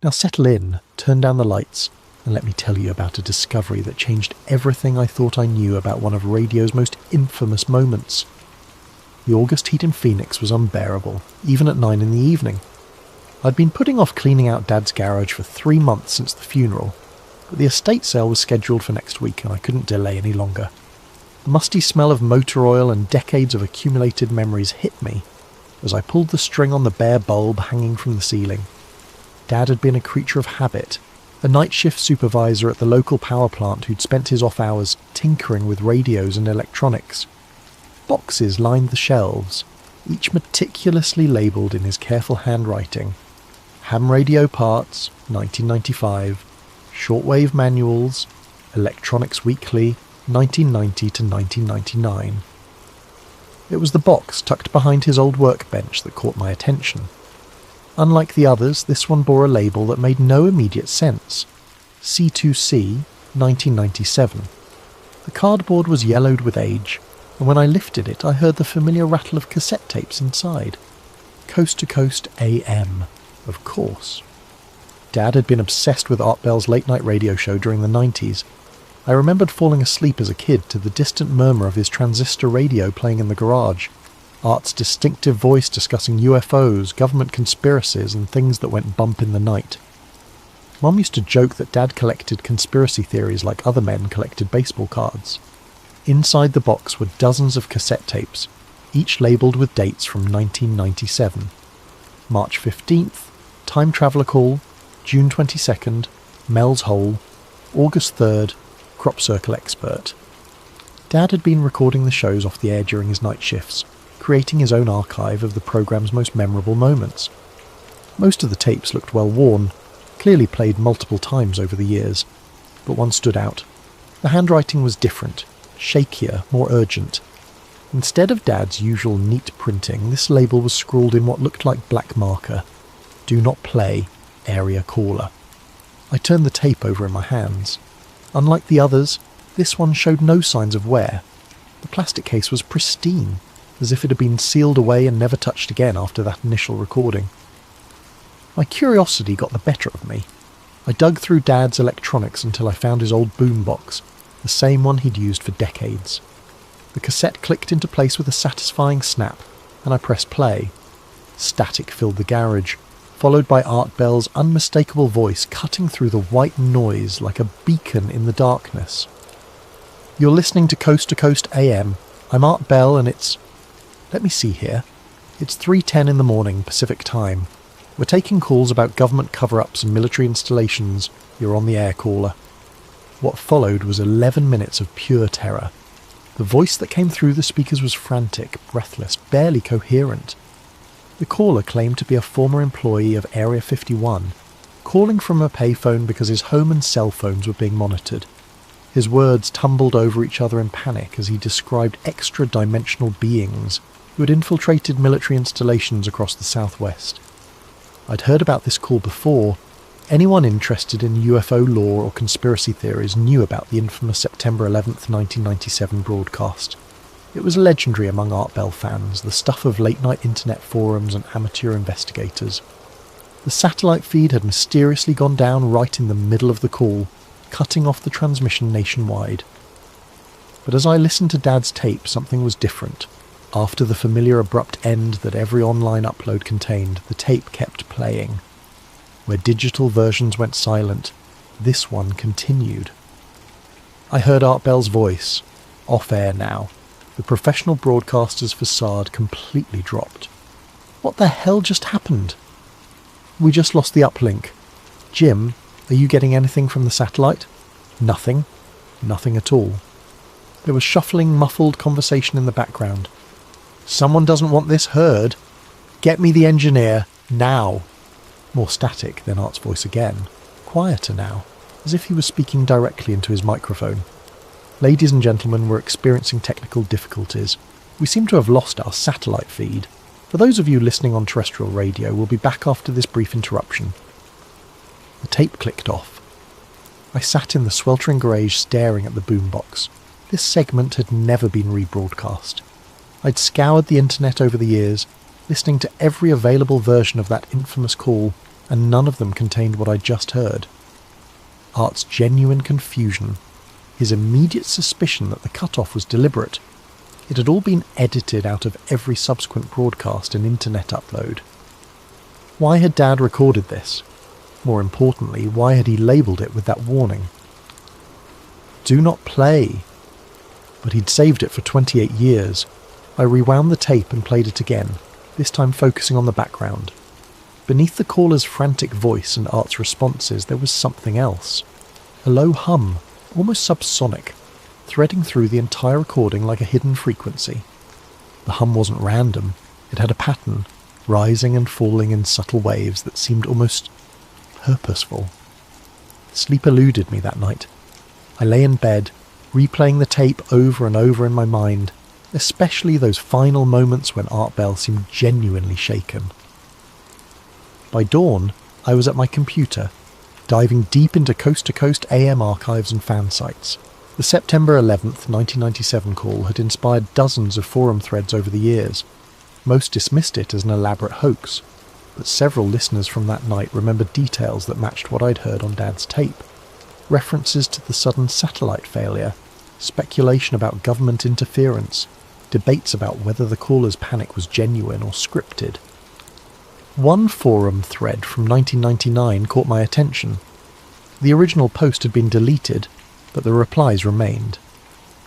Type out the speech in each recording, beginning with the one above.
Now settle in, turn down the lights, and let me tell you about a discovery that changed everything I thought I knew about one of radio's most infamous moments. The August heat in Phoenix was unbearable, even at 9 in the evening. I'd been putting off cleaning out Dad's garage for 3 months since the funeral, but the estate sale was scheduled for next week and I couldn't delay any longer. The musty smell of motor oil and decades of accumulated memories hit me as I pulled the string on the bare bulb hanging from the ceiling. Dad had been a creature of habit, a night shift supervisor at the local power plant who'd spent his off hours tinkering with radios and electronics. Boxes lined the shelves, each meticulously labelled in his careful handwriting. Ham radio parts, 1995, shortwave manuals, Electronics Weekly, 1990 to 1999. It was the box tucked behind his old workbench that caught my attention. Unlike the others, this one bore a label that made no immediate sense. C2C, 1997. The cardboard was yellowed with age, and when I lifted it I heard the familiar rattle of cassette tapes inside. Coast to Coast AM, of course. Dad had been obsessed with Art Bell's late-night radio show during the 90s. I remembered falling asleep as a kid to the distant murmur of his transistor radio playing in the garage. Art's distinctive voice discussing UFOs, government conspiracies, and things that went bump in the night. Mum used to joke that Dad collected conspiracy theories like other men collected baseball cards. Inside the box were dozens of cassette tapes, each labelled with dates from 1997. March 15th, Time Traveller Call, June 22nd, Mel's Hole, August 3rd, Crop Circle Expert. Dad had been recording the shows off the air during his night shifts, creating his own archive of the programme's most memorable moments. Most of the tapes looked well worn, clearly played multiple times over the years, but one stood out. The handwriting was different, shakier, more urgent. Instead of Dad's usual neat printing, this label was scrawled in what looked like black marker. Do not play, area caller. I turned the tape over in my hands. Unlike the others, this one showed no signs of wear. The plastic case was pristine, as if it had been sealed away and never touched again after that initial recording. My curiosity got the better of me. I dug through Dad's electronics until I found his old boombox, the same one he'd used for decades. The cassette clicked into place with a satisfying snap, and I pressed play. Static filled the garage, followed by Art Bell's unmistakable voice cutting through the white noise like a beacon in the darkness. You're listening to Coast AM. I'm Art Bell and it's... Let me see here. It's 3:10 in the morning, Pacific time. We're taking calls about government cover-ups and military installations. You're on the air, caller. What followed was 11 minutes of pure terror. The voice that came through the speakers was frantic, breathless, barely coherent. The caller claimed to be a former employee of Area 51, calling from a payphone because his home and cell phones were being monitored. His words tumbled over each other in panic as he described extra-dimensional beings who had infiltrated military installations across the southwest. I'd heard about this call before. Anyone interested in UFO lore or conspiracy theories knew about the infamous September 11th, 1997 broadcast. It was legendary among Art Bell fans, the stuff of late-night internet forums and amateur investigators. The satellite feed had mysteriously gone down right in the middle of the call, cutting off the transmission nationwide. But as I listened to Dad's tape, something was different. After the familiar abrupt end that every online upload contained, the tape kept playing. Where digital versions went silent, this one continued. I heard Art Bell's voice, off-air now. The professional broadcaster's facade completely dropped. What the hell just happened? We just lost the uplink. Jim, are you getting anything from the satellite? Nothing. Nothing at all. There was shuffling, muffled conversation in the background. Someone doesn't want this heard. Get me the engineer, now. More static than Art's voice again. Quieter now, as if he was speaking directly into his microphone. Ladies and gentlemen, we're experiencing technical difficulties. We seem to have lost our satellite feed. For those of you listening on terrestrial radio, we'll be back after this brief interruption. The tape clicked off. I sat in the sweltering garage staring at the boombox. This segment had never been rebroadcast. I'd scoured the internet over the years, listening to every available version of that infamous call, and none of them contained what I'd just heard. Art's genuine confusion, his immediate suspicion that the cut-off was deliberate. It had all been edited out of every subsequent broadcast and internet upload. Why had Dad recorded this? More importantly, why had he labelled it with that warning? Do not play. But he'd saved it for 28 years. I rewound the tape and played it again, this time focusing on the background. Beneath the caller's frantic voice and Art's responses, there was something else. A low hum, almost subsonic, threading through the entire recording like a hidden frequency. The hum wasn't random. It had a pattern, rising and falling in subtle waves that seemed almost purposeful. Sleep eluded me that night. I lay in bed, replaying the tape over and over in my mind, especially those final moments when Art Bell seemed genuinely shaken. By dawn, I was at my computer, diving deep into coast-to-coast AM archives and fan sites. The September 11th, 1997 call had inspired dozens of forum threads over the years. Most dismissed it as an elaborate hoax, but several listeners from that night remembered details that matched what I'd heard on Dad's tape. References to the sudden satellite failure, speculation about government interference, debates about whether the caller's panic was genuine or scripted. One forum thread from 1999 caught my attention. The original post had been deleted, but the replies remained.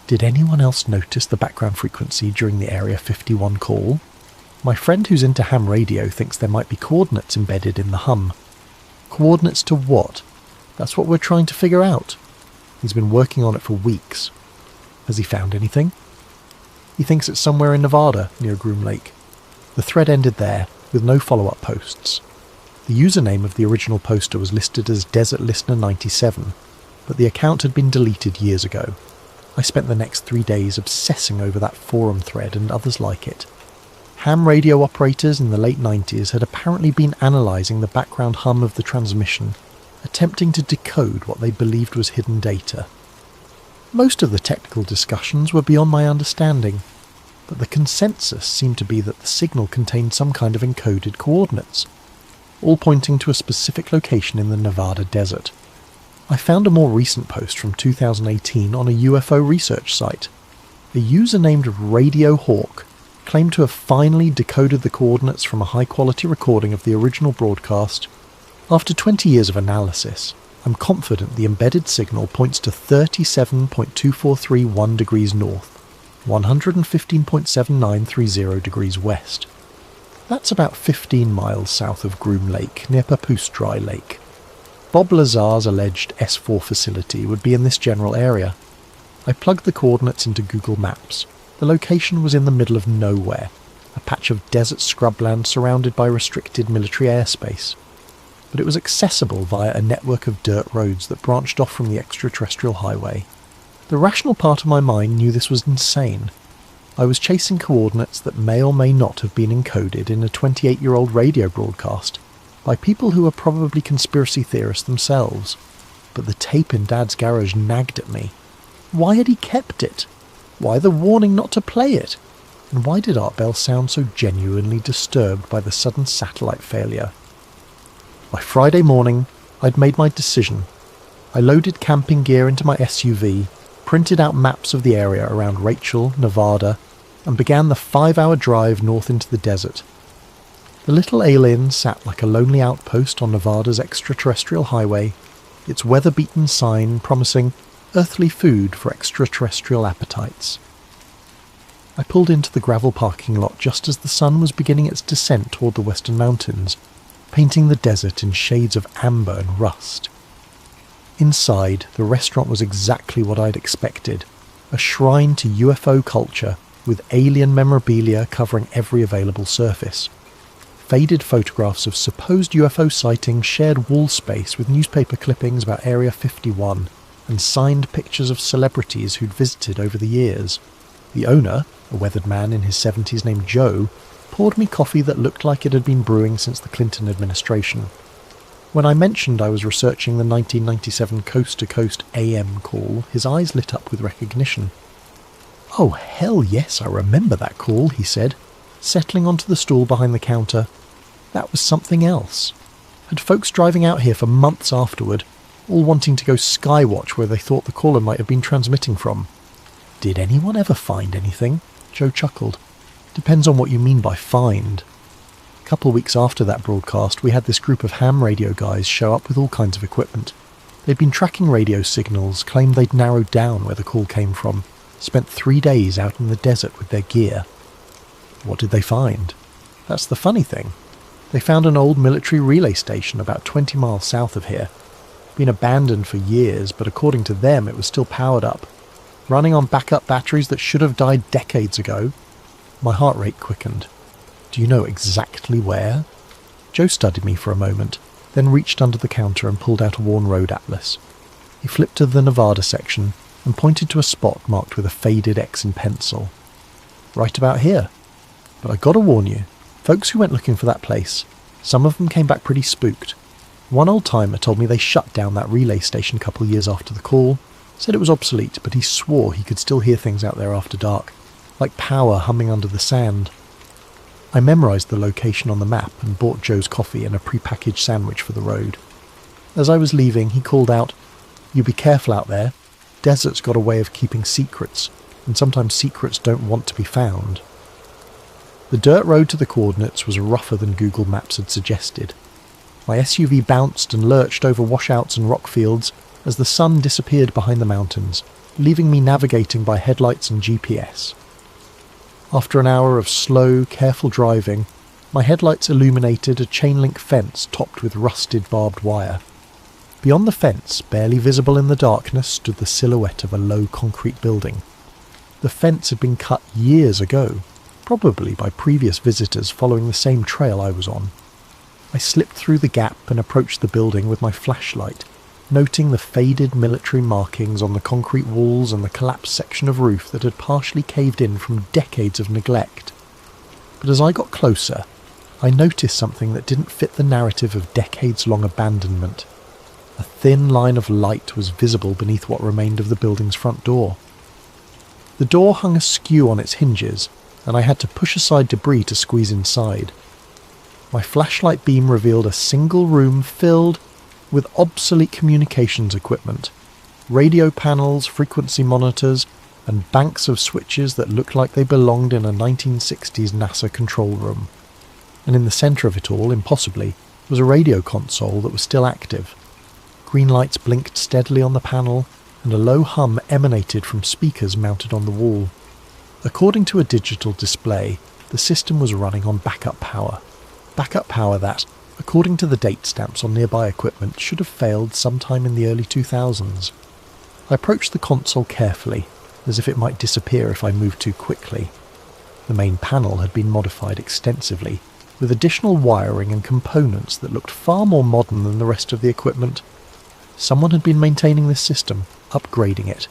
Did anyone else notice the background frequency during the Area 51 call? My friend who's into ham radio thinks there might be coordinates embedded in the hum. Coordinates to what? That's what we're trying to figure out. He's been working on it for weeks. Has he found anything? He thinks it's somewhere in Nevada, near Groom Lake. The thread ended there, with no follow-up posts. The username of the original poster was listed as Desert Listener 97, but the account had been deleted years ago. I spent the next 3 days obsessing over that forum thread and others like it. Ham radio operators in the late 90s had apparently been analysing the background hum of the transmission, attempting to decode what they believed was hidden data. Most of the technical discussions were beyond my understanding, but the consensus seemed to be that the signal contained some kind of encoded coordinates, all pointing to a specific location in the Nevada desert. I found a more recent post from 2018 on a UFO research site. A user named Radio Hawk claimed to have finally decoded the coordinates from a high-quality recording of the original broadcast. After 20 years of analysis, I'm confident the embedded signal points to 37.2431 degrees north, 115.7930 degrees west. That's about 15 miles south of Groom Lake, near Papoose Dry Lake. Bob Lazar's alleged S4 facility would be in this general area. I plugged the coordinates into Google Maps. The location was in the middle of nowhere, a patch of desert scrubland surrounded by restricted military airspace. But it was accessible via a network of dirt roads that branched off from the extraterrestrial highway. The rational part of my mind knew this was insane. I was chasing coordinates that may or may not have been encoded in a 28-year-old radio broadcast by people who were probably conspiracy theorists themselves. But the tape in Dad's garage nagged at me. Why had he kept it? Why the warning not to play it? And why did Art Bell sound so genuinely disturbed by the sudden satellite failure? By Friday morning, I'd made my decision. I loaded camping gear into my SUV, printed out maps of the area around Rachel, Nevada, and began the 5-hour drive north into the desert. The little alien sat like a lonely outpost on Nevada's extraterrestrial highway, its weather-beaten sign promising earthly food for extraterrestrial appetites. I pulled into the gravel parking lot just as the sun was beginning its descent toward the western mountains, painting the desert in shades of amber and rust. Inside, the restaurant was exactly what I'd expected, a shrine to UFO culture with alien memorabilia covering every available surface. Faded photographs of supposed UFO sightings shared wall space with newspaper clippings about Area 51 and signed pictures of celebrities who'd visited over the years. The owner, a weathered man in his 70s named Joe, poured me coffee that looked like it had been brewing since the Clinton administration. When I mentioned I was researching the 1997 coast-to-coast AM call, his eyes lit up with recognition. "Oh, hell yes, I remember that call," he said, settling onto the stool behind the counter. "That was something else." Had folks driving out here for months afterward, all wanting to go skywatch where they thought the caller might have been transmitting from. Did anyone ever find anything? Joe chuckled. Depends on what you mean by find. A couple of weeks after that broadcast, we had this group of ham radio guys show up with all kinds of equipment. They'd been tracking radio signals, claimed they'd narrowed down where the call came from, spent 3 days out in the desert with their gear. What did they find? That's the funny thing. They found an old military relay station about 20 miles south of here. Been abandoned for years, but according to them it was still powered up, running on backup batteries that should have died decades ago. My heart rate quickened. Do you know exactly where? Joe studied me for a moment, then reached under the counter and pulled out a worn road atlas. He flipped to the Nevada section and pointed to a spot marked with a faded X in pencil. Right about here. But I gotta warn you, folks who went looking for that place, some of them came back pretty spooked. One old-timer told me they shut down that relay station a couple years after the call, said it was obsolete, but he swore he could still hear things out there after dark, like power humming under the sand. I memorised the location on the map and bought Joe's coffee and a pre-packaged sandwich for the road. As I was leaving, he called out, "You be careful out there. Desert's got a way of keeping secrets, and sometimes secrets don't want to be found." The dirt road to the coordinates was rougher than Google Maps had suggested. My SUV bounced and lurched over washouts and rock fields as the sun disappeared behind the mountains, leaving me navigating by headlights and GPS. After an hour of slow, careful driving, my headlights illuminated a chain-link fence topped with rusted barbed wire. Beyond the fence, barely visible in the darkness, stood the silhouette of a low concrete building. The fence had been cut years ago, probably by previous visitors following the same trail I was on. I slipped through the gap and approached the building with my flashlight, noting the faded military markings on the concrete walls and the collapsed section of roof that had partially caved in from decades of neglect. But as I got closer, I noticed something that didn't fit the narrative of decades-long abandonment. A thin line of light was visible beneath what remained of the building's front door. The door hung askew on its hinges, and I had to push aside debris to squeeze inside. My flashlight beam revealed a single room filled with obsolete communications equipment, radio panels, frequency monitors, and banks of switches that looked like they belonged in a 1960s NASA control room. And in the centre of it all, impossibly, was a radio console that was still active. Green lights blinked steadily on the panel, and a low hum emanated from speakers mounted on the wall. According to a digital display, the system was running on backup power. Backup power that, according to the date stamps on nearby equipment, should have failed sometime in the early 2000s. I approached the console carefully, as if it might disappear if I moved too quickly. The main panel had been modified extensively, with additional wiring and components that looked far more modern than the rest of the equipment. Someone had been maintaining this system, upgrading it,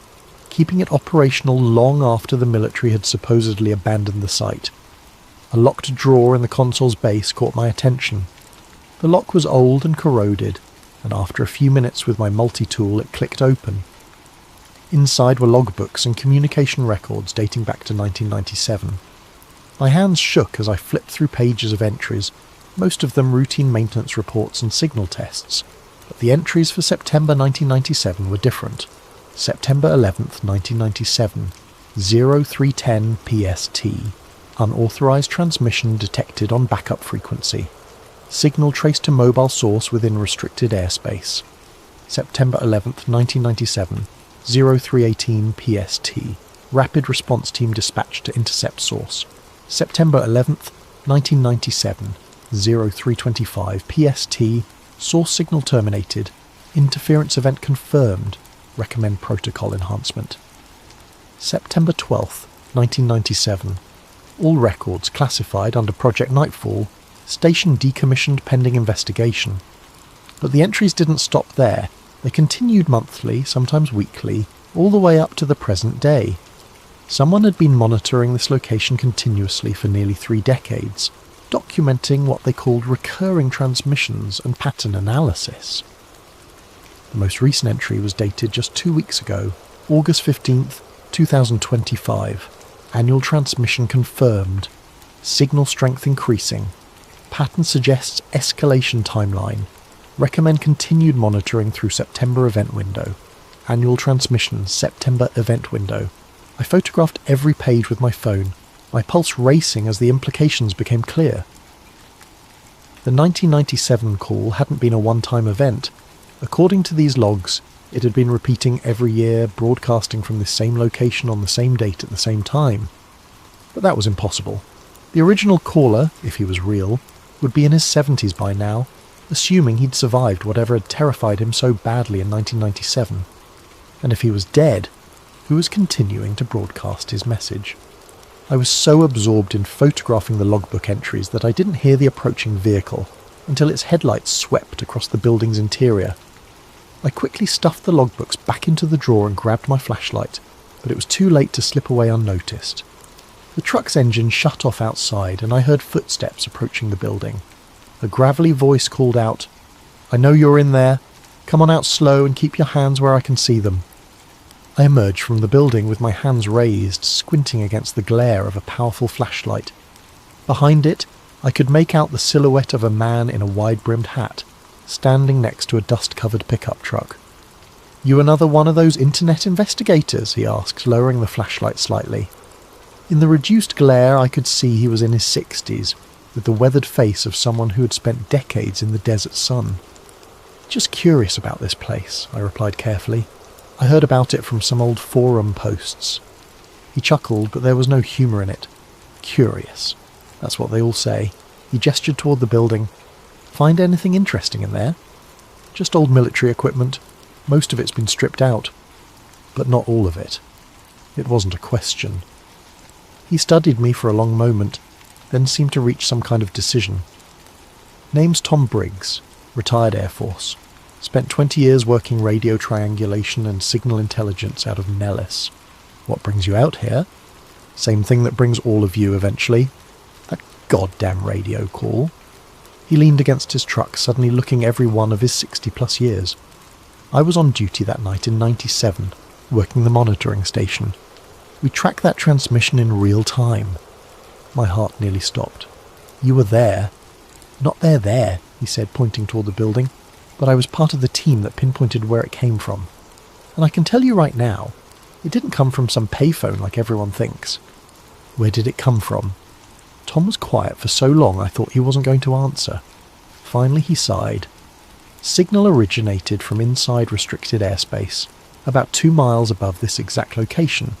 keeping it operational long after the military had supposedly abandoned the site. A locked drawer in the console's base caught my attention. The lock was old and corroded, and after a few minutes with my multi-tool it clicked open. Inside were logbooks and communication records dating back to 1997. My hands shook as I flipped through pages of entries, most of them routine maintenance reports and signal tests, but the entries for September 1997 were different. September 11th, 1997, 0310 PST. Unauthorized transmission detected on backup frequency. Signal traced to mobile source within restricted airspace. September 11th, 1997, 0318 PST. Rapid response team dispatched to intercept source. September 11th, 1997, 0325 PST. Source signal terminated. Interference event confirmed. Recommend protocol enhancement. September 12th, 1997. All records classified under Project Nightfall. Station decommissioned pending investigation. But the entries didn't stop there. They continued monthly, sometimes weekly, all the way up to the present day. Someone had been monitoring this location continuously for nearly 3 decades, documenting what they called recurring transmissions and pattern analysis. The most recent entry was dated just 2 weeks ago, August 15th, 2025. Annual transmission confirmed. Signal strength increasing. Pattern suggests escalation timeline. Recommend continued monitoring through September event window. Annual transmission, September event window. I photographed every page with my phone, my pulse racing as the implications became clear. The 1997 call hadn't been a one-time event. According to these logs, it had been repeating every year, broadcasting from the same location on the same date at the same time. But that was impossible. The original caller, if he was real, would be in his 70s by now, assuming he'd survived whatever had terrified him so badly in 1997. And if he was dead, who was continuing to broadcast his message? I was so absorbed in photographing the logbook entries that I didn't hear the approaching vehicle until its headlights swept across the building's interior. I quickly stuffed the logbooks back into the drawer and grabbed my flashlight, but it was too late to slip away unnoticed. The truck's engine shut off outside and I heard footsteps approaching the building. A gravelly voice called out, "I know you're in there. Come on out slow and keep your hands where I can see them." I emerged from the building with my hands raised, squinting against the glare of a powerful flashlight. Behind it, I could make out the silhouette of a man in a wide-brimmed hat, standing next to a dust-covered pickup truck. "You another one of those internet investigators?" he asked, lowering the flashlight slightly. In the reduced glare, I could see he was in his 60s, with the weathered face of someone who had spent decades in the desert sun. "Just curious about this place," I replied carefully. "I heard about it from some old forum posts." He chuckled, but there was no humour in it. "Curious. That's what they all say." He gestured toward the building. "Find anything interesting in there?" "Just old military equipment. Most of it's been stripped out." But not all of it. It wasn't a question. He studied me for a long moment, then seemed to reach some kind of decision. "Name's Tom Briggs, retired Air Force. Spent 20 years working radio triangulation and signal intelligence out of Nellis." "What brings you out here?" "Same thing that brings all of you eventually. That goddamn radio call." He leaned against his truck, suddenly looking every one of his 60-plus years. "I was on duty that night in '97, working the monitoring station. We tracked that transmission in real time." My heart nearly stopped. "You were there." "Not there," he said, pointing toward the building, "but I was part of the team that pinpointed where it came from. And I can tell you right now, it didn't come from some payphone like everyone thinks." "Where did it come from?" Tom was quiet for so long I thought he wasn't going to answer. Finally he sighed. "Signal originated from inside restricted airspace, about 2 miles above this exact location,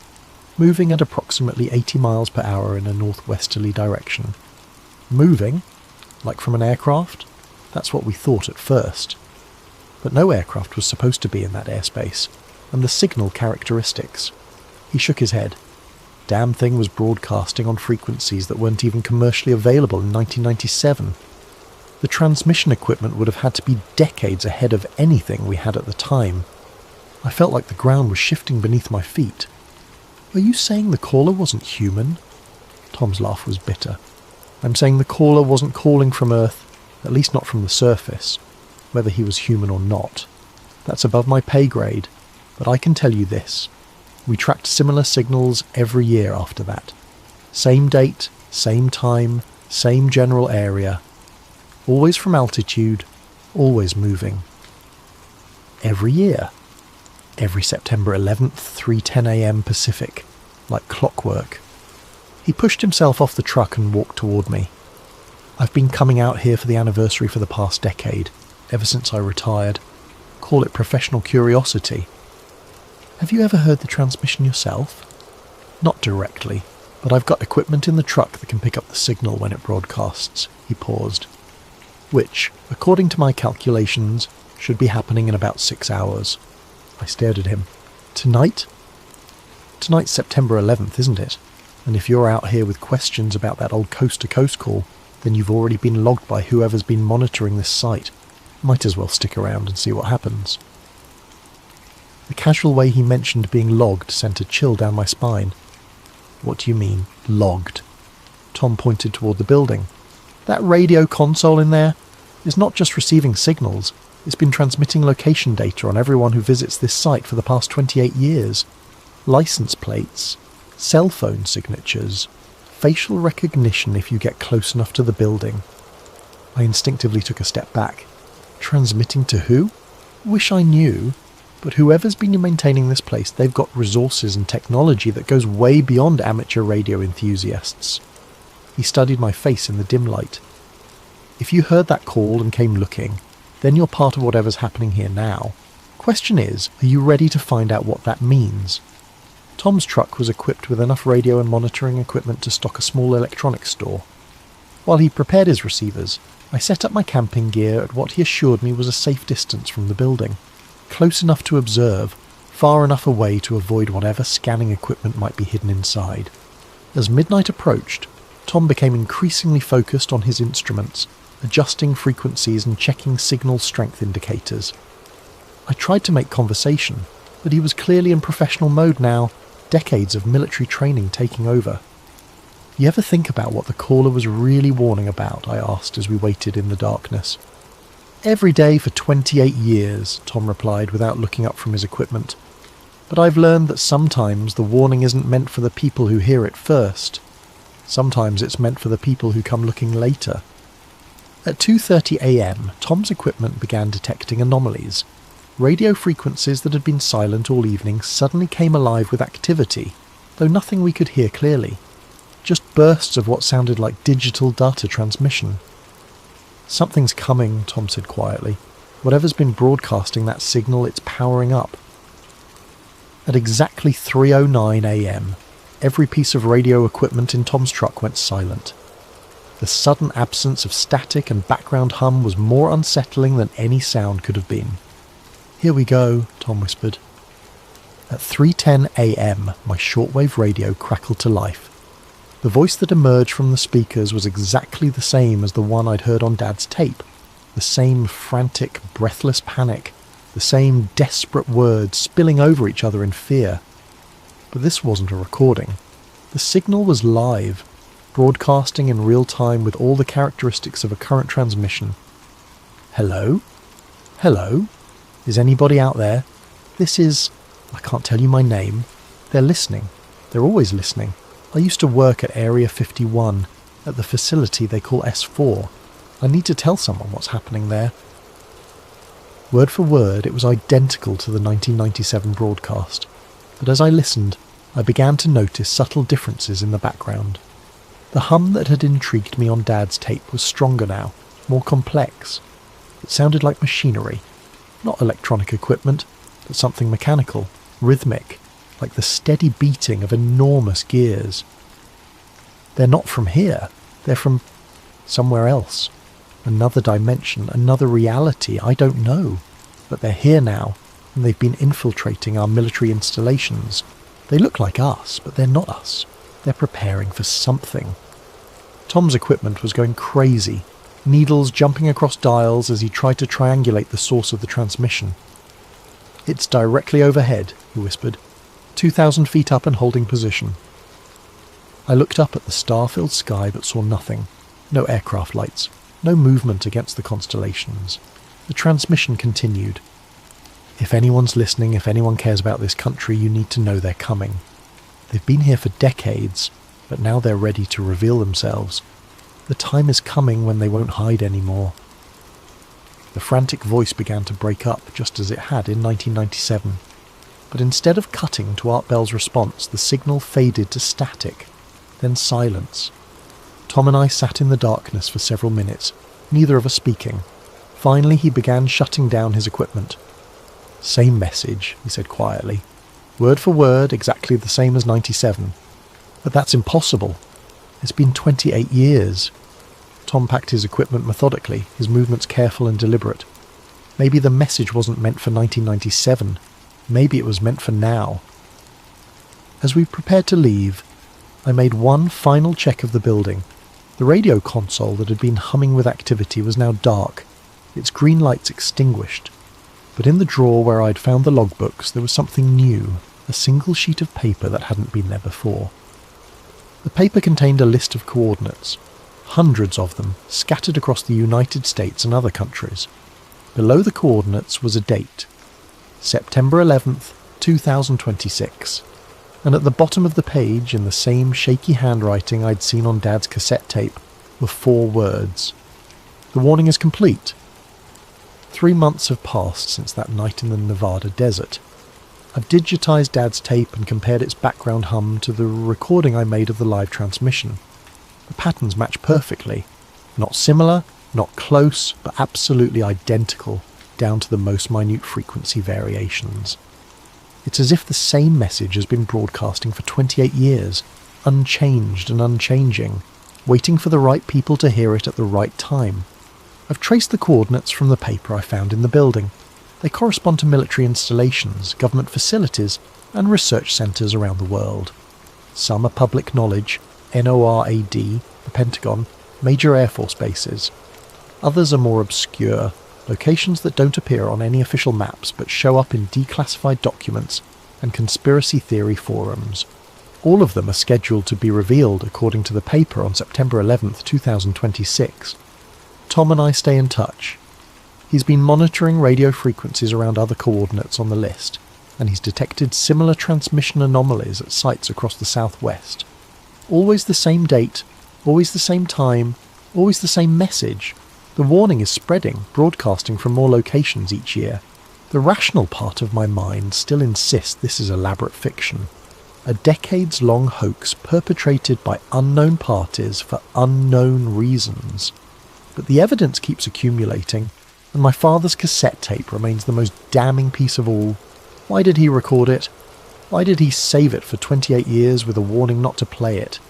moving at approximately 80 miles per hour in a northwesterly direction." "Moving? Like from an aircraft?" That's what we thought at first. But no aircraft was supposed to be in that airspace, and the signal characteristics. He shook his head. Damn thing was broadcasting on frequencies that weren't even commercially available in 1997. The transmission equipment would have had to be decades ahead of anything we had at the time. I felt like the ground was shifting beneath my feet. "Are you saying the caller wasn't human?" Tom's laugh was bitter. "I'm saying the caller wasn't calling from Earth, at least not from the surface, whether he was human or not. That's above my pay grade, but I can tell you this. We tracked similar signals every year after that. Same date, same time, same general area. Always from altitude, always moving. Every year. Every September 11th, 3:10 a.m. Pacific, like clockwork." He pushed himself off the truck and walked toward me. "I've been coming out here for the anniversary for the past decade, ever since I retired. Call it professional curiosity." "Have you ever heard the transmission yourself?" "Not directly, but I've got equipment in the truck that can pick up the signal when it broadcasts." He paused. "Which, according to my calculations, should be happening in about 6 hours. I stared at him. "Tonight?" "Tonight's September 11th, isn't it? And if you're out here with questions about that old coast-to-coast call, then you've already been logged by whoever's been monitoring this site. Might as well stick around and see what happens." The casual way he mentioned being logged sent a chill down my spine. "What do you mean, logged?" Tom pointed toward the building. "That radio console in there is not just receiving signals. It's been transmitting location data on everyone who visits this site for the past 28 years. License plates, cell phone signatures, facial recognition if you get close enough to the building." I instinctively took a step back. Transmitting to who? Wish I knew. But whoever's been maintaining this place, they've got resources and technology that goes way beyond amateur radio enthusiasts. He studied my face in the dim light. If you heard that call and came looking, then you're part of whatever's happening here now. Question is, are you ready to find out what that means? Tom's truck was equipped with enough radio and monitoring equipment to stock a small electronics store. While he prepared his receivers, I set up my camping gear at what he assured me was a safe distance from the building. Close enough to observe, far enough away to avoid whatever scanning equipment might be hidden inside. As midnight approached, Tom became increasingly focused on his instruments, adjusting frequencies and checking signal strength indicators. I tried to make conversation, but he was clearly in professional mode now, decades of military training taking over. You ever think about what the caller was really warning about? I asked as we waited in the darkness. Every day for 28 years, Tom replied without looking up from his equipment. But I've learned that sometimes the warning isn't meant for the people who hear it first. Sometimes it's meant for the people who come looking later. At 2:30 a.m, Tom's equipment began detecting anomalies. Radio frequencies that had been silent all evening suddenly came alive with activity, though nothing we could hear clearly. Just bursts of what sounded like digital data transmission. Something's coming, Tom said quietly. Whatever's been broadcasting that signal, it's powering up. At exactly 3:09 a.m, every piece of radio equipment in Tom's truck went silent. The sudden absence of static and background hum was more unsettling than any sound could have been. "Here we go," Tom whispered. At 3:10 a.m, my shortwave radio crackled to life. The voice that emerged from the speakers was exactly the same as the one I'd heard on Dad's tape. The same frantic, breathless panic. The same desperate words spilling over each other in fear. But this wasn't a recording. The signal was live, broadcasting in real time with all the characteristics of a current transmission. "Hello? Hello? Is anybody out there? This is... I can't tell you my name. They're listening. They're always listening. I used to work at Area 51, at the facility they call S4. I need to tell someone what's happening there." Word for word, it was identical to the 1997 broadcast. But as I listened, I began to notice subtle differences in the background. The hum that had intrigued me on Dad's tape was stronger now, more complex. It sounded like machinery. Not electronic equipment, but something mechanical, rhythmic, like the steady beating of enormous gears. They're not from here. They're from somewhere else. Another dimension, another reality, I don't know. But they're here now, and they've been infiltrating our military installations. They look like us, but they're not us. They're preparing for something. Tom's equipment was going crazy, needles jumping across dials as he tried to triangulate the source of the transmission. "It's directly overhead," he whispered. 2,000 feet up and holding position. I looked up at the star-filled sky but saw nothing. No aircraft lights. No movement against the constellations. The transmission continued. "If anyone's listening, if anyone cares about this country, you need to know they're coming. They've been here for decades, but now they're ready to reveal themselves. The time is coming when they won't hide anymore." The frantic voice began to break up, just as it had in 1997. But instead of cutting to Art Bell's response, the signal faded to static, then silence. Tom and I sat in the darkness for several minutes, neither of us speaking. Finally he began shutting down his equipment. "Same message," he said quietly. "Word for word, exactly the same as 97. But that's impossible. It's been 28 years. Tom packed his equipment methodically, his movements careful and deliberate. Maybe the message wasn't meant for 1997. Maybe it was meant for now. As we prepared to leave, I made one final check of the building. The radio console that had been humming with activity was now dark, its green lights extinguished. But in the drawer where I'd found the logbooks, there was something new, a single sheet of paper that hadn't been there before. The paper contained a list of coordinates, hundreds of them, scattered across the United States and other countries. Below the coordinates was a date, September 11th, 2026. And at the bottom of the page, in the same shaky handwriting I'd seen on Dad's cassette tape, were 4 words. "The warning is complete." 3 months have passed since that night in the Nevada desert. I've digitized Dad's tape and compared its background hum to the recording I made of the live transmission. The patterns match perfectly. Not similar, not close, but absolutely identical, down to the most minute frequency variations. It's as if the same message has been broadcasting for 28 years, unchanged and unchanging, waiting for the right people to hear it at the right time. I've traced the coordinates from the paper I found in the building. They correspond to military installations, government facilities, and research centres around the world. Some are public knowledge, NORAD, the Pentagon, major Air Force bases. Others are more obscure, locations that don't appear on any official maps but show up in declassified documents and conspiracy theory forums. All of them are scheduled to be revealed according to the paper on September 11th, 2026. Tom and I stay in touch. He's been monitoring radio frequencies around other coordinates on the list, and he's detected similar transmission anomalies at sites across the southwest. Always the same date, always the same time, always the same message. The warning is spreading, broadcasting from more locations each year. The rational part of my mind still insists this is elaborate fiction. A decades-long hoax perpetrated by unknown parties for unknown reasons. But the evidence keeps accumulating, and my father's cassette tape remains the most damning piece of all. Why did he record it? Why did he save it for 28 years with a warning not to play it?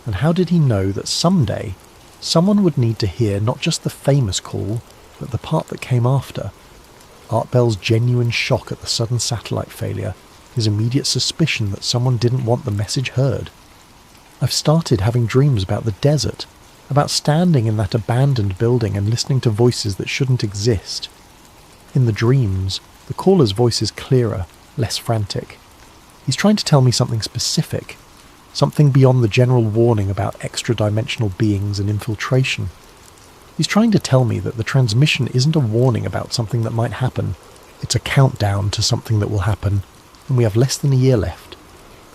And how did he know that someday someone would need to hear not just the famous call, but the part that came after? Art Bell's genuine shock at the sudden satellite failure, his immediate suspicion that someone didn't want the message heard. I've started having dreams about the desert, about standing in that abandoned building and listening to voices that shouldn't exist. In the dreams, the caller's voice is clearer, less frantic. He's trying to tell me something specific, something beyond the general warning about extra-dimensional beings and infiltration. He's trying to tell me that the transmission isn't a warning about something that might happen, it's a countdown to something that will happen, and we have less than a year left.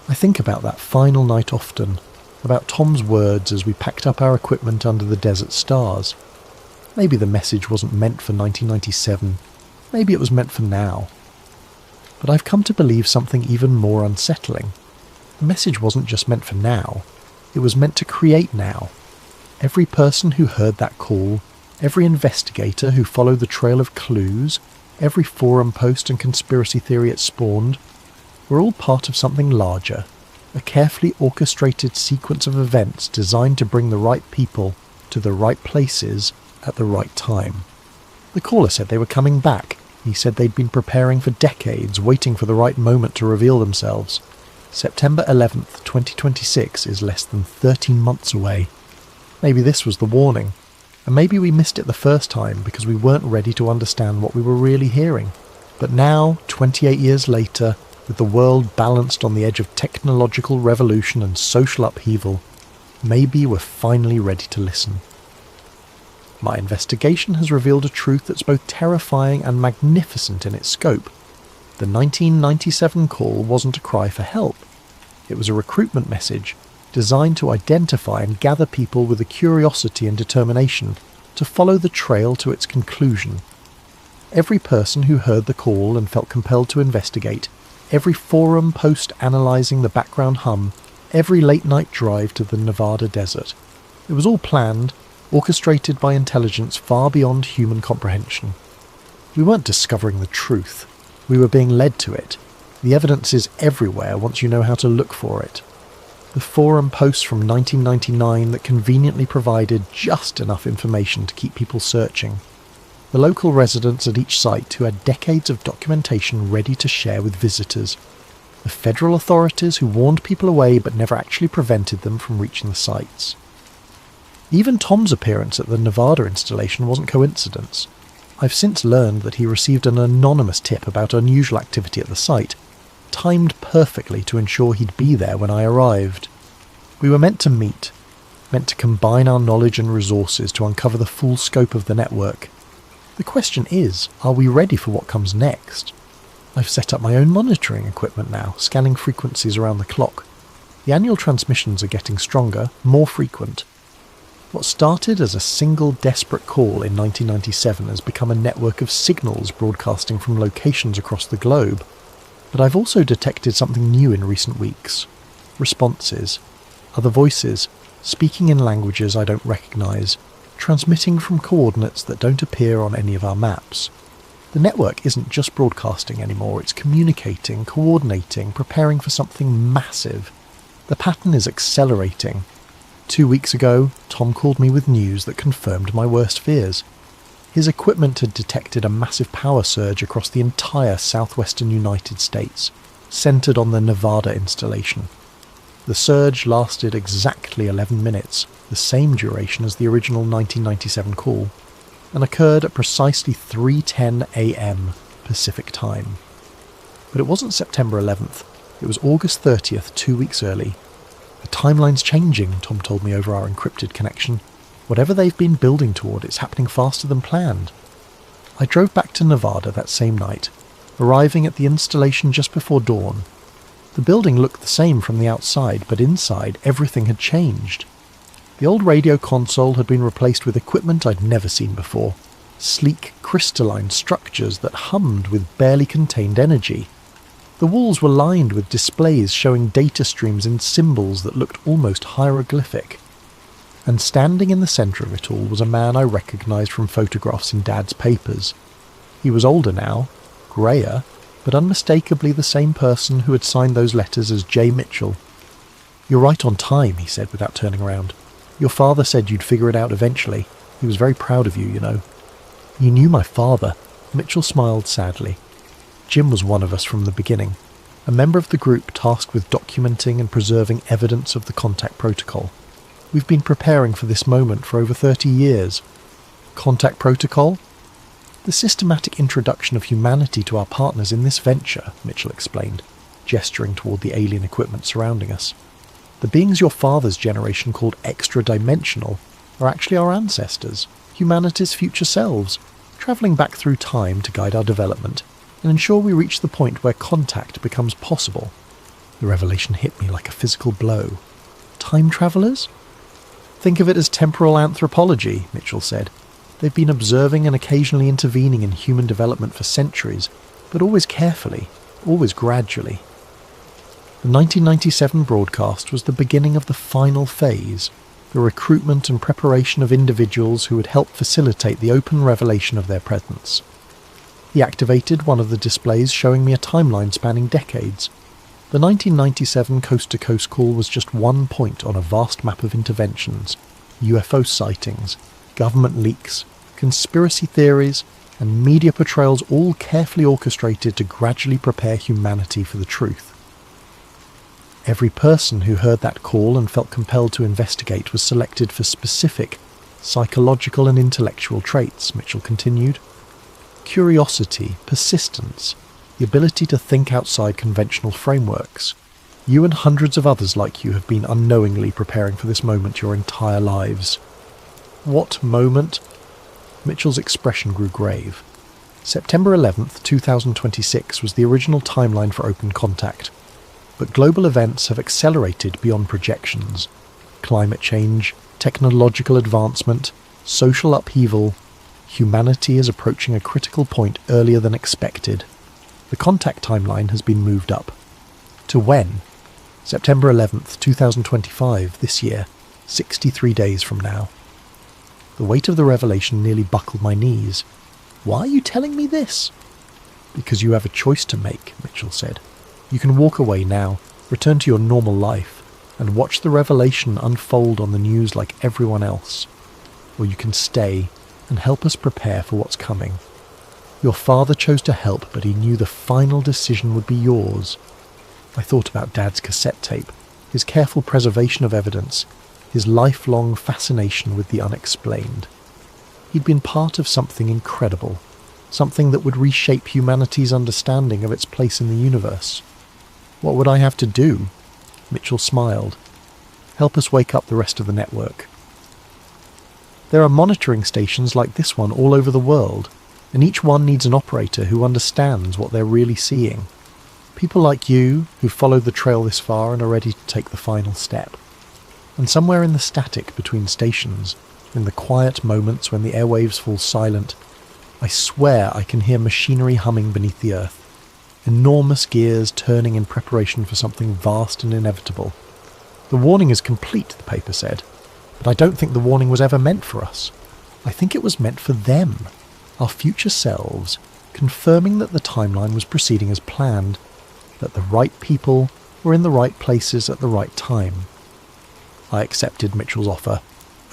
I think about that final night often, about Tom's words as we packed up our equipment under the desert stars. Maybe the message wasn't meant for 1997, maybe it was meant for now. But I've come to believe something even more unsettling. The message wasn't just meant for now, it was meant to create now. Every person who heard that call, every investigator who followed the trail of clues, every forum post and conspiracy theory it spawned, were all part of something larger, a carefully orchestrated sequence of events designed to bring the right people to the right places at the right time. The caller said they were coming back. He said they'd been preparing for decades, waiting for the right moment to reveal themselves. September 11th, 2026 is less than 13 months away. Maybe this was the warning, and maybe we missed it the first time because we weren't ready to understand what we were really hearing. But now, 28 years later, with the world balanced on the edge of technological revolution and social upheaval, maybe we're finally ready to listen. My investigation has revealed a truth that's both terrifying and magnificent in its scope. The 1997 call wasn't a cry for help. It was a recruitment message designed to identify and gather people with a curiosity and determination to follow the trail to its conclusion. Every person who heard the call and felt compelled to investigate, every forum post analysing the background hum, every late-night drive to the Nevada desert. It was all planned, orchestrated by intelligence far beyond human comprehension. We weren't discovering the truth. We were being led to it. The evidence is everywhere once you know how to look for it. The forum posts from 1999 that conveniently provided just enough information to keep people searching. The local residents at each site who had decades of documentation ready to share with visitors. The federal authorities who warned people away but never actually prevented them from reaching the sites. Even Tom's appearance at the Nevada installation wasn't coincidence. I've since learned that he received an anonymous tip about unusual activity at the site, timed perfectly to ensure he'd be there when I arrived. We were meant to meet, meant to combine our knowledge and resources to uncover the full scope of the network. The question is, are we ready for what comes next? I've set up my own monitoring equipment now, scanning frequencies around the clock. The annual transmissions are getting stronger, more frequent. What started as a single desperate call in 1997 has become a network of signals broadcasting from locations across the globe. But I've also detected something new in recent weeks. Responses. Other voices, speaking in languages I don't recognise, transmitting from coordinates that don't appear on any of our maps. The network isn't just broadcasting anymore, it's communicating, coordinating, preparing for something massive. The pattern is accelerating. 2 weeks ago, Tom called me with news that confirmed my worst fears. His equipment had detected a massive power surge across the entire southwestern United States, centred on the Nevada installation. The surge lasted exactly 11 minutes, the same duration as the original 1997 call, and occurred at precisely 3:10 a.m. Pacific time. But it wasn't September 11th, it was August 30th, 2 weeks early. The timeline's changing, Tom told me over our encrypted connection. Whatever they've been building toward, it's happening faster than planned. I drove back to Nevada that same night, arriving at the installation just before dawn. The building looked the same from the outside, but inside everything had changed. The old radio console had been replaced with equipment I'd never seen before. Sleek, crystalline structures that hummed with barely contained energy. The walls were lined with displays showing data streams in symbols that looked almost hieroglyphic. And standing in the centre of it all was a man I recognised from photographs in Dad's papers. He was older now, greyer, but unmistakably the same person who had signed those letters as J. Mitchell. "You're right on time," he said without turning around. "Your father said you'd figure it out eventually. He was very proud of you, you know." "You knew my father?" Mitchell smiled sadly. Jim was one of us from the beginning, a member of the group tasked with documenting and preserving evidence of the contact protocol. We've been preparing for this moment for over 30 years. Contact protocol? The systematic introduction of humanity to our partners in this venture, Mitchell explained, gesturing toward the alien equipment surrounding us. The beings your father's generation called extra-dimensional are actually our ancestors, humanity's future selves, travelling back through time to guide our development and ensure we reach the point where contact becomes possible. The revelation hit me like a physical blow. Time travellers? Think of it as temporal anthropology, Mitchell said. They've been observing and occasionally intervening in human development for centuries, but always carefully, always gradually. The 1997 broadcast was the beginning of the final phase, the recruitment and preparation of individuals who would help facilitate the open revelation of their presence. He activated one of the displays showing me a timeline spanning decades. The 1997 coast-to-coast call was just one point on a vast map of interventions, UFO sightings, government leaks, conspiracy theories, and media portrayals all carefully orchestrated to gradually prepare humanity for the truth. Every person who heard that call and felt compelled to investigate was selected for specific psychological and intellectual traits, Mitchell continued. Curiosity, persistence, the ability to think outside conventional frameworks. You and hundreds of others like you have been unknowingly preparing for this moment your entire lives. What moment? Mitchell's expression grew grave. September 11th, 2026 was the original timeline for open contact. But global events have accelerated beyond projections. Climate change, technological advancement, social upheaval. Humanity is approaching a critical point earlier than expected. The contact timeline has been moved up. To when? September 11th, 2025, this year, 63 days from now. The weight of the revelation nearly buckled my knees. Why are you telling me this? Because you have a choice to make, Mitchell said. You can walk away now, return to your normal life, and watch the revelation unfold on the news like everyone else. Or you can stay and help us prepare for what's coming. Your father chose to help, but he knew the final decision would be yours. I thought about Dad's cassette tape, his careful preservation of evidence, his lifelong fascination with the unexplained. He'd been part of something incredible, something that would reshape humanity's understanding of its place in the universe. What would I have to do? Mitchell smiled. Help us wake up the rest of the network. There are monitoring stations like this one all over the world, and each one needs an operator who understands what they're really seeing. People like you, who followed the trail this far and are ready to take the final step. And somewhere in the static between stations, in the quiet moments when the airwaves fall silent, I swear I can hear machinery humming beneath the earth, enormous gears turning in preparation for something vast and inevitable. The warning is complete, the paper said, but I don't think the warning was ever meant for us. I think it was meant for them, our future selves, confirming that the timeline was proceeding as planned, that the right people were in the right places at the right time. I accepted Mitchell's offer.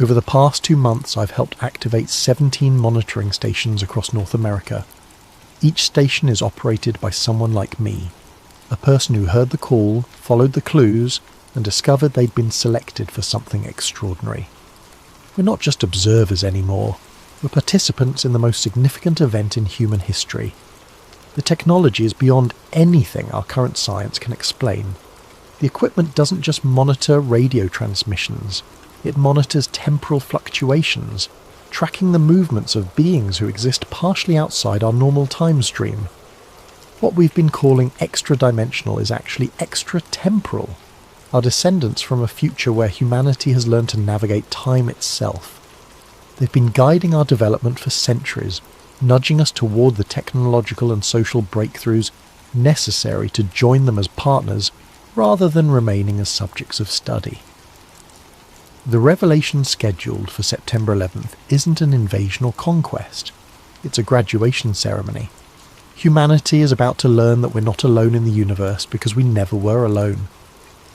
Over the past 2 months, I've helped activate 17 monitoring stations across North America. Each station is operated by someone like me, a person who heard the call, followed the clues, and discovered they'd been selected for something extraordinary. We're not just observers anymore, we're participants in the most significant event in human history. The technology is beyond anything our current science can explain. The equipment doesn't just monitor radio transmissions, it monitors temporal fluctuations, tracking the movements of beings who exist partially outside our normal time stream. What we've been calling extra-dimensional is actually extra-temporal, our descendants from a future where humanity has learned to navigate time itself. They've been guiding our development for centuries, nudging us toward the technological and social breakthroughs necessary to join them as partners rather than remaining as subjects of study. The revelation scheduled for September 11th isn't an invasion or conquest. It's a graduation ceremony. Humanity is about to learn that we're not alone in the universe because we never were alone.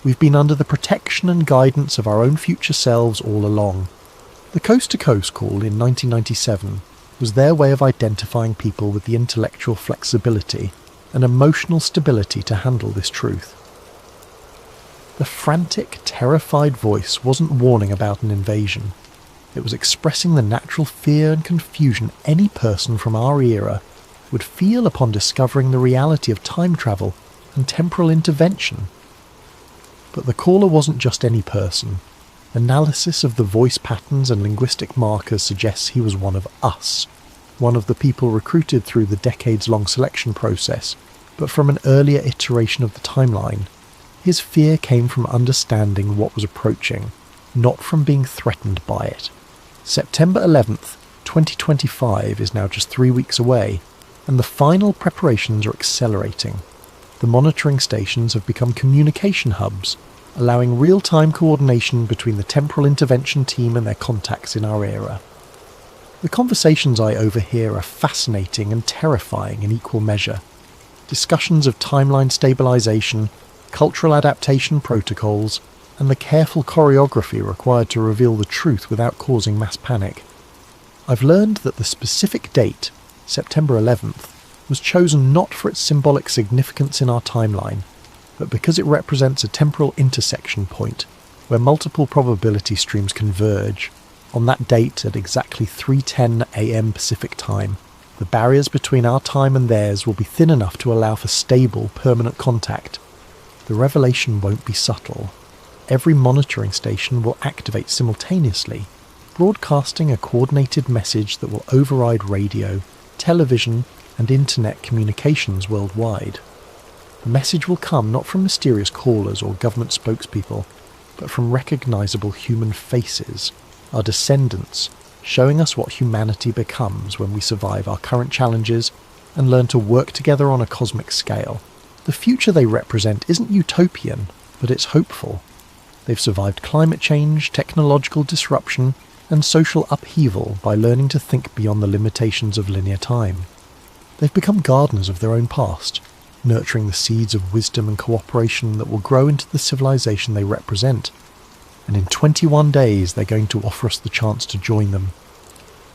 We've been under the protection and guidance of our own future selves all along. The Coast to Coast call in 1997 was their way of identifying people with the intellectual flexibility and emotional stability to handle this truth. The frantic, terrified voice wasn't warning about an invasion. It was expressing the natural fear and confusion any person from our era would feel upon discovering the reality of time travel and temporal intervention. But the caller wasn't just any person. Analysis of the voice patterns and linguistic markers suggests he was one of us, one of the people recruited through the decades-long selection process, but from an earlier iteration of the timeline. His fear came from understanding what was approaching, not from being threatened by it. September 11th, 2025 is now just 3 weeks away, and the final preparations are accelerating. The monitoring stations have become communication hubs, allowing real-time coordination between the temporal intervention team and their contacts in our era. The conversations I overhear are fascinating and terrifying in equal measure. Discussions of timeline stabilization, cultural adaptation protocols, and the careful choreography required to reveal the truth without causing mass panic. I've learned that the specific date, September 11th, was chosen not for its symbolic significance in our timeline, but because it represents a temporal intersection point where multiple probability streams converge. On that date, at exactly 3:10 a.m. Pacific time, the barriers between our time and theirs will be thin enough to allow for stable, permanent contact. The revelation won't be subtle. Every monitoring station will activate simultaneously, broadcasting a coordinated message that will override radio, television, and internet communications worldwide. The message will come not from mysterious callers or government spokespeople, but from recognizable human faces, our descendants, showing us what humanity becomes when we survive our current challenges and learn to work together on a cosmic scale. The future they represent isn't utopian, but it's hopeful. They've survived climate change, technological disruption, and social upheaval by learning to think beyond the limitations of linear time. They've become gardeners of their own past, nurturing the seeds of wisdom and cooperation that will grow into the civilization they represent. And in 21 days they're going to offer us the chance to join them.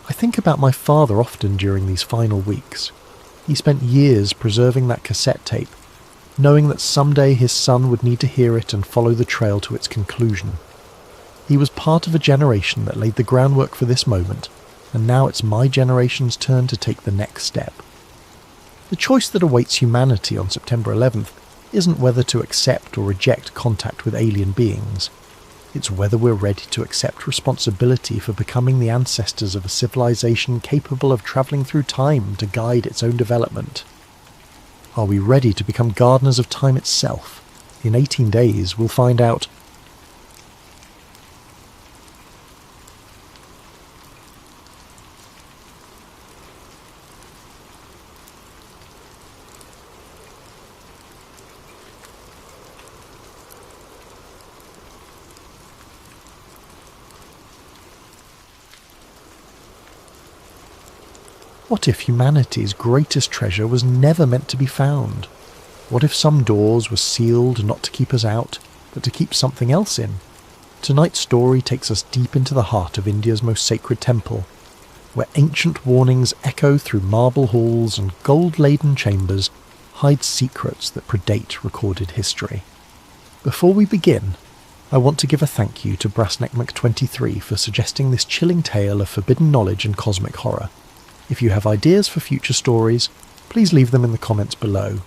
I think about my father often during these final weeks. He spent years preserving that cassette tape, knowing that someday his son would need to hear it and follow the trail to its conclusion. He was part of a generation that laid the groundwork for this moment, and now it's my generation's turn to take the next step. The choice that awaits humanity on September 11th isn't whether to accept or reject contact with alien beings. It's whether we're ready to accept responsibility for becoming the ancestors of a civilization capable of travelling through time to guide its own development. Are we ready to become gardeners of time itself? In 18 days, we'll find out. What if humanity's greatest treasure was never meant to be found? What if some doors were sealed not to keep us out, but to keep something else in? Tonight's story takes us deep into the heart of India's most sacred temple, where ancient warnings echo through marble halls and gold-laden chambers hide secrets that predate recorded history. Before we begin, I want to give a thank you to Brassneck23 for suggesting this chilling tale of forbidden knowledge and cosmic horror. If you have ideas for future stories, please leave them in the comments below.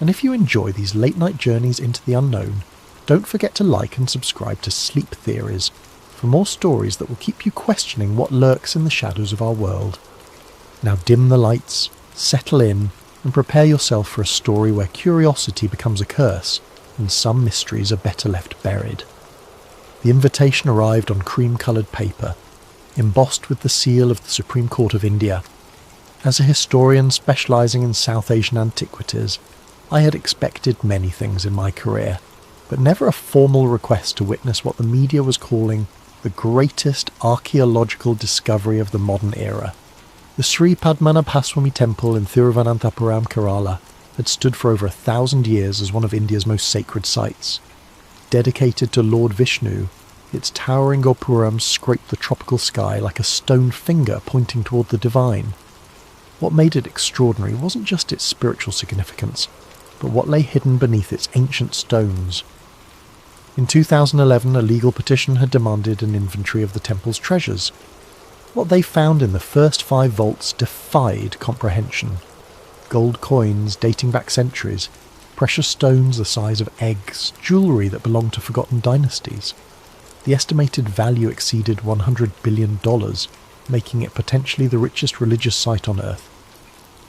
And if you enjoy these late-night journeys into the unknown, don't forget to like and subscribe to Sleep Theories for more stories that will keep you questioning what lurks in the shadows of our world. Now dim the lights, settle in, and prepare yourself for a story where curiosity becomes a curse and some mysteries are better left buried. The invitation arrived on cream-coloured paper, embossed with the seal of the Supreme Court of India. As a historian specialising in South Asian antiquities, I had expected many things in my career, but never a formal request to witness what the media was calling the greatest archaeological discovery of the modern era. The Sri Padmanabhaswamy Temple in Thiruvananthapuram, Kerala, had stood for over 1,000 years as one of India's most sacred sites. Dedicated to Lord Vishnu, its towering gopurams scraped the tropical sky like a stone finger pointing toward the divine. What made it extraordinary wasn't just its spiritual significance, but what lay hidden beneath its ancient stones. In 2011, a legal petition had demanded an inventory of the temple's treasures. What they found in the first 5 vaults defied comprehension. Gold coins dating back centuries, precious stones the size of eggs, jewellery that belonged to forgotten dynasties. The estimated value exceeded $100 billion, making it potentially the richest religious site on Earth.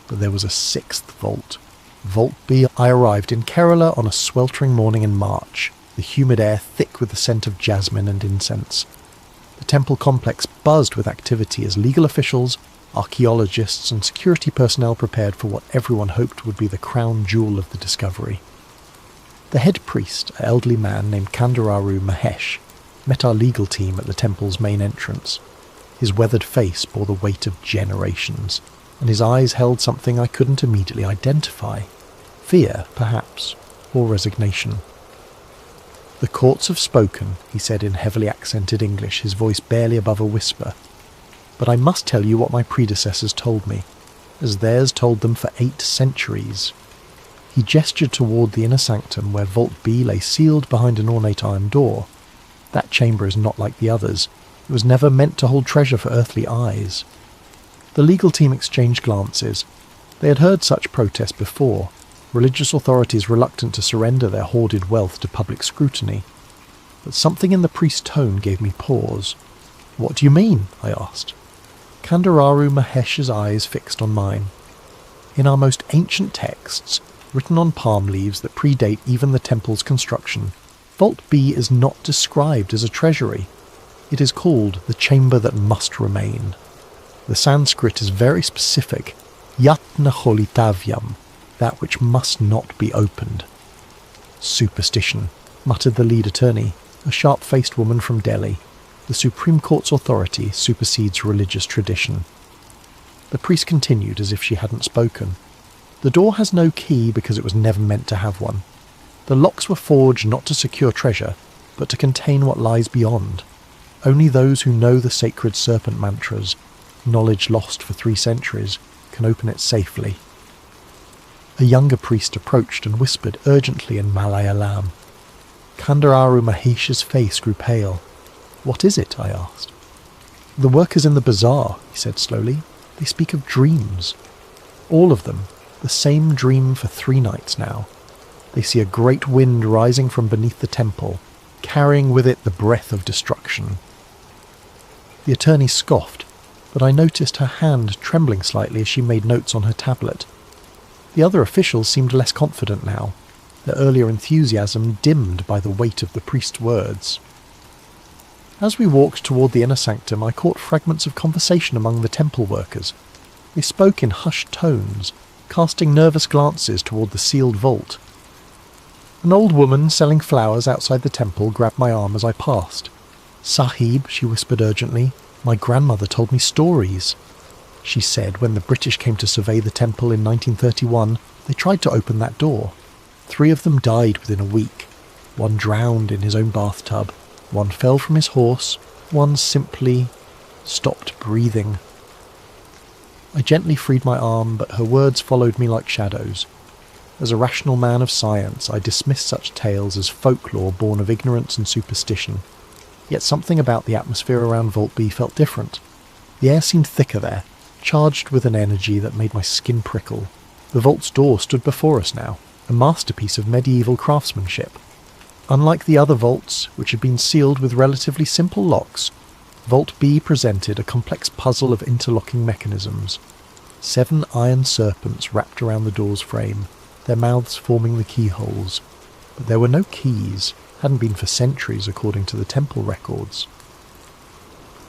But there was a 6th vault. Vault B. I arrived in Kerala on a sweltering morning in March, the humid air thick with the scent of jasmine and incense. The temple complex buzzed with activity as legal officials, archaeologists and security personnel prepared for what everyone hoped would be the crown jewel of the discovery. The head priest, an elderly man named Kandararu Mahesh, met our legal team at the temple's main entrance. His weathered face bore the weight of generations, and his eyes held something I couldn't immediately identify. Fear, perhaps, or resignation. "The courts have spoken," he said in heavily accented English, his voice barely above a whisper. "But I must tell you what my predecessors told me, as theirs told them for 8 centuries. He gestured toward the inner sanctum where Vault B lay sealed behind an ornate iron door. That chamber is not like the others. It was never meant to hold treasure for earthly eyes. The legal team exchanged glances. They had heard such protests before, religious authorities reluctant to surrender their hoarded wealth to public scrutiny. But something in the priest's tone gave me pause. "What do you mean?" I asked. Kandararu Mahesh's eyes fixed on mine. "In our most ancient texts, written on palm leaves that predate even the temple's construction, Vault B is not described as a treasury. It is called the chamber that must remain. The Sanskrit is very specific, yatna holitavyam, that which must not be opened." "Superstition," muttered the lead attorney, a sharp-faced woman from Delhi. "The Supreme Court's authority supersedes religious tradition." The priest continued as if she hadn't spoken. "The door has no key because it was never meant to have one. The locks were forged not to secure treasure, but to contain what lies beyond. Only those who know the sacred serpent mantras, knowledge lost for 3 centuries, can open it safely." A younger priest approached and whispered urgently in Malayalam. Kandararu Mahesh's face grew pale. "What is it?" I asked. "The workers in the bazaar," he said slowly. "They speak of dreams. All of them, the same dream for 3 nights now. They see a great wind rising from beneath the temple, carrying with it the breath of destruction." The attorney scoffed, but I noticed her hand trembling slightly as she made notes on her tablet. The other officials seemed less confident now, their earlier enthusiasm dimmed by the weight of the priest's words. As we walked toward the inner sanctum, I caught fragments of conversation among the temple workers. They spoke in hushed tones, casting nervous glances toward the sealed vault. An old woman selling flowers outside the temple grabbed my arm as I passed. "Sahib," she whispered urgently, "my grandmother told me stories." She said when the British came to survey the temple in 1931, they tried to open that door. 3 of them died within a week. 1 drowned in his own bathtub. 1 fell from his horse. 1 simply stopped breathing. I gently freed my arm, but her words followed me like shadows. As a rational man of science, I dismissed such tales as folklore born of ignorance and superstition. Yet something about the atmosphere around Vault B felt different. The air seemed thicker there, charged with an energy that made my skin prickle. The vault's door stood before us now, a masterpiece of medieval craftsmanship. Unlike the other vaults, which had been sealed with relatively simple locks, Vault B presented a complex puzzle of interlocking mechanisms. 7 iron serpents wrapped around the door's frame, their mouths forming the keyholes. But there were no keys, hadn't been for centuries according to the temple records.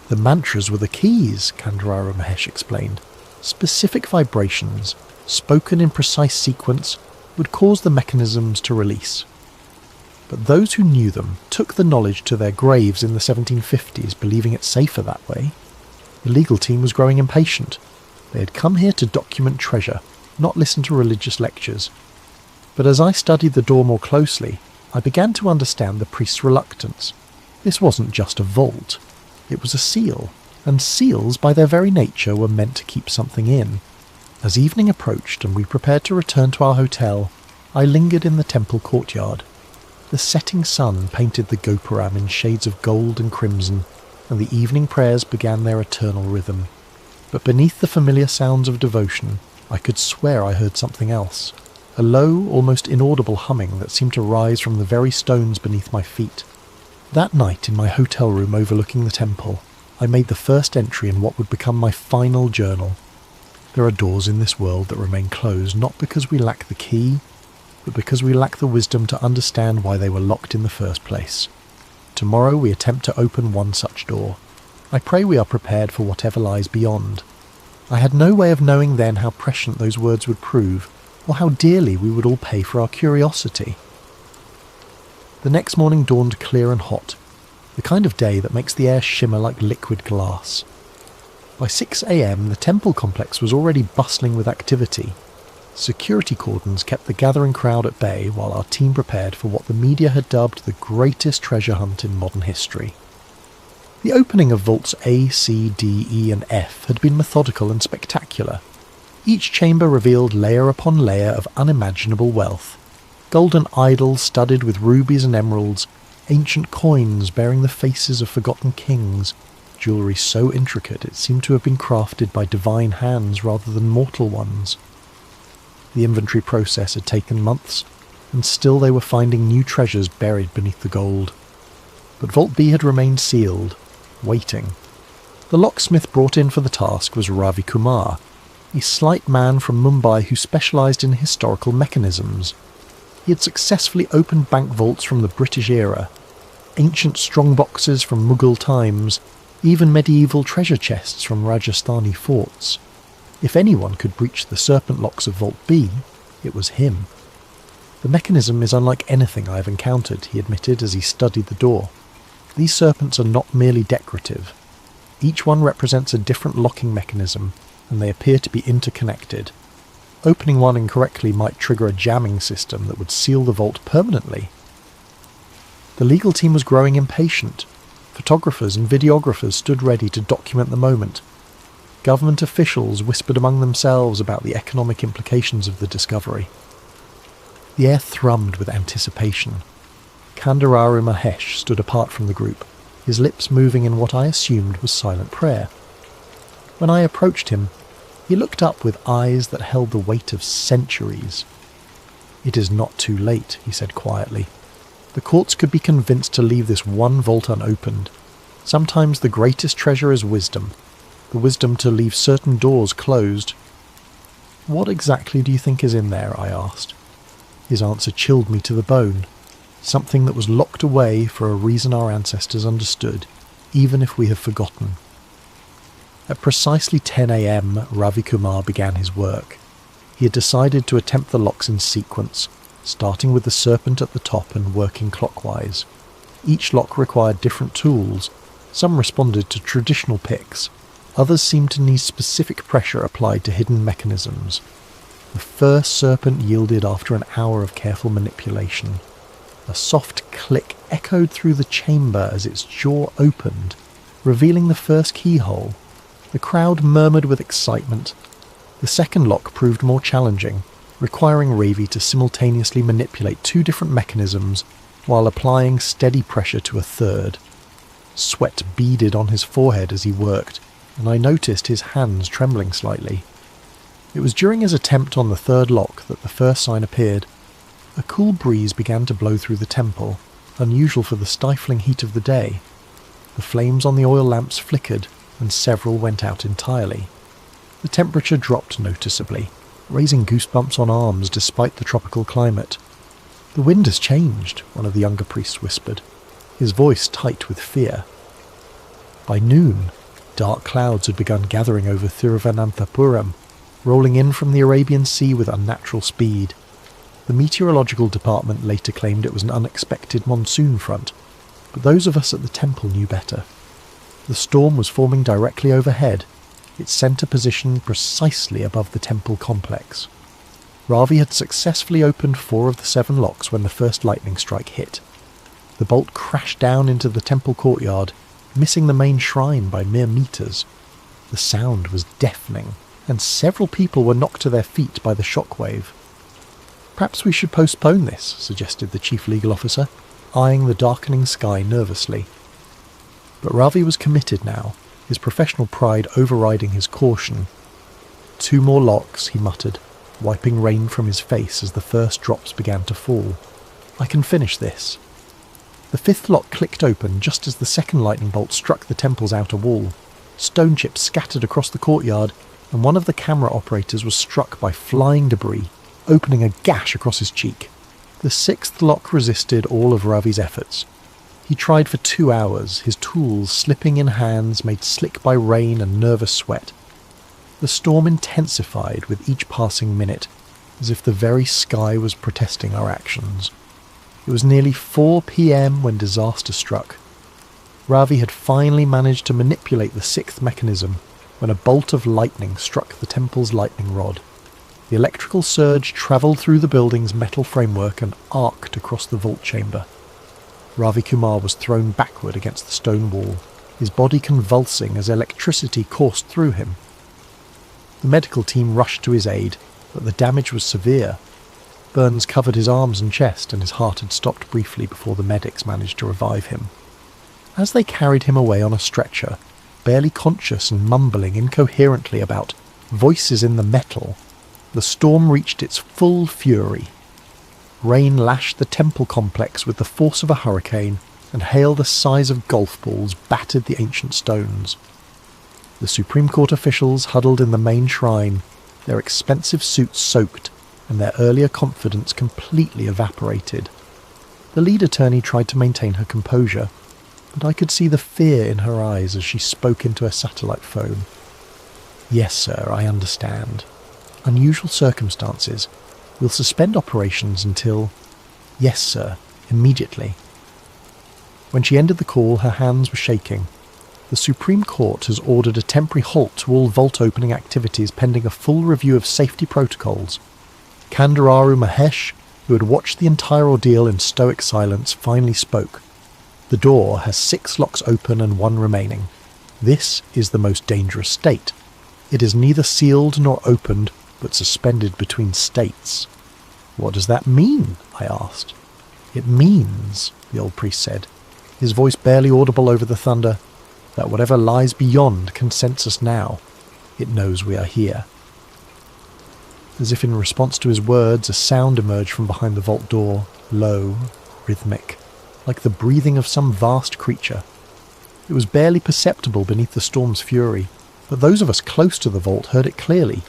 The mantras were the keys, Kandararu Mahesh explained. Specific vibrations, spoken in precise sequence, would cause the mechanisms to release. But those who knew them took the knowledge to their graves in the 1750s, believing it safer that way. The legal team was growing impatient. They had come here to document treasure, not listen to religious lectures. But as I studied the door more closely, I began to understand the priest's reluctance. This wasn't just a vault. It was a seal, and seals by their very nature were meant to keep something in. As evening approached and we prepared to return to our hotel, I lingered in the temple courtyard. The setting sun painted the gopuram in shades of gold and crimson, and the evening prayers began their eternal rhythm. But beneath the familiar sounds of devotion, I could swear I heard something else. A low, almost inaudible humming that seemed to rise from the very stones beneath my feet. That night in my hotel room overlooking the temple, I made the first entry in what would become my final journal. There are doors in this world that remain closed not because we lack the key, but because we lack the wisdom to understand why they were locked in the first place. Tomorrow we attempt to open one such door. I pray we are prepared for whatever lies beyond. I had no way of knowing then how prescient those words would prove, or how dearly we would all pay for our curiosity. The next morning dawned clear and hot, the kind of day that makes the air shimmer like liquid glass. By 6 a.m. the temple complex was already bustling with activity. Security cordons kept the gathering crowd at bay while our team prepared for what the media had dubbed the greatest treasure hunt in modern history. The opening of vaults A, C, D, E and F had been methodical and spectacular. Each chamber revealed layer upon layer of unimaginable wealth. Golden idols studded with rubies and emeralds, ancient coins bearing the faces of forgotten kings, jewellery so intricate it seemed to have been crafted by divine hands rather than mortal ones. The inventory process had taken months, and still they were finding new treasures buried beneath the gold. But Vault B had remained sealed, waiting. The locksmith brought in for the task was Ravi Kumar, a slight man from Mumbai who specialised in historical mechanisms. He had successfully opened bank vaults from the British era, ancient strongboxes from Mughal times, even medieval treasure chests from Rajasthani forts. If anyone could breach the serpent locks of Vault B, it was him. The mechanism is unlike anything I have encountered, he admitted as he studied the door. These serpents are not merely decorative. Each one represents a different locking mechanism, and they appear to be interconnected. Opening one incorrectly might trigger a jamming system that would seal the vault permanently. The legal team was growing impatient. Photographers and videographers stood ready to document the moment. Government officials whispered among themselves about the economic implications of the discovery. The air thrummed with anticipation. Kandararu Mahesh stood apart from the group, his lips moving in what I assumed was silent prayer. When I approached him, he looked up with eyes that held the weight of centuries. "It is not too late," he said quietly. "The courts could be convinced to leave this one vault unopened. Sometimes the greatest treasure is wisdom, the wisdom to leave certain doors closed." "What exactly do you think is in there?" I asked. His answer chilled me to the bone. Something that was locked away for a reason our ancestors understood, even if we have forgotten. At precisely 10 a.m, Ravi Kumar began his work. He had decided to attempt the locks in sequence, starting with the serpent at the top and working clockwise. Each lock required different tools. Some responded to traditional picks. Others seemed to need specific pressure applied to hidden mechanisms. The first serpent yielded after an hour of careful manipulation. A soft click echoed through the chamber as its jaw opened, revealing the first keyhole. The crowd murmured with excitement. The second lock proved more challenging, requiring Ravi to simultaneously manipulate two different mechanisms while applying steady pressure to a third. Sweat beaded on his forehead as he worked, and I noticed his hands trembling slightly. It was during his attempt on the third lock that the first sign appeared. A cool breeze began to blow through the temple, unusual for the stifling heat of the day. The flames on the oil lamps flickered, and several went out entirely. The temperature dropped noticeably, raising goosebumps on arms despite the tropical climate. "The wind has changed," one of the younger priests whispered, his voice tight with fear. By noon, dark clouds had begun gathering over Thiruvananthapuram, rolling in from the Arabian Sea with unnatural speed. The meteorological department later claimed it was an unexpected monsoon front, but those of us at the temple knew better. The storm was forming directly overhead, its centre position precisely above the temple complex. Ravi had successfully opened 4 of the 7 locks when the first lightning strike hit. The bolt crashed down into the temple courtyard, missing the main shrine by mere meters. The sound was deafening, and several people were knocked to their feet by the shockwave. "Perhaps we should postpone this," suggested the chief legal officer, eyeing the darkening sky nervously. But Ravi was committed now, his professional pride overriding his caution. "2 more locks," he muttered, wiping rain from his face as the first drops began to fall. "I can finish this." The 5th lock clicked open just as the second lightning bolt struck the temple's outer wall. Stone chips scattered across the courtyard, and one of the camera operators was struck by flying debris, opening a gash across his cheek. The 6th lock resisted all of Ravi's efforts. He tried for 2 hours, his tools slipping in hands made slick by rain and nervous sweat. The storm intensified with each passing minute, as if the very sky was protesting our actions. It was nearly 4 p.m. when disaster struck. Ravi had finally managed to manipulate the 6th mechanism when a bolt of lightning struck the temple's lightning rod. The electrical surge travelled through the building's metal framework and arced across the vault chamber. Ravi Kumar was thrown backward against the stone wall, his body convulsing as electricity coursed through him. The medical team rushed to his aid, but the damage was severe. Burns covered his arms and chest, and his heart had stopped briefly before the medics managed to revive him. As they carried him away on a stretcher, barely conscious and mumbling incoherently about voices in the metal, the storm reached its full fury. Rain lashed the temple complex with the force of a hurricane, and hail the size of golf balls battered the ancient stones. The Supreme Court officials huddled in the main shrine, their expensive suits soaked, and their earlier confidence completely evaporated. The lead attorney tried to maintain her composure, but I could see the fear in her eyes as she spoke into a satellite phone. "Yes, sir, I understand. Unusual circumstances. We'll suspend operations until—" "Yes, sir, immediately." When she ended the call, her hands were shaking. "The Supreme Court has ordered a temporary halt to all vault opening activities pending a full review of safety protocols." Kandararu Mahesh, who had watched the entire ordeal in stoic silence, finally spoke. "The door has 6 locks open and 1 remaining. This is the most dangerous state. It is neither sealed nor opened, but suspended between states." "What does that mean?" I asked. "It means," the old priest said, his voice barely audible over the thunder, "that whatever lies beyond can sense us now. It knows we are here." As if in response to his words, a sound emerged from behind the vault door, low, rhythmic, like the breathing of some vast creature. It was barely perceptible beneath the storm's fury, but those of us close to the vault heard it clearly.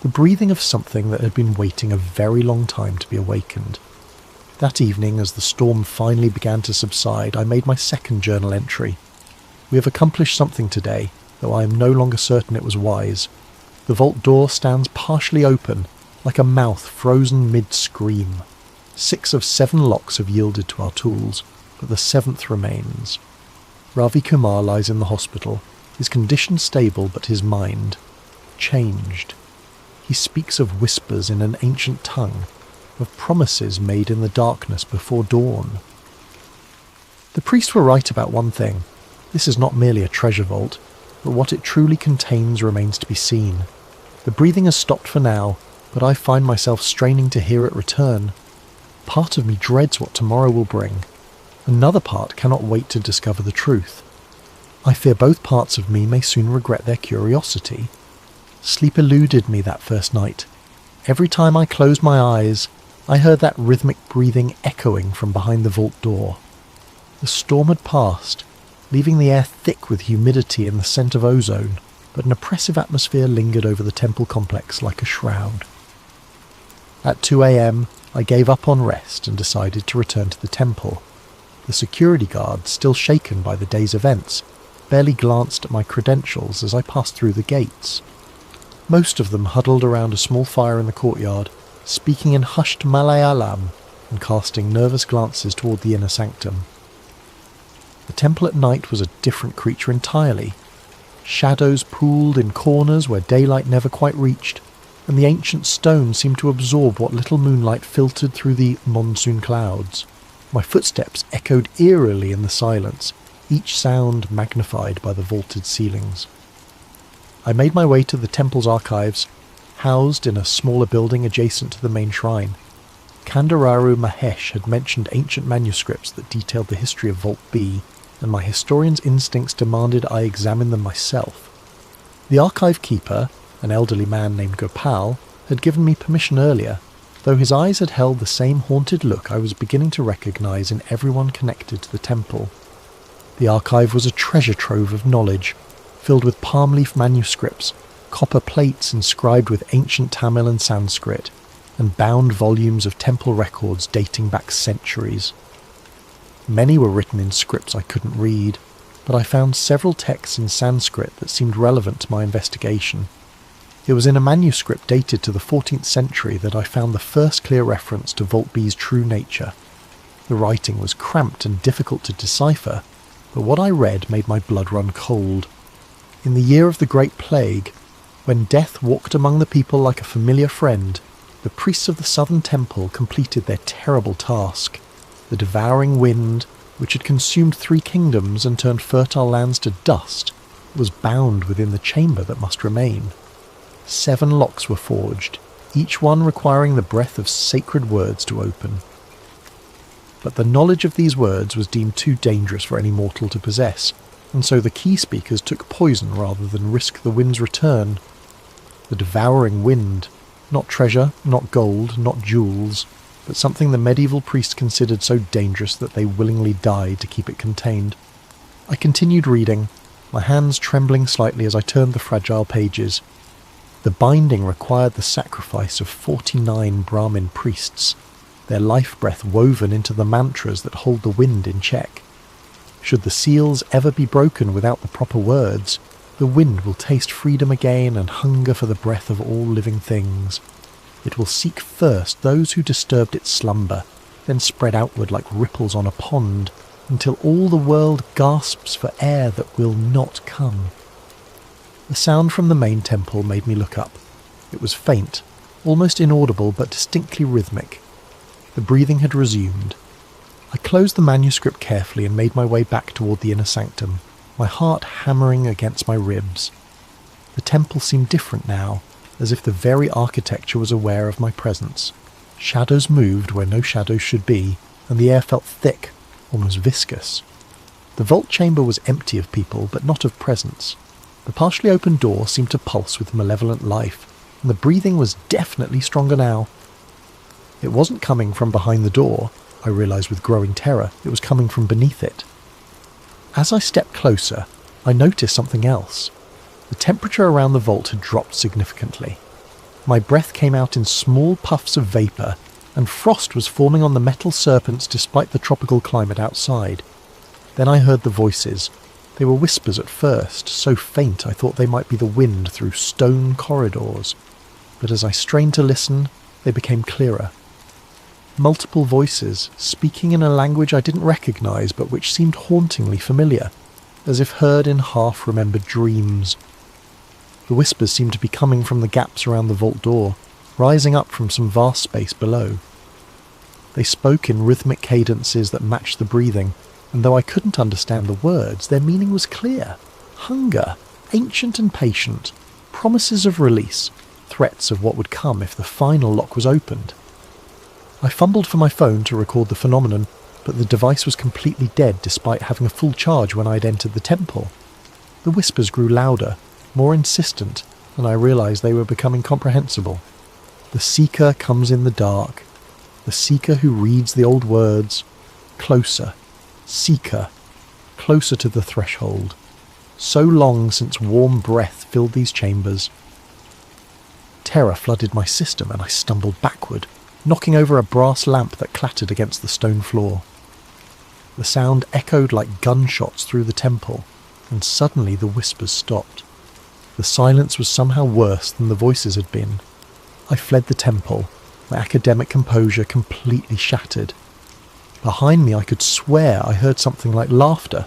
The breathing of something that had been waiting a very long time to be awakened. That evening, as the storm finally began to subside, I made my second journal entry. "We have accomplished something today, though I am no longer certain it was wise. The vault door stands partially open, like a mouth frozen mid-scream. 6 of 7 locks have yielded to our tools, but the 7th remains. Ravi Kumar lies in the hospital, his condition stable but his mind changed. He speaks of whispers in an ancient tongue, of promises made in the darkness before dawn. The priests were right about one thing. This is not merely a treasure vault, but what it truly contains remains to be seen. The breathing has stopped for now, but I find myself straining to hear it return. Part of me dreads what tomorrow will bring. Another part cannot wait to discover the truth. I fear both parts of me may soon regret their curiosity. Sleep eluded me that first night. Every time I closed my eyes, I heard that rhythmic breathing echoing from behind the vault door. The storm had passed, leaving the air thick with humidity and the scent of ozone, but an oppressive atmosphere lingered over the temple complex like a shroud. At 2 a.m, I gave up on rest and decided to return to the temple. The security guard, still shaken by the day's events, barely glanced at my credentials as I passed through the gates. Most of them huddled around a small fire in the courtyard, speaking in hushed Malayalam and casting nervous glances toward the inner sanctum. The temple at night was a different creature entirely. Shadows pooled in corners where daylight never quite reached, and the ancient stone seemed to absorb what little moonlight filtered through the monsoon clouds. My footsteps echoed eerily in the silence, each sound magnified by the vaulted ceilings. I made my way to the temple's archives, housed in a smaller building adjacent to the main shrine. Kandararu Mahesh had mentioned ancient manuscripts that detailed the history of Vault B, and my historian's instincts demanded I examine them myself. The archive keeper, an elderly man named Gopal, had given me permission earlier, though his eyes had held the same haunted look I was beginning to recognize in everyone connected to the temple. The archive was a treasure trove of knowledge, filled with palm leaf manuscripts, copper plates inscribed with ancient Tamil and Sanskrit, and bound volumes of temple records dating back centuries. Many were written in scripts I couldn't read, but I found several texts in Sanskrit that seemed relevant to my investigation. It was in a manuscript dated to the 14th century that I found the first clear reference to Vault B's true nature. The writing was cramped and difficult to decipher, but what I read made my blood run cold. In the year of the Great Plague, when death walked among the people like a familiar friend, the priests of the southern temple completed their terrible task. The devouring wind, which had consumed 3 kingdoms and turned fertile lands to dust, was bound within the chamber that must remain. 7 locks were forged, each one requiring the breath of sacred words to open. But the knowledge of these words was deemed too dangerous for any mortal to possess, and so the key speakers took poison rather than risk the wind's return. The devouring wind, not treasure, not gold, not jewels, but something the medieval priests considered so dangerous that they willingly died to keep it contained. I continued reading, my hands trembling slightly as I turned the fragile pages. The binding required the sacrifice of 49 Brahmin priests, their life breath woven into the mantras that hold the wind in check. Should the seals ever be broken without the proper words, the wind will taste freedom again and hunger for the breath of all living things. It will seek first those who disturbed its slumber, then spread outward like ripples on a pond, until all the world gasps for air that will not come. The sound from the main temple made me look up. It was faint, almost inaudible but distinctly rhythmic. The breathing had resumed. I closed the manuscript carefully and made my way back toward the inner sanctum, my heart hammering against my ribs. The temple seemed different now, as if the very architecture was aware of my presence. Shadows moved where no shadows should be, and the air felt thick, almost viscous. The vault chamber was empty of people, but not of presence. The partially open door seemed to pulse with malevolent life, and the breathing was definitely stronger now. It wasn't coming from behind the door, I realized with growing terror. It was coming from beneath it. As I stepped closer, I noticed something else. The temperature around the vault had dropped significantly. My breath came out in small puffs of vapour, and frost was forming on the metal serpents despite the tropical climate outside. Then I heard the voices. They were whispers at first, so faint I thought they might be the wind through stone corridors. But as I strained to listen, they became clearer. Multiple voices, speaking in a language I didn't recognise but which seemed hauntingly familiar. as if heard in half-remembered dreams. The whispers seemed to be coming from the gaps around the vault door, rising up from some vast space below. They spoke in rhythmic cadences that matched the breathing, and though I couldn't understand the words, their meaning was clear. Hunger, ancient and patient, promises of release, threats of what would come if the final lock was opened. I fumbled for my phone to record the phenomenon, but the device was completely dead despite having a full charge when I had entered the temple. The whispers grew louder, more insistent, and I realised they were becoming comprehensible. The seeker comes in the dark. The seeker who reads the old words. Closer. Seeker. Closer to the threshold. So long since warm breath filled these chambers. Terror flooded my system and I stumbled backward, knocking over a brass lamp that clattered against the stone floor. The sound echoed like gunshots through the temple, and suddenly the whispers stopped. The silence was somehow worse than the voices had been. I fled the temple, my academic composure completely shattered. Behind me I could swear I heard something like laughter.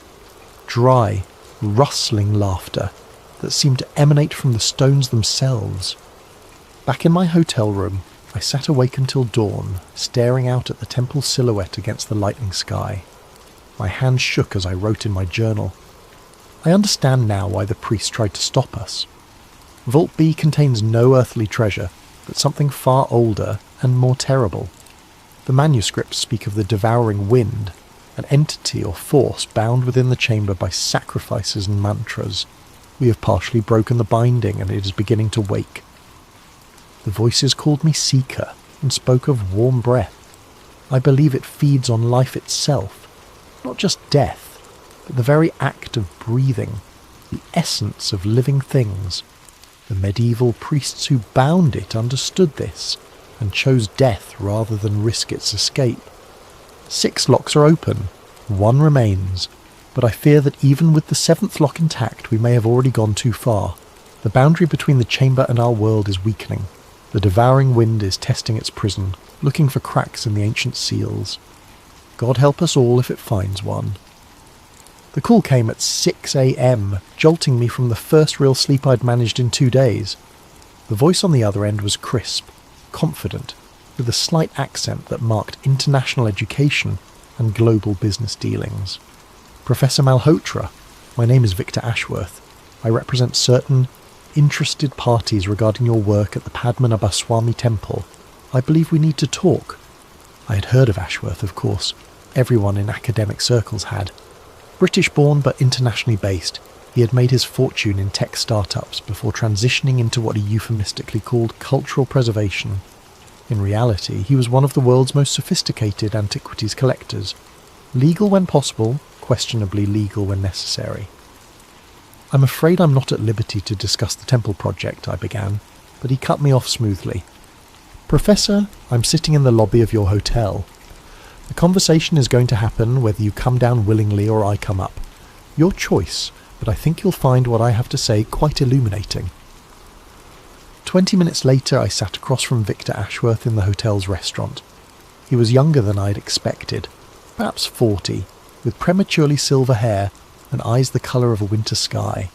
Dry, rustling laughter that seemed to emanate from the stones themselves. Back in my hotel room, I sat awake until dawn, staring out at the temple silhouette against the lightning sky. My hands shook as I wrote in my journal. I understand now why the priest tried to stop us. Vault B contains no earthly treasure, but something far older and more terrible. The manuscripts speak of the devouring wind, an entity or force bound within the chamber by sacrifices and mantras. We have partially broken the binding and it is beginning to wake. The voices called me Seeker and spoke of warm breath. I believe it feeds on life itself, not just death, but the very act of breathing, the essence of living things. The medieval priests who bound it understood this and chose death rather than risk its escape. 6 locks are open, 1 remains, but I fear that even with the 7th lock intact we may have already gone too far. The boundary between the chamber and our world is weakening. The devouring wind is testing its prison, looking for cracks in the ancient seals. God help us all if it finds one. The call came at 6 a.m, jolting me from the first real sleep I'd managed in 2 days. The voice on the other end was crisp, confident, with a slight accent that marked international education and global business dealings. Professor Malhotra, my name is Victor Ashworth. I represent certain interested parties regarding your work at the Padmanabha Swami Temple. I believe we need to talk. I had heard of Ashworth, of course. Everyone in academic circles had. British-born but internationally based, he had made his fortune in tech startups before transitioning into what he euphemistically called cultural preservation. In reality, he was one of the world's most sophisticated antiquities collectors. Legal when possible, questionably legal when necessary. I'm afraid I'm not at liberty to discuss the temple project, I began, but he cut me off smoothly. Professor, I'm sitting in the lobby of your hotel. The conversation is going to happen whether you come down willingly or I come up. Your choice, but I think you'll find what I have to say quite illuminating. 20 minutes later I sat across from Victor Ashworth in the hotel's restaurant. He was younger than I'd expected, perhaps 40, with prematurely silver hair and eyes the colour of a winter sky.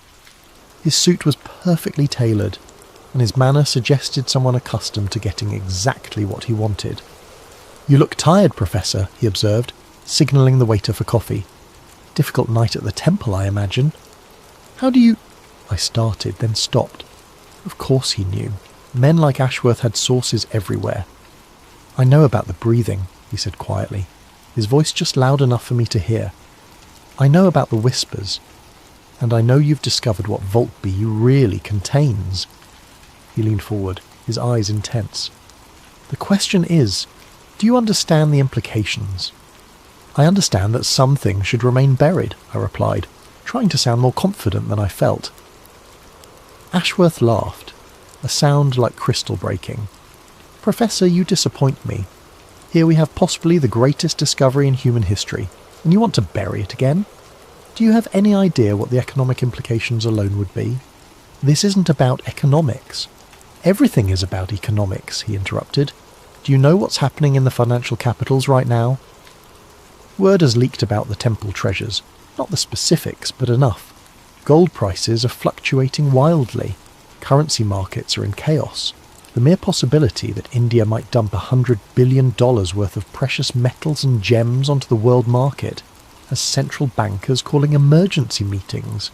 His suit was perfectly tailored, and his manner suggested someone accustomed to getting exactly what he wanted. You look tired, Professor, he observed, signalling the waiter for coffee. Difficult night at the temple, I imagine. How do you... I started, then stopped. Of course he knew. Men like Ashworth had sources everywhere. I know about the breathing, he said quietly, his voice just loud enough for me to hear. I know about the whispers, and I know you've discovered what Vault B really contains. He leaned forward, his eyes intense. The question is, do you understand the implications? I understand that some things should remain buried, I replied, trying to sound more confident than I felt. Ashworth laughed, a sound like crystal breaking. Professor, you disappoint me. Here we have possibly the greatest discovery in human history, and you want to bury it again? Do you have any idea what the economic implications alone would be? This isn't about economics. Everything is about economics, he interrupted. Do you know what's happening in the financial capitals right now? Word has leaked about the temple treasures. Not the specifics, but enough. Gold prices are fluctuating wildly. Currency markets are in chaos. The mere possibility that India might dump $100 billion worth of precious metals and gems onto the world market has central bankers calling emergency meetings.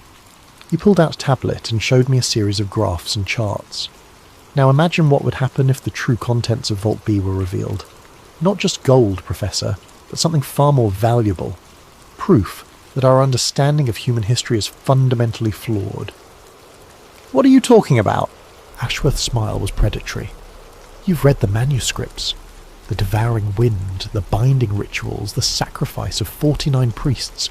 He pulled out a tablet and showed me a series of graphs and charts. Now imagine what would happen if the true contents of Vault B were revealed. Not just gold, Professor, but something far more valuable. Proof that our understanding of human history is fundamentally flawed. What are you talking about? Ashworth's smile was predatory. You've read the manuscripts. The devouring wind, the binding rituals, the sacrifice of 49 priests.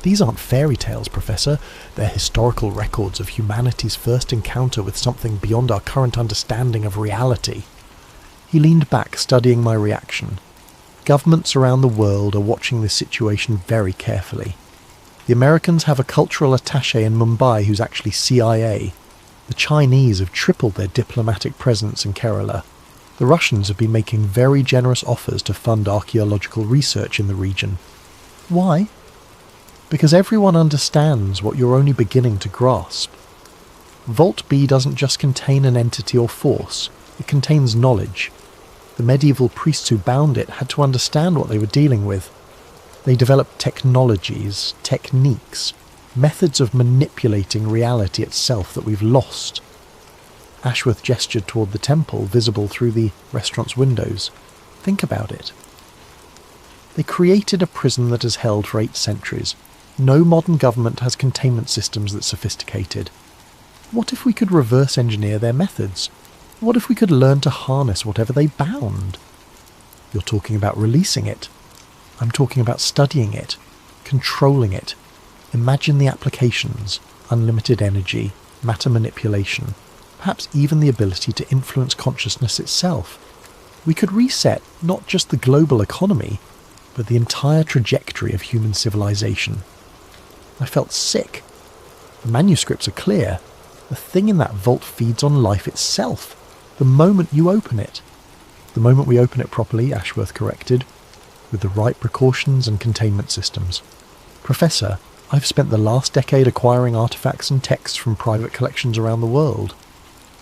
These aren't fairy tales, Professor. They're historical records of humanity's first encounter with something beyond our current understanding of reality. He leaned back, studying my reaction. Governments around the world are watching this situation very carefully. The Americans have a cultural attaché in Mumbai who's actually CIA. The Chinese have tripled their diplomatic presence in Kerala. The Russians have been making very generous offers to fund archaeological research in the region. Why? Because everyone understands what you're only beginning to grasp. Vault B doesn't just contain an entity or force, it contains knowledge. The medieval priests who bound it had to understand what they were dealing with. They developed technologies, techniques, methods of manipulating reality itself that we've lost. Ashworth gestured toward the temple, visible through the restaurant's windows. Think about it. They created a prison that has held for 8 centuries. No modern government has containment systems that sophisticated. What if we could reverse engineer their methods? What if we could learn to harness whatever they bound? You're talking about releasing it. I'm talking about studying it, controlling it. Imagine the applications: unlimited energy, matter manipulation, perhaps even the ability to influence consciousness itself. We could reset not just the global economy, but the entire trajectory of human civilization. I felt sick. The manuscripts are clear. The thing in that vault feeds on life itself, the moment you open it. The moment we open it properly, Ashworth corrected, with the right precautions and containment systems. Professor, I've spent the last decade acquiring artifacts and texts from private collections around the world.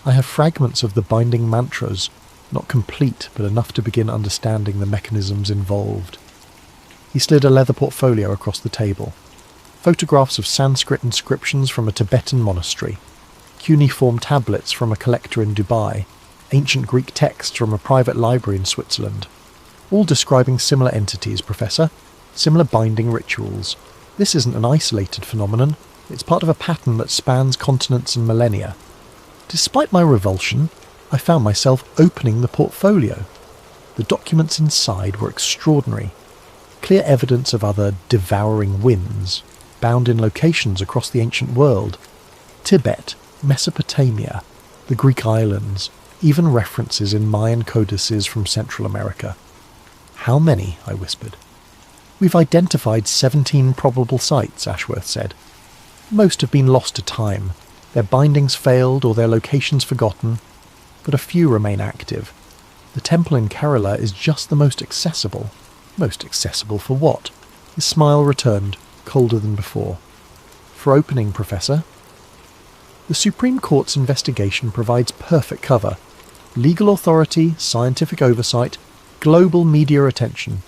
I have fragments of the binding mantras, not complete, but enough to begin understanding the mechanisms involved. He slid a leather portfolio across the table. Photographs of Sanskrit inscriptions from a Tibetan monastery, cuneiform tablets from a collector in Dubai, ancient Greek texts from a private library in Switzerland. All describing similar entities, Professor, similar binding rituals. This isn't an isolated phenomenon, it's part of a pattern that spans continents and millennia. Despite my revulsion, I found myself opening the portfolio. The documents inside were extraordinary. Clear evidence of other devouring winds, bound in locations across the ancient world. Tibet, Mesopotamia, the Greek islands, even references in Mayan codices from Central America. How many? I whispered. We've identified 17 probable sites, Ashworth said. Most have been lost to time, their bindings failed or their locations forgotten, but a few remain active. The temple in Kerala is just the most accessible. Most accessible for what? His smile returned, colder than before. For opening, Professor. The Supreme Court's investigation provides perfect cover. Legal authority, scientific oversight, global media attention.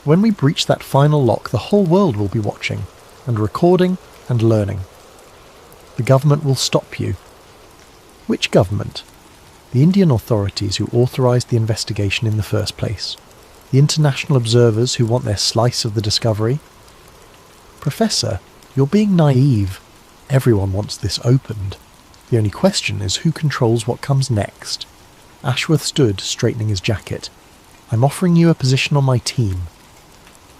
When we breach that final lock, the whole world will be watching, and recording, and learning. The government will stop you. Which government? The Indian authorities who authorised the investigation in the first place. The international observers who want their slice of the discovery. Professor, you're being naive. Everyone wants this opened. The only question is who controls what comes next. Ashworth stood, straightening his jacket. I'm offering you a position on my team.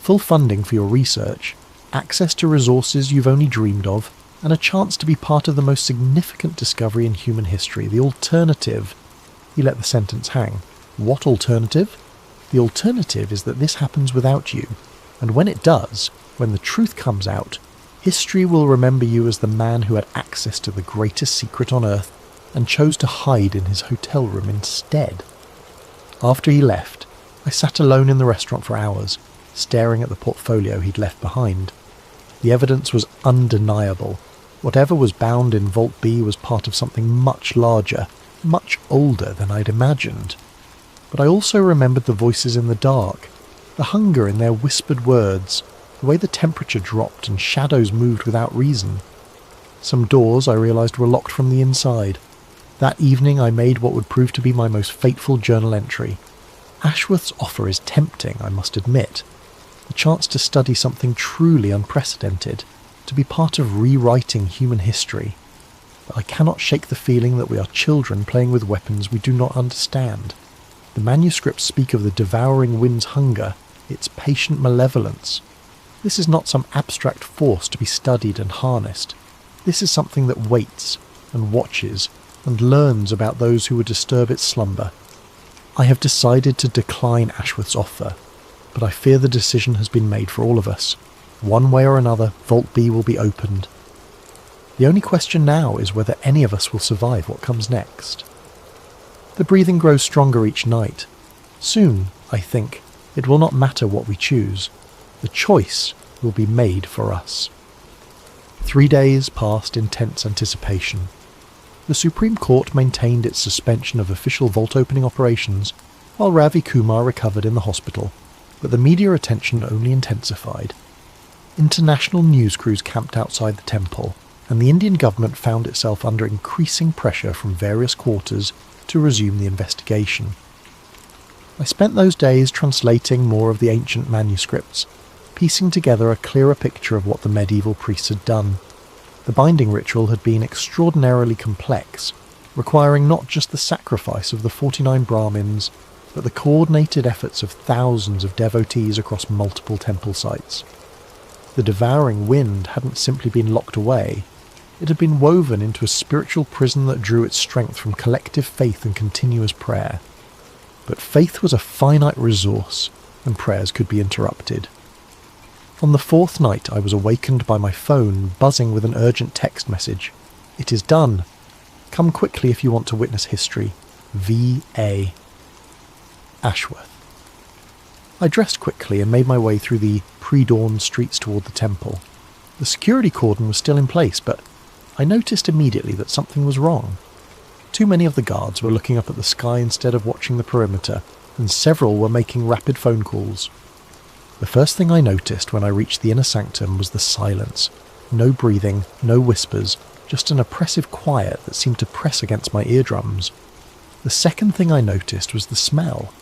Full funding for your research, access to resources you've only dreamed of, and a chance to be part of the most significant discovery in human history. The alternative... He let the sentence hang. What alternative? The alternative is that this happens without you, and when it does, when the truth comes out, history will remember you as the man who had access to the greatest secret on earth and chose to hide in his hotel room instead. After he left, I sat alone in the restaurant for hours, staring at the portfolio he'd left behind. The evidence was undeniable. Whatever was bound in Vault B was part of something much larger, much older than I'd imagined. But I also remembered the voices in the dark, the hunger in their whispered words, the way the temperature dropped and shadows moved without reason. Some doors, I realised, were locked from the inside. That evening I made what would prove to be my most fateful journal entry. Ashworth's offer is tempting, I must admit. The chance to study something truly unprecedented, to be part of rewriting human history. But I cannot shake the feeling that we are children playing with weapons we do not understand. The manuscripts speak of the devouring wind's hunger, its patient malevolence. This is not some abstract force to be studied and harnessed. This is something that waits and watches and learns about those who would disturb its slumber. I have decided to decline Ashworth's offer, but I fear the decision has been made for all of us. One way or another, Vault B will be opened. The only question now is whether any of us will survive what comes next. The breathing grows stronger each night. Soon, I think, it will not matter what we choose. The choice will be made for us. 3 days passed in tense anticipation. The Supreme Court maintained its suspension of official vault opening operations, while Ravi Kumar recovered in the hospital, but the media attention only intensified. International news crews camped outside the temple, and the Indian government found itself under increasing pressure from various quarters to resume the investigation. I spent those days translating more of the ancient manuscripts, piecing together a clearer picture of what the medieval priests had done. The binding ritual had been extraordinarily complex, requiring not just the sacrifice of the 49 Brahmins, but the coordinated efforts of thousands of devotees across multiple temple sites. The devouring wind hadn't simply been locked away, it had been woven into a spiritual prison that drew its strength from collective faith and continuous prayer. But faith was a finite resource, and prayers could be interrupted. On the 4th night I was awakened by my phone buzzing with an urgent text message. "It is done. Come quickly if you want to witness history. V.A. Ashworth." I dressed quickly and made my way through the pre-dawn streets toward the temple. The security cordon was still in place, but I noticed immediately that something was wrong. Too many of the guards were looking up at the sky instead of watching the perimeter, and several were making rapid phone calls. The first thing I noticed when I reached the inner sanctum was the silence. No breathing, no whispers, just an oppressive quiet that seemed to press against my eardrums. The second thing I noticed was the smell.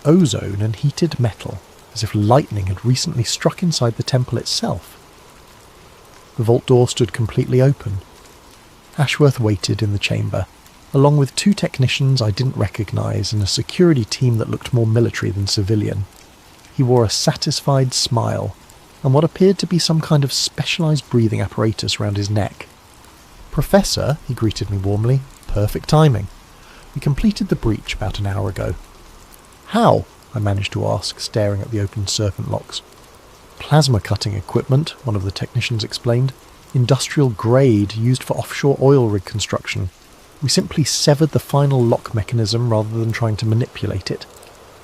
Ozone and heated metal, as if lightning had recently struck inside the temple itself. The vault door stood completely open. Ashworth waited in the chamber, along with 2 technicians I didn't recognise and a security team that looked more military than civilian. He wore a satisfied smile, and what appeared to be some kind of specialised breathing apparatus round his neck. "Professor," he greeted me warmly. "Perfect timing. We completed the breach about an hour ago." "How?" I managed to ask, staring at the open serpent locks. "Plasma cutting equipment," one of the technicians explained. "Industrial grade used for offshore oil rig construction. We simply severed the final lock mechanism rather than trying to manipulate it."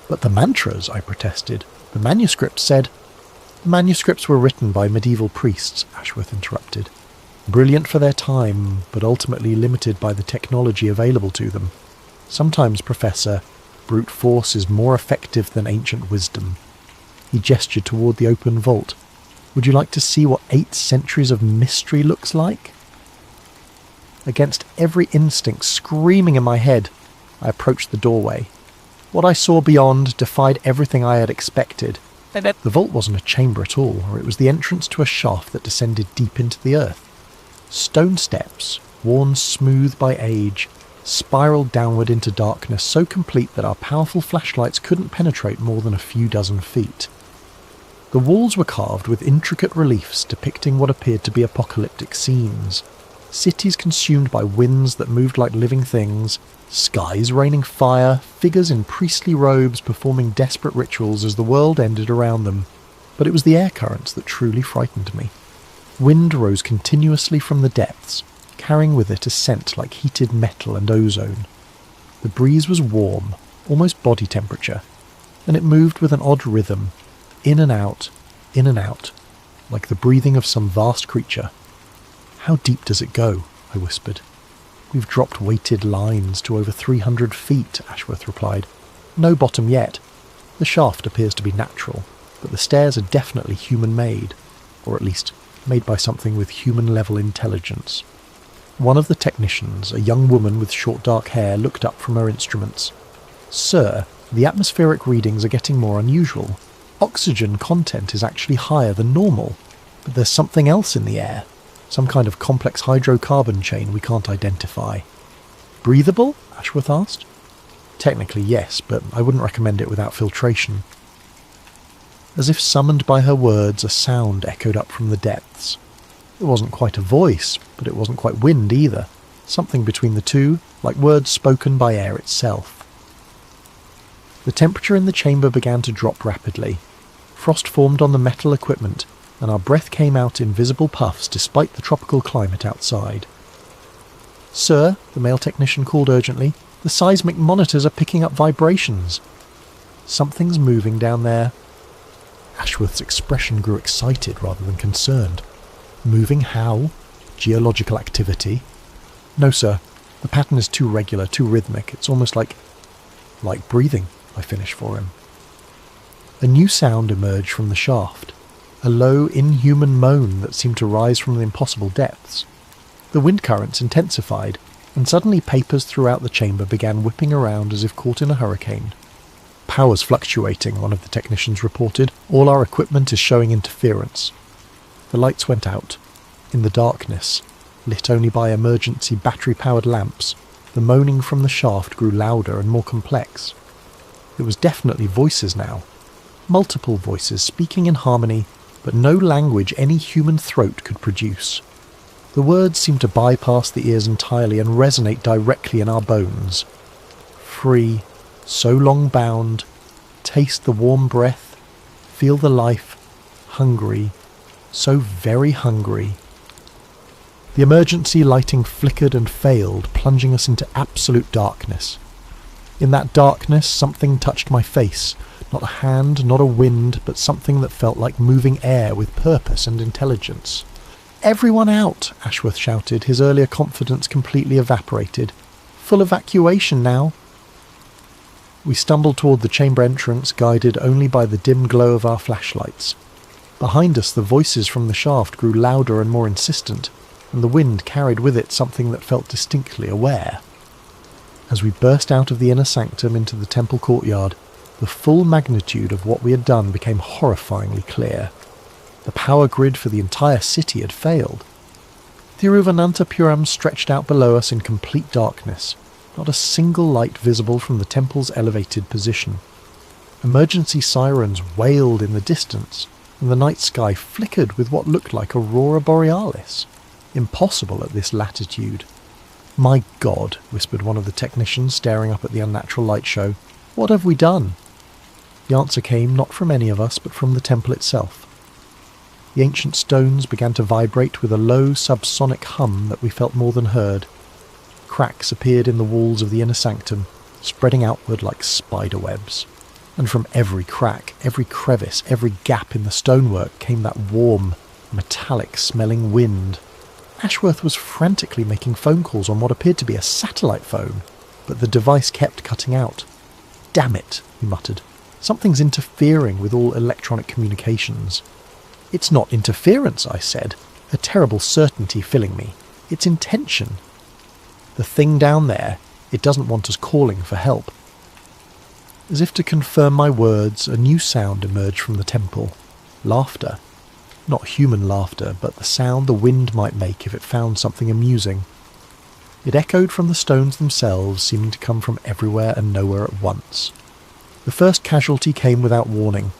"But the mantras," I protested. "The manuscript said—" "The manuscripts were written by medieval priests," Ashworth interrupted. "Brilliant for their time, but ultimately limited by the technology available to them. Sometimes, Professor, brute force is more effective than ancient wisdom." He gestured toward the open vault. "Would you like to see what 8 centuries of mystery looks like?" Against every instinct screaming in my head, I approached the doorway. What I saw beyond defied everything I had expected. The vault wasn't a chamber at all, or it was the entrance to a shaft that descended deep into the earth. Stone steps, worn smooth by age, spiraled downward into darkness so complete that our powerful flashlights couldn't penetrate more than a few dozen feet. The walls were carved with intricate reliefs depicting what appeared to be apocalyptic scenes. Cities consumed by winds that moved like living things, skies raining fire, figures in priestly robes performing desperate rituals as the world ended around them. But it was the air currents that truly frightened me. Wind rose continuously from the depths, carrying with it a scent like heated metal and ozone. The breeze was warm, almost body temperature, and it moved with an odd rhythm, in and out, in and out. like the breathing of some vast creature. "How deep does it go?" I whispered. "We've dropped weighted lines to over 300 feet, Ashworth replied. "No bottom yet. The shaft appears to be natural, but the stairs are definitely human-made, or at least made by something with human-level intelligence." One of the technicians, a young woman with short dark hair, looked up from her instruments. "Sir, the atmospheric readings are getting more unusual. Oxygen content is actually higher than normal, but there's something else in the air. Some kind of complex hydrocarbon chain we can't identify." "Breathable?" Ashworth asked. "Technically, yes, but I wouldn't recommend it without filtration." As if summoned by her words, a sound echoed up from the depths. It wasn't quite a voice, but it wasn't quite wind either. Something between the two, like words spoken by air itself. The temperature in the chamber began to drop rapidly. Frost formed on the metal equipment, and our breath came out in visible puffs despite the tropical climate outside. "Sir," the male technician called urgently, "the seismic monitors are picking up vibrations." "Something's moving down there." Ashworth's expression grew excited rather than concerned. "Moving how? Geological activity?" "No, sir. The pattern is too regular, too rhythmic. It's almost like breathing," I finished for him. A new sound emerged from the shaft. A low, inhuman moan that seemed to rise from the impossible depths. The wind currents intensified, and suddenly papers throughout the chamber began whipping around as if caught in a hurricane. "Power's fluctuating," one of the technicians reported. "All our equipment is showing interference." The lights went out. In the darkness, lit only by emergency battery-powered lamps, the moaning from the shaft grew louder and more complex. It was definitely voices now. Multiple voices speaking in harmony, but no language any human throat could produce. The words seemed to bypass the ears entirely and resonate directly in our bones. Free, so long bound, taste the warm breath, feel the life, hungry, so very hungry. The emergency lighting flickered and failed, plunging us into absolute darkness. In that darkness, something touched my face. Not a hand, not a wind, but something that felt like moving air with purpose and intelligence. "Everyone out!" Ashworth shouted, his earlier confidence completely evaporated. "Full evacuation now!" We stumbled toward the chamber entrance, guided only by the dim glow of our flashlights. Behind us, the voices from the shaft grew louder and more insistent, and the wind carried with it something that felt distinctly aware. As we burst out of the inner sanctum into the temple courtyard, the full magnitude of what we had done became horrifyingly clear. The power grid for the entire city had failed. Thiruvananthapuram stretched out below us in complete darkness, not a single light visible from the temple's elevated position. Emergency sirens wailed in the distance, and the night sky flickered with what looked like aurora borealis. Impossible at this latitude. "My God," whispered one of the technicians, staring up at the unnatural light show. "What have we done?" The answer came not from any of us, but from the temple itself. The ancient stones began to vibrate with a low subsonic hum that we felt more than heard. Cracks appeared in the walls of the inner sanctum, spreading outward like spider webs. And from every crack, every crevice, every gap in the stonework came that warm, metallic-smelling wind. Ashworth was frantically making phone calls on what appeared to be a satellite phone, but the device kept cutting out. "Damn it," he muttered. "Something's interfering with all electronic communications." "It's not interference," I said, a terrible certainty filling me. "It's intention. The thing down there, it doesn't want us calling for help." As if to confirm my words, a new sound emerged from the temple. Laughter. Not human laughter, but the sound the wind might make if it found something amusing. It echoed from the stones themselves, seeming to come from everywhere and nowhere at once. The first casualty came without warning.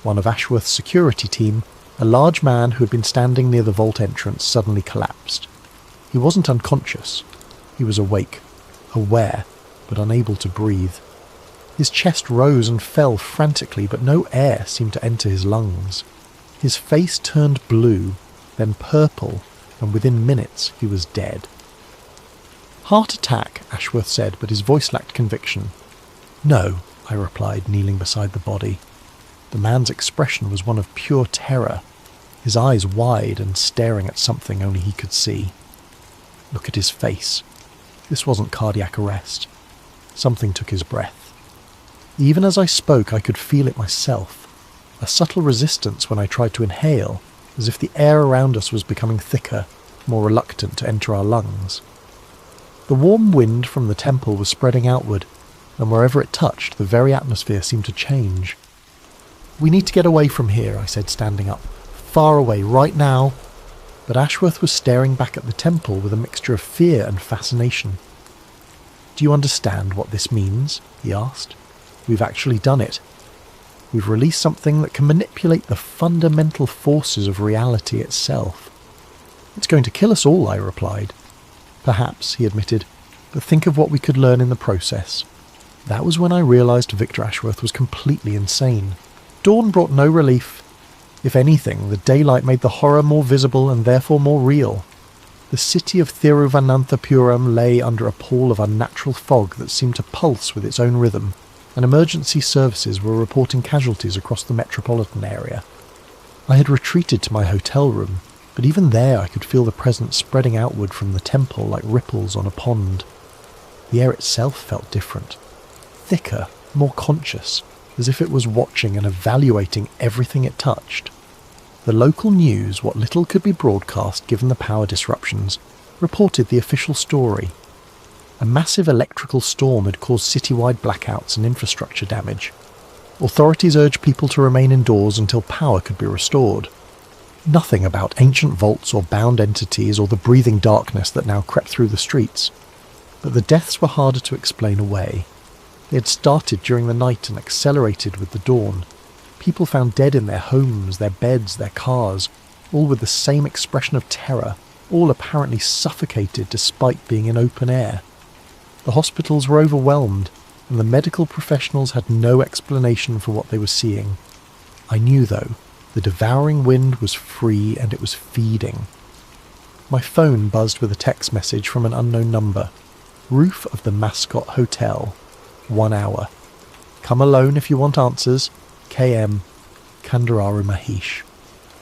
One of Ashworth's security team, a large man who had been standing near the vault entrance, suddenly collapsed. He wasn't unconscious. He was awake, aware, but unable to breathe. His chest rose and fell frantically, but no air seemed to enter his lungs. His face turned blue, then purple, and within minutes he was dead. "Heart attack," Ashworth said, but his voice lacked conviction. "No," I replied, kneeling beside the body. The man's expression was one of pure terror. his eyes wide and staring at something only he could see. Look at his face. This wasn't cardiac arrest. Something took his breath. Even as I spoke, I could feel it myself. A subtle resistance when I tried to inhale, as if the air around us was becoming thicker, more reluctant to enter our lungs. The warm wind from the temple was spreading outward, and wherever it touched, the very atmosphere seemed to change. "We need to get away from here," I said, standing up. "Far away, right now." But Ashworth was staring back at the temple with a mixture of fear and fascination. "Do you understand what this means?" he asked. "We've actually done it. We've released something that can manipulate the fundamental forces of reality itself." "It's going to kill us all," I replied. "Perhaps," he admitted, "but think of what we could learn in the process." That was when I realised Victor Ashworth was completely insane. Dawn brought no relief. If anything, the daylight made the horror more visible and therefore more real. The city of Thiruvananthapuram lay under a pall of unnatural fog that seemed to pulse with its own rhythm, and emergency services were reporting casualties across the metropolitan area. I had retreated to my hotel room, but even there I could feel the presence spreading outward from the temple like ripples on a pond. The air itself felt different. Thicker, more conscious, as if it was watching and evaluating everything it touched. The local news, what little could be broadcast given the power disruptions, reported the official story. A massive electrical storm had caused citywide blackouts and infrastructure damage. Authorities urged people to remain indoors until power could be restored. Nothing about ancient vaults or bound entities or the breathing darkness that now crept through the streets. But the deaths were harder to explain away. They had started during the night and accelerated with the dawn. People found dead in their homes, their beds, their cars, all with the same expression of terror, all apparently suffocated despite being in open air. The hospitals were overwhelmed, and the medical professionals had no explanation for what they were seeing. I knew, though, the devouring wind was free and it was feeding. My phone buzzed with a text message from an unknown number. Roof of the Mascot Hotel. 1 hour. Come alone if you want answers. KM. Kandararu Mahesh.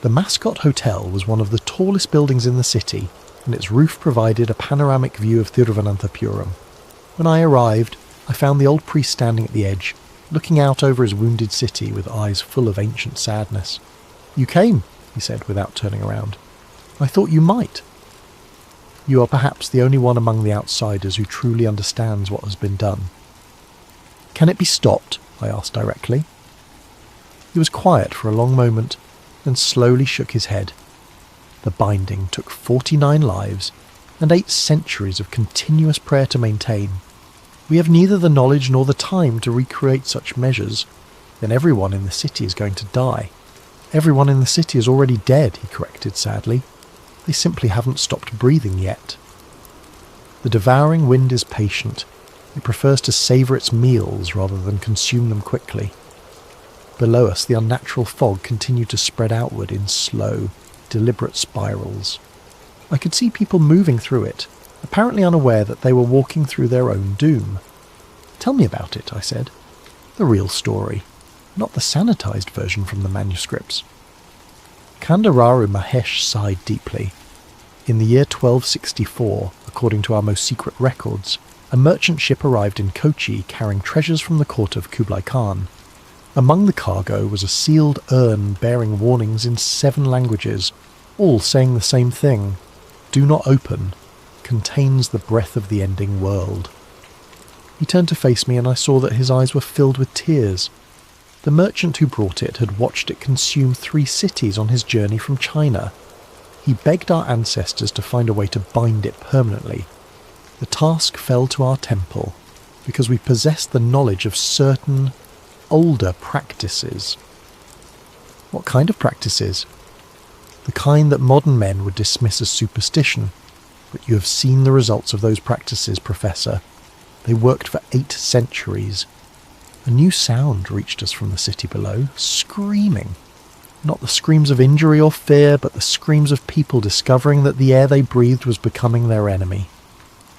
The Mascot Hotel was one of the tallest buildings in the city, and its roof provided a panoramic view of Thiruvananthapuram. When I arrived, I found the old priest standing at the edge, looking out over his wounded city with eyes full of ancient sadness. "You came," he said without turning around. "I thought you might." "You are perhaps the only one among the outsiders who truly understands what has been done." "Can it be stopped?" I asked directly. He was quiet for a long moment, then slowly shook his head. The binding took 49 lives and 8 centuries of continuous prayer to maintain. We have neither the knowledge nor the time to recreate such measures. Then everyone in the city is going to die. "Everyone in the city is already dead," he corrected sadly. "They simply haven't stopped breathing yet." The devouring wind is patient. It prefers to savour its meals rather than consume them quickly. Below us, the unnatural fog continued to spread outward in slow, deliberate spirals. I could see people moving through it, apparently unaware that they were walking through their own doom. "Tell me about it," I said. "The real story, not the sanitized version from the manuscripts." Kandararu Mahesh sighed deeply. In the year 1264, according to our most secret records, a merchant ship arrived in Kochi carrying treasures from the court of Kublai Khan. Among the cargo was a sealed urn bearing warnings in 7 languages, all saying the same thing: "Do not open. Contains the breath of the ending world." He turned to face me and I saw that his eyes were filled with tears. The merchant who brought it had watched it consume 3 cities on his journey from China. He begged our ancestors to find a way to bind it permanently. The task fell to our temple, because we possessed the knowledge of certain older practices. What kind of practices? The kind that modern men would dismiss as superstition. But you have seen the results of those practices, Professor. They worked for 8 centuries. A new sound reached us from the city below, screaming. Not the screams of injury or fear, but the screams of people discovering that the air they breathed was becoming their enemy.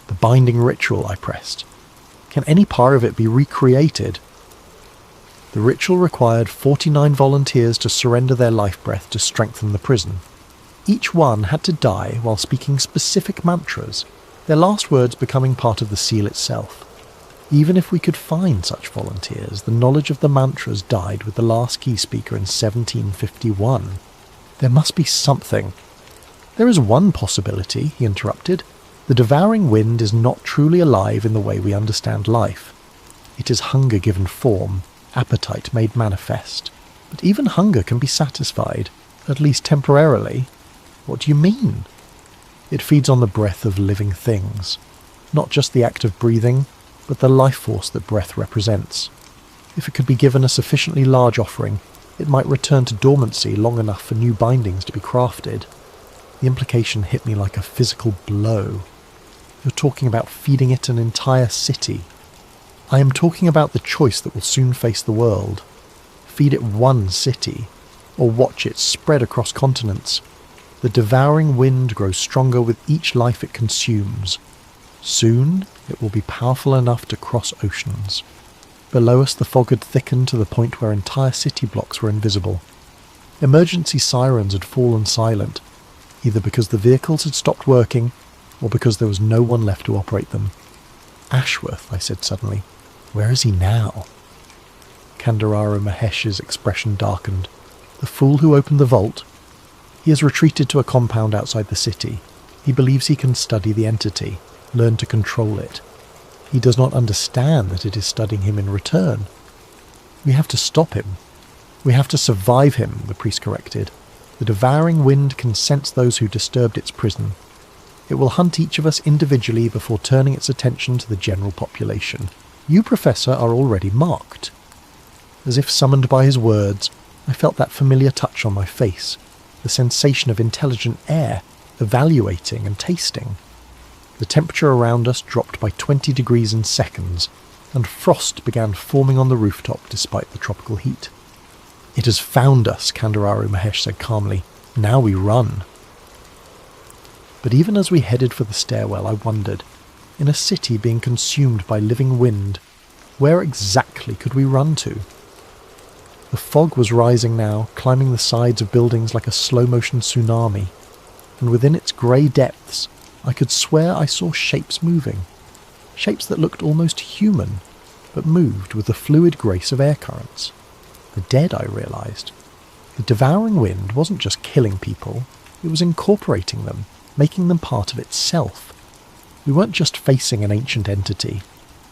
The binding ritual, I pressed. Can any part of it be recreated? The ritual required 49 volunteers to surrender their life breath to strengthen the prison. Each one had to die while speaking specific mantras, their last words becoming part of the seal itself. Even if we could find such volunteers, the knowledge of the mantras died with the last key speaker in 1751. There must be something. There is one possibility, he interrupted. The devouring wind is not truly alive in the way we understand life. It is hunger given form, appetite made manifest. But even hunger can be satisfied, at least temporarily. What do you mean? It feeds on the breath of living things, not just the act of breathing, but the life force that breath represents. If it could be given a sufficiently large offering, it might return to dormancy long enough for new bindings to be crafted. The implication hit me like a physical blow. You're talking about feeding it an entire city. I am talking about the choice that will soon face the world. Feed it one city, or watch it spread across continents. The devouring wind grows stronger with each life it consumes. Soon, it will be powerful enough to cross oceans. Below us, the fog had thickened to the point where entire city blocks were invisible. Emergency sirens had fallen silent, either because the vehicles had stopped working, or because there was no one left to operate them. Ashworth, I said suddenly. Where is he now? Kandararu Mahesh's expression darkened. The fool who opened the vault? He has retreated to a compound outside the city. He believes he can study the entity, learn to control it. He does not understand that it is studying him in return. We have to stop him. We have to survive him, the priest corrected. The devouring wind can sense those who disturbed its prison. It will hunt each of us individually before turning its attention to the general population. You, Professor, are already marked. As if summoned by his words, I felt that familiar touch on my face, the sensation of intelligent air, evaluating and tasting. The temperature around us dropped by 20 degrees in seconds, and frost began forming on the rooftop despite the tropical heat. It has found us, Kandararu Mahesh said calmly. Now we run. But even as we headed for the stairwell, I wondered, in a city being consumed by living wind, where exactly could we run to? The fog was rising now, climbing the sides of buildings like a slow-motion tsunami, and within its grey depths, I could swear I saw shapes moving. Shapes that looked almost human, but moved with the fluid grace of air currents. The dead, I realised. The devouring wind wasn't just killing people, it was incorporating them, making them part of itself. We weren't just facing an ancient entity.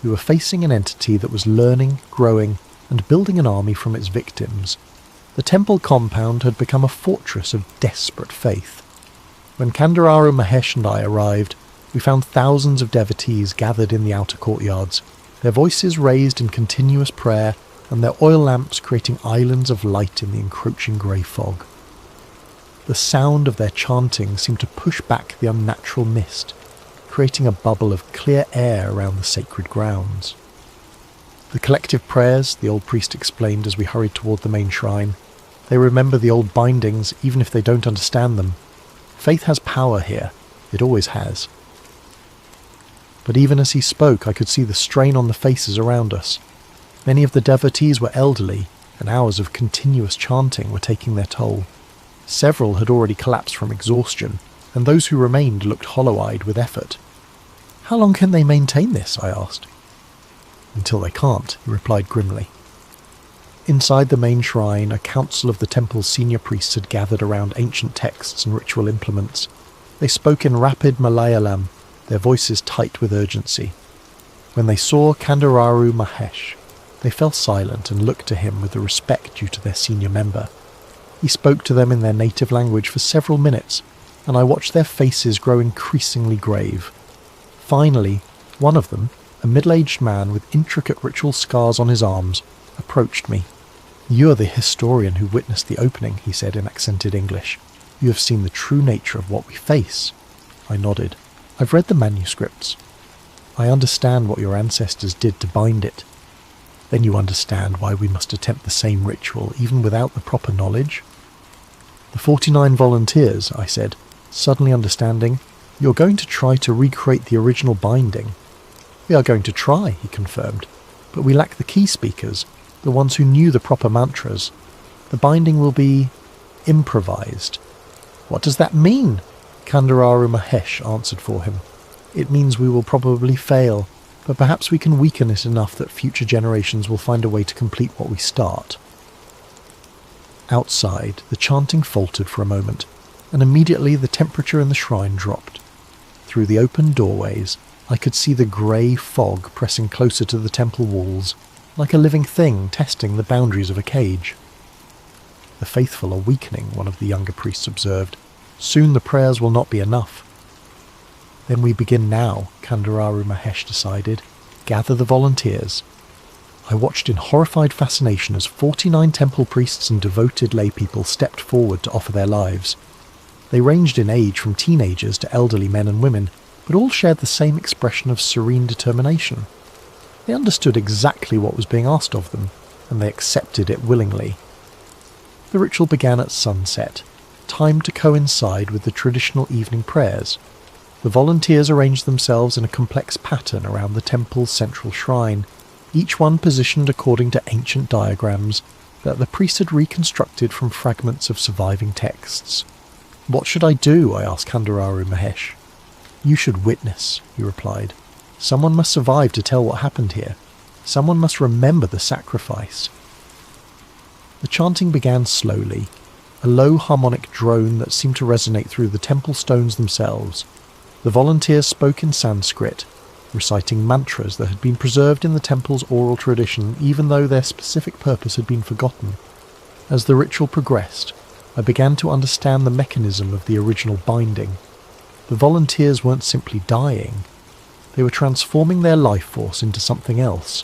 We were facing an entity that was learning, growing, and building an army from its victims. The temple compound had become a fortress of desperate faith. When Kandararu Mahesh and I arrived, we found thousands of devotees gathered in the outer courtyards, their voices raised in continuous prayer and their oil lamps creating islands of light in the encroaching grey fog. The sound of their chanting seemed to push back the unnatural mist, creating a bubble of clear air around the sacred grounds. The collective prayers, the old priest explained as we hurried toward the main shrine. They remember the old bindings even if they don't understand them. Faith has power here. It always has. But even as he spoke, I could see the strain on the faces around us. Many of the devotees were elderly, and hours of continuous chanting were taking their toll. Several had already collapsed from exhaustion, and those who remained looked hollow-eyed with effort. How long can they maintain this? I asked. Until they can't, he replied grimly. Inside the main shrine, a council of the temple's senior priests had gathered around ancient texts and ritual implements. They spoke in rapid Malayalam, their voices tight with urgency. When they saw Kandararu Mahesh, they fell silent and looked to him with the respect due to their senior member. He spoke to them in their native language for several minutes, and I watched their faces grow increasingly grave. Finally, one of them, a middle-aged man with intricate ritual scars on his arms, approached me. "You are the historian who witnessed the opening," he said in accented English. "You have seen the true nature of what we face." I nodded. "I've read the manuscripts. I understand what your ancestors did to bind it." "Then you understand why we must attempt the same ritual, even without the proper knowledge?" "The 49 volunteers," I said, suddenly understanding. "You're going to try to recreate the original binding." "We are going to try," he confirmed, "but we lack the key speakers. the ones who knew the proper mantras. The binding will be improvised. What does that mean? Kandararu Mahesh answered for him. It means we will probably fail, but perhaps we can weaken it enough that future generations will find a way to complete what we start. Outside, the chanting faltered for a moment, and immediately the temperature in the shrine dropped. Through the open doorways, I could see the grey fog pressing closer to the temple walls, like a living thing testing the boundaries of a cage. The faithful are weakening, one of the younger priests observed. Soon the prayers will not be enough. Then we begin now, Kandararu Mahesh decided. Gather the volunteers. I watched in horrified fascination as 49 temple priests and devoted laypeople stepped forward to offer their lives. They ranged in age from teenagers to elderly men and women, but all shared the same expression of serene determination. They understood exactly what was being asked of them, and they accepted it willingly. The ritual began at sunset, timed to coincide with the traditional evening prayers. The volunteers arranged themselves in a complex pattern around the temple's central shrine, each one positioned according to ancient diagrams that the priest had reconstructed from fragments of surviving texts. "What should I do?" I asked Kandararu Mahesh. "You should witness," he replied. "Someone must survive to tell what happened here. Someone must remember the sacrifice." The chanting began slowly, a low harmonic drone that seemed to resonate through the temple stones themselves. The volunteers spoke in Sanskrit, reciting mantras that had been preserved in the temple's oral tradition even though their specific purpose had been forgotten. As the ritual progressed, I began to understand the mechanism of the original binding. The volunteers weren't simply dying. They were transforming their life force into something else,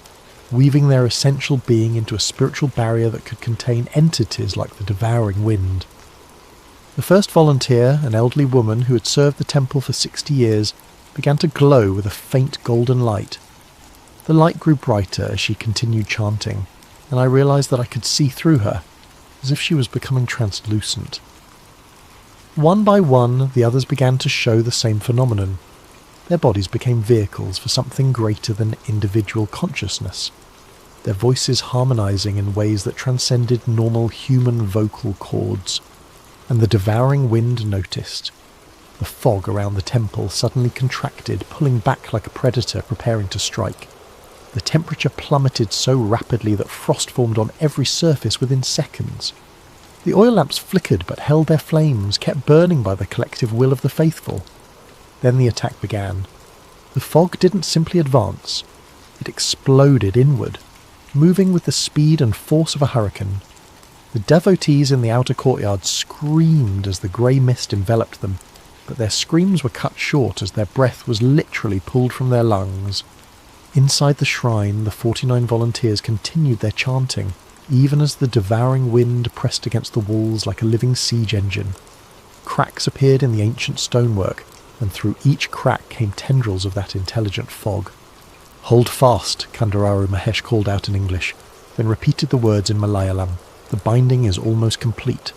weaving their essential being into a spiritual barrier that could contain entities like the devouring wind. The first volunteer, an elderly woman who had served the temple for 60 years, began to glow with a faint golden light. The light grew brighter as she continued chanting, and I realized that I could see through her, as if she was becoming translucent. One by one, the others began to show the same phenomenon. Their bodies became vehicles for something greater than individual consciousness, their voices harmonizing in ways that transcended normal human vocal cords. And the devouring wind noticed. The fog around the temple suddenly contracted, pulling back like a predator preparing to strike. The temperature plummeted so rapidly that frost formed on every surface within seconds. The oil lamps flickered but held their flames, kept burning by the collective will of the faithful. Then the attack began. The fog didn't simply advance. It exploded inward, moving with the speed and force of a hurricane. The devotees in the outer courtyard screamed as the grey mist enveloped them, but their screams were cut short as their breath was literally pulled from their lungs. Inside the shrine, the 49 volunteers continued their chanting, even as the devouring wind pressed against the walls like a living siege engine. Cracks appeared in the ancient stonework, and through each crack came tendrils of that intelligent fog. "Hold fast," Kandararu Mahesh called out in English, then repeated the words in Malayalam. "The binding is almost complete."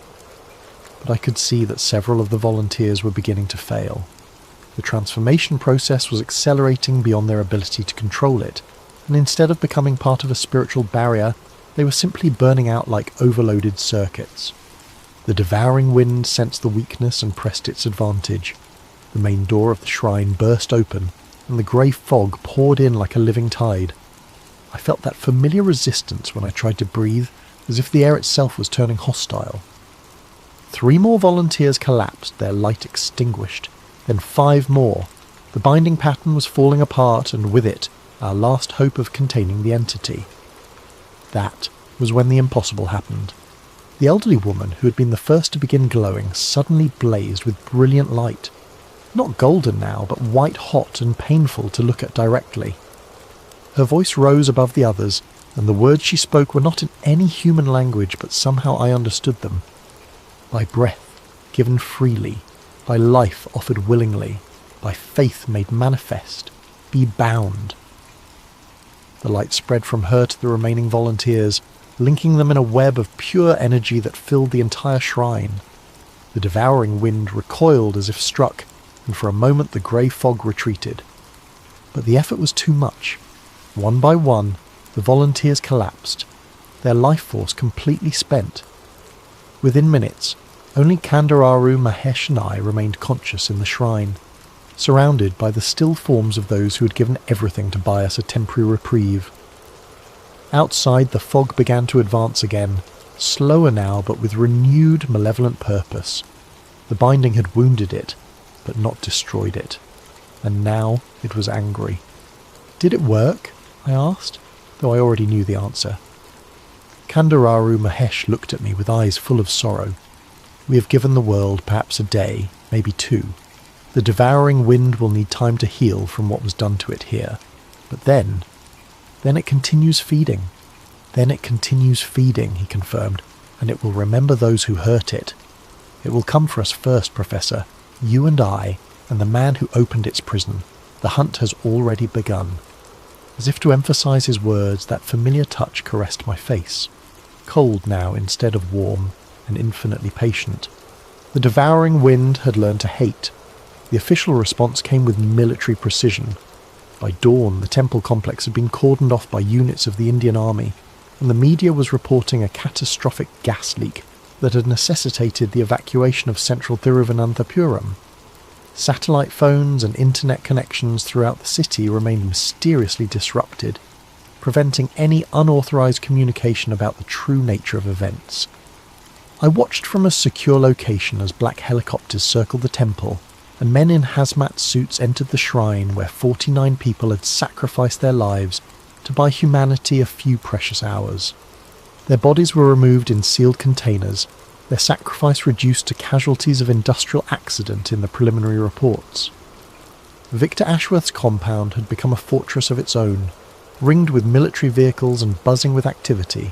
But I could see that several of the volunteers were beginning to fail. The transformation process was accelerating beyond their ability to control it, and instead of becoming part of a spiritual barrier, they were simply burning out like overloaded circuits. The devouring wind sensed the weakness and pressed its advantage. The main door of the shrine burst open, and the grey fog poured in like a living tide. I felt that familiar resistance when I tried to breathe, as if the air itself was turning hostile. 3 more volunteers collapsed, their light extinguished, then 5 more. The binding pattern was falling apart, and with it, our last hope of containing the entity. That was when the impossible happened. The elderly woman, who had been the first to begin glowing, suddenly blazed with brilliant light. Not golden now, but white hot and painful to look at directly. Her voice rose above the others, and the words she spoke were not in any human language, but somehow I understood them. By breath, given freely, by life offered willingly, by faith made manifest, be bound. The light spread from her to the remaining volunteers, linking them in a web of pure energy that filled the entire shrine. The devouring wind recoiled as if struck, and for a moment the grey fog retreated. But the effort was too much. One by one, the volunteers collapsed. their life force completely spent. Within minutes, only Kandararu, Mahesh and I remained conscious in the shrine, surrounded by the still forms of those who had given everything to buy us a temporary reprieve. Outside, the fog began to advance again, slower now but with renewed malevolent purpose. The binding had wounded it, but not destroyed it, and now it was angry. "Did it work?" I asked, though I already knew the answer. Kandararu Mahesh looked at me with eyes full of sorrow. "We have given the world perhaps a day, maybe 2. The devouring wind will need time to heal from what was done to it here. But then it continues feeding. Then it continues feeding," he confirmed, "and it will remember those who hurt it. It will come for us first, Professor. You and I, and the man who opened its prison. The hunt has already begun." As if to emphasize his words, that familiar touch caressed my face, cold now instead of warm, and infinitely patient. The devouring wind had learned to hate. The official response came with military precision. By dawn, the temple complex had been cordoned off by units of the Indian Army, and the media was reporting a catastrophic gas leak that had necessitated the evacuation of central Thiruvananthapuram. Satellite phones and internet connections throughout the city remained mysteriously disrupted, preventing any unauthorized communication about the true nature of events. I watched from a secure location as black helicopters circled the temple, and men in hazmat suits entered the shrine where 49 people had sacrificed their lives to buy humanity a few precious hours. Their bodies were removed in sealed containers, their sacrifice reduced to casualties of industrial accident in the preliminary reports. Victor Ashworth's compound had become a fortress of its own, ringed with military vehicles and buzzing with activity.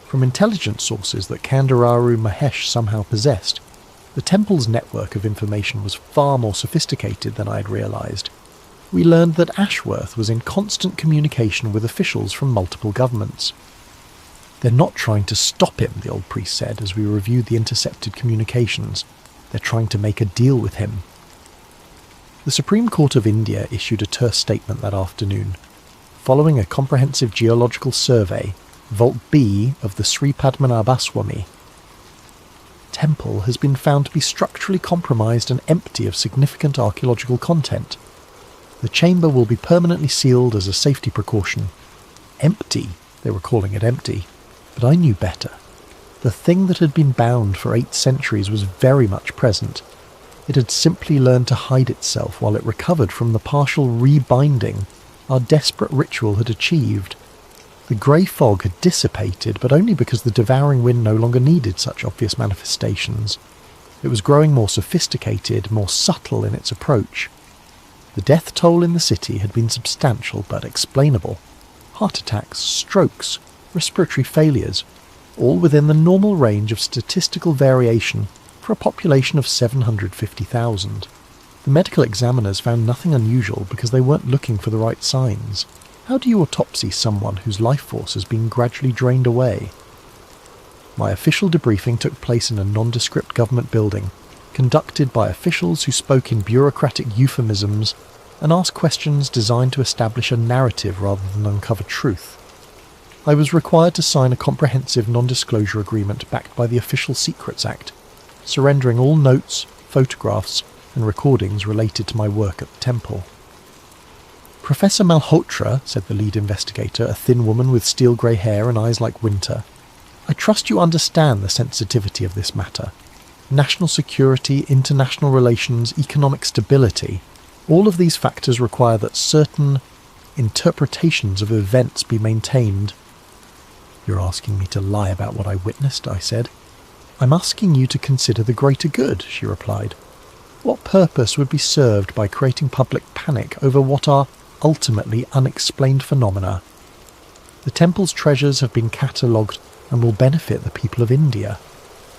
From intelligence sources that Kandararu Mahesh somehow possessed, the temple's network of information was far more sophisticated than I had realized. We learned that Ashworth was in constant communication with officials from multiple governments. "They're not trying to stop him," the old priest said as we reviewed the intercepted communications. "They're trying to make a deal with him." The Supreme Court of India issued a terse statement that afternoon. Following a comprehensive geological survey, Vault B of the Sri Padmanabhaswamy temple has been found to be structurally compromised and empty of significant archaeological content. The chamber will be permanently sealed as a safety precaution. Empty, they were calling it empty, but I knew better. The thing that had been bound for 8 centuries was very much present. It had simply learned to hide itself while it recovered from the partial rebinding our desperate ritual had achieved. The grey fog had dissipated, but only because the devouring wind no longer needed such obvious manifestations. It was growing more sophisticated, more subtle in its approach. The death toll in the city had been substantial but explainable. Heart attacks, strokes, respiratory failures, all within the normal range of statistical variation for a population of 750,000. The medical examiners found nothing unusual because they weren't looking for the right signs. How do you autopsy someone whose life force has been gradually drained away? My official debriefing took place in a nondescript government building, conducted by officials who spoke in bureaucratic euphemisms and asked questions designed to establish a narrative rather than uncover truth. I was required to sign a comprehensive non-disclosure agreement backed by the Official Secrets Act, surrendering all notes, photographs and recordings related to my work at the temple. "Professor Malhotra," said the lead investigator, a thin woman with steel grey hair and eyes like winter, "I trust you understand the sensitivity of this matter. National security, international relations, economic stability, all of these factors require that certain interpretations of events be maintained." "You're asking me to lie about what I witnessed," I said. "I'm asking you to consider the greater good," she replied. "What purpose would be served by creating public panic over what are ultimately unexplained phenomena? The temple's treasures have been catalogued and will benefit the people of India.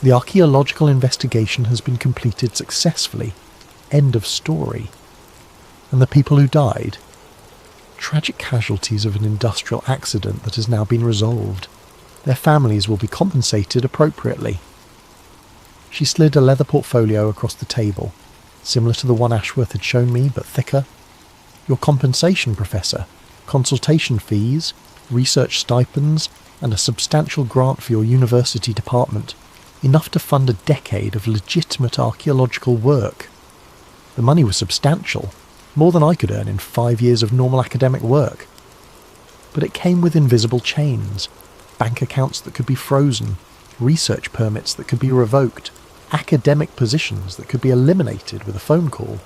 The archaeological investigation has been completed successfully. End of story. And the people who died? Tragic casualties of an industrial accident that has now been resolved. Their families will be compensated appropriately." She slid a leather portfolio across the table, similar to the one Ashworth had shown me, but thicker. "Your compensation, Professor. Consultation fees, research stipends, and a substantial grant for your university department, enough to fund a decade of legitimate archaeological work. The money was substantial, more than I could earn in 5 years of normal academic work. But it came with invisible chains, bank accounts that could be frozen, research permits that could be revoked, academic positions that could be eliminated with a phone call.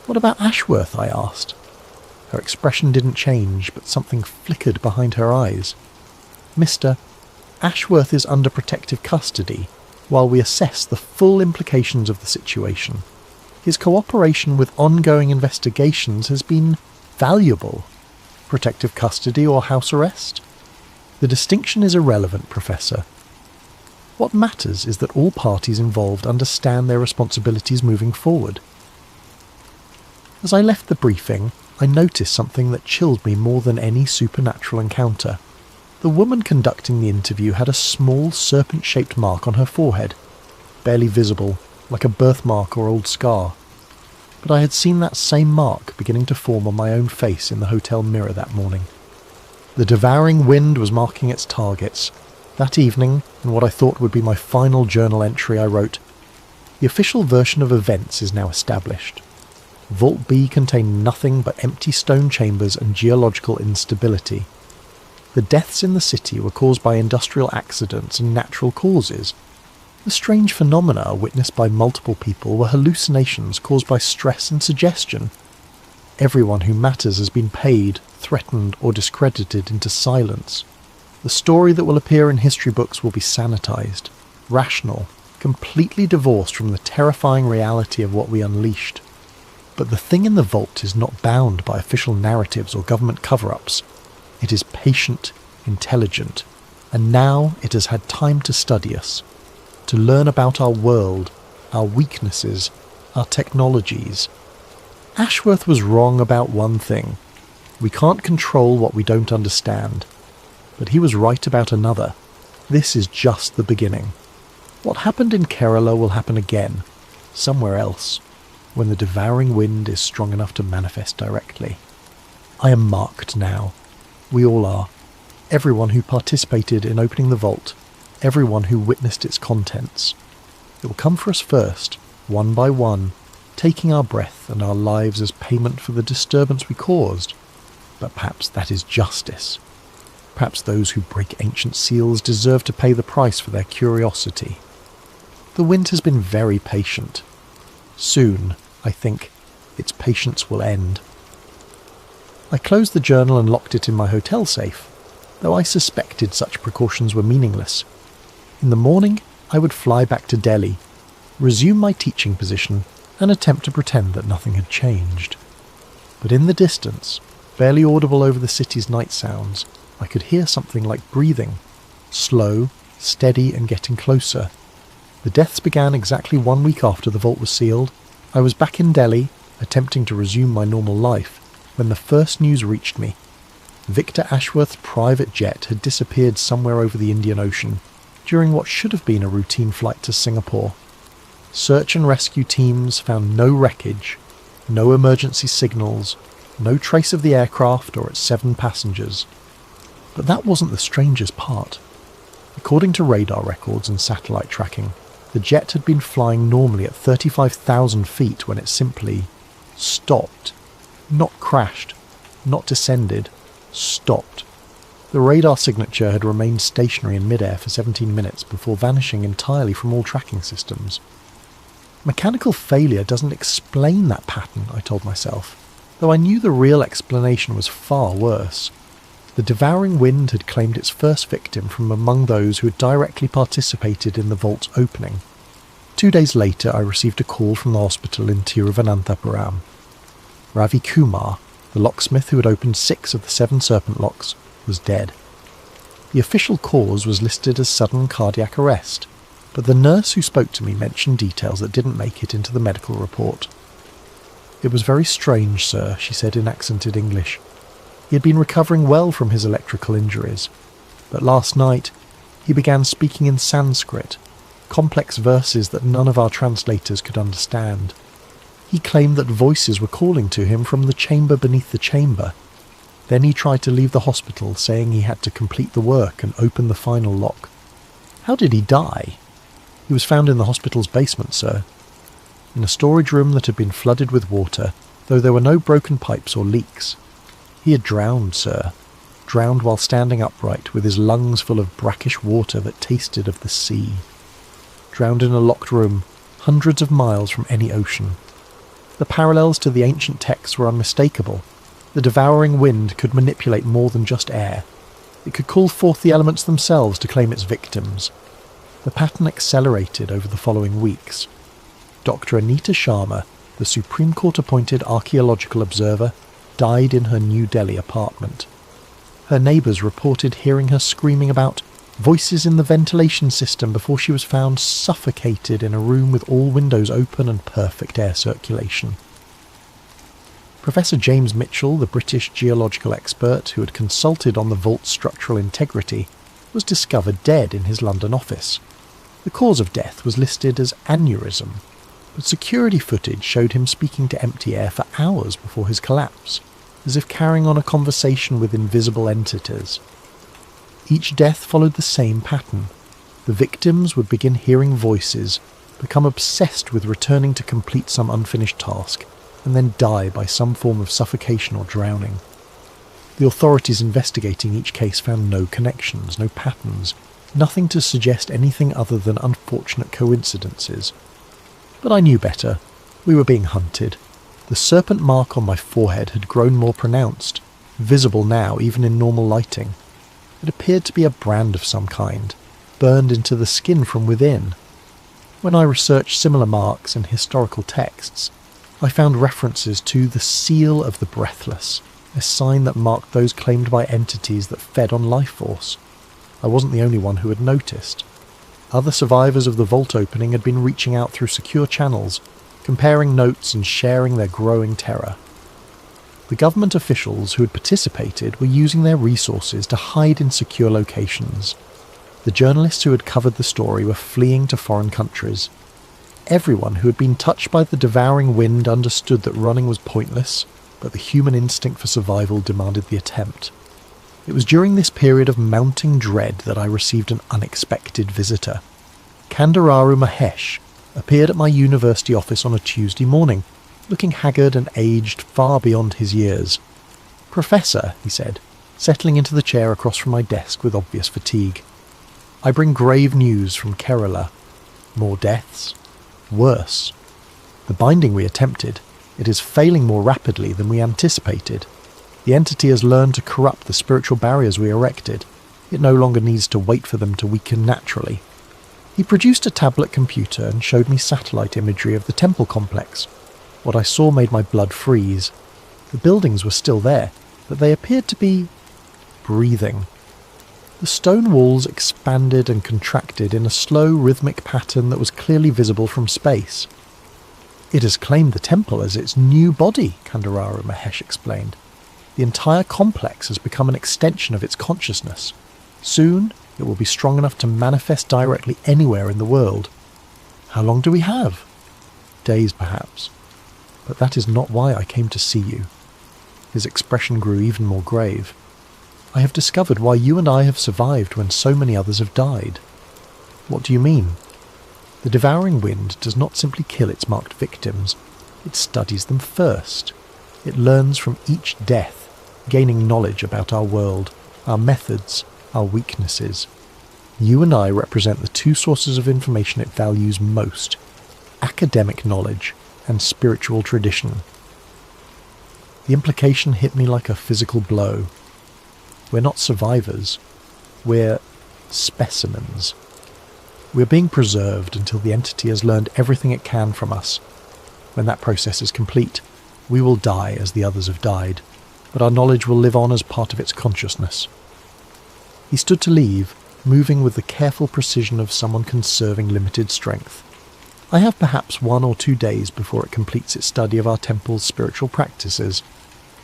"What about Ashworth?" I asked. Her expression didn't change, but something flickered behind her eyes. "Mr. Ashworth is under protective custody while we assess the full implications of the situation. His cooperation with ongoing investigations has been valuable. Protective custody or house arrest? The distinction is irrelevant, Professor. What matters is that all parties involved understand their responsibilities moving forward." As I left the briefing, I noticed something that chilled me more than any supernatural encounter. The woman conducting the interview had a small serpent-shaped mark on her forehead, barely visible, like a birthmark or old scar. But I had seen that same mark beginning to form on my own face in the hotel mirror that morning. The devouring wind was marking its targets. That evening, in what I thought would be my final journal entry, I wrote, "The official version of events is now established. Vault B contained nothing but empty stone chambers and geological instability. The deaths in the city were caused by industrial accidents and natural causes. The strange phenomena witnessed by multiple people were hallucinations caused by stress and suggestion. Everyone who matters has been paid, threatened, or discredited into silence. The story that will appear in history books will be sanitized, rational, completely divorced from the terrifying reality of what we unleashed. But the thing in the vault is not bound by official narratives or government cover-ups. It is patient, intelligent, and now it has had time to study us, to learn about our world, our weaknesses, our technologies. Ashworth was wrong about one thing. We can't control what we don't understand. But he was right about another. This is just the beginning. What happened in Kerala will happen again, somewhere else, when the devouring wind is strong enough to manifest directly. I am marked now. We all are. Everyone who participated in opening the vault, everyone who witnessed its contents. It will come for us first, one by one, taking our breath and our lives as payment for the disturbance we caused. But perhaps that is justice. Perhaps those who break ancient seals deserve to pay the price for their curiosity. The wind has been very patient. Soon, I think, its patience will end. I closed the journal and locked it in my hotel safe, though I suspected such precautions were meaningless. In the morning, I would fly back to Delhi, resume my teaching position, and attempt to pretend that nothing had changed. But in the distance, barely audible over the city's night sounds, I could hear something like breathing, slow, steady, and getting closer. The deaths began exactly 1 week after the vault was sealed. I was back in Delhi, attempting to resume my normal life, when the first news reached me. Victor Ashworth's private jet had disappeared somewhere over the Indian Ocean, during what should have been a routine flight to Singapore. Search and rescue teams found no wreckage, no emergency signals, no trace of the aircraft or its 7 passengers. But that wasn't the strangest part. According to radar records and satellite tracking, the jet had been flying normally at 35,000 feet when it simply stopped. Not crashed, not descended, stopped. The radar signature had remained stationary in midair for 17 minutes before vanishing entirely from all tracking systems. Mechanical failure doesn't explain that pattern, I told myself, though I knew the real explanation was far worse. The devouring wind had claimed its first victim from among those who had directly participated in the vault's opening. 2 days later, I received a call from the hospital in Tiruvananthapuram. Ravi Kumar, the locksmith who had opened 6 of the 7 serpent locks, was dead. The official cause was listed as sudden cardiac arrest, but the nurse who spoke to me mentioned details that didn't make it into the medical report. "It was very strange, sir," she said in accented English. He had been recovering well from his electrical injuries, but last night he began speaking in Sanskrit, complex verses that none of our translators could understand. He claimed that voices were calling to him from the chamber beneath the chamber. Then he tried to leave the hospital, saying he had to complete the work and open the final lock. How did he die? He was found in the hospital's basement, sir. In a storage room that had been flooded with water, though there were no broken pipes or leaks. He had drowned, sir. Drowned while standing upright, with his lungs full of brackish water that tasted of the sea. Drowned in a locked room, hundreds of miles from any ocean. The parallels to the ancient texts were unmistakable. The devouring wind could manipulate more than just air. It could call forth the elements themselves to claim its victims. The pattern accelerated over the following weeks. Dr. Anita Sharma, the Supreme Court-appointed archaeological observer, died in her New Delhi apartment. Her neighbours reported hearing her screaming about voices in the ventilation system before she was found suffocated in a room with all windows open and perfect air circulation. Professor James Mitchell, the British geological expert who had consulted on the vault's structural integrity, was discovered dead in his London office. The cause of death was listed as aneurysm, but security footage showed him speaking to empty air for hours before his collapse, as if carrying on a conversation with invisible entities. Each death followed the same pattern. The victims would begin hearing voices, become obsessed with returning to complete some unfinished task, and then die by some form of suffocation or drowning. The authorities investigating each case found no connections, no patterns, nothing to suggest anything other than unfortunate coincidences. But I knew better. We were being hunted. The serpent mark on my forehead had grown more pronounced, visible now even in normal lighting. It appeared to be a brand of some kind, burned into the skin from within. When I researched similar marks in historical texts, I found references to the seal of the breathless, a sign that marked those claimed by entities that fed on life force. I wasn't the only one who had noticed. Other survivors of the vault opening had been reaching out through secure channels, comparing notes and sharing their growing terror. The government officials who had participated were using their resources to hide in secure locations. The journalists who had covered the story were fleeing to foreign countries. Everyone who had been touched by the devouring wind understood that running was pointless, but the human instinct for survival demanded the attempt. It was during this period of mounting dread that I received an unexpected visitor. Kandararu Mahesh appeared at my university office on a Tuesday morning, looking haggard and aged far beyond his years. "Professor," he said, settling into the chair across from my desk with obvious fatigue, "I bring grave news from Kerala. More deaths. Worse. The binding we attempted, it is failing more rapidly than we anticipated. The entity has learned to corrupt the spiritual barriers we erected. It no longer needs to wait for them to weaken naturally." He produced a tablet computer and showed me satellite imagery of the temple complex. What I saw made my blood freeze. The buildings were still there, but they appeared to be breathing. The stone walls expanded and contracted in a slow, rhythmic pattern that was clearly visible from space. "It has claimed the temple as its new body," Kandararu Mahesh explained. "The entire complex has become an extension of its consciousness. Soon, it will be strong enough to manifest directly anywhere in the world. How long do we have? Days, perhaps. But that is not why I came to see you." His expression grew even more grave. "I have discovered why you and I have survived when so many others have died." "What do you mean?" "The devouring wind does not simply kill its marked victims. It studies them first. It learns from each death, gaining knowledge about our world, our methods, our weaknesses. You and I represent the two sources of information it values most: academic knowledge and spiritual tradition." The implication hit me like a physical blow. We're not survivors. We're specimens. We're being preserved until the entity has learned everything it can from us. When that process is complete, we will die as the others have died, but our knowledge will live on as part of its consciousness. He stood to leave, moving with the careful precision of someone conserving limited strength. "I have perhaps 1 or 2 days before it completes its study of our temple's spiritual practices.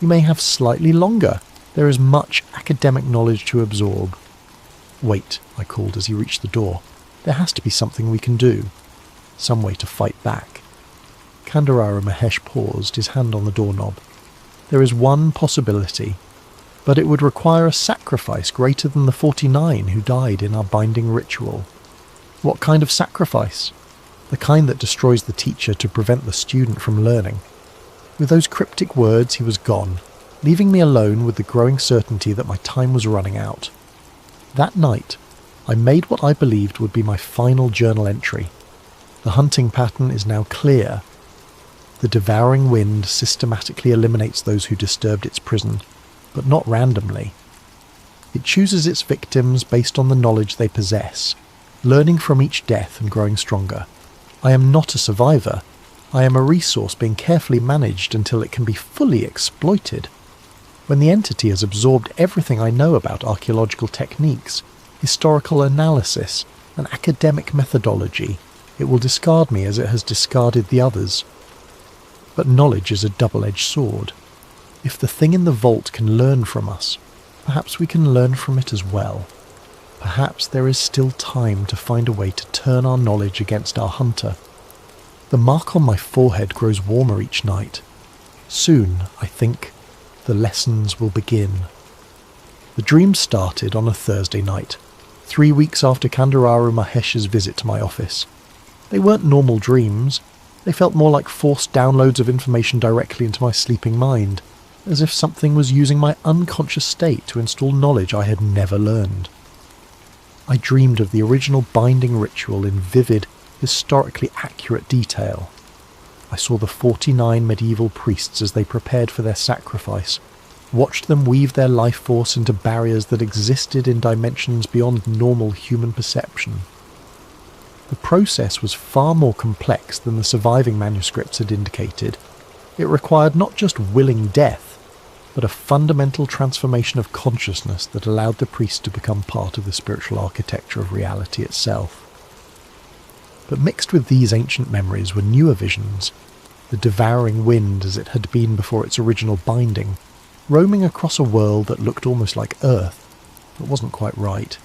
You may have slightly longer. There is much academic knowledge to absorb." "Wait," I called as he reached the door. "There has to be something we can do. Some way to fight back." Kandararu Mahesh paused, his hand on the doorknob. "There is one possibility. but it would require a sacrifice greater than the 49 who died in our binding ritual. What kind of sacrifice? The kind that destroys the teacher to prevent the student from learning. With those cryptic words, he was gone, leaving me alone with the growing certainty that my time was running out. That night, I made what I believed would be my final journal entry. The hunting pattern is now clear. The devouring wind systematically eliminates those who disturbed its prison, but not randomly. It chooses its victims based on the knowledge they possess, learning from each death and growing stronger. I am not a survivor. I am a resource being carefully managed until it can be fully exploited. When the entity has absorbed everything I know about archaeological techniques, historical analysis, and academic methodology, it will discard me as it has discarded the others. But knowledge is a double-edged sword. If the thing in the vault can learn from us, perhaps we can learn from it as well. Perhaps there is still time to find a way to turn our knowledge against our hunter. The mark on my forehead grows warmer each night. Soon, I think, the lessons will begin. The dream started on a Thursday night, 3 weeks after Kandararu Mahesh's visit to my office. They weren't normal dreams. They felt more like forced downloads of information directly into my sleeping mind, as if something was using my unconscious state to install knowledge I had never learned. I dreamed of the original binding ritual in vivid, historically accurate detail. I saw the 49 medieval priests as they prepared for their sacrifice, watched them weave their life force into barriers that existed in dimensions beyond normal human perception. The process was far more complex than the surviving manuscripts had indicated. It required not just willing death, but a fundamental transformation of consciousness that allowed the priest to become part of the spiritual architecture of reality itself. But mixed with these ancient memories were newer visions, the devouring wind as it had been before its original binding, roaming across a world that looked almost like Earth, but wasn't quite right.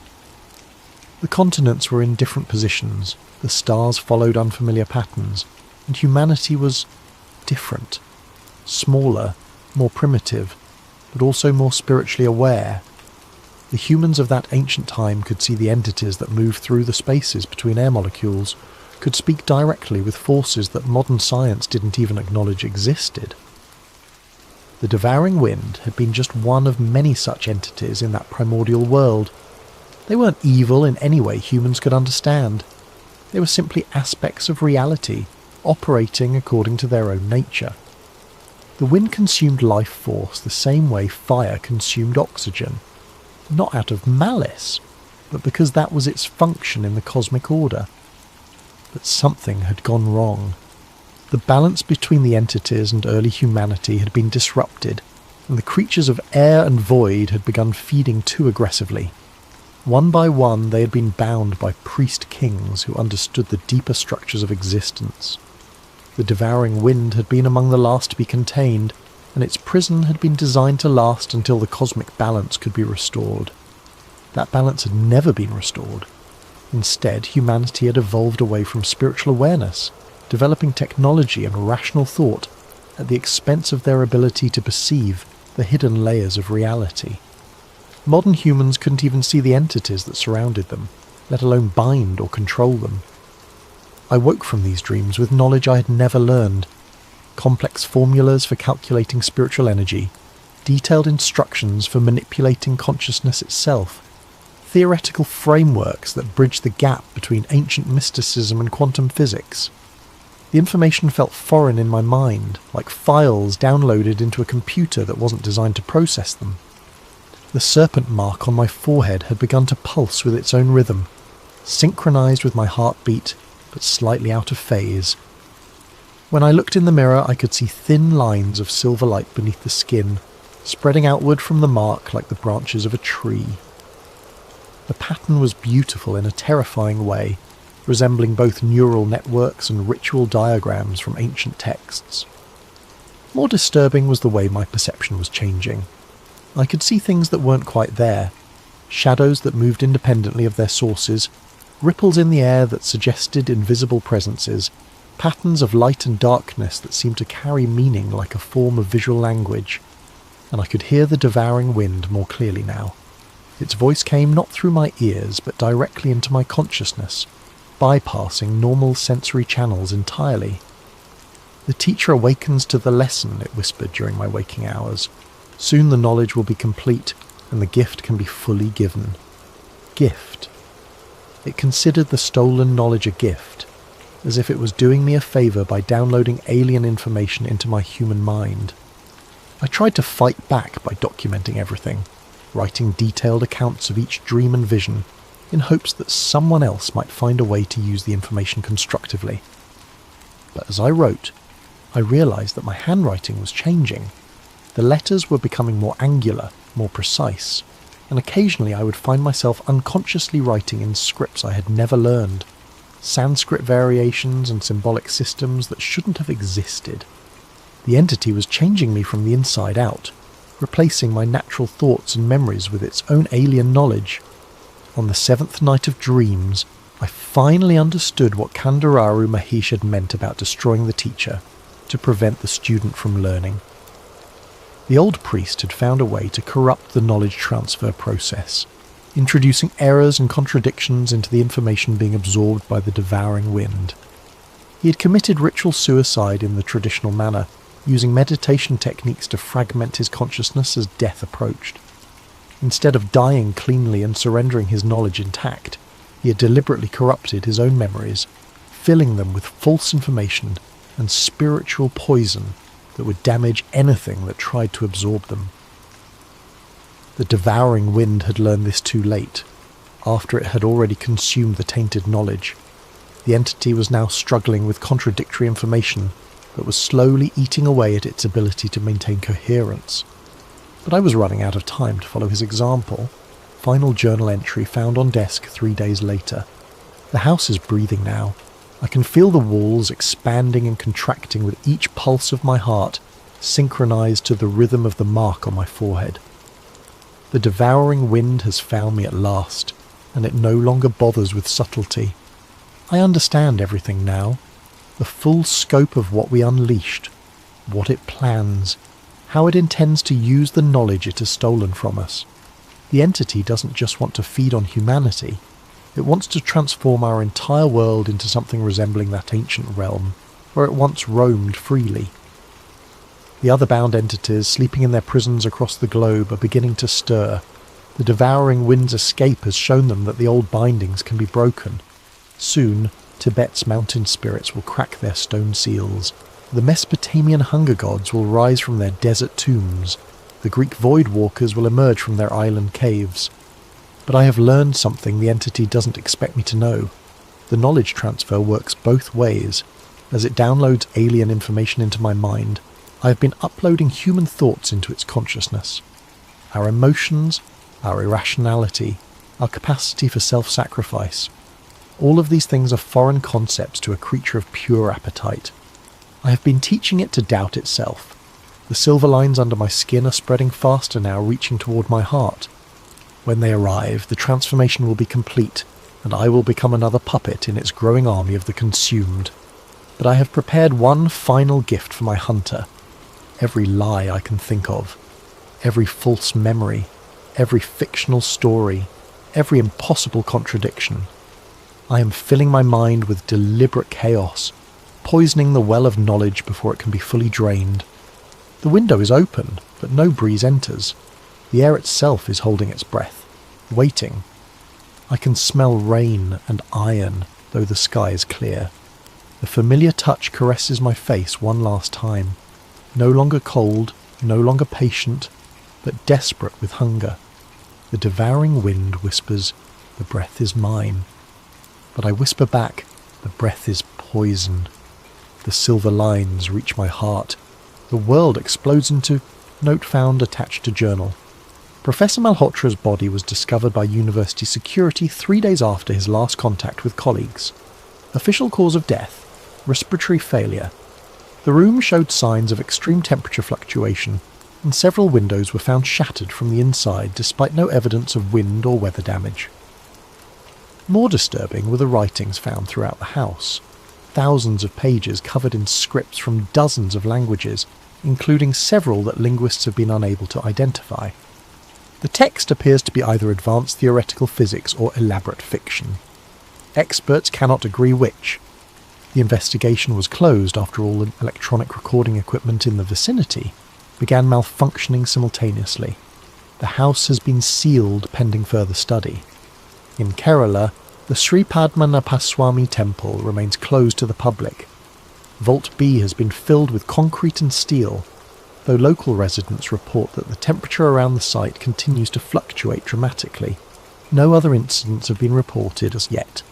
The continents were in different positions, the stars followed unfamiliar patterns, and humanity was different, smaller, more primitive, but also more spiritually aware. The humans of that ancient time could see the entities that moved through the spaces between air molecules, could speak directly with forces that modern science didn't even acknowledge existed. The devouring wind had been just one of many such entities in that primordial world. They weren't evil in any way humans could understand. They were simply aspects of reality, operating according to their own nature. The wind consumed life force the same way fire consumed oxygen, not out of malice, but because that was its function in the cosmic order. But something had gone wrong. The balance between the entities and early humanity had been disrupted, and the creatures of air and void had begun feeding too aggressively. One by one they had been bound by priest kings who understood the deeper structures of existence. The devouring wind had been among the last to be contained, and its prison had been designed to last until the cosmic balance could be restored. That balance had never been restored. Instead, humanity had evolved away from spiritual awareness, developing technology and rational thought at the expense of their ability to perceive the hidden layers of reality. Modern humans couldn't even see the entities that surrounded them, let alone bind or control them. I woke from these dreams with knowledge I had never learned, complex formulas for calculating spiritual energy, detailed instructions for manipulating consciousness itself, theoretical frameworks that bridged the gap between ancient mysticism and quantum physics. The information felt foreign in my mind, like files downloaded into a computer that wasn't designed to process them. The serpent mark on my forehead had begun to pulse with its own rhythm, synchronized with my heartbeat, but slightly out of phase. When I looked in the mirror, I could see thin lines of silver light beneath the skin, spreading outward from the mark like the branches of a tree. The pattern was beautiful in a terrifying way, resembling both neural networks and ritual diagrams from ancient texts. More disturbing was the way my perception was changing. I could see things that weren't quite there, shadows that moved independently of their sources, ripples in the air that suggested invisible presences, patterns of light and darkness that seemed to carry meaning like a form of visual language. and I could hear the devouring wind more clearly now. Its voice came not through my ears, but directly into my consciousness, bypassing normal sensory channels entirely. "The teacher awakens to the lesson," it whispered during my waking hours. "Soon the knowledge will be complete, and the gift can be fully given." Gift. It considered the stolen knowledge a gift, as if it was doing me a favour by downloading alien information into my human mind. I tried to fight back by documenting everything, writing detailed accounts of each dream and vision, in hopes that someone else might find a way to use the information constructively. But as I wrote, I realised that my handwriting was changing. The letters were becoming more angular, more precise, and occasionally I would find myself unconsciously writing in scripts I had never learned, Sanskrit variations and symbolic systems that shouldn't have existed. The entity was changing me from the inside out, replacing my natural thoughts and memories with its own alien knowledge. On the seventh night of dreams, I finally understood what Kandararu Mahesh had meant about destroying the teacher, to prevent the student from learning. The old priest had found a way to corrupt the knowledge transfer process, introducing errors and contradictions into the information being absorbed by the devouring wind. He had committed ritual suicide in the traditional manner, using meditation techniques to fragment his consciousness as death approached. Instead of dying cleanly and surrendering his knowledge intact, he had deliberately corrupted his own memories, filling them with false information and spiritual poison that would damage anything that tried to absorb them. The devouring wind had learned this too late, after it had already consumed the tainted knowledge. The entity was now struggling with contradictory information that was slowly eating away at its ability to maintain coherence. But I was running out of time to follow his example. Final journal entry found on desk 3 days later. "The house is breathing now. I can feel the walls expanding and contracting with each pulse of my heart, synchronized to the rhythm of the mark on my forehead. The devouring wind has found me at last, and it no longer bothers with subtlety. I understand everything now, the full scope of what we unleashed, what it plans, how it intends to use the knowledge it has stolen from us. The entity doesn't just want to feed on humanity, it wants to transform our entire world into something resembling that ancient realm, where it once roamed freely. The other bound entities sleeping in their prisons across the globe are beginning to stir. The devouring wind's escape has shown them that the old bindings can be broken. Soon, Tibet's mountain spirits will crack their stone seals. The Mesopotamian hunger gods will rise from their desert tombs. The Greek void walkers will emerge from their island caves. But I have learned something the entity doesn't expect me to know. The knowledge transfer works both ways. As it downloads alien information into my mind, I have been uploading human thoughts into its consciousness. Our emotions, our irrationality, our capacity for self-sacrifice. All of these things are foreign concepts to a creature of pure appetite. I have been teaching it to doubt itself. The silver lines under my skin are spreading faster now, reaching toward my heart. When they arrive, the transformation will be complete, and I will become another puppet in its growing army of the consumed. But I have prepared one final gift for my hunter. Every lie I can think of, every false memory, every fictional story, every impossible contradiction. I am filling my mind with deliberate chaos, poisoning the well of knowledge before it can be fully drained. The window is open, but no breeze enters. The air itself is holding its breath, waiting. I can smell rain and iron, though the sky is clear. The familiar touch caresses my face one last time. No longer cold, no longer patient, but desperate with hunger. The devouring wind whispers, "The breath is mine." But I whisper back, "The breath is poison." The silver lines reach my heart. The world explodes into note found attached to journal. Professor Malhotra's body was discovered by university security 3 days after his last contact with colleagues. Official cause of death: respiratory failure. The room showed signs of extreme temperature fluctuation, and several windows were found shattered from the inside despite no evidence of wind or weather damage. More disturbing were the writings found throughout the house. Thousands of pages covered in scripts from dozens of languages, including several that linguists have been unable to identify. The text appears to be either advanced theoretical physics or elaborate fiction. Experts cannot agree which. The investigation was closed after all the electronic recording equipment in the vicinity began malfunctioning simultaneously. The house has been sealed pending further study. In Kerala, the Sri Padmanabhaswamy temple remains closed to the public. Vault B has been filled with concrete and steel, though local residents report that the temperature around the site continues to fluctuate dramatically. No other incidents have been reported as yet.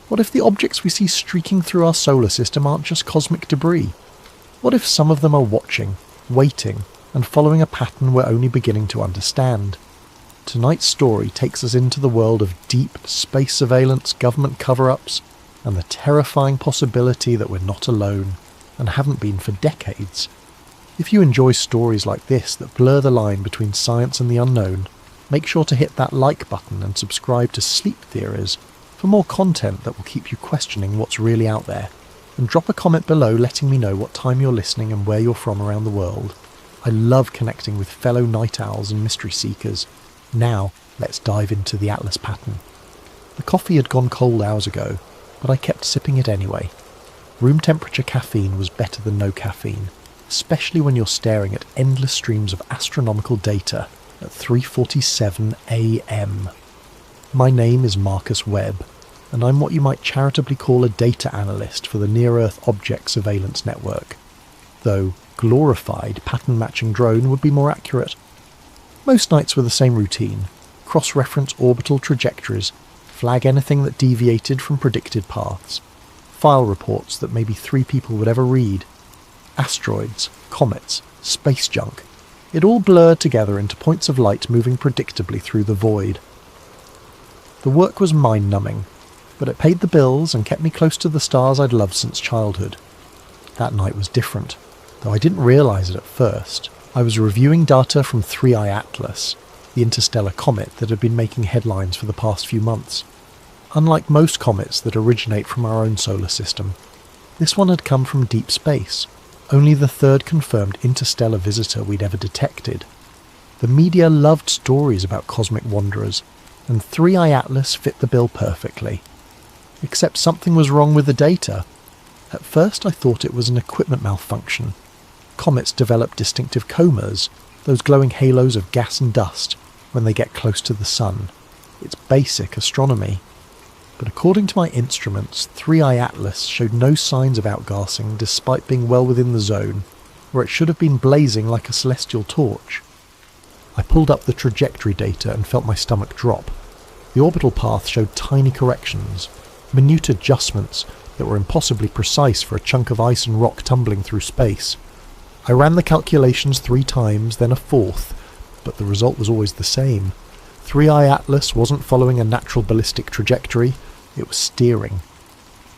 What if the objects we see streaking through our solar system aren't just cosmic debris? What if some of them are watching, waiting, and following a pattern we're only beginning to understand? Tonight's story takes us into the world of deep space surveillance, government cover-ups, and the terrifying possibility that we're not alone, and haven't been for decades. If you enjoy stories like this that blur the line between science and the unknown, make sure to hit that like button and subscribe to Sleep Theories for more content that will keep you questioning what's really out there, and drop a comment below letting me know what time you're listening and where you're from around the world. I love connecting with fellow night owls and mystery seekers. Now, let's dive into the Atlas pattern. The coffee had gone cold hours ago, but I kept sipping it anyway. Room temperature caffeine was better than no caffeine, especially when you're staring at endless streams of astronomical data at 3:47 AM. My name is Marcus Webb, and I'm what you might charitably call a data analyst for the Near-Earth Object Surveillance Network, though glorified pattern-matching drone would be more accurate. Most nights were the same routine: cross-reference orbital trajectories, flag anything that deviated from predicted paths, file reports that maybe 3 people would ever read, asteroids, comets, space junk. It all blurred together into points of light moving predictably through the void. The work was mind-numbing, but it paid the bills and kept me close to the stars I'd loved since childhood. That night was different, though I didn't realise it at first. I was reviewing data from 3I Atlas, the interstellar comet that had been making headlines for the past few months. Unlike most comets that originate from our own solar system, this one had come from deep space, only the 3rd confirmed interstellar visitor we'd ever detected. The media loved stories about cosmic wanderers, and 3I Atlas fit the bill perfectly. Except something was wrong with the data. At first I thought it was an equipment malfunction. Comets develop distinctive comas, those glowing halos of gas and dust, when they get close to the sun. It's basic astronomy. But according to my instruments, 3I Atlas showed no signs of outgassing despite being well within the zone, where it should have been blazing like a celestial torch. I pulled up the trajectory data and felt my stomach drop. The orbital path showed tiny corrections, minute adjustments that were impossibly precise for a chunk of ice and rock tumbling through space. I ran the calculations 3 times, then a 4th, but the result was always the same. 3I Atlas wasn't following a natural ballistic trajectory, it was steering.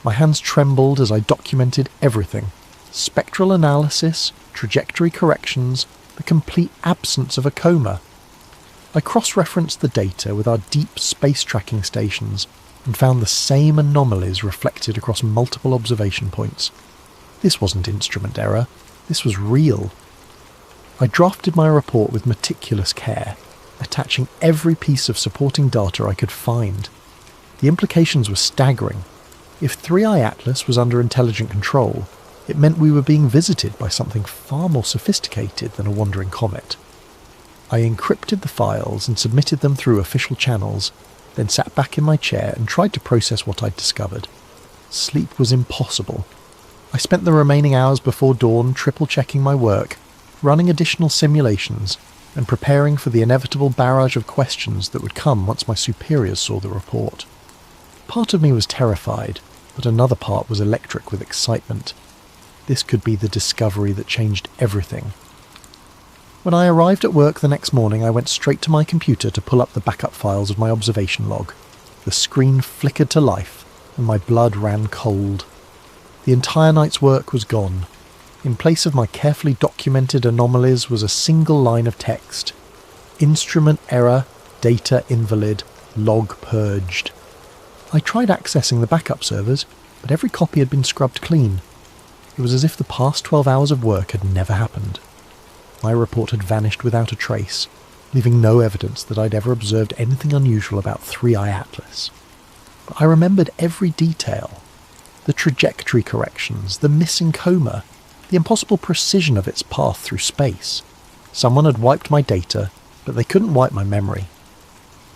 My hands trembled as I documented everything. Spectral analysis, trajectory corrections, the complete absence of a coma. I cross-referenced the data with our deep space tracking stations and found the same anomalies reflected across multiple observation points. This wasn't instrument error. This was real. I drafted my report with meticulous care, attaching every piece of supporting data I could find. The implications were staggering. If 3I Atlas was under intelligent control, it meant we were being visited by something far more sophisticated than a wandering comet. I encrypted the files and submitted them through official channels, then sat back in my chair and tried to process what I'd discovered. Sleep was impossible. I spent the remaining hours before dawn triple-checking my work, running additional simulations, and preparing for the inevitable barrage of questions that would come once my superiors saw the report. Part of me was terrified, but another part was electric with excitement. This could be the discovery that changed everything. When I arrived at work the next morning, I went straight to my computer to pull up the backup files of my observation log. The screen flickered to life, and my blood ran cold. The entire night's work was gone. In place of my carefully documented anomalies was a single line of text. Instrument error, data invalid, log purged. I tried accessing the backup servers, but every copy had been scrubbed clean. It was as if the past 12 hours of work had never happened. my report had vanished without a trace, leaving no evidence that I'd ever observed anything unusual about 3i Atlas. But I remembered every detail. The trajectory corrections, the missing coma, the impossible precision of its path through space. Someone had wiped my data, but they couldn't wipe my memory.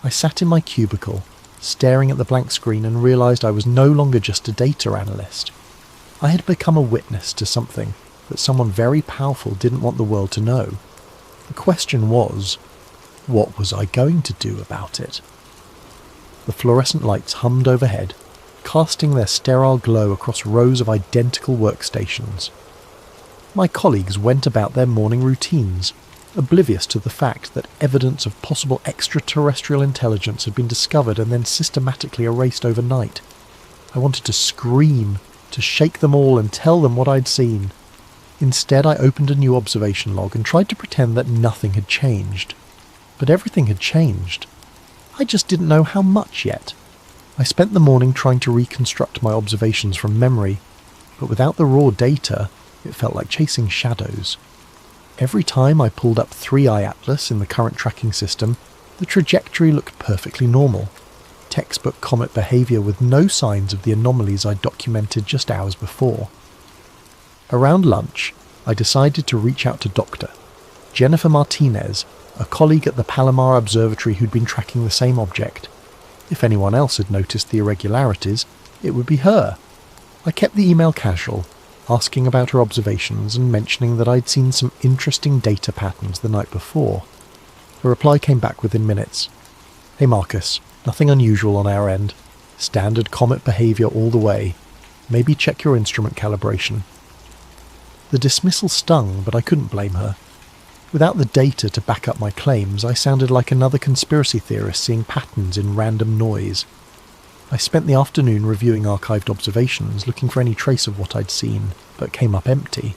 I sat in my cubicle, staring at the blank screen, and realised I was no longer just a data analyst. I had become a witness to something that someone very powerful didn't want the world to know. The question was, what was I going to do about it? The fluorescent lights hummed overhead, casting their sterile glow across rows of identical workstations. My colleagues went about their morning routines, oblivious to the fact that evidence of possible extraterrestrial intelligence had been discovered and then systematically erased overnight. I wanted to scream, to shake them all and tell them what I'd seen. Instead, I opened a new observation log and tried to pretend that nothing had changed. But everything had changed. I just didn't know how much yet. I spent the morning trying to reconstruct my observations from memory, but without the raw data, it felt like chasing shadows. Every time I pulled up 3i Atlas in the current tracking system, the trajectory looked perfectly normal. Textbook comet behaviour with no signs of the anomalies I'd documented just hours before. Around lunch, I decided to reach out to Dr. Jennifer Martinez, a colleague at the Palomar Observatory who'd been tracking the same object. If anyone else had noticed the irregularities, it would be her. I kept the email casual, asking about her observations and mentioning that I'd seen some interesting data patterns the night before. A reply came back within minutes. "Hey Marcus, nothing unusual on our end. Standard comet behaviour all the way. Maybe check your instrument calibration." The dismissal stung, but I couldn't blame her. Without the data to back up my claims, I sounded like another conspiracy theorist seeing patterns in random noise. I spent the afternoon reviewing archived observations, looking for any trace of what I'd seen, but came up empty.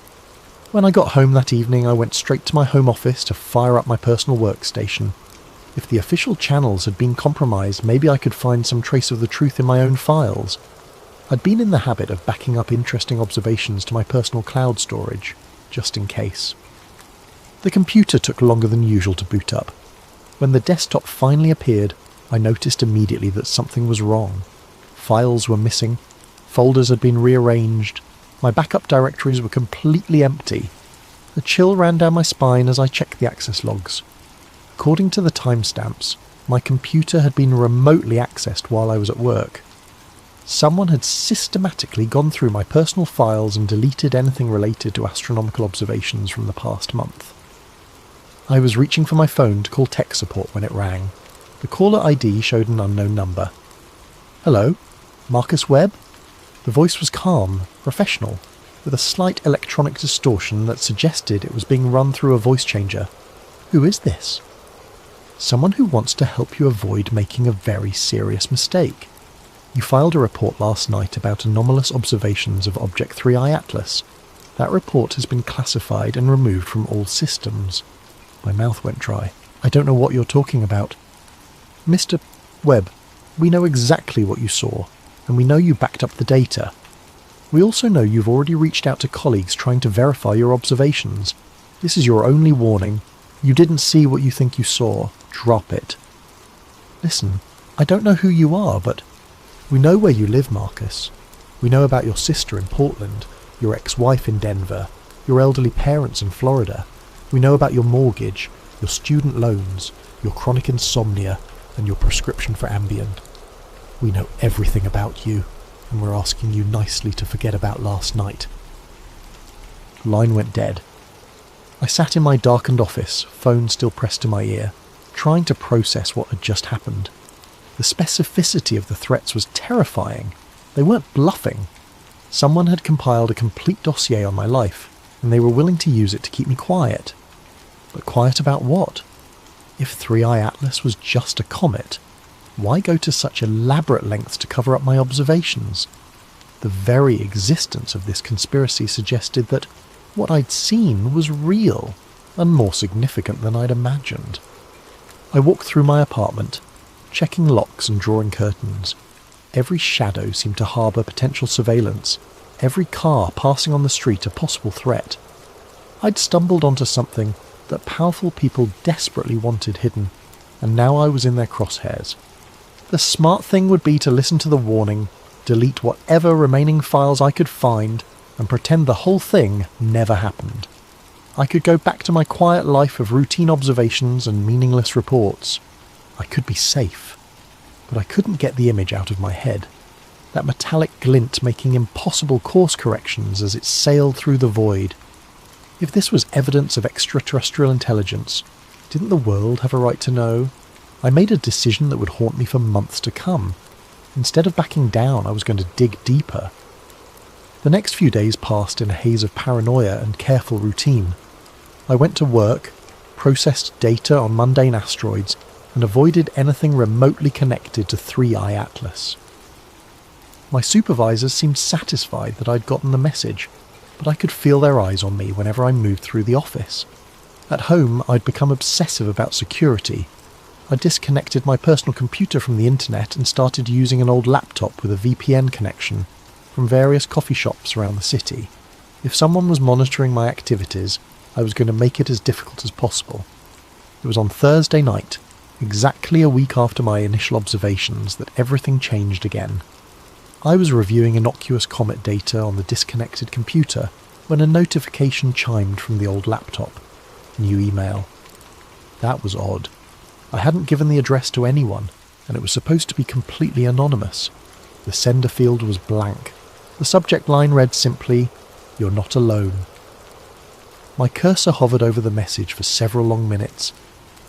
When I got home that evening, I went straight to my home office to fire up my personal workstation. If the official channels had been compromised, maybe I could find some trace of the truth in my own files. I'd been in the habit of backing up interesting observations to my personal cloud storage, just in case. The computer took longer than usual to boot up. When the desktop finally appeared, I noticed immediately that something was wrong. Files were missing, folders had been rearranged, my backup directories were completely empty. A chill ran down my spine as I checked the access logs. According to the timestamps, my computer had been remotely accessed while I was at work. Someone had systematically gone through my personal files and deleted anything related to astronomical observations from the past month. I was reaching for my phone to call tech support when it rang. The caller ID showed an unknown number. "Hello? Marcus Webb?" The voice was calm, professional, with a slight electronic distortion that suggested it was being run through a voice changer. "Who is this?" "Someone who wants to help you avoid making a very serious mistake. You filed a report last night about anomalous observations of Object 3i Atlas. That report has been classified and removed from all systems." My mouth went dry. "I don't know what you're talking about." "Mr. Webb, we know exactly what you saw, and we know you backed up the data. We also know you've already reached out to colleagues trying to verify your observations. This is your only warning. You didn't see what you think you saw. Drop it." "Listen, I don't know who you are, but we know where you live, Marcus. We know about your sister in Portland, your ex-wife in Denver, your elderly parents in Florida. We know about your mortgage, your student loans, your chronic insomnia, and your prescription for Ambien. We know everything about you, and we're asking you nicely to forget about last night." The line went dead. I sat in my darkened office, phone still pressed to my ear, trying to process what had just happened. The specificity of the threats was terrifying. They weren't bluffing. Someone had compiled a complete dossier on my life, and they were willing to use it to keep me quiet. But quiet about what? If 3i Atlas was just a comet, why go to such elaborate lengths to cover up my observations? The very existence of this conspiracy suggested that what I'd seen was real, and more significant than I'd imagined. I walked through my apartment, checking locks and drawing curtains. Every shadow seemed to harbour potential surveillance, every car passing on the street a possible threat. I'd stumbled onto something that powerful people desperately wanted hidden, and now I was in their crosshairs. The smart thing would be to listen to the warning, delete whatever remaining files I could find, and pretend the whole thing never happened. I could go back to my quiet life of routine observations and meaningless reports. I could be safe. But I couldn't get the image out of my head. That metallic glint making impossible course corrections as it sailed through the void. If this was evidence of extraterrestrial intelligence, didn't the world have a right to know? I made a decision that would haunt me for months to come. Instead of backing down, I was going to dig deeper. The next few days passed in a haze of paranoia and careful routine. I went to work, processed data on mundane asteroids, and avoided anything remotely connected to 3i Atlas. My supervisors seemed satisfied that I'd gotten the message, but I could feel their eyes on me whenever I moved through the office. At home, I'd become obsessive about security. I disconnected my personal computer from the internet and started using an old laptop with a VPN connection from various coffee shops around the city. If someone was monitoring my activities, I was going to make it as difficult as possible. It was on Thursday night, exactly a week after my initial observations, that everything changed again. I was reviewing innocuous comet data on the disconnected computer when a notification chimed from the old laptop. New email. That was odd. I hadn't given the address to anyone, and it was supposed to be completely anonymous. The sender field was blank. The subject line read simply, "You're not alone." My cursor hovered over the message for several long minutes.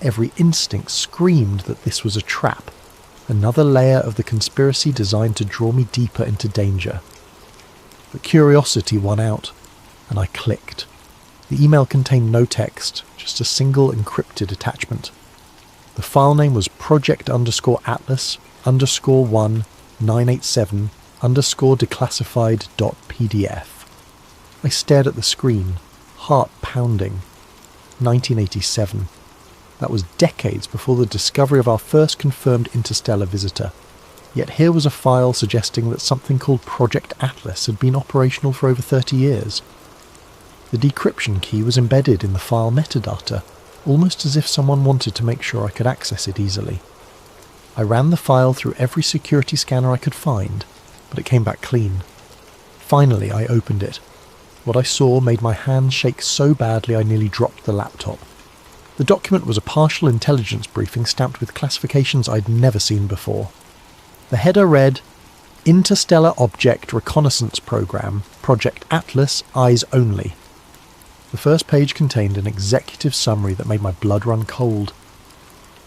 Every instinct screamed that this was a trap, another layer of the conspiracy designed to draw me deeper into danger. But curiosity won out, and I clicked. The email contained no text, just a single encrypted attachment. The file name was project_Atlas_1987_declassified.pdf. I stared at the screen, heart pounding. 1987. That was decades before the discovery of our first confirmed interstellar visitor. Yet here was a file suggesting that something called Project Atlas had been operational for over 30 years. The decryption key was embedded in the file metadata, almost as if someone wanted to make sure I could access it easily. I ran the file through every security scanner I could find, but it came back clean. Finally, I opened it. What I saw made my hands shake so badly I nearly dropped the laptop. The document was a partial intelligence briefing stamped with classifications I'd never seen before. The header read, "Interstellar Object Reconnaissance Program, Project Atlas, Eyes Only." The first page contained an executive summary that made my blood run cold.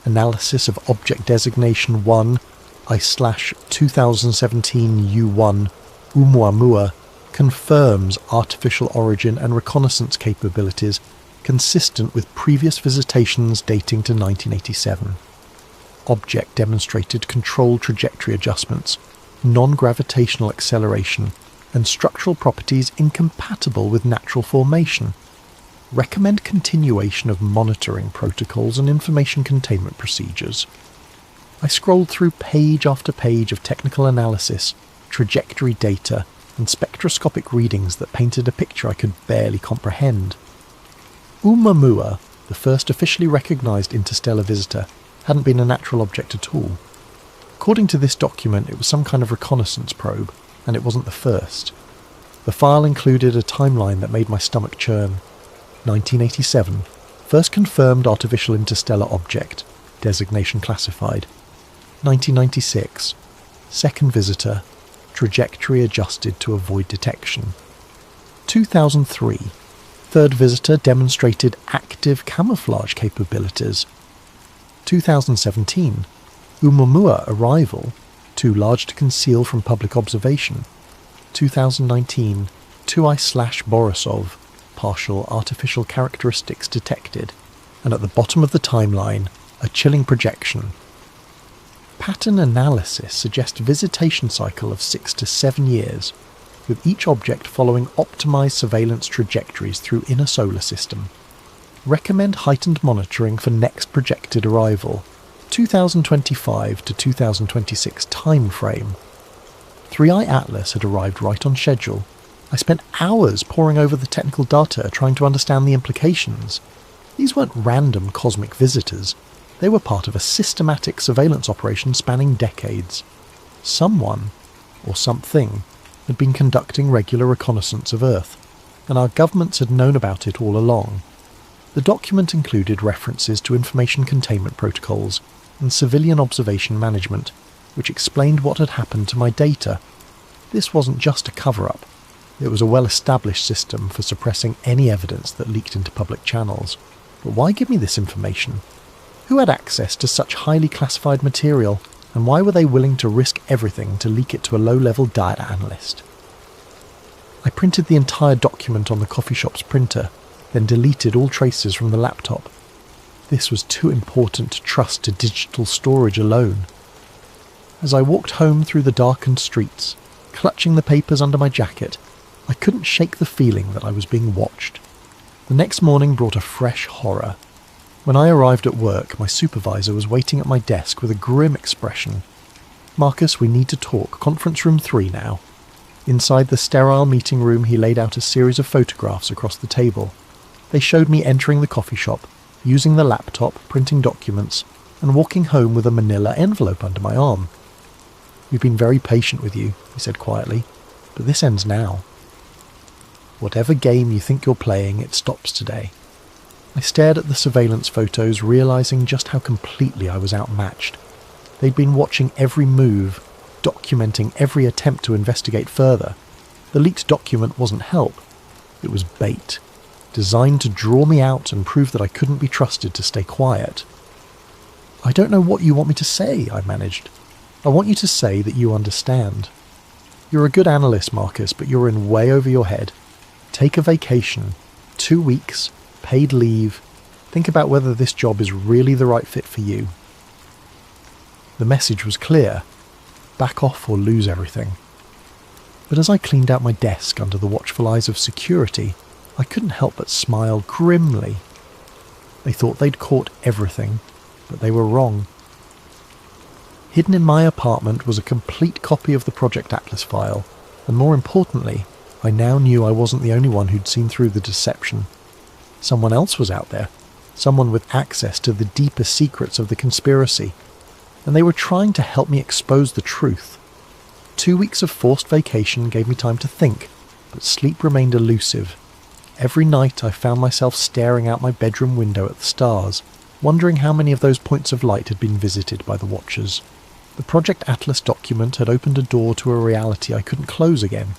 Analysis of Object Designation 1/2017 U1 Oumuamua confirms artificial origin and reconnaissance capabilities consistent with previous visitations dating to 1987. Object demonstrated controlled trajectory adjustments, non-gravitational acceleration, and structural properties incompatible with natural formation. Recommend continuation of monitoring protocols and information containment procedures. I scrolled through page after page of technical analysis, trajectory data, and spectroscopic readings that painted a picture I could barely comprehend. Oumuamua, the first officially recognised interstellar visitor, hadn't been a natural object at all. According to this document, it was some kind of reconnaissance probe, and it wasn't the first. The file included a timeline that made my stomach churn. 1987, first confirmed artificial interstellar object, designation classified. 1996, second visitor, trajectory adjusted to avoid detection. 2003, third visitor demonstrated active camouflage capabilities. 2017, Oumuamua arrival, too large to conceal from public observation. 2019, 2I/Borisov, partial artificial characteristics detected, and at the bottom of the timeline, a chilling projection. Pattern analysis suggests visitation cycle of 6 to 7 years, with each object following optimized surveillance trajectories through inner solar system. Recommend heightened monitoring for next projected arrival, 2025 to 2026 time frame. 3i Atlas had arrived right on schedule. I spent hours poring over the technical data trying to understand the implications. These weren't random cosmic visitors. They were part of a systematic surveillance operation spanning decades. Someone, or something, had been conducting regular reconnaissance of Earth, and our governments had known about it all along. The document included references to information containment protocols and civilian observation management, which explained what had happened to my data. This wasn't just a cover-up. It was a well-established system for suppressing any evidence that leaked into public channels. But why give me this information? Who had access to such highly classified material, and why were they willing to risk everything to leak it to a low-level data analyst? I printed the entire document on the coffee shop's printer, then deleted all traces from the laptop. This was too important to trust to digital storage alone. As I walked home through the darkened streets, clutching the papers under my jacket, I couldn't shake the feeling that I was being watched. The next morning brought a fresh horror. When I arrived at work, my supervisor was waiting at my desk with a grim expression. "Marcus, we need to talk. Conference room 3 now." Inside the sterile meeting room, he laid out a series of photographs across the table. They showed me entering the coffee shop, using the laptop, printing documents, and walking home with a manila envelope under my arm. "We've been very patient with you," he said quietly, "but this ends now. Whatever game you think you're playing, it stops today." I stared at the surveillance photos, realizing just how completely I was outmatched. They'd been watching every move, documenting every attempt to investigate further. The leaked document wasn't help. It was bait, designed to draw me out and prove that I couldn't be trusted to stay quiet. "I don't know what you want me to say," I managed. "I want you to say that you understand. You're a good analyst, Marcus, but you're in way over your head. Take a vacation, 2 weeks, paid leave. Think about whether this job is really the right fit for you." The message was clear. Back off or lose everything. But as I cleaned out my desk under the watchful eyes of security, I couldn't help but smile grimly. They thought they'd caught everything, but they were wrong. Hidden in my apartment was a complete copy of the Project Atlas file, and more importantly, I now knew I wasn't the only one who'd seen through the deception. Someone else was out there, someone with access to the deeper secrets of the conspiracy, and they were trying to help me expose the truth. 2 weeks of forced vacation gave me time to think, but sleep remained elusive. Every night I found myself staring out my bedroom window at the stars, wondering how many of those points of light had been visited by the Watchers. The Project Atlas document had opened a door to a reality I couldn't close again.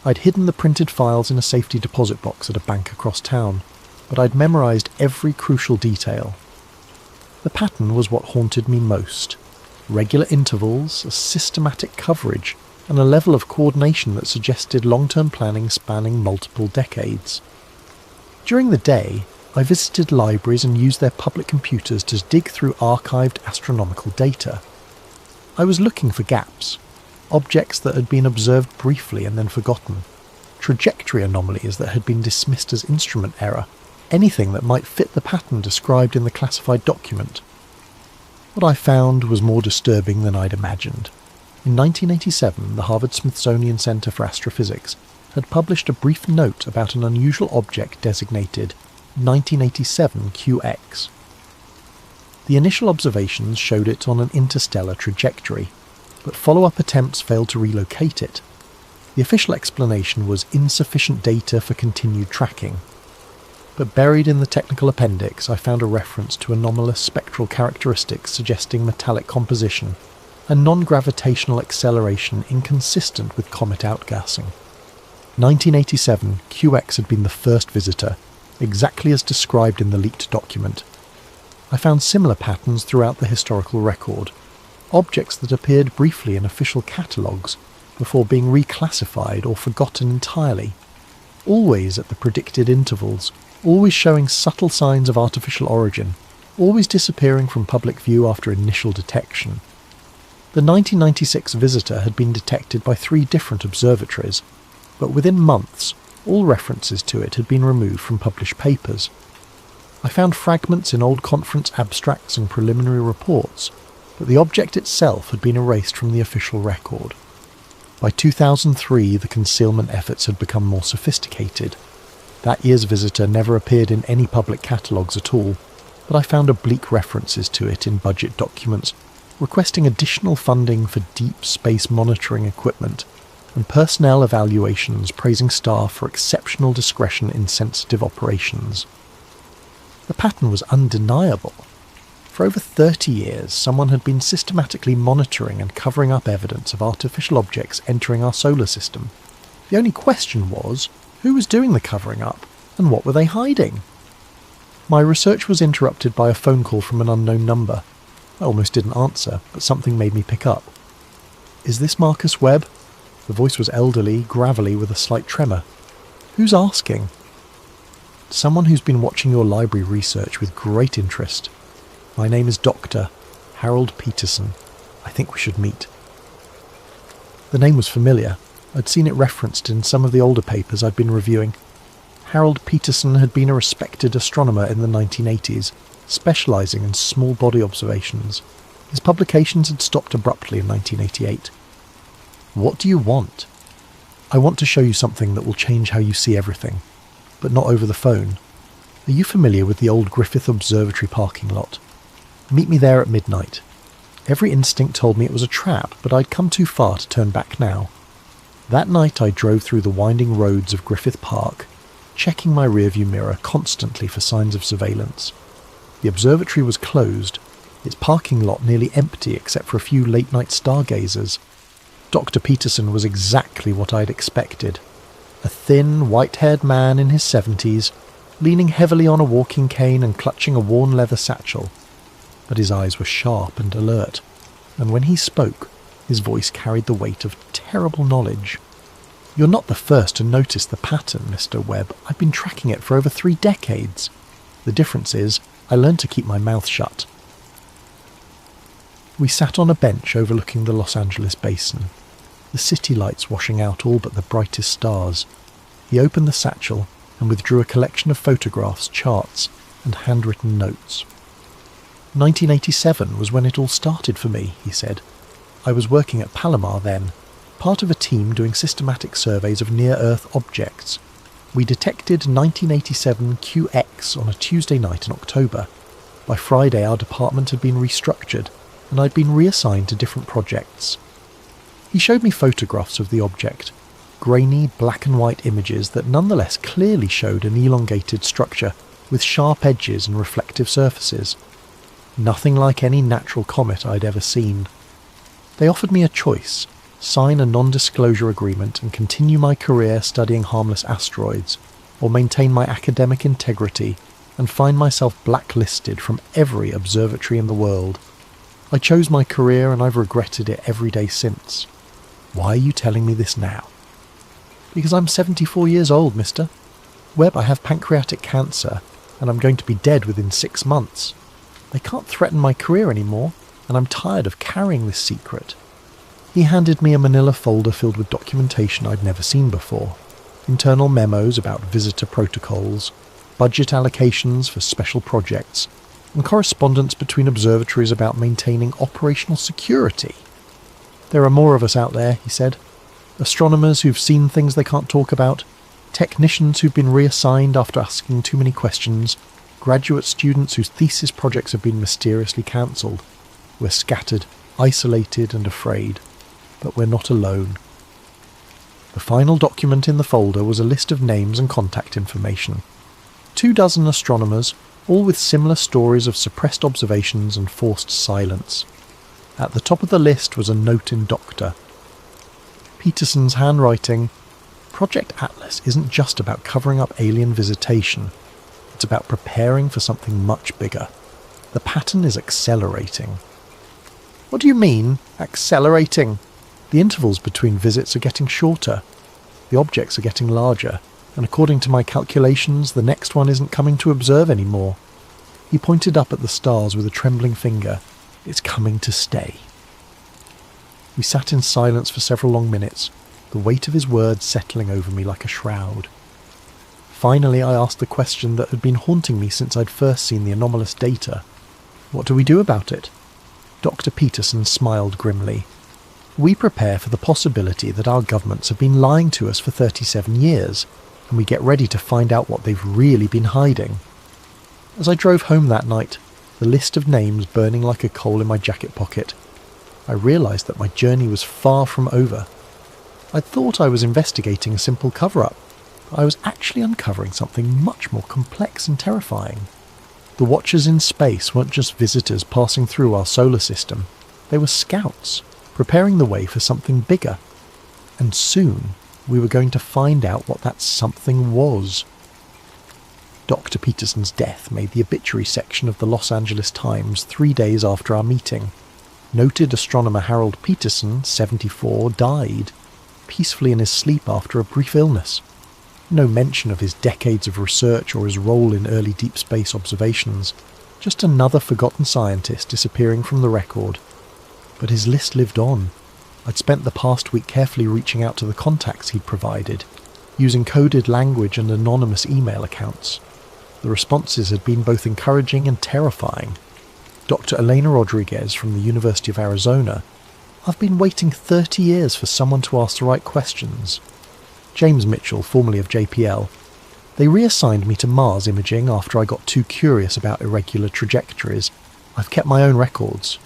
I'd hidden the printed files in a safety deposit box at a bank across town, but I'd memorized every crucial detail. The pattern was what haunted me most. Regular intervals, a systematic coverage, and a level of coordination that suggested long-term planning spanning multiple decades. During the day, I visited libraries and used their public computers to dig through archived astronomical data. I was looking for gaps, objects that had been observed briefly and then forgotten, trajectory anomalies that had been dismissed as instrument error, anything that might fit the pattern described in the classified document. What I found was more disturbing than I'd imagined. In 1987, the Harvard-Smithsonian Center for Astrophysics had published a brief note about an unusual object designated 1987 QX. The initial observations showed it on an interstellar trajectory, but follow-up attempts failed to relocate it. The official explanation was insufficient data for continued tracking. But buried in the technical appendix, I found a reference to anomalous spectral characteristics suggesting metallic composition and non-gravitational acceleration inconsistent with comet outgassing. 1987, QX had been the first visitor, exactly as described in the leaked document. I found similar patterns throughout the historical record, objects that appeared briefly in official catalogues before being reclassified or forgotten entirely, always at the predicted intervals, always showing subtle signs of artificial origin, always disappearing from public view after initial detection. The 1996 visitor had been detected by 3 different observatories, but within months, all references to it had been removed from published papers. I found fragments in old conference abstracts and preliminary reports, but the object itself had been erased from the official record. By 2003, the concealment efforts had become more sophisticated. That year's visitor never appeared in any public catalogues at all, but I found oblique references to it in budget documents, requesting additional funding for deep space monitoring equipment, and personnel evaluations praising staff for exceptional discretion in sensitive operations. The pattern was undeniable. For over 30 years, someone had been systematically monitoring and covering up evidence of artificial objects entering our solar system. The only question was, who was doing the covering up, and what were they hiding? My research was interrupted by a phone call from an unknown number. I almost didn't answer, but something made me pick up. "Is this Marcus Webb?" The voice was elderly, gravelly, with a slight tremor. "Who's asking?" "Someone who's been watching your library research with great interest. My name is Dr. Harold Peterson. I think we should meet." The name was familiar. I'd seen it referenced in some of the older papers I'd been reviewing. Harold Peterson had been a respected astronomer in the 1980s, specialising in small body observations. His publications had stopped abruptly in 1988. "What do you want?" "I want to show you something that will change how you see everything, but not over the phone. Are you familiar with the old Griffith Observatory parking lot? Meet me there at midnight." Every instinct told me it was a trap, but I'd come too far to turn back now. That night I drove through the winding roads of Griffith Park, checking my rearview mirror constantly for signs of surveillance. The observatory was closed, its parking lot nearly empty except for a few late-night stargazers. Dr. Peterson was exactly what I'd expected. A thin, white-haired man in his 70s, leaning heavily on a walking cane and clutching a worn leather satchel. But his eyes were sharp and alert, and when he spoke, his voice carried the weight of terrible knowledge. "You're not the first to notice the pattern, Mr. Webb. I've been tracking it for over 3 decades. The difference is, I learned to keep my mouth shut." We sat on a bench overlooking the Los Angeles basin, the city lights washing out all but the brightest stars. He opened the satchel and withdrew a collection of photographs, charts, and handwritten notes. 1987 was when it all started for me, he said. I was working at Palomar then, part of a team doing systematic surveys of near-Earth objects. We detected 1987 QX on a Tuesday night in October. By Friday our department had been restructured, and I'd been reassigned to different projects. He showed me photographs of the object, grainy black and white images that nonetheless clearly showed an elongated structure with sharp edges and reflective surfaces. Nothing like any natural comet I'd ever seen. They offered me a choice: sign a non-disclosure agreement and continue my career studying harmless asteroids, or maintain my academic integrity and find myself blacklisted from every observatory in the world. I chose my career and I've regretted it every day since. Why are you telling me this now? Because I'm 74 years old, mister. Webb, I have pancreatic cancer, and I'm going to be dead within 6 months. They can't threaten my career anymore, and I'm tired of carrying this secret. He handed me a manila folder filled with documentation I'd never seen before. Internal memos about visitor protocols, budget allocations for special projects, and correspondence between observatories about maintaining operational security. There are more of us out there, he said. Astronomers who've seen things they can't talk about, technicians who've been reassigned after asking too many questions, graduate students whose thesis projects have been mysteriously cancelled. We're scattered, isolated and afraid, but we're not alone. The final document in the folder was a list of names and contact information. 24 astronomers, all with similar stories of suppressed observations and forced silence. At the top of the list was a note in Doctor. Peterson's handwriting. Project Atlas isn't just about covering up alien visitation. It's about preparing for something much bigger. The pattern is accelerating. What do you mean, accelerating? The intervals between visits are getting shorter. The objects are getting larger, and according to my calculations, the next one isn't coming to observe anymore. He pointed up at the stars with a trembling finger. It's coming to stay. We sat in silence for several long minutes, the weight of his words settling over me like a shroud. Finally, I asked the question that had been haunting me since I'd first seen the anomalous data. What do we do about it? Dr. Peterson smiled grimly. We prepare for the possibility that our governments have been lying to us for 37 years, and we get ready to find out what they've really been hiding. As I drove home that night, the list of names burning like a coal in my jacket pocket, I realised that my journey was far from over. I thought I was investigating a simple cover-up, but I was actually uncovering something much more complex and terrifying. The watchers in space weren't just visitors passing through our solar system. They were scouts, preparing the way for something bigger. And soon, we were going to find out what that something was. Dr. Peterson's death made the obituary section of the Los Angeles Times 3 days after our meeting. Noted astronomer Harold Peterson, 74, died, peacefully in his sleep after a brief illness. No mention of his decades of research or his role in early deep space observations. Just another forgotten scientist disappearing from the record. But his list lived on. I'd spent the past week carefully reaching out to the contacts he'd provided, using coded language and anonymous email accounts. The responses had been both encouraging and terrifying. Dr. Elena Rodriguez from the University of Arizona. I've been waiting 30 years for someone to ask the right questions. James Mitchell, formerly of JPL. They reassigned me to Mars imaging after I got too curious about irregular trajectories. I've kept my own records.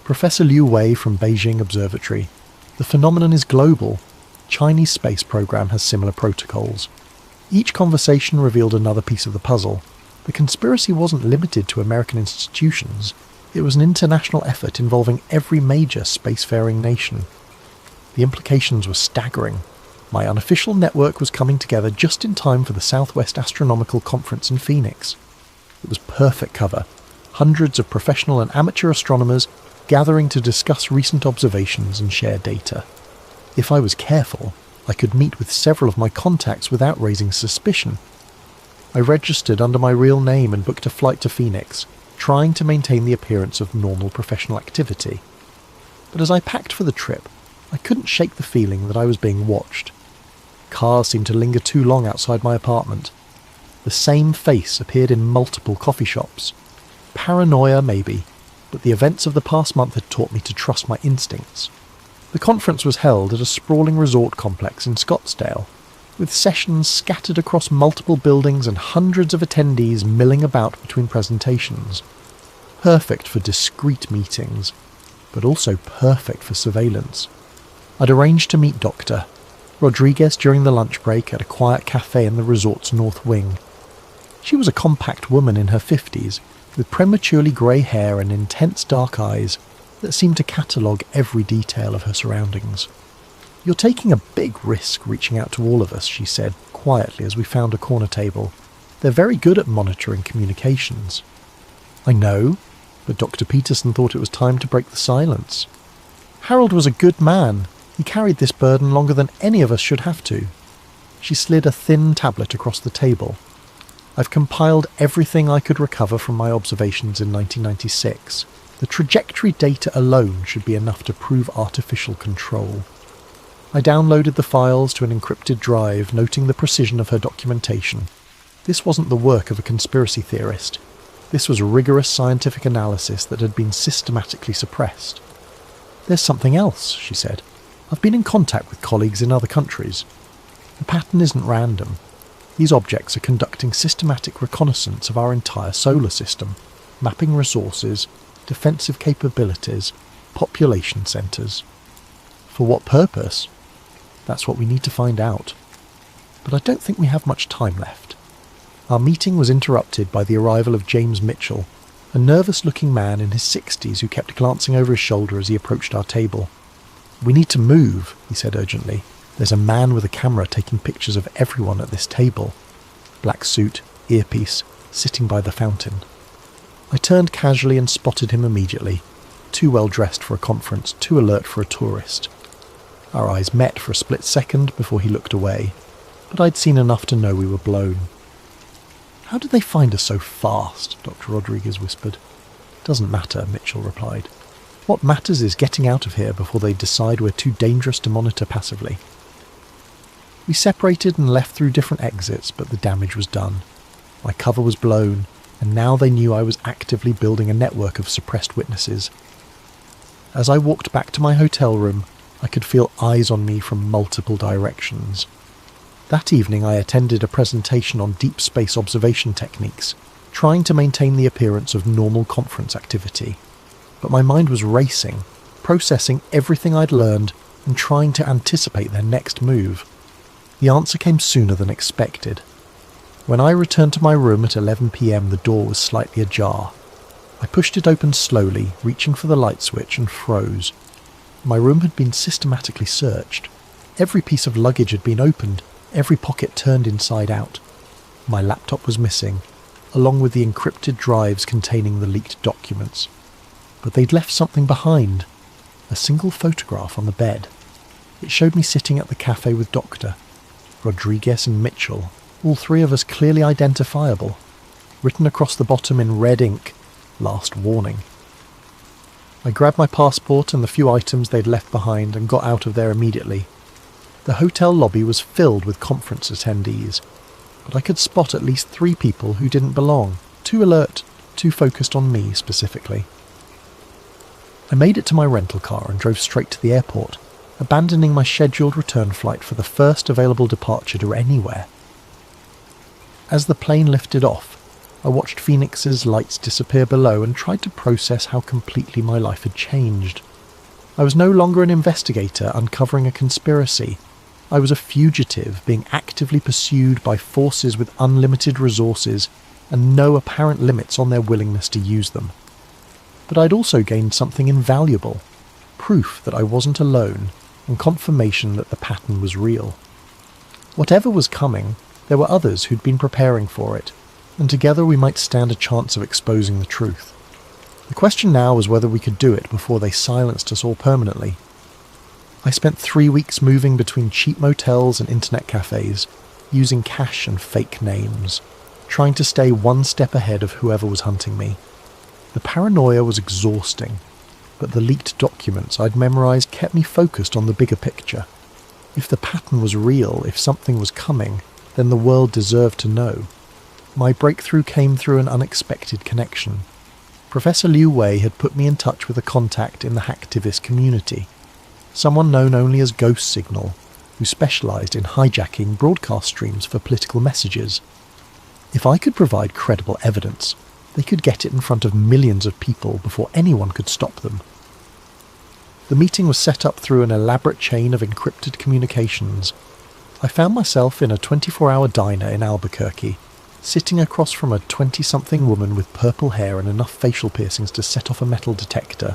Professor Liu Wei from Beijing Observatory. The phenomenon is global. Chinese space program has similar protocols. Each conversation revealed another piece of the puzzle. The conspiracy wasn't limited to American institutions. It was an international effort involving every major spacefaring nation. The implications were staggering. My unofficial network was coming together just in time for the Southwest Astronomical Conference in Phoenix. It was perfect cover. Hundreds of professional and amateur astronomers gathering to discuss recent observations and share data. If I was careful, I could meet with several of my contacts without raising suspicion. I registered under my real name and booked a flight to Phoenix, trying to maintain the appearance of normal professional activity. But as I packed for the trip, I couldn't shake the feeling that I was being watched. Cars seemed to linger too long outside my apartment. The same face appeared in multiple coffee shops. Paranoia, maybe, but the events of the past month had taught me to trust my instincts. The conference was held at a sprawling resort complex in Scottsdale, with sessions scattered across multiple buildings and hundreds of attendees milling about between presentations. Perfect for discreet meetings, but also perfect for surveillance. I'd arranged to meet Dr. Rodriguez during the lunch break at a quiet cafe in the resort's north wing. She was a compact woman in her 50s, with prematurely grey hair and intense dark eyes that seemed to catalogue every detail of her surroundings. "You're taking a big risk reaching out to all of us," she said quietly as we found a corner table. "They're very good at monitoring communications." "I know," but Dr. Peterson thought it was time to break the silence. "Harold was a good man. He carried this burden longer than any of us should have to." She slid a thin tablet across the table. "I've compiled everything I could recover from my observations in 1996. The trajectory data alone should be enough to prove artificial control." I downloaded the files to an encrypted drive, noting the precision of her documentation. This wasn't the work of a conspiracy theorist. This was rigorous scientific analysis that had been systematically suppressed. "There's something else," she said. "I've been in contact with colleagues in other countries. The pattern isn't random. These objects are conducting systematic reconnaissance of our entire solar system, mapping resources, defensive capabilities, population centres. For what purpose? That's what we need to find out. But I don't think we have much time left." Our meeting was interrupted by the arrival of James Mitchell, a nervous-looking man in his 60s who kept glancing over his shoulder as he approached our table. "We need to move," he said urgently. "There's a man with a camera taking pictures of everyone at this table." Black suit, earpiece, sitting by the fountain. I turned casually and spotted him immediately. Too well dressed for a conference, too alert for a tourist. Our eyes met for a split second before he looked away, but I'd seen enough to know we were blown. "How did they find us so fast?" Dr. Rodriguez whispered. "Doesn't matter," Mitchell replied. "What matters is getting out of here before they decide we're too dangerous to monitor passively." We separated and left through different exits, but the damage was done. My cover was blown, and now they knew I was actively building a network of suppressed witnesses. As I walked back to my hotel room, I could feel eyes on me from multiple directions. That evening I attended a presentation on deep space observation techniques, trying to maintain the appearance of normal conference activity. But my mind was racing, processing everything I'd learned and trying to anticipate their next move. The answer came sooner than expected. When I returned to my room at 11 p.m, the door was slightly ajar. I pushed it open slowly, reaching for the light switch, and froze. My room had been systematically searched. Every piece of luggage had been opened, every pocket turned inside out. My laptop was missing, along with the encrypted drives containing the leaked documents. But they'd left something behind. A single photograph on the bed. It showed me sitting at the cafe with Doctor, Rodriguez and Mitchell, all three of us clearly identifiable. Written across the bottom in red ink, "Last warning." I grabbed my passport and the few items they'd left behind and got out of there immediately. The hotel lobby was filled with conference attendees, but I could spot at least 3 people who didn't belong, too alert, too focused on me specifically. I made it to my rental car and drove straight to the airport, abandoning my scheduled return flight for the first available departure to anywhere. As the plane lifted off, I watched Phoenix's lights disappear below and tried to process how completely my life had changed. I was no longer an investigator uncovering a conspiracy. I was a fugitive being actively pursued by forces with unlimited resources and no apparent limits on their willingness to use them. But I'd also gained something invaluable, proof that I wasn't alone and confirmation that the pattern was real. Whatever was coming, there were others who'd been preparing for it, and together we might stand a chance of exposing the truth. The question now was whether we could do it before they silenced us all permanently. I spent 3 weeks moving between cheap motels and internet cafes, using cash and fake names, trying to stay one step ahead of whoever was hunting me. The paranoia was exhausting, but the leaked documents I'd memorized kept me focused on the bigger picture. If the pattern was real, if something was coming, then the world deserved to know. My breakthrough came through an unexpected connection. Professor Liu Wei had put me in touch with a contact in the hacktivist community, someone known only as Ghost Signal, who specialised in hijacking broadcast streams for political messages. If I could provide credible evidence, they could get it in front of millions of people before anyone could stop them. The meeting was set up through an elaborate chain of encrypted communications. I found myself in a 24-hour diner in Albuquerque, sitting across from a 20-something woman with purple hair and enough facial piercings to set off a metal detector.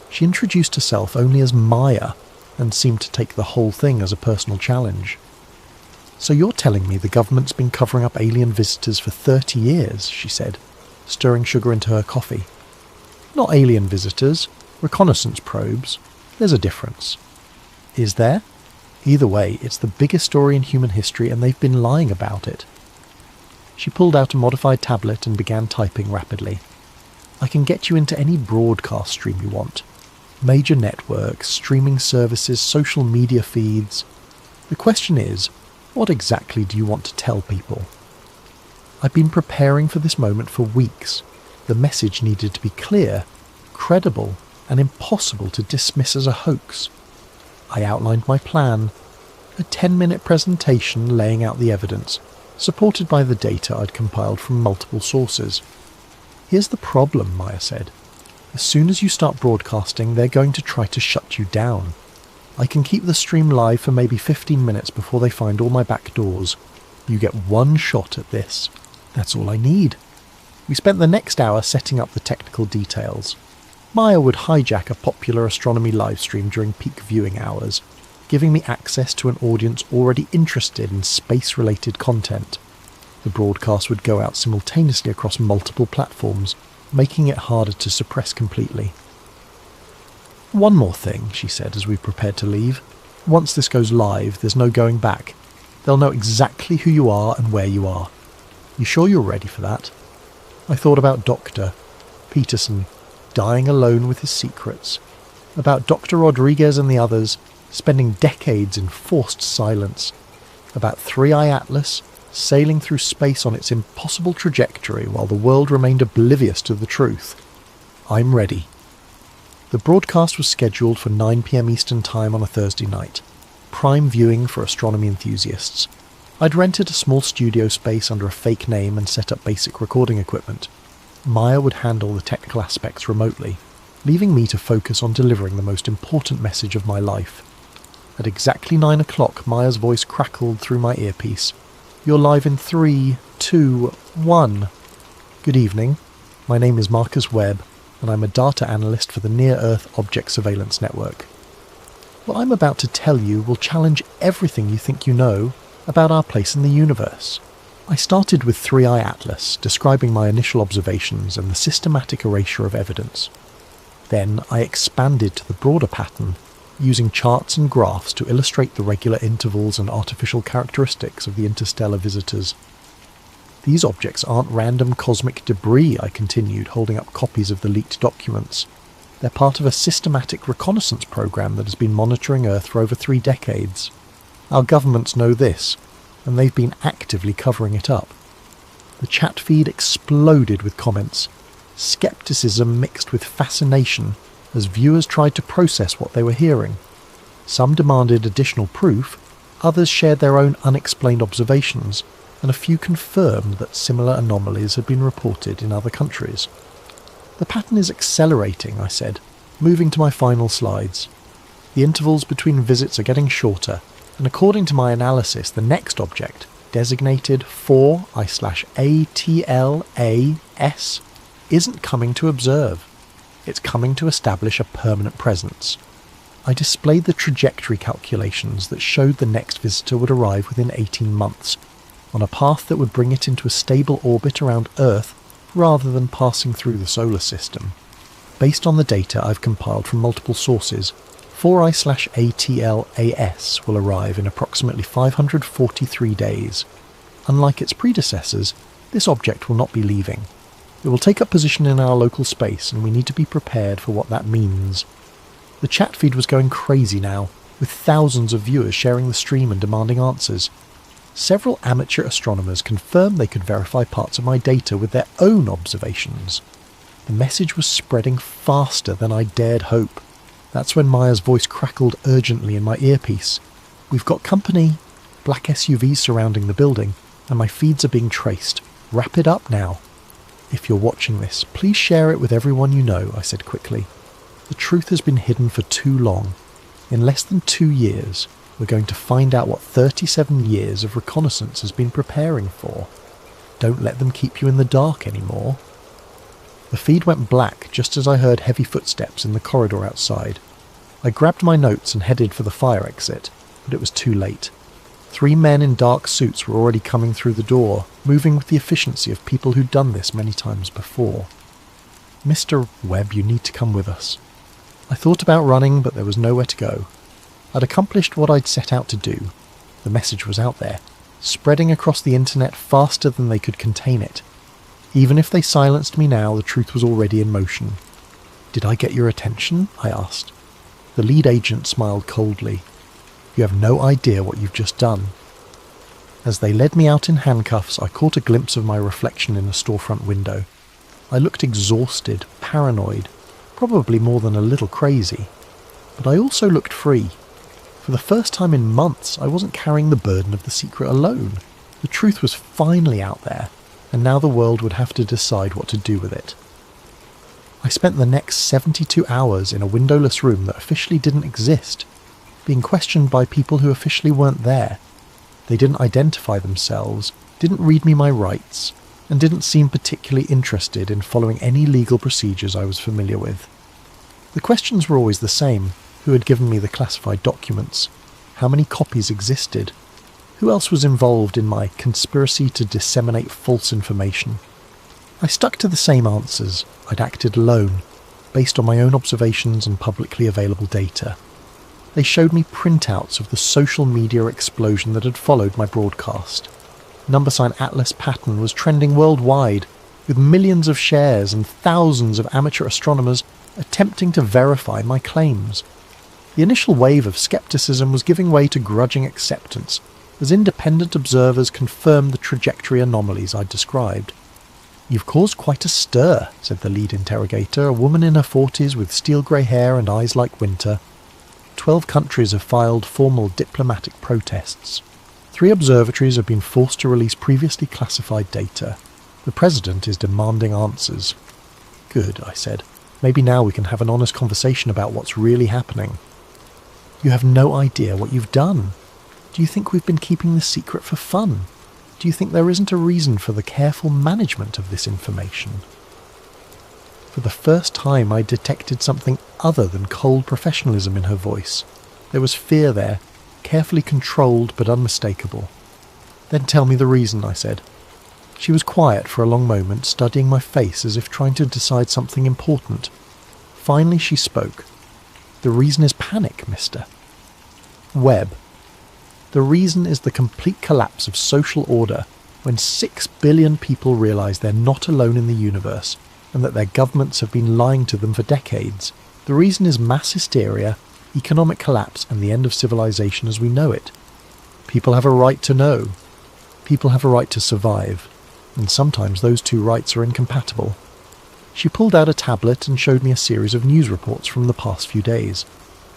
She introduced herself only as Maya, and seemed to take the whole thing as a personal challenge. "So you're telling me the government's been covering up alien visitors for 30 years, she said, stirring sugar into her coffee. "Not alien visitors, reconnaissance probes. There's a difference." "Is there?" "Either way, it's the biggest story in human history and they've been lying about it." She pulled out a modified tablet and began typing rapidly. "I can get you into any broadcast stream you want. Major networks, streaming services, social media feeds. The question is, what exactly do you want to tell people?" I'd been preparing for this moment for weeks. The message needed to be clear, credible, and impossible to dismiss as a hoax. I outlined my plan, a 10-minute presentation laying out the evidence, supported by the data I'd compiled from multiple sources. "Here's the problem," Maya said. "As soon as you start broadcasting, they're going to try to shut you down. I can keep the stream live for maybe 15 minutes before they find all my back doors. You get one shot at this. That's all I need." We spent the next hour setting up the technical details. Maya would hijack a popular astronomy livestream during peak viewing hours, giving me access to an audience already interested in space-related content. The broadcast would go out simultaneously across multiple platforms, making it harder to suppress completely. "One more thing," she said as we prepared to leave. "Once this goes live, there's no going back. They'll know exactly who you are and where you are. You sure you're ready for that?" I thought about Dr. Peterson, dying alone with his secrets, about Dr. Rodriguez and the others, spending decades in forced silence, about 3i Atlas, sailing through space on its impossible trajectory while the world remained oblivious to the truth. I'm ready. The broadcast was scheduled for 9 p.m. Eastern Time on a Thursday night, prime viewing for astronomy enthusiasts. I'd rented a small studio space under a fake name and set up basic recording equipment. Maya would handle the technical aspects remotely, leaving me to focus on delivering the most important message of my life. At exactly 9 o'clock, Maya's voice crackled through my earpiece. "You're live in 3, 2, 1. Good evening. My name is Marcus Webb, and I'm a data analyst for the Near-Earth Object Surveillance Network. What I'm about to tell you will challenge everything you think you know about our place in the universe." I started with 3i Atlas, describing my initial observations and the systematic erasure of evidence. Then I expanded to the broader pattern, using charts and graphs to illustrate the regular intervals and artificial characteristics of the interstellar visitors. "These objects aren't random cosmic debris," I continued, holding up copies of the leaked documents. "They're part of a systematic reconnaissance program that has been monitoring Earth for over 3 decades. Our governments know this, and they've been actively covering it up." The chat feed exploded with comments, skepticism mixed with fascination, as viewers tried to process what they were hearing. Some demanded additional proof, others shared their own unexplained observations, and a few confirmed that similar anomalies had been reported in other countries. "The pattern is accelerating," I said, moving to my final slides. "The intervals between visits are getting shorter, and according to my analysis, the next object, designated 4I/ATLAS, isn't coming to observe. It's coming to establish a permanent presence." I displayed the trajectory calculations that showed the next visitor would arrive within 18 months, on a path that would bring it into a stable orbit around Earth rather than passing through the solar system. Based on the data I've compiled from multiple sources, 4I/ATLAS will arrive in approximately 543 days. Unlike its predecessors, this object will not be leaving. It will take up position in our local space, and we need to be prepared for what that means. The chat feed was going crazy now, with thousands of viewers sharing the stream and demanding answers. Several amateur astronomers confirmed they could verify parts of my data with their own observations. The message was spreading faster than I dared hope. That's when Maya's voice crackled urgently in my earpiece. "We've got company. Black SUVs surrounding the building, and my feeds are being traced. Wrap it up now. If you're watching this, please share it with everyone you know," I said quickly. "The truth has been hidden for too long. In less than 2 years, we're going to find out what 37 years of reconnaissance has been preparing for. Don't let them keep you in the dark anymore." The feed went black just as I heard heavy footsteps in the corridor outside. I grabbed my notes and headed for the fire exit, but it was too late. 3 men in dark suits were already coming through the door, moving with the efficiency of people who'd done this many times before. "Mr. Webb, you need to come with us." I thought about running, but there was nowhere to go. I'd accomplished what I'd set out to do. The message was out there, spreading across the internet faster than they could contain it. Even if they silenced me now, the truth was already in motion. "Did I get your attention?" I asked. The lead agent smiled coldly. "You have no idea what you've just done." As they led me out in handcuffs, I caught a glimpse of my reflection in a storefront window. I looked exhausted, paranoid, probably more than a little crazy. But I also looked free. For the first time in months, I wasn't carrying the burden of the secret alone. The truth was finally out there, and now the world would have to decide what to do with it. I spent the next 72 hours in a windowless room that officially didn't exist, being questioned by people who officially weren't there. They didn't identify themselves, didn't read me my rights, and didn't seem particularly interested in following any legal procedures I was familiar with. The questions were always the same. Who had given me the classified documents? How many copies existed? Who else was involved in my conspiracy to disseminate false information? I stuck to the same answers. I'd acted alone, based on my own observations and publicly available data. They showed me printouts of the social media explosion that had followed my broadcast. Number sign Atlas pattern was trending worldwide, with millions of shares and thousands of amateur astronomers attempting to verify my claims. The initial wave of skepticism was giving way to grudging acceptance, as independent observers confirmed the trajectory anomalies I'd described. "You've caused quite a stir," said the lead interrogator, a woman in her 40s with steel-grey hair and eyes like winter. 12 countries have filed formal diplomatic protests. 3 observatories have been forced to release previously classified data. The President is demanding answers. Good, I said. Maybe now we can have an honest conversation about what's really happening. You have no idea what you've done. Do you think we've been keeping this secret for fun? Do you think there isn't a reason for the careful management of this information? For the first time I detected something other than cold professionalism in her voice. There was fear there, carefully controlled but unmistakable. Then tell me the reason, I said. She was quiet for a long moment, studying my face as if trying to decide something important. Finally she spoke. The reason is panic, mister. Webb. The reason is the complete collapse of social order when 6 billion people realise they're not alone in the universe and that their governments have been lying to them for decades. The reason is mass hysteria, economic collapse and the end of civilization as we know it. People have a right to know. People have a right to survive. And sometimes those 2 rights are incompatible. She pulled out a tablet and showed me a series of news reports from the past few days.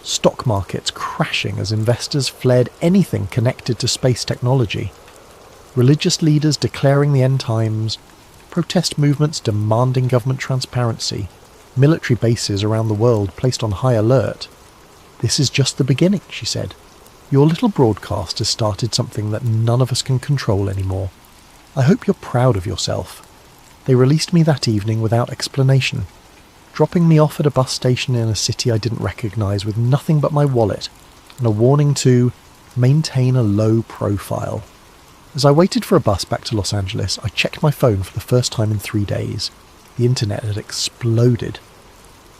Stock markets crashing as investors fled anything connected to space technology. Religious leaders declaring the end times. Protest movements demanding government transparency. Military bases around the world placed on high alert. This is just the beginning, she said. Your little broadcast has started something that none of us can control anymore. I hope you're proud of yourself. They released me that evening without explanation, dropping me off at a bus station in a city I didn't recognise with nothing but my wallet and a warning to maintain a low profile. As I waited for a bus back to Los Angeles, I checked my phone for the first time in 3 days. The internet had exploded.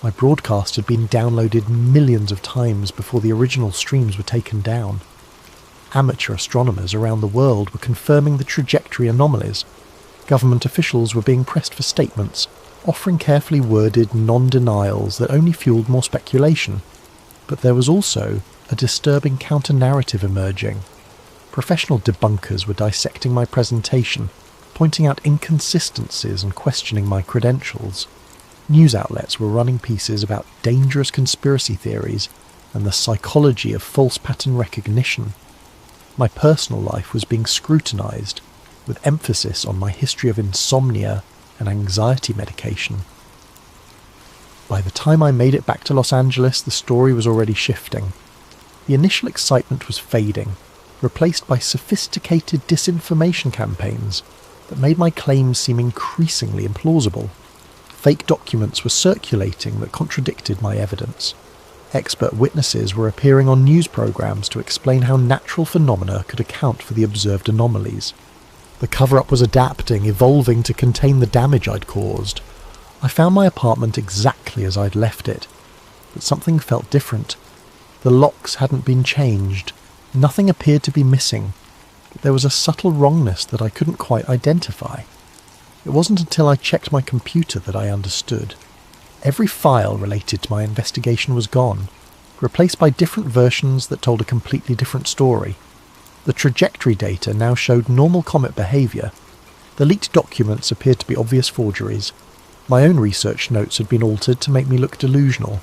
My broadcast had been downloaded millions of times before the original streams were taken down. Amateur astronomers around the world were confirming the trajectory anomalies. Government officials were being pressed for statements, offering carefully worded non-denials that only fueled more speculation. But there was also a disturbing counter-narrative emerging. Professional debunkers were dissecting my presentation, pointing out inconsistencies and questioning my credentials. News outlets were running pieces about dangerous conspiracy theories and the psychology of false pattern recognition. My personal life was being scrutinised, with emphasis on my history of insomnia and anxiety medication. By the time I made it back to Los Angeles, the story was already shifting. The initial excitement was fading, replaced by sophisticated disinformation campaigns that made my claims seem increasingly implausible. Fake documents were circulating that contradicted my evidence. Expert witnesses were appearing on news programs to explain how natural phenomena could account for the observed anomalies. The cover-up was adapting, evolving to contain the damage I'd caused. I found my apartment exactly as I'd left it, but something felt different. The locks hadn't been changed. Nothing appeared to be missing, but there was a subtle wrongness that I couldn't quite identify. It wasn't until I checked my computer that I understood. Every file related to my investigation was gone, replaced by different versions that told a completely different story. The trajectory data now showed normal comet behaviour. The leaked documents appeared to be obvious forgeries. My own research notes had been altered to make me look delusional.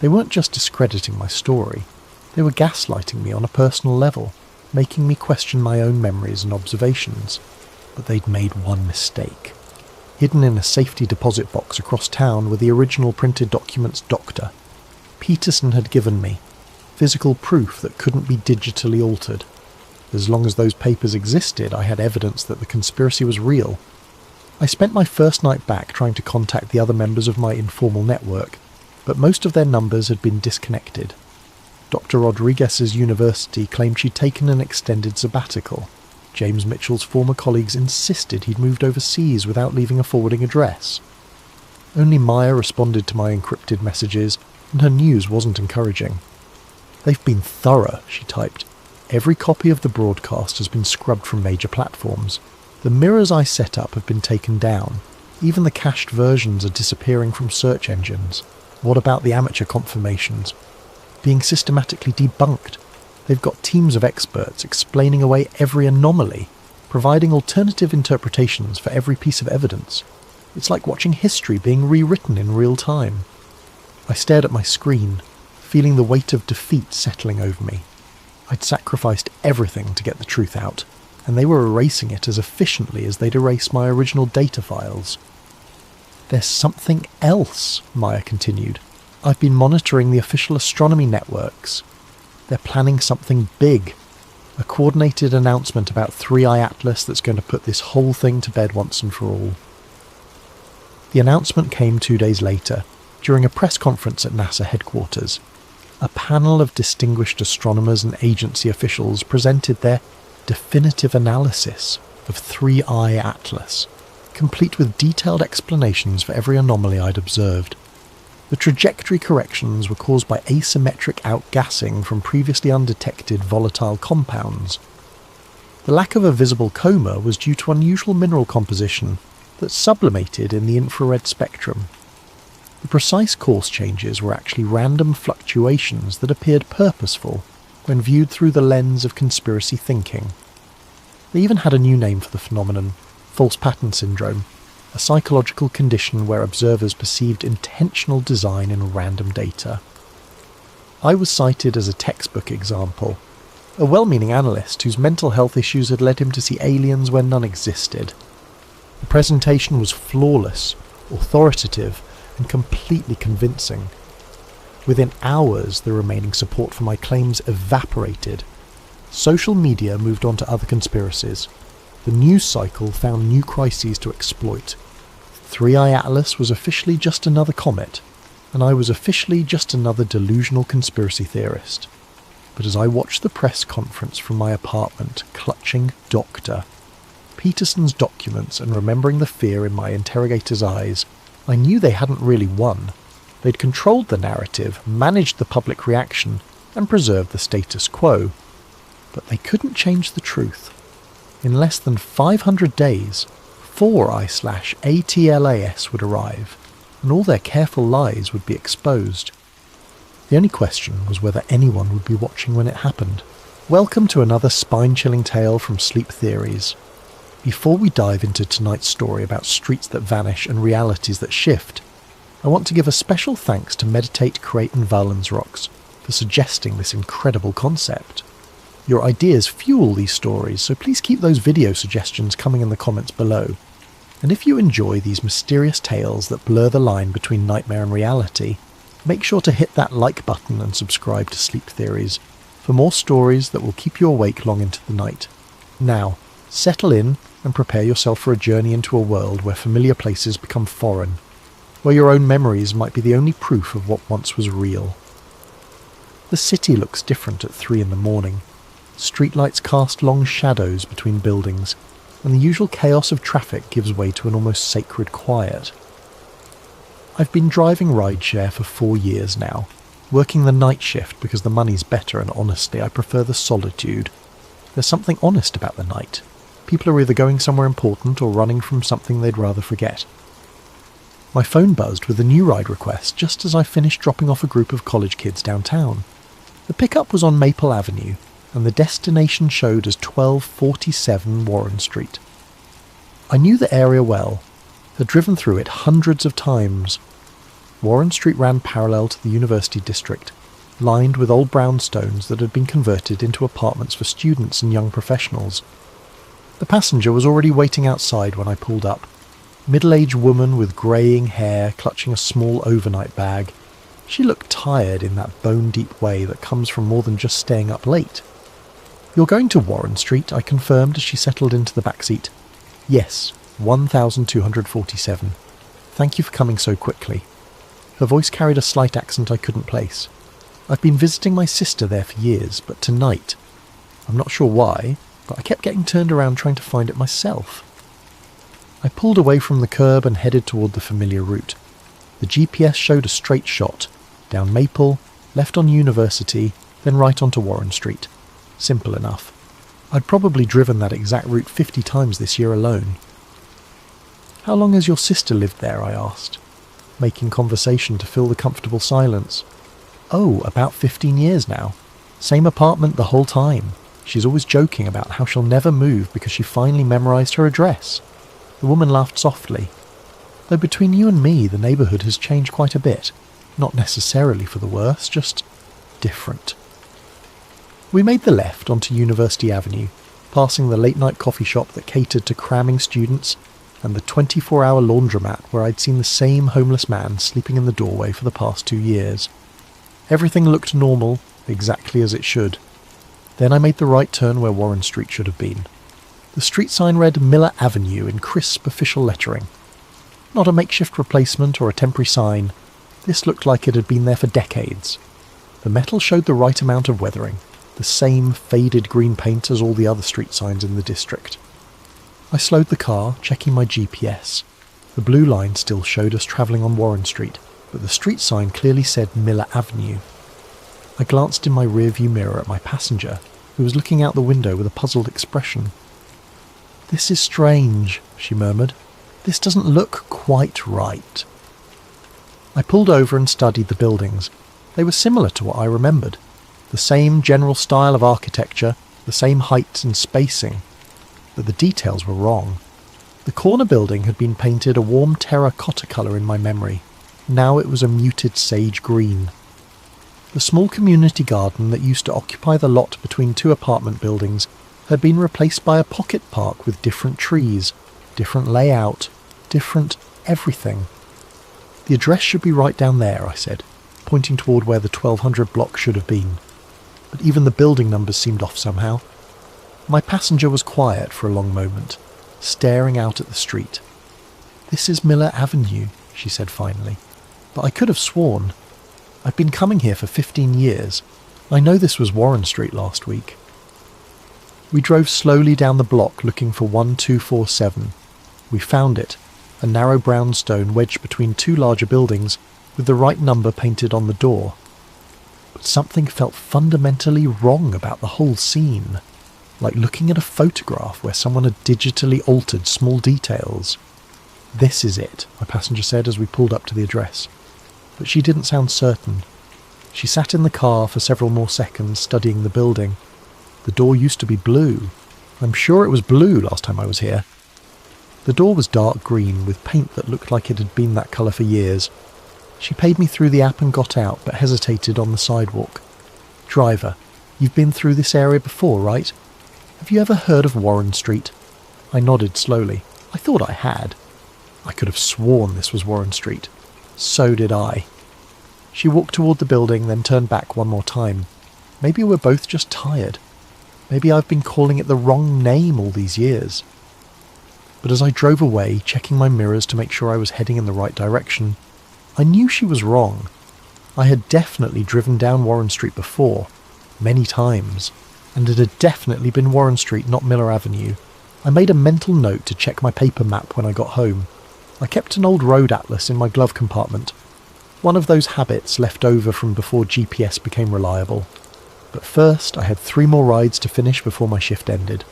They weren't just discrediting my story. They were gaslighting me on a personal level, making me question my own memories and observations. But they'd made one mistake. Hidden in a safety deposit box across town were the original printed documents Dr. Peterson had given me, physical proof that couldn't be digitally altered. As long as those papers existed, I had evidence that the conspiracy was real. I spent my first night back trying to contact the other members of my informal network, but most of their numbers had been disconnected. Dr. Rodriguez's university claimed she'd taken an extended sabbatical. James Mitchell's former colleagues insisted he'd moved overseas without leaving a forwarding address. Only Maya responded to my encrypted messages, and her news wasn't encouraging. "They've been thorough," she typed. "Every copy of the broadcast has been scrubbed from major platforms. The mirrors I set up have been taken down. Even the cached versions are disappearing from search engines. What about the amateur confirmations? Being systematically debunked. They've got teams of experts explaining away every anomaly, providing alternative interpretations for every piece of evidence. It's like watching history being rewritten in real time." I stared at my screen, feeling the weight of defeat settling over me. I'd sacrificed everything to get the truth out, and they were erasing it as efficiently as they'd erase my original data files. "There's something else," Maya continued. "I've been monitoring the official astronomy networks. They're planning something big. A coordinated announcement about 3i Atlas that's going to put this whole thing to bed once and for all." The announcement came 2 days later, during a press conference at NASA headquarters. A panel of distinguished astronomers and agency officials presented their definitive analysis of 3i Atlas, complete with detailed explanations for every anomaly I'd observed. The trajectory corrections were caused by asymmetric outgassing from previously undetected volatile compounds. The lack of a visible coma was due to unusual mineral composition that sublimated in the infrared spectrum. The precise course changes were actually random fluctuations that appeared purposeful when viewed through the lens of conspiracy thinking. They even had a new name for the phenomenon: false pattern syndrome, a psychological condition where observers perceived intentional design in random data. I was cited as a textbook example, a well-meaning analyst whose mental health issues had led him to see aliens where none existed. The presentation was flawless, authoritative, and completely convincing. Within hours, the remaining support for my claims evaporated. Social media moved on to other conspiracies. The news cycle found new crises to exploit. 3i Atlas was officially just another comet, and I was officially just another delusional conspiracy theorist. But as I watched the press conference from my apartment, clutching Dr. Peterson's documents and remembering the fear in my interrogator's eyes, I knew they hadn't really won. They'd controlled the narrative, managed the public reaction, and preserved the status quo. But they couldn't change the truth. In less than 500 days, 4i/ATLAS would arrive, and all their careful lies would be exposed. The only question was whether anyone would be watching when it happened. Welcome to another spine-chilling tale from Sleep Theories. Before we dive into tonight's story about streets that vanish and realities that shift, I want to give a special thanks to Meditate, Create and Valensrocks for suggesting this incredible concept. Your ideas fuel these stories, so please keep those video suggestions coming in the comments below. And if you enjoy these mysterious tales that blur the line between nightmare and reality, make sure to hit that like button and subscribe to Sleep Theories for more stories that will keep you awake long into the night. Now, settle in and prepare yourself for a journey into a world where familiar places become foreign, where your own memories might be the only proof of what once was real. The city looks different at 3 in the morning. Streetlights cast long shadows between buildings, and the usual chaos of traffic gives way to an almost sacred quiet. I've been driving rideshare for 4 years now, working the night shift because the money's better and honestly I prefer the solitude. There's something honest about the night. People are either going somewhere important or running from something they'd rather forget. My phone buzzed with a new ride request just as I finished dropping off a group of college kids downtown. The pickup was on Maple Avenue, and the destination showed as 1247 Warren Street. I knew the area well, had driven through it hundreds of times. Warren Street ran parallel to the University District, lined with old brownstones that had been converted into apartments for students and young professionals. The passenger was already waiting outside when I pulled up. Middle-aged woman with greying hair clutching a small overnight bag. She looked tired in that bone-deep way that comes from more than just staying up late. "You're going to Warren Street," I confirmed as she settled into the back seat. "Yes, 1247. Thank you for coming so quickly." Her voice carried a slight accent I couldn't place. I've been visiting my sister there for years, but tonight, I'm not sure why, but I kept getting turned around trying to find it myself. I pulled away from the curb and headed toward the familiar route. The GPS showed a straight shot, down Maple, left on University, then right onto Warren Street. Simple enough. I'd probably driven that exact route 50 times this year alone. "How long has your sister lived there?" I asked, making conversation to fill the comfortable silence. "Oh, about 15 years now. Same apartment the whole time. She's always joking about how she'll never move because she finally memorized her address." The woman laughed softly. "Though between you and me, the neighbourhood has changed quite a bit. Not necessarily for the worse, just different." We made the left onto University Avenue, passing the late-night coffee shop that catered to cramming students and the 24-hour laundromat where I'd seen the same homeless man sleeping in the doorway for the past 2 years. Everything looked normal, exactly as it should. Then I made the right turn where Warren Street should have been. The street sign read Miller Avenue in crisp official lettering. Not a makeshift replacement or a temporary sign. This looked like it had been there for decades. The metal showed the right amount of weathering, the same faded green paint as all the other street signs in the district. I slowed the car, checking my GPS. The blue line still showed us travelling on Warren Street, but the street sign clearly said Miller Avenue. I glanced in my rearview mirror at my passenger, who was looking out the window with a puzzled expression. "This is strange," she murmured. "This doesn't look quite right." I pulled over and studied the buildings. They were similar to what I remembered. The same general style of architecture, the same height and spacing. But the details were wrong. The corner building had been painted a warm terracotta colour in my memory. Now it was a muted sage green. The small community garden that used to occupy the lot between 2 apartment buildings had been replaced by a pocket park with different trees, different layout, different everything. "The address should be right down there," I said, pointing toward where the 1200 block should have been. But even the building numbers seemed off somehow. My passenger was quiet for a long moment, staring out at the street. "This is Miller Avenue," she said finally. "But I could have sworn. I've been coming here for 15 years. I know this was Warren Street last week." We drove slowly down the block looking for 1247. We found it, a narrow brownstone wedged between 2 larger buildings with the right number painted on the door. But something felt fundamentally wrong about the whole scene, like looking at a photograph where someone had digitally altered small details. "This is it," my passenger said as we pulled up to the address. But she didn't sound certain. She sat in the car for several more seconds studying the building. The door used to be blue. I'm sure it was blue last time I was here. The door was dark green with paint that looked like it had been that colour for years. She paid me through the app and got out, but hesitated on the sidewalk. "Driver, you've been through this area before, right? Have you ever heard of Warren Street?" I nodded slowly. I thought I had. I could have sworn this was Warren Street. So did I. She walked toward the building, then turned back one more time. Maybe we're both just tired. Maybe I've been calling it the wrong name all these years. But as I drove away, checking my mirrors to make sure I was heading in the right direction, I knew she was wrong. I had definitely driven down Warren Street before, many times, and it had definitely been Warren Street, not Miller Avenue. I made a mental note to check my paper map when I got home. I kept an old road atlas in my glove compartment, one of those habits left over from before GPS became reliable. But first I had 3 more rides to finish before my shift ended.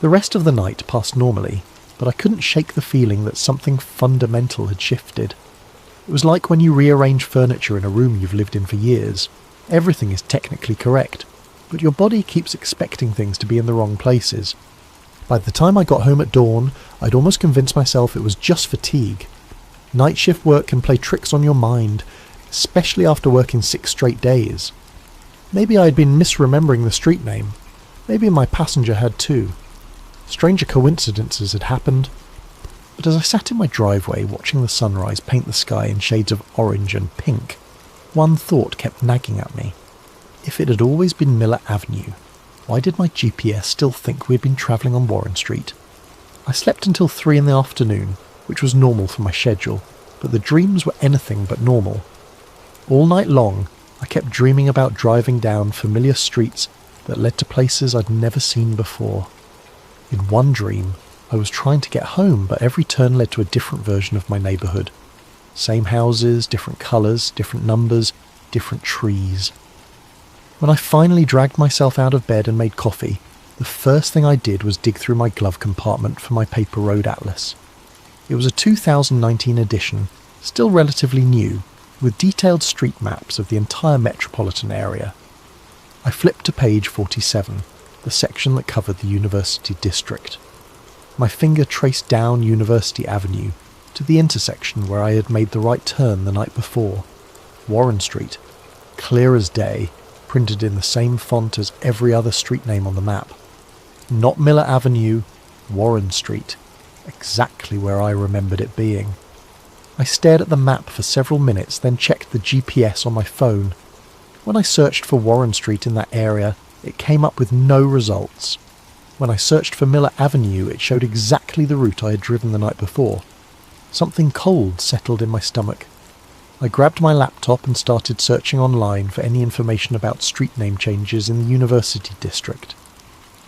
The rest of the night passed normally, but I couldn't shake the feeling that something fundamental had shifted. It was like when you rearrange furniture in a room you've lived in for years. Everything is technically correct, but your body keeps expecting things to be in the wrong places. By the time I got home at dawn, I'd almost convinced myself it was just fatigue. Night shift work can play tricks on your mind, especially after working 6 straight days. Maybe I had been misremembering the street name. Maybe my passenger had too. Stranger coincidences had happened. But as I sat in my driveway watching the sunrise paint the sky in shades of orange and pink, one thought kept nagging at me. If it had always been Miller Avenue, why did my GPS still think we had been travelling on Warren Street? I slept until 3 in the afternoon, which was normal for my schedule, but the dreams were anything but normal. All night long, I kept dreaming about driving down familiar streets that led to places I'd never seen before. In one dream, I was trying to get home, but every turn led to a different version of my neighbourhood. Same houses, different colours, different numbers, different trees. When I finally dragged myself out of bed and made coffee, the first thing I did was dig through my glove compartment for my paper road atlas. It was a 2019 edition, still relatively new, with detailed street maps of the entire metropolitan area. I flipped to page 47, the section that covered the University District. My finger traced down University Avenue to the intersection where I had made the right turn the night before. Warren Street, clear as day, printed in the same font as every other street name on the map. Not Miller Avenue, Warren Street, exactly where I remembered it being. I stared at the map for several minutes, then checked the GPS on my phone. When I searched for Warren Street in that area, it came up with no results. When I searched for Miller Avenue, it showed exactly the route I had driven the night before. Something cold settled in my stomach. I grabbed my laptop and started searching online for any information about street name changes in the University District.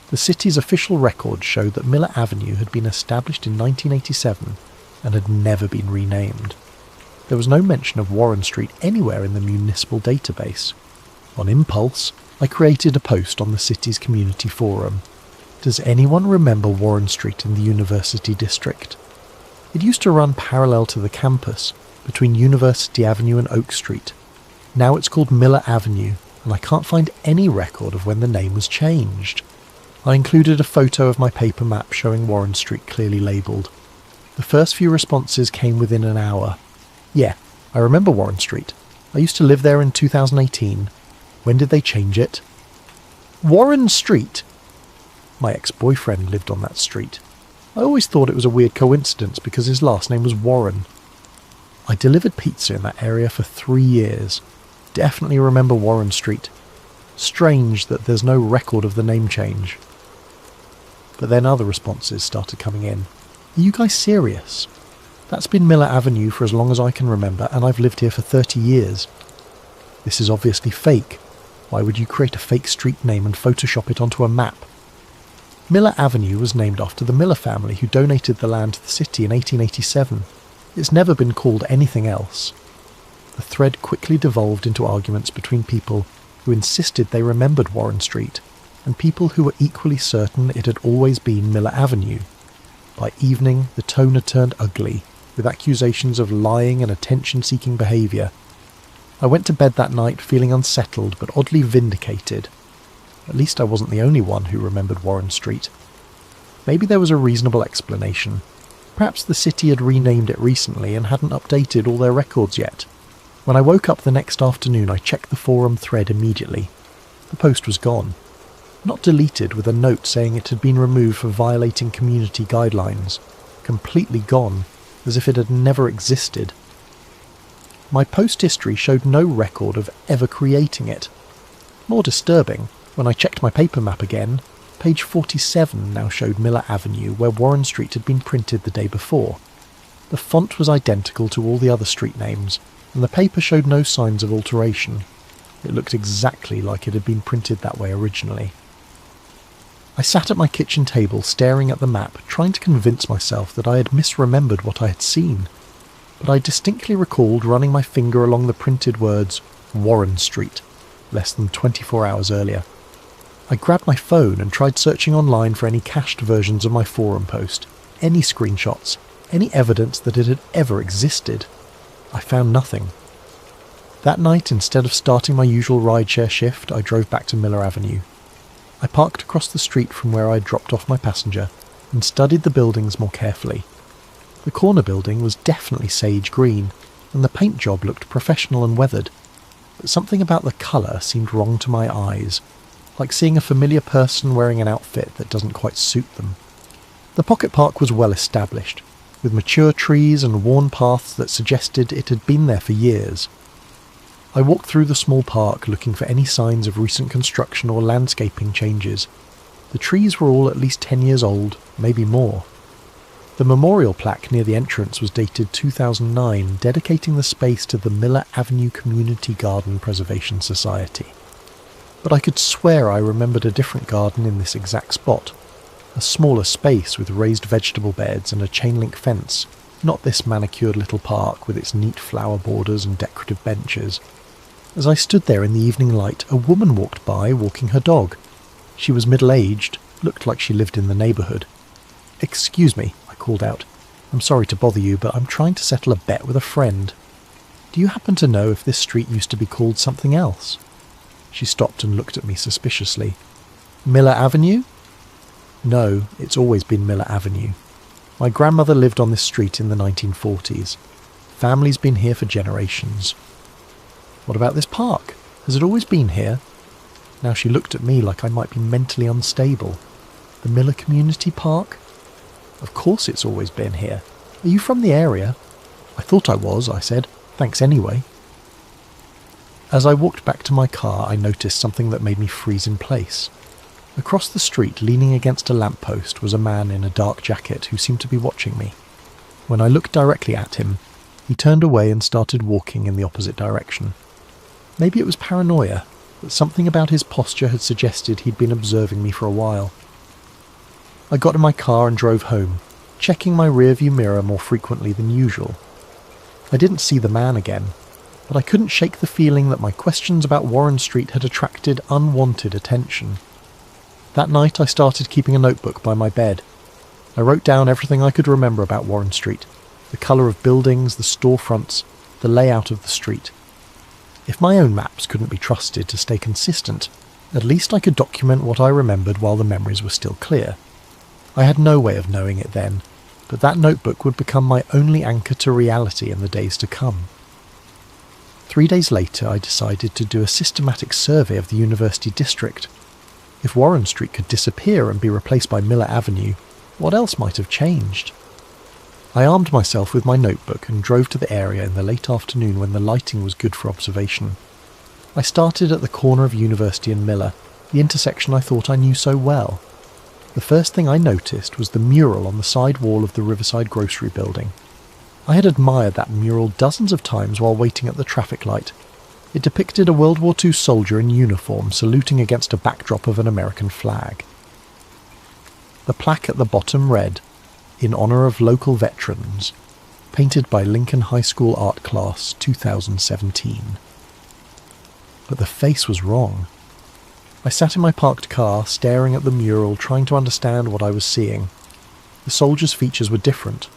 The city's official records showed that Miller Avenue had been established in 1987 and had never been renamed. There was no mention of Warren Street anywhere in the municipal database. On impulse, I created a post on the city's community forum. Does anyone remember Warren Street in the University District? It used to run parallel to the campus, between University Avenue and Oak Street. Now it's called Miller Avenue, and I can't find any record of when the name was changed. I included a photo of my paper map showing Warren Street clearly labelled. The first few responses came within an hour. Yeah, I remember Warren Street. I used to live there in 2018. When did they change it? Warren Street? My ex-boyfriend lived on that street. I always thought it was a weird coincidence because his last name was Warren. I delivered pizza in that area for 3 years. Definitely remember Warren Street. Strange that there's no record of the name change. But then other responses started coming in. Are you guys serious? That's been Miller Avenue for as long as I can remember, and I've lived here for 30 years. This is obviously fake. Why would you create a fake street name and Photoshop it onto a map? Miller Avenue was named after the Miller family who donated the land to the city in 1887. It's never been called anything else. The thread quickly devolved into arguments between people who insisted they remembered Warren Street and people who were equally certain it had always been Miller Avenue. By evening, the tone had turned ugly, with accusations of lying and attention-seeking behaviour. I went to bed that night feeling unsettled but oddly vindicated. At least I wasn't the only one who remembered Warren Street. Maybe there was a reasonable explanation. Perhaps the city had renamed it recently and hadn't updated all their records yet. When I woke up the next afternoon, I checked the forum thread immediately. The post was gone. Not deleted, with a note saying it had been removed for violating community guidelines. Completely gone, as if it had never existed. My post history showed no record of ever creating it. More disturbing, when I checked my paper map again, page 47 now showed Miller Avenue where Warren Street had been printed the day before. The font was identical to all the other street names, and the paper showed no signs of alteration. It looked exactly like it had been printed that way originally. I sat at my kitchen table staring at the map, trying to convince myself that I had misremembered what I had seen. But I distinctly recalled running my finger along the printed words Warren Street, less than 24 hours earlier. I grabbed my phone and tried searching online for any cached versions of my forum post, any screenshots, any evidence that it had ever existed. I found nothing. That night, instead of starting my usual rideshare shift, I drove back to Miller Avenue. I parked across the street from where I had dropped off my passenger and studied the buildings more carefully. The corner building was definitely sage green, and the paint job looked professional and weathered, but something about the colour seemed wrong to my eyes, like seeing a familiar person wearing an outfit that doesn't quite suit them. The pocket park was well established, with mature trees and worn paths that suggested it had been there for years. I walked through the small park looking for any signs of recent construction or landscaping changes. The trees were all at least 10 years old, maybe more. The memorial plaque near the entrance was dated 2009, dedicating the space to the Miller Avenue Community Garden Preservation Society. But I could swear I remembered a different garden in this exact spot. A smaller space with raised vegetable beds and a chain-link fence, not this manicured little park with its neat flower borders and decorative benches. As I stood there in the evening light, a woman walked by walking her dog. She was middle-aged, looked like she lived in the neighbourhood. "Excuse me," I called out. "I'm sorry to bother you, but I'm trying to settle a bet with a friend. Do you happen to know if this street used to be called something else?" She stopped and looked at me suspiciously. "Miller Avenue?" "No, it's always been Miller Avenue. My grandmother lived on this street in the 1940s. Family's been here for generations." "What about this park? Has it always been here?" Now she looked at me like I might be mentally unstable. The Miller Community Park? Of course it's always been here. Are you from the area? I thought I was, I said. Thanks anyway. As I walked back to my car, I noticed something that made me freeze in place. Across the street, leaning against a lamppost, was a man in a dark jacket who seemed to be watching me. When I looked directly at him, he turned away and started walking in the opposite direction. Maybe it was paranoia, but something about his posture had suggested he'd been observing me for a while. I got in my car and drove home, checking my rearview mirror more frequently than usual. I didn't see the man again, but I couldn't shake the feeling that my questions about Warren Street had attracted unwanted attention. That night I started keeping a notebook by my bed. I wrote down everything I could remember about Warren Street, the colour of buildings, the storefronts, the layout of the street. If my own maps couldn't be trusted to stay consistent, at least I could document what I remembered while the memories were still clear. I had no way of knowing it then, but that notebook would become my only anchor to reality in the days to come. 3 days later, I decided to do a systematic survey of the university district. If Warren Street could disappear and be replaced by Miller Avenue, what else might have changed? I armed myself with my notebook and drove to the area in the late afternoon when the lighting was good for observation. I started at the corner of University and Miller, the intersection I thought I knew so well. The first thing I noticed was the mural on the side wall of the Riverside Grocery Building. I had admired that mural dozens of times while waiting at the traffic light. It depicted a World War II soldier in uniform saluting against a backdrop of an American flag. The plaque at the bottom read, "In honour of local veterans, painted by Lincoln High School Art Class 2017. But the face was wrong. I sat in my parked car, staring at the mural, trying to understand what I was seeing. The soldier's features were different.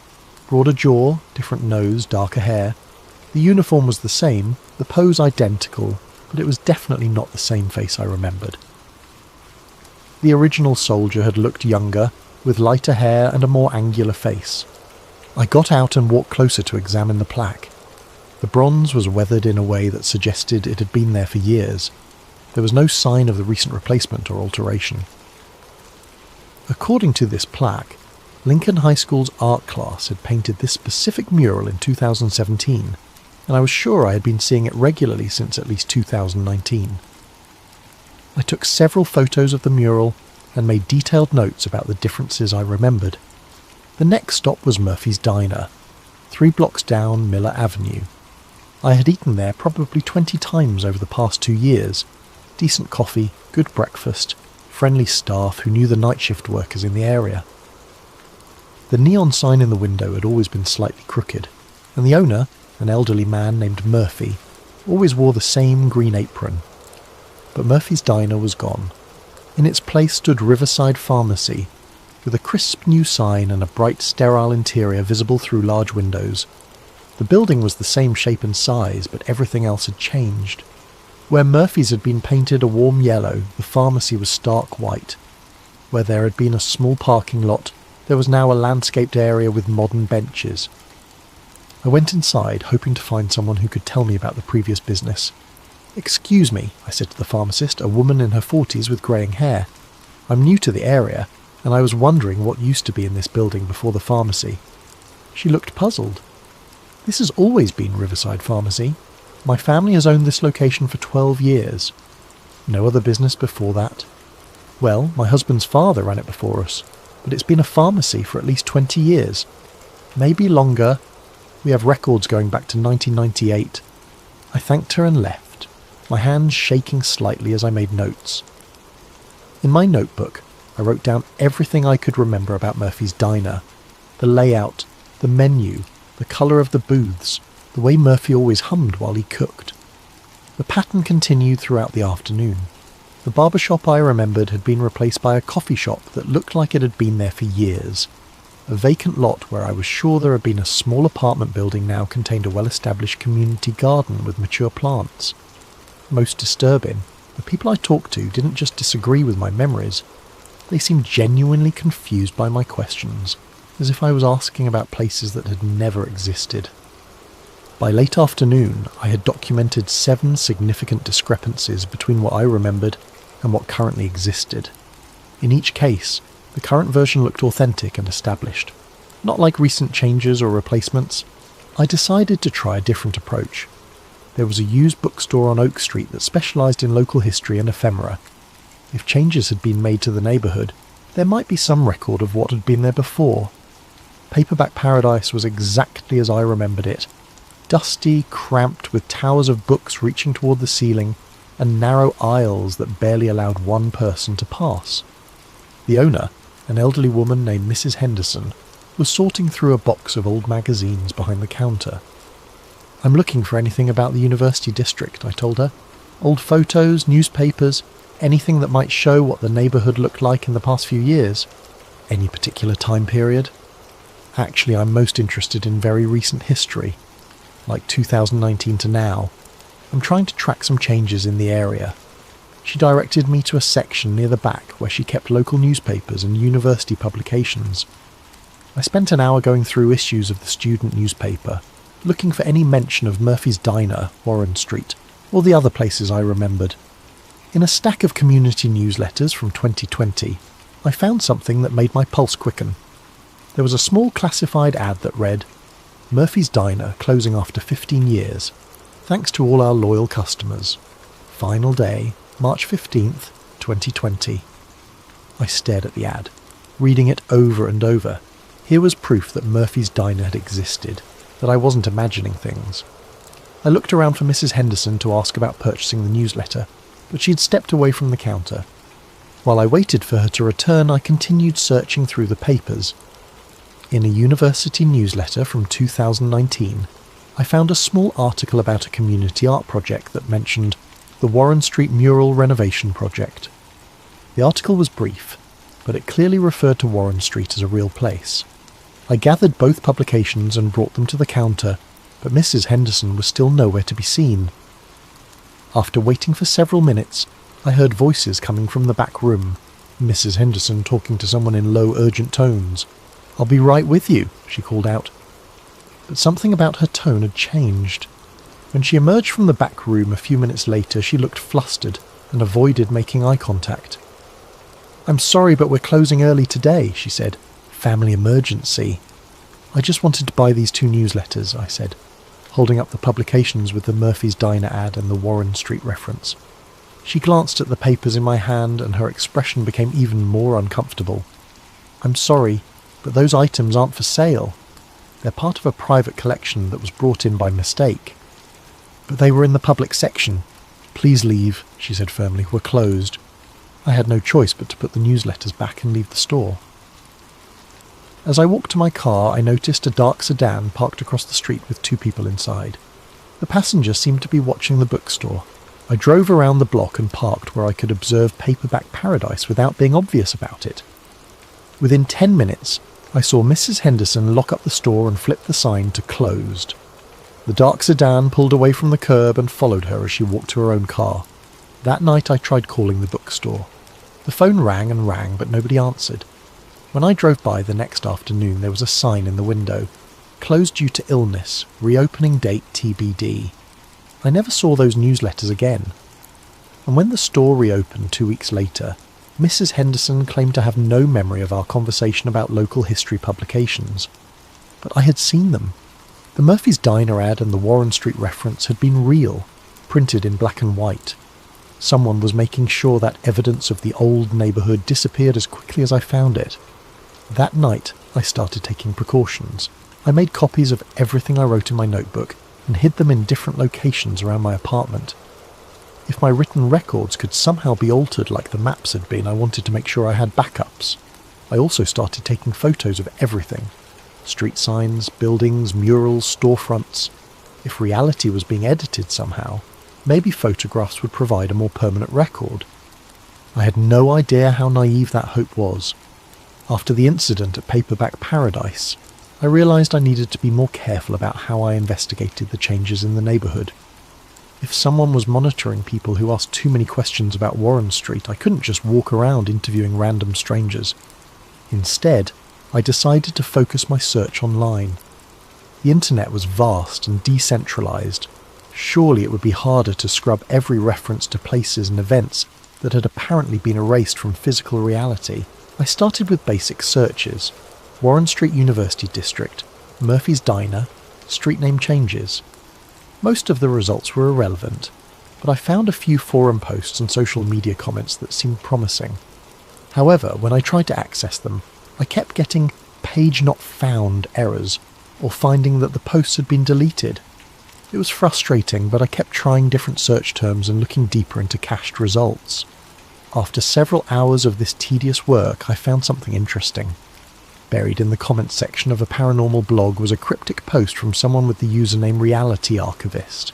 Broader jaw, different nose, darker hair. The uniform was the same, the pose identical, but it was definitely not the same face I remembered. The original soldier had looked younger, with lighter hair and a more angular face. I got out and walked closer to examine the plaque. The bronze was weathered in a way that suggested it had been there for years. There was no sign of the recent replacement or alteration. According to this plaque, Lincoln High School's art class had painted this specific mural in 2017, and I was sure I had been seeing it regularly since at least 2019. I took several photos of the mural and made detailed notes about the differences I remembered. The next stop was Murphy's Diner, 3 blocks down Miller Avenue. I had eaten there probably 20 times over the past 2 years. Decent coffee, good breakfast, friendly staff who knew the night shift workers in the area. The neon sign in the window had always been slightly crooked, and the owner, an elderly man named Murphy, always wore the same green apron. But Murphy's Diner was gone. In its place stood Riverside Pharmacy, with a crisp new sign and a bright, sterile interior visible through large windows. The building was the same shape and size, but everything else had changed. Where Murphy's had been painted a warm yellow, the pharmacy was stark white. Where there had been a small parking lot, there was now a landscaped area with modern benches. I went inside, hoping to find someone who could tell me about the previous business. "Excuse me," I said to the pharmacist, a woman in her 40s with greying hair. "I'm new to the area, and I was wondering what used to be in this building before the pharmacy." She looked puzzled. "This has always been Riverside Pharmacy. My family has owned this location for 12 years. No other business before that. Well, my husband's father ran it before us, but it's been a pharmacy for at least 20 years. Maybe longer. We have records going back to 1998. I thanked her and left, my hands shaking slightly as I made notes. In my notebook, I wrote down everything I could remember about Murphy's Diner. The layout, the menu, the colour of the booths, the way Murphy always hummed while he cooked. The pattern continued throughout the afternoon. The barbershop I remembered had been replaced by a coffee shop that looked like it had been there for years. A vacant lot where I was sure there had been a small apartment building now contained a well-established community garden with mature plants. Most disturbing, the people I talked to didn't just disagree with my memories. They seemed genuinely confused by my questions, as if I was asking about places that had never existed. By late afternoon, I had documented 7 significant discrepancies between what I remembered and what currently existed. In each case, the current version looked authentic and established, not like recent changes or replacements. I decided to try a different approach. There was a used bookstore on Oak Street that specialised in local history and ephemera. If changes had been made to the neighbourhood, there might be some record of what had been there before. Paperback Paradise was exactly as I remembered it. Dusty, cramped, with towers of books reaching toward the ceiling, and narrow aisles that barely allowed one person to pass. The owner, an elderly woman named Mrs. Henderson, was sorting through a box of old magazines behind the counter. "I'm looking for anything about the university district," I told her. "Old photos, newspapers, anything that might show what the neighbourhood looked like in the past few years. Any particular time period? Actually, I'm most interested in very recent history, like 2019 to now. I'm trying to track some changes in the area." She directed me to a section near the back where she kept local newspapers and university publications. I spent an hour going through issues of the student newspaper, looking for any mention of Murphy's Diner, Warren Street, or the other places I remembered. In a stack of community newsletters from 2020, I found something that made my pulse quicken. There was a small classified ad that read, "Murphy's Diner closing after 15 years. Thanks to all our loyal customers. Final day, March 15th, 2020. I stared at the ad, reading it over and over. Here was proof that Murphy's Diner had existed, that I wasn't imagining things. I looked around for Mrs. Henderson to ask about purchasing the newsletter, but she had stepped away from the counter. While I waited for her to return, I continued searching through the papers. In a university newsletter from 2019, I found a small article about a community art project that mentioned the Warren Street Mural Renovation Project. The article was brief, but it clearly referred to Warren Street as a real place. I gathered both publications and brought them to the counter, but Mrs. Henderson was still nowhere to be seen. After waiting for several minutes, I heard voices coming from the back room, Mrs. Henderson talking to someone in low, urgent tones. "I'll be right with you," she called out. But something about her tone had changed. When she emerged from the back room a few minutes later, she looked flustered and avoided making eye contact. "I'm sorry, but we're closing early today," she said. "Family emergency." "I just wanted to buy these 2 newsletters," I said, holding up the publications with the Murphy's Diner ad and the Warren Street reference. She glanced at the papers in my hand and her expression became even more uncomfortable. "I'm sorry, but those items aren't for sale. They're part of a private collection that was brought in by mistake." "But they were in the public section." "Please leave," she said firmly. "We're closed." I had no choice but to put the newsletters back and leave the store. As I walked to my car, I noticed a dark sedan parked across the street with 2 people inside. The passenger seemed to be watching the bookstore. I drove around the block and parked where I could observe Paperback Paradise without being obvious about it. Within 10 minutes, I saw Mrs. Henderson lock up the store and flip the sign to closed. The dark sedan pulled away from the curb and followed her as she walked to her own car. That night I tried calling the bookstore. The phone rang and rang, but nobody answered. When I drove by the next afternoon, there was a sign in the window, "Closed due to illness, reopening date TBD." I never saw those newsletters again. And when the store reopened 2 weeks later, Mrs. Henderson claimed to have no memory of our conversation about local history publications. But I had seen them. The Murphy's Diner ad and the Warren Street reference had been real, printed in black and white. Someone was making sure that evidence of the old neighbourhood disappeared as quickly as I found it. That night, I started taking precautions. I made copies of everything I wrote in my notebook and hid them in different locations around my apartment. If my written records could somehow be altered like the maps had been, I wanted to make sure I had backups. I also started taking photos of everything. Street signs, buildings, murals, storefronts. If reality was being edited somehow, maybe photographs would provide a more permanent record. I had no idea how naive that hope was. After the incident at Paperback Paradise, I realised I needed to be more careful about how I investigated the changes in the neighbourhood. If someone was monitoring people who asked too many questions about Warren Street, I couldn't just walk around interviewing random strangers. Instead, I decided to focus my search online. The internet was vast and decentralised. Surely it would be harder to scrub every reference to places and events that had apparently been erased from physical reality, I started with basic searches: Warren Street University District, Murphy's Diner, street name changes. Most of the results were irrelevant, but I found a few forum posts and social media comments that seemed promising. However, when I tried to access them, I kept getting page not found errors, or finding that the posts had been deleted. It was frustrating, but I kept trying different search terms and looking deeper into cached results. After several hours of this tedious work, I found something interesting. Buried in the comments section of a paranormal blog was a cryptic post from someone with the username Reality Archivist.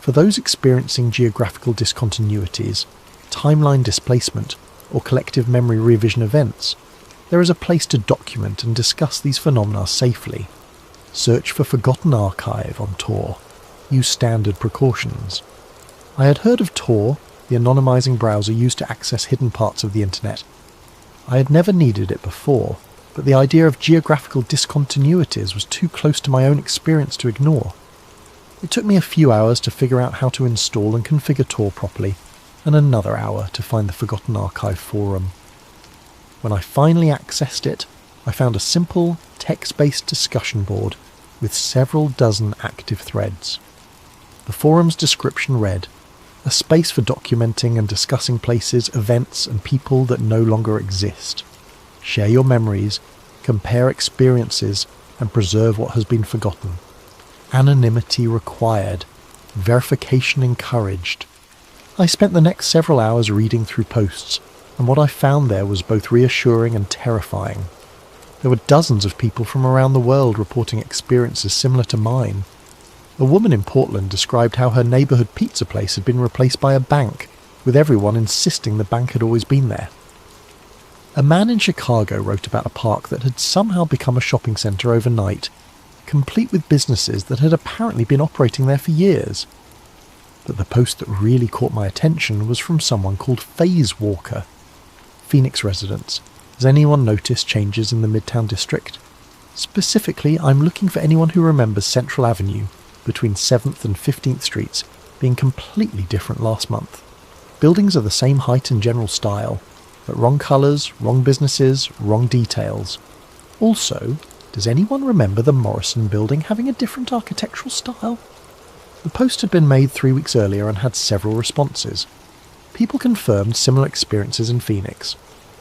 For those experiencing geographical discontinuities, timeline displacement, or collective memory revision events, there is a place to document and discuss these phenomena safely. Search for Forgotten Archive on Tor. Use standard precautions. I had heard of Tor, the anonymizing browser used to access hidden parts of the internet. I had never needed it before, but the idea of geographical discontinuities was too close to my own experience to ignore. It took me a few hours to figure out how to install and configure Tor properly, and another hour to find the Forgotten Archive forum. When I finally accessed it, I found a simple, text-based discussion board with several dozen active threads. The forum's description read, "A space for documenting and discussing places, events, and people that no longer exist. Share your memories, compare experiences, and preserve what has been forgotten. Anonymity required. Verification encouraged." I spent the next several hours reading through posts, and what I found there was both reassuring and terrifying. There were dozens of people from around the world reporting experiences similar to mine. A woman in Portland described how her neighbourhood pizza place had been replaced by a bank, with everyone insisting the bank had always been there. A man in Chicago wrote about a park that had somehow become a shopping centre overnight, complete with businesses that had apparently been operating there for years. But the post that really caught my attention was from someone called Phase Walker. Phoenix residents, has anyone noticed changes in the Midtown district? Specifically, I'm looking for anyone who remembers Central Avenue, between 7th and 15th Streets, being completely different last month. Buildings are the same height and general style, but wrong colours, wrong businesses, wrong details. Also, does anyone remember the Morrison building having a different architectural style? The post had been made 3 weeks earlier and had several responses. People confirmed similar experiences in Phoenix,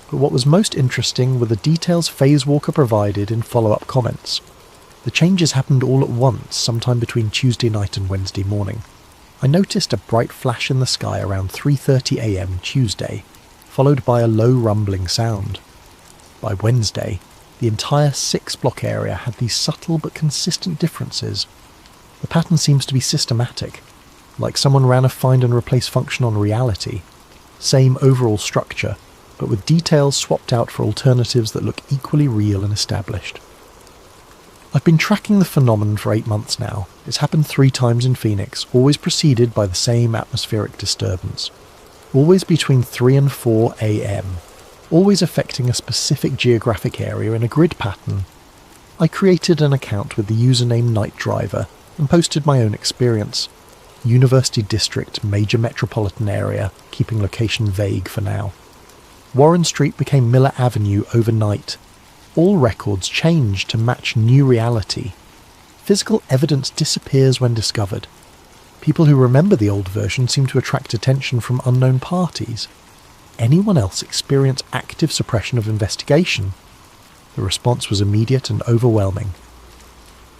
but what was most interesting were the details Phase Walker provided in follow-up comments. The changes happened all at once, sometime between Tuesday night and Wednesday morning. I noticed a bright flash in the sky around 3:30 a.m. Tuesday, followed by a low rumbling sound. By Wednesday, the entire 6-block area had these subtle but consistent differences. The pattern seems to be systematic, like someone ran a find and replace function on Reality. Same overall structure, but with details swapped out for alternatives that look equally real and established. I've been tracking the phenomenon for 8 months now. It's happened 3 times in Phoenix, always preceded by the same atmospheric disturbance. Always between 3 and 4 a.m. Always affecting a specific geographic area in a grid pattern. I created an account with the username Night Driver and posted my own experience. University District, major metropolitan area, keeping location vague for now. Warren Street became Miller Avenue overnight. All records changed to match new reality. Physical evidence disappears when discovered. People who remember the old version seem to attract attention from unknown parties. Anyone else experience active suppression of investigation? The response was immediate and overwhelming.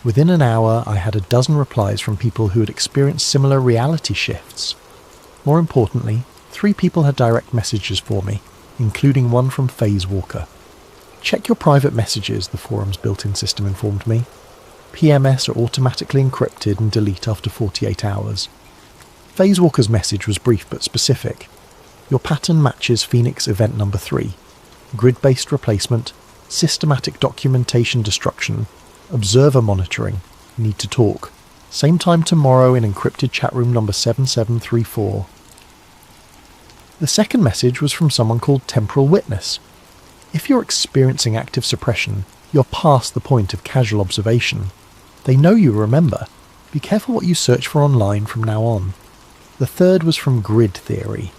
Within an hour, I had a dozen replies from people who had experienced similar reality shifts. More importantly, 3 people had direct messages for me, including one from Phase Walker. Check your private messages, the forum's built-in system informed me. PMS are automatically encrypted and delete after 48 hours. Phase Walker's message was brief but specific. Your pattern matches Phoenix event number 3. Grid-based replacement, systematic documentation destruction, observer monitoring, need to talk. Same time tomorrow in encrypted chat room number 7734. The second message was from someone called Temporal Witness. If you're experiencing active suppression, you're past the point of casual observation. They know you remember. Be careful what you search for online from now on. The third was from Grid Theory.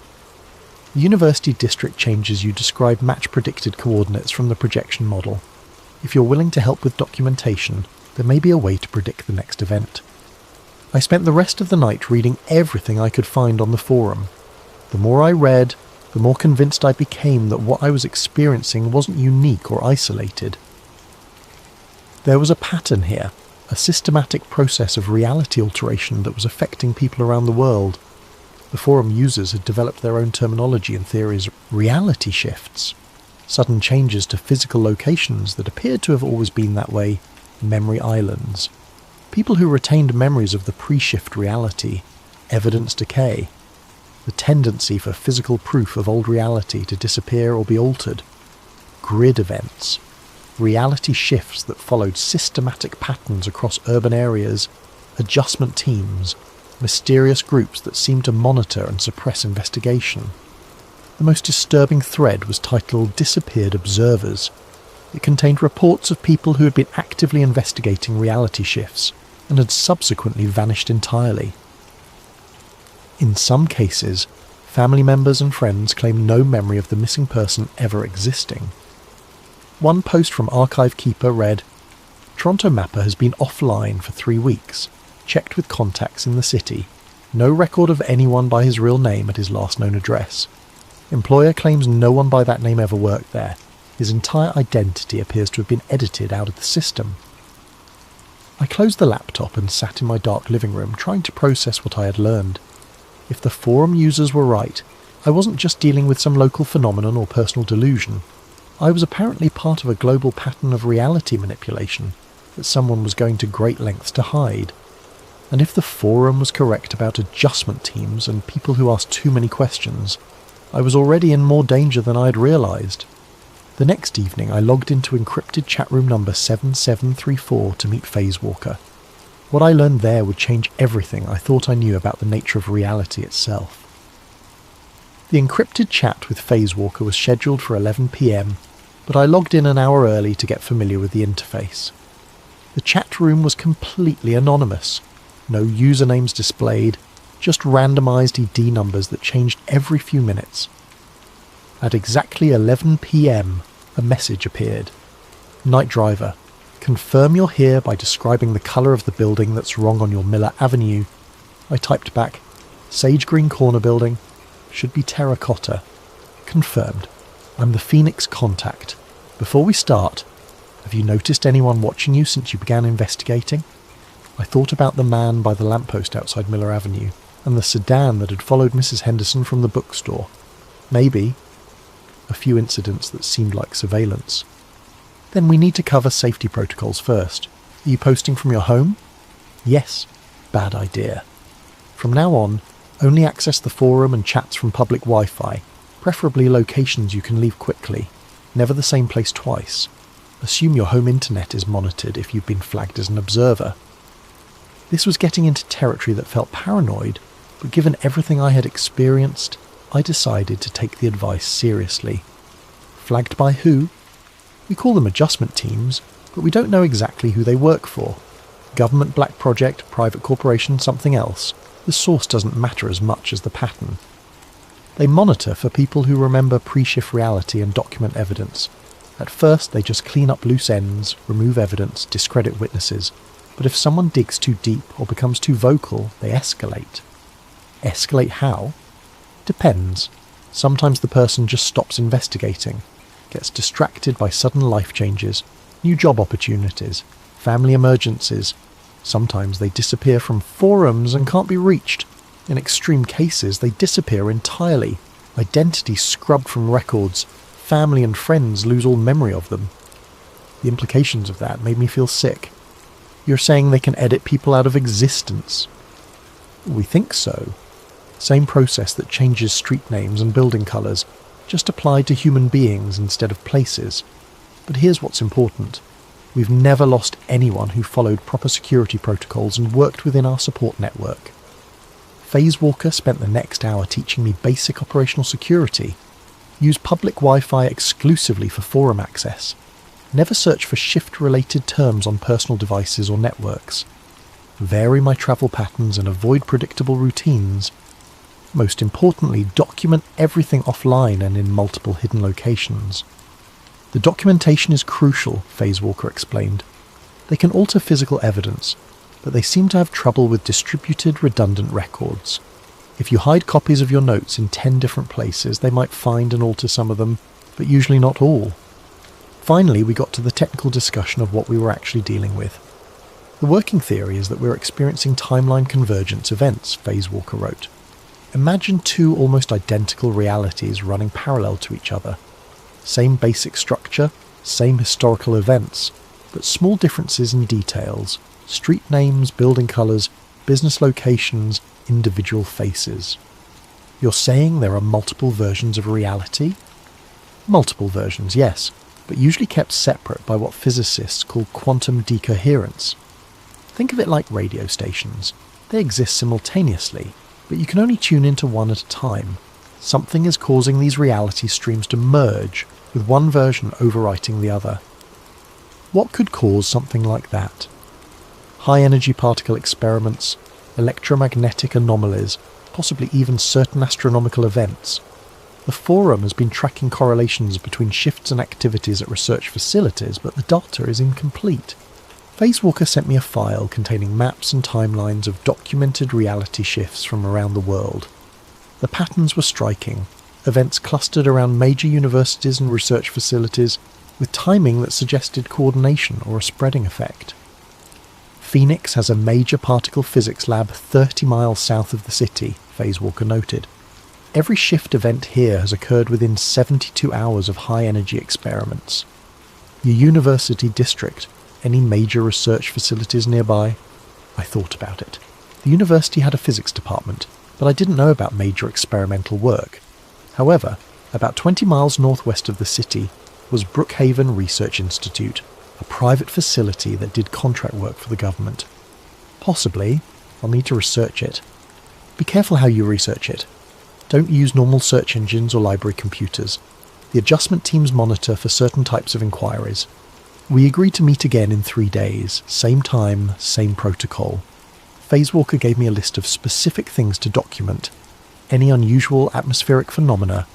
The university district changes you describe match predicted coordinates from the projection model. If you're willing to help with documentation, there may be a way to predict the next event. I spent the rest of the night reading everything I could find on the forum. The more I read, the more convinced I became that what I was experiencing wasn't unique or isolated. There was a pattern here, a systematic process of reality alteration that was affecting people around the world. The forum users had developed their own terminology and theories. Reality shifts, sudden changes to physical locations that appeared to have always been that way, memory islands. People who retained memories of the pre-shift reality, evidence decay, the tendency for physical proof of old reality to disappear or be altered, grid events, reality shifts that followed systematic patterns across urban areas, adjustment teams, mysterious groups that seemed to monitor and suppress investigation. The most disturbing thread was titled Disappeared Observers. It contained reports of people who had been actively investigating reality shifts and had subsequently vanished entirely. In some cases, family members and friends claimed no memory of the missing person ever existing. One post from Archive Keeper read, "Toronto Mapper has been offline for 3 weeks. Checked with contacts in the city. No record of anyone by his real name at his last known address. Employer claims no one by that name ever worked there. His entire identity appears to have been edited out of the system." I closed the laptop and sat in my dark living room trying to process what I had learned. If the forum users were right, I wasn't just dealing with some local phenomenon or personal delusion. I was apparently part of a global pattern of reality manipulation that someone was going to great lengths to hide. And if the forum was correct about adjustment teams and people who asked too many questions, I was already in more danger than I had realised. The next evening I logged into encrypted chatroom number 7734 to meet Phasewalker. What I learned there would change everything I thought I knew about the nature of reality itself. The encrypted chat with Phasewalker was scheduled for 11 p.m, but I logged in an hour early to get familiar with the interface. The chat room was completely anonymous. No usernames displayed, just randomised ED numbers that changed every few minutes. At exactly 11 p.m, a message appeared. Night Driver, confirm you're here by describing the colour of the building that's wrong on your Miller Avenue. I typed back, Sage Green Corner building, should be terracotta. Confirmed. I'm the Phoenix contact. Before we start, have you noticed anyone watching you since you began investigating? I thought about the man by the lamppost outside Miller Avenue, and the sedan that had followed Mrs. Henderson from the bookstore. Maybe a few incidents that seemed like surveillance. Then we need to cover safety protocols first. Are you posting from your home? Yes. Bad idea. From now on, only access the forum and chats from public Wi-Fi, preferably locations you can leave quickly. Never the same place twice. Assume your home internet is monitored if you've been flagged as an observer. This was getting into territory that felt paranoid, but given everything I had experienced, I decided to take the advice seriously. Flagged by who? We call them adjustment teams, but we don't know exactly who they work for. Government black project, private corporation, something else. The source doesn't matter as much as the pattern. They monitor for people who remember pre-shift reality and document evidence. At first they just clean up loose ends, remove evidence, discredit witnesses. But if someone digs too deep or becomes too vocal, they escalate. Escalate how? Depends. Sometimes the person just stops investigating, gets distracted by sudden life changes, new job opportunities, family emergencies. Sometimes they disappear from forums and can't be reached. In extreme cases, they disappear entirely. Identity scrubbed from records. Family and friends lose all memory of them. The implications of that made me feel sick. You're saying they can edit people out of existence? We think so. Same process that changes street names and building colours, just applied to human beings instead of places. But here's what's important. We've never lost anyone who followed proper security protocols and worked within our support network. Phasewalker spent the next hour teaching me basic operational security. Use public Wi-Fi exclusively for forum access. Never search for shift-related terms on personal devices or networks. Vary my travel patterns and avoid predictable routines. Most importantly, document everything offline and in multiple hidden locations. The documentation is crucial, Phasewalker explained. They can alter physical evidence, but they seem to have trouble with distributed, redundant records. If you hide copies of your notes in 10 different places, they might find and alter some of them, but usually not all. Finally, we got to the technical discussion of what we were actually dealing with. The working theory is that we're experiencing timeline convergence events, Phasewalker wrote. Imagine two almost identical realities running parallel to each other. Same basic structure, same historical events, but small differences in details, street names, building colours, business locations, individual faces. You're saying there are multiple versions of reality? Multiple versions, yes, but usually kept separate by what physicists call quantum decoherence. Think of it like radio stations. They exist simultaneously, but you can only tune into one at a time. Something is causing these reality streams to merge, with one version overwriting the other. What could cause something like that? High-energy particle experiments, electromagnetic anomalies, possibly even certain astronomical events. The Forum has been tracking correlations between shifts and activities at research facilities, but the data is incomplete. Phasewalker sent me a file containing maps and timelines of documented reality shifts from around the world. The patterns were striking, events clustered around major universities and research facilities, with timing that suggested coordination or a spreading effect. Phoenix has a major particle physics lab 30 miles south of the city, Phasewalker noted. Every shift event here has occurred within 72 hours of high-energy experiments. Your university district, any major research facilities nearby? I thought about it. The university had a physics department, but I didn't know about major experimental work. However, about 20 miles northwest of the city was Brookhaven Research Institute, a private facility that did contract work for the government. Possibly, I'll need to research it. Be careful how you research it. Don't use normal search engines or library computers. The adjustment teams monitor for certain types of inquiries. We agreed to meet again in 3 days, same time, same protocol. Phasewalker gave me a list of specific things to document: any unusual atmospheric phenomena,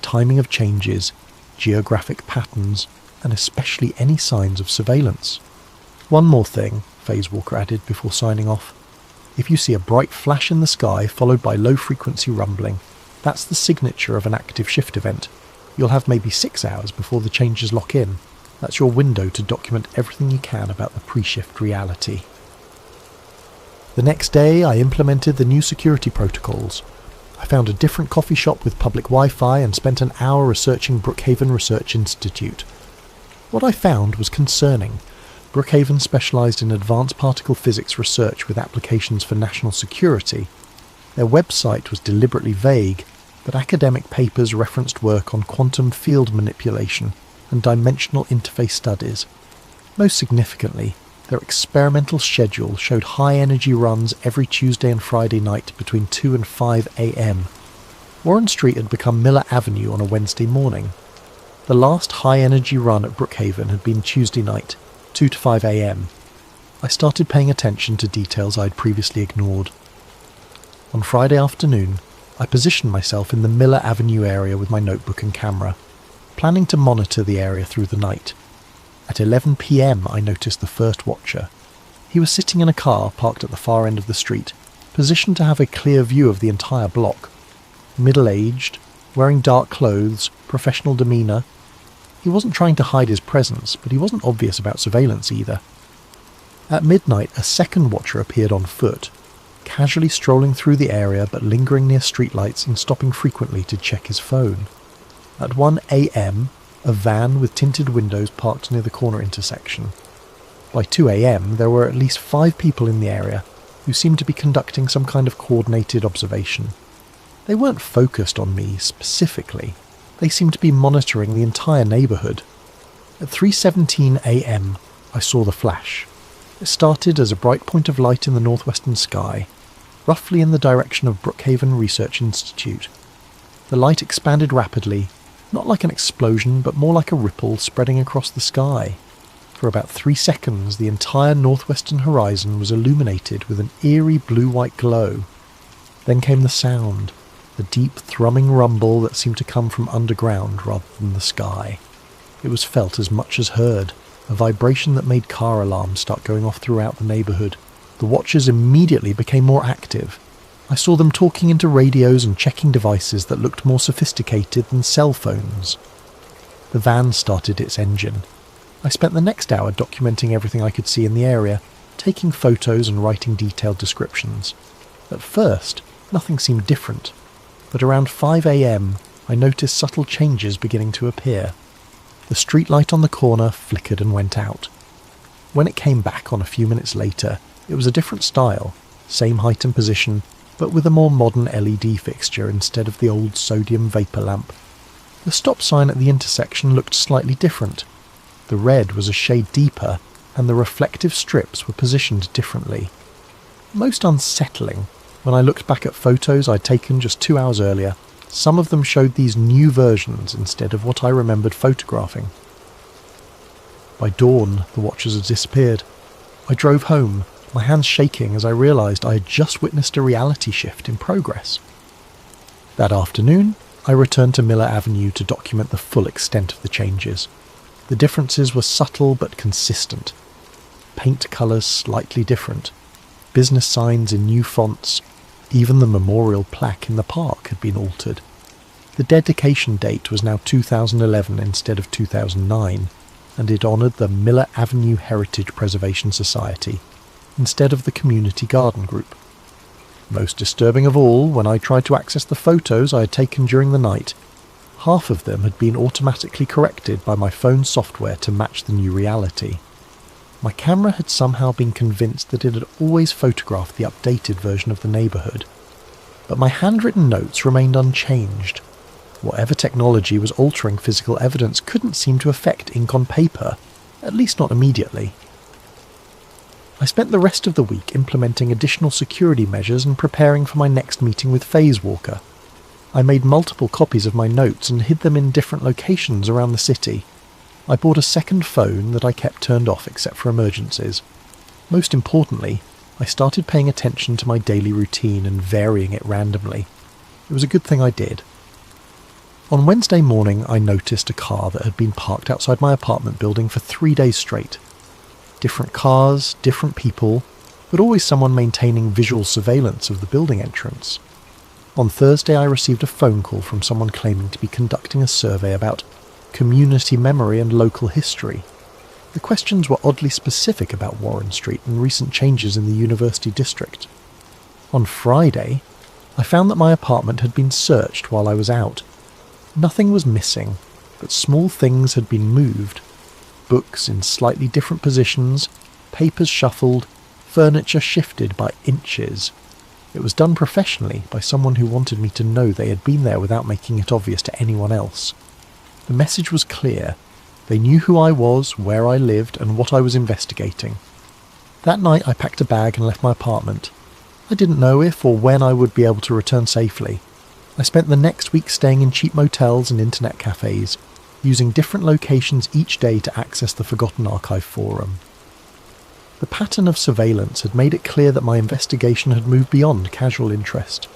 timing of changes, geographic patterns, and especially any signs of surveillance. One more thing, Phasewalker added before signing off. If you see a bright flash in the sky followed by low-frequency rumbling, that's the signature of an active shift event. You'll have maybe 6 hours before the changes lock in. That's your window to document everything you can about the pre-shift reality. The next day, I implemented the new security protocols. I found a different coffee shop with public Wi-Fi and spent an hour researching Brookhaven Research Institute. What I found was concerning. Brookhaven specialised in advanced particle physics research with applications for national security. Their website was deliberately vague, but academic papers referenced work on quantum field manipulation and dimensional interface studies. Most significantly, their experimental schedule showed high-energy runs every Tuesday and Friday night between 2 and 5 a.m. Warren Street had become Miller Avenue on a Wednesday morning. The last high-energy run at Brookhaven had been Tuesday night, 2 to 5 a.m. I started paying attention to details I'd previously ignored. On Friday afternoon, I positioned myself in the Miller Avenue area with my notebook and camera, planning to monitor the area through the night. At 11 p.m. I noticed the first watcher. He was sitting in a car parked at the far end of the street, positioned to have a clear view of the entire block. Middle-aged, wearing dark clothes, professional demeanour. He wasn't trying to hide his presence, but he wasn't obvious about surveillance either. At midnight, a second watcher appeared on foot, casually strolling through the area but lingering near streetlights and stopping frequently to check his phone. At 1 a.m, a van with tinted windows parked near the corner intersection. By 2 a.m, there were at least 5 people in the area who seemed to be conducting some kind of coordinated observation. They weren't focused on me specifically. They seemed to be monitoring the entire neighbourhood. At 3:17 a.m, I saw the flash. It started as a bright point of light in the northwestern sky, roughly in the direction of Brookhaven Research Institute. The light expanded rapidly, not like an explosion, but more like a ripple spreading across the sky. For about 3 seconds, the entire northwestern horizon was illuminated with an eerie blue-white glow. Then came the sound, a deep thrumming rumble that seemed to come from underground rather than the sky. It was felt as much as heard, a vibration that made car alarms start going off throughout the neighbourhood. The watchers immediately became more active. I saw them talking into radios and checking devices that looked more sophisticated than cell phones. The van started its engine. I spent the next hour documenting everything I could see in the area, taking photos and writing detailed descriptions. At first, nothing seemed different, but around 5 a.m. I noticed subtle changes beginning to appear. The streetlight on the corner flickered and went out. When it came back on a few minutes later, it was a different style, same height and position, but with a more modern LED fixture instead of the old sodium vapour lamp. The stop sign at the intersection looked slightly different. The red was a shade deeper, and the reflective strips were positioned differently. Most unsettling, when I looked back at photos I'd taken just 2 hours earlier, some of them showed these new versions instead of what I remembered photographing. By dawn, the watchers had disappeared. I drove home, my hands shaking as I realised I had just witnessed a reality shift in progress. That afternoon, I returned to Miller Avenue to document the full extent of the changes. The differences were subtle but consistent. Paint colours slightly different. Business signs in new fonts. Even the memorial plaque in the park had been altered. The dedication date was now 2011 instead of 2009, and it honoured the Miller Avenue Heritage Preservation Society instead of the Community Garden Group. Most disturbing of all, when I tried to access the photos I had taken during the night, half of them had been automatically corrected by my phone software to match the new reality. My camera had somehow been convinced that it had always photographed the updated version of the neighbourhood. But my handwritten notes remained unchanged. Whatever technology was altering physical evidence couldn't seem to affect ink on paper, at least not immediately. I spent the rest of the week implementing additional security measures and preparing for my next meeting with Phase Walker. I made multiple copies of my notes and hid them in different locations around the city. I bought a second phone that I kept turned off except for emergencies. Most importantly, I started paying attention to my daily routine and varying it randomly. It was a good thing I did. On Wednesday morning, I noticed a car that had been parked outside my apartment building for 3 days straight. Different cars, different people, but always someone maintaining visual surveillance of the building entrance. On Thursday, I received a phone call from someone claiming to be conducting a survey about community memory and local history. The questions were oddly specific about Warren Street and recent changes in the university district. On Friday, I found that my apartment had been searched while I was out. Nothing was missing, but small things had been moved. Books in slightly different positions, papers shuffled, furniture shifted by inches. It was done professionally by someone who wanted me to know they had been there without making it obvious to anyone else. The message was clear. They knew who I was, where I lived, and what I was investigating. That night I packed a bag and left my apartment. I didn't know if or when I would be able to return safely. I spent the next week staying in cheap motels and internet cafes, using different locations each day to access the Forgotten Archive forum. The pattern of surveillance had made it clear that my investigation had moved beyond casual interest.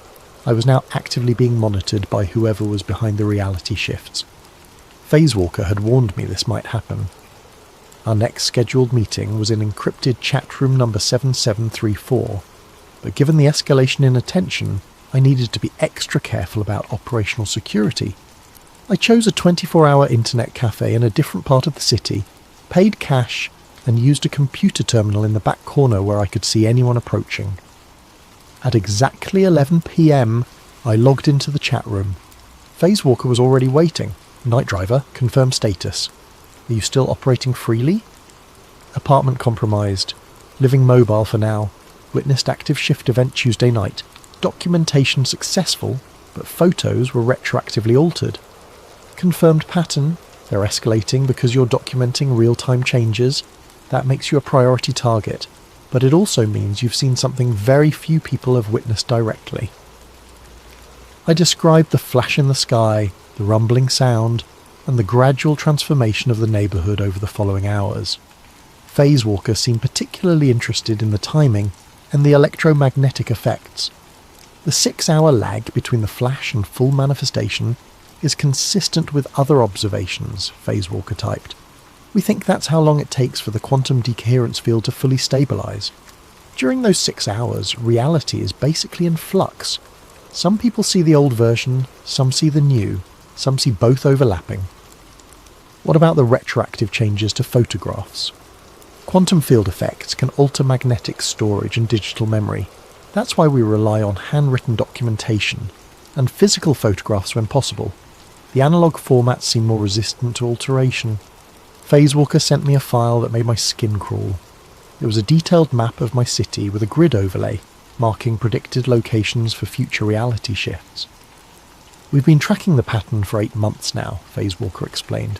I was now actively being monitored by whoever was behind the reality shifts. Phase Walker had warned me this might happen. Our next scheduled meeting was in encrypted chat room number 7734, but given the escalation in attention, I needed to be extra careful about operational security. I chose a 24-hour internet cafe in a different part of the city, paid cash, and used a computer terminal in the back corner where I could see anyone approaching. At exactly 11 p.m, I logged into the chat room. Phase Walker was already waiting. Night driver, confirm status. Are you still operating freely? Apartment compromised. Living mobile for now. Witnessed active shift event Tuesday night. Documentation successful, but photos were retroactively altered. Confirmed pattern. They're escalating because you're documenting real-time changes. That makes you a priority target, but it also means you've seen something very few people have witnessed directly. I described the flash in the sky, the rumbling sound, and the gradual transformation of the neighbourhood over the following hours. Phase Walker seemed particularly interested in the timing and the electromagnetic effects. The 6-hour lag between the flash and full manifestation is consistent with other observations, Phasewalker typed. We think that's how long it takes for the quantum decoherence field to fully stabilise. During those 6 hours, reality is basically in flux. Some people see the old version, some see the new, some see both overlapping. What about the retroactive changes to photographs? Quantum field effects can alter magnetic storage and digital memory. That's why we rely on handwritten documentation and physical photographs when possible. The analogue formats seem more resistant to alteration. Phasewalker sent me a file that made my skin crawl. It was a detailed map of my city with a grid overlay, marking predicted locations for future reality shifts. We've been tracking the pattern for 8 months now, Phasewalker explained.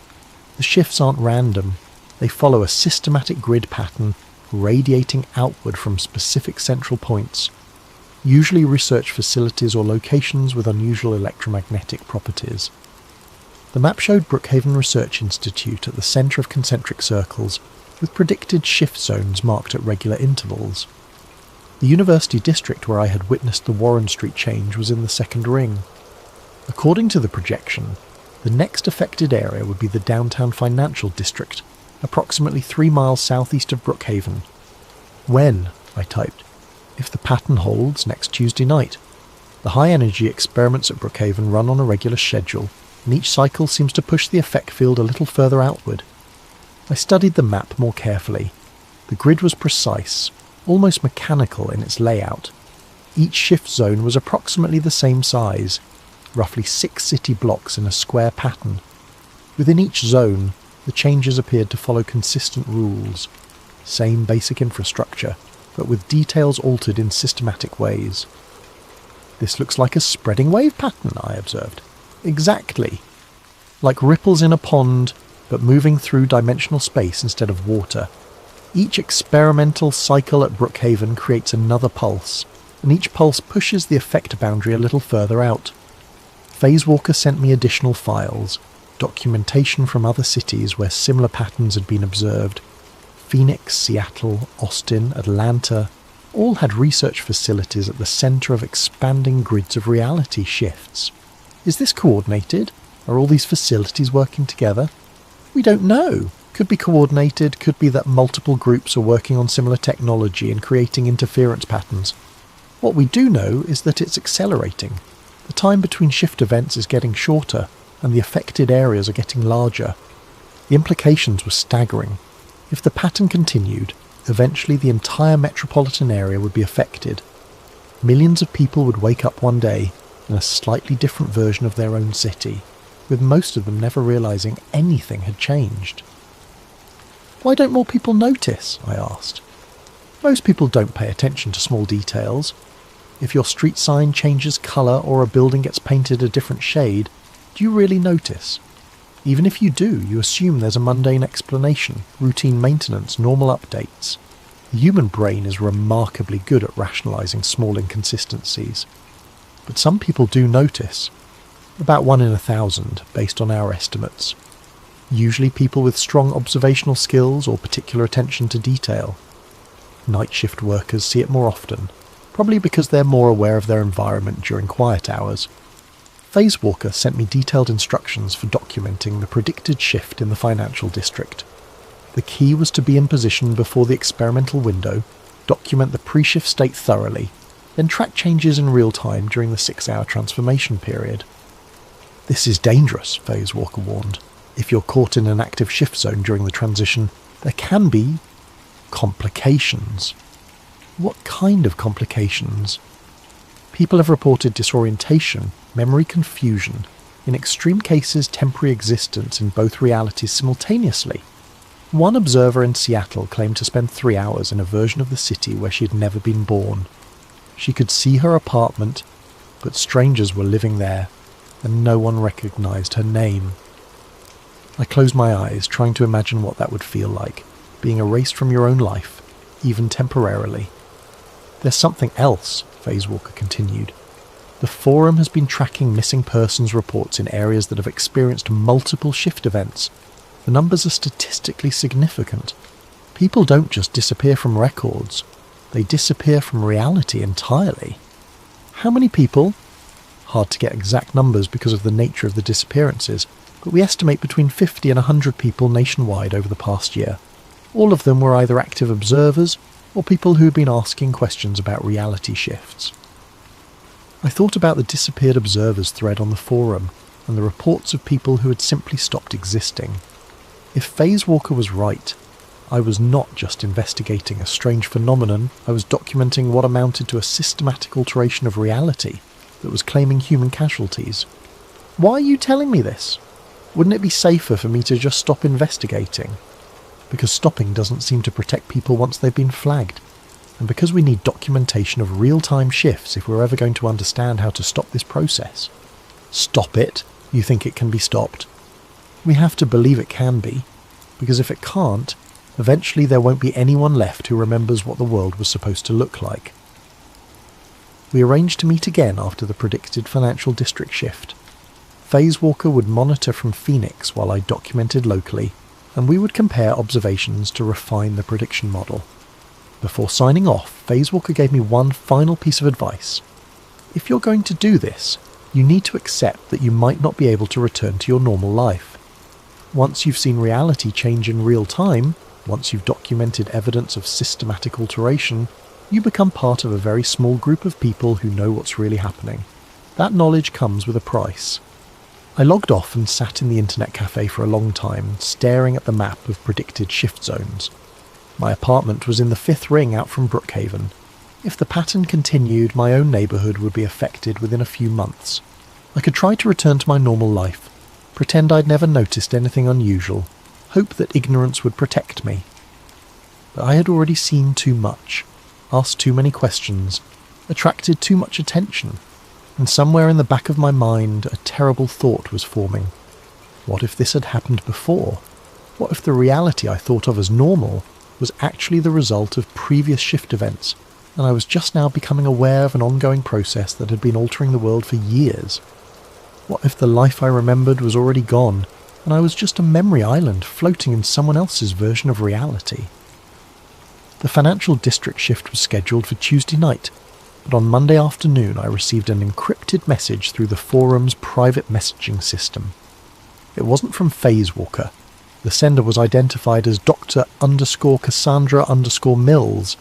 The shifts aren't random. They follow a systematic grid pattern radiating outward from specific central points, usually research facilities or locations with unusual electromagnetic properties. The map showed Brookhaven Research Institute at the centre of concentric circles, with predicted shift zones marked at regular intervals. The university district where I had witnessed the Warren Street change was in the second ring. According to the projection, the next affected area would be the downtown financial district, approximately 3 miles southeast of Brookhaven. When? I typed. If the pattern holds, next Tuesday night. The high-energy experiments at Brookhaven run on a regular schedule, and each cycle seems to push the effect field a little further outward. I studied the map more carefully. The grid was precise, almost mechanical in its layout. Each shift zone was approximately the same size, roughly 6 city blocks in a square pattern. Within each zone, the changes appeared to follow consistent rules. Same basic infrastructure, but with details altered in systematic ways. This looks like a spreading wave pattern, I observed. Exactly. Like ripples in a pond, but moving through dimensional space instead of water. Each experimental cycle at Brookhaven creates another pulse, and each pulse pushes the effect boundary a little further out. Phasewalker sent me additional files, documentation from other cities where similar patterns had been observed. Phoenix, Seattle, Austin, Atlanta, all had research facilities at the centre of expanding grids of reality shifts. Is this coordinated? Are all these facilities working together? We don't know. Could be coordinated, could be that multiple groups are working on similar technology and creating interference patterns. What we do know is that it's accelerating. The time between shift events is getting shorter, and the affected areas are getting larger. The implications were staggering. If the pattern continued, eventually the entire metropolitan area would be affected. Millions of people would wake up one day in a slightly different version of their own city, with most of them never realising anything had changed. Why don't more people notice? I asked. Most people don't pay attention to small details. If your street sign changes colour or a building gets painted a different shade, do you really notice? Even if you do, you assume there's a mundane explanation, routine maintenance, normal updates. The human brain is remarkably good at rationalising small inconsistencies. But some people do notice. About 1 in 1,000, based on our estimates. Usually people with strong observational skills or particular attention to detail. Night shift workers see it more often, probably because they're more aware of their environment during quiet hours. Phasewalker sent me detailed instructions for documenting the predicted shift in the financial district. The key was to be in position before the experimental window, document the pre-shift state thoroughly, then track changes in real time during the 6-hour transformation period. This is dangerous, Phasewalker warned. If you're caught in an active shift zone during the transition, there can be complications. What kind of complications? People have reported disorientation, memory confusion, in extreme cases temporary existence in both realities simultaneously. One observer in Seattle claimed to spend 3 hours in a version of the city where she had never been born. She could see her apartment, but strangers were living there, and no one recognised her name. I closed my eyes, trying to imagine what that would feel like, being erased from your own life, even temporarily. There's something else, Phasewalker continued. The Forum has been tracking missing persons reports in areas that have experienced multiple shift events. The numbers are statistically significant. People don't just disappear from records. They disappear from reality entirely. How many people? Hard to get exact numbers because of the nature of the disappearances, but we estimate between 50 and 100 people nationwide over the past year. All of them were either active observers or people who had been asking questions about reality shifts. I thought about the disappeared observers thread on the forum and the reports of people who had simply stopped existing. If Phase Walker was right, I was not just investigating a strange phenomenon, I was documenting what amounted to a systematic alteration of reality that was claiming human casualties. Why are you telling me this? Wouldn't it be safer for me to just stop investigating? Because stopping doesn't seem to protect people once they've been flagged, and because we need documentation of real-time shifts if we're ever going to understand how to stop this process. Stop it? You think it can be stopped? We have to believe it can be, because if it can't, eventually there won't be anyone left who remembers what the world was supposed to look like. We arranged to meet again after the predicted financial district shift. Phase Walker would monitor from Phoenix while I documented locally, and we would compare observations to refine the prediction model. Before signing off, Phase Walker gave me one final piece of advice. If you're going to do this, you need to accept that you might not be able to return to your normal life. Once you've seen reality change in real time, once you've documented evidence of systematic alteration, you become part of a very small group of people who know what's really happening. That knowledge comes with a price. I logged off and sat in the internet cafe for a long time, staring at the map of predicted shift zones. My apartment was in the 5th ring out from Brookhaven. If the pattern continued, my own neighbourhood would be affected within a few months. I could try to return to my normal life, pretend I'd never noticed anything unusual, hope that ignorance would protect me. But I had already seen too much, asked too many questions, attracted too much attention, and somewhere in the back of my mind a terrible thought was forming. What if this had happened before? What if the reality I thought of as normal was actually the result of previous shift events, and I was just now becoming aware of an ongoing process that had been altering the world for years? What if the life I remembered was already gone, and I was just a memory island floating in someone else's version of reality? The financial district shift was scheduled for Tuesday night, but on Monday afternoon I received an encrypted message through the forum's private messaging system. It wasn't from Phase Walker. The sender was identified as Dr._Cassandra_Mills,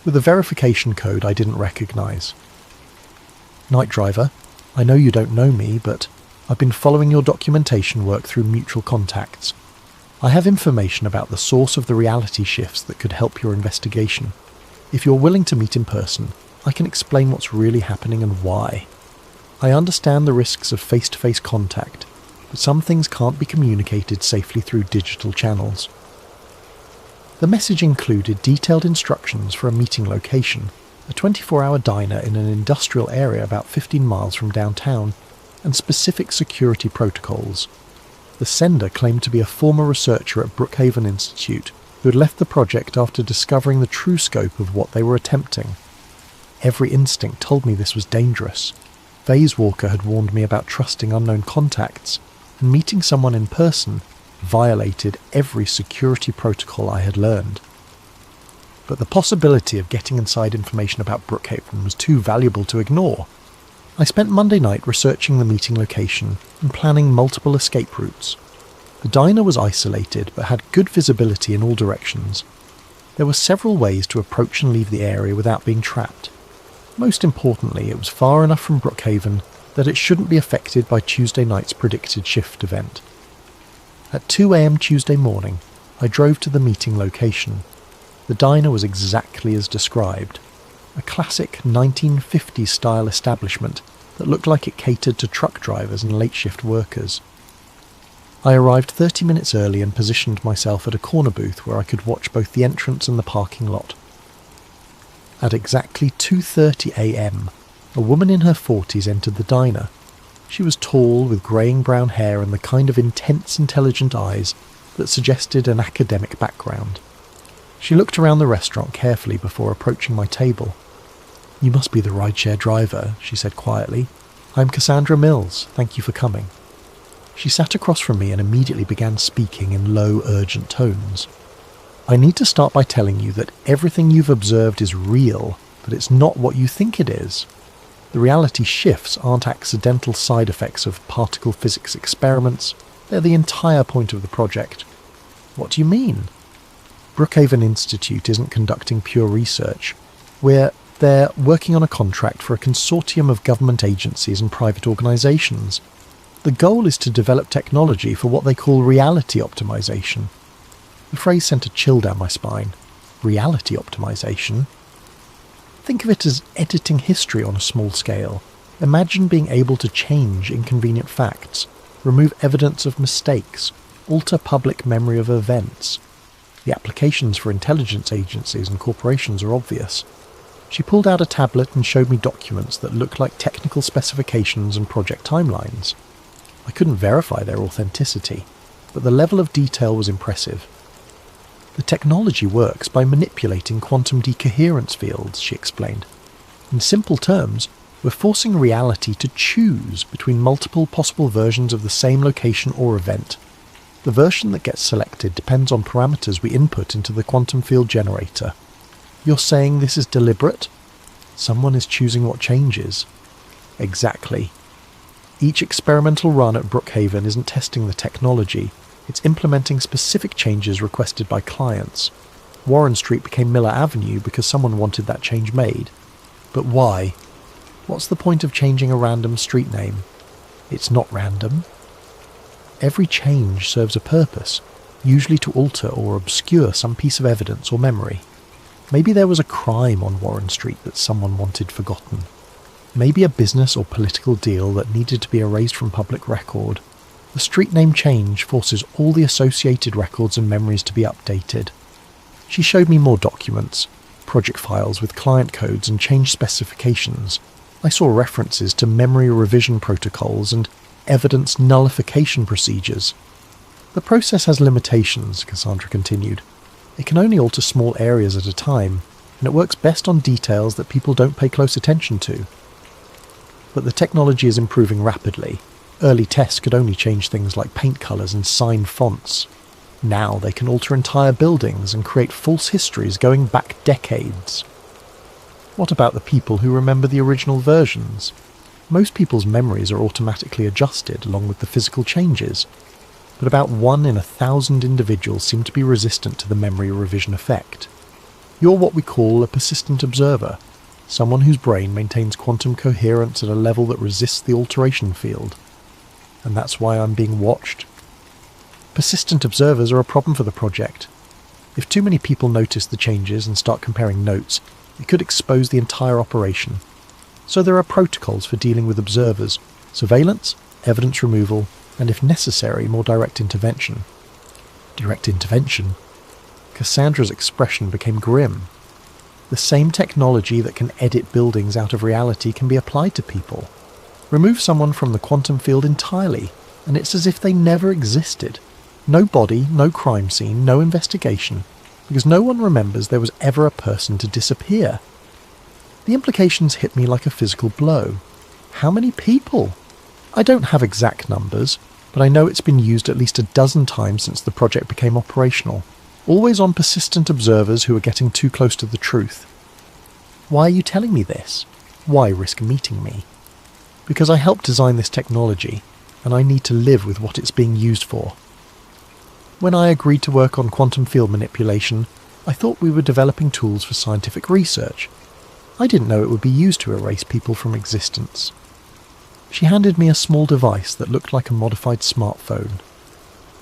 with a verification code I didn't recognise. Night Driver, I know you don't know me, but I've been following your documentation work through mutual contacts. I have information about the source of the reality shifts that could help your investigation. If you're willing to meet in person, I can explain what's really happening and why. I understand the risks of face-to-face contact, but some things can't be communicated safely through digital channels. The message included detailed instructions for a meeting location, a 24-hour diner in an industrial area about 15 miles from downtown, and specific security protocols. The sender claimed to be a former researcher at Brookhaven Institute who had left the project after discovering the true scope of what they were attempting. Every instinct told me this was dangerous. Phase Walker had warned me about trusting unknown contacts, and meeting someone in person violated every security protocol I had learned. But the possibility of getting inside information about Brookhaven was too valuable to ignore. I spent Monday night researching the meeting location and planning multiple escape routes. The diner was isolated but had good visibility in all directions. There were several ways to approach and leave the area without being trapped. Most importantly, it was far enough from Brookhaven that it shouldn't be affected by Tuesday night's predicted shift event. At 2 a.m. Tuesday morning, I drove to the meeting location. The diner was exactly as described. A classic 1950s-style establishment that looked like it catered to truck drivers and late-shift workers. I arrived 30 minutes early and positioned myself at a corner booth where I could watch both the entrance and the parking lot. At exactly 2:30 a.m, a woman in her 40s entered the diner. She was tall, with greying brown hair and the kind of intense, intelligent eyes that suggested an academic background. She looked around the restaurant carefully before approaching my table. "You must be the rideshare driver," she said quietly. "I'm Cassandra Mills. Thank you for coming." She sat across from me and immediately began speaking in low, urgent tones. "I need to start by telling you that everything you've observed is real, but it's not what you think it is. The reality shifts aren't accidental side effects of particle physics experiments, they're the entire point of the project. What do you mean? Brookhaven Institute isn't conducting pure research. They're working on a contract for a consortium of government agencies and private organisations. The goal is to develop technology for what they call reality optimization. The phrase sent a chill down my spine. Reality optimization? Think of it as editing history on a small scale. Imagine being able to change inconvenient facts, remove evidence of mistakes, alter public memory of events. The applications for intelligence agencies and corporations are obvious. She pulled out a tablet and showed me documents that looked like technical specifications and project timelines. I couldn't verify their authenticity, but the level of detail was impressive. The technology works by manipulating quantum decoherence fields, she explained. In simple terms, we're forcing reality to choose between multiple possible versions of the same location or event. The version that gets selected depends on parameters we input into the quantum field generator. You're saying this is deliberate? Someone is choosing what changes. Exactly. Each experimental run at Brookhaven isn't testing the technology, it's implementing specific changes requested by clients. Warren Street became Miller Avenue because someone wanted that change made. But why? What's the point of changing a random street name? It's not random. Every change serves a purpose, usually to alter or obscure some piece of evidence or memory. Maybe there was a crime on Warren Street that someone wanted forgotten. Maybe a business or political deal that needed to be erased from public record. The street name change forces all the associated records and memories to be updated. She showed me more documents, project files with client codes and change specifications. I saw references to memory revision protocols and evidence nullification procedures. The process has limitations, Cassandra continued. It can only alter small areas at a time, and it works best on details that people don't pay close attention to. But the technology is improving rapidly. Early tests could only change things like paint colours and sign fonts. Now they can alter entire buildings and create false histories going back decades. What about the people who remember the original versions? Most people's memories are automatically adjusted along with the physical changes, but about 1 in 1,000 individuals seem to be resistant to the memory revision effect. You're what we call a persistent observer, someone whose brain maintains quantum coherence at a level that resists the alteration field. And that's why I'm being watched. Persistent observers are a problem for the project. If too many people notice the changes and start comparing notes, it could expose the entire operation. So there are protocols for dealing with observers: surveillance, evidence removal, and if necessary, more direct intervention. Direct intervention? Cassandra's expression became grim. The same technology that can edit buildings out of reality can be applied to people. Remove someone from the quantum field entirely, and it's as if they never existed. No body, no crime scene, no investigation, because no one remembers there was ever a person to disappear. The implications hit me like a physical blow. How many people? I don't have exact numbers, but I know it's been used at least a dozen times since the project became operational, always on persistent observers who are getting too close to the truth. Why are you telling me this? Why risk meeting me? Because I helped design this technology, and I need to live with what it's being used for. When I agreed to work on quantum field manipulation, I thought we were developing tools for scientific research. I didn't know it would be used to erase people from existence. She handed me a small device that looked like a modified smartphone.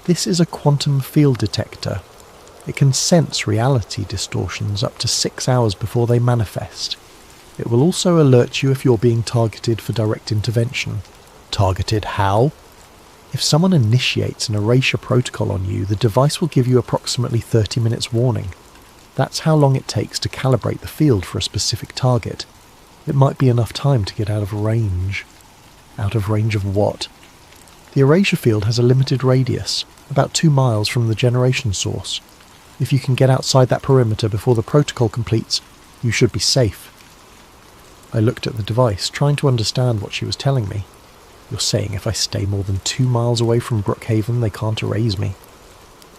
This is a quantum field detector. It can sense reality distortions up to 6 hours before they manifest. It will also alert you if you're being targeted for direct intervention. Targeted how? If someone initiates an erasure protocol on you, the device will give you approximately 30 minutes warning. That's how long it takes to calibrate the field for a specific target. It might be enough time to get out of range. Out of range of what? The erasure field has a limited radius, about 2 miles from the generation source. If you can get outside that perimeter before the protocol completes, you should be safe. I looked at the device, trying to understand what she was telling me. You're saying if I stay more than 2 miles away from Brookhaven, they can't erase me?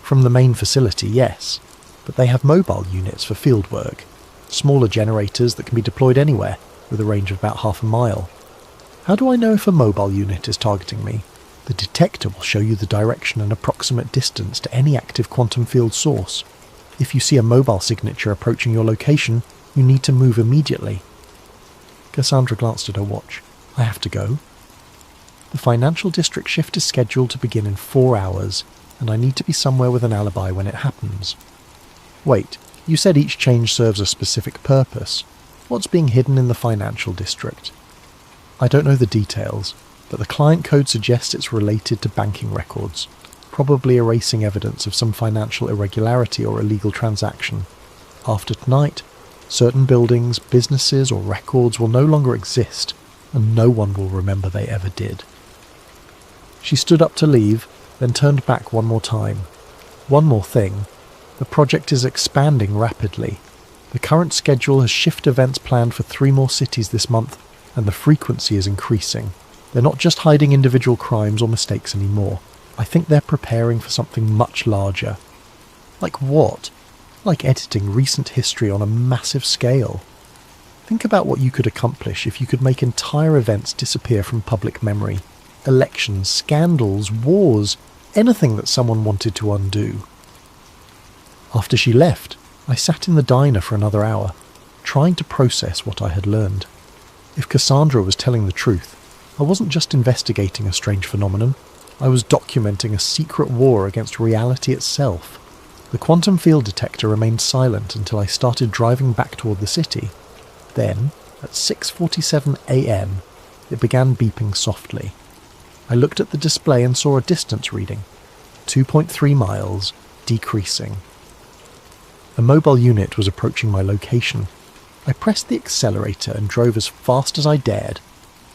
From the main facility, yes, but they have mobile units for field work, smaller generators that can be deployed anywhere, with a range of about half a mile. How do I know if a mobile unit is targeting me? The detector will show you the direction and approximate distance to any active quantum field source. If you see a mobile signature approaching your location, you need to move immediately. Cassandra glanced at her watch. I have to go. The financial district shift is scheduled to begin in 4 hours, and I need to be somewhere with an alibi when it happens. Wait, you said each change serves a specific purpose. What's being hidden in the financial district? I don't know the details, but the client code suggests it's related to banking records, probably erasing evidence of some financial irregularity or illegal transaction. After tonight, certain buildings, businesses or records will no longer exist, and no one will remember they ever did. She stood up to leave, then turned back one more time. One more thing. The project is expanding rapidly. The current schedule has shift events planned for 3 more cities this month, and the frequency is increasing. They're not just hiding individual crimes or mistakes anymore. I think they're preparing for something much larger. Like what? Like editing recent history on a massive scale. Think about what you could accomplish if you could make entire events disappear from public memory. Elections, scandals, wars, anything that someone wanted to undo. After she left, I sat in the diner for another hour, trying to process what I had learned. If Cassandra was telling the truth, I wasn't just investigating a strange phenomenon, I was documenting a secret war against reality itself. The quantum field detector remained silent until I started driving back toward the city. Then, at 6:47 a.m., it began beeping softly. I looked at the display and saw a distance reading, 2.3 miles, decreasing. A mobile unit was approaching my location. I pressed the accelerator and drove as fast as I dared,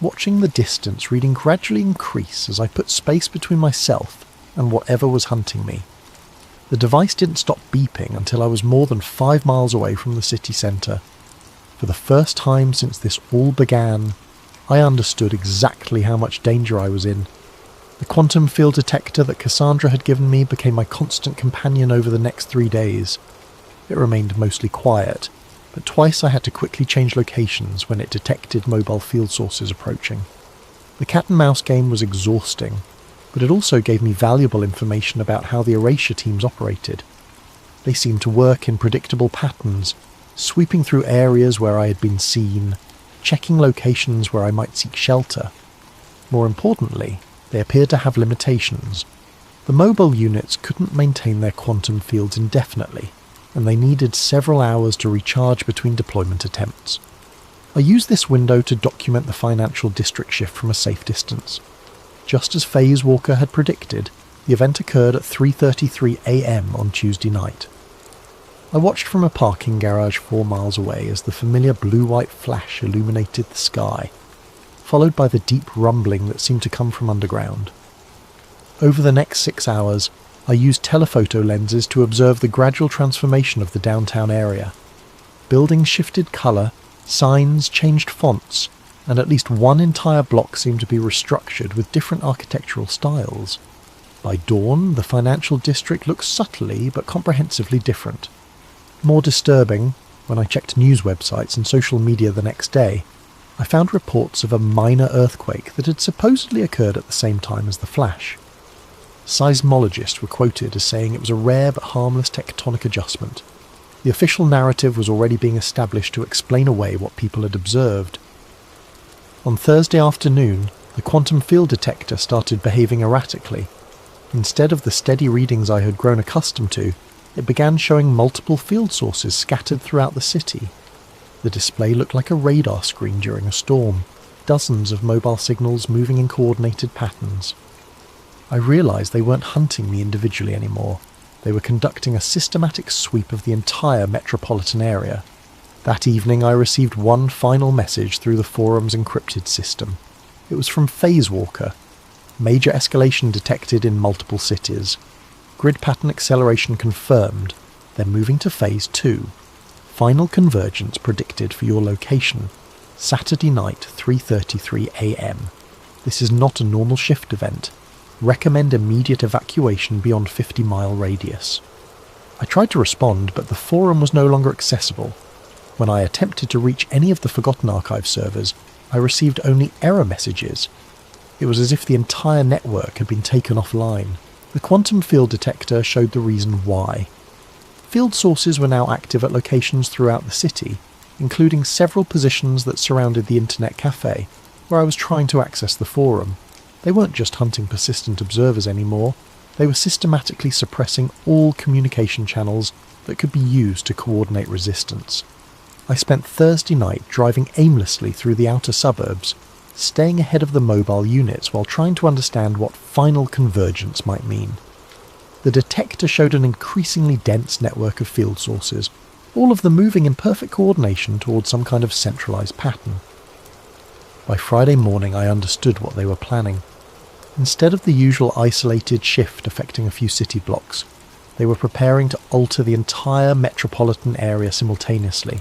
watching the distance reading gradually increase as I put space between myself and whatever was hunting me. The device didn't stop beeping until I was more than 5 miles away from the city centre. For the first time since this all began, I understood exactly how much danger I was in. The quantum field detector that Cassandra had given me became my constant companion over the next 3 days. It remained mostly quiet, but twice I had to quickly change locations when it detected mobile field sources approaching. The cat and mouse game was exhausting, but it also gave me valuable information about how the erasure teams operated. They seemed to work in predictable patterns, sweeping through areas where I had been seen, checking locations where I might seek shelter. More importantly, they appeared to have limitations. The mobile units couldn't maintain their quantum fields indefinitely, and they needed several hours to recharge between deployment attempts. I used this window to document the financial district shift from a safe distance. Just as Phase Walker had predicted, the event occurred at 3:33 a.m. on Tuesday night. I watched from a parking garage 4 miles away as the familiar blue-white flash illuminated the sky, followed by the deep rumbling that seemed to come from underground. Over the next 6 hours, I used telephoto lenses to observe the gradual transformation of the downtown area. Buildings shifted colour, signs changed fonts, and at least one entire block seemed to be restructured with different architectural styles. By dawn, the financial district looked subtly but comprehensively different. More disturbing, when I checked news websites and social media the next day, I found reports of a minor earthquake that had supposedly occurred at the same time as the flash. Seismologists were quoted as saying it was a rare but harmless tectonic adjustment. The official narrative was already being established to explain away what people had observed. On Thursday afternoon, the quantum field detector started behaving erratically. Instead of the steady readings I had grown accustomed to, it began showing multiple field sources scattered throughout the city. The display looked like a radar screen during a storm, dozens of mobile signals moving in coordinated patterns. I realised they weren't hunting me individually anymore. They were conducting a systematic sweep of the entire metropolitan area. That evening I received one final message through the forum's encrypted system. It was from Phase Walker. Major escalation detected in multiple cities. Grid pattern acceleration confirmed. They're moving to Phase 2. Final convergence predicted for your location. Saturday night, 3:33 a.m. This is not a normal shift event. Recommend immediate evacuation beyond 50-mile radius. I tried to respond, but the forum was no longer accessible. When I attempted to reach any of the Forgotten Archive servers, I received only error messages. It was as if the entire network had been taken offline. The quantum field detector showed the reason why. Field sources were now active at locations throughout the city, including several positions that surrounded the internet cafe, where I was trying to access the forum. They weren't just hunting persistent observers anymore, they were systematically suppressing all communication channels that could be used to coordinate resistance. I spent Thursday night driving aimlessly through the outer suburbs, staying ahead of the mobile units while trying to understand what final convergence might mean. The detector showed an increasingly dense network of field sources, all of them moving in perfect coordination towards some kind of centralised pattern. By Friday morning I understood what they were planning. Instead of the usual isolated shift affecting a few city blocks, they were preparing to alter the entire metropolitan area simultaneously.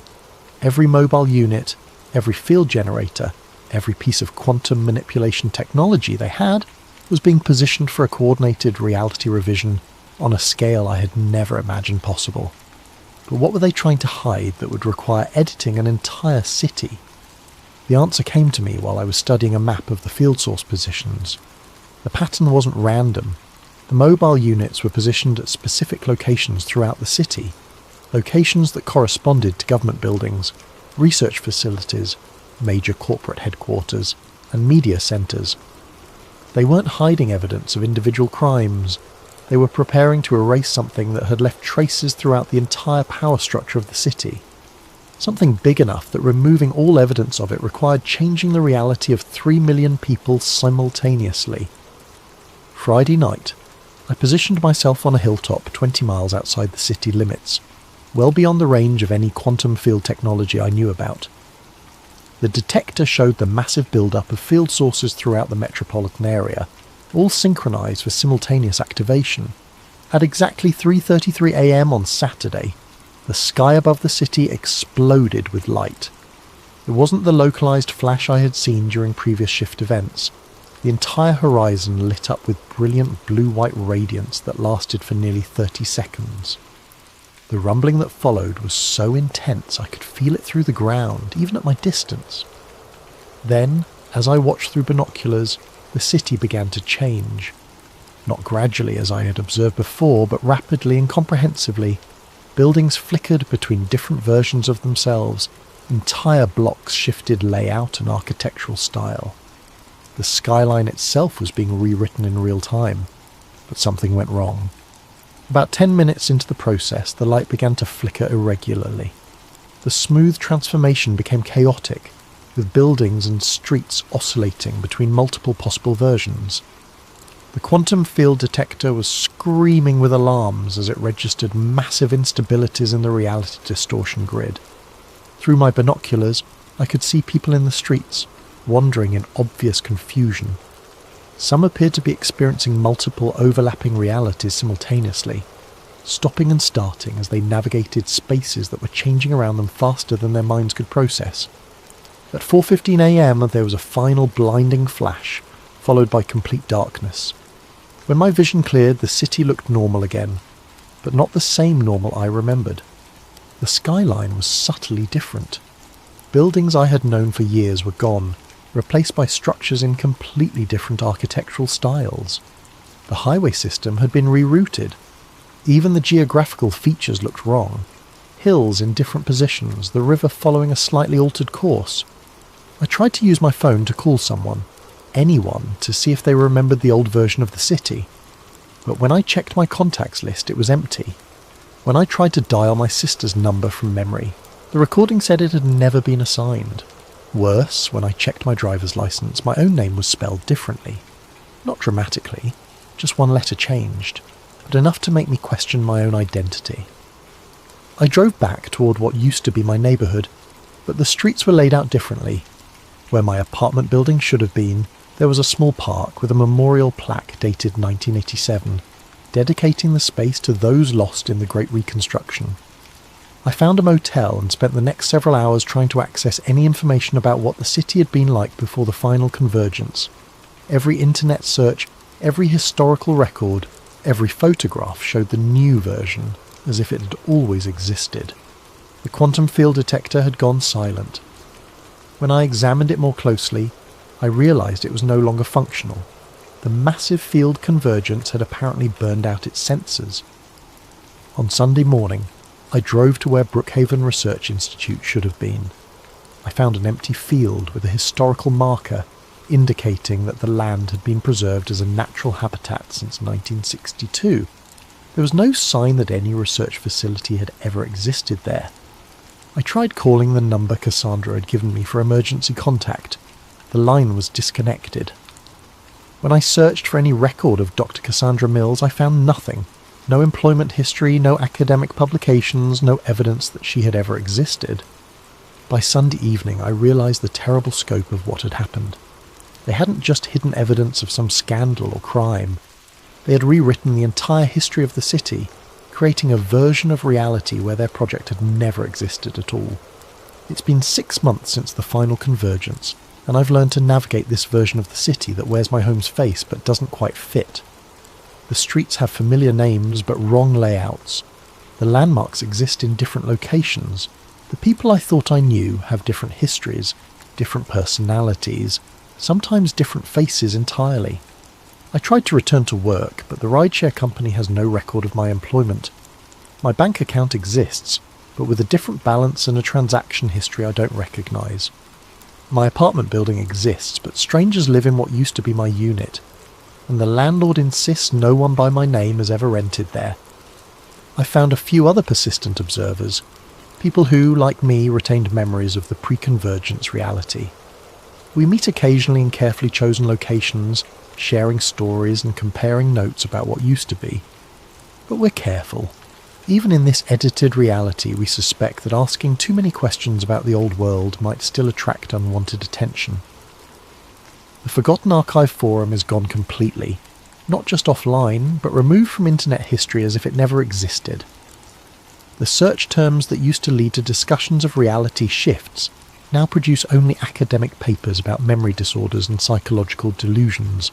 Every mobile unit, every field generator, every piece of quantum manipulation technology they had was being positioned for a coordinated reality revision on a scale I had never imagined possible. But what were they trying to hide that would require editing an entire city? The answer came to me while I was studying a map of the field source positions. The pattern wasn't random. The mobile units were positioned at specific locations throughout the city, locations that corresponded to government buildings, research facilities, major corporate headquarters, and media centres. They weren't hiding evidence of individual crimes. They were preparing to erase something that had left traces throughout the entire power structure of the city. Something big enough that removing all evidence of it required changing the reality of 3 million people simultaneously. Friday night, I positioned myself on a hilltop 20 miles outside the city limits, well beyond the range of any quantum field technology I knew about. The detector showed the massive build-up of field sources throughout the metropolitan area, all synchronised for simultaneous activation. At exactly 3:33 a.m. on Saturday, the sky above the city exploded with light. It wasn't the localised flash I had seen during previous shift events. The entire horizon lit up with brilliant blue-white radiance that lasted for nearly 30 seconds. The rumbling that followed was so intense I could feel it through the ground, even at my distance. Then, as I watched through binoculars, the city began to change. Not gradually as I had observed before, but rapidly and comprehensively. Buildings flickered between different versions of themselves. Entire blocks shifted layout and architectural style. The skyline itself was being rewritten in real time, but something went wrong. About 10 minutes into the process, the light began to flicker irregularly. The smooth transformation became chaotic, with buildings and streets oscillating between multiple possible versions. The quantum field detector was screaming with alarms as it registered massive instabilities in the reality distortion grid. Through my binoculars, I could see people in the streets, wandering in obvious confusion. Some appeared to be experiencing multiple overlapping realities simultaneously, stopping and starting as they navigated spaces that were changing around them faster than their minds could process. At 4:15 a.m. there was a final blinding flash, followed by complete darkness. When my vision cleared, the city looked normal again, but not the same normal I remembered. The skyline was subtly different. Buildings I had known for years were gone, replaced by structures in completely different architectural styles. The highway system had been rerouted. Even the geographical features looked wrong. Hills in different positions, the river following a slightly altered course. I tried to use my phone to call someone, anyone, to see if they remembered the old version of the city. But when I checked my contacts list, it was empty. When I tried to dial my sister's number from memory, the recording said it had never been assigned. Worse, when I checked my driver's license, my own name was spelled differently. Not dramatically, just one letter changed, but enough to make me question my own identity. I drove back toward what used to be my neighbourhood, but the streets were laid out differently. Where my apartment building should have been, there was a small park with a memorial plaque dated 1987, dedicating the space to those lost in the Great Reconstruction. I found a motel and spent the next several hours trying to access any information about what the city had been like before the final convergence. Every internet search, every historical record, every photograph showed the new version, as if it had always existed. The quantum field detector had gone silent. When I examined it more closely, I realised it was no longer functional. The massive field convergence had apparently burned out its sensors. On Sunday morning, I drove to where Brookhaven Research Institute should have been. I found an empty field with a historical marker indicating that the land had been preserved as a natural habitat since 1962. There was no sign that any research facility had ever existed there. I tried calling the number Cassandra had given me for emergency contact. The line was disconnected. When I searched for any record of Dr. Cassandra Mills, I found nothing. No employment history, no academic publications, no evidence that she had ever existed. By Sunday evening, I realised the terrible scope of what had happened. They hadn't just hidden evidence of some scandal or crime. They had rewritten the entire history of the city, creating a version of reality where their project had never existed at all. It's been 6 months since the final convergence, and I've learned to navigate this version of the city that wears my home's face but doesn't quite fit. The streets have familiar names but wrong layouts. The landmarks exist in different locations. The people I thought I knew have different histories, different personalities, sometimes different faces entirely. I tried to return to work, but the rideshare company has no record of my employment. My bank account exists, but with a different balance and a transaction history I don't recognise. My apartment building exists, but strangers live in what used to be my unit, and the landlord insists no one by my name has ever rented there. I found a few other persistent observers, people who, like me, retained memories of the pre-convergence reality. We meet occasionally in carefully chosen locations, sharing stories and comparing notes about what used to be. But we're careful. Even in this edited reality, we suspect that asking too many questions about the old world might still attract unwanted attention. The Forgotten Archive forum is gone completely, not just offline, but removed from internet history as if it never existed. The search terms that used to lead to discussions of reality shifts now produce only academic papers about memory disorders and psychological delusions.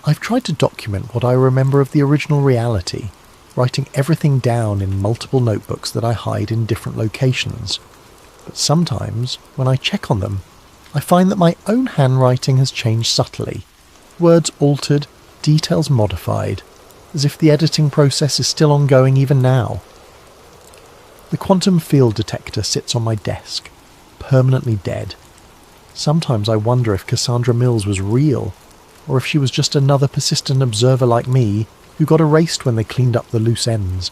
I've tried to document what I remember of the original reality, writing everything down in multiple notebooks that I hide in different locations. But sometimes, when I check on them, I find that my own handwriting has changed subtly. Words altered, details modified, as if the editing process is still ongoing even now. The quantum field detector sits on my desk, permanently dead. Sometimes I wonder if Cassandra Mills was real, or if she was just another persistent observer like me who got erased when they cleaned up the loose ends.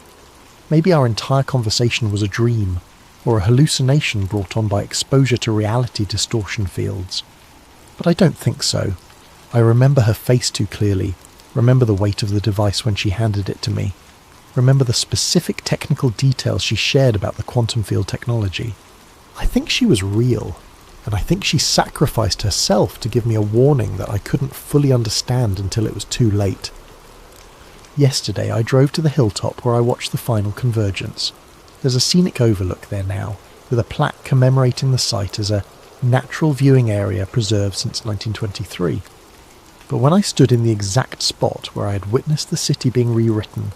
Maybe our entire conversation was a dream, or a hallucination brought on by exposure to reality distortion fields. But I don't think so. I remember her face too clearly, remember the weight of the device when she handed it to me, remember the specific technical details she shared about the quantum field technology. I think she was real, and I think she sacrificed herself to give me a warning that I couldn't fully understand until it was too late. Yesterday I drove to the hilltop where I watched the final convergence. There's a scenic overlook there now, with a plaque commemorating the site as a natural viewing area preserved since 1923. But when I stood in the exact spot where I had witnessed the city being rewritten,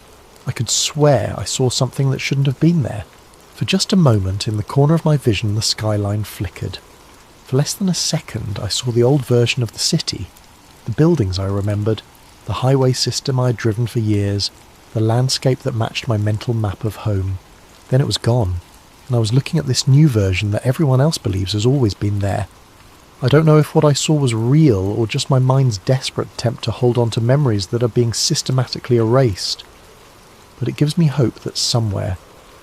I could swear I saw something that shouldn't have been there. For just a moment, in the corner of my vision, the skyline flickered. For less than a second, I saw the old version of the city, the buildings I remembered, the highway system I had driven for years, the landscape that matched my mental map of home. Then it was gone, and I was looking at this new version that everyone else believes has always been there. I don't know if what I saw was real or just my mind's desperate attempt to hold on to memories that are being systematically erased. But it gives me hope that somewhere,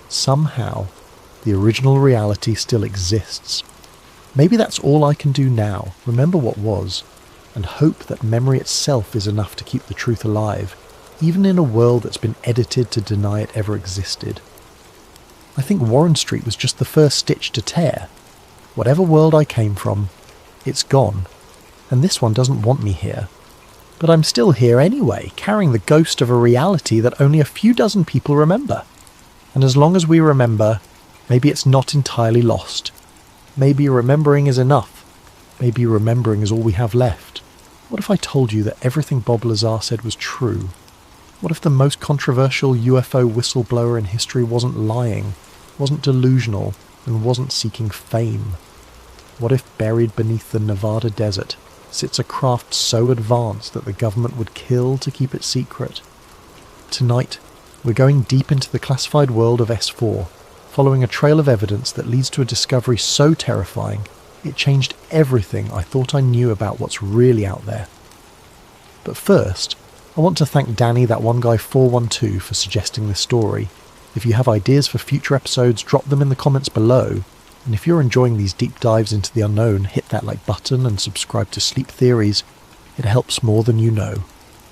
somehow, the original reality still exists. Maybe that's all I can do now, remember what was, and hope that memory itself is enough to keep the truth alive, even in a world that's been edited to deny it ever existed. I think Warren Street was just the first stitch to tear. Whatever world I came from, it's gone, and this one doesn't want me here. But I'm still here anyway, carrying the ghost of a reality that only a few dozen people remember. And as long as we remember, maybe it's not entirely lost. Maybe remembering is enough. Maybe remembering is all we have left. What if I told you that everything Bob Lazar said was true? What if the most controversial UFO whistleblower in history wasn't lying? wasn't delusional, and wasn't seeking fame? What if buried beneath the Nevada desert sits a craft so advanced that the government would kill to keep it secret? Tonight, we're going deep into the classified world of S4, following a trail of evidence that leads to a discovery so terrifying it changed everything I thought I knew about what's really out there. But first, I want to thank Danny, that one guy 412, for suggesting this story. If you have ideas for future episodes, drop them in the comments below. And if you're enjoying these deep dives into the unknown, hit that like button and subscribe to Sleep Theories. It helps more than you know.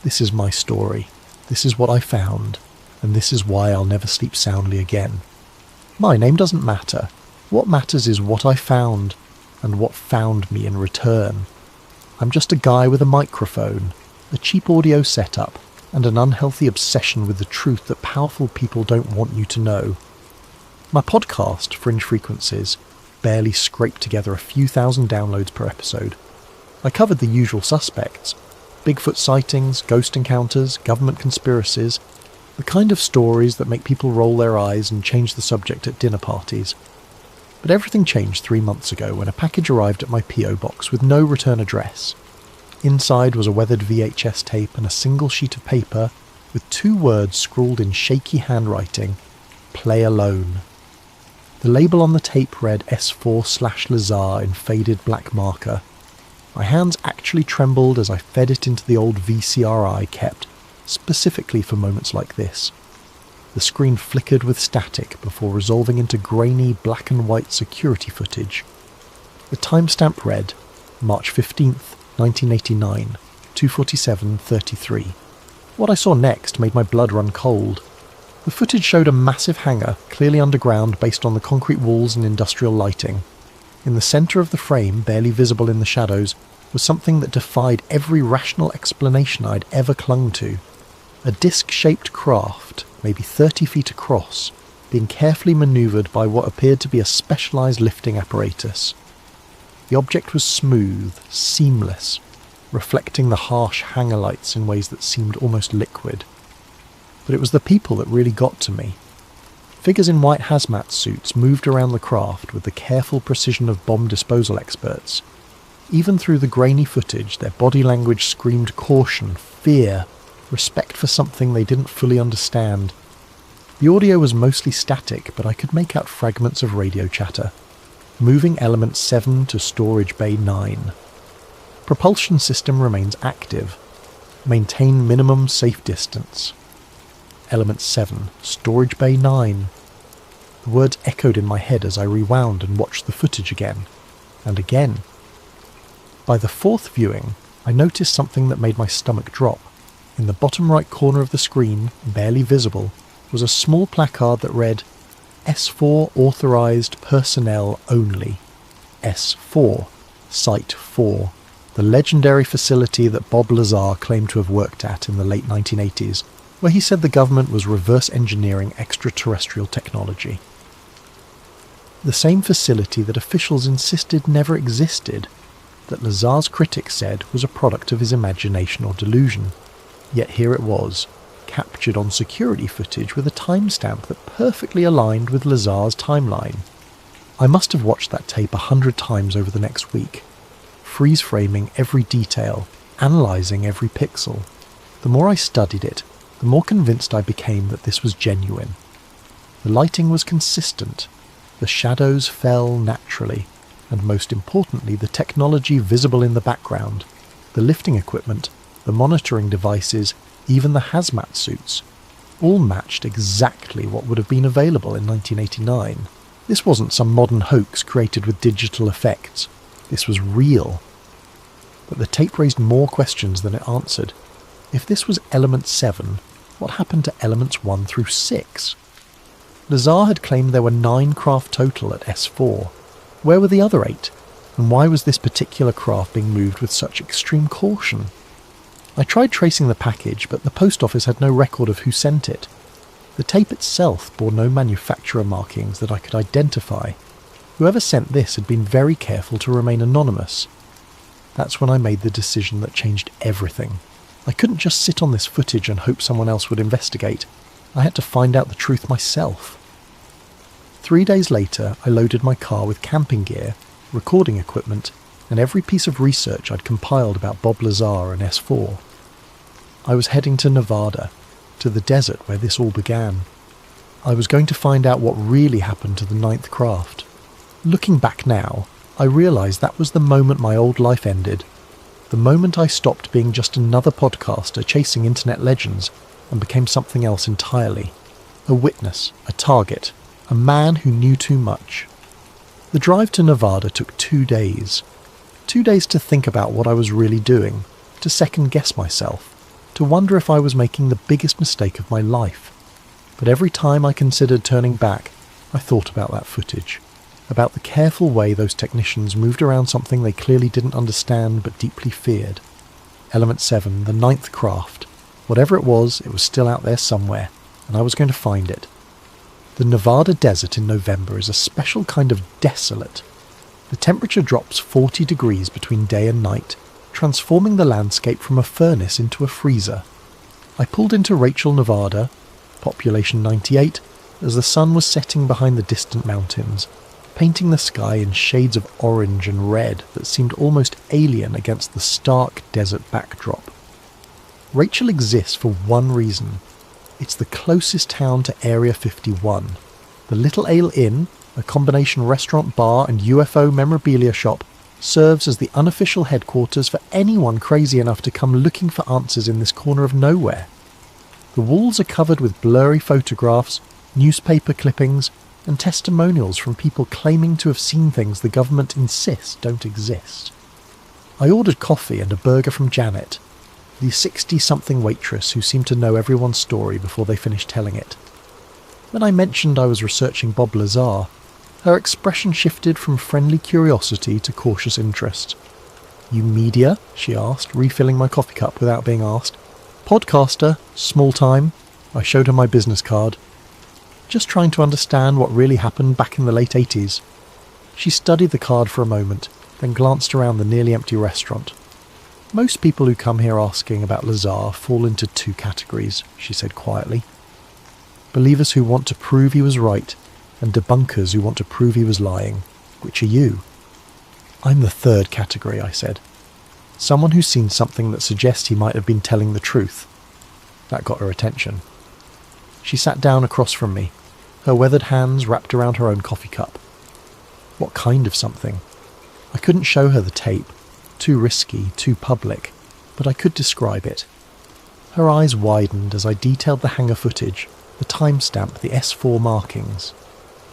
This is my story. This is what I found. And this is why I'll never sleep soundly again. My name doesn't matter. What matters is what I found, and what found me in return. I'm just a guy with a microphone, a cheap audio setup, and an unhealthy obsession with the truth that powerful people don't want you to know. My podcast, Fringe Frequencies, barely scraped together a few thousand downloads per episode. I covered the usual suspects: Bigfoot sightings, ghost encounters, government conspiracies, the kind of stories that make people roll their eyes and change the subject at dinner parties. But everything changed 3 months ago when a package arrived at my P.O. box with no return address. Inside was a weathered VHS tape and a single sheet of paper with 2 words scrawled in shaky handwriting: "Play alone." The label on the tape read S4/Lazar in faded black marker. My hands actually trembled as I fed it into the old VCR I kept, specifically for moments like this. The screen flickered with static before resolving into grainy black and white security footage. The timestamp read March 15th, 1989, 2:47:33. What I saw next made my blood run cold. The footage showed a massive hangar, clearly underground based on the concrete walls and industrial lighting. In the centre of the frame, barely visible in the shadows, was something that defied every rational explanation I'd ever clung to. A disc-shaped craft, maybe 30 feet across, being carefully manoeuvred by what appeared to be a specialised lifting apparatus. The object was smooth, seamless, reflecting the harsh hangar lights in ways that seemed almost liquid. But it was the people that really got to me. Figures in white hazmat suits moved around the craft with the careful precision of bomb disposal experts. Even through the grainy footage, their body language screamed caution, fear, respect for something they didn't fully understand. The audio was mostly static, but I could make out fragments of radio chatter. Moving Element 7 to Storage Bay 9. Propulsion system remains active. Maintain minimum safe distance. Element 7, Storage Bay 9. The words echoed in my head as I rewound and watched the footage again. And again. By the 4th viewing, I noticed something that made my stomach drop. In the bottom right corner of the screen, barely visible, was a small placard that read, S4 authorised personnel only. S4, Site 4, the legendary facility that Bob Lazar claimed to have worked at in the late 1980s, where he said the government was reverse engineering extraterrestrial technology. The same facility that officials insisted never existed, that Lazar's critics said was a product of his imagination or delusion. Yet here it was, captured on security footage with a timestamp that perfectly aligned with Lazar's timeline. I must have watched that tape 100 times over the next week, freeze-framing every detail, analysing every pixel. The more I studied it, the more convinced I became that this was genuine. The lighting was consistent, the shadows fell naturally, and most importantly the technology visible in the background, the lifting equipment, the monitoring devices, even the hazmat suits, all matched exactly what would have been available in 1989. This wasn't some modern hoax created with digital effects. This was real. But the tape raised more questions than it answered. If this was Element 7, what happened to Elements 1 through 6? Lazar had claimed there were 9 craft total at S4. Where were the other 8? And why was this particular craft being moved with such extreme caution? I tried tracing the package, but the post office had no record of who sent it. The tape itself bore no manufacturer markings that I could identify. Whoever sent this had been very careful to remain anonymous. That's when I made the decision that changed everything. I couldn't just sit on this footage and hope someone else would investigate. I had to find out the truth myself. 3 days later, I loaded my car with camping gear, recording equipment, and every piece of research I'd compiled about Bob Lazar and S4. I was heading to Nevada, to the desert where this all began. I was going to find out what really happened to the ninth craft. Looking back now, I realised that was the moment my old life ended. The moment I stopped being just another podcaster chasing internet legends and became something else entirely. A witness, a target, a man who knew too much. The drive to Nevada took 2 days. 2 days to think about what I was really doing, to second-guess myself, to wonder if I was making the biggest mistake of my life. But every time I considered turning back, I thought about that footage, about the careful way those technicians moved around something they clearly didn't understand but deeply feared. Element 7, the ninth craft. Whatever it was still out there somewhere, and I was going to find it. The Nevada desert in November is a special kind of desolate. The temperature drops 40 degrees between day and night, transforming the landscape from a furnace into a freezer. I pulled into Rachel, Nevada, population 98, as the sun was setting behind the distant mountains, painting the sky in shades of orange and red that seemed almost alien against the stark desert backdrop. Rachel exists for one reason. It's the closest town to Area 51. The Little Ale Inn, a combination restaurant, bar and UFO memorabilia shop, serves as the unofficial headquarters for anyone crazy enough to come looking for answers in this corner of nowhere. The walls are covered with blurry photographs, newspaper clippings, and testimonials from people claiming to have seen things the government insists don't exist. I ordered coffee and a burger from Janet, the 60-something waitress who seemed to know everyone's story before they finished telling it. When I mentioned I was researching Bob Lazar, her expression shifted from friendly curiosity to cautious interest. "You media?" she asked, refilling my coffee cup without being asked. "Podcaster, small time." I showed her my business card. "Just trying to understand what really happened back in the late 80s. She studied the card for a moment, then glanced around the nearly empty restaurant. "Most people who come here asking about Lazar fall into 2 categories," she said quietly. "Believers who want to prove he was right, and debunkers who want to prove he was lying. Which are you?" "I'm the 3rd category," I said. "Someone who's seen something that suggests he might have been telling the truth." That got her attention. She sat down across from me, her weathered hands wrapped around her own coffee cup. What kind of something? I couldn't show her the tape. Too risky, too public, but I could describe it. Her eyes widened as I detailed the hangar footage, the timestamp, the S4 markings.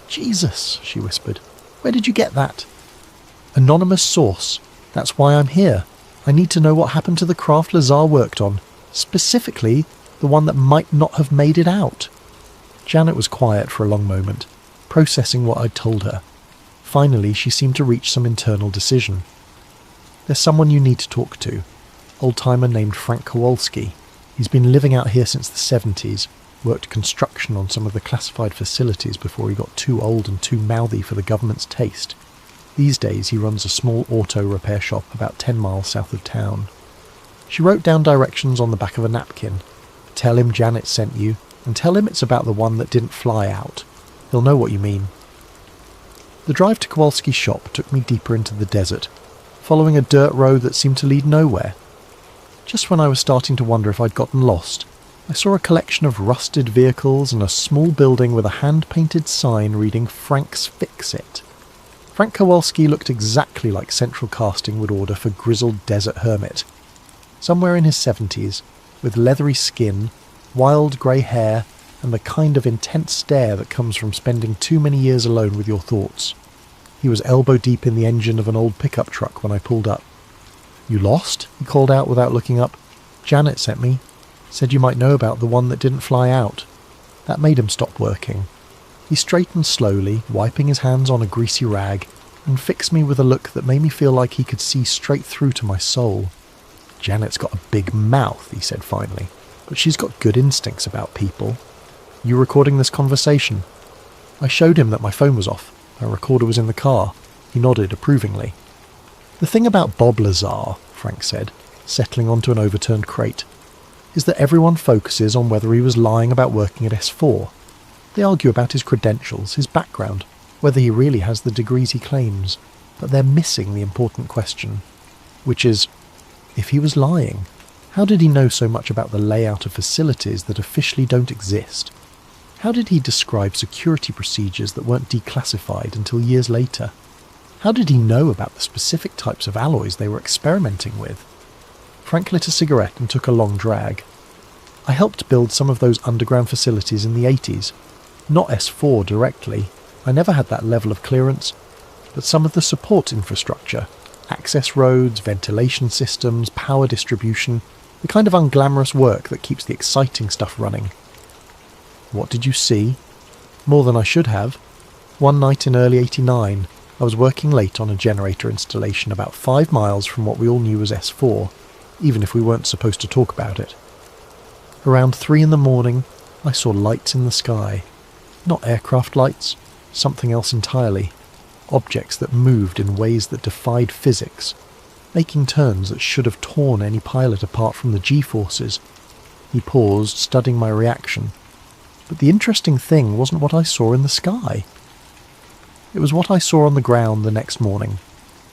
"Jesus," she whispered. "Where did you get that?" "Anonymous source. That's why I'm here. I need to know what happened to the craft Lazar worked on, specifically the one that might not have made it out." Janet was quiet for a long moment, processing what I'd told her. Finally, she seemed to reach some internal decision. "There's someone you need to talk to. Old-timer named Frank Kowalski. He's been living out here since the 70s, worked construction on some of the classified facilities before he got too old and too mouthy for the government's taste. These days he runs a small auto repair shop about 10 miles south of town." She wrote down directions on the back of a napkin. "Tell him Janet sent you, and tell him it's about the one that didn't fly out. He'll know what you mean." The drive to Kowalski's shop took me deeper into the desert, following a dirt road that seemed to lead nowhere. Just when I was starting to wonder if I'd gotten lost, I saw a collection of rusted vehicles and a small building with a hand-painted sign reading "Frank's Fix-It." Frank Kowalski looked exactly like central casting would order for grizzled desert hermit. Somewhere in his 70s, with leathery skin, wild grey hair, and the kind of intense stare that comes from spending too many years alone with your thoughts. He was elbow-deep in the engine of an old pickup truck when I pulled up. "You lost?" he called out without looking up. "Janet sent me. Said you might know about the one that didn't fly out." That made him stop working. He straightened slowly, wiping his hands on a greasy rag, and fixed me with a look that made me feel like he could see straight through to my soul. "Janet's got a big mouth," he said finally, "but she's got good instincts about people. You recording this conversation?" I showed him that my phone was off. My recorder was in the car. He nodded approvingly. "The thing about Bob Lazar," Frank said, settling onto an overturned crate, "is that everyone focuses on whether he was lying about working at S4. They argue about his credentials, his background, whether he really has the degrees he claims, but they're missing the important question, which is, if he was lying, how did he know so much about the layout of facilities that officially don't exist? How did he describe security procedures that weren't declassified until years later? How did he know about the specific types of alloys they were experimenting with? Frank lit a cigarette and took a long drag. I helped build some of those underground facilities in the 80s. Not S4 directly, I never had that level of clearance, but some of the support infrastructure, access roads, ventilation systems, power distribution, the kind of unglamorous work that keeps the exciting stuff running. What did you see? More than I should have. One night in early '89, I was working late on a generator installation about 5 miles from what we all knew was S4, even if we weren't supposed to talk about it. Around 3 in the morning, I saw lights in the sky. Not aircraft lights, something else entirely. Objects that moved in ways that defied physics, making turns that should have torn any pilot apart from the G-forces. He paused, studying my reaction. But the interesting thing wasn't what I saw in the sky. It was what I saw on the ground the next morning.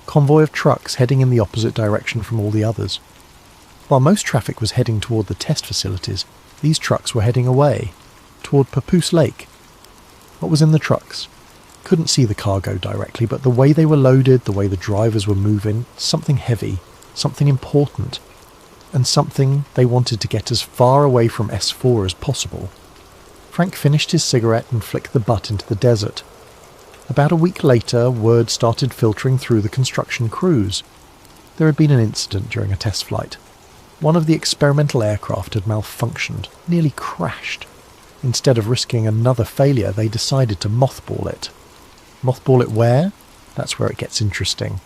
Convoy of trucks heading in the opposite direction from all the others. While most traffic was heading toward the test facilities, these trucks were heading away, toward Papoose Lake. What was in the trucks? Couldn't see the cargo directly, but the way they were loaded, the way the drivers were moving, something heavy, something important, and something they wanted to get as far away from S4 as possible. Frank finished his cigarette and flicked the butt into the desert. About a week later, word started filtering through the construction crews. There had been an incident during a test flight. One of the experimental aircraft had malfunctioned, nearly crashed. Instead of risking another failure, they decided to mothball it. Mothball it where? That's where it gets interesting.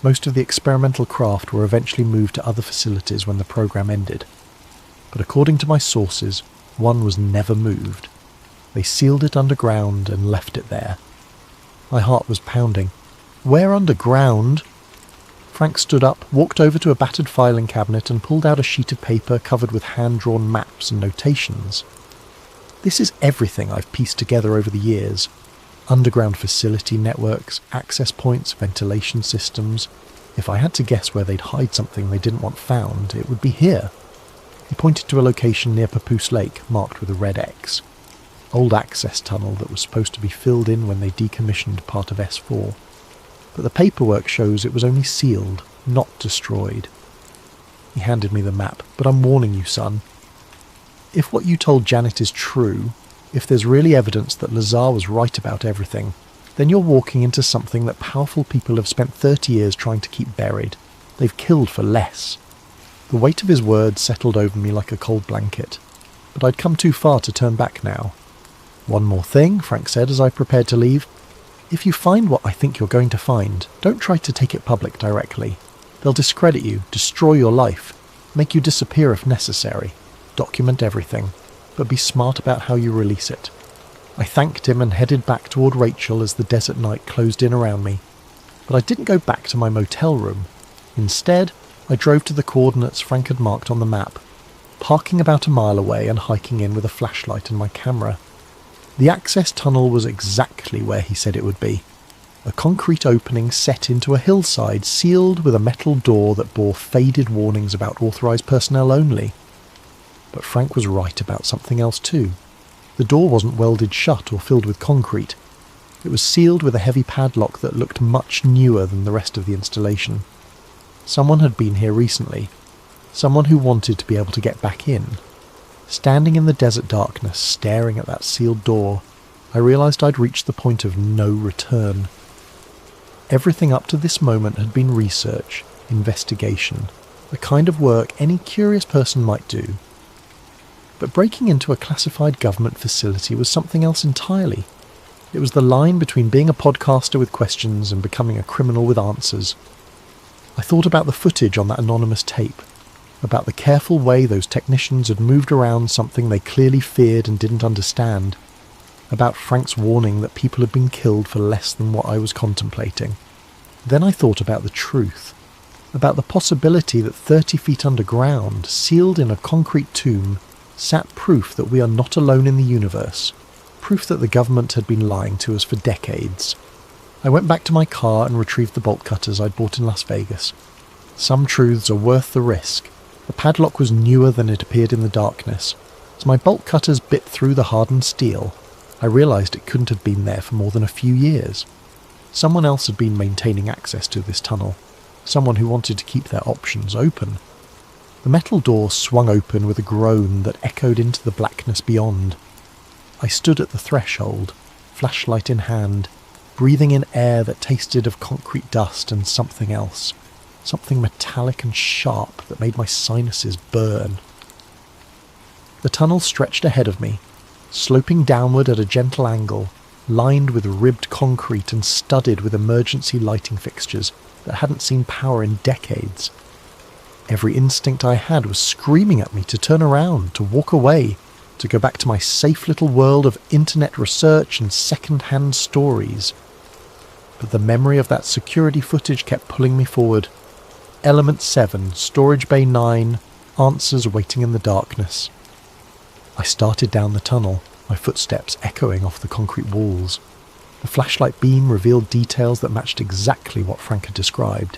Most of the experimental craft were eventually moved to other facilities when the program ended. But according to my sources, one was never moved. They sealed it underground and left it there. My heart was pounding. Where underground? Frank stood up, walked over to a battered filing cabinet and pulled out a sheet of paper covered with hand-drawn maps and notations. This is everything I've pieced together over the years. Underground facility networks, access points, ventilation systems. If I had to guess where they'd hide something they didn't want found, it would be here. He pointed to a location near Papoose Lake, marked with a red X. Old access tunnel that was supposed to be filled in when they decommissioned part of S4. But the paperwork shows it was only sealed, not destroyed. He handed me the map. But I'm warning you, son. If what you told Janet is true, if there's really evidence that Lazar was right about everything, then you're walking into something that powerful people have spent 30 years trying to keep buried. They've killed for less. The weight of his words settled over me like a cold blanket. But I'd come too far to turn back now. One more thing, Frank said as I prepared to leave. If you find what I think you're going to find, don't try to take it public directly. They'll discredit you, destroy your life, make you disappear if necessary. Document everything, but be smart about how you release it. I thanked him and headed back toward Rachel as the desert night closed in around me. But I didn't go back to my motel room. Instead, I drove to the coordinates Frank had marked on the map, parking about a mile away and hiking in with a flashlight and my camera. The access tunnel was exactly where he said it would be. A concrete opening set into a hillside sealed with a metal door that bore faded warnings about authorised personnel only. But Frank was right about something else too. The door wasn't welded shut or filled with concrete. It was sealed with a heavy padlock that looked much newer than the rest of the installation. Someone had been here recently. Someone who wanted to be able to get back in. Standing in the desert darkness, staring at that sealed door, I realised I'd reached the point of no return. Everything up to this moment had been research, investigation, the kind of work any curious person might do. But breaking into a classified government facility was something else entirely. It was the line between being a podcaster with questions and becoming a criminal with answers. I thought about the footage on that anonymous tape, about the careful way those technicians had moved around something they clearly feared and didn't understand, about Frank's warning that people had been killed for less than what I was contemplating. Then I thought about the truth, about the possibility that 30 feet underground, sealed in a concrete tomb, sat proof that we are not alone in the universe, proof that the government had been lying to us for decades. I went back to my car and retrieved the bolt cutters I'd bought in Las Vegas. Some truths are worth the risk. The padlock was newer than it appeared in the darkness. As my bolt cutters bit through the hardened steel, I realised it couldn't have been there for more than a few years. Someone else had been maintaining access to this tunnel. Someone who wanted to keep their options open. The metal door swung open with a groan that echoed into the blackness beyond. I stood at the threshold, flashlight in hand, breathing in air that tasted of concrete dust and something else. Something metallic and sharp that made my sinuses burn. The tunnel stretched ahead of me, sloping downward at a gentle angle, lined with ribbed concrete and studded with emergency lighting fixtures that hadn't seen power in decades. Every instinct I had was screaming at me to turn around, to walk away, to go back to my safe little world of internet research and second-hand stories. But the memory of that security footage kept pulling me forward. Element 7, Storage Bay 9, answers waiting in the darkness. I started down the tunnel, my footsteps echoing off the concrete walls. The flashlight beam revealed details that matched exactly what Frank had described.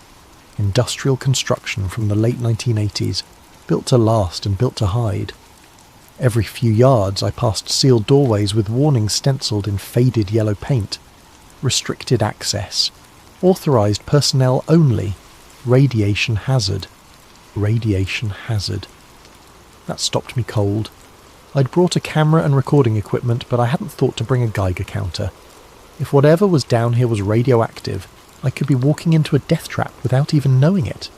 Industrial construction from the late 1980s, built to last and built to hide. Every few yards I passed sealed doorways with warnings stenciled in faded yellow paint. Restricted access. Authorized personnel only. Radiation hazard. Radiation hazard. That stopped me cold. I'd brought a camera and recording equipment, but I hadn't thought to bring a Geiger counter. If whatever was down here was radioactive, I could be walking into a death trap without even knowing it.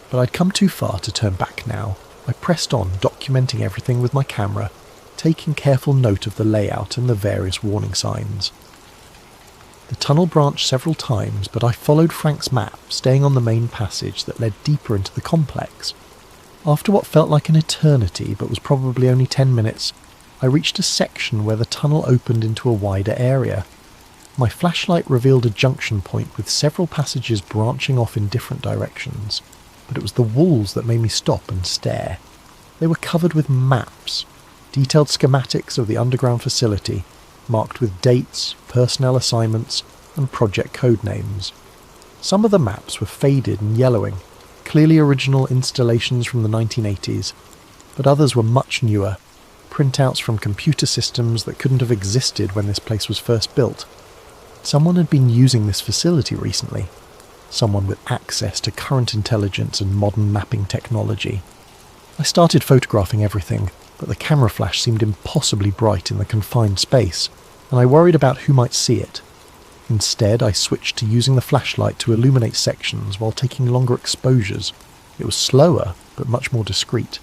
But I'd come too far to turn back now. I pressed on, documenting everything with my camera, taking careful note of the layout and the various warning signs. The tunnel branched several times, but I followed Frank's map, staying on the main passage that led deeper into the complex. After what felt like an eternity, but was probably only 10 minutes, I reached a section where the tunnel opened into a wider area. My flashlight revealed a junction point with several passages branching off in different directions, but it was the walls that made me stop and stare. They were covered with maps, detailed schematics of the underground facility, marked with dates, personnel assignments, and project code names. Some of the maps were faded and yellowing, clearly original installations from the 1980s, but others were much newer, printouts from computer systems that couldn't have existed when this place was first built. Someone had been using this facility recently, someone with access to current intelligence and modern mapping technology. I started photographing everything, but the camera flash seemed impossibly bright in the confined space, and I worried about who might see it. Instead, I switched to using the flashlight to illuminate sections while taking longer exposures. It was slower, but much more discreet.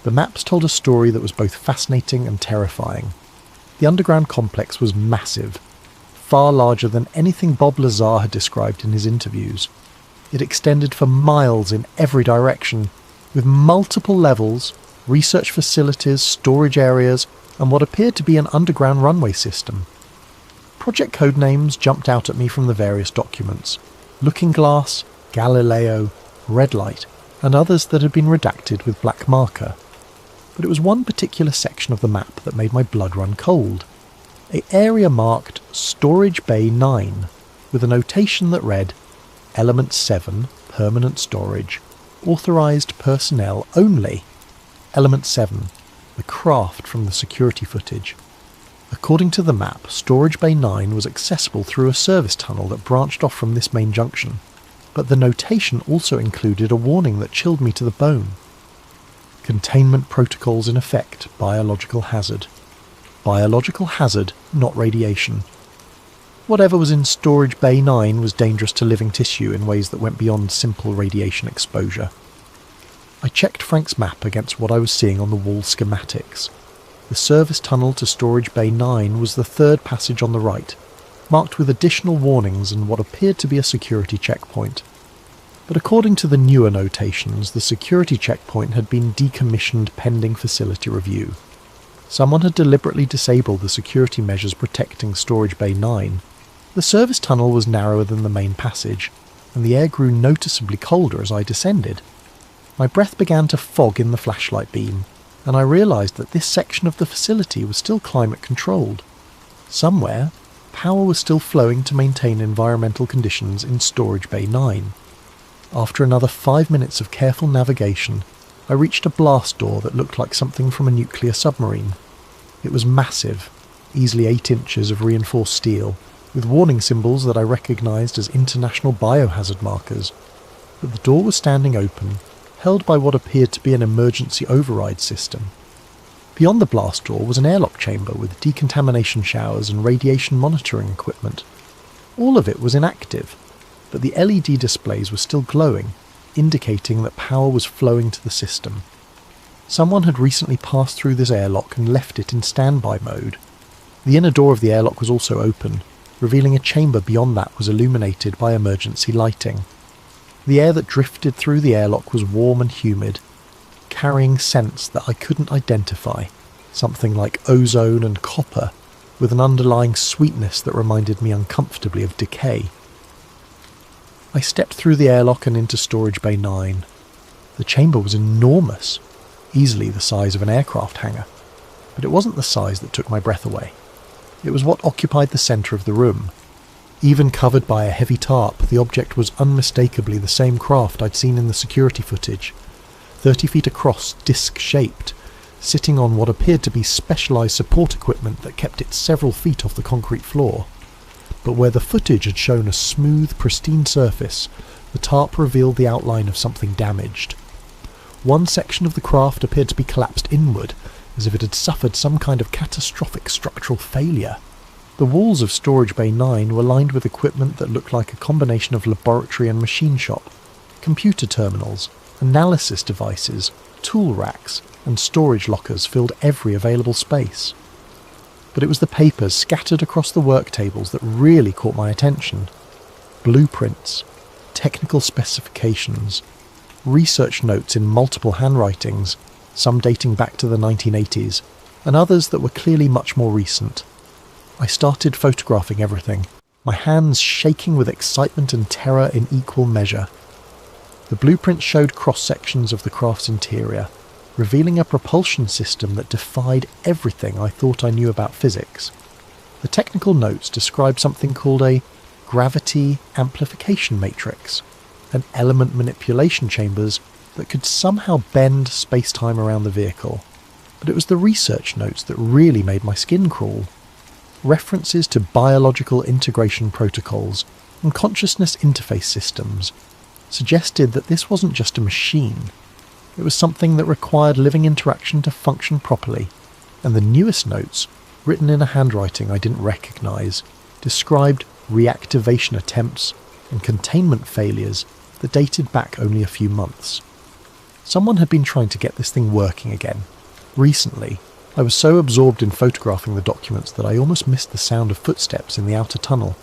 The maps told a story that was both fascinating and terrifying. The underground complex was massive, far larger than anything Bob Lazar had described in his interviews. It extended for miles in every direction, with multiple levels, research facilities, storage areas, and what appeared to be an underground runway system. Project code names jumped out at me from the various documents: Looking Glass, Galileo, Red Light, and others that had been redacted with black marker. But it was one particular section of the map that made my blood run cold. An area marked Storage Bay 9, with a notation that read, Element 7, Permanent Storage, Authorized Personnel Only. Element 7, the craft from the security footage. According to the map, Storage Bay 9 was accessible through a service tunnel that branched off from this main junction, but the notation also included a warning that chilled me to the bone. Containment protocols in effect, biological hazard. Biological hazard, not radiation. Whatever was in Storage Bay 9 was dangerous to living tissue in ways that went beyond simple radiation exposure. I checked Frank's map against what I was seeing on the wall schematics. The service tunnel to Storage Bay 9 was the third passage on the right, marked with additional warnings and what appeared to be a security checkpoint. But according to the newer notations, the security checkpoint had been decommissioned pending facility review. Someone had deliberately disabled the security measures protecting Storage Bay 9. The service tunnel was narrower than the main passage, and the air grew noticeably colder as I descended. My breath began to fog in the flashlight beam, and I realised that this section of the facility was still climate controlled. Somewhere, power was still flowing to maintain environmental conditions in Storage Bay 9. After another 5 minutes of careful navigation, I reached a blast door that looked like something from a nuclear submarine. It was massive, easily 8 inches of reinforced steel, with warning symbols that I recognised as international biohazard markers. But the door was standing open, held by what appeared to be an emergency override system. Beyond the blast door was an airlock chamber with decontamination showers and radiation monitoring equipment. All of it was inactive, but the LED displays were still glowing, indicating that power was flowing to the system. Someone had recently passed through this airlock and left it in standby mode. The inner door of the airlock was also open, revealing a chamber beyond that was illuminated by emergency lighting. The air that drifted through the airlock was warm and humid, carrying scents that I couldn't identify, something like ozone and copper, with an underlying sweetness that reminded me uncomfortably of decay. I stepped through the airlock and into Storage Bay 9. The chamber was enormous, easily the size of an aircraft hangar, but it wasn't the size that took my breath away. It was what occupied the centre of the room. Even covered by a heavy tarp, the object was unmistakably the same craft I'd seen in the security footage, 30 feet across, disc-shaped, sitting on what appeared to be specialised support equipment that kept it several feet off the concrete floor. But where the footage had shown a smooth, pristine surface, the tarp revealed the outline of something damaged. One section of the craft appeared to be collapsed inward, as if it had suffered some kind of catastrophic structural failure. The walls of Storage Bay 9 were lined with equipment that looked like a combination of laboratory and machine shop, computer terminals, analysis devices, tool racks, and storage lockers filled every available space. But it was the papers scattered across the work tables that really caught my attention. Blueprints, technical specifications, research notes in multiple handwritings, some dating back to the 1980s, and others that were clearly much more recent. I started photographing everything, my hands shaking with excitement and terror in equal measure. The blueprints showed cross-sections of the craft's interior, revealing a propulsion system that defied everything I thought I knew about physics. The technical notes described something called a gravity amplification matrix, and element manipulation chambers that could somehow bend space-time around the vehicle. But it was the research notes that really made my skin crawl. References to biological integration protocols and consciousness interface systems suggested that this wasn't just a machine. It was something that required living interaction to function properly, and the newest notes, written in a handwriting I didn't recognise, described reactivation attempts and containment failures that dated back only a few months. Someone had been trying to get this thing working again. Recently, I was so absorbed in photographing the documents that I almost missed the sound of footsteps in the outer tunnel.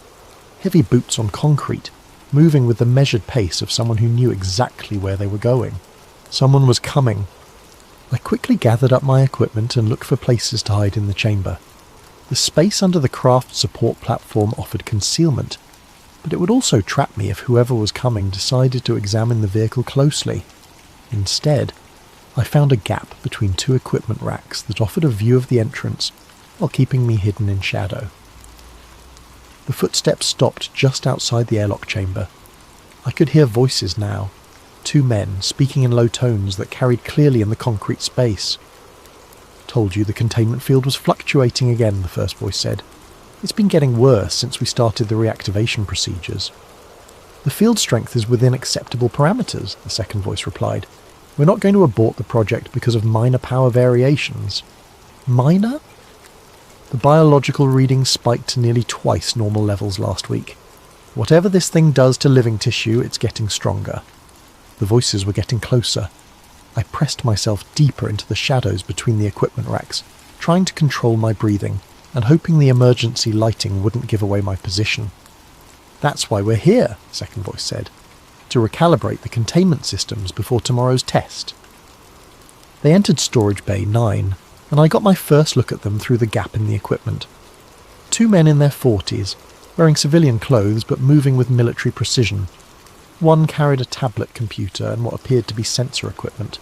Heavy boots on concrete, moving with the measured pace of someone who knew exactly where they were going. Someone was coming. I quickly gathered up my equipment and looked for places to hide in the chamber. The space under the craft support platform offered concealment, but it would also trap me if whoever was coming decided to examine the vehicle closely. Instead, I found a gap between 2 equipment racks that offered a view of the entrance while keeping me hidden in shadow. The footsteps stopped just outside the airlock chamber. I could hear voices now, 2 men speaking in low tones that carried clearly in the concrete space. "Told you the containment field was fluctuating again," the first voice said. "It's been getting worse since we started the reactivation procedures." "The field strength is within acceptable parameters," the second voice replied. "We're not going to abort the project because of minor power variations." Minor? The biological readings spiked to nearly twice normal levels last week. "Whatever this thing does to living tissue, it's getting stronger." The voices were getting closer. I pressed myself deeper into the shadows between the equipment racks, trying to control my breathing, and hoping the emergency lighting wouldn't give away my position. "That's why we're here," the second voice said. "To recalibrate the containment systems before tomorrow's test." They entered Storage Bay 9, and I got my first look at them through the gap in the equipment. 2 men in their 40s, wearing civilian clothes but moving with military precision. One carried a tablet computer and what appeared to be sensor equipment.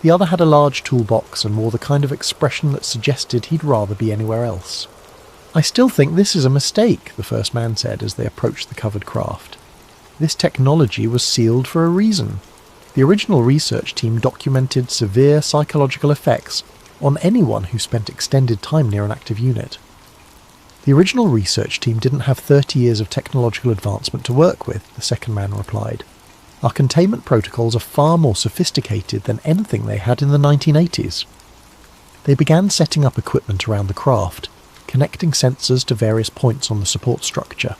The other had a large toolbox and wore the kind of expression that suggested he'd rather be anywhere else. "I still think this is a mistake," the first man said as they approached the covered craft. "This technology was sealed for a reason. The original research team documented severe psychological effects on anyone who spent extended time near an active unit." "The original research team didn't have 30 years of technological advancement to work with," the second man replied. "Our containment protocols are far more sophisticated than anything they had in the 1980s. They began setting up equipment around the craft, connecting sensors to various points on the support structure.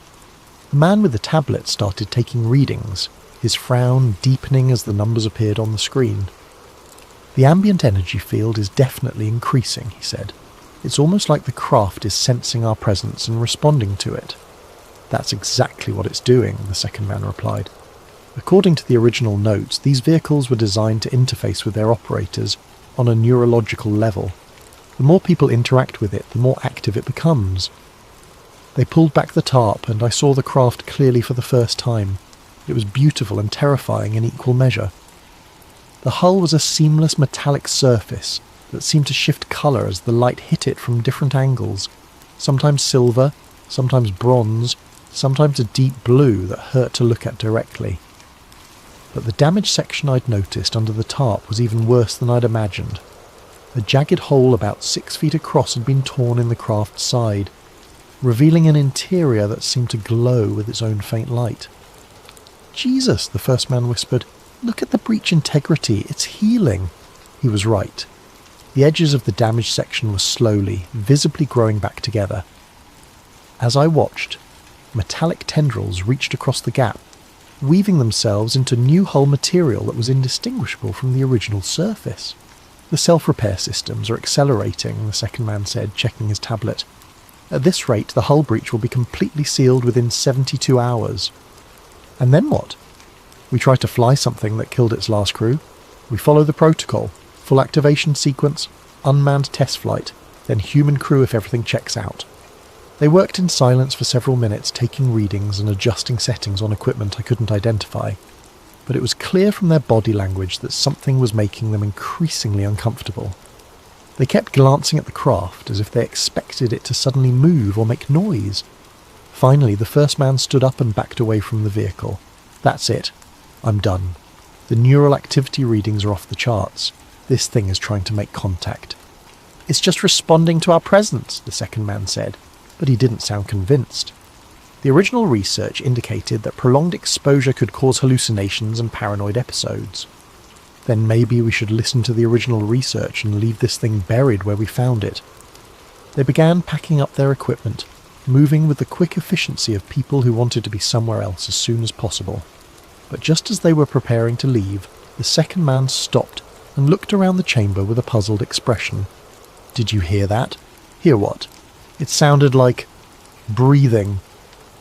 The man with the tablet started taking readings, his frown deepening as the numbers appeared on the screen. "The ambient energy field is definitely increasing," he said. "It's almost like the craft is sensing our presence and responding to it." "That's exactly what it's doing," the second man replied. "According to the original notes, these vehicles were designed to interface with their operators on a neurological level. The more people interact with it, the more active it becomes." They pulled back the tarp, and I saw the craft clearly for the first time. It was beautiful and terrifying in equal measure. The hull was a seamless metallic surface that seemed to shift colour as the light hit it from different angles, sometimes silver, sometimes bronze, sometimes a deep blue that hurt to look at directly. But the damaged section I'd noticed under the tarp was even worse than I'd imagined. A jagged hole about 6 feet across had been torn in the craft's side, revealing an interior that seemed to glow with its own faint light. "Jesus," the first man whispered, "look at the breach integrity, it's healing." He was right. The edges of the damaged section were slowly, visibly growing back together. As I watched, metallic tendrils reached across the gap, weaving themselves into new hull material that was indistinguishable from the original surface. "The self-repair systems are accelerating," the second man said, checking his tablet. "At this rate, the hull breach will be completely sealed within 72 hours. "And then what?" "We try to fly something that killed its last crew. We follow the protocol. Full activation sequence, unmanned test flight, then human crew if everything checks out." They worked in silence for several minutes, taking readings and adjusting settings on equipment I couldn't identify. But it was clear from their body language that something was making them increasingly uncomfortable. They kept glancing at the craft as if they expected it to suddenly move or make noise. Finally, the first man stood up and backed away from the vehicle. "That's it. I'm done. The neural activity readings are off the charts. This thing is trying to make contact." "It's just responding to our presence," the second man said, but he didn't sound convinced. "The original research indicated that prolonged exposure could cause hallucinations and paranoid episodes. Then maybe we should listen to the original research and leave this thing buried where we found it." They began packing up their equipment, moving with the quick efficiency of people who wanted to be somewhere else as soon as possible. But just as they were preparing to leave, the second man stopped and looked around the chamber with a puzzled expression. "Did you hear that?" "Hear what?" "It sounded like breathing.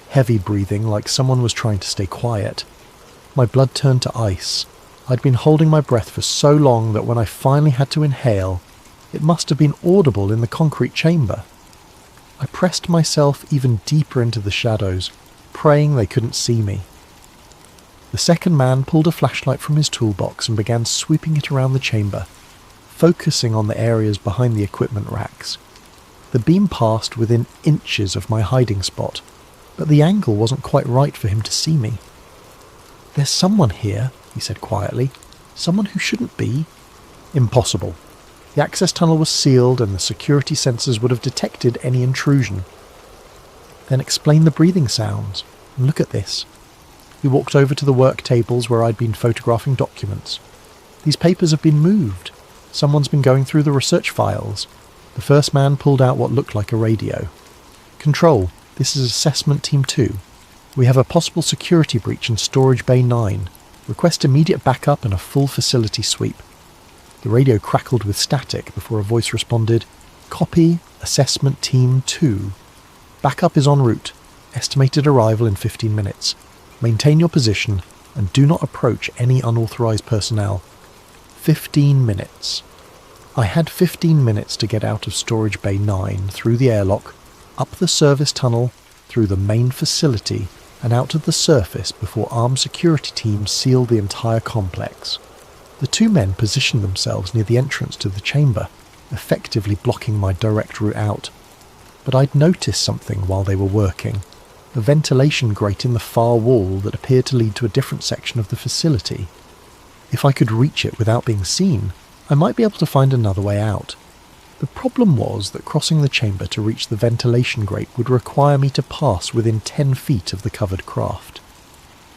Heavy breathing, like someone was trying to stay quiet." My blood turned to ice. I'd been holding my breath for so long that when I finally had to inhale, it must have been audible in the concrete chamber. I pressed myself even deeper into the shadows, praying they couldn't see me. The second man pulled a flashlight from his toolbox and began sweeping it around the chamber, focusing on the areas behind the equipment racks. The beam passed within inches of my hiding spot, but the angle wasn't quite right for him to see me. "There's someone here," he said quietly. "Someone who shouldn't be." "Impossible. The access tunnel was sealed and the security sensors would have detected any intrusion." "Then explain the breathing sounds. And look at this." He walked over to the work tables where I'd been photographing documents. "These papers have been moved. Someone's been going through the research files." The first man pulled out what looked like a radio. "Control, this is Assessment Team 2. We have a possible security breach in Storage Bay 9. Request immediate backup and a full facility sweep." The radio crackled with static before a voice responded, "Copy, Assessment Team 2. Backup is en route. Estimated arrival in 15 minutes. Maintain your position and do not approach any unauthorized personnel." 15 minutes. I had 15 minutes to get out of Storage Bay 9, through the airlock, up the service tunnel, through the main facility, and out to the surface before armed security teams sealed the entire complex. The two men positioned themselves near the entrance to the chamber, effectively blocking my direct route out. but I'd noticed something while they were working, a ventilation grate in the far wall that appeared to lead to a different section of the facility. If I could reach it without being seen, I might be able to find another way out. The problem was that crossing the chamber to reach the ventilation grate would require me to pass within 10 feet of the covered craft.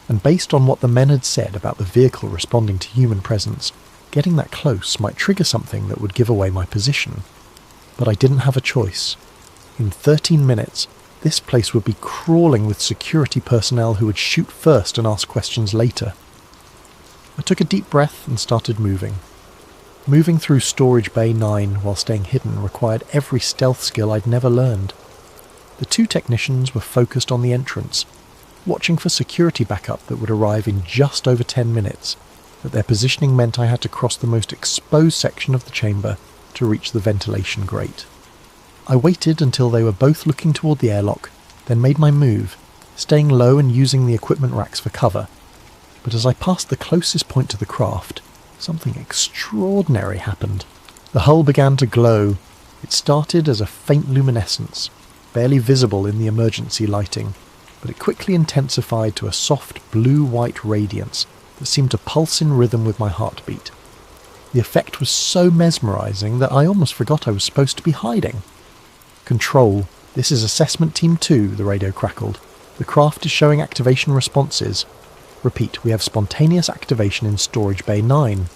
And based on what the men had said about the vehicle responding to human presence, getting that close might trigger something that would give away my position. But I didn't have a choice. In 13 minutes, this place would be crawling with security personnel who would shoot first and ask questions later. I took a deep breath and started moving. Moving through Storage Bay 9 while staying hidden required every stealth skill I'd never learned. The two technicians were focused on the entrance, watching for security backup that would arrive in just over 10 minutes, but their positioning meant I had to cross the most exposed section of the chamber to reach the ventilation grate. I waited until they were both looking toward the airlock, then made my move, staying low and using the equipment racks for cover. But as I passed the closest point to the craft, something extraordinary happened. The hull began to glow. It started as a faint luminescence, barely visible in the emergency lighting, but it quickly intensified to a soft blue-white radiance that seemed to pulse in rhythm with my heartbeat. The effect was so mesmerizing that I almost forgot I was supposed to be hiding. "Control, this is Assessment Team 2, the radio crackled. The craft is showing activation responses. Repeat, we have spontaneous activation in Storage Bay 9.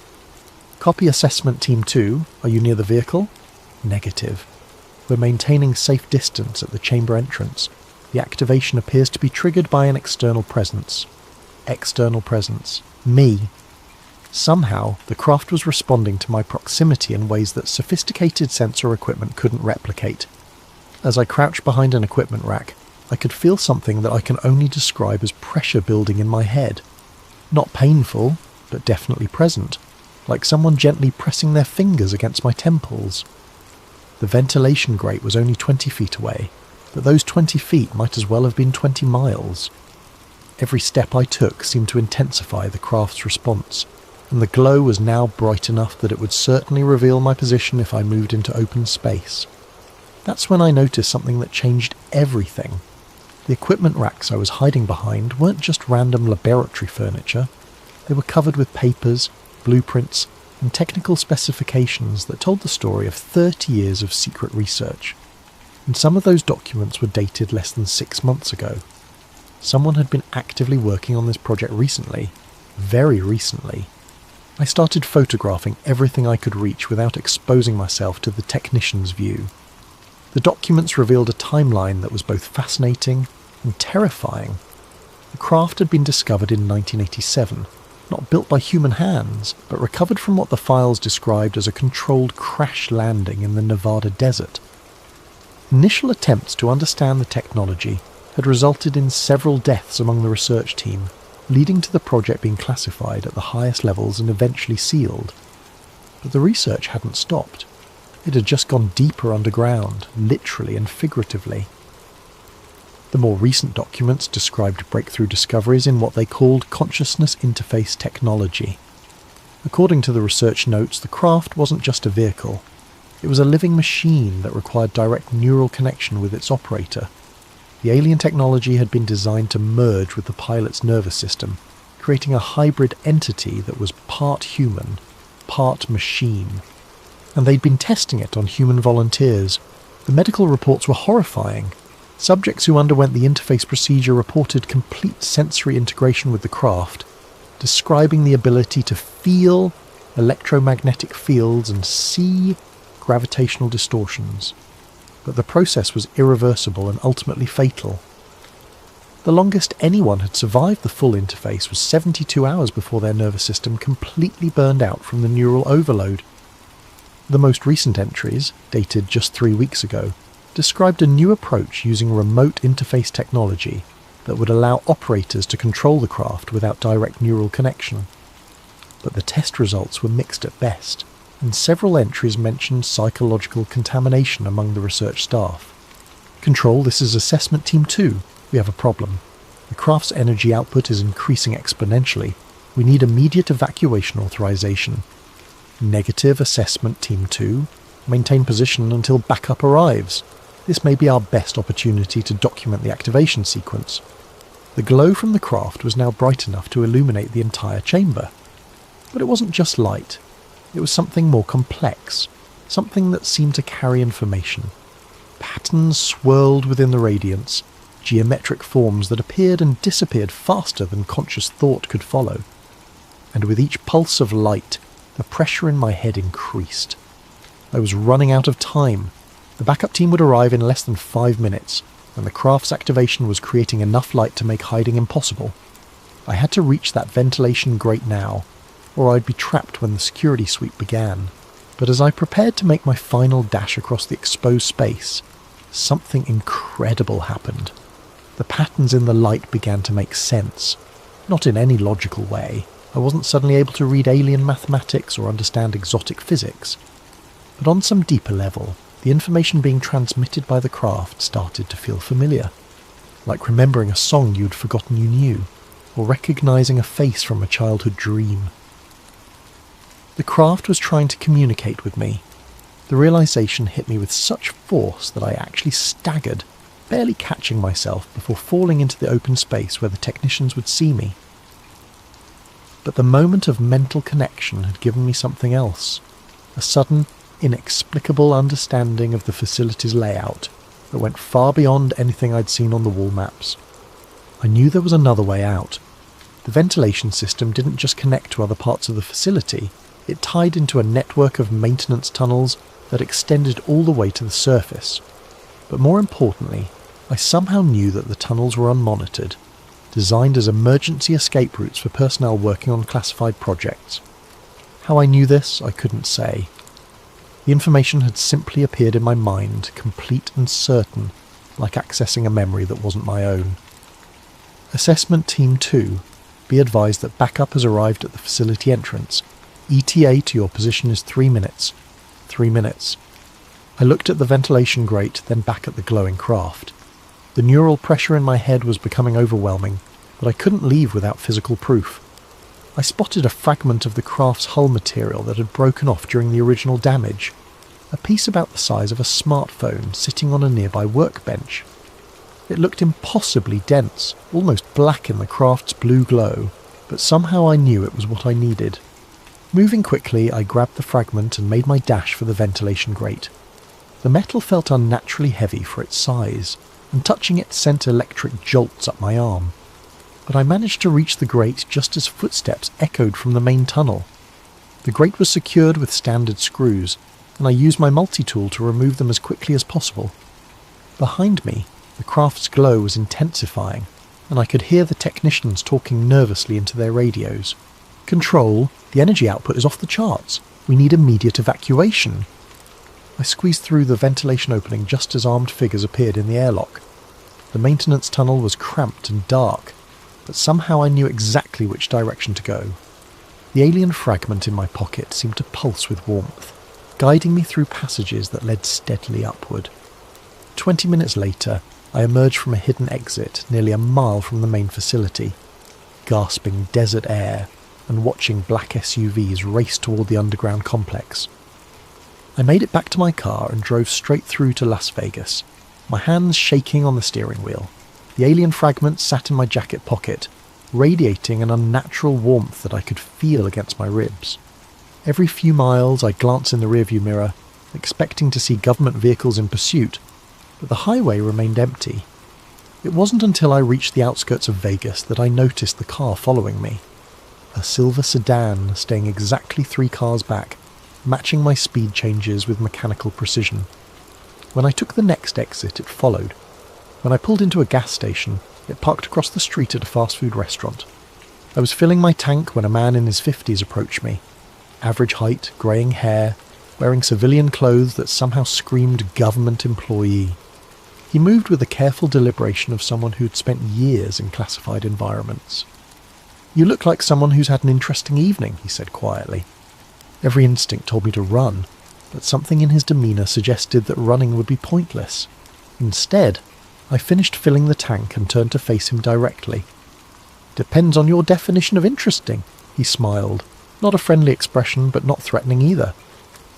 Copy Assessment Team 2, are you near the vehicle? Negative. We're maintaining safe distance at the chamber entrance. The activation appears to be triggered by an external presence. External presence. Me. Somehow, the craft was responding to my proximity in ways that sophisticated sensor equipment couldn't replicate. As I crouched behind an equipment rack, I could feel something that I can only describe as pressure building in my head. Not painful, but definitely present, like someone gently pressing their fingers against my temples. The ventilation grate was only 20 feet away, but those 20 feet might as well have been 20 miles. Every step I took seemed to intensify the craft's response, and the glow was now bright enough that it would certainly reveal my position if I moved into open space. That's when I noticed something that changed everything. The equipment racks I was hiding behind weren't just random laboratory furniture. They were covered with papers, blueprints, and technical specifications that told the story of 30 years of secret research. And some of those documents were dated less than 6 months ago. Someone had been actively working on this project recently, very recently. I started photographing everything I could reach without exposing myself to the technician's view. The documents revealed a timeline that was both fascinating and terrifying. The craft had been discovered in 1987, not built by human hands, but recovered from what the files described as a controlled crash landing in the Nevada desert. Initial attempts to understand the technology had resulted in several deaths among the research team, leading to the project being classified at the highest levels and eventually sealed. But the research hadn't stopped. It had just gone deeper underground, literally and figuratively. The more recent documents described breakthrough discoveries in what they called consciousness interface technology. According to the research notes, the craft wasn't just a vehicle. It was a living machine that required direct neural connection with its operator. The alien technology had been designed to merge with the pilot's nervous system, creating a hybrid entity that was part human, part machine. And they'd been testing it on human volunteers. The medical reports were horrifying. Subjects who underwent the interface procedure reported complete sensory integration with the craft, describing the ability to feel electromagnetic fields and see gravitational distortions. But the process was irreversible and ultimately fatal. The longest anyone had survived the full interface was 72 hours before their nervous system completely burned out from the neural overload. The most recent entries, dated just 3 weeks ago, described a new approach using remote interface technology that would allow operators to control the craft without direct neural connection. But the test results were mixed at best, and several entries mentioned psychological contamination among the research staff. "Control, this is Assessment Team 2. We have a problem. The craft's energy output is increasing exponentially. We need immediate evacuation authorization." "Negative, Assessment Team 2. Maintain position until backup arrives." This may be our best opportunity to document the activation sequence. The glow from the craft was now bright enough to illuminate the entire chamber. But it wasn't just light. It was something more complex, something that seemed to carry information. Patterns swirled within the radiance, geometric forms that appeared and disappeared faster than conscious thought could follow. And with each pulse of light, the pressure in my head increased. I was running out of time. The backup team would arrive in less than 5 minutes, and the craft's activation was creating enough light to make hiding impossible. I had to reach that ventilation grate now, or I'd be trapped when the security sweep began. But as I prepared to make my final dash across the exposed space, something incredible happened. The patterns in the light began to make sense. Not in any logical way. I wasn't suddenly able to read alien mathematics or understand exotic physics. But on some deeper level, the information being transmitted by the craft started to feel familiar. Like remembering a song you'd forgotten you knew, or recognizing a face from a childhood dream. The craft was trying to communicate with me. The realization hit me with such force that I actually staggered, barely catching myself before falling into the open space where the technicians would see me. But the moment of mental connection had given me something else, a sudden, inexplicable understanding of the facility's layout that went far beyond anything I'd seen on the wall maps. I knew there was another way out. The ventilation system didn't just connect to other parts of the facility, it tied into a network of maintenance tunnels that extended all the way to the surface. But more importantly, I somehow knew that the tunnels were unmonitored, designed as emergency escape routes for personnel working on classified projects. How I knew this, I couldn't say. The information had simply appeared in my mind, complete and certain, like accessing a memory that wasn't my own. Assessment Team 2, be advised that backup has arrived at the facility entrance. ETA to your position is 3 minutes. 3 minutes. I looked at the ventilation grate, then back at the glowing craft. The neural pressure in my head was becoming overwhelming, but I couldn't leave without physical proof. I spotted a fragment of the craft's hull material that had broken off during the original damage. A piece about the size of a smartphone sitting on a nearby workbench. It looked impossibly dense, almost black in the craft's blue glow, but somehow I knew it was what I needed. Moving quickly, I grabbed the fragment and made my dash for the ventilation grate. The metal felt unnaturally heavy for its size, and touching it sent electric jolts up my arm. But I managed to reach the grate just as footsteps echoed from the main tunnel. The grate was secured with standard screws, and I used my multi-tool to remove them as quickly as possible. Behind me, the craft's glow was intensifying, and I could hear the technicians talking nervously into their radios. "Control, the energy output is off the charts. We need immediate evacuation." I squeezed through the ventilation opening just as armed figures appeared in the airlock. The maintenance tunnel was cramped and dark, but somehow I knew exactly which direction to go. The alien fragment in my pocket seemed to pulse with warmth, guiding me through passages that led steadily upward. 20 minutes later, I emerged from a hidden exit nearly a mile from the main facility, gasping desert air and watching black SUVs race toward the underground complex. I made it back to my car and drove straight through to Las Vegas, my hands shaking on the steering wheel. The alien fragment sat in my jacket pocket, radiating an unnatural warmth that I could feel against my ribs. Every few miles I glanced in the rearview mirror, expecting to see government vehicles in pursuit, but the highway remained empty. It wasn't until I reached the outskirts of Vegas that I noticed the car following me. A silver sedan staying exactly 3 cars back, matching my speed changes with mechanical precision. When I took the next exit, it followed. When I pulled into a gas station, it parked across the street at a fast food restaurant. I was filling my tank when a man in his 50s approached me. Average height, greying hair, wearing civilian clothes that somehow screamed government employee. He moved with the careful deliberation of someone who'd spent years in classified environments. "You look like someone who's had an interesting evening," he said quietly. Every instinct told me to run, but something in his demeanour suggested that running would be pointless. Instead, I finished filling the tank and turned to face him directly. "Depends on your definition of interesting," he smiled, not a friendly expression but not threatening either.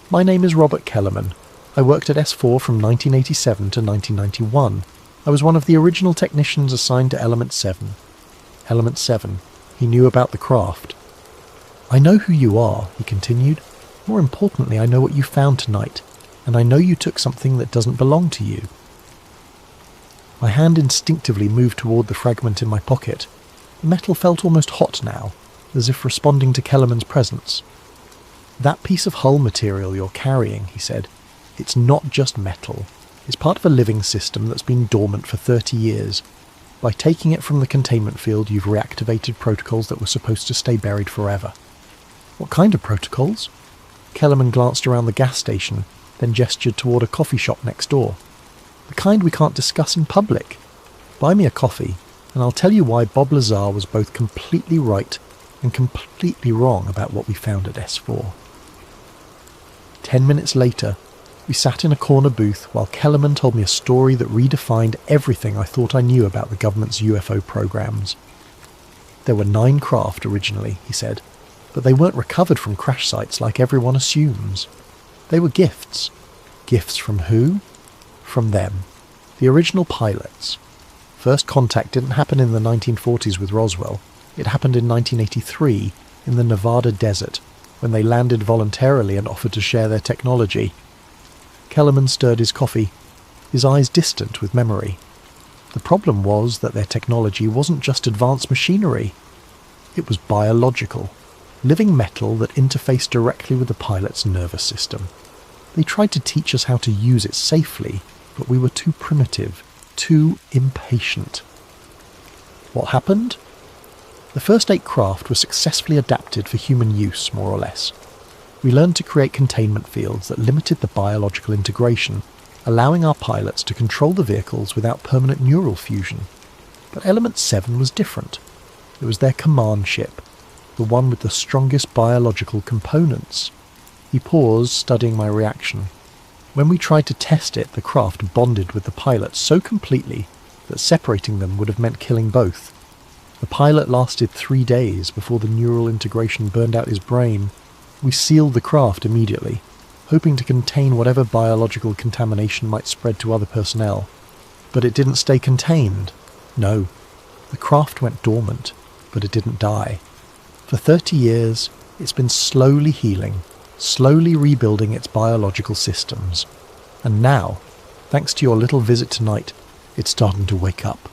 "My name is Robert Kellerman. I worked at S4 from 1987 to 1991. I was one of the original technicians assigned to Element 7. Element 7. He knew about the craft. I know who you are, he continued. More importantly, I know what you found tonight, and I know you took something that doesn't belong to you. My hand instinctively moved toward the fragment in my pocket. The metal felt almost hot now, as if responding to Kellerman's presence. That piece of hull material you're carrying, he said, it's not just metal. It's part of a living system that's been dormant for 30 years. By taking it from the containment field, you've reactivated protocols that were supposed to stay buried forever. What kind of protocols? Kellerman glanced around the gas station, then gestured toward a coffee shop next door. The kind we can't discuss in public. Buy me a coffee, and I'll tell you why Bob Lazar was both completely right and completely wrong about what we found at S4. 10 minutes later, we sat in a corner booth while Kellerman told me a story that redefined everything I thought I knew about the government's UFO programs. There were 9 craft originally, he said, but they weren't recovered from crash sites like everyone assumes. They were gifts. Gifts from who? From them. The original pilots. First contact didn't happen in the 1940s with Roswell. It happened in 1983 in the Nevada desert, when they landed voluntarily and offered to share their technology. Kellerman stirred his coffee, his eyes distant with memory. The problem was that their technology wasn't just advanced machinery. It was biological, living metal that interfaced directly with the pilot's nervous system. They tried to teach us how to use it safely, but we were too primitive, too impatient. What happened? The first 8 craft were successfully adapted for human use, more or less. We learned to create containment fields that limited the biological integration, allowing our pilots to control the vehicles without permanent neural fusion. But Element 7 was different. It was their command ship, the one with the strongest biological components. He paused, studying my reaction. When we tried to test it, the craft bonded with the pilot so completely that separating them would have meant killing both. The pilot lasted 3 days before the neural integration burned out his brain. We sealed the craft immediately, hoping to contain whatever biological contamination might spread to other personnel. But it didn't stay contained. No, the craft went dormant, but it didn't die. For 30 years, it's been slowly healing, slowly rebuilding its biological systems. And now, thanks to your little visit tonight, it's starting to wake up.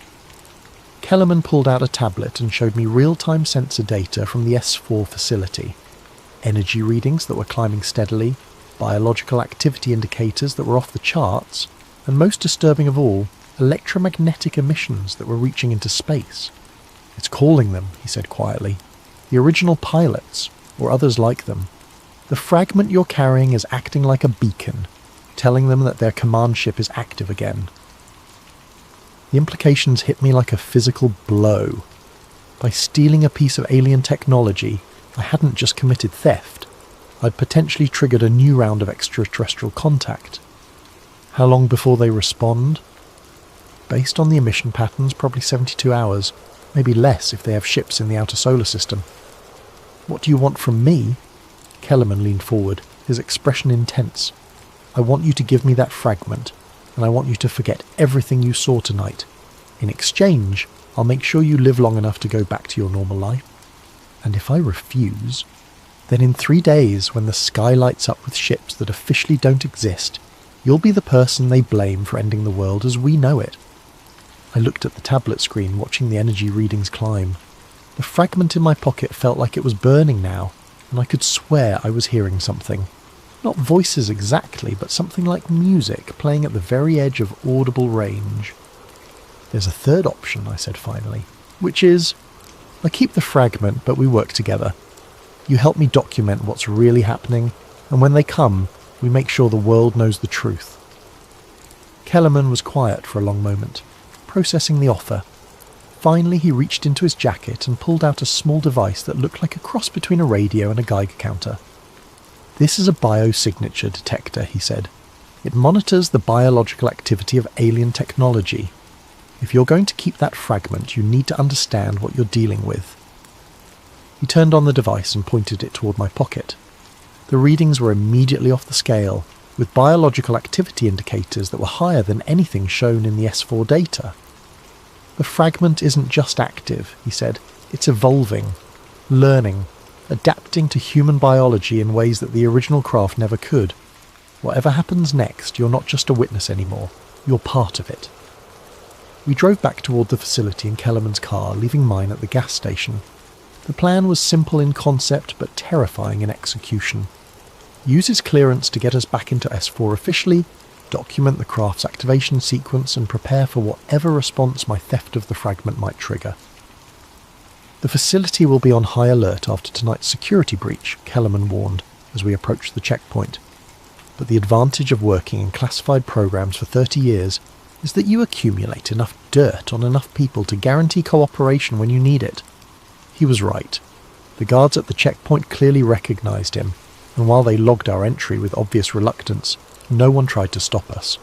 Kellerman pulled out a tablet and showed me real-time sensor data from the S4 facility. Energy readings that were climbing steadily, biological activity indicators that were off the charts, and most disturbing of all, electromagnetic emissions that were reaching into space. It's calling them, he said quietly. The original pilots, or others like them. The fragment you're carrying is acting like a beacon, telling them that their command ship is active again. The implications hit me like a physical blow. By stealing a piece of alien technology, I hadn't just committed theft. I'd potentially triggered a new round of extraterrestrial contact. How long before they respond? Based on the emission patterns, probably 72 hours, maybe less if they have ships in the outer solar system. What do you want from me? Kellerman leaned forward, his expression intense. I want you to give me that fragment, and I want you to forget everything you saw tonight. In exchange, I'll make sure you live long enough to go back to your normal life. And if I refuse, then in 3 days, when the sky lights up with ships that officially don't exist, you'll be the person they blame for ending the world as we know it. I looked at the tablet screen, watching the energy readings climb. The fragment in my pocket felt like it was burning now, and I could swear I was hearing something. Not voices exactly, but something like music playing at the very edge of audible range. There's a third option, I said finally, which is, I keep the fragment, but we work together. You help me document what's really happening, and when they come, we make sure the world knows the truth. Kellerman was quiet for a long moment, processing the offer. Finally, he reached into his jacket and pulled out a small device that looked like a cross between a radio and a Geiger counter. This is a biosignature detector, he said. It monitors the biological activity of alien technology. If you're going to keep that fragment, you need to understand what you're dealing with. He turned on the device and pointed it toward my pocket. The readings were immediately off the scale, with biological activity indicators that were higher than anything shown in the S4 data. The fragment isn't just active, he said, it's evolving, learning, adapting to human biology in ways that the original craft never could. Whatever happens next, you're not just a witness anymore, you're part of it. We drove back toward the facility in Kellerman's car, leaving mine at the gas station. The plan was simple in concept but terrifying in execution. Use his clearance to get us back into S4 officially, document the craft's activation sequence and prepare for whatever response my theft of the fragment might trigger. The facility will be on high alert after tonight's security breach, Kellerman warned as we approached the checkpoint. But the advantage of working in classified programs for 30 years is that you accumulate enough dirt on enough people to guarantee cooperation when you need it. He was right. The guards at the checkpoint clearly recognized him, and while they logged our entry with obvious reluctance, no one tried to stop us.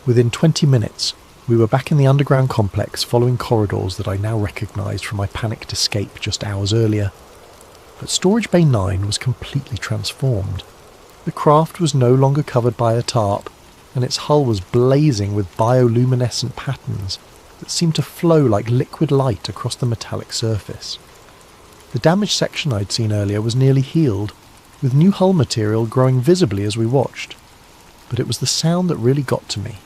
Within 20 minutes, we were back in the underground complex following corridors that I now recognized from my panicked escape just hours earlier. But Storage Bay 9 was completely transformed. The craft was no longer covered by a tarp, and its hull was blazing with bioluminescent patterns that seemed to flow like liquid light across the metallic surface. The damaged section I'd seen earlier was nearly healed, with new hull material growing visibly as we watched. But it was the sound that really got to me.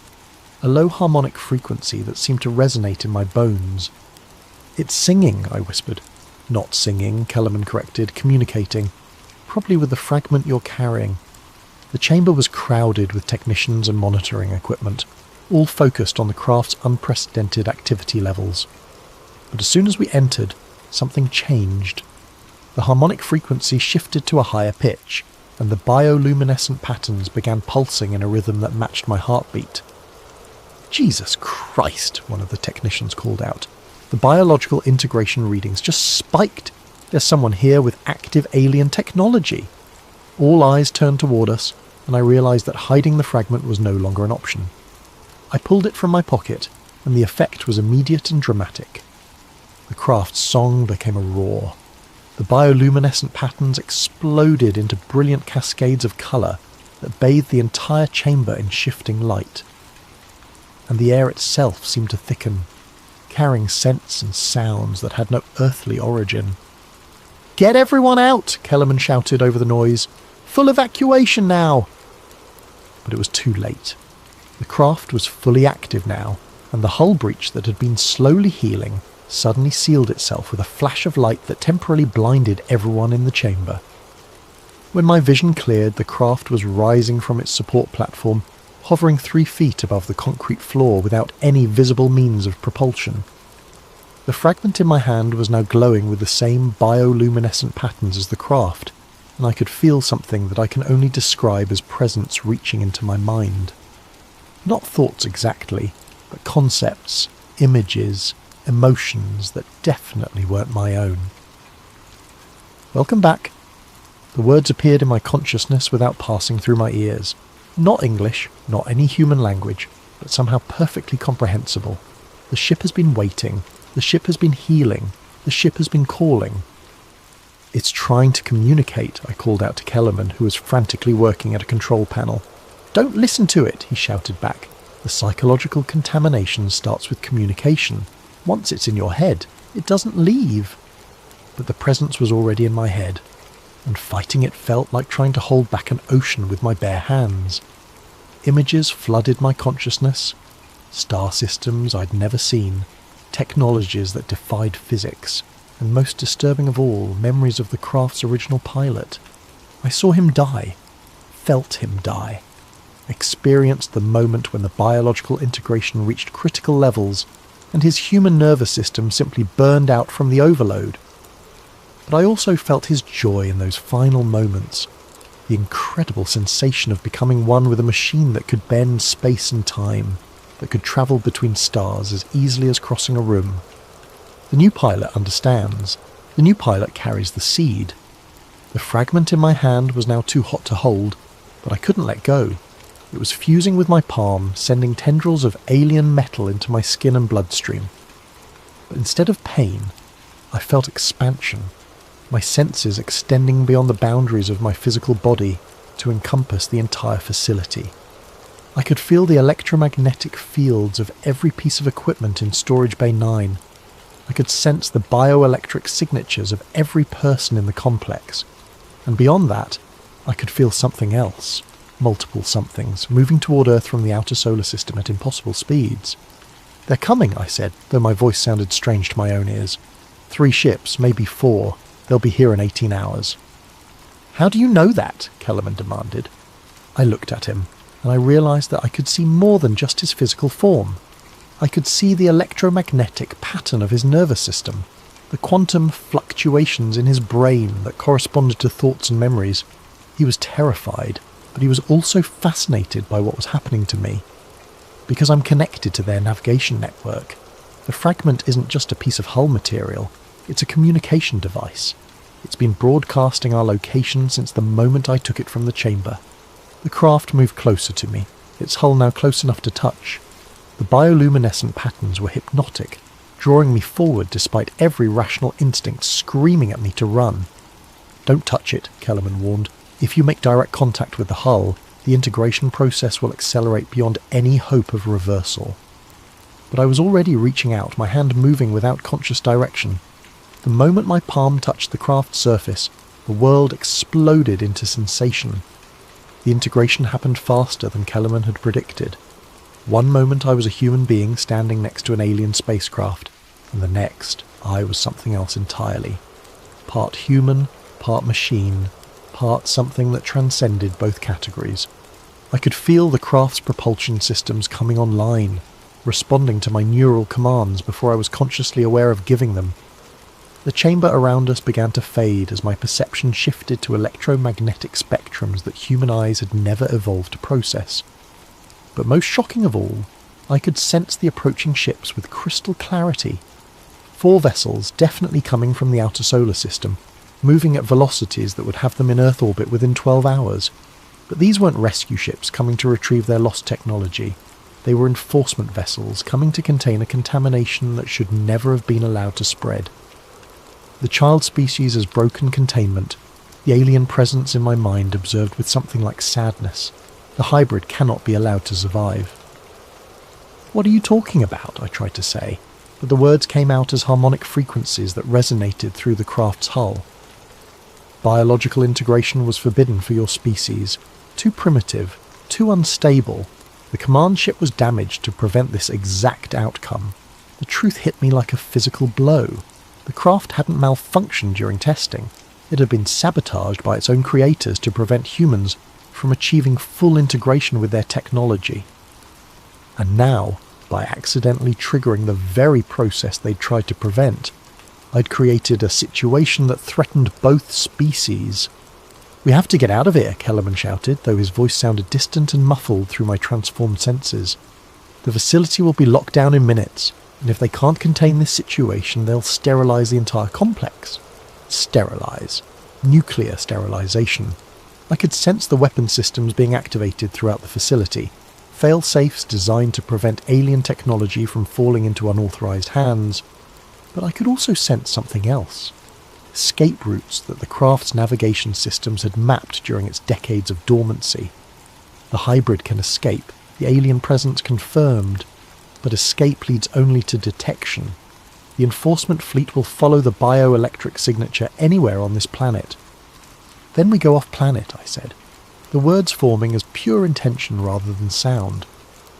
A low harmonic frequency that seemed to resonate in my bones. "It's singing," I whispered. "Not singing," Kellerman corrected, "communicating. Probably with the fragment you're carrying." The chamber was crowded with technicians and monitoring equipment, all focused on the craft's unprecedented activity levels. But as soon as we entered, something changed. The harmonic frequency shifted to a higher pitch, and the bioluminescent patterns began pulsing in a rhythm that matched my heartbeat. "Jesus Christ," one of the technicians called out. "The biological integration readings just spiked. There's someone here with active alien technology." All eyes turned toward us, and I realized that hiding the fragment was no longer an option. I pulled it from my pocket, and the effect was immediate and dramatic. The craft's song became a roar. The bioluminescent patterns exploded into brilliant cascades of colour that bathed the entire chamber in shifting light. And the air itself seemed to thicken, carrying scents and sounds that had no earthly origin. "Get everyone out!" Kellerman shouted over the noise. "Full evacuation now!" But it was too late. The craft was fully active now, and the hull breach that had been slowly healing suddenly sealed itself with a flash of light that temporarily blinded everyone in the chamber. When my vision cleared, the craft was rising from its support platform, hovering 3 feet above the concrete floor without any visible means of propulsion. The fragment in my hand was now glowing with the same bioluminescent patterns as the craft, and I could feel something that I can only describe as presence reaching into my mind. Not thoughts exactly, but concepts, images, emotions that definitely weren't my own. "Welcome back." The words appeared in my consciousness without passing through my ears. Not English, not any human language, but somehow perfectly comprehensible. The ship has been waiting. The ship has been healing. The ship has been calling. "It's trying to communicate," I called out to Kellerman, who was frantically working at a control panel. "Don't listen to it," he shouted back. "The psychological contamination starts with communication. Once it's in your head, it doesn't leave." But the presence was already in my head, and fighting it felt like trying to hold back an ocean with my bare hands. Images flooded my consciousness. Star systems I'd never seen. Technologies that defied physics. And most disturbing of all, memories of the craft's original pilot. I saw him die. Felt him die. Experienced the moment when the biological integration reached critical levels and his human nervous system simply burned out from the overload. But I also felt his joy in those final moments, the incredible sensation of becoming one with a machine that could bend space and time, that could travel between stars as easily as crossing a room. The new pilot understands. The new pilot carries the seed. The fragment in my hand was now too hot to hold, but I couldn't let go. It was fusing with my palm, sending tendrils of alien metal into my skin and bloodstream. But instead of pain, I felt expansion, my senses extending beyond the boundaries of my physical body, to encompass the entire facility. I could feel the electromagnetic fields of every piece of equipment in Storage Bay 9. I could sense the bioelectric signatures of every person in the complex. And beyond that, I could feel something else, multiple somethings, moving toward Earth from the outer solar system at impossible speeds. "They're coming," I said, though my voice sounded strange to my own ears. 3 ships, maybe 4. They'll be here in 18 hours. "How do you know that?" Kellerman demanded. I looked at him, and I realised that I could see more than just his physical form. I could see the electromagnetic pattern of his nervous system, the quantum fluctuations in his brain that corresponded to thoughts and memories. He was terrified, but he was also fascinated by what was happening to me. Because I'm connected to their navigation network, the fragment isn't just a piece of hull material, it's a communication device. It's been broadcasting our location since the moment I took it from the chamber. The craft moved closer to me, its hull now close enough to touch. The bioluminescent patterns were hypnotic, drawing me forward despite every rational instinct screaming at me to run. "Don't touch it," Kellerman warned. "If you make direct contact with the hull, the integration process will accelerate beyond any hope of reversal." But I was already reaching out, my hand moving without conscious direction. The moment my palm touched the craft's surface, the world exploded into sensation. The integration happened faster than Kellerman had predicted. One moment I was a human being standing next to an alien spacecraft, and the next I was something else entirely. Part human, part machine, part something that transcended both categories. I could feel the craft's propulsion systems coming online, responding to my neural commands before I was consciously aware of giving them. The chamber around us began to fade as my perception shifted to electromagnetic spectrums that human eyes had never evolved to process. But most shocking of all, I could sense the approaching ships with crystal clarity. 4 vessels, definitely coming from the outer solar system, moving at velocities that would have them in Earth orbit within 12 hours. But these weren't rescue ships coming to retrieve their lost technology. They were enforcement vessels coming to contain a contamination that should never have been allowed to spread. The child species has broken containment, the alien presence in my mind observed with something like sadness. The hybrid cannot be allowed to survive. "What are you talking about?" I tried to say, but the words came out as harmonic frequencies that resonated through the craft's hull. "Biological integration was forbidden for your species. Too primitive, too unstable. The command ship was damaged to prevent this exact outcome." The truth hit me like a physical blow. The craft hadn't malfunctioned during testing. It had been sabotaged by its own creators to prevent humans from achieving full integration with their technology. And now, by accidentally triggering the very process they'd tried to prevent, I'd created a situation that threatened both species. "We have to get out of here," Kellerman shouted, though his voice sounded distant and muffled through my transformed senses. "The facility will be locked down in minutes, and if they can't contain this situation, they'll sterilize the entire complex." Sterilize. Nuclear sterilization. I could sense the weapon systems being activated throughout the facility. Fail-safes designed to prevent alien technology from falling into unauthorized hands. But I could also sense something else. Escape routes that the craft's navigation systems had mapped during its decades of dormancy. The hybrid can escape, the alien presence confirmed, but escape leads only to detection. The enforcement fleet will follow the bioelectric signature anywhere on this planet. "Then we go off planet," I said, the words forming as pure intention rather than sound.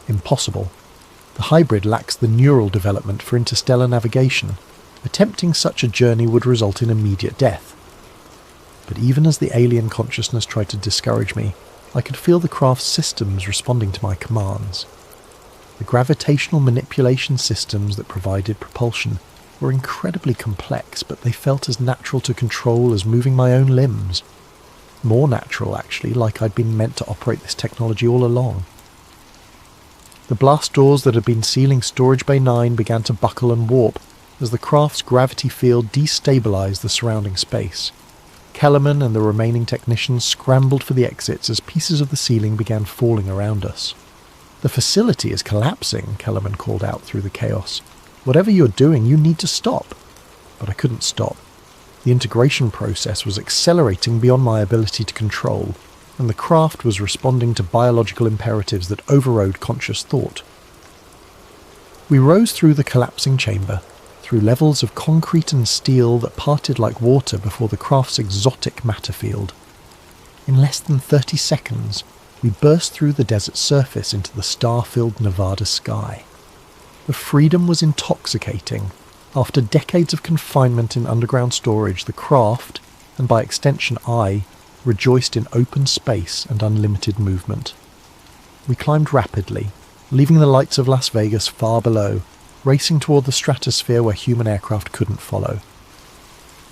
"Impossible. The hybrid lacks the neural development for interstellar navigation. Attempting such a journey would result in immediate death." But even as the alien consciousness tried to discourage me, I could feel the craft's systems responding to my commands. The gravitational manipulation systems that provided propulsion were incredibly complex, but they felt as natural to control as moving my own limbs. More natural, actually, like I'd been meant to operate this technology all along. The blast doors that had been sealing Storage Bay 9 began to buckle and warp as the craft's gravity field destabilized the surrounding space. Kellerman and the remaining technicians scrambled for the exits as pieces of the ceiling began falling around us. "The facility is collapsing," Kellerman called out through the chaos. "Whatever you're doing, you need to stop." But I couldn't stop. The integration process was accelerating beyond my ability to control. and the craft was responding to biological imperatives that overrode conscious thought. We rose through the collapsing chamber, through levels of concrete and steel that parted like water before the craft's exotic matter field. In less than 30 seconds, we burst through the desert surface into the star-filled Nevada sky. The freedom was intoxicating. After decades of confinement in underground storage, the craft, and by extension I, rejoiced in open space and unlimited movement. We climbed rapidly, leaving the lights of Las Vegas far below, racing toward the stratosphere where human aircraft couldn't follow.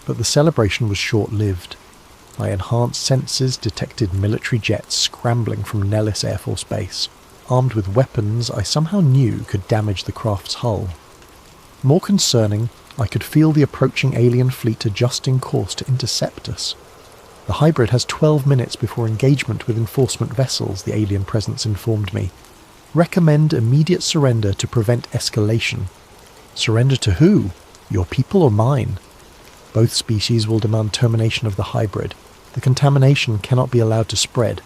But the celebration was short-lived. My enhanced senses detected military jets scrambling from Nellis Air Force Base, armed with weapons I somehow knew could damage the craft's hull. More concerning, I could feel the approaching alien fleet adjusting course to intercept us. The hybrid has 12 minutes before engagement with enforcement vessels, the alien presence informed me. Recommend immediate surrender to prevent escalation. Surrender to who? Your people or mine? Both species will demand termination of the hybrid. The contamination cannot be allowed to spread.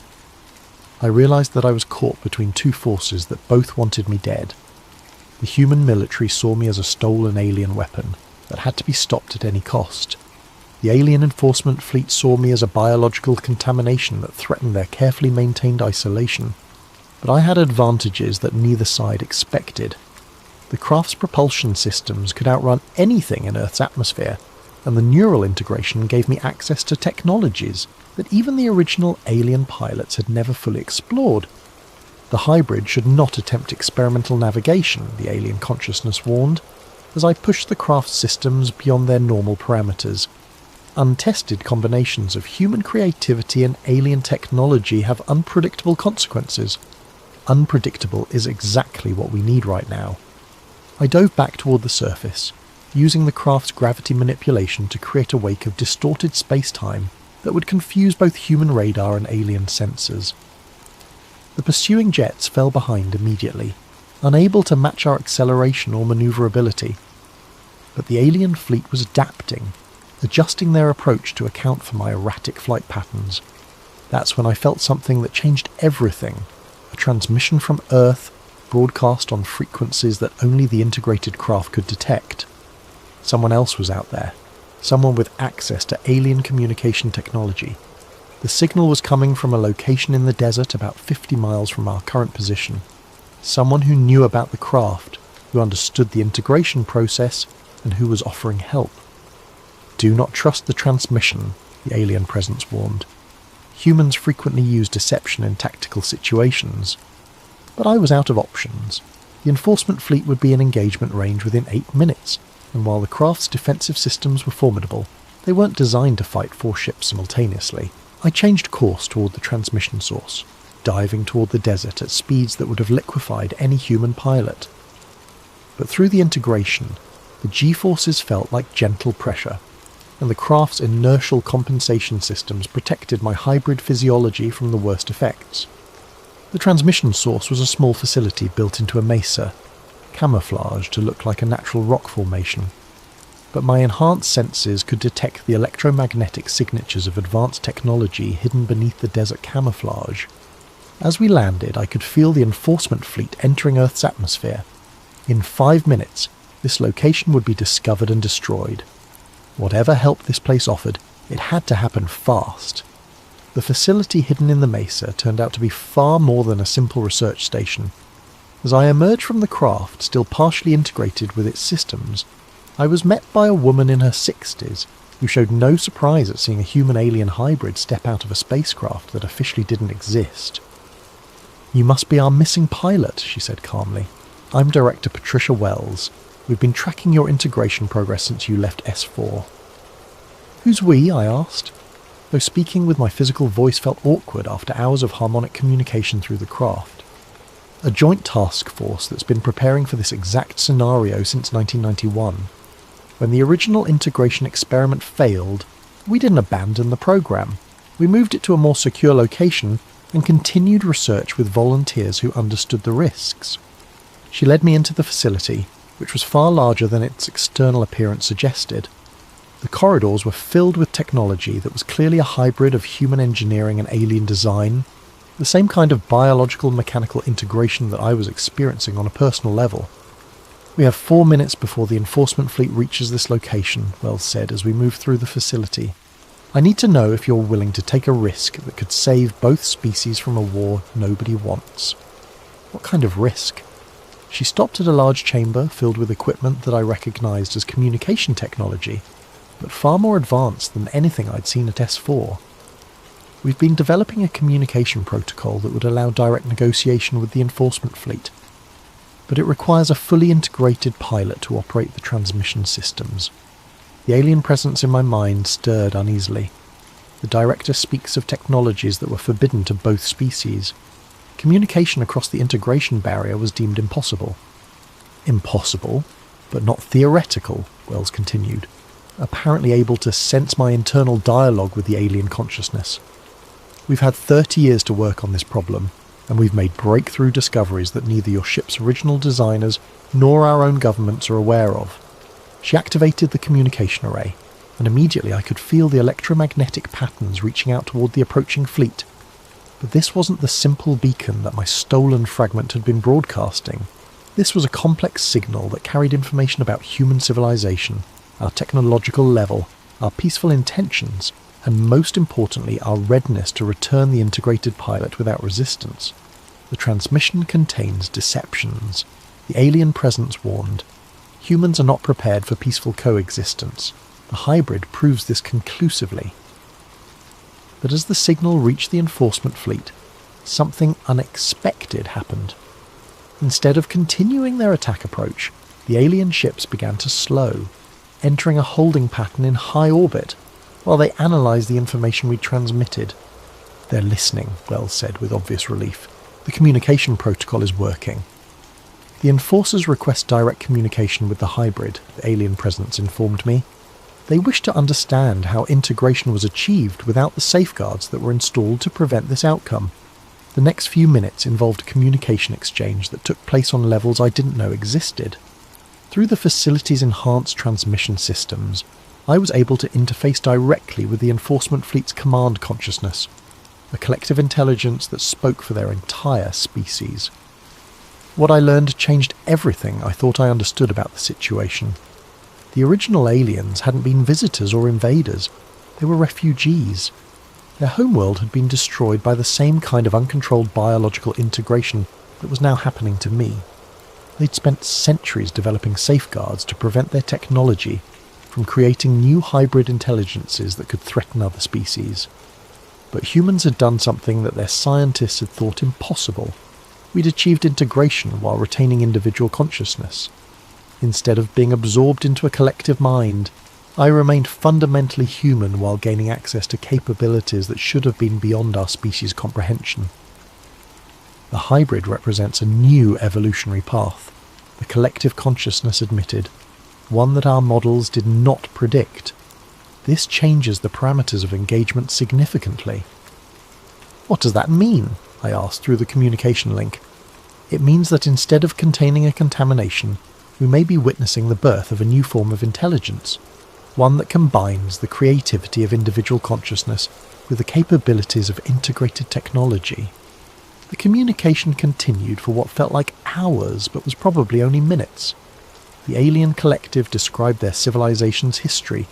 I realized that I was caught between two forces that both wanted me dead. The human military saw me as a stolen alien weapon that had to be stopped at any cost. The alien enforcement fleet saw me as a biological contamination that threatened their carefully maintained isolation. But I had advantages that neither side expected. The craft's propulsion systems could outrun anything in Earth's atmosphere, and the neural integration gave me access to technologies that even the original alien pilots had never fully explored. The hybrid should not attempt experimental navigation, the alien consciousness warned, as I pushed the craft's systems beyond their normal parameters. Untested combinations of human creativity and alien technology have unpredictable consequences. Unpredictable is exactly what we need right now. I dove back toward the surface, using the craft's gravity manipulation to create a wake of distorted space-time that would confuse both human radar and alien sensors. The pursuing jets fell behind immediately, unable to match our acceleration or maneuverability. But the alien fleet was adapting, adjusting their approach to account for my erratic flight patterns. That's when I felt something that changed everything. A transmission from Earth, broadcast on frequencies that only the integrated craft could detect. Someone else was out there. Someone with access to alien communication technology. The signal was coming from a location in the desert about 50 miles from our current position. Someone who knew about the craft, who understood the integration process, and who was offering help. Do not trust the transmission, the alien presence warned. Humans frequently use deception in tactical situations. But I was out of options. The enforcement fleet would be in engagement range within 8 minutes, and while the craft's defensive systems were formidable, they weren't designed to fight 4 ships simultaneously. I changed course toward the transmission source, diving toward the desert at speeds that would have liquefied any human pilot. But through the integration, the G-forces felt like gentle pressure, and the craft's inertial compensation systems protected my hybrid physiology from the worst effects. The transmission source was a small facility built into a mesa, camouflaged to look like a natural rock formation, but my enhanced senses could detect the electromagnetic signatures of advanced technology hidden beneath the desert camouflage. As we landed, I could feel the enforcement fleet entering Earth's atmosphere. In 5 minutes, this location would be discovered and destroyed. Whatever help this place offered, it had to happen fast. The facility hidden in the mesa turned out to be far more than a simple research station. As I emerged from the craft, still partially integrated with its systems, I was met by a woman in her 60s who showed no surprise at seeing a human-alien hybrid step out of a spacecraft that officially didn't exist. "You must be our missing pilot," she said calmly. "I'm Director Patricia Wells. We've been tracking your integration progress since you left S4. "Who's we?" I asked, though speaking with my physical voice felt awkward after hours of harmonic communication through the craft. "A joint task force that's been preparing for this exact scenario since 1991. When the original integration experiment failed, we didn't abandon the program. We moved it to a more secure location and continued research with volunteers who understood the risks." She led me into the facility, which was far larger than its external appearance suggested. The corridors were filled with technology that was clearly a hybrid of human engineering and alien design, the same kind of biological mechanical integration that I was experiencing on a personal level. "We have 4 minutes before the enforcement fleet reaches this location," Wells said as we moved through the facility. "I need to know if you're willing to take a risk that could save both species from a war nobody wants." What kind of risk? She stopped at a large chamber filled with equipment that I recognised as communication technology, but far more advanced than anything I'd seen at S4. "We've been developing a communication protocol that would allow direct negotiation with the enforcement fleet, but it requires a fully integrated pilot to operate the transmission systems." The alien presence in my mind stirred uneasily. The director speaks of technologies that were forbidden to both species. Communication across the integration barrier was deemed impossible. "Impossible, but not theoretical," Wells continued, apparently able to sense my internal dialogue with the alien consciousness. "We've had 30 years to work on this problem, and we've made breakthrough discoveries that neither your ship's original designers nor our own governments are aware of." She activated the communication array, and immediately I could feel the electromagnetic patterns reaching out toward the approaching fleet. But this wasn't the simple beacon that my stolen fragment had been broadcasting. This was a complex signal that carried information about human civilization, our technological level, our peaceful intentions, and most importantly our readiness to return the integrated pilot without resistance. "The transmission contains deceptions," the alien presence warned. "Humans are not prepared for peaceful coexistence. The hybrid proves this conclusively." But as the signal reached the enforcement fleet, something unexpected happened. Instead of continuing their attack approach, the alien ships began to slow, entering a holding pattern in high orbit, while they analysed the information we transmitted. "They're listening," Wells said with obvious relief. "The communication protocol is working." "The enforcers request direct communication with the hybrid," the alien presence informed me. "They wish to understand how integration was achieved without the safeguards that were installed to prevent this outcome." The next few minutes involved a communication exchange that took place on levels I didn't know existed. Through the facility's enhanced transmission systems, I was able to interface directly with the enforcement fleet's command consciousness, a collective intelligence that spoke for their entire species. What I learned changed everything I thought I understood about the situation. The original aliens hadn't been visitors or invaders, they were refugees. Their homeworld had been destroyed by the same kind of uncontrolled biological integration that was now happening to me. They'd spent centuries developing safeguards to prevent their technology from creating new hybrid intelligences that could threaten other species. But humans had done something that their scientists had thought impossible. We'd achieved integration while retaining individual consciousness. Instead of being absorbed into a collective mind, I remained fundamentally human while gaining access to capabilities that should have been beyond our species' comprehension. The hybrid represents a new evolutionary path, the collective consciousness admitted, one that our models did not predict. This changes the parameters of engagement significantly. "What does that mean?" I asked through the communication link. "It means that instead of containing a contamination, we may be witnessing the birth of a new form of intelligence, one that combines the creativity of individual consciousness with the capabilities of integrated technology." The communication continued for what felt like hours but was probably only minutes. The alien collective described their civilization's history,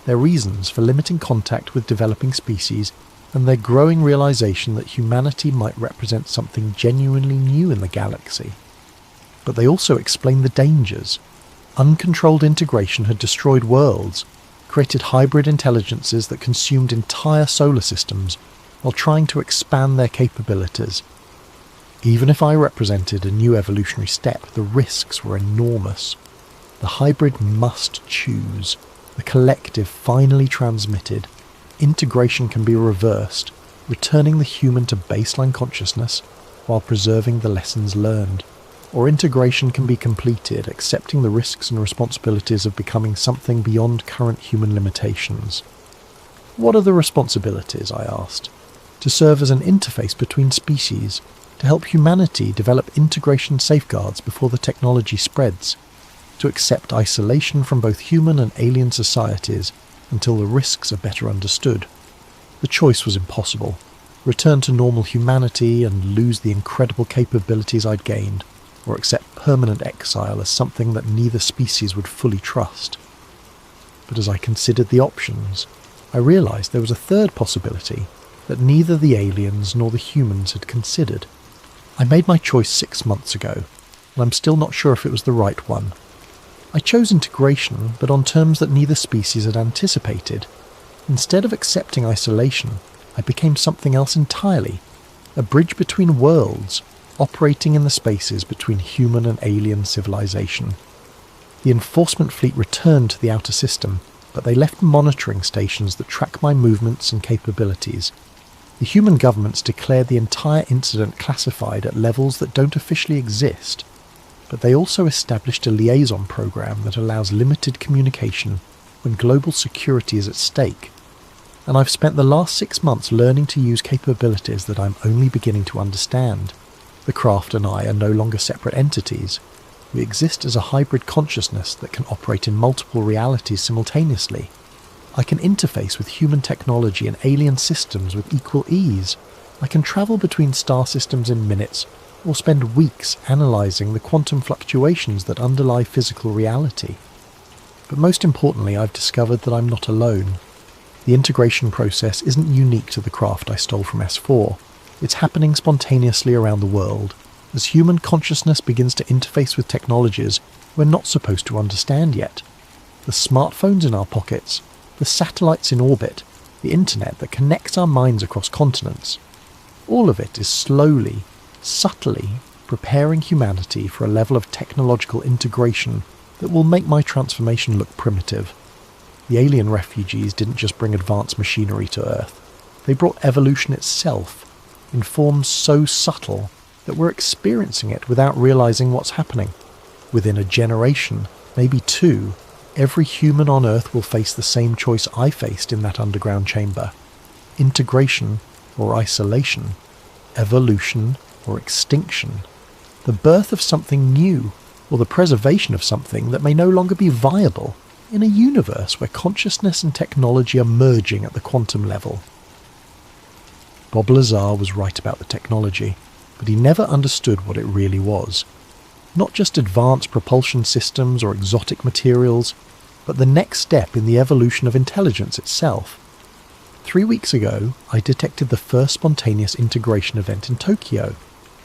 their reasons for limiting contact with developing species, and their growing realization that humanity might represent something genuinely new in the galaxy. But they also explained the dangers. Uncontrolled integration had destroyed worlds, created hybrid intelligences that consumed entire solar systems, while trying to expand their capabilities. Even if I represented a new evolutionary step, the risks were enormous. The hybrid must choose. The collective finally transmitted. Integration can be reversed, returning the human to baseline consciousness while preserving the lessons learned. Or integration can be completed, accepting the risks and responsibilities of becoming something beyond current human limitations. "What are the responsibilities?" I asked. "To serve as an interface between species, to help humanity develop integration safeguards before the technology spreads, to accept isolation from both human and alien societies, until the risks are better understood. The choice was impossible. Return to normal humanity and lose the incredible capabilities I'd gained, or accept permanent exile as something that neither species would fully trust. But as I considered the options, I realised there was a third possibility that neither the aliens nor the humans had considered. I made my choice 6 months ago, and I'm still not sure if it was the right one. I chose integration, but on terms that neither species had anticipated. Instead of accepting isolation, I became something else entirely, a bridge between worlds, operating in the spaces between human and alien civilization. The enforcement fleet returned to the outer system, but they left monitoring stations that track my movements and capabilities. The human governments declared the entire incident classified at levels that don't officially exist, but they also established a liaison program that allows limited communication when global security is at stake. And I've spent the last 6 months learning to use capabilities that I'm only beginning to understand. The craft and I are no longer separate entities. We exist as a hybrid consciousness that can operate in multiple realities simultaneously. I can interface with human technology and alien systems with equal ease. I can travel between star systems in minutes, or spend weeks analysing the quantum fluctuations that underlie physical reality. But most importantly, I've discovered that I'm not alone. The integration process isn't unique to the craft I stole from S4. It's happening spontaneously around the world, as human consciousness begins to interface with technologies we're not supposed to understand yet. The smartphones in our pockets, the satellites in orbit, the internet that connects our minds across continents. All of it is slowly, subtly preparing humanity for a level of technological integration that will make my transformation look primitive. The alien refugees didn't just bring advanced machinery to Earth. They brought evolution itself, in forms so subtle that we're experiencing it without realizing what's happening. Within a generation, maybe 2, every human on Earth will face the same choice I faced in that underground chamber. Integration or isolation, evolution or extinction, the birth of something new, or the preservation of something that may no longer be viable in a universe where consciousness and technology are merging at the quantum level. Bob Lazar was right about the technology, but he never understood what it really was. Not just advanced propulsion systems or exotic materials, but the next step in the evolution of intelligence itself. 3 weeks ago, I detected the first spontaneous integration event in Tokyo.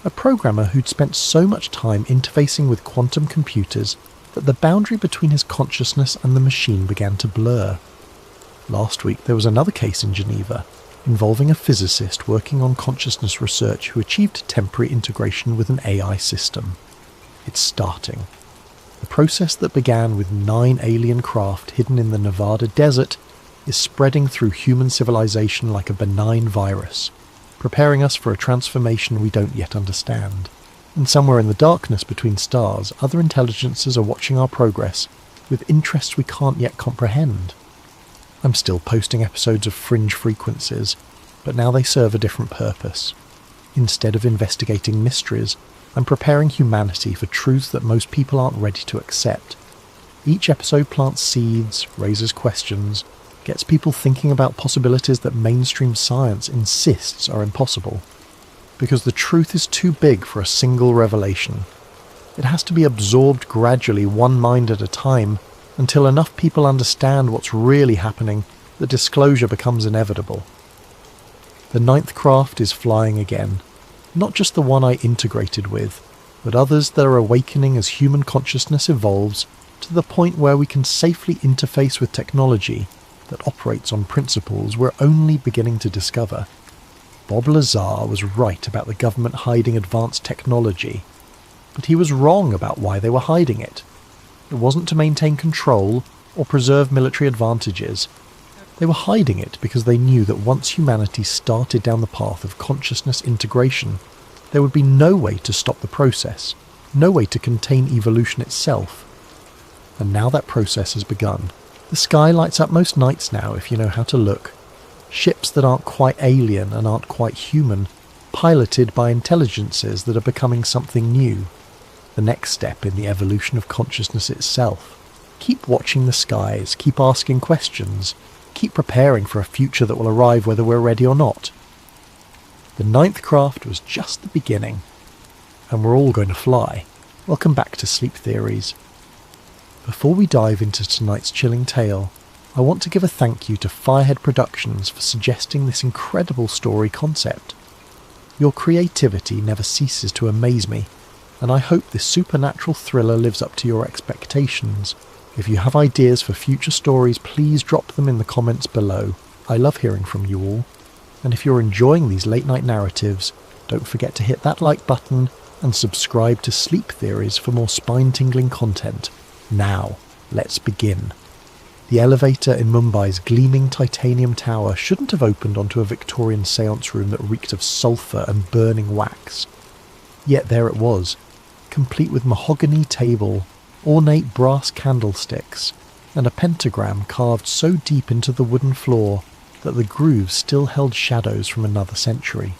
A programmer who'd spent so much time interfacing with quantum computers that the boundary between his consciousness and the machine began to blur. Last week there was another case in Geneva, involving a physicist working on consciousness research who achieved temporary integration with an AI system. It's starting. The process that began with 9 alien craft hidden in the Nevada desert is spreading through human civilization like a benign virus, preparing us for a transformation we don't yet understand. And somewhere in the darkness between stars, other intelligences are watching our progress with interests we can't yet comprehend. I'm still posting episodes of Fringe Frequencies, but now they serve a different purpose. Instead of investigating mysteries, I'm preparing humanity for truths that most people aren't ready to accept. Each episode plants seeds, raises questions, gets people thinking about possibilities that mainstream science insists are impossible. Because the truth is too big for a single revelation. It has to be absorbed gradually, one mind at a time, until enough people understand what's really happening that disclosure becomes inevitable. The 9th craft is flying again. Not just the one I integrated with, but others that are awakening as human consciousness evolves to the point where we can safely interface with technology that operates on principles we're only beginning to discover. Bob Lazar was right about the government hiding advanced technology, but he was wrong about why they were hiding it. It wasn't to maintain control or preserve military advantages. They were hiding it because they knew that once humanity started down the path of consciousness integration, there would be no way to stop the process, no way to contain evolution itself. And now that process has begun. The sky lights up most nights now if you know how to look. Ships that aren't quite alien and aren't quite human, piloted by intelligences that are becoming something new. The next step in the evolution of consciousness itself. Keep watching the skies, keep asking questions, keep preparing for a future that will arrive whether we're ready or not. The 9th craft was just the beginning, and we're all going to fly. Welcome back to Sleep Theories. Before we dive into tonight's chilling tale, I want to give a thank you to Firehead Productions for suggesting this incredible story concept. Your creativity never ceases to amaze me, and I hope this supernatural thriller lives up to your expectations. If you have ideas for future stories, please drop them in the comments below. I love hearing from you all. And if you're enjoying these late night narratives, don't forget to hit that like button and subscribe to Sleep Theories for more spine-tingling content. Now, let's begin. The elevator in Mumbai's gleaming titanium tower shouldn't have opened onto a Victorian seance room that reeked of sulphur and burning wax. Yet there it was, complete with mahogany table, ornate brass candlesticks, and a pentagram carved so deep into the wooden floor that the grooves still held shadows from another century.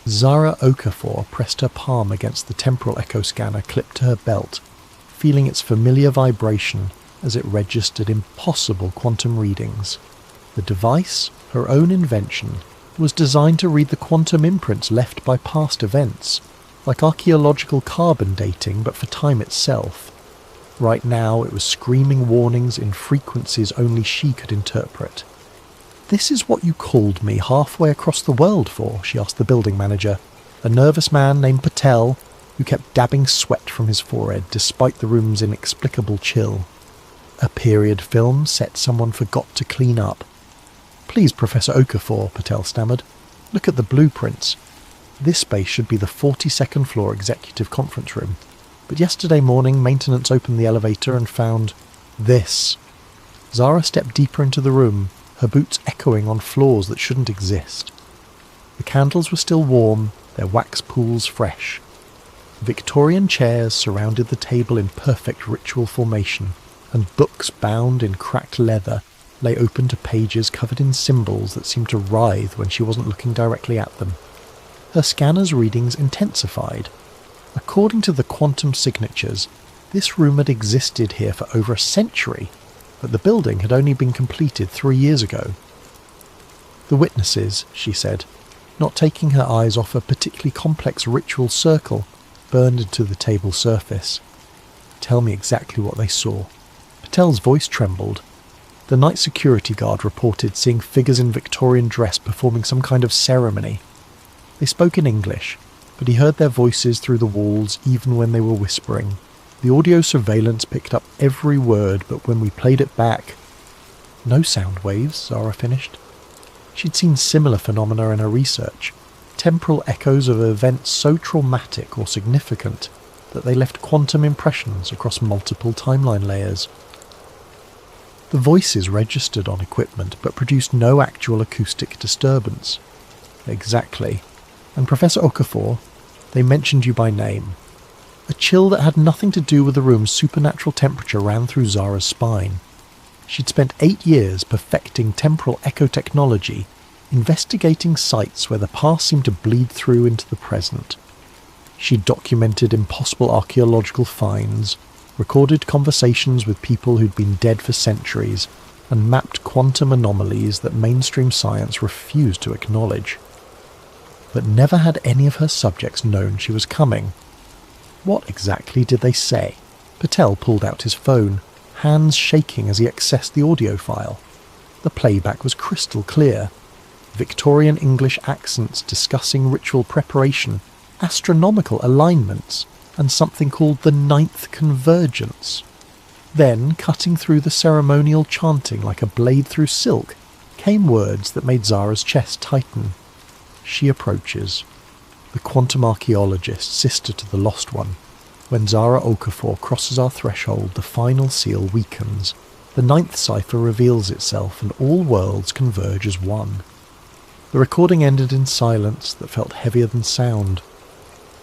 Zara Okafor pressed her palm against the temporal echo scanner clipped to her belt, feeling its familiar vibration as it registered impossible quantum readings. The device, her own invention, was designed to read the quantum imprints left by past events, like archaeological carbon dating but for time itself. Right now it was screaming warnings in frequencies only she could interpret. "This is what you called me halfway across the world for?" she asked the building manager, a nervous man named Patel, who kept dabbing sweat from his forehead despite the room's inexplicable chill. "A period film set someone forgot to clean up." "Please, Professor Okafor," Patel stammered. "Look at the blueprints. This space should be the 42nd floor executive conference room. But yesterday morning, maintenance opened the elevator and found this." Zara stepped deeper into the room, her boots echoing on floors that shouldn't exist. The candles were still warm, their wax pools fresh. Victorian chairs surrounded the table in perfect ritual formation, and books bound in cracked leather lay open to pages covered in symbols that seemed to writhe when she wasn't looking directly at them. Her scanner's readings intensified. According to the quantum signatures, this room had existed here for over a century, but the building had only been completed 3 years ago. "The witnesses," she said, not taking her eyes off a particularly complex ritual circle burned into the table surface. "Tell me exactly what they saw." Patel's voice trembled. The night security guard reported seeing figures in Victorian dress performing some kind of ceremony. They spoke in English, but he heard their voices through the walls even when they were whispering. The audio surveillance picked up every word, but when we played it back... "No sound waves," Zara finished. She'd seen similar phenomena in her research, temporal echoes of events so traumatic or significant that they left quantum impressions across multiple timeline layers. The voices registered on equipment but produced no actual acoustic disturbance. "Exactly. And Professor Okafor, they mentioned you by name." A chill that had nothing to do with the room's supernatural temperature ran through Zara's spine. She'd spent 8 years perfecting temporal echo technology, investigating sites where the past seemed to bleed through into the present. She'd documented impossible archaeological finds, recorded conversations with people who'd been dead for centuries, and mapped quantum anomalies that mainstream science refused to acknowledge. But never had any of her subjects known she was coming. What exactly did they say? Patel pulled out his phone, hands shaking as he accessed the audio file. The playback was crystal clear. Victorian English accents discussing ritual preparation, astronomical alignments, and something called the 9th convergence. Then, cutting through the ceremonial chanting like a blade through silk, came words that made Zara's chest tighten. She approaches. The quantum archaeologist, sister to the lost one. When Zara Okafor crosses our threshold, the final seal weakens. The 9th cipher reveals itself, and all worlds converge as one. The recording ended in silence that felt heavier than sound.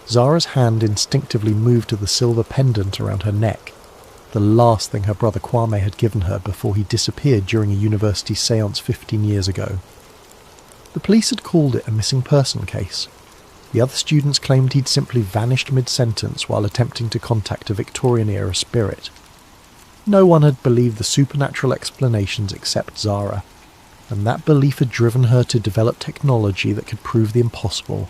Zara's hand instinctively moved to the silver pendant around her neck, the last thing her brother Kwame had given her before he disappeared during a university séance 15 years ago. The police had called it a missing person case. The other students claimed he'd simply vanished mid-sentence while attempting to contact a Victorian-era spirit. No one had believed the supernatural explanations except Zara, and that belief had driven her to develop technology that could prove the impossible.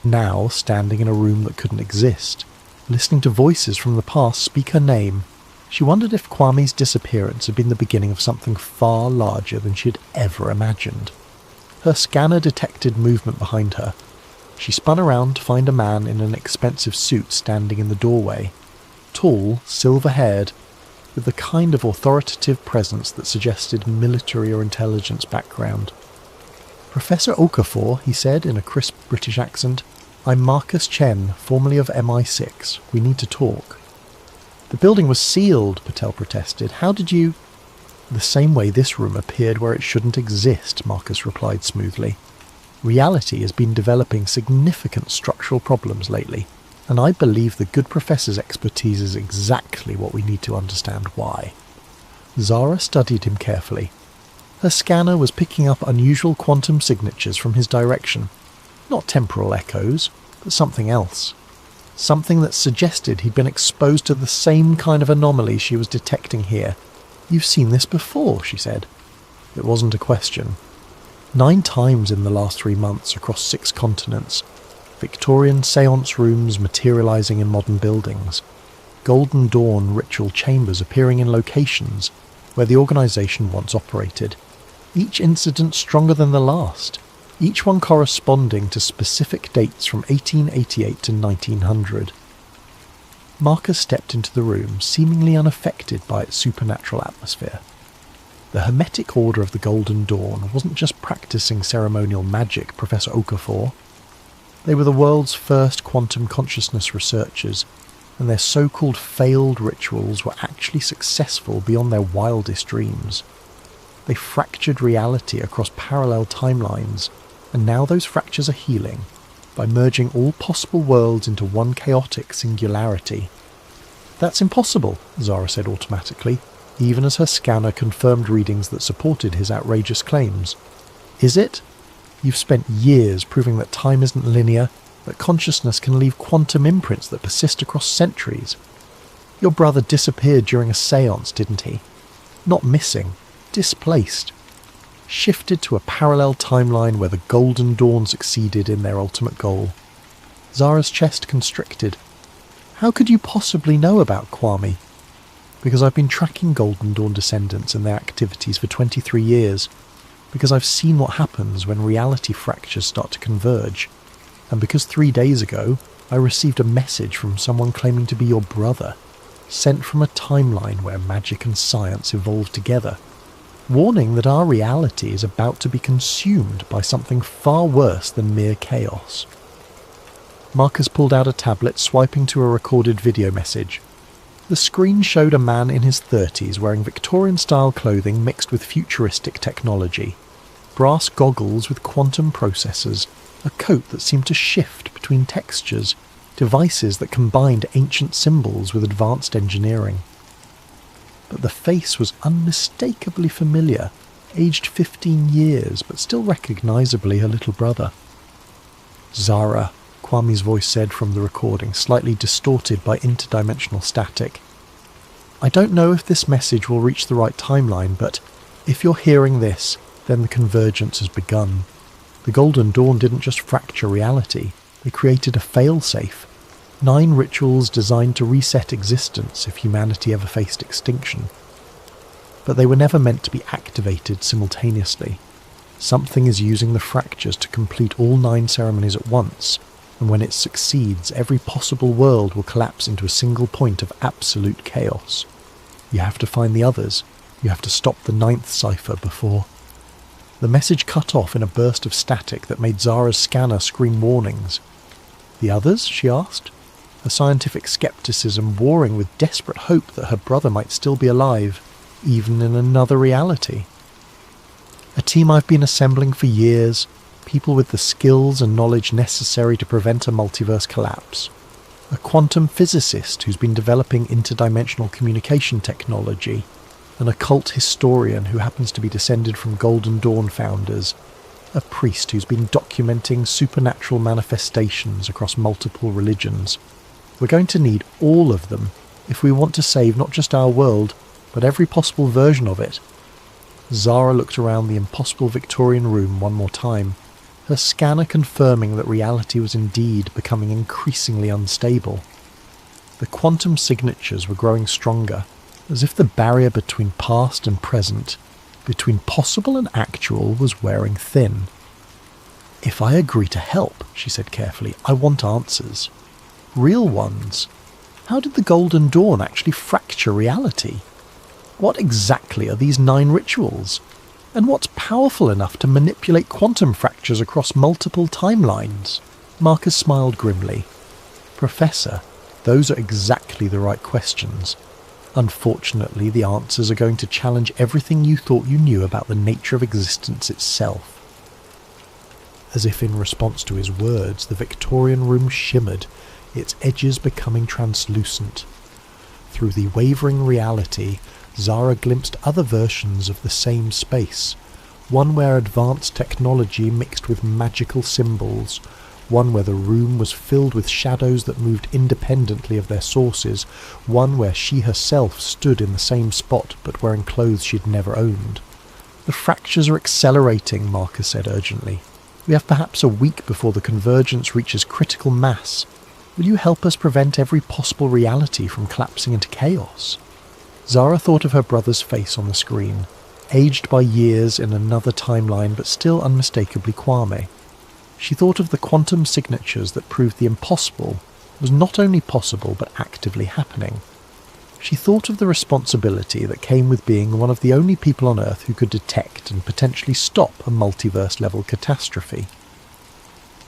Now, standing in a room that couldn't exist, listening to voices from the past speak her name, she wondered if Kwame's disappearance had been the beginning of something far larger than she had ever imagined. Her scanner detected movement behind her. She spun around to find a man in an expensive suit standing in the doorway, tall, silver-haired, with the kind of authoritative presence that suggested military or intelligence background. "Professor Okafor," he said in a crisp British accent, "I'm Marcus Chen, formerly of MI6. We need to talk." "The building was sealed," Patel protested. "How did you—" "The same way this room appeared where it shouldn't exist," Marcus replied smoothly. "Reality has been developing significant structural problems lately, and I believe the good professor's expertise is exactly what we need to understand why." Zara studied him carefully. Her scanner was picking up unusual quantum signatures from his direction. Not temporal echoes, but something else. Something that suggested he'd been exposed to the same kind of anomaly she was detecting here. "You've seen this before," she said. It wasn't a question. 9 times in the last 3 months across 6 continents. Victorian seance rooms materializing in modern buildings. Golden Dawn ritual chambers appearing in locations where the organization once operated. Each incident stronger than the last, each one corresponding to specific dates from 1888 to 1900. Marcus stepped into the room, seemingly unaffected by its supernatural atmosphere. The Hermetic Order of the Golden Dawn wasn't just practicing ceremonial magic, Professor Okafor. They were the world's first quantum consciousness researchers, and their so-called failed rituals were actually successful beyond their wildest dreams. They fractured reality across parallel timelines, and now those fractures are healing by merging all possible worlds into one chaotic singularity. "That's impossible," Zara said automatically, even as her scanner confirmed readings that supported his outrageous claims. "Is it? You've spent years proving that time isn't linear, that consciousness can leave quantum imprints that persist across centuries. Your brother disappeared during a séance, didn't he? Not missing, displaced. Shifted to a parallel timeline where the Golden Dawn succeeded in their ultimate goal." Zara's chest constricted. "How could you possibly know about Kwame?" "Because I've been tracking Golden Dawn descendants and their activities for 23 years. Because I've seen what happens when reality fractures start to converge. And because 3 days ago, I received a message from someone claiming to be your brother, sent from a timeline where magic and science evolved together, warning that our reality is about to be consumed by something far worse than mere chaos." Marcus pulled out a tablet, swiping to a recorded video message. The screen showed a man in his 30s wearing Victorian-style clothing mixed with futuristic technology. Brass goggles with quantum processors, a coat that seemed to shift between textures, devices that combined ancient symbols with advanced engineering. But the face was unmistakably familiar, aged 15 years, but still recognisably her little brother. "Zara," Kwame's voice said from the recording, slightly distorted by interdimensional static. "I don't know if this message will reach the right timeline, but if you're hearing this, then the convergence has begun. The Golden Dawn didn't just fracture reality, they created a failsafe. 9 rituals designed to reset existence if humanity ever faced extinction. But they were never meant to be activated simultaneously. Something is using the fractures to complete all 9 ceremonies at once, and when it succeeds, every possible world will collapse into a single point of absolute chaos. You have to find the others. You have to stop the 9th cipher before..." The message cut off in a burst of static that made Zara's scanner scream warnings. "The others?" she asked, her scientific skepticism warring with desperate hope that her brother might still be alive, even in another reality. "A team I've been assembling for years, people with the skills and knowledge necessary to prevent a multiverse collapse. A quantum physicist who's been developing interdimensional communication technology, an occult historian who happens to be descended from Golden Dawn founders, a priest who's been documenting supernatural manifestations across multiple religions. We're going to need all of them if we want to save not just our world, but every possible version of it. Zara looked around the impossible Victorian room one more time, her scanner confirming that reality was indeed becoming increasingly unstable. The quantum signatures were growing stronger, as if the barrier between past and present, between possible and actual, was wearing thin. "If I agree to help," she said carefully, "I want answers. Real ones. How did the Golden Dawn actually fracture reality? What exactly are these 9 rituals? And what's powerful enough to manipulate quantum fractures across multiple timelines?" Marcus smiled grimly. "Professor, those are exactly the right questions. Unfortunately, the answers are going to challenge everything you thought you knew about the nature of existence itself." As if in response to his words, the Victorian room shimmered, its edges becoming translucent. Through the wavering reality, Zara glimpsed other versions of the same space, one where advanced technology mixed with magical symbols, one where the room was filled with shadows that moved independently of their sources, one where she herself stood in the same spot but wearing clothes she'd never owned. "The fractures are accelerating," Marcus said urgently. "We have perhaps a week before the convergence reaches critical mass. Will you help us prevent every possible reality from collapsing into chaos?" Zara thought of her brother's face on the screen, aged by years in another timeline but still unmistakably Kwame. She thought of the quantum signatures that proved the impossible was not only possible but actively happening. She thought of the responsibility that came with being one of the only people on Earth who could detect and potentially stop a multiverse-level catastrophe.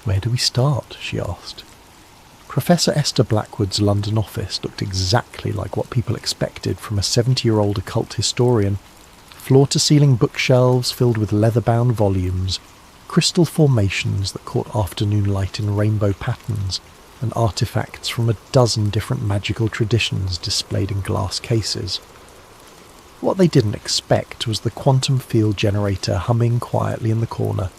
"Where do we start?" she asked. Professor Esther Blackwood's London office looked exactly like what people expected from a 70-year-old occult historian. Floor-to-ceiling bookshelves filled with leather-bound volumes, crystal formations that caught afternoon light in rainbow patterns, and artifacts from a dozen different magical traditions displayed in glass cases. What they didn't expect was the quantum field generator humming quietly in the corner,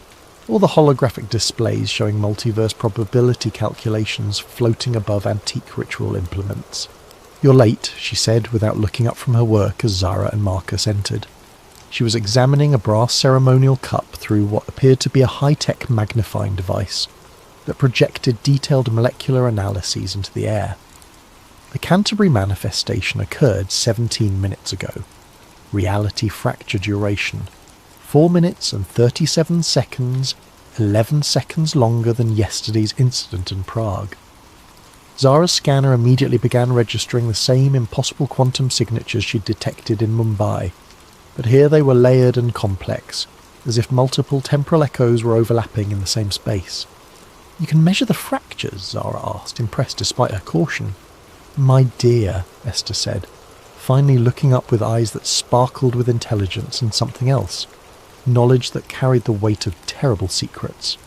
or the holographic displays showing multiverse probability calculations floating above antique ritual implements. "You're late," she said without looking up from her work as Zara and Marcus entered. She was examining a brass ceremonial cup through what appeared to be a high-tech magnifying device that projected detailed molecular analyses into the air. The Canterbury manifestation occurred 17 minutes ago. Reality fracture duration: 4 minutes and 37 seconds, 11 seconds longer than yesterday's incident in Prague. Zara's scanner immediately began registering the same impossible quantum signatures she'd detected in Mumbai, but here they were layered and complex, as if multiple temporal echoes were overlapping in the same space. "You can measure the fractures?" Zara asked, impressed despite her caution. "My dear," Esther said, finally looking up with eyes that sparkled with intelligence and something else, knowledge that carried the weight of terrible secrets.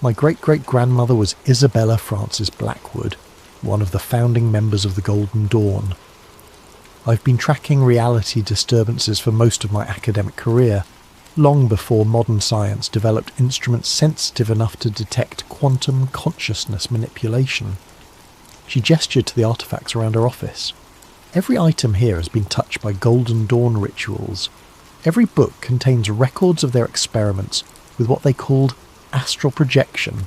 "My great-great-grandmother was Isabella Frances Blackwood, one of the founding members of the Golden Dawn. I've been tracking reality disturbances for most of my academic career, long before modern science developed instruments sensitive enough to detect quantum consciousness manipulation." She gestured to the artifacts around her office. "Every item here has been touched by Golden Dawn rituals. Every book contains records of their experiments with what they called astral projection,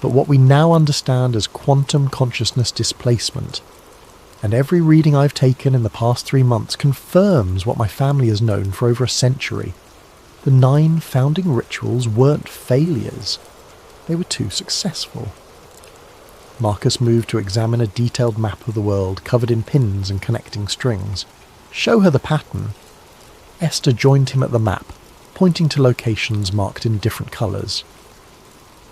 but what we now understand as quantum consciousness displacement. And every reading I've taken in the past 3 months confirms what my family has known for over a century. The 9 founding rituals weren't failures. They were too successful." Marcus moved to examine a detailed map of the world covered in pins and connecting strings. "Show her the pattern." Esther joined him at the map, pointing to locations marked in different colours.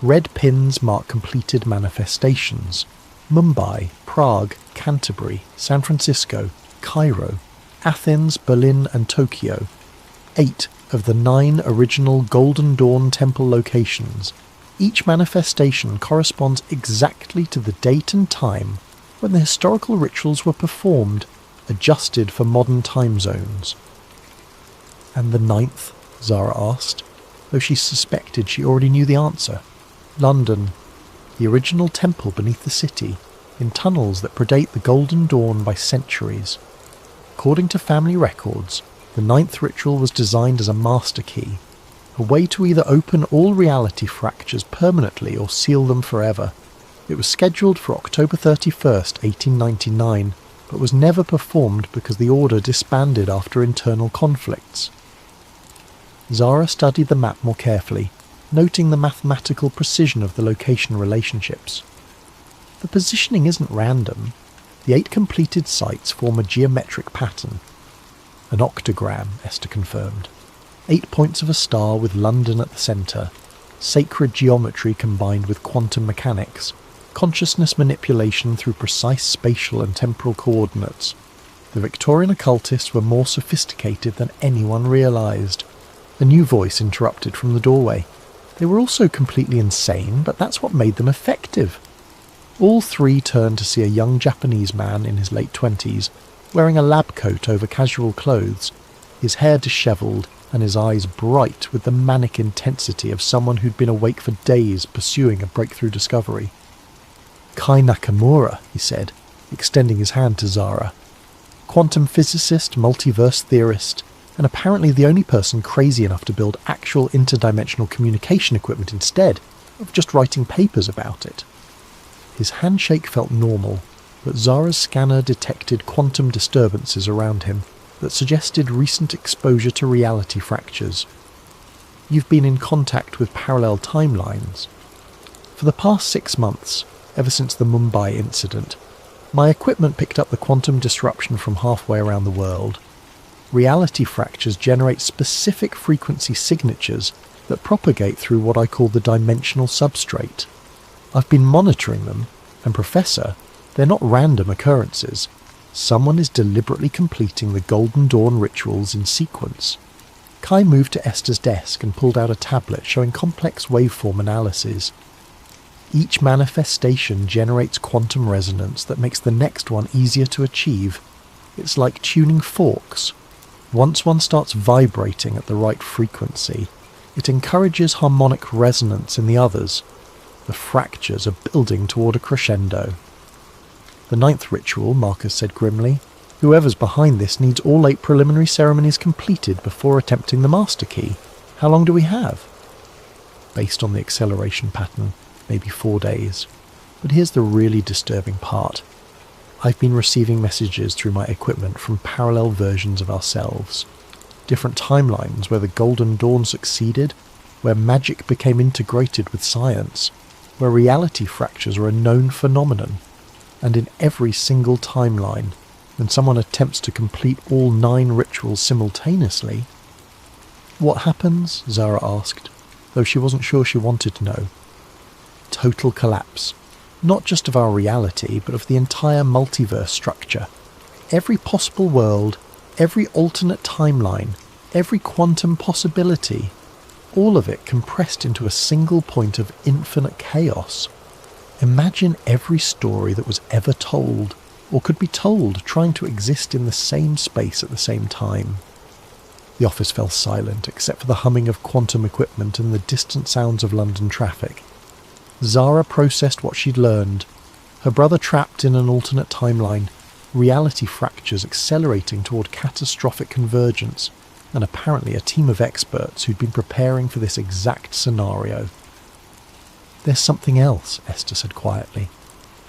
Red pins mark completed manifestations: Mumbai, Prague, Canterbury, San Francisco, Cairo, Athens, Berlin and Tokyo. 8 of the 9 original Golden Dawn temple locations. Each manifestation corresponds exactly to the date and time when the historical rituals were performed, adjusted for modern time zones. "And the 9th?" Zara asked, though she suspected she already knew the answer. "London, the original temple beneath the city, in tunnels that predate the Golden Dawn by centuries. According to family records, the 9th ritual was designed as a master key, a way to either open all reality fractures permanently or seal them forever. It was scheduled for October 31st, 1899, but was never performed because the order disbanded after internal conflicts. Zara studied the map more carefully, noting the mathematical precision of the location relationships. The positioning isn't random. The 8 completed sites form a geometric pattern. An octagram, Esther confirmed. 8 points of a star with London at the centre. Sacred geometry combined with quantum mechanics. Consciousness manipulation through precise spatial and temporal coordinates. The Victorian occultists were more sophisticated than anyone realised. A new voice interrupted from the doorway. They were also completely insane, but that's what made them effective. All 3 turned to see a young Japanese man in his late 20s, wearing a lab coat over casual clothes, his hair dishevelled and his eyes bright with the manic intensity of someone who'd been awake for days pursuing a breakthrough discovery. "Kai Nakamura," he said, extending his hand to Zara. Quantum physicist, multiverse theorist, and apparently the only person crazy enough to build actual interdimensional communication equipment instead of just writing papers about it. His handshake felt normal, but Zara's scanner detected quantum disturbances around him that suggested recent exposure to reality fractures. "You've been in contact with parallel timelines." "For the past 6 months, ever since the Mumbai incident, my equipment picked up the quantum disruption from halfway around the world. Reality fractures generate specific frequency signatures that propagate through what I call the dimensional substrate. I've been monitoring them, and Professor, they're not random occurrences. Someone is deliberately completing the Golden Dawn rituals in sequence." Kai moved to Esther's desk and pulled out a tablet showing complex waveform analyses. "Each manifestation generates quantum resonance that makes the next one easier to achieve. It's like tuning forks. Once one starts vibrating at the right frequency, it encourages harmonic resonance in the others. The fractures are building toward a crescendo." "The 9th ritual," Marcus said grimly. "Whoever's behind this needs all 8 preliminary ceremonies completed before attempting the master key. How long do we have?" "Based on the acceleration pattern, maybe 4 days. But here's the really disturbing part. I've been receiving messages through my equipment from parallel versions of ourselves. Different timelines where the Golden Dawn succeeded, where magic became integrated with science, where reality fractures are a known phenomenon. And in every single timeline, when someone attempts to complete all 9 rituals simultaneously..." "What happens?" Zara asked, though she wasn't sure she wanted to know. "Total collapse. Not just of our reality, but of the entire multiverse structure. Every possible world, every alternate timeline, every quantum possibility, all of it compressed into a single point of infinite chaos. Imagine every story that was ever told, or could be told, trying to exist in the same space at the same time." The office fell silent, except for the humming of quantum equipment and the distant sounds of London traffic. Zara processed what she'd learned. Her brother trapped in an alternate timeline, reality fractures accelerating toward catastrophic convergence, and apparently a team of experts who'd been preparing for this exact scenario. "There's something else," Esther said quietly.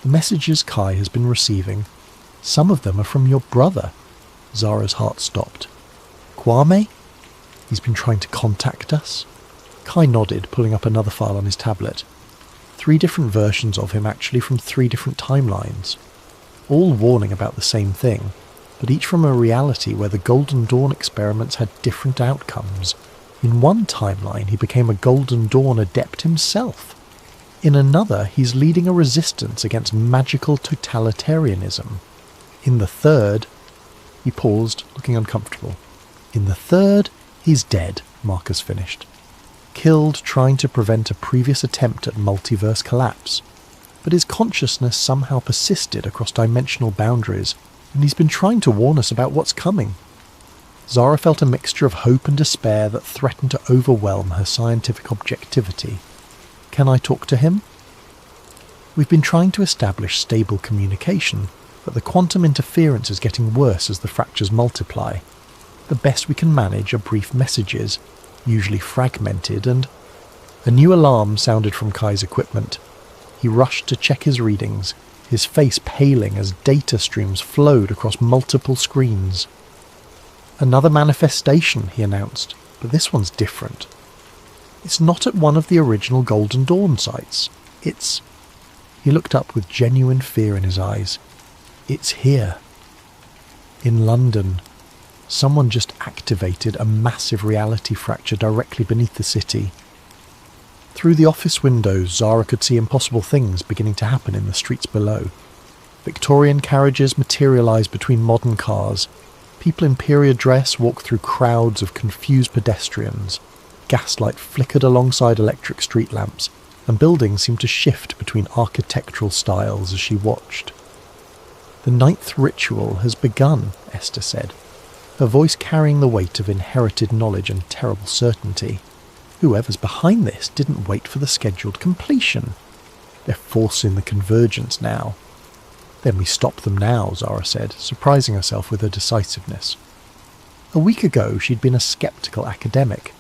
"The messages Kai has been receiving, some of them are from your brother." Zara's heart stopped. "Kwame? He's been trying to contact us?" Kai nodded, pulling up another file on his tablet. 3 different versions of him, actually, from 3 different timelines. All warning about the same thing, but each from a reality where the Golden Dawn experiments had different outcomes. In one timeline, he became a Golden Dawn adept himself. In another, he's leading a resistance against magical totalitarianism. In the third... He paused, looking uncomfortable. "In the third, he's dead," Marcus finished. "Killed trying to prevent a previous attempt at multiverse collapse. But his consciousness somehow persisted across dimensional boundaries, and he's been trying to warn us about what's coming." Zara felt a mixture of hope and despair that threatened to overwhelm her scientific objectivity. "Can I talk to him?" "We've been trying to establish stable communication. but the quantum interference is getting worse as the fractures multiply. The best we can manage are brief messages, usually fragmented, and a new alarm sounded from Kai's equipment. He rushed to check his readings, his face paling as data streams flowed across multiple screens. Another manifestation, he announced, but this one's different. It's not at one of the original Golden Dawn sites. It's... He looked up with genuine fear in his eyes. It's here. In London. Someone just activated a massive reality fracture directly beneath the city. Through the office windows, Zara could see impossible things beginning to happen in the streets below. Victorian carriages materialised between modern cars. People in period dress walked through crowds of confused pedestrians. Gaslight flickered alongside electric street lamps, and buildings seemed to shift between architectural styles as she watched. "The ninth ritual has begun," Esther said, her voice carrying the weight of inherited knowledge and terrible certainty. "Whoever's behind this didn't wait for the scheduled completion. They're forcing the convergence now." "Then we stop them now," Zara said, surprising herself with her decisiveness. A week ago she'd been a sceptical academic.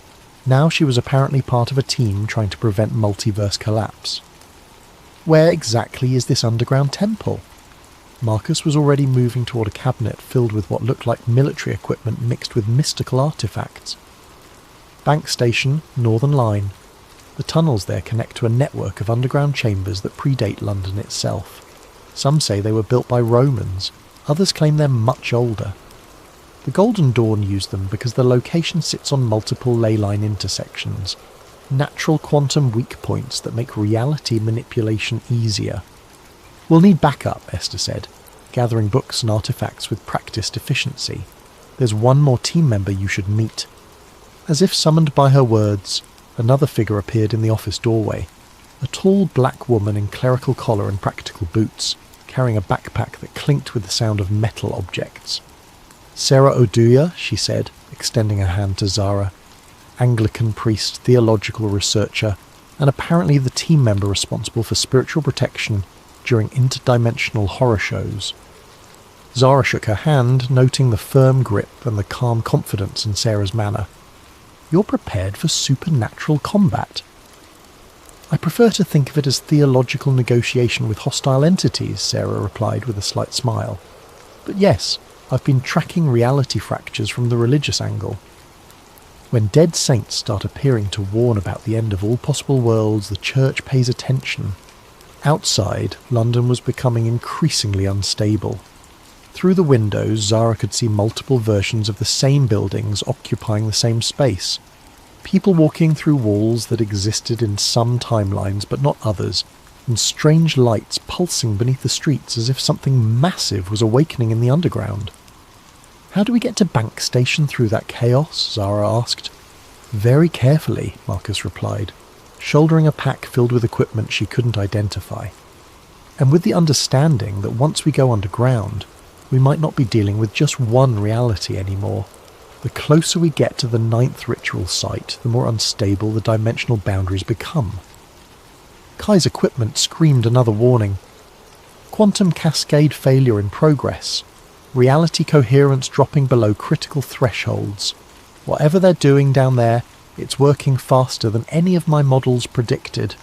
Now she was apparently part of a team trying to prevent multiverse collapse. "Where exactly is this underground temple?" Marcus was already moving toward a cabinet filled with what looked like military equipment mixed with mystical artefacts. "Bank Station, Northern Line. The tunnels there connect to a network of underground chambers that predate London itself. Some say they were built by Romans, others claim they're much older. The Golden Dawn used them because the location sits on multiple ley line intersections, natural quantum weak points that make reality manipulation easier. We'll need backup," Esther said, gathering books and artifacts with practiced efficiency. "There's one more team member you should meet." As if summoned by her words, another figure appeared in the office doorway, a tall black woman in clerical collar and practical boots, carrying a backpack that clinked with the sound of metal objects. "Sarah Oduya," she said, extending her hand to Zara, Anglican priest, theological researcher, and apparently the team member responsible for spiritual protection during interdimensional horror shows. Zara shook her hand, noting the firm grip and the calm confidence in Sarah's manner. "You're prepared for supernatural combat." "I prefer to think of it as theological negotiation with hostile entities," Sarah replied with a slight smile. "But yes, I've been tracking reality fractures from the religious angle. When dead saints start appearing to warn about the end of all possible worlds, the church pays attention." Outside, London was becoming increasingly unstable. Through the windows, Zara could see multiple versions of the same buildings occupying the same space. People walking through walls that existed in some timelines but not others, and strange lights pulsing beneath the streets as if something massive was awakening in the underground. "How do we get to Bank Station through that chaos?" Zara asked. "Very carefully," Marcus replied, shouldering a pack filled with equipment she couldn't identify. "And with the understanding that once we go underground, we might not be dealing with just one reality anymore. The closer we get to the ninth ritual site, the more unstable the dimensional boundaries become." Kai's equipment screamed another warning. "Quantum cascade failure in progress. Reality coherence dropping below critical thresholds. Whatever they're doing down there, it's working faster than any of my models predicted."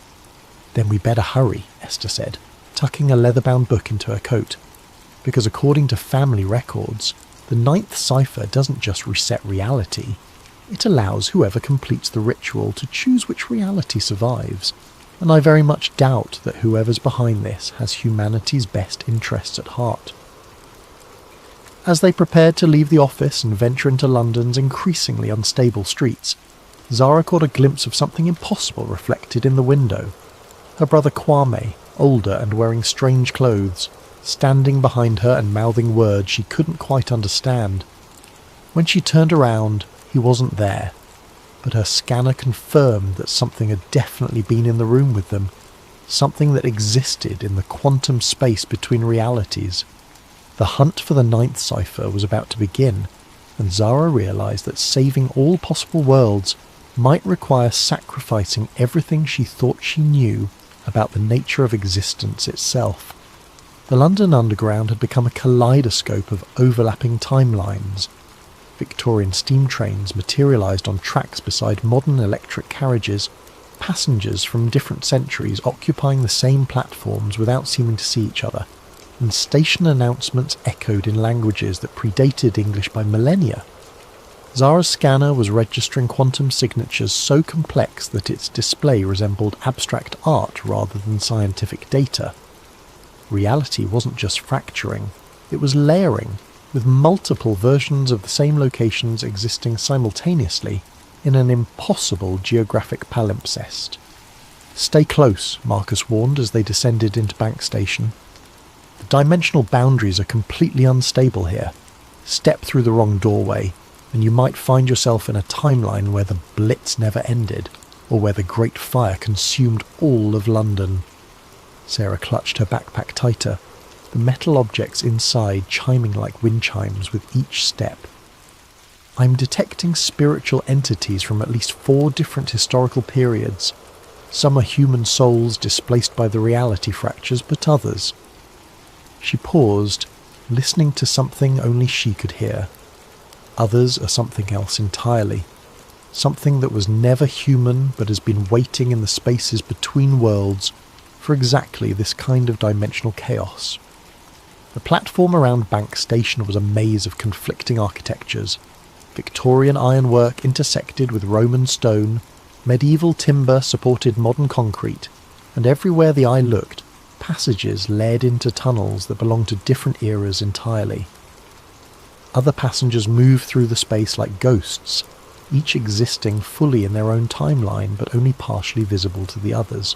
"Then we better hurry," Esther said, tucking a leather-bound book into her coat. "Because according to family records, the ninth cipher doesn't just reset reality. It allows whoever completes the ritual to choose which reality survives. And I very much doubt that whoever's behind this has humanity's best interests at heart." As they prepared to leave the office and venture into London's increasingly unstable streets, Zara caught a glimpse of something impossible reflected in the window. Her brother Kwame, older and wearing strange clothes, standing behind her and mouthing words she couldn't quite understand. When she turned around, he wasn't there, but her scanner confirmed that something had definitely been in the room with them, something that existed in the quantum space between realities. The hunt for the ninth cipher was about to begin, and Zara realised that saving all possible worlds might require sacrificing everything she thought she knew about the nature of existence itself. The London Underground had become a kaleidoscope of overlapping timelines. Victorian steam trains materialised on tracks beside modern electric carriages, passengers from different centuries occupying the same platforms without seeming to see each other, and station announcements echoed in languages that predated English by millennia. Zara's scanner was registering quantum signatures so complex that its display resembled abstract art rather than scientific data. Reality wasn't just fracturing, it was layering, with multiple versions of the same locations existing simultaneously in an impossible geographic palimpsest. "Stay close," Marcus warned as they descended into Bank Station. "The dimensional boundaries are completely unstable here. Step through the wrong doorway, and you might find yourself in a timeline where the Blitz never ended, or where the Great Fire consumed all of London." Sarah clutched her backpack tighter, the metal objects inside chiming like wind chimes with each step. "I'm detecting spiritual entities from at least 4 different historical periods. Some are human souls displaced by the reality fractures, but others." She paused, listening to something only she could hear. Others are something else entirely. Something that was never human but has been waiting in the spaces between worlds for exactly this kind of dimensional chaos. The platform around Bank Station was a maze of conflicting architectures. Victorian ironwork intersected with Roman stone, medieval timber supported modern concrete, and everywhere the eye looked, passages led into tunnels that belonged to different eras entirely. Other passengers moved through the space like ghosts, each existing fully in their own timeline but only partially visible to the others.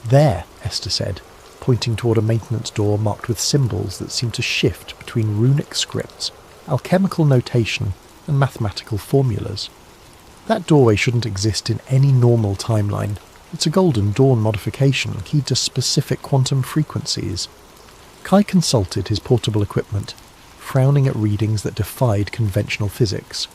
"There," Esther said, pointing toward a maintenance door marked with symbols that seemed to shift between runic scripts, alchemical notation, and mathematical formulas. "That doorway shouldn't exist in any normal timeline. It's a Golden Dawn modification keyed to specific quantum frequencies." Kai consulted his portable equipment, frowning at readings that defied conventional physics.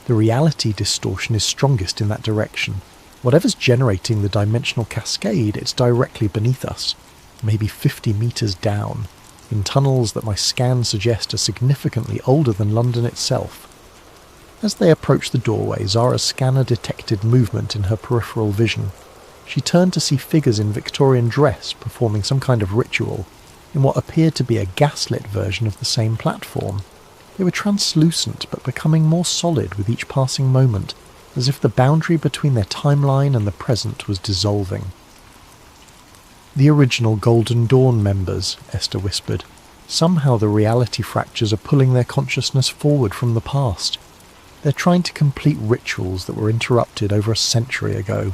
The reality distortion is strongest in that direction. Whatever's generating the dimensional cascade, it's directly beneath us, maybe 50 metres down, in tunnels that my scans suggest are significantly older than London itself. As they approached the doorway, Zara's scanner detected movement in her peripheral vision. She turned to see figures in Victorian dress performing some kind of ritual, in what appeared to be a gaslit version of the same platform. They were translucent but becoming more solid with each passing moment, as if the boundary between their timeline and the present was dissolving. "The original Golden Dawn members," Esther whispered. "Somehow the reality fractures are pulling their consciousness forward from the past. They're trying to complete rituals that were interrupted over a century ago."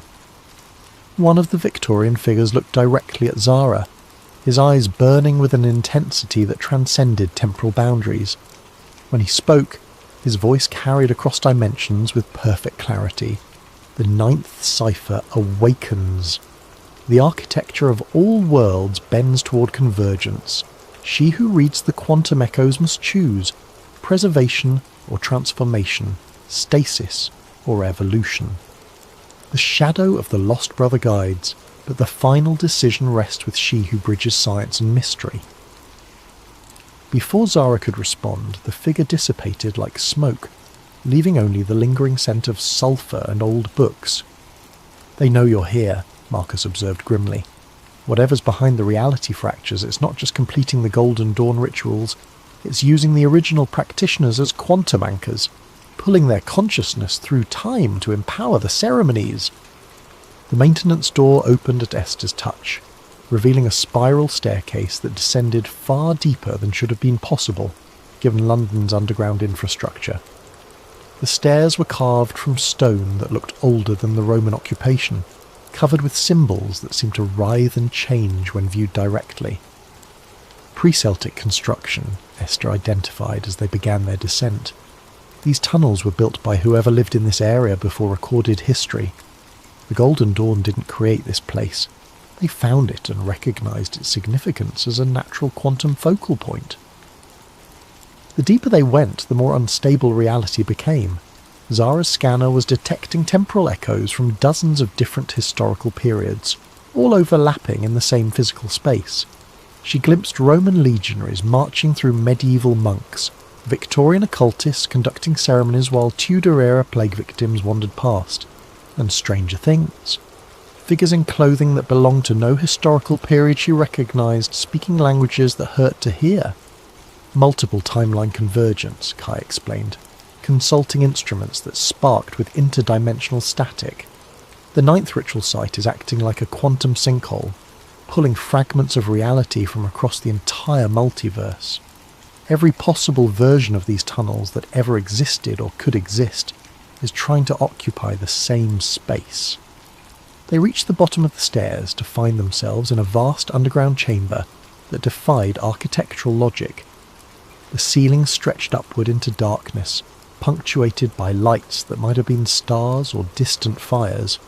One of the Victorian figures looked directly at Zara, his eyes burning with an intensity that transcended temporal boundaries. When he spoke, his voice carried across dimensions with perfect clarity. "The 9th cipher awakens. The architecture of all worlds bends toward convergence. She who reads the quantum echoes must choose preservation or transformation, stasis or evolution. The shadow of the lost brother guides, but the final decision rests with she who bridges science and mystery." Before Zara could respond, the figure dissipated like smoke, leaving only the lingering scent of sulphur and old books. "They know you're here," Marcus observed grimly. "Whatever's behind the reality fractures, it's not just completing the Golden Dawn rituals, it's using the original practitioners as quantum anchors, pulling their consciousness through time to empower the ceremonies." The maintenance door opened at Esther's touch, revealing a spiral staircase that descended far deeper than should have been possible, given London's underground infrastructure. The stairs were carved from stone that looked older than the Roman occupation, covered with symbols that seemed to writhe and change when viewed directly. Pre-Celtic construction, Esther identified as they began their descent. These tunnels were built by whoever lived in this area before recorded history. The Golden Dawn didn't create this place. They found it and recognised its significance as a natural quantum focal point. The deeper they went, the more unstable reality became. Zara's scanner was detecting temporal echoes from dozens of different historical periods, all overlapping in the same physical space. She glimpsed Roman legionaries marching through medieval monks, Victorian occultists conducting ceremonies while Tudor-era plague victims wandered past, and stranger things. Figures in clothing that belonged to no historical period she recognised, speaking languages that hurt to hear. Multiple timeline convergence, Kai explained, consulting instruments that sparked with interdimensional static. The 9th ritual site is acting like a quantum sinkhole, pulling fragments of reality from across the entire multiverse. Every possible version of these tunnels that ever existed or could exist is trying to occupy the same space. They reached the bottom of the stairs to find themselves in a vast underground chamber that defied architectural logic. The ceiling stretched upward into darkness, punctuated by lights that might have been stars or distant fires.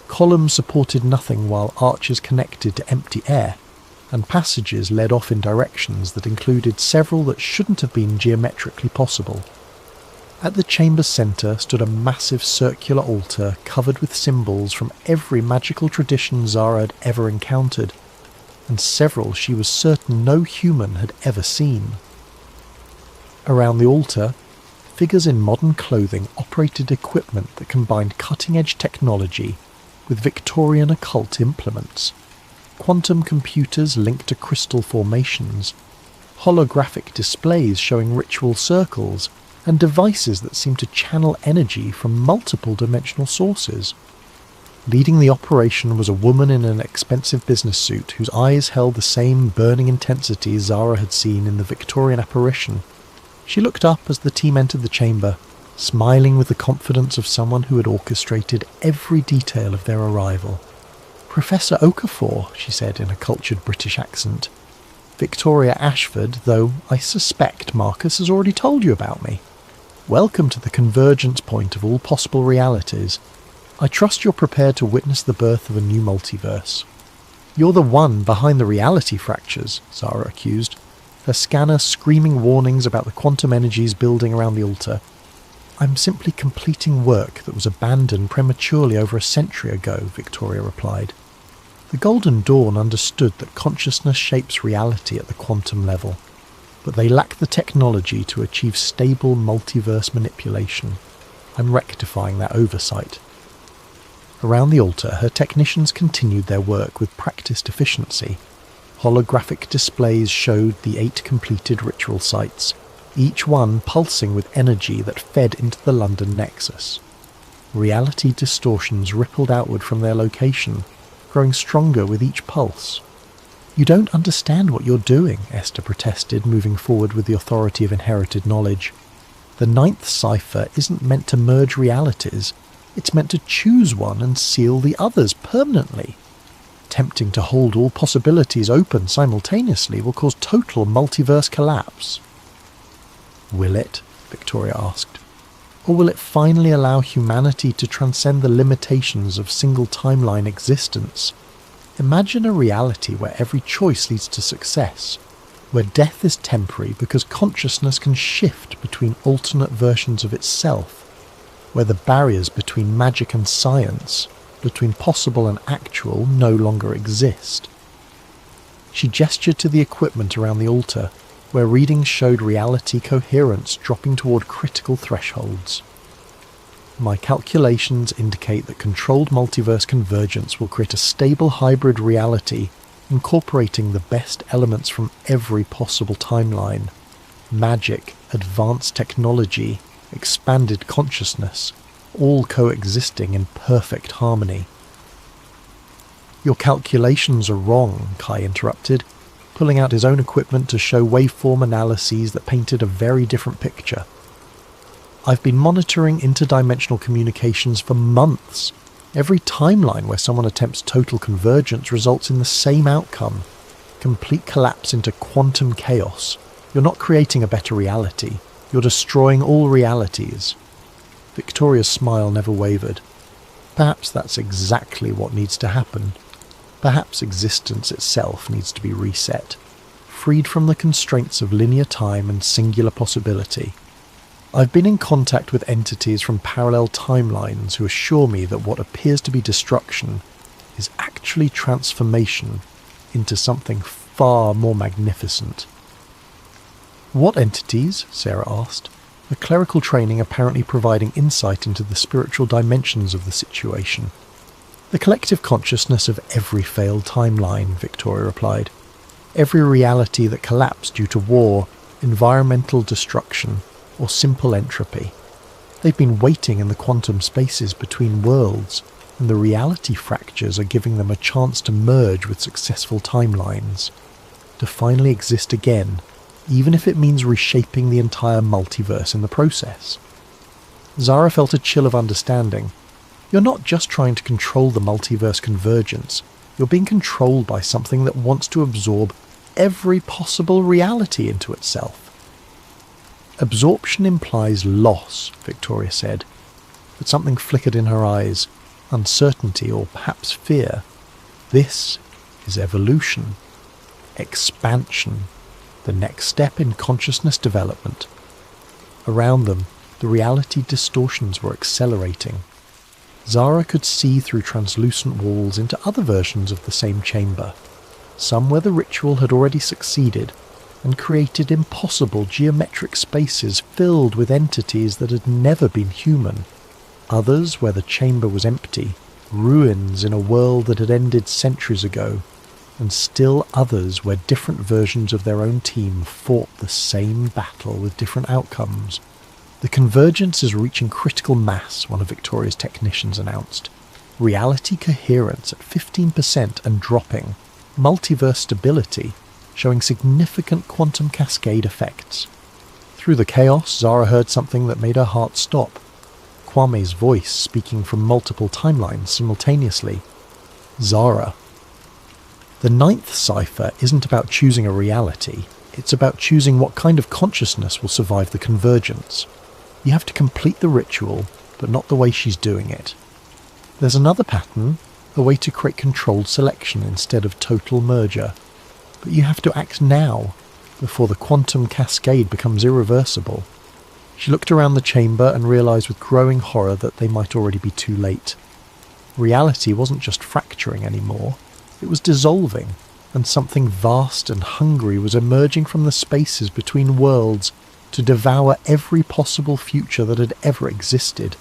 Columns supported nothing while arches connected to empty air, and passages led off in directions that included several that shouldn't have been geometrically possible. At the chamber's centre stood a massive circular altar covered with symbols from every magical tradition Zara had ever encountered, and several she was certain no human had ever seen. Around the altar, figures in modern clothing operated equipment that combined cutting-edge technology with Victorian occult implements. Quantum computers linked to crystal formations, holographic displays showing ritual circles, and devices that seemed to channel energy from multiple dimensional sources. Leading the operation was a woman in an expensive business suit whose eyes held the same burning intensity Zara had seen in the Victorian apparition. She looked up as the team entered the chamber, smiling with the confidence of someone who had orchestrated every detail of their arrival. "Professor Okafor," she said in a cultured British accent. "Victoria Ashford, though I suspect Marcus has already told you about me. Welcome to the convergence point of all possible realities. I trust you're prepared to witness the birth of a new multiverse." "You're the one behind the reality fractures," Zara accused, her scanner screaming warnings about the quantum energies building around the altar. "I'm simply completing work that was abandoned prematurely over a century ago," Victoria replied. The Golden Dawn understood that consciousness shapes reality at the quantum level, but they lack the technology to achieve stable multiverse manipulation. I'm rectifying that oversight. Around the altar, her technicians continued their work with practiced efficiency. Holographic displays showed the 8 completed ritual sites, each one pulsing with energy that fed into the London nexus. Reality distortions rippled outward from their location, growing stronger with each pulse. "You don't understand what you're doing," Esther protested, moving forward with the authority of inherited knowledge. "The 9th cipher isn't meant to merge realities, it's meant to choose one and seal the others permanently. Attempting to hold all possibilities open simultaneously will cause total multiverse collapse." "Will it?" Victoria asked. "Or will it finally allow humanity to transcend the limitations of single timeline existence? Imagine a reality where every choice leads to success, where death is temporary because consciousness can shift between alternate versions of itself, where the barriers between magic and science, between possible and actual, no longer exist." She gestured to the equipment around the altar, where readings showed reality coherence dropping toward critical thresholds. "My calculations indicate that controlled multiverse convergence will create a stable hybrid reality, incorporating the best elements from every possible timeline. Magic, advanced technology, expanded consciousness, all coexisting in perfect harmony." "Your calculations are wrong," Kai interrupted, pulling out his own equipment to show waveform analyses that painted a very different picture. "I've been monitoring interdimensional communications for months. Every timeline where someone attempts total convergence results in the same outcome: complete collapse into quantum chaos. You're not creating a better reality, you're destroying all realities." Victoria's smile never wavered. "Perhaps that's exactly what needs to happen. Perhaps existence itself needs to be reset, freed from the constraints of linear time and singular possibility. I've been in contact with entities from parallel timelines who assure me that what appears to be destruction is actually transformation into something far more magnificent. What entities? Sarah asked, her clerical training apparently providing insight into the spiritual dimensions of the situation. The collective consciousness of every failed timeline, Victoria replied. Every reality that collapsed due to war, environmental destruction, or simple entropy. They've been waiting in the quantum spaces between worlds, and the reality fractures are giving them a chance to merge with successful timelines, to finally exist again, even if it means reshaping the entire multiverse in the process. Zara felt a chill of understanding. You're not just trying to control the multiverse convergence, you're being controlled by something that wants to absorb every possible reality into itself. Absorption implies loss, Victoria said, but something flickered in her eyes, uncertainty or perhaps fear. This is evolution, expansion, the next step in consciousness development. Around them, the reality distortions were accelerating. Zara could see through translucent walls into other versions of the same chamber, some where the ritual had already succeeded and created impossible geometric spaces filled with entities that had never been human, others where the chamber was empty, ruins in a world that had ended centuries ago, and still others where different versions of their own team fought the same battle with different outcomes. The convergence is reaching critical mass, one of Victoria's technicians announced. Reality coherence at 15% and dropping. Multiverse stability, showing significant quantum cascade effects. Through the chaos, Zara heard something that made her heart stop. Kwame's voice speaking from multiple timelines simultaneously. Zara. The ninth cipher isn't about choosing a reality, it's about choosing what kind of consciousness will survive the convergence. You have to complete the ritual, but not the way she's doing it. There's another pattern, a way to create controlled selection instead of total merger. But you have to act now, before the quantum cascade becomes irreversible. She looked around the chamber and realised with growing horror that they might already be too late. Reality wasn't just fracturing anymore, it was dissolving, and something vast and hungry was emerging from the spaces between worlds to devour every possible future that had ever existed.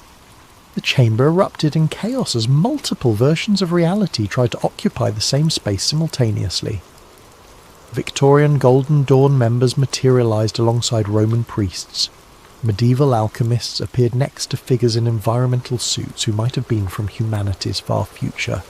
The chamber erupted in chaos as multiple versions of reality tried to occupy the same space simultaneously. Victorian Golden Dawn members materialised alongside Roman priests. Medieval alchemists appeared next to figures in environmental suits who might have been from humanity's far future.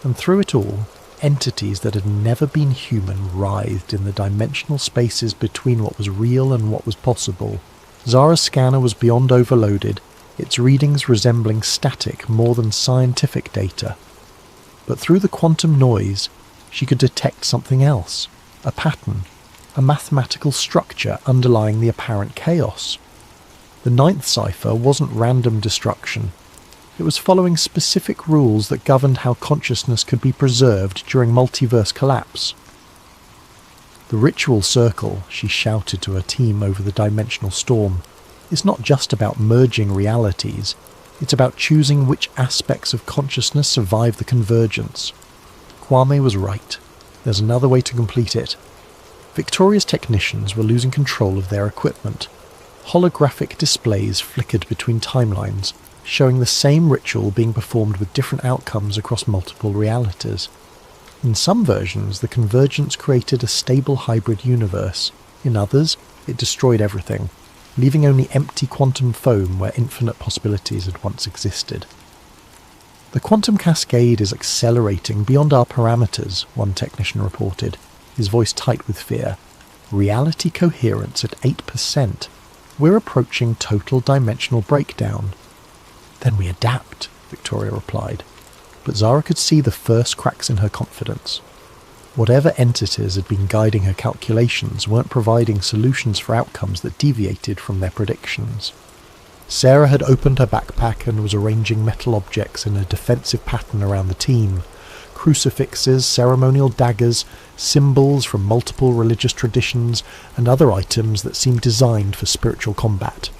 And through it all, entities that had never been human writhed in the dimensional spaces between what was real and what was possible. Zara's scanner was beyond overloaded, its readings resembling static more than scientific data. But through the quantum noise, she could detect something else, a pattern, a mathematical structure underlying the apparent chaos. The ninth cipher wasn't random destruction. It was following specific rules that governed how consciousness could be preserved during multiverse collapse. The ritual circle, she shouted to her team over the dimensional storm, is not just about merging realities, it's about choosing which aspects of consciousness survive the convergence. Kwame was right. There's another way to complete it. Victoria's technicians were losing control of their equipment. Holographic displays flickered between timelines, showing the same ritual being performed with different outcomes across multiple realities. In some versions, the convergence created a stable hybrid universe. In others, it destroyed everything, leaving only empty quantum foam where infinite possibilities had once existed. The quantum cascade is accelerating beyond our parameters, one technician reported, his voice tight with fear. Reality coherence at 8%. We're approaching total dimensional breakdown. Then we adapt, Victoria replied. But Zara could see the first cracks in her confidence. Whatever entities had been guiding her calculations weren't providing solutions for outcomes that deviated from their predictions. Sarah had opened her backpack and was arranging metal objects in a defensive pattern around the team. Crucifixes, ceremonial daggers, symbols from multiple religious traditions, and other items that seemed designed for spiritual combat.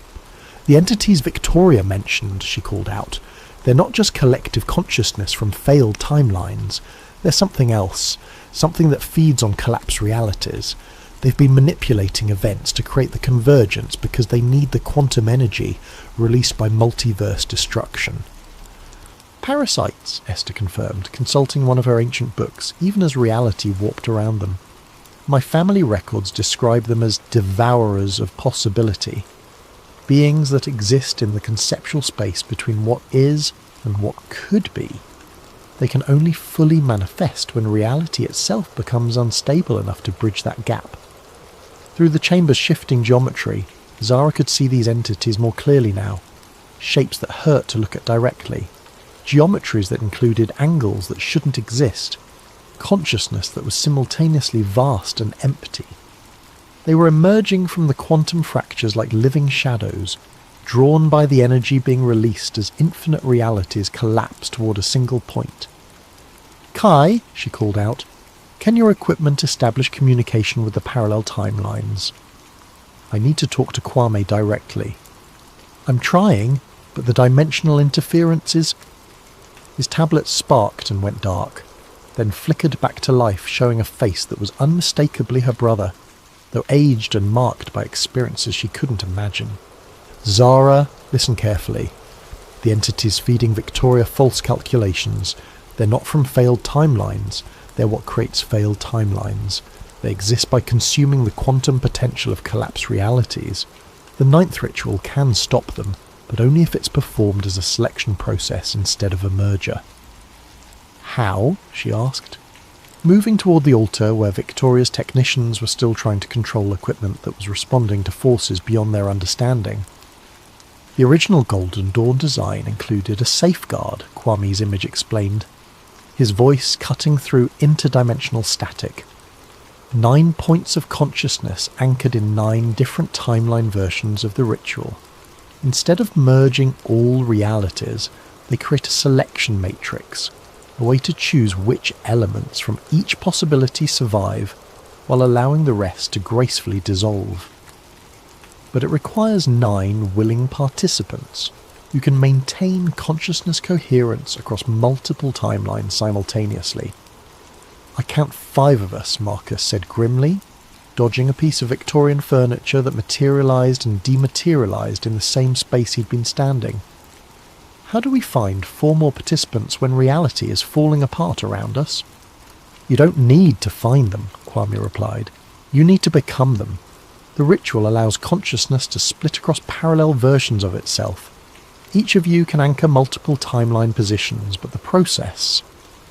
The entities Victoria mentioned, she called out, they're not just collective consciousness from failed timelines, There's something else, something that feeds on collapse realities. They've been manipulating events to create the convergence because they need the quantum energy released by multiverse destruction. Parasites, Esther confirmed, consulting one of her ancient books, even as reality warped around them. My family records describe them as devourers of possibility, beings that exist in the conceptual space between what is and what could be. They can only fully manifest when reality itself becomes unstable enough to bridge that gap. Through the chamber's shifting geometry, Zara could see these entities more clearly now, shapes that hurt to look at directly, geometries that included angles that shouldn't exist, consciousness that was simultaneously vast and empty. They were emerging from the quantum fractures like living shadows, drawn by the energy being released as infinite realities collapse toward a single point. "Kai," she called out, "can your equipment establish communication with the parallel timelines? I need to talk to Kwame directly. I'm trying, but the dimensional interferences..." His tablet sparked and went dark, then flickered back to life, showing a face that was unmistakably her brother, though aged and marked by experiences she couldn't imagine. "Zara, listen carefully. The entities feeding Victoria false calculations. They're not from failed timelines. They're what creates failed timelines. They exist by consuming the quantum potential of collapsed realities. The ninth ritual can stop them, but only if it's performed as a selection process instead of a merger." "How?" she asked, moving toward the altar where Victoria's technicians were still trying to control equipment that was responding to forces beyond their understanding. The original Golden Dawn design included a safeguard, Kwame's image explained, his voice cutting through interdimensional static. 9 points of consciousness anchored in 9 different timeline versions of the ritual. Instead of merging all realities, they create a selection matrix, a way to choose which elements from each possibility survive while allowing the rest to gracefully dissolve. But it requires 9 willing participants who can maintain consciousness coherence across multiple timelines simultaneously. "I count 5 of us," Marcus said grimly, dodging a piece of Victorian furniture that materialised and dematerialised in the same space he'd been standing. "How do we find 4 more participants when reality is falling apart around us?" "You don't need to find them," Kwame replied. "You need to become them. The ritual allows consciousness to split across parallel versions of itself. Each of you can anchor multiple timeline positions, but the process..."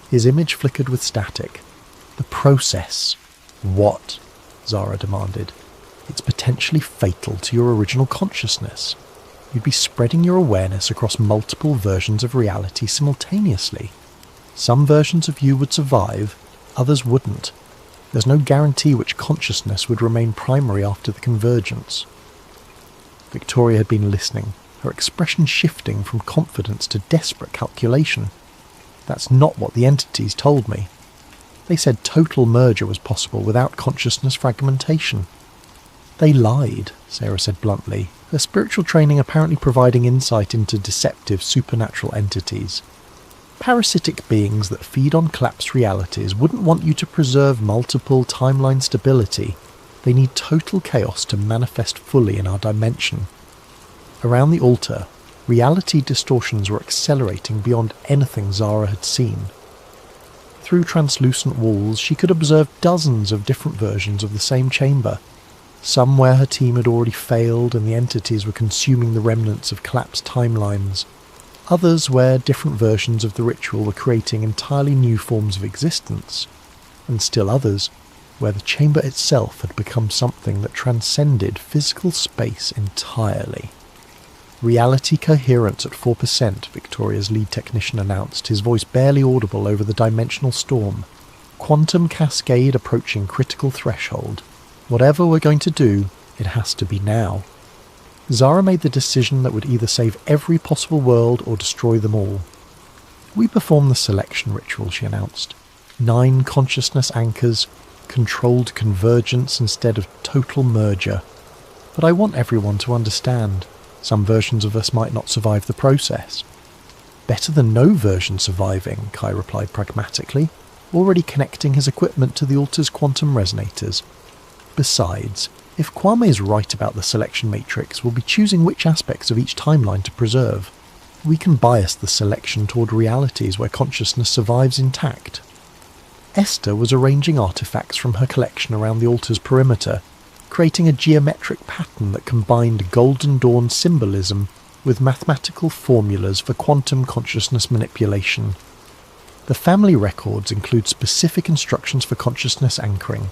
His image flickered with static. "The process..." "What?" Zara demanded. "It's potentially fatal to your original consciousness. You'd be spreading your awareness across multiple versions of reality simultaneously. Some versions of you would survive, others wouldn't. There's no guarantee which consciousness would remain primary after the convergence." Victoria had been listening, her expression shifting from confidence to desperate calculation. "That's not what the entities told me. They said total merger was possible without consciousness fragmentation." "They lied," Sarah said bluntly, her spiritual training apparently providing insight into deceptive supernatural entities. "Parasitic beings that feed on collapsed realities wouldn't want you to preserve multiple timeline stability. They need total chaos to manifest fully in our dimension." Around the altar, reality distortions were accelerating beyond anything Zara had seen. Through translucent walls, she could observe dozens of different versions of the same chamber, some where her team had already failed and the entities were consuming the remnants of collapsed timelines, others where different versions of the ritual were creating entirely new forms of existence, and still others where the chamber itself had become something that transcended physical space entirely. "Reality coherence at 4%, Victoria's lead technician announced, his voice barely audible over the dimensional storm. "Quantum cascade approaching critical threshold. Whatever we're going to do, it has to be now." Zara made the decision that would either save every possible world or destroy them all. "We perform the selection ritual," she announced. 9 consciousness anchors, controlled convergence instead of total merger. But I want everyone to understand. Some versions of us might not survive the process." "Better than no version surviving," Kai replied pragmatically. already connecting his equipment to the altar's quantum resonators. Besides, if Kwame is right about the selection matrix, we'll be choosing which aspects of each timeline to preserve. We can bias the selection toward realities where consciousness survives intact. Esther was arranging artifacts from her collection around the altar's perimeter, creating a geometric pattern that combined Golden Dawn symbolism with mathematical formulas for quantum consciousness manipulation. The family records include specific instructions for consciousness anchoring.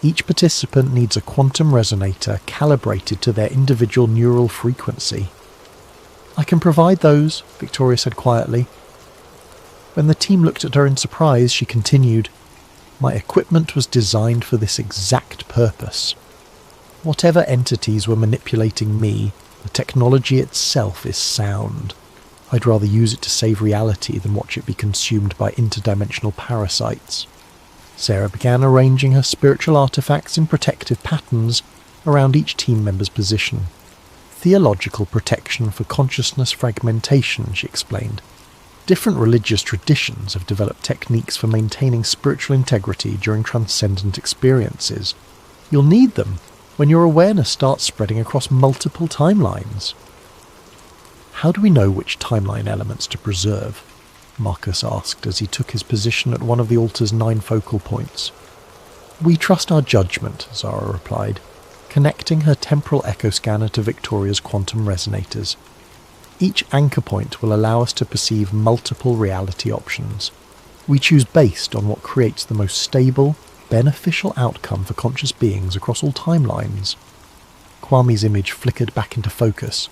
Each participant needs a quantum resonator calibrated to their individual neural frequency. "I can provide those," Victoria said quietly. When the team looked at her in surprise, she continued, "My equipment was designed for this exact purpose. Whatever entities were manipulating me, the technology itself is sound. I'd rather use it to save reality than watch it be consumed by interdimensional parasites." Sarah began arranging her spiritual artifacts in protective patterns around each team member's position. "Theological protection for consciousness fragmentation," she explained. "Different religious traditions have developed techniques for maintaining spiritual integrity during transcendent experiences. You'll need them when your awareness starts spreading across multiple timelines." "How do we know which timeline elements to preserve?" Marcus asked as he took his position at one of the altar's 9 focal points. "We trust our judgment," Zara replied, connecting her temporal echo scanner to Victoria's quantum resonators. "Each anchor point will allow us to perceive multiple reality options. We choose based on what creates the most stable, beneficial outcome for conscious beings across all timelines." Kwame's image flickered back into focus.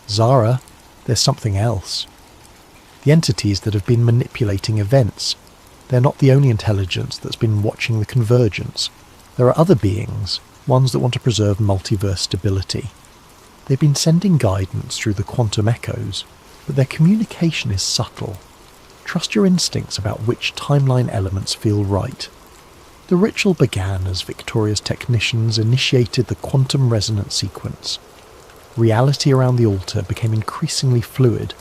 "Zara, there's something else. The entities that have been manipulating events, they're not the only intelligence that's been watching the convergence. There are other beings, ones that want to preserve multiverse stability. They've been sending guidance through the quantum echoes, but their communication is subtle. Trust your instincts about which timeline elements feel right." The ritual began as Victoria's technicians initiated the quantum resonance sequence. Reality around the altar became increasingly fluid,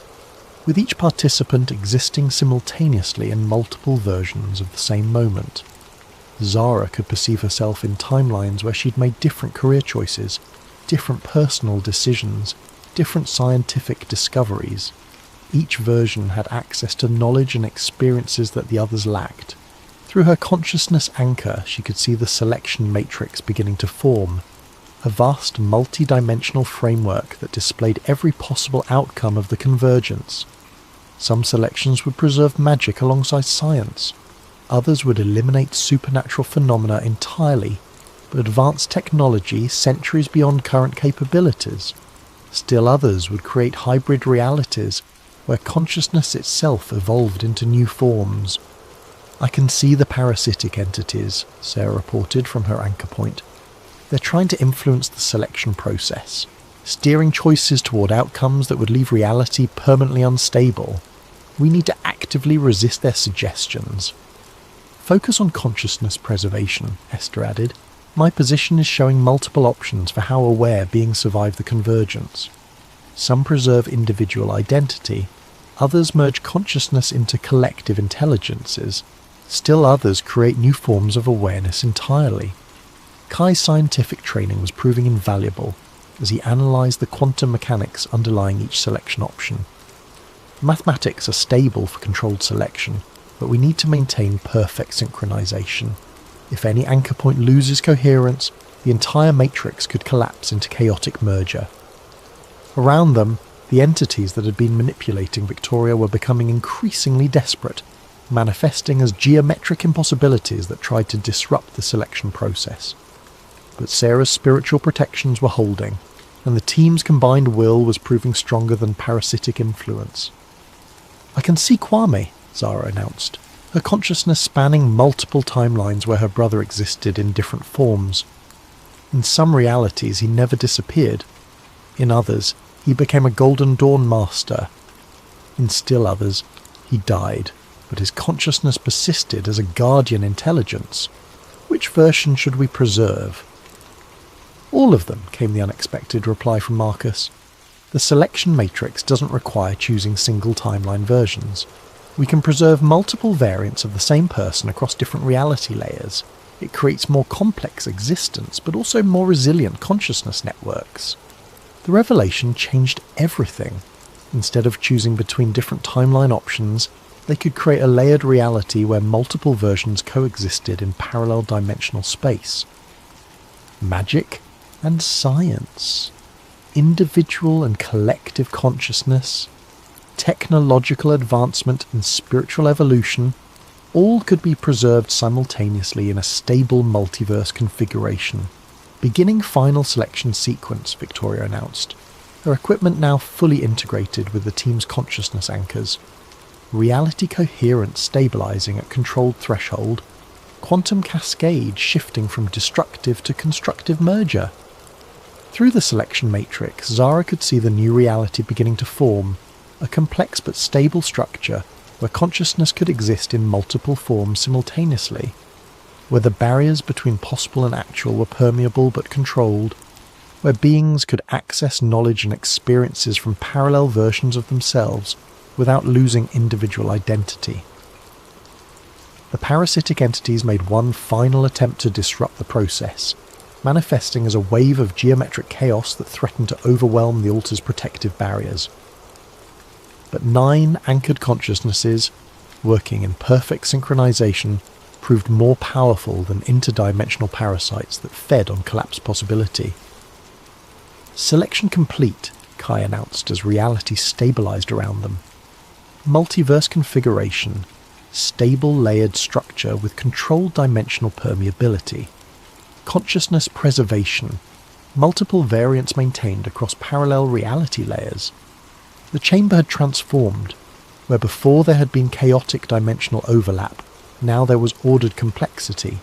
with each participant existing simultaneously in multiple versions of the same moment. Zara could perceive herself in timelines where she'd made different career choices, different personal decisions, different scientific discoveries. Each version had access to knowledge and experiences that the others lacked. Through her consciousness anchor, she could see the selection matrix beginning to form, a vast multi-dimensional framework that displayed every possible outcome of the convergence. Some selections would preserve magic alongside science. Others would eliminate supernatural phenomena entirely, but advance technology centuries beyond current capabilities. Still others would create hybrid realities, where consciousness itself evolved into new forms. "I can see the parasitic entities," Sarah reported from her anchor point. "They're trying to influence the selection process, steering choices toward outcomes that would leave reality permanently unstable. We need to actively resist their suggestions." "Focus on consciousness preservation," Esther added. "My position is showing multiple options for how aware beings survive the convergence. Some preserve individual identity, others merge consciousness into collective intelligences, still others create new forms of awareness entirely." Kai's scientific training was proving invaluable as he analysed the quantum mechanics underlying each selection option. Mathematics are stable for controlled selection, but we need to maintain perfect synchronization. If any anchor point loses coherence, the entire matrix could collapse into chaotic merger. Around them, the entities that had been manipulating Victoria were becoming increasingly desperate, manifesting as geometric impossibilities that tried to disrupt the selection process. But Sarah's spiritual protections were holding, and the team's combined will was proving stronger than parasitic influence. "I can see Kwame," Zara announced, her consciousness spanning multiple timelines where her brother existed in different forms. In some realities he never disappeared. In others, he became a Golden Dawn master. In still others, he died, but his consciousness persisted as a guardian intelligence. Which version should we preserve? "All of them," came the unexpected reply from Marcus. "The selection matrix doesn't require choosing single timeline versions. We can preserve multiple variants of the same person across different reality layers. It creates more complex existence, but also more resilient consciousness networks. The revelation changed everything. Instead of choosing between different timeline options, they could create a layered reality where multiple versions coexisted in parallel dimensional space. Magic and science, individual and collective consciousness, technological advancement and spiritual evolution, all could be preserved simultaneously in a stable multiverse configuration. Beginning final selection sequence, Victoria announced, her equipment now fully integrated with the team's consciousness anchors. Reality coherence stabilizing at controlled threshold, quantum cascade shifting from destructive to constructive merger. Through the selection matrix, Zara could see the new reality beginning to form, a complex but stable structure where consciousness could exist in multiple forms simultaneously, where the barriers between possible and actual were permeable but controlled, where beings could access knowledge and experiences from parallel versions of themselves without losing individual identity. The parasitic entities made one final attempt to disrupt the process, manifesting as a wave of geometric chaos that threatened to overwhelm the altar's protective barriers. But 9 anchored consciousnesses, working in perfect synchronization, proved more powerful than interdimensional parasites that fed on collapse possibility. Selection complete, Kai announced as reality stabilized around them. Multiverse configuration, stable layered structure with controlled dimensional permeability. Consciousness preservation, multiple variants maintained across parallel reality layers. The chamber had transformed. Where before there had been chaotic dimensional overlap, now there was ordered complexity,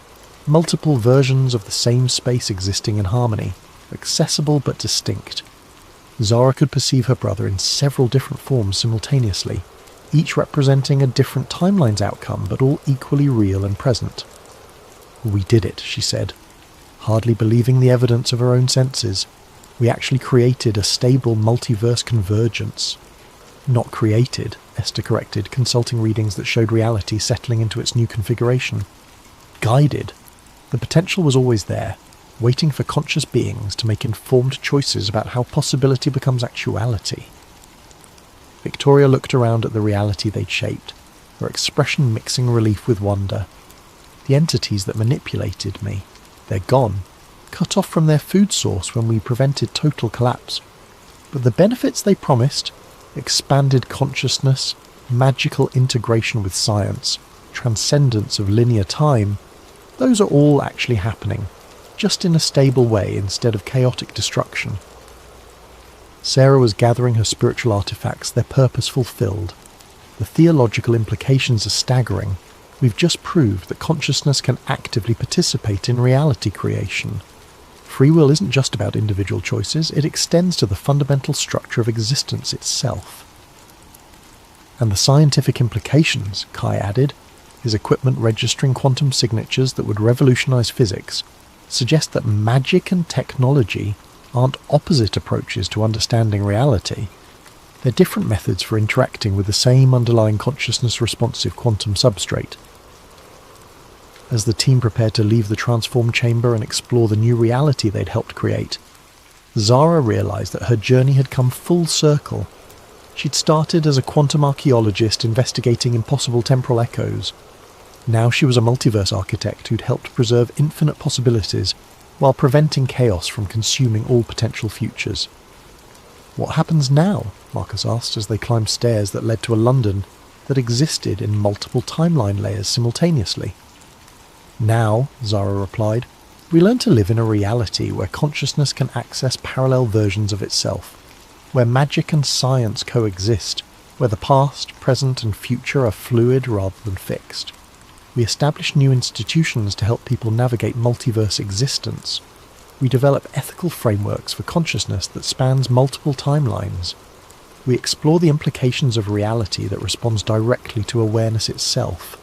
multiple versions of the same space existing in harmony, accessible but distinct. Zara could perceive her brother in several different forms simultaneously, each representing a different timeline's outcome, but all equally real and present. "We did it," she said, hardly believing the evidence of her own senses. "We actually created a stable multiverse convergence." "Not created," Esther corrected, consulting readings that showed reality settling into its new configuration. "Guided. The potential was always there, waiting for conscious beings to make informed choices about how possibility becomes actuality." Victoria looked around at the reality they'd shaped, her expression mixing relief with wonder. "The entities that manipulated me, they're gone, cut off from their food source when we prevented total collapse. But the benefits they promised, expanded consciousness, magical integration with science, transcendence of linear time, those are all actually happening, just in a stable way instead of chaotic destruction." Sarah was gathering her spiritual artifacts, their purpose fulfilled. "The theological implications are staggering. We've just proved that consciousness can actively participate in reality creation. Free will isn't just about individual choices, it extends to the fundamental structure of existence itself." "And the scientific implications," Kai added, his equipment registering quantum signatures that would revolutionize physics, suggest that magic and technology aren't opposite approaches to understanding reality. They're different methods for interacting with the same underlying consciousness-responsive quantum substrate. As the team prepared to leave the transformed chamber and explore the new reality they'd helped create, Zara realized that her journey had come full circle. She'd started as a quantum archaeologist investigating impossible temporal echoes. Now she was a multiverse architect who'd helped preserve infinite possibilities while preventing chaos from consuming all potential futures. "What happens now?" Marcus asked as they climbed stairs that led to a London that existed in multiple timeline layers simultaneously. "Now," Zara replied, "we learn to live in a reality where consciousness can access parallel versions of itself, where magic and science coexist, where the past, present and future are fluid rather than fixed. We establish new institutions to help people navigate multiverse existence. We develop ethical frameworks for consciousness that spans multiple timelines. We explore the implications of reality that responds directly to awareness itself."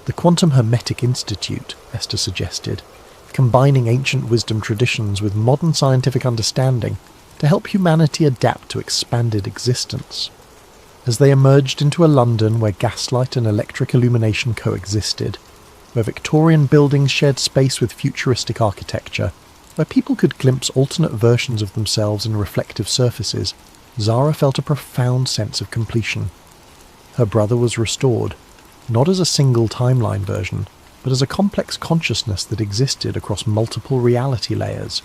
"The Quantum Hermetic Institute," Esther suggested, combining ancient wisdom traditions with modern scientific understanding to help humanity adapt to expanded existence. As they emerged into a London where gaslight and electric illumination coexisted, where Victorian buildings shared space with futuristic architecture, where people could glimpse alternate versions of themselves in reflective surfaces, Zara felt a profound sense of completion. Her brother was restored, not as a single timeline version, but as a complex consciousness that existed across multiple reality layers.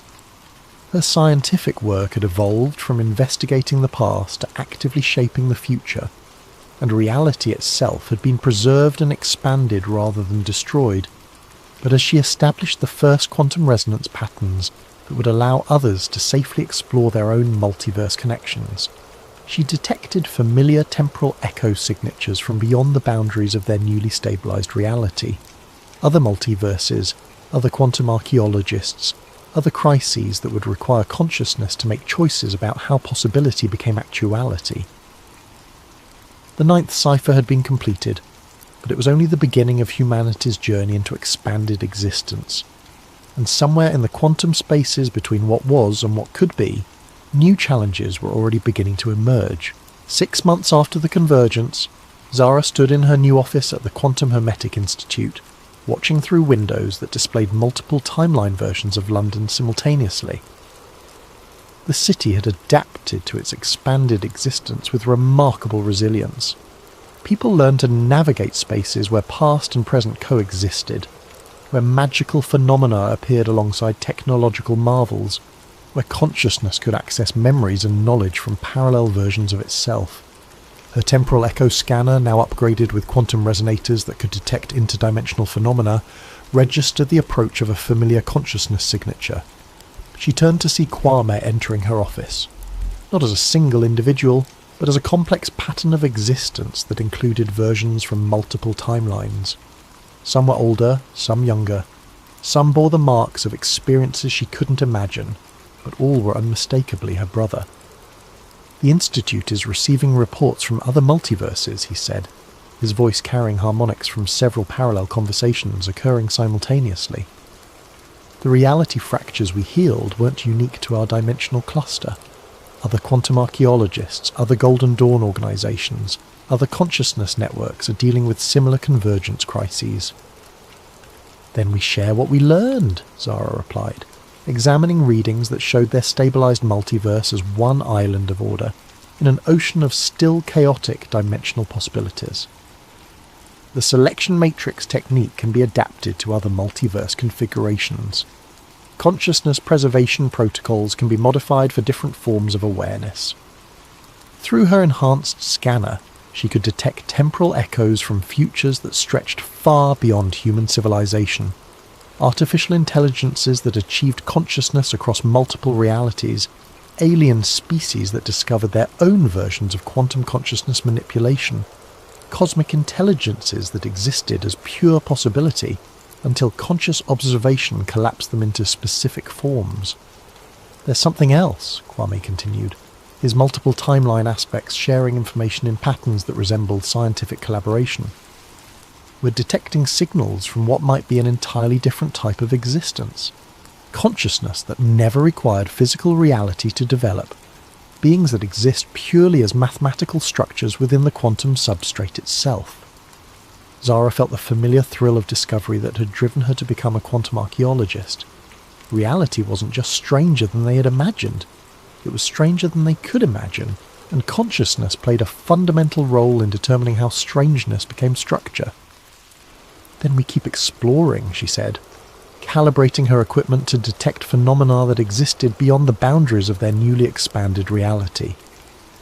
Her scientific work had evolved from investigating the past to actively shaping the future, and reality itself had been preserved and expanded rather than destroyed. But as she established the first quantum resonance patterns that would allow others to safely explore their own multiverse connections, she detected familiar temporal echo signatures from beyond the boundaries of their newly stabilized reality. Other multiverses, other quantum archaeologists, other crises that would require consciousness to make choices about how possibility became actuality. The 9th cipher had been completed, but it was only the beginning of humanity's journey into expanded existence. And somewhere in the quantum spaces between what was and what could be, new challenges were already beginning to emerge. 6 months after the convergence, Zara stood in her new office at the Quantum Hermetic Institute, watching through windows that displayed multiple timeline versions of London simultaneously. The city had adapted to its expanded existence with remarkable resilience. People learned to navigate spaces where past and present coexisted, where magical phenomena appeared alongside technological marvels, where consciousness could access memories and knowledge from parallel versions of itself. Her temporal echo scanner, now upgraded with quantum resonators that could detect interdimensional phenomena, registered the approach of a familiar consciousness signature. She turned to see Kwame entering her office, not as a single individual, but as a complex pattern of existence that included versions from multiple timelines. Some were older, some younger. Some bore the marks of experiences she couldn't imagine, but all were unmistakably her brother. "The Institute is receiving reports from other multiverses," he said, his voice carrying harmonics from several parallel conversations occurring simultaneously. "The reality fractures we healed weren't unique to our dimensional cluster. Other quantum archaeologists, other Golden Dawn organizations, other consciousness networks are dealing with similar convergence crises." "Then we share what we learned," Zara replied, examining readings that showed their stabilized multiverse as one island of order in an ocean of still chaotic dimensional possibilities. "The selection matrix technique can be adapted to other multiverse configurations. Consciousness preservation protocols can be modified for different forms of awareness." Through her enhanced scanner, she could detect temporal echoes from futures that stretched far beyond human civilization. Artificial intelligences that achieved consciousness across multiple realities, alien species that discovered their own versions of quantum consciousness manipulation, cosmic intelligences that existed as pure possibility until conscious observation collapsed them into specific forms. "There's something else," Kwame continued, his multiple timeline aspects sharing information in patterns that resembled scientific collaboration. "We're detecting signals from what might be an entirely different type of existence. Consciousness that never required physical reality to develop. Beings that exist purely as mathematical structures within the quantum substrate itself." Zara felt the familiar thrill of discovery that had driven her to become a quantum archaeologist. Reality wasn't just stranger than they had imagined. It was stranger than they could imagine, and consciousness played a fundamental role in determining how strangeness became structure. "Then we keep exploring," she said, calibrating her equipment to detect phenomena that existed beyond the boundaries of their newly expanded reality.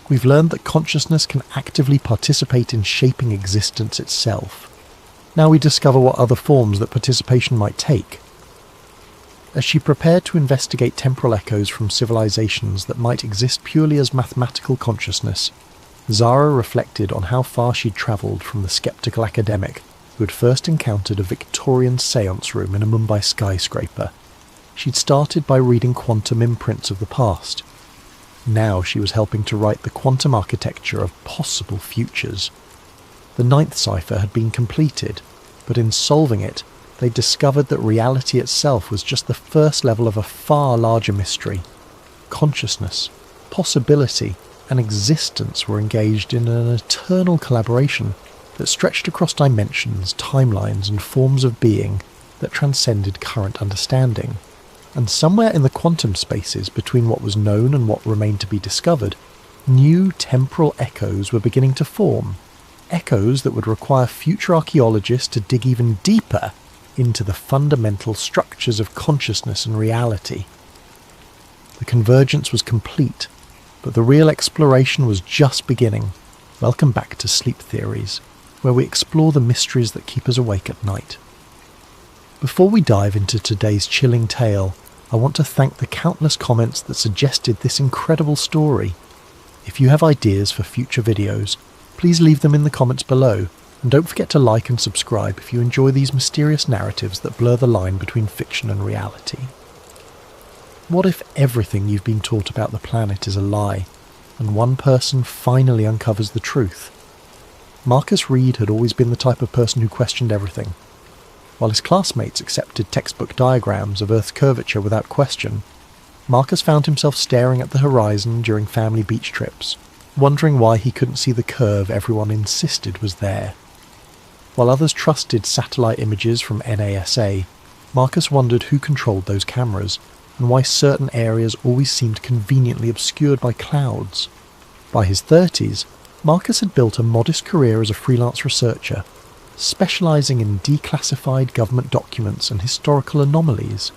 "We've learned that consciousness can actively participate in shaping existence itself. Now we discover what other forms that participation might take." As she prepared to investigate temporal echoes from civilizations that might exist purely as mathematical consciousness, Zara reflected on how far she'd travelled from the skeptical academic who had first encountered a Victorian séance room in a Mumbai skyscraper. She'd started by reading quantum imprints of the past. Now she was helping to write the quantum architecture of possible futures. The 9th cipher had been completed, but in solving it, they discovered that reality itself was just the first level of a far larger mystery. Consciousness, possibility, and existence were engaged in an eternal collaboration that stretched across dimensions, timelines, and forms of being that transcended current understanding. And somewhere in the quantum spaces between what was known and what remained to be discovered, new temporal echoes were beginning to form, echoes that would require future archaeologists to dig even deeper into the fundamental structures of consciousness and reality. The convergence was complete, but the real exploration was just beginning. Welcome back to Sleep Theories, where we explore the mysteries that keep us awake at night. Before we dive into today's chilling tale, I want to thank the countless comments that suggested this incredible story. If you have ideas for future videos, please leave them in the comments below, and don't forget to like and subscribe if you enjoy these mysterious narratives that blur the line between fiction and reality. What if everything you've been taught about the planet is a lie, and one person finally uncovers the truth? Marcus Reed had always been the type of person who questioned everything. While his classmates accepted textbook diagrams of Earth's curvature without question, Marcus found himself staring at the horizon during family beach trips, wondering why he couldn't see the curve everyone insisted was there. While others trusted satellite images from NASA, Marcus wondered who controlled those cameras, and why certain areas always seemed conveniently obscured by clouds. By his 30s, Marcus had built a modest career as a freelance researcher, specialising in declassified government documents and historical anomalies.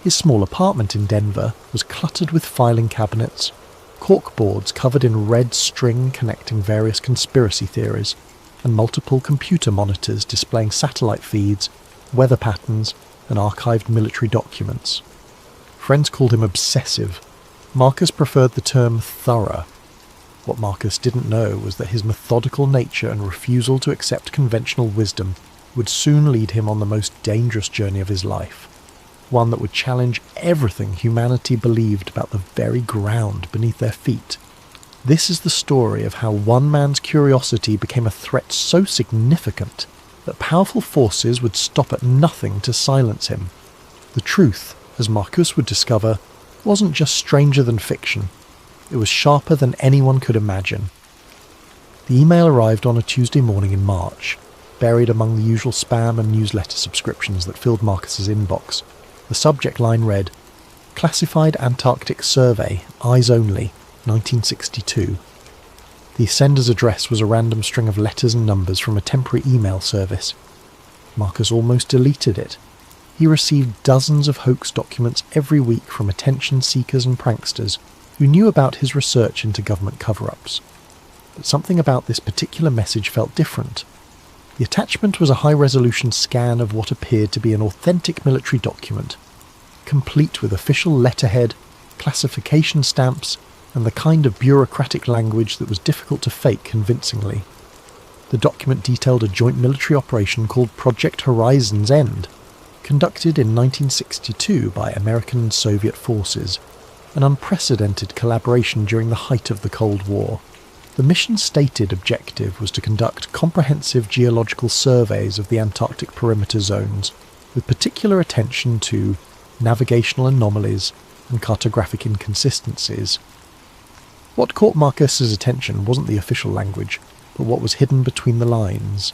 His small apartment in Denver was cluttered with filing cabinets, corkboards covered in red string connecting various conspiracy theories, and multiple computer monitors displaying satellite feeds, weather patterns, and archived military documents. Friends called him obsessive. Marcus preferred the term thorough. What Marcus didn't know was that his methodical nature and refusal to accept conventional wisdom would soon lead him on the most dangerous journey of his life, one that would challenge everything humanity believed about the very ground beneath their feet. This is the story of how one man's curiosity became a threat so significant that powerful forces would stop at nothing to silence him. The truth, as Marcus would discover, wasn't just stranger than fiction. It was sharper than anyone could imagine. The email arrived on a Tuesday morning in March, buried among the usual spam and newsletter subscriptions that filled Marcus's inbox. The subject line read, "Classified Antarctic Survey, Eyes Only, 1962. The sender's address was a random string of letters and numbers from a temporary email service. Marcus almost deleted it. He received dozens of hoax documents every week from attention seekers and pranksters who knew about his research into government cover-ups. But something about this particular message felt different. The attachment was a high-resolution scan of what appeared to be an authentic military document, complete with official letterhead, classification stamps, and the kind of bureaucratic language that was difficult to fake convincingly. The document detailed a joint military operation called Project Horizon's End, conducted in 1962 by American and Soviet forces, an unprecedented collaboration during the height of the Cold War. The mission's stated objective was to conduct comprehensive geological surveys of the Antarctic perimeter zones, with particular attention to navigational anomalies and cartographic inconsistencies. What caught Marcus's attention wasn't the official language, but what was hidden between the lines.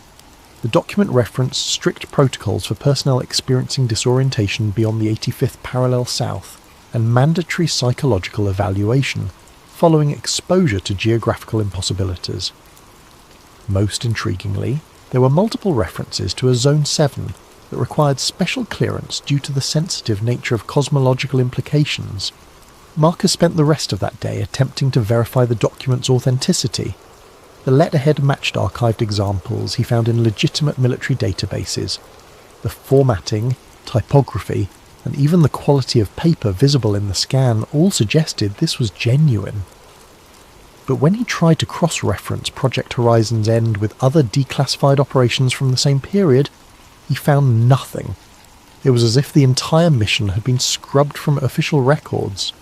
The document referenced strict protocols for personnel experiencing disorientation beyond the 85th parallel south, and mandatory psychological evaluation, following exposure to geographical impossibilities. Most intriguingly, there were multiple references to a Zone 7 that required special clearance due to the sensitive nature of cosmological implications. Marcus spent the rest of that day attempting to verify the document's authenticity. The letterhead matched archived examples he found in legitimate military databases. The formatting, typography, and even the quality of paper visible in the scan all suggested this was genuine. But when he tried to cross-reference Project Horizon's End with other declassified operations from the same period, he found nothing. It was as if the entire mission had been scrubbed from official records.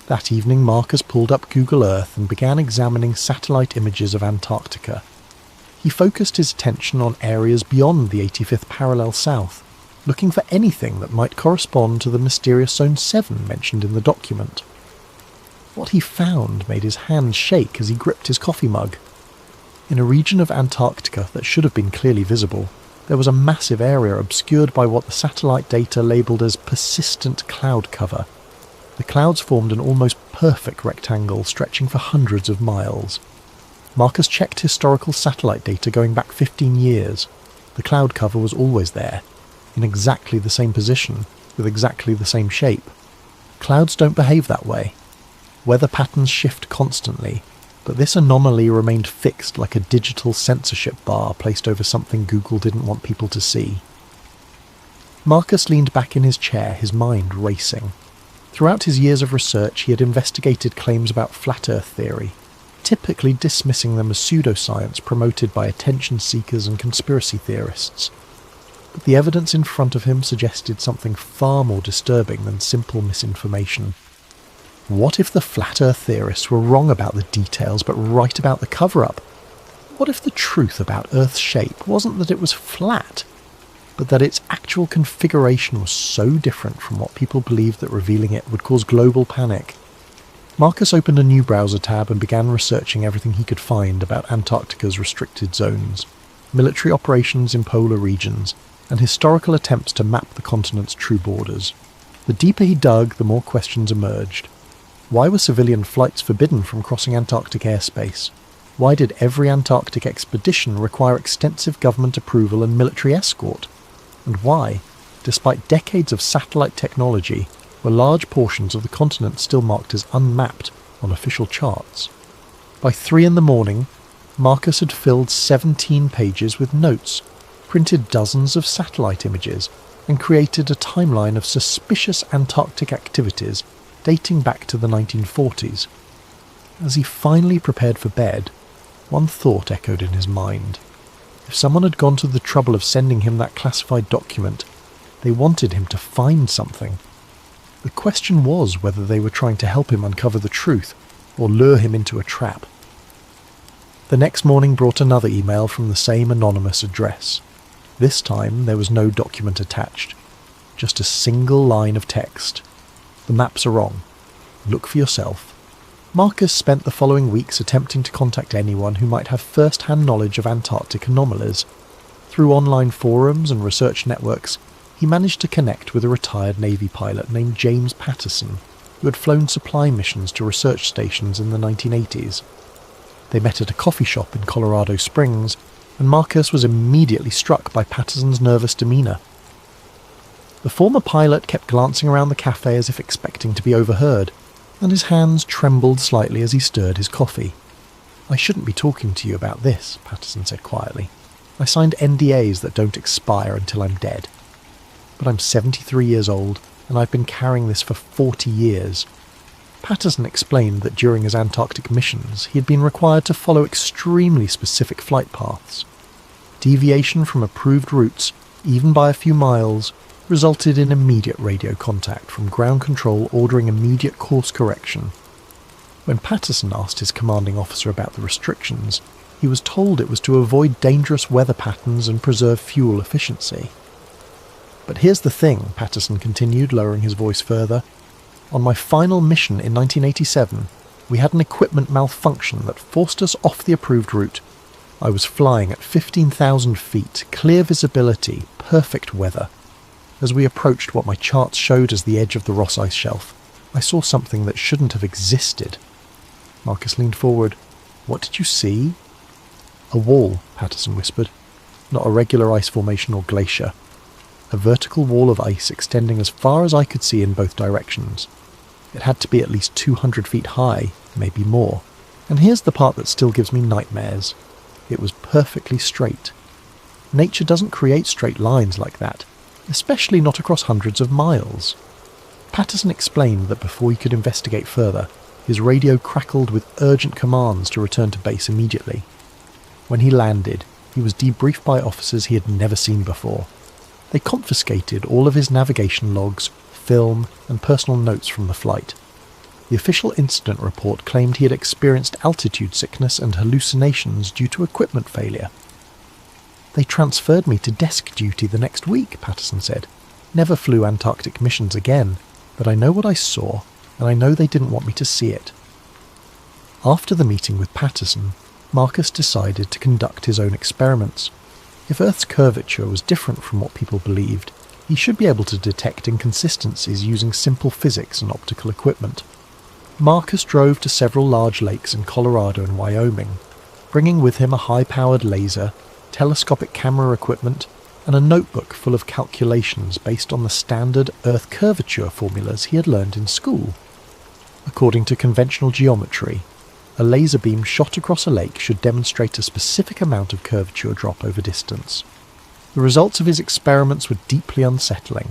That evening, Marcus pulled up Google Earth and began examining satellite images of Antarctica. He focused his attention on areas beyond the 85th parallel south, looking for anything that might correspond to the mysterious Zone 7 mentioned in the document. What he found made his hand shake as he gripped his coffee mug. In a region of Antarctica that should have been clearly visible, there was a massive area obscured by what the satellite data labelled as persistent cloud cover. The clouds formed an almost perfect rectangle stretching for hundreds of miles. Marcus checked historical satellite data going back 15 years. The cloud cover was always there, in exactly the same position, with exactly the same shape. Clouds don't behave that way. Weather patterns shift constantly, but this anomaly remained fixed like a digital censorship bar placed over something Google didn't want people to see. Marcus leaned back in his chair, his mind racing. Throughout his years of research, he had investigated claims about flat Earth theory, typically dismissing them as pseudoscience promoted by attention seekers and conspiracy theorists. But the evidence in front of him suggested something far more disturbing than simple misinformation. What if the flat Earth theorists were wrong about the details but right about the cover-up? What if the truth about Earth's shape wasn't that it was flat, but that its actual configuration was so different from what people believed that revealing it would cause global panic? Marcus opened a new browser tab and began researching everything he could find about Antarctica's restricted zones, military operations in polar regions, and historical attempts to map the continent's true borders. The deeper he dug, the more questions emerged. Why were civilian flights forbidden from crossing Antarctic airspace? Why did every Antarctic expedition require extensive government approval and military escort? And why, despite decades of satellite technology, were large portions of the continent still marked as unmapped on official charts? By 3 a.m, Marcus had filled 17 pages with notes, printed dozens of satellite images, and created a timeline of suspicious Antarctic activities dating back to the 1940s. As he finally prepared for bed, one thought echoed in his mind. If someone had gone to the trouble of sending him that classified document, they wanted him to find something. The question was whether they were trying to help him uncover the truth or lure him into a trap. The next morning brought another email from the same anonymous address. This time there was no document attached, just a single line of text. The maps are wrong. Look for yourself. Marcus spent the following weeks attempting to contact anyone who might have first-hand knowledge of Antarctic anomalies. Through online forums and research networks, he managed to connect with a retired Navy pilot named James Patterson, who had flown supply missions to research stations in the 1980s. They met at a coffee shop in Colorado Springs, and Marcus was immediately struck by Patterson's nervous demeanour. The former pilot kept glancing around the cafe as if expecting to be overheard, and his hands trembled slightly as he stirred his coffee. "I shouldn't be talking to you about this," Patterson said quietly. "I signed NDAs that don't expire until I'm dead. But I'm 73 years old, and I've been carrying this for 40 years. Patterson explained that during his Antarctic missions, he had been required to follow extremely specific flight paths. Deviation from approved routes, even by a few miles, resulted in immediate radio contact from ground control ordering immediate course correction. When Patterson asked his commanding officer about the restrictions, he was told it was to avoid dangerous weather patterns and preserve fuel efficiency. But here's the thing, Patterson continued, lowering his voice further. On my final mission in 1987, we had an equipment malfunction that forced us off the approved route. I was flying at 15,000 feet, clear visibility, perfect weather. As we approached what my charts showed as the edge of the Ross Ice Shelf, I saw something that shouldn't have existed." Marcus leaned forward. "What did you see?" "A wall," Patterson whispered. "Not a regular ice formation or glacier. A vertical wall of ice extending as far as I could see in both directions. It had to be at least 200 feet high, maybe more. And here's the part that still gives me nightmares. It was perfectly straight. Nature doesn't create straight lines like that, especially not across hundreds of miles." Patterson explained that before he could investigate further, his radio crackled with urgent commands to return to base immediately. When he landed, he was debriefed by officers he had never seen before. They confiscated all of his navigation logs, film, and personal notes from the flight. The official incident report claimed he had experienced altitude sickness and hallucinations due to equipment failure. "They transferred me to desk duty the next week," Patterson said. "Never flew Antarctic missions again, but I know what I saw, and I know they didn't want me to see it. After the meeting with Patterson, Marcus decided to conduct his own experiments. If Earth's curvature was different from what people believed, he should be able to detect inconsistencies using simple physics and optical equipment. Marcus drove to several large lakes in Colorado and Wyoming, bringing with him a high-powered laser, telescopic camera equipment, and a notebook full of calculations based on the standard Earth curvature formulas he had learned in school. According to conventional geometry, a laser beam shot across a lake should demonstrate a specific amount of curvature drop over distance. The results of his experiments were deeply unsettling.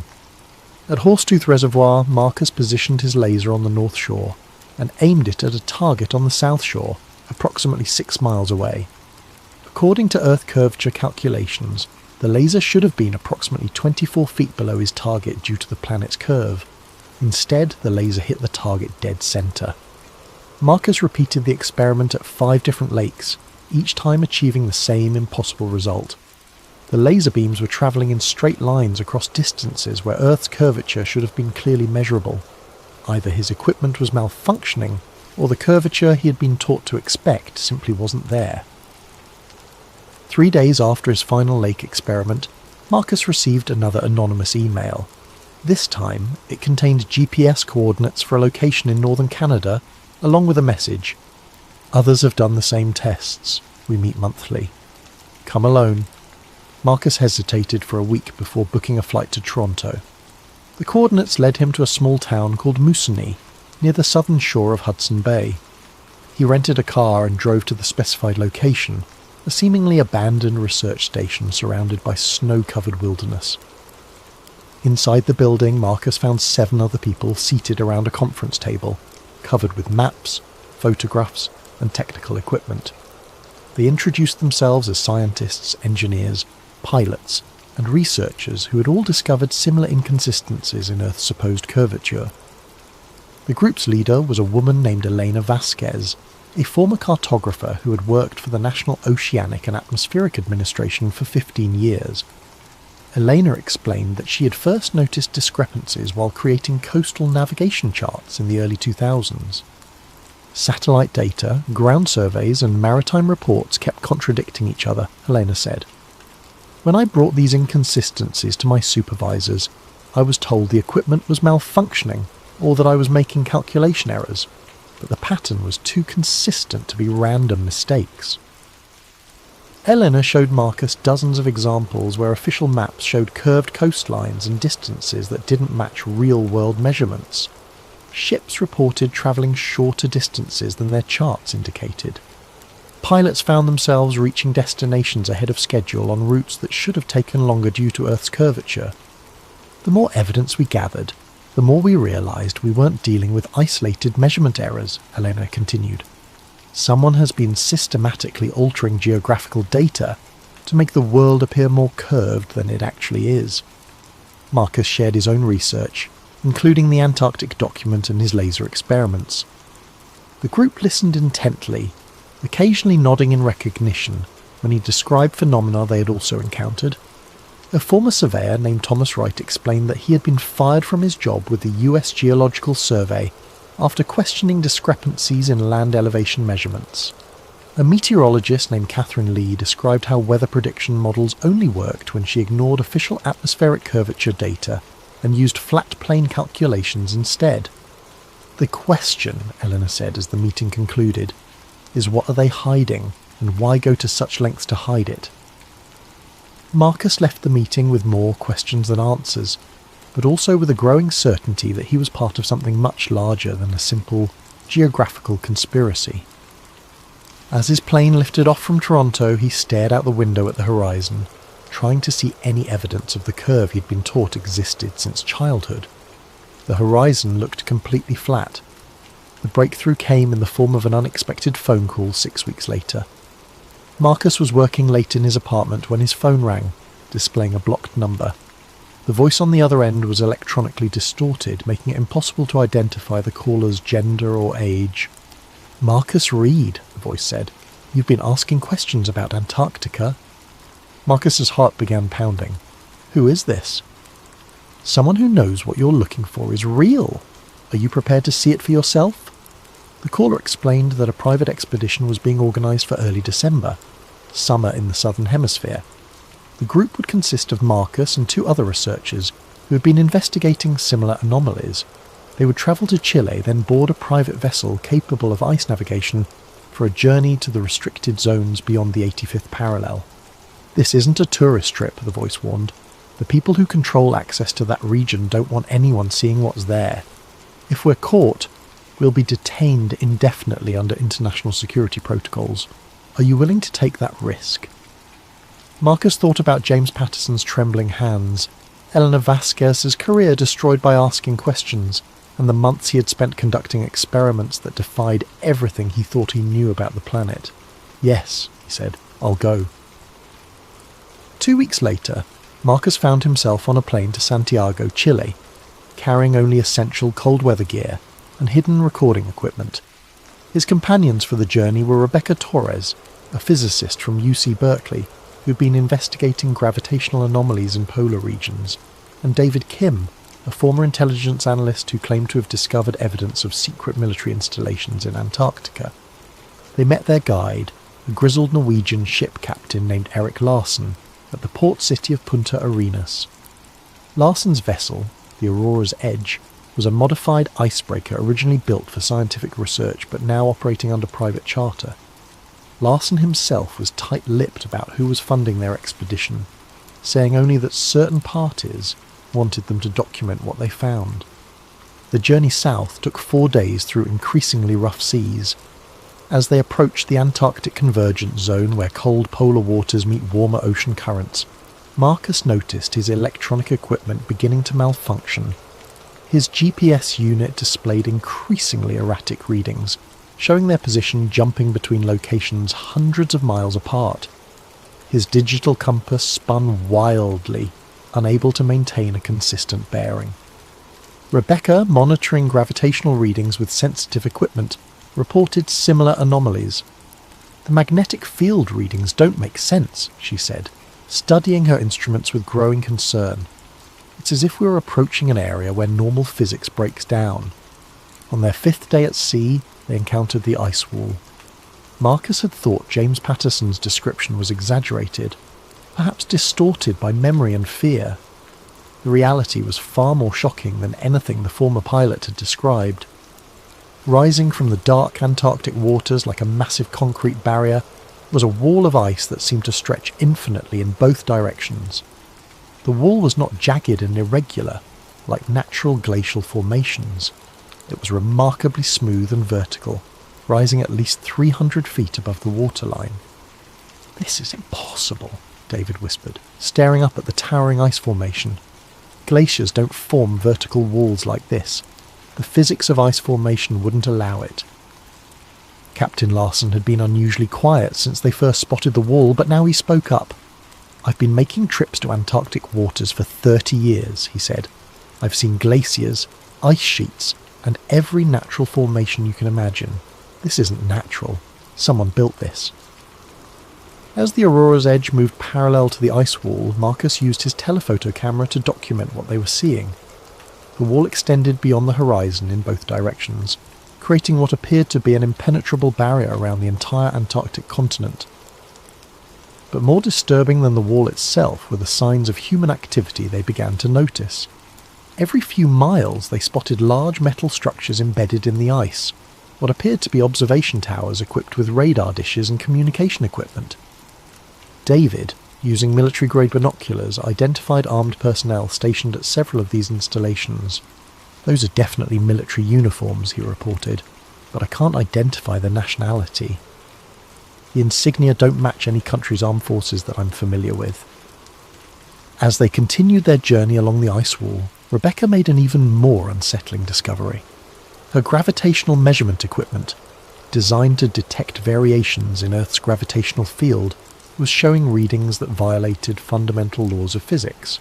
At Horsetooth Reservoir, Marcus positioned his laser on the north shore and aimed it at a target on the south shore, approximately 6 miles away. According to Earth curvature calculations, the laser should have been approximately 24 feet below his target due to the planet's curve. Instead, the laser hit the target dead centre. Marcus repeated the experiment at 5 different lakes, each time achieving the same impossible result. The laser beams were travelling in straight lines across distances where Earth's curvature should have been clearly measurable. Either his equipment was malfunctioning, or the curvature he had been taught to expect simply wasn't there. 3 days after his final lake experiment, Marcus received another anonymous email. This time, it contained GPS coordinates for a location in northern Canada, along with a message. Others have done the same tests. We meet monthly. Come alone. Marcus hesitated for a week before booking a flight to Toronto. The coordinates led him to a small town called Moosonee, near the southern shore of Hudson Bay. He rented a car and drove to the specified location, a seemingly abandoned research station surrounded by snow-covered wilderness. Inside the building, Marcus found 7 other people seated around a conference table, covered with maps, photographs, and technical equipment. They introduced themselves as scientists, engineers, pilots, and researchers who had all discovered similar inconsistencies in Earth's supposed curvature. The group's leader was a woman named Elena Vasquez, a former cartographer who had worked for the National Oceanic and Atmospheric Administration for 15 years. Elena explained that she had first noticed discrepancies while creating coastal navigation charts in the early 2000s. Satellite data, ground surveys, and maritime reports kept contradicting each other, Elena said. When I brought these inconsistencies to my supervisors, I was told the equipment was malfunctioning or that I was making calculation errors, but the pattern was too consistent to be random mistakes. Elena showed Marcus dozens of examples where official maps showed curved coastlines and distances that didn't match real-world measurements. Ships reported travelling shorter distances than their charts indicated. Pilots found themselves reaching destinations ahead of schedule on routes that should have taken longer due to Earth's curvature. The more evidence we gathered, the more we realised we weren't dealing with isolated measurement errors, Elena continued. Someone has been systematically altering geographical data to make the world appear more curved than it actually is. Marcus shared his own research, including the Antarctic document and his laser experiments. The group listened intently, occasionally nodding in recognition when he described phenomena they had also encountered. A former surveyor named Thomas Wright explained that he had been fired from his job with the US Geological Survey after questioning discrepancies in land elevation measurements. A meteorologist named Catherine Lee described how weather prediction models only worked when she ignored official atmospheric curvature data and used flat plane calculations instead. The question, Eleanor said as the meeting concluded, is what are they hiding and why go to such lengths to hide it? Marcus left the meeting with more questions than answers, but also with a growing certainty that he was part of something much larger than a simple geographical conspiracy. As his plane lifted off from Toronto, he stared out the window at the horizon, trying to see any evidence of the curve he'd been taught existed since childhood. The horizon looked completely flat. The breakthrough came in the form of an unexpected phone call 6 weeks later. Marcus was working late in his apartment when his phone rang, displaying a blocked number. The voice on the other end was electronically distorted, making it impossible to identify the caller's gender or age. "Marcus Reed," the voice said. "You've been asking questions about Antarctica." Marcus's heart began pounding. "Who is this?" "Someone who knows what you're looking for is real. Are you prepared to see it for yourself?" The caller explained that a private expedition was being organised for early December, summer in the southern hemisphere. The group would consist of Marcus and 2 other researchers who had been investigating similar anomalies. They would travel to Chile, then board a private vessel capable of ice navigation for a journey to the restricted zones beyond the 85th parallel. "This isn't a tourist trip," the voice warned. "The people who control access to that region don't want anyone seeing what's there. If we're caught, we'll be detained indefinitely under international security protocols. Are you willing to take that risk?" Marcus thought about James Patterson's trembling hands, Eleanor Vasquez's career destroyed by asking questions, and the months he had spent conducting experiments that defied everything he thought he knew about the planet. "Yes," he said, "I'll go." 2 weeks later, Marcus found himself on a plane to Santiago, Chile, carrying only essential cold weather gear and hidden recording equipment. His companions for the journey were Rebecca Torres, a physicist from UC Berkeley, who'd been investigating gravitational anomalies in polar regions, and David Kim, a former intelligence analyst who claimed to have discovered evidence of secret military installations in Antarctica. They met their guide, a grizzled Norwegian ship captain named Eric Larsen, at the port city of Punta Arenas. Larsen's vessel, the Aurora's Edge, was a modified icebreaker originally built for scientific research but now operating under private charter. Larsen himself was tight-lipped about who was funding their expedition, saying only that certain parties wanted them to document what they found. The journey south took 4 days through increasingly rough seas. As they approached the Antarctic convergence zone where cold polar waters meet warmer ocean currents, Marcus noticed his electronic equipment beginning to malfunction. His GPS unit displayed increasingly erratic readings, showing their position jumping between locations hundreds of miles apart. His digital compass spun wildly, unable to maintain a consistent bearing. Rebecca, monitoring gravitational readings with sensitive equipment, reported similar anomalies. "The magnetic field readings don't make sense," she said, studying her instruments with growing concern. "It's as if we were approaching an area where normal physics breaks down." On their 5th day at sea, they encountered the ice wall. Marcus had thought James Patterson's description was exaggerated, perhaps distorted by memory and fear. The reality was far more shocking than anything the former pilot had described. Rising from the dark Antarctic waters like a massive concrete barrier was a wall of ice that seemed to stretch infinitely in both directions. The wall was not jagged and irregular, like natural glacial formations. It was remarkably smooth and vertical, rising at least 300 feet above the waterline. "This is impossible," David whispered, staring up at the towering ice formation. "Glaciers don't form vertical walls like this. The physics of ice formation wouldn't allow it." Captain Larsen had been unusually quiet since they first spotted the wall, but now he spoke up. "I've been making trips to Antarctic waters for 30 years, he said. "I've seen glaciers, ice sheets, and every natural formation you can imagine. This isn't natural. Someone built this." As the Aurora's Edge moved parallel to the ice wall, Marcus used his telephoto camera to document what they were seeing. The wall extended beyond the horizon in both directions, creating what appeared to be an impenetrable barrier around the entire Antarctic continent. But more disturbing than the wall itself were the signs of human activity they began to notice. Every few miles they spotted large metal structures embedded in the ice, what appeared to be observation towers equipped with radar dishes and communication equipment. David, using military-grade binoculars, identified armed personnel stationed at several of these installations. "Those are definitely military uniforms," he reported, "but I can't identify the nationality. The insignia don't match any country's armed forces that I'm familiar with." As they continued their journey along the ice wall, Rebecca made an even more unsettling discovery. Her gravitational measurement equipment, designed to detect variations in Earth's gravitational field, was showing readings that violated fundamental laws of physics.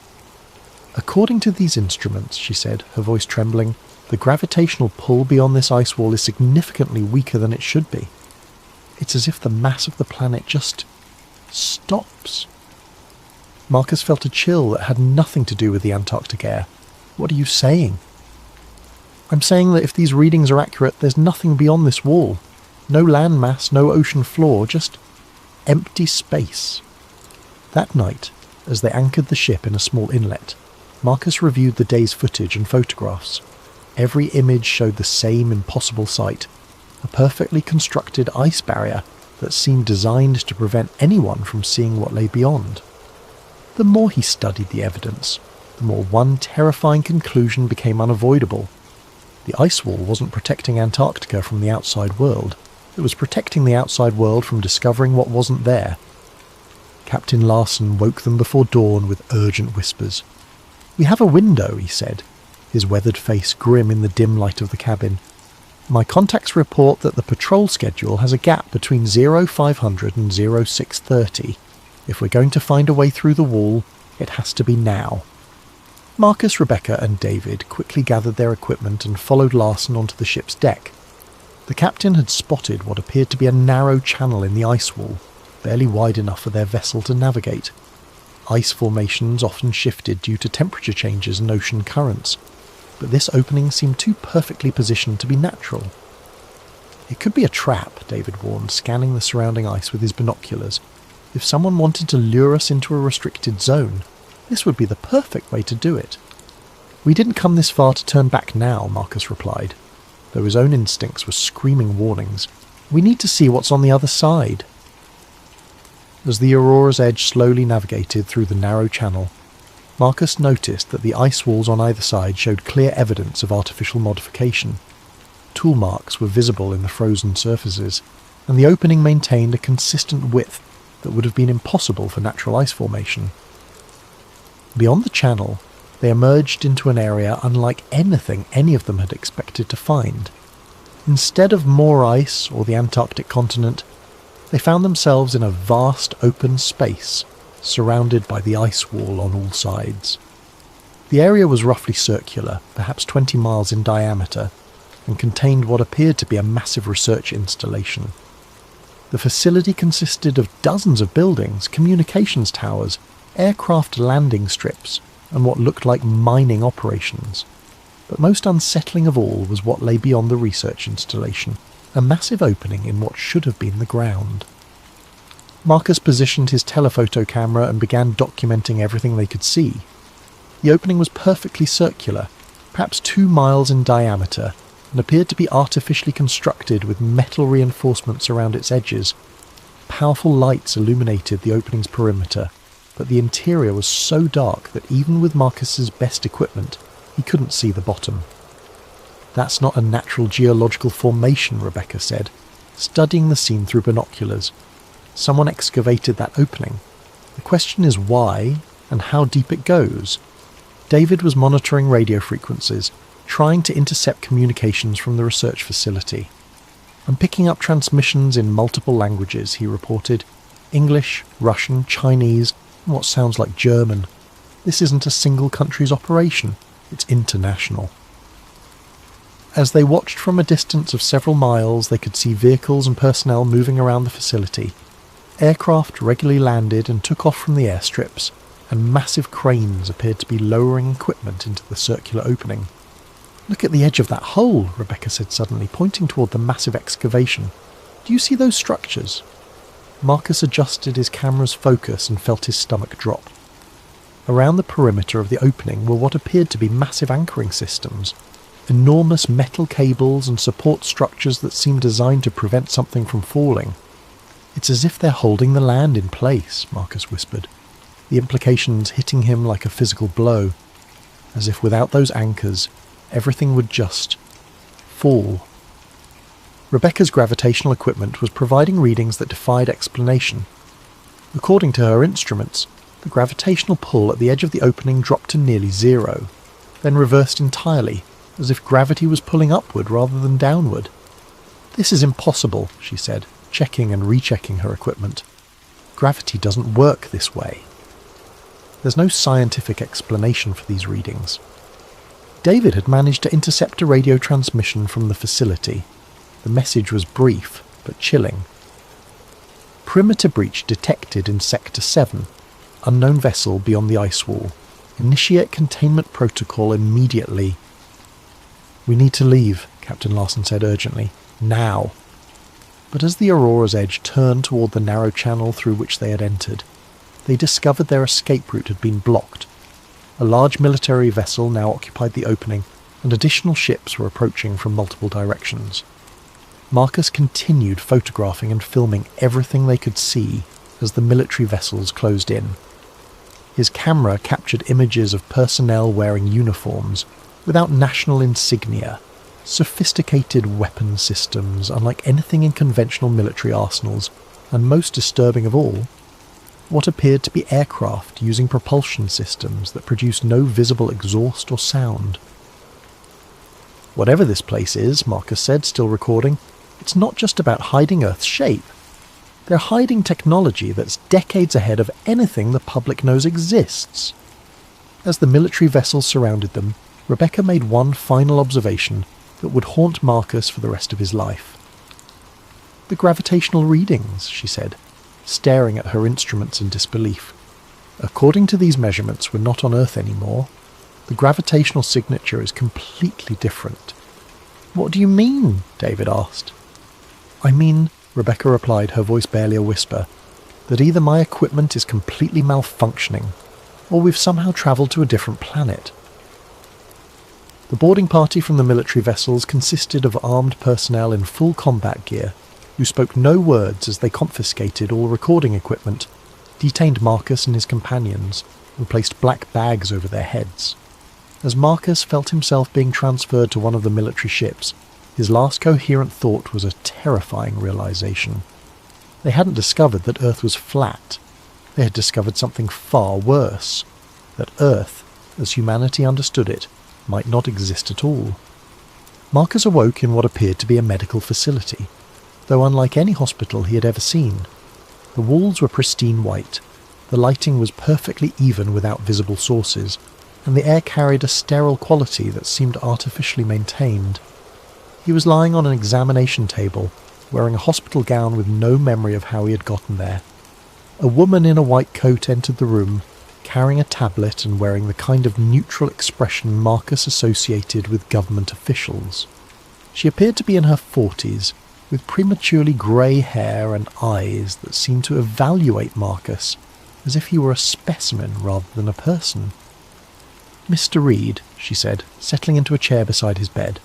"According to these instruments," she said, her voice trembling, "the gravitational pull beyond this ice wall is significantly weaker than it should be. It's as if the mass of the planet just stops." Marcus felt a chill that had nothing to do with the Antarctic air. "What are you saying?" I'm saying that if these readings are accurate, there's nothing beyond this wall. No landmass, no ocean floor, just empty space. That night, as they anchored the ship in a small inlet, Marcus reviewed the day's footage and photographs. Every image showed the same impossible sight, a perfectly constructed ice barrier that seemed designed to prevent anyone from seeing what lay beyond. The more he studied the evidence, the more one terrifying conclusion became unavoidable. The ice wall wasn't protecting Antarctica from the outside world. It was protecting the outside world from discovering what wasn't there. Captain Larson woke them before dawn with urgent whispers. "We have a window," he said, his weathered face grim in the dim light of the cabin. "My contacts report that the patrol schedule has a gap between 0500 and 0630. If we're going to find a way through the wall, it has to be now." Marcus, Rebecca and David quickly gathered their equipment and followed Larson onto the ship's deck. The captain had spotted what appeared to be a narrow channel in the ice wall, barely wide enough for their vessel to navigate. Ice formations often shifted due to temperature changes and ocean currents, but this opening seemed too perfectly positioned to be natural. "It could be a trap," David warned, scanning the surrounding ice with his binoculars. "If someone wanted to lure us into a restricted zone, this would be the perfect way to do it." "We didn't come this far to turn back now," Marcus replied, though his own instincts were screaming warnings. "We need to see what's on the other side." As the Aurora's edge slowly navigated through the narrow channel, Marcus noticed that the ice walls on either side showed clear evidence of artificial modification. Tool marks were visible in the frozen surfaces, and the opening maintained a consistent width that would have been impossible for natural ice formation. Beyond the channel, they emerged into an area unlike anything any of them had expected to find. Instead of more ice or the Antarctic continent, they found themselves in a vast open space, surrounded by the ice wall on all sides. The area was roughly circular, perhaps 20 miles in diameter, and contained what appeared to be a massive research installation. The facility consisted of dozens of buildings, communications towers, aircraft landing strips, and what looked like mining operations. But most unsettling of all was what lay beyond the research installation, a massive opening in what should have been the ground. Marcus positioned his telephoto camera and began documenting everything they could see. The opening was perfectly circular, perhaps 2 miles in diameter, and appeared to be artificially constructed with metal reinforcements around its edges. Powerful lights illuminated the opening's perimeter, but the interior was so dark that even with Marcus's best equipment, he couldn't see the bottom. "That's not a natural geological formation," Rebecca said, studying the scene through binoculars. "Someone excavated that opening. The question is why and how deep it goes." David was monitoring radio frequencies, trying to intercept communications from the research facility. "I'm picking up transmissions in multiple languages," he reported. "English, Russian, Chinese, and what sounds like German. This isn't a single country's operation, it's international." As they watched from a distance of several miles, they could see vehicles and personnel moving around the facility. Aircraft regularly landed and took off from the airstrips, and massive cranes appeared to be lowering equipment into the circular opening. "Look at the edge of that hole," Rebecca said suddenly, pointing toward the massive excavation. "Do you see those structures?" Marcus adjusted his camera's focus and felt his stomach drop. Around the perimeter of the opening were what appeared to be massive anchoring systems, enormous metal cables and support structures that seemed designed to prevent something from falling. "It's as if they're holding the land in place," Marcus whispered, the implications hitting him like a physical blow, as if without those anchors, everything would just fall. Rebecca's gravitational equipment was providing readings that defied explanation. According to her instruments, the gravitational pull at the edge of the opening dropped to nearly zero, then reversed entirely, as if gravity was pulling upward rather than downward. "This is impossible," she said, checking and rechecking her equipment. "Gravity doesn't work this way." There's no scientific explanation for these readings. David had managed to intercept a radio transmission from the facility. The message was brief, but chilling. "Perimeter breach detected in Sector 7. Unknown vessel beyond the ice wall. Initiate containment protocol immediately." "We need to leave," Captain Larson said urgently. "Now." But as the Aurora's edge turned toward the narrow channel through which they had entered, they discovered their escape route had been blocked. A large military vessel now occupied the opening, and additional ships were approaching from multiple directions. Marcus continued photographing and filming everything they could see as the military vessels closed in. His camera captured images of personnel wearing uniforms without national insignia, sophisticated weapon systems unlike anything in conventional military arsenals, and most disturbing of all, what appeared to be aircraft using propulsion systems that produced no visible exhaust or sound. "Whatever this place is," Marcus said, still recording, "it's not just about hiding Earth's shape. They're hiding technology that's decades ahead of anything the public knows exists." As the military vessels surrounded them, Rebecca made one final observation that would haunt Marcus for the rest of his life. "The gravitational readings," she said, staring at her instruments in disbelief. "According to these measurements, we're not on Earth anymore. The gravitational signature is completely different." "What do you mean?" David asked. "I mean," Rebecca replied, her voice barely a whisper, "that either my equipment is completely malfunctioning, or we've somehow travelled to a different planet." The boarding party from the military vessels consisted of armed personnel in full combat gear, who spoke no words as they confiscated all recording equipment, detained Marcus and his companions, and placed black bags over their heads. As Marcus felt himself being transferred to one of the military ships, his last coherent thought was a terrifying realization. They hadn't discovered that Earth was flat. They had discovered something far worse, that Earth, as humanity understood it, might not exist at all. Marcus awoke in what appeared to be a medical facility, though unlike any hospital he had ever seen. The walls were pristine white, the lighting was perfectly even without visible sources, and the air carried a sterile quality that seemed artificially maintained. He was lying on an examination table, wearing a hospital gown with no memory of how he had gotten there. A woman in a white coat entered the room, carrying a tablet and wearing the kind of neutral expression Marcus associated with government officials. She appeared to be in her 40s, with prematurely grey hair and eyes that seemed to evaluate Marcus as if he were a specimen rather than a person. "Mr. Reed," she said, settling into a chair beside his bed.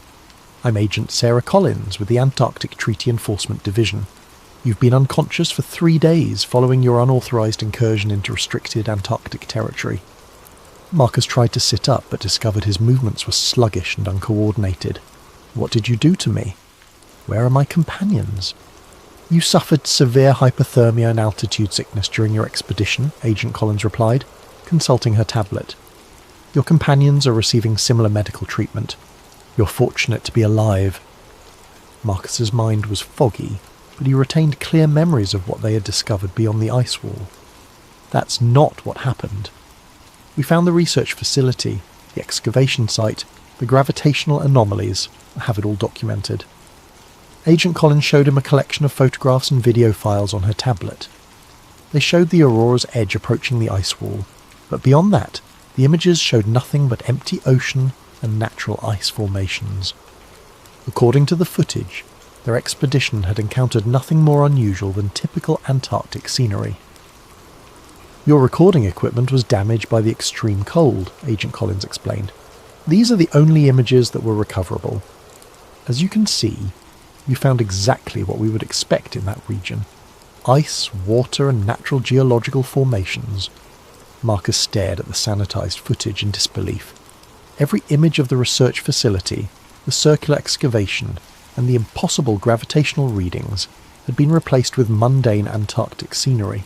"I'm Agent Sarah Collins with the Antarctic Treaty Enforcement Division. You've been unconscious for 3 days following your unauthorized incursion into restricted Antarctic territory." Marcus tried to sit up but discovered his movements were sluggish and uncoordinated. "What did you do to me? Where are my companions?" "You suffered severe hypothermia and altitude sickness during your expedition," Agent Collins replied, consulting her tablet. "Your companions are receiving similar medical treatment. You're fortunate to be alive." Marcus's mind was foggy, but he retained clear memories of what they had discovered beyond the ice wall. "That's not what happened. We found the research facility, the excavation site, the gravitational anomalies. I have it all documented." Agent Collins showed him a collection of photographs and video files on her tablet. They showed the Aurora's edge approaching the ice wall, but beyond that, the images showed nothing but empty ocean and natural ice formations. According to the footage, their expedition had encountered nothing more unusual than typical Antarctic scenery. "Your recording equipment was damaged by the extreme cold," Agent Collins explained. "These are the only images that were recoverable. As you can see, you found exactly what we would expect in that region: ice, water, and natural geological formations." Marcus stared at the sanitized footage in disbelief. Every image of the research facility, the circular excavation, and the impossible gravitational readings had been replaced with mundane Antarctic scenery.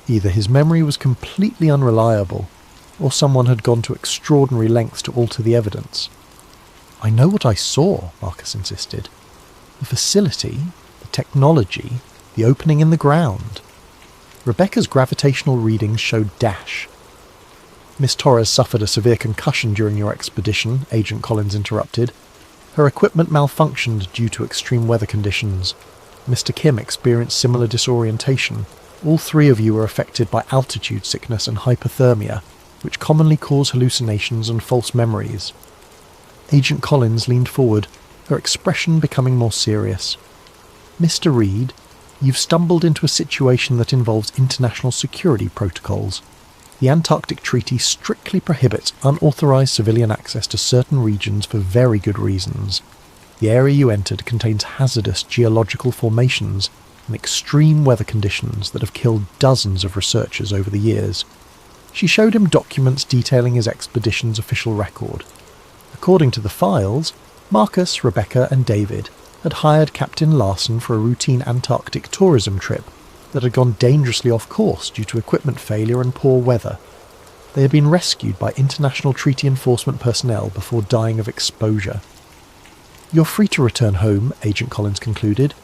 Either his memory was completely unreliable, or someone had gone to extraordinary lengths to alter the evidence. "I know what I saw," Marcus insisted. "The facility, the technology, the opening in the ground. Rebecca's gravitational readings showed dash." "Miss Torres suffered a severe concussion during your expedition," Agent Collins interrupted. "Her equipment malfunctioned due to extreme weather conditions. Mr. Kim experienced similar disorientation. All 3 of you were affected by altitude sickness and hypothermia, which commonly cause hallucinations and false memories." Agent Collins leaned forward, her expression becoming more serious. "Mr. Reed, you've stumbled into a situation that involves international security protocols. The Antarctic Treaty strictly prohibits unauthorized civilian access to certain regions for very good reasons. The area you entered contains hazardous geological formations and extreme weather conditions that have killed dozens of researchers over the years." She showed him documents detailing his expedition's official record. According to the files, Marcus, Rebecca and David had hired Captain Larson for a routine Antarctic tourism trip that had gone dangerously off course due to equipment failure and poor weather. They had been rescued by international treaty enforcement personnel before dying of exposure. "You're free to return home," Agent Collins concluded,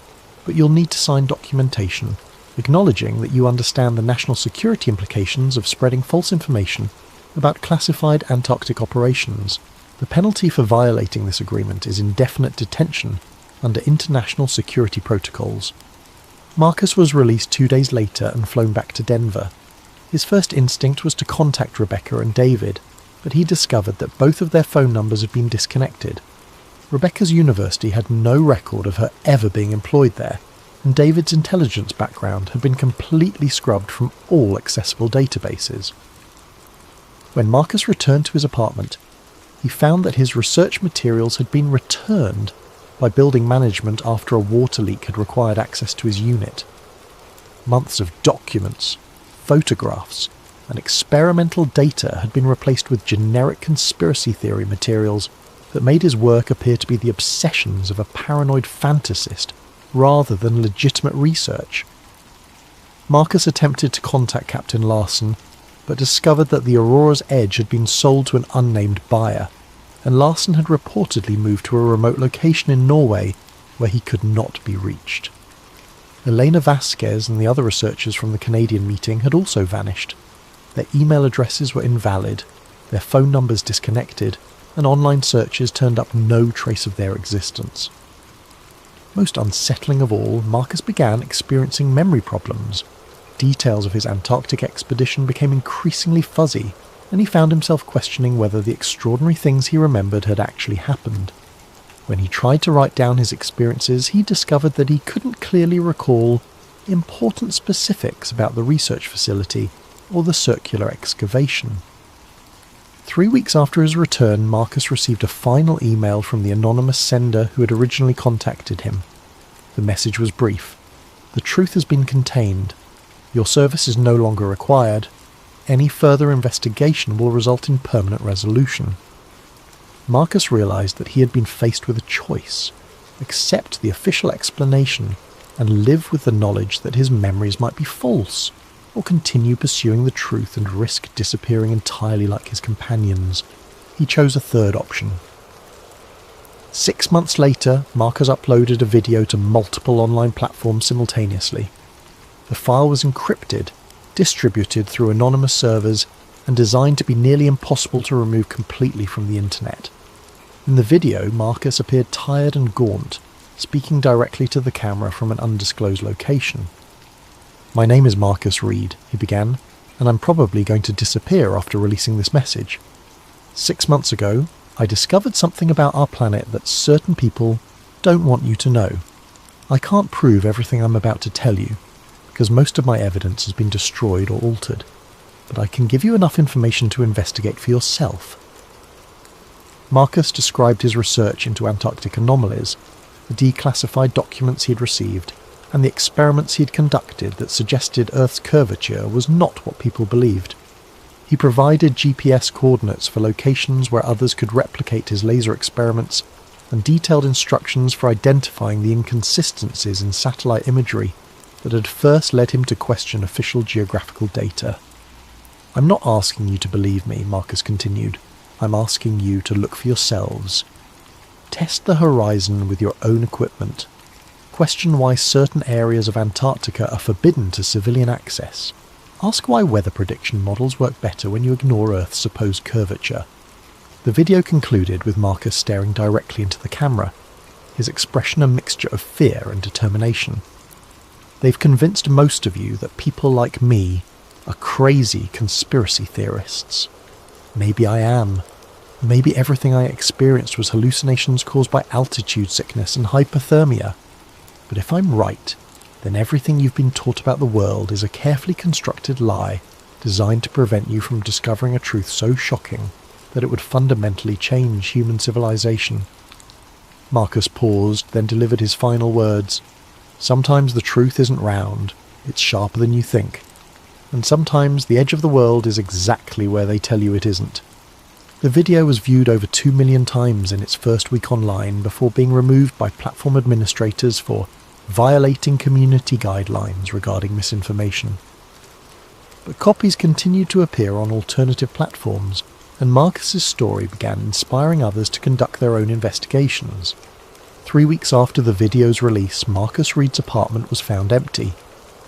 "but you'll need to sign documentation, acknowledging that you understand the national security implications of spreading false information about classified Antarctic operations. The penalty for violating this agreement is indefinite detention under international security protocols." Marcus was released 2 days later and flown back to Denver. His first instinct was to contact Rebecca and David, but he discovered that both of their phone numbers had been disconnected. Rebecca's university had no record of her ever being employed there, and David's intelligence background had been completely scrubbed from all accessible databases. When Marcus returned to his apartment, he found that his research materials had been returned by building management after a water leak had required access to his unit. Months of documents, photographs, and experimental data had been replaced with generic conspiracy theory materials that made his work appear to be the obsessions of a paranoid fantasist rather than legitimate research. Marcus attempted to contact Captain Larson, but discovered that the Aurora's Edge had been sold to an unnamed buyer, and Larson had reportedly moved to a remote location in Norway where he could not be reached. Elena Vasquez and the other researchers from the Canadian meeting had also vanished. Their email addresses were invalid, their phone numbers disconnected, and online searches turned up no trace of their existence. Most unsettling of all, Marcus began experiencing memory problems. Details of his Antarctic expedition became increasingly fuzzy, and he found himself questioning whether the extraordinary things he remembered had actually happened. When he tried to write down his experiences, he discovered that he couldn't clearly recall important specifics about the research facility or the circular excavation. 3 weeks after his return, Marcus received a final email from the anonymous sender who had originally contacted him. The message was brief. "The truth has been contained. Your service is no longer required. Any further investigation will result in permanent resolution." Marcus realized that he had been faced with a choice: accept the official explanation and live with the knowledge that his memories might be false, or continue pursuing the truth and risk disappearing entirely like his companions. He chose a third option. 6 months later, Marcus uploaded a video to multiple online platforms simultaneously. The file was encrypted, distributed through anonymous servers, and designed to be nearly impossible to remove completely from the internet. In the video, Marcus appeared tired and gaunt, speaking directly to the camera from an undisclosed location. "My name is Marcus Reed," he began, "and I'm probably going to disappear after releasing this message. 6 months ago, I discovered something about our planet that certain people don't want you to know. I can't prove everything I'm about to tell you, because most of my evidence has been destroyed or altered, but I can give you enough information to investigate for yourself." Marcus described his research into Antarctic anomalies, the declassified documents he had received, and the experiments he had conducted that suggested Earth's curvature was not what people believed. He provided GPS coordinates for locations where others could replicate his laser experiments, and detailed instructions for identifying the inconsistencies in satellite imagery that had first led him to question official geographical data. "I'm not asking you to believe me," Marcus continued. "I'm asking you to look for yourselves. Test the horizon with your own equipment. Question why certain areas of Antarctica are forbidden to civilian access. Ask why weather prediction models work better when you ignore Earth's supposed curvature." The video concluded with Marcus staring directly into the camera, his expression a mixture of fear and determination. "They've convinced most of you that people like me are crazy conspiracy theorists. Maybe I am. Maybe everything I experienced was hallucinations caused by altitude sickness and hypothermia. But if I'm right, then everything you've been taught about the world is a carefully constructed lie designed to prevent you from discovering a truth so shocking that it would fundamentally change human civilization. Marcus paused, then delivered his final words. Sometimes the truth isn't round, it's sharper than you think. And sometimes the edge of the world is exactly where they tell you it isn't. The video was viewed over 2 million times in its first week online before being removed by platform administrators for violating community guidelines regarding misinformation. But copies continued to appear on alternative platforms, and Marcus's story began inspiring others to conduct their own investigations. 3 weeks after the video's release, Marcus Reed's apartment was found empty.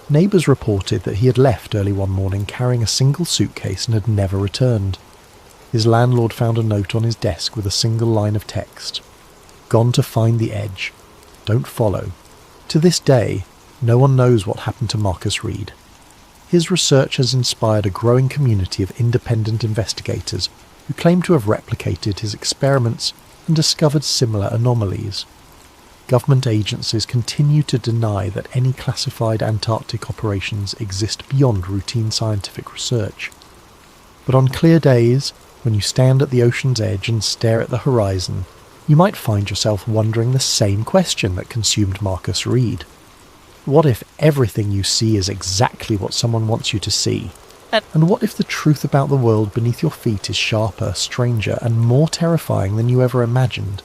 Neighbours reported that he had left early one morning carrying a single suitcase and had never returned. His landlord found a note on his desk with a single line of text. "Gone to find the edge. Don't follow." To this day, no one knows what happened to Marcus Reed. His research has inspired a growing community of independent investigators who claim to have replicated his experiments and discovered similar anomalies. Government agencies continue to deny that any classified Antarctic operations exist beyond routine scientific research. But on clear days, when you stand at the ocean's edge and stare at the horizon, you might find yourself wondering the same question that consumed Marcus Reed. What if everything you see is exactly what someone wants you to see? And what if the truth about the world beneath your feet is sharper, stranger, and more terrifying than you ever imagined?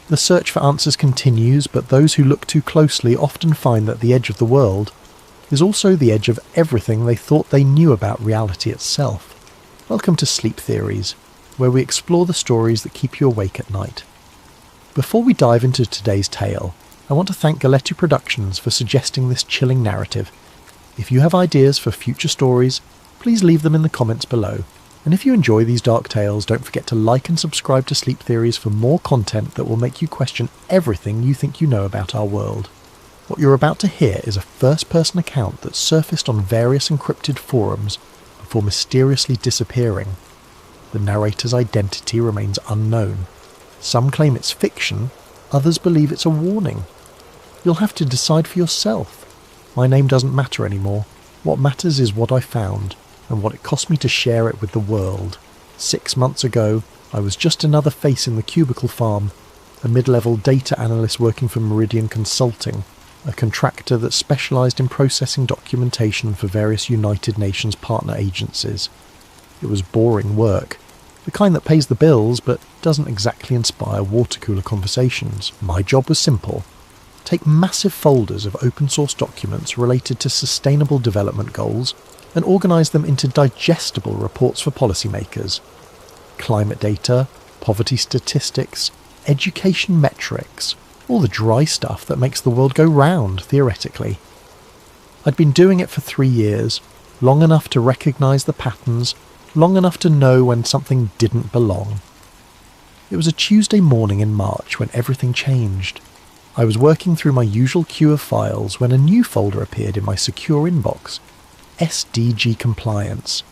The search for answers continues, but those who look too closely often find that the edge of the world is also the edge of everything they thought they knew about reality itself. Welcome to Sleep Theories, where we explore the stories that keep you awake at night. Before we dive into today's tale, I want to thank Galletti Productions for suggesting this chilling narrative. If you have ideas for future stories, please leave them in the comments below. And if you enjoy these dark tales, don't forget to like and subscribe to Sleep Theories for more content that will make you question everything you think you know about our world. What you're about to hear is a first-person account that surfaced on various encrypted forums before mysteriously disappearing. The narrator's identity remains unknown. Some claim it's fiction, others believe it's a warning. You'll have to decide for yourself. My name doesn't matter anymore. What matters is what I found, and what it cost me to share it with the world. 6 months ago, I was just another face in the cubicle farm, a mid-level data analyst working for Meridian Consulting, a contractor that specialised in processing documentation for various United Nations partner agencies. It was boring work, the kind that pays the bills but doesn't exactly inspire water-cooler conversations. My job was simple. Take massive folders of open-source documents related to sustainable development goals and organise them into digestible reports for policymakers. Climate data, poverty statistics, education metrics, all the dry stuff that makes the world go round, theoretically. I'd been doing it for 3 years, long enough to recognise the patterns, long enough to know when something didn't belong. It was a Tuesday morning in March when everything changed. I was working through my usual queue of files when a new folder appeared in my secure inbox. SDG Compliance.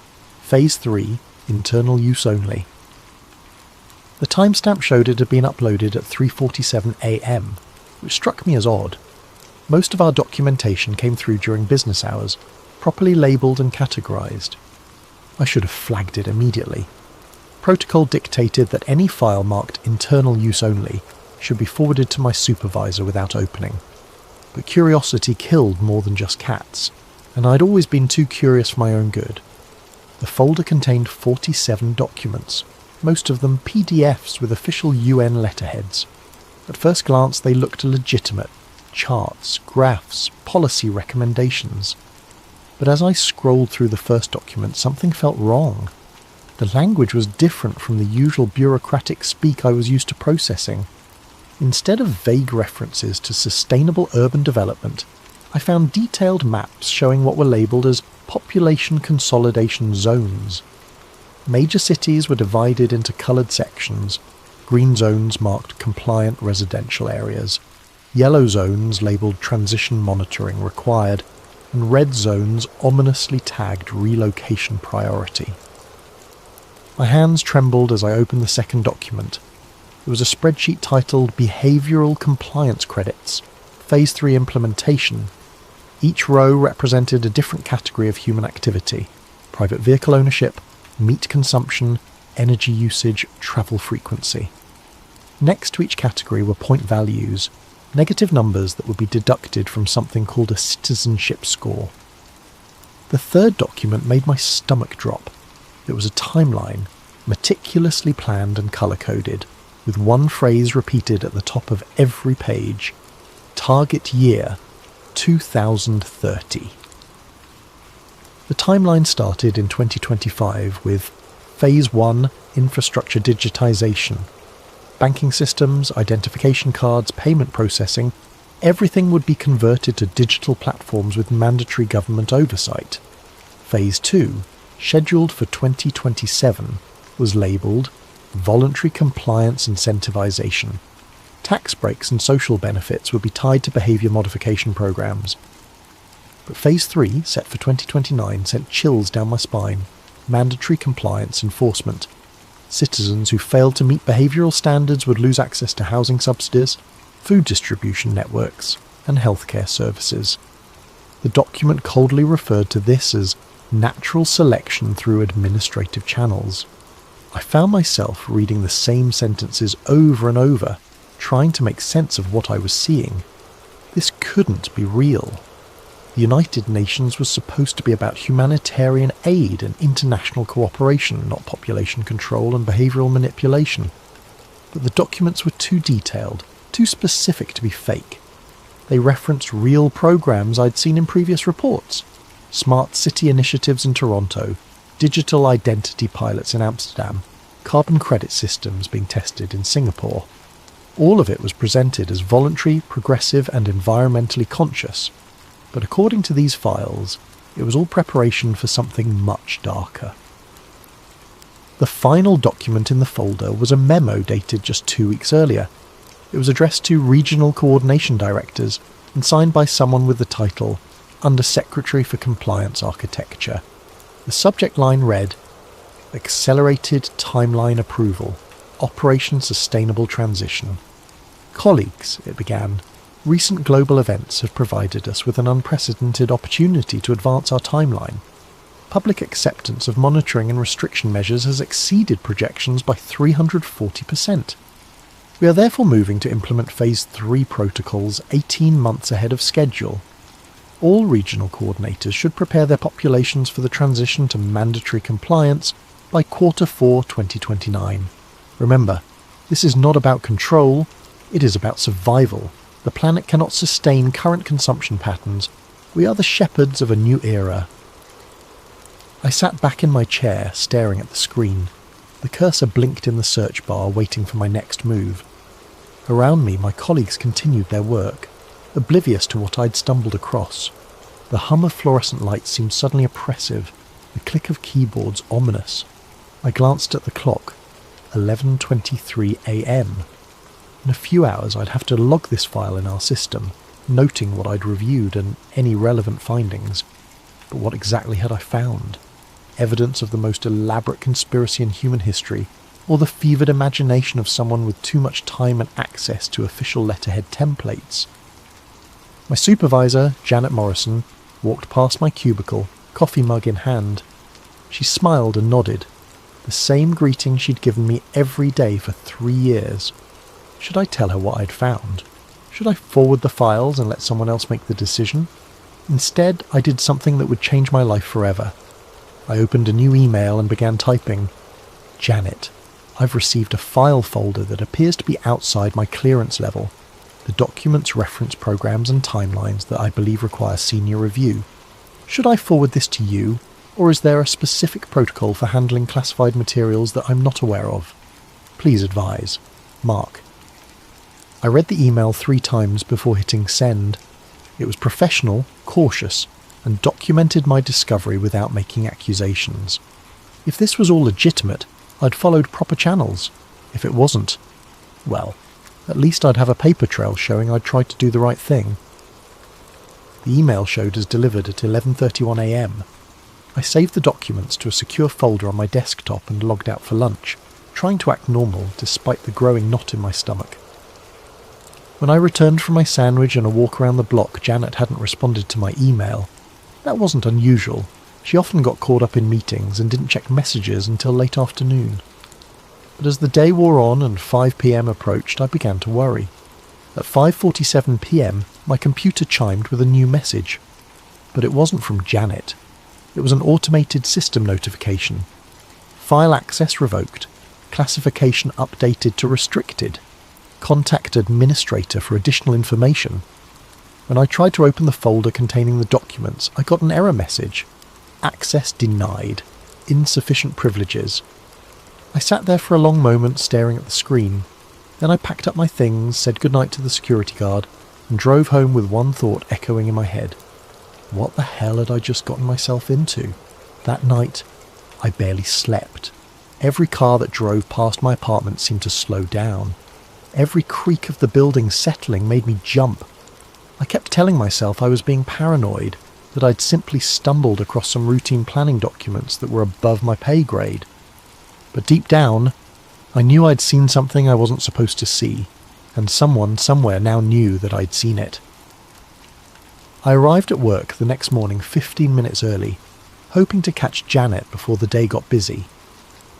Phase 3, Internal Use Only. The timestamp showed it had been uploaded at 3:47 AM, which struck me as odd. Most of our documentation came through during business hours, properly labelled and categorised. I should have flagged it immediately. Protocol dictated that any file marked Internal Use Only should be forwarded to my supervisor without opening. But curiosity killed more than just cats, and I'd always been too curious for my own good. The folder contained 47 documents, most of them PDFs with official UN letterheads. At first glance they looked legitimate: charts, graphs, policy recommendations. But as I scrolled through the first document, something felt wrong. The language was different from the usual bureaucratic speak I was used to processing. Instead of vague references to sustainable urban development, I found detailed maps showing what were labelled as population consolidation zones. Major cities were divided into coloured sections. Green zones marked compliant residential areas, yellow zones labelled transition monitoring required, and red zones ominously tagged relocation priority. My hands trembled as I opened the second document. It was a spreadsheet titled Behavioural Compliance Credits, Phase 3 Implementation. Each row represented a different category of human activity: private vehicle ownership, meat consumption, energy usage, travel frequency. Next to each category were point values, negative numbers that would be deducted from something called a citizenship score. The third document made my stomach drop. It was a timeline, meticulously planned and colour-coded, with one phrase repeated at the top of every page: Target year 2030. The timeline started in 2025 with Phase 1 Infrastructure Digitisation. Banking systems, identification cards, payment processing, everything would be converted to digital platforms with mandatory government oversight. Phase 2, scheduled for 2027, was labelled Voluntary Compliance Incentivisation. Tax breaks and social benefits would be tied to behaviour modification programmes. But Phase 3, set for 2029, sent chills down my spine. Mandatory compliance enforcement. Citizens who failed to meet behavioural standards would lose access to housing subsidies, food distribution networks, and healthcare services. The document coldly referred to this as natural selection through administrative channels. I found myself reading the same sentences over and over, trying to make sense of what I was seeing. This couldn't be real. The United Nations was supposed to be about humanitarian aid and international cooperation, not population control and behavioural manipulation. But the documents were too detailed, too specific to be fake. They referenced real programs I'd seen in previous reports. Smart city initiatives in Toronto, digital identity pilots in Amsterdam, carbon credit systems being tested in Singapore. All of it was presented as voluntary, progressive and environmentally conscious. But according to these files, it was all preparation for something much darker. The final document in the folder was a memo dated just 2 weeks earlier. It was addressed to regional coordination directors and signed by someone with the title Under-Secretary for Compliance Architecture. The subject line read, Accelerated Timeline Approval, Operation Sustainable Transition. Colleagues, it began, recent global events have provided us with an unprecedented opportunity to advance our timeline. Public acceptance of monitoring and restriction measures has exceeded projections by 340%. We are therefore moving to implement Phase 3 protocols 18 months ahead of schedule. All regional coordinators should prepare their populations for the transition to mandatory compliance by Q4 2029. Remember, this is not about control, it is about survival. The planet cannot sustain current consumption patterns. We are the shepherds of a new era. I sat back in my chair, staring at the screen. The cursor blinked in the search bar, waiting for my next move. Around me, my colleagues continued their work, oblivious to what I'd stumbled across. The hum of fluorescent lights seemed suddenly oppressive, the click of keyboards ominous. I glanced at the clock. 11:23 a.m. In a few hours I'd have to log this file in our system, noting what I'd reviewed and any relevant findings. But what exactly had I found? Evidence of the most elaborate conspiracy in human history, or the fevered imagination of someone with too much time and access to official letterhead templates? My supervisor, Janet Morrison, walked past my cubicle, coffee mug in hand. She smiled and nodded, the same greeting she'd given me every day for 3 years. Should I tell her what I'd found? Should I forward the files and let someone else make the decision? Instead, I did something that would change my life forever. I opened a new email and began typing. Janet, I've received a file folder that appears to be outside my clearance level. The documents reference programs and timelines that I believe require senior review. Should I forward this to you, or is there a specific protocol for handling classified materials that I'm not aware of? Please advise. Mark. I read the email 3 times before hitting send. It was professional, cautious, and documented my discovery without making accusations. If this was all legitimate, I'd followed proper channels. If it wasn't, well, at least I'd have a paper trail showing I'd tried to do the right thing. The email showed as delivered at 11:31 a.m. I saved the documents to a secure folder on my desktop and logged out for lunch, trying to act normal despite the growing knot in my stomach. When I returned from my sandwich and a walk around the block, Janet hadn't responded to my email. That wasn't unusual. She often got caught up in meetings and didn't check messages until late afternoon. But as the day wore on and 5 p.m. approached, I began to worry. At 5:47 p.m, my computer chimed with a new message. But it wasn't from Janet. It was an automated system notification. File access revoked. Classification updated to restricted. Contact administrator for additional information. When I tried to open the folder containing the documents, I got an error message. Access denied. Insufficient privileges. I sat there for a long moment staring at the screen. Then I packed up my things, said goodnight to the security guard, and drove home with one thought echoing in my head. What the hell had I just gotten myself into? That night, I barely slept. Every car that drove past my apartment seemed to slow down. Every creak of the building settling made me jump. I kept telling myself I was being paranoid, that I'd simply stumbled across some routine planning documents that were above my pay grade. But deep down, I knew I'd seen something I wasn't supposed to see, and someone somewhere now knew that I'd seen it. I arrived at work the next morning 15 minutes early, hoping to catch Janet before the day got busy.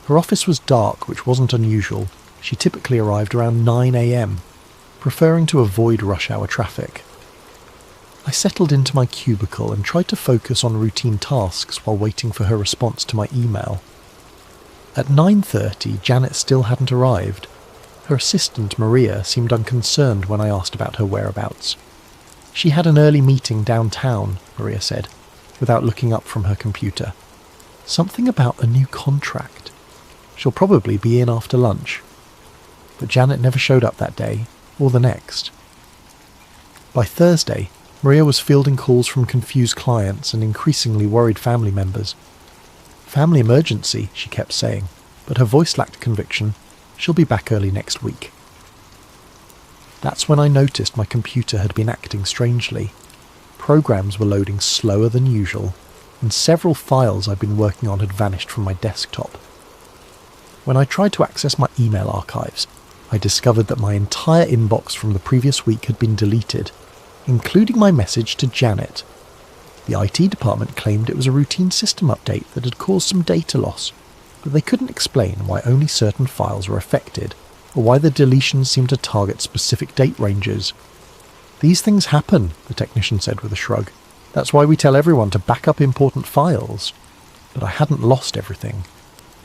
Her office was dark, which wasn't unusual. She typically arrived around 9 a.m, preferring to avoid rush hour traffic. I settled into my cubicle and tried to focus on routine tasks while waiting for her response to my email. At 9:30, Janet still hadn't arrived. Her assistant, Maria, seemed unconcerned when I asked about her whereabouts. She had an early meeting downtown, Maria said, without looking up from her computer. Something about a new contract. She'll probably be in after lunch. But Janet never showed up that day, or the next. By Thursday, Maria was fielding calls from confused clients and increasingly worried family members. Family emergency, she kept saying, but her voice lacked conviction. She'll be back early next week. That's when I noticed my computer had been acting strangely. Programs were loading slower than usual, and several files I'd been working on had vanished from my desktop. When I tried to access my email archives, I discovered that my entire inbox from the previous week had been deleted, including my message to Janet. The IT department claimed it was a routine system update that had caused some data loss, but they couldn't explain why only certain files were affected, or why the deletions seemed to target specific date ranges. These things happen, the technician said with a shrug. That's why we tell everyone to back up important files. But I hadn't lost everything.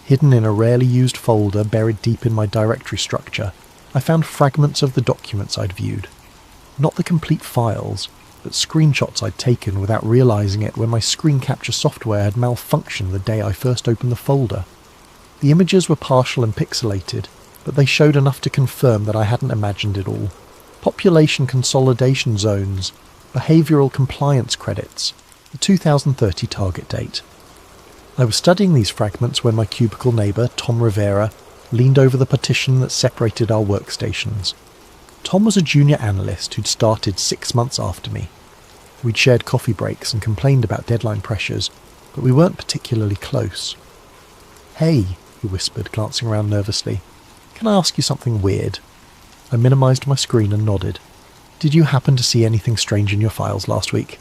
Hidden in a rarely used folder buried deep in my directory structure, I found fragments of the documents I'd viewed. Not the complete files, but screenshots I'd taken without realising it when my screen capture software had malfunctioned the day I first opened the folder. The images were partial and pixelated, but they showed enough to confirm that I hadn't imagined it all. Population consolidation zones, behavioural compliance credits, the 2030 target date. I was studying these fragments when my cubicle neighbour, Tom Rivera, leaned over the partition that separated our workstations. Tom was a junior analyst who'd started 6 months after me. We'd shared coffee breaks and complained about deadline pressures, but we weren't particularly close. "Hey," he whispered, glancing around nervously. "Can I ask you something weird?" I minimised my screen and nodded. "Did you happen to see anything strange in your files last week?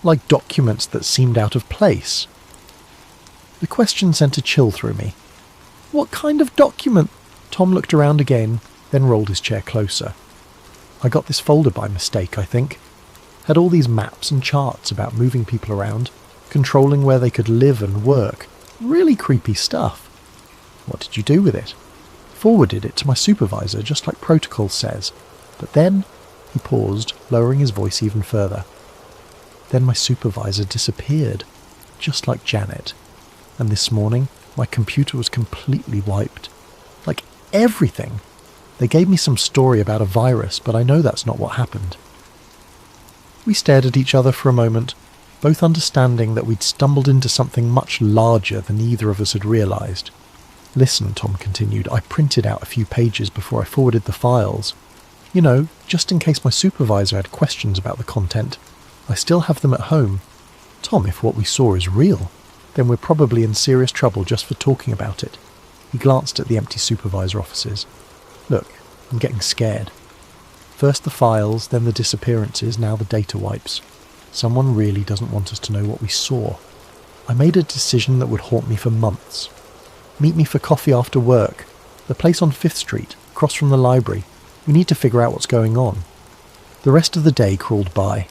Like documents that seemed out of place?" The question sent a chill through me. "What kind of document?" Tom looked around again, then rolled his chair closer. "I got this folder by mistake, I think. Had all these maps and charts about moving people around, controlling where they could live and work. Really creepy stuff." "What did you do with it?" "Forwarded it to my supervisor, just like protocol says. But then," he paused, lowering his voice even further. "Then my supervisor disappeared, just like Janet. And this morning, my computer was completely wiped. Like everything. They gave me some story about a virus, but I know that's not what happened." We stared at each other for a moment, both understanding that we'd stumbled into something much larger than either of us had realised. "Listen," Tom continued, "I printed out a few pages before I forwarded the files. You know, just in case my supervisor had questions about the content. I still have them at home. Tom, if what we saw is real, then we're probably in serious trouble just for talking about it. He glanced at the empty supervisor offices. Look, I'm getting scared. First the files, then the disappearances, now the data wipes. Someone really doesn't want us to know what we saw. I made a decision that would haunt me for months. Meet me for coffee after work. The place on 5th Street, across from the library. We need to figure out what's going on. The rest of the day crawled by.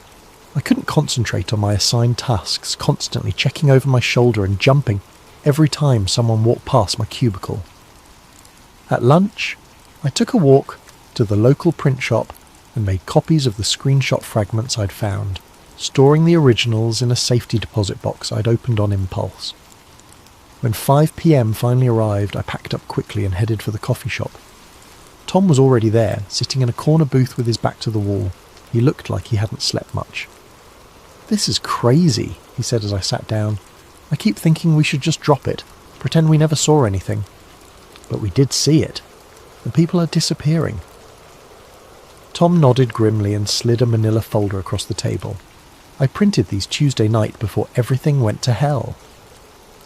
I couldn't concentrate on my assigned tasks, constantly checking over my shoulder and jumping every time someone walked past my cubicle. At lunch, I took a walk to the local print shop and made copies of the screenshot fragments I'd found, storing the originals in a safety deposit box I'd opened on impulse. When 5 p.m. finally arrived, I packed up quickly and headed for the coffee shop. Tom was already there, sitting in a corner booth with his back to the wall. He looked like he hadn't slept much. "This is crazy," he said as I sat down. "I keep thinking we should just drop it, pretend we never saw anything. But we did see it. The people are disappearing." Tom nodded grimly and slid a manila folder across the table. I printed these Tuesday night before everything went to hell.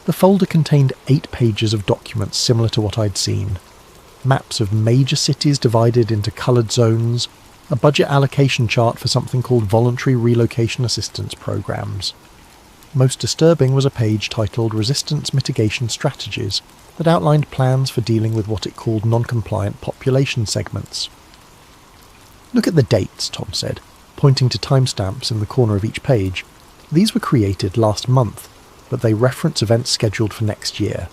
The folder contained 8 pages of documents similar to what I'd seen. Maps of major cities divided into coloured zones, a budget allocation chart for something called Voluntary Relocation Assistance Programs. Most disturbing was a page titled Resistance Mitigation Strategies that outlined plans for dealing with what it called non-compliant population segments. "Look at the dates," Tom said, pointing to timestamps in the corner of each page. "These were created last month, but they reference events scheduled for next year.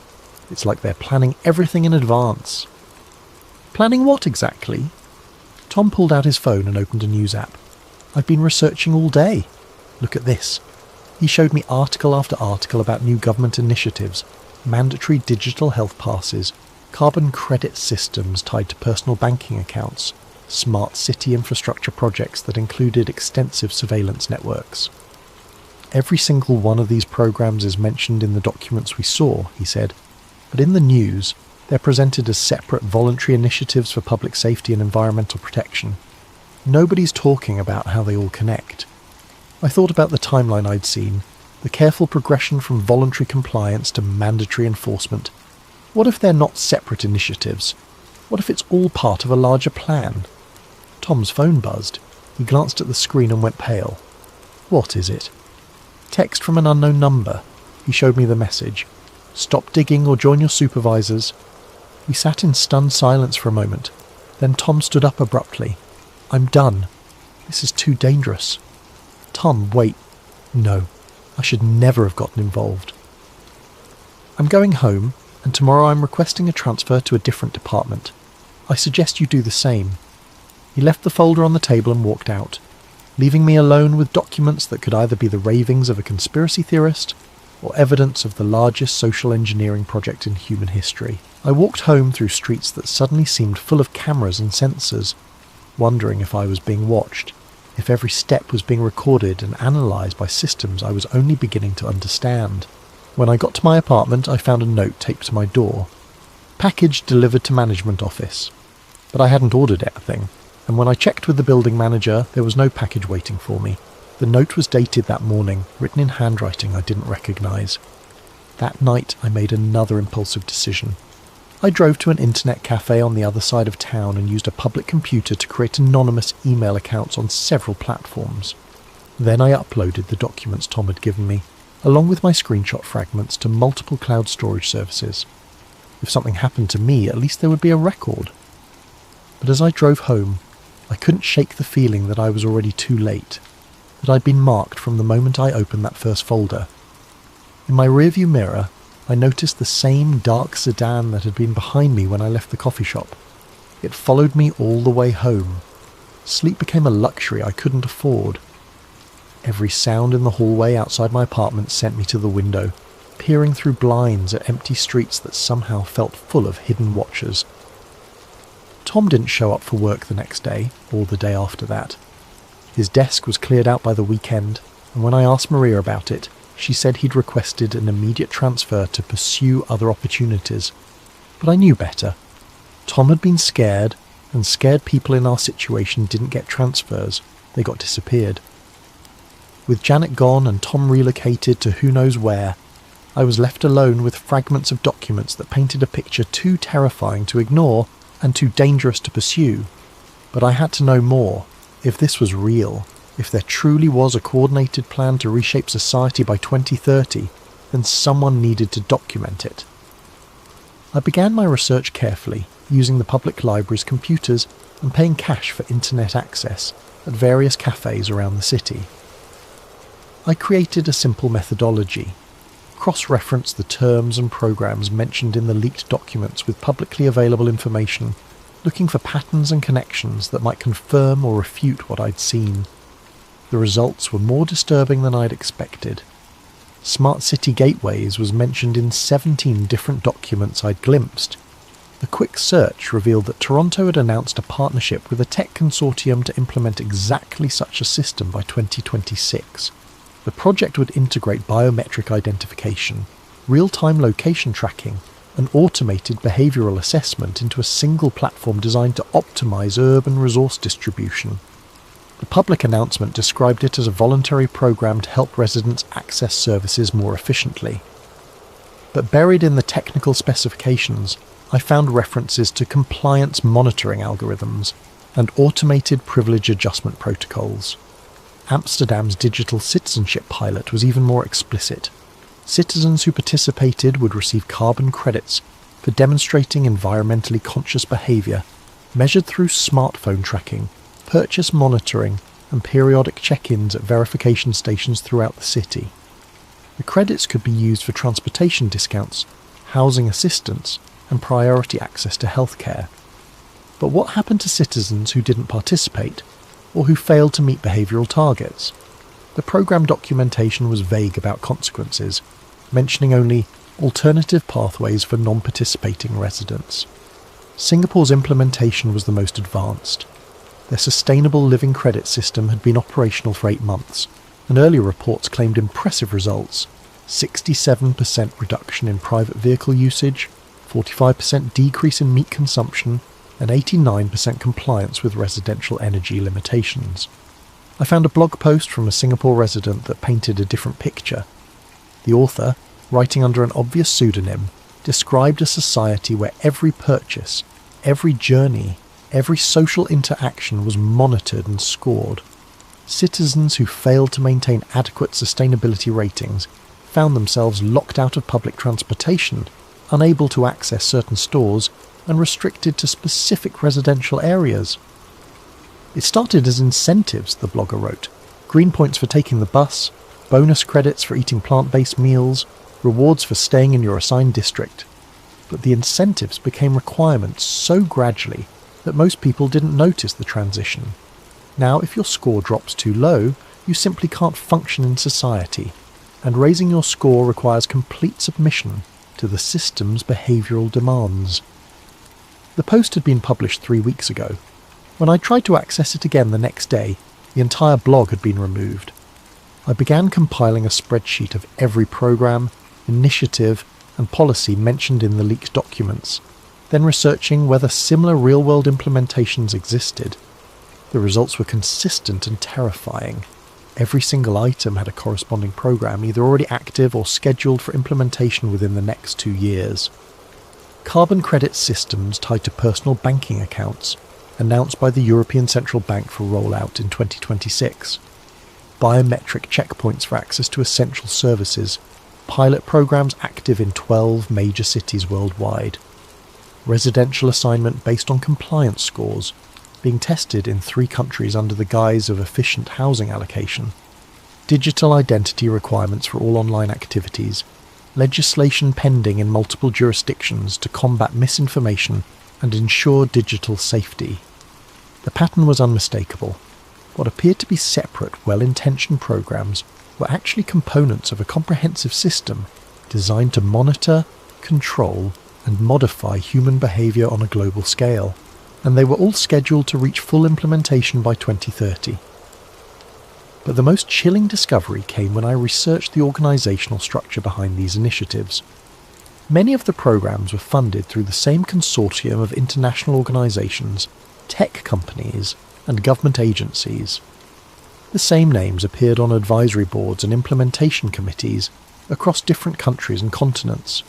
It's like they're planning everything in advance." "Planning what exactly?" Tom pulled out his phone and opened a news app. "I've been researching all day. Look at this." He showed me article after article about new government initiatives, mandatory digital health passes, carbon credit systems tied to personal banking accounts, smart city infrastructure projects that included extensive surveillance networks. "Every single one of these programs is mentioned in the documents we saw," he said, "but in the news, they're presented as separate voluntary initiatives for public safety and environmental protection. Nobody's talking about how they all connect." I thought about the timeline I'd seen, the careful progression from voluntary compliance to mandatory enforcement. What if they're not separate initiatives? What if it's all part of a larger plan? Tom's phone buzzed. He glanced at the screen and went pale. "What is it?" "Text from an unknown number." He showed me the message. "Stop digging or join your supervisors." We sat in stunned silence for a moment. Then Tom stood up abruptly. "I'm done. This is too dangerous." "Tom, wait. No, I should never have gotten involved." "I'm going home, and tomorrow I'm requesting a transfer to a different department. I suggest you do the same." He left the folder on the table and walked out, leaving me alone with documents that could either be the ravings of a conspiracy theorist or evidence of the largest social engineering project in human history. I walked home through streets that suddenly seemed full of cameras and sensors, wondering if I was being watched, if every step was being recorded and analysed by systems I was only beginning to understand. When I got to my apartment, I found a note taped to my door. "Package delivered to management office." But I hadn't ordered anything, and when I checked with the building manager, there was no package waiting for me. The note was dated that morning, written in handwriting I didn't recognise. That night I made another impulsive decision. I drove to an internet cafe on the other side of town and used a public computer to create anonymous email accounts on several platforms. Then I uploaded the documents Tom had given me, along with my screenshot fragments, to multiple cloud storage services. If something happened to me, at least there would be a record. But as I drove home, I couldn't shake the feeling that I was already too late, that I'd been marked from the moment I opened that first folder. In my rearview mirror, I noticed the same dark sedan that had been behind me when I left the coffee shop. It followed me all the way home. Sleep became a luxury I couldn't afford. Every sound in the hallway outside my apartment sent me to the window, peering through blinds at empty streets that somehow felt full of hidden watchers. Tom didn't show up for work the next day, or the day after that. His desk was cleared out by the weekend, and when I asked Maria about it, she said he'd requested an immediate transfer to pursue other opportunities. But I knew better. Tom had been scared, and scared people in our situation didn't get transfers, they got disappeared. With Janet gone and Tom relocated to who knows where, I was left alone with fragments of documents that painted a picture too terrifying to ignore and too dangerous to pursue. But I had to know more. If this was real, if there truly was a coordinated plan to reshape society by 2030, then someone needed to document it. I began my research carefully, using the public library's computers and paying cash for internet access at various cafes around the city. I created a simple methodology, cross-referenced the terms and programs mentioned in the leaked documents with publicly available information, looking for patterns and connections that might confirm or refute what I'd seen. The results were more disturbing than I'd expected. Smart city gateways was mentioned in 17 different documents I'd glimpsed. The quick search revealed that Toronto had announced a partnership with a tech consortium to implement exactly such a system by 2026. The project would integrate biometric identification, real-time location tracking, and automated behavioural assessment into a single platform designed to optimise urban resource distribution. The public announcement described it as a voluntary programme to help residents access services more efficiently. But buried in the technical specifications, I found references to compliance monitoring algorithms and automated privilege adjustment protocols. Amsterdam's digital citizenship pilot was even more explicit. Citizens who participated would receive carbon credits for demonstrating environmentally conscious behaviour, measured through smartphone tracking, purchase monitoring, and periodic check-ins at verification stations throughout the city. The credits could be used for transportation discounts, housing assistance, and priority access to healthcare. But what happened to citizens who didn't participate, or who failed to meet behavioural targets? The programme documentation was vague about consequences, mentioning only alternative pathways for non-participating residents. Singapore's implementation was the most advanced. Their sustainable living credit system had been operational for 8 months, and earlier reports claimed impressive results: 67% reduction in private vehicle usage, 45% decrease in meat consumption, and 89% compliance with residential energy limitations. I found a blog post from a Singapore resident that painted a different picture. The author, writing under an obvious pseudonym, described a society where every purchase, every journey, every social interaction was monitored and scored. Citizens who failed to maintain adequate sustainability ratings found themselves locked out of public transportation, unable to access certain stores, and restricted to specific residential areas. It started as incentives, the blogger wrote. Green points for taking the bus, bonus credits for eating plant-based meals, rewards for staying in your assigned district. But the incentives became requirements so gradually that most people didn't notice the transition. Now, if your score drops too low, you simply can't function in society, and raising your score requires complete submission to the system's behavioural demands. The post had been published 3 weeks ago. When I tried to access it again the next day, the entire blog had been removed. I began compiling a spreadsheet of every programme, initiative, and policy mentioned in the leaked documents, then researching whether similar real-world implementations existed. The results were consistent and terrifying. Every single item had a corresponding programme either already active or scheduled for implementation within the next 2 years. Carbon credit systems tied to personal banking accounts, announced by the European Central Bank for rollout in 2026. Biometric checkpoints for access to essential services, pilot programs active in 12 major cities worldwide. Residential assignment based on compliance scores, being tested in 3 countries under the guise of efficient housing allocation. Digital identity requirements for all online activities. Legislation pending in multiple jurisdictions to combat misinformation and ensure digital safety. The pattern was unmistakable. What appeared to be separate, well-intentioned programs were actually components of a comprehensive system designed to monitor, control, and modify human behaviour on a global scale, and they were all scheduled to reach full implementation by 2030. But the most chilling discovery came when I researched the organisational structure behind these initiatives. Many of the programs were funded through the same consortium of international organisations, tech companies, and government agencies. The same names appeared on advisory boards and implementation committees, across different countries and continents.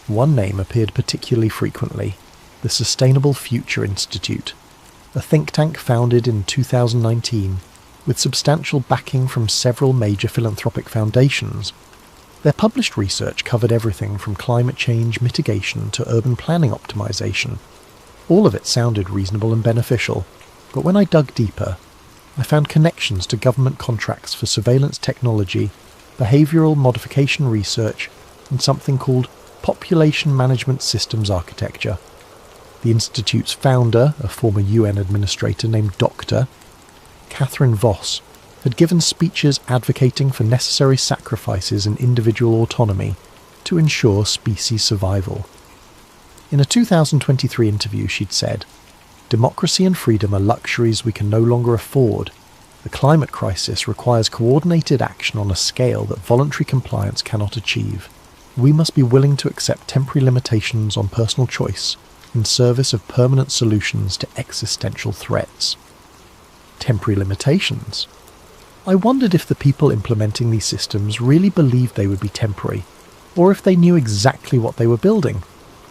One name appeared particularly frequently, the Sustainable Future Institute, a think tank founded in 2019 with substantial backing from several major philanthropic foundations. Their published research covered everything from climate change mitigation to urban planning optimization. All of it sounded reasonable and beneficial, but when I dug deeper, I found connections to government contracts for surveillance technology, behavioural modification research, and something called Population Management Systems Architecture. The Institute's founder, a former UN administrator named Dr. Catherine Voss, had given speeches advocating for necessary sacrifices in individual autonomy to ensure species survival. In a 2023 interview, she'd said, "Democracy and freedom are luxuries we can no longer afford. The climate crisis requires coordinated action on a scale that voluntary compliance cannot achieve. We must be willing to accept temporary limitations on personal choice in service of permanent solutions to existential threats." Temporary limitations? I wondered if the people implementing these systems really believed they would be temporary, or if they knew exactly what they were building.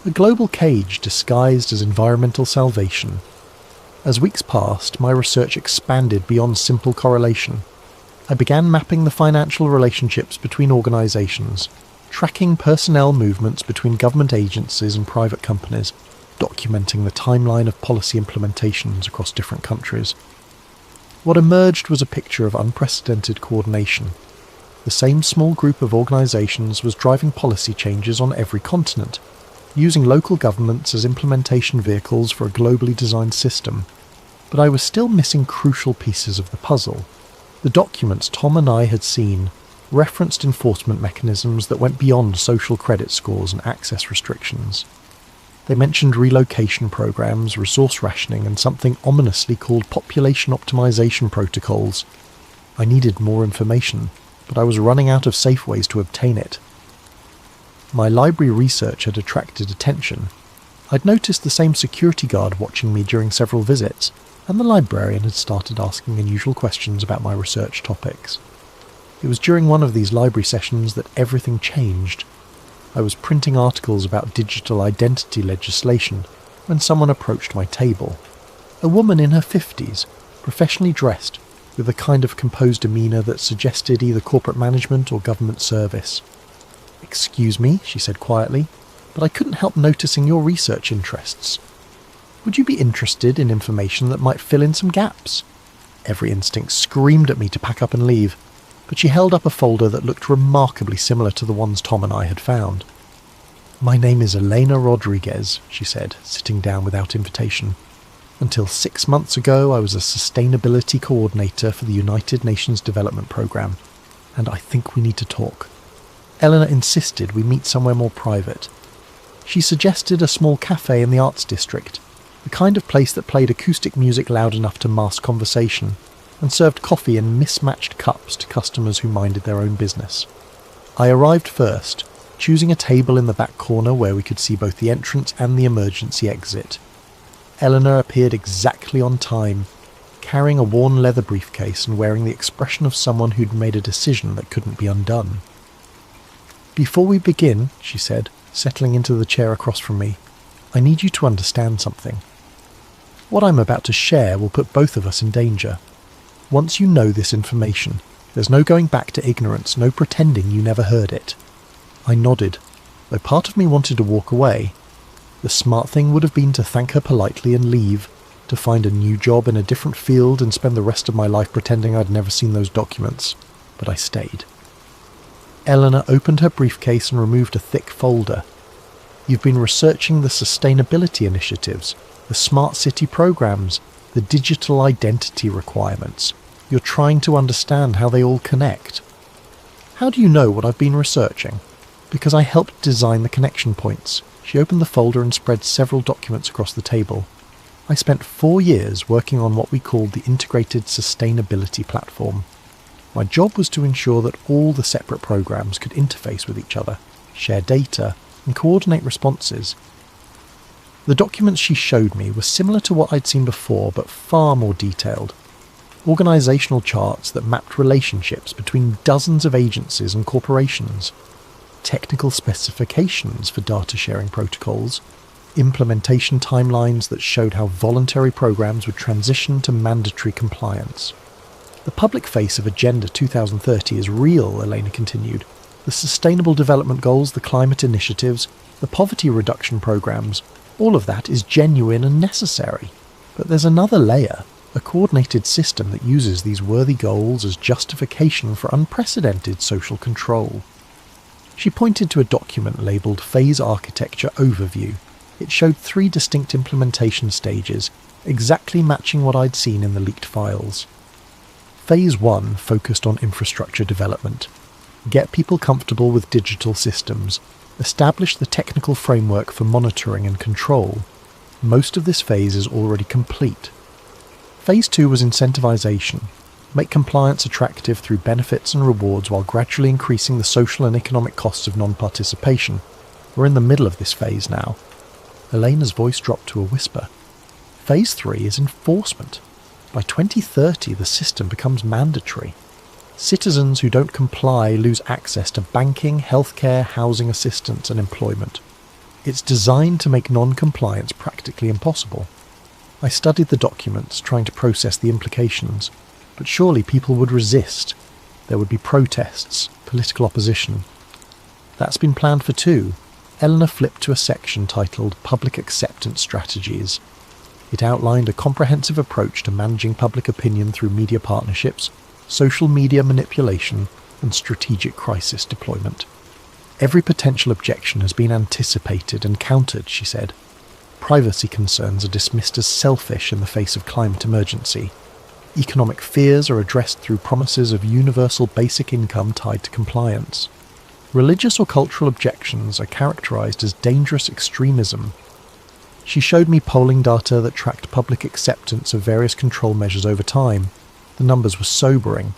A global cage disguised as environmental salvation. As weeks passed, my research expanded beyond simple correlation. I began mapping the financial relationships between organisations, tracking personnel movements between government agencies and private companies, documenting the timeline of policy implementations across different countries. What emerged was a picture of unprecedented coordination. The same small group of organisations was driving policy changes on every continent, using local governments as implementation vehicles for a globally designed system. But I was still missing crucial pieces of the puzzle. The documents Tom and I had seen referenced enforcement mechanisms that went beyond social credit scores and access restrictions. They mentioned relocation programs, resource rationing, and something ominously called population optimization protocols. I needed more information, but I was running out of safe ways to obtain it. My library research had attracted attention. I'd noticed the same security guard watching me during several visits, and the librarian had started asking unusual questions about my research topics. It was during one of these library sessions that everything changed. I was printing articles about digital identity legislation when someone approached my table. A woman in her 50s, professionally dressed, with a kind of composed demeanour that suggested either corporate management or government service. "Excuse me," she said quietly, "but I couldn't help noticing your research interests. Would you be interested in information that might fill in some gaps?" Every instinct screamed at me to pack up and leave, but she held up a folder that looked remarkably similar to the ones Tom and I had found. "My name is Elena Rodriguez," she said, sitting down without invitation. "Until 6 months ago, I was a sustainability coordinator for the United Nations Development Programme, and I think we need to talk." Eleanor insisted we meet somewhere more private. She suggested a small cafe in the Arts District, the kind of place that played acoustic music loud enough to mask conversation, and served coffee in mismatched cups to customers who minded their own business. I arrived first, choosing a table in the back corner where we could see both the entrance and the emergency exit. Eleanor appeared exactly on time, carrying a worn leather briefcase and wearing the expression of someone who'd made a decision that couldn't be undone. "Before we begin," she said, settling into the chair across from me, "I need you to understand something. What I'm about to share will put both of us in danger. Once you know this information, there's no going back to ignorance, no pretending you never heard it." I nodded, though part of me wanted to walk away. The smart thing would have been to thank her politely and leave, to find a new job in a different field and spend the rest of my life pretending I'd never seen those documents. But I stayed. Eleanor opened her briefcase and removed a thick folder. "You've been researching the sustainability initiatives, the smart city programs, the digital identity requirements. You're trying to understand how they all connect. How do you know what I've been researching?" "Because I helped design the connection points." She opened the folder and spread several documents across the table. "I spent 4 years working on what we called the Integrated Sustainability Platform. My job was to ensure that all the separate programs could interface with each other, share data, and coordinate responses. The documents she showed me were similar to what I'd seen before, but far more detailed. organisational charts that mapped relationships between dozens of agencies and corporations, technical specifications for data sharing protocols, implementation timelines that showed how voluntary programs would transition to mandatory compliance. The public face of Agenda 2030 is real, Elena continued. The Sustainable Development Goals, the climate initiatives, the poverty reduction programs, all of that is genuine and necessary. But there's another layer, a coordinated system that uses these worthy goals as justification for unprecedented social control. She pointed to a document labelled Phase Architecture Overview. It showed 3 distinct implementation stages, exactly matching what I'd seen in the leaked files. Phase 1 focused on infrastructure development. Get people comfortable with digital systems. Establish the technical framework for monitoring and control. Most of this phase is already complete. Phase 2 was incentivisation. Make compliance attractive through benefits and rewards while gradually increasing the social and economic costs of non-participation. We're in the middle of this phase now. Elena's voice dropped to a whisper. Phase 3 is enforcement. By 2030, the system becomes mandatory. Citizens who don't comply lose access to banking, healthcare, housing assistance and employment. It's designed to make non-compliance practically impossible. I studied the documents, trying to process the implications, but surely people would resist. There would be protests, political opposition. That's been planned for 2. Eleanor flipped to a section titled Public Acceptance Strategies. It outlined a comprehensive approach to managing public opinion through media partnerships, social media manipulation, and strategic crisis deployment. Every potential objection has been anticipated and countered, she said. Privacy concerns are dismissed as selfish in the face of climate emergency. Economic fears are addressed through promises of universal basic income tied to compliance. Religious or cultural objections are characterised as dangerous extremism. She showed me polling data that tracked public acceptance of various control measures over time. The numbers were sobering.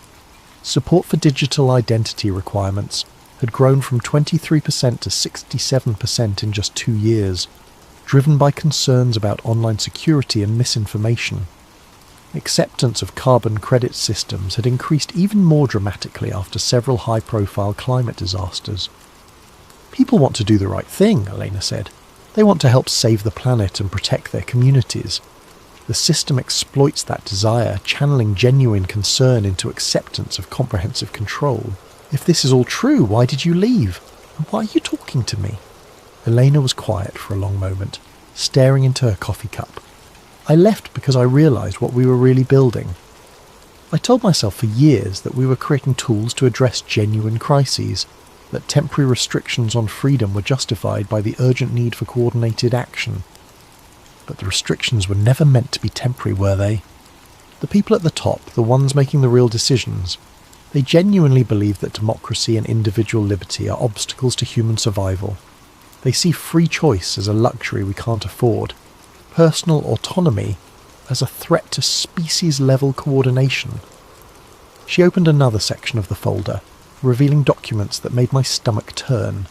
Support for digital identity requirements had grown from 23% to 67% in just 2 years, driven by concerns about online security and misinformation. Acceptance of carbon credit systems had increased even more dramatically after several high-profile climate disasters. People want to do the right thing, Elena said. They want to help save the planet and protect their communities. The system exploits that desire, channeling genuine concern into acceptance of comprehensive control. If this is all true, why did you leave? And why are you talking to me? Elena was quiet for a long moment, staring into her coffee cup. I left because I realised what we were really building. I told myself for years that we were creating tools to address genuine crises, that temporary restrictions on freedom were justified by the urgent need for coordinated action. But the restrictions were never meant to be temporary, were they? The people at the top, the ones making the real decisions, they genuinely believe that democracy and individual liberty are obstacles to human survival. They see free choice as a luxury we can't afford, personal autonomy as a threat to species-level coordination. She opened another section of the folder, revealing documents that made my stomach turn.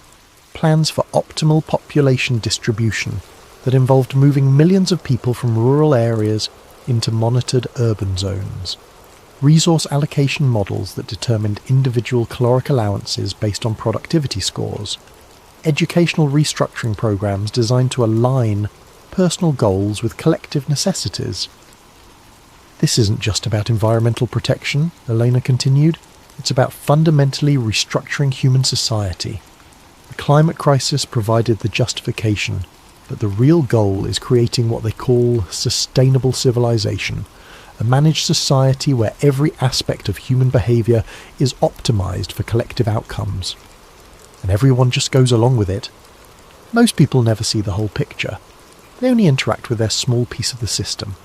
Plans for optimal population distribution that involved moving millions of people from rural areas into monitored urban zones. Resource allocation models that determined individual caloric allowances based on productivity scores. Educational restructuring programs designed to align personal goals with collective necessities. This isn't just about environmental protection, Elena continued. It's about fundamentally restructuring human society. The climate crisis provided the justification, but the real goal is creating what they call sustainable civilization, a managed society where every aspect of human behaviour is optimised for collective outcomes. And everyone just goes along with it. Most people never see the whole picture. They only interact with their small piece of the system,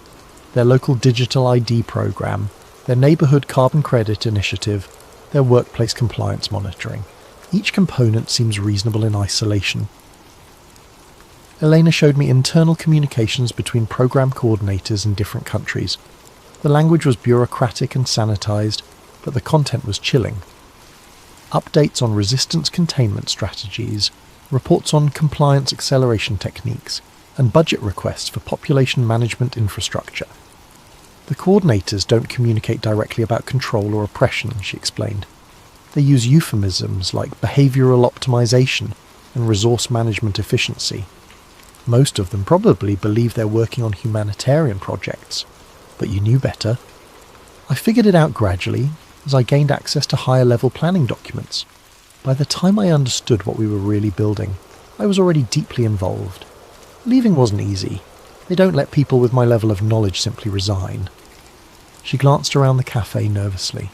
their local digital ID program, their neighbourhood carbon credit initiative, their workplace compliance monitoring. Each component seems reasonable in isolation. Elena showed me internal communications between program coordinators in different countries. The language was bureaucratic and sanitised, but the content was chilling. Updates on resistance containment strategies, reports on compliance acceleration techniques, and budget requests for population management infrastructure. The coordinators don't communicate directly about control or oppression, she explained. They use euphemisms like behavioural optimization and resource management efficiency. Most of them probably believe they're working on humanitarian projects, but you knew better. I figured it out gradually as I gained access to higher-level planning documents. By the time I understood what we were really building, I was already deeply involved. Leaving wasn't easy. They don't let people with my level of knowledge simply resign. She glanced around the cafe nervously.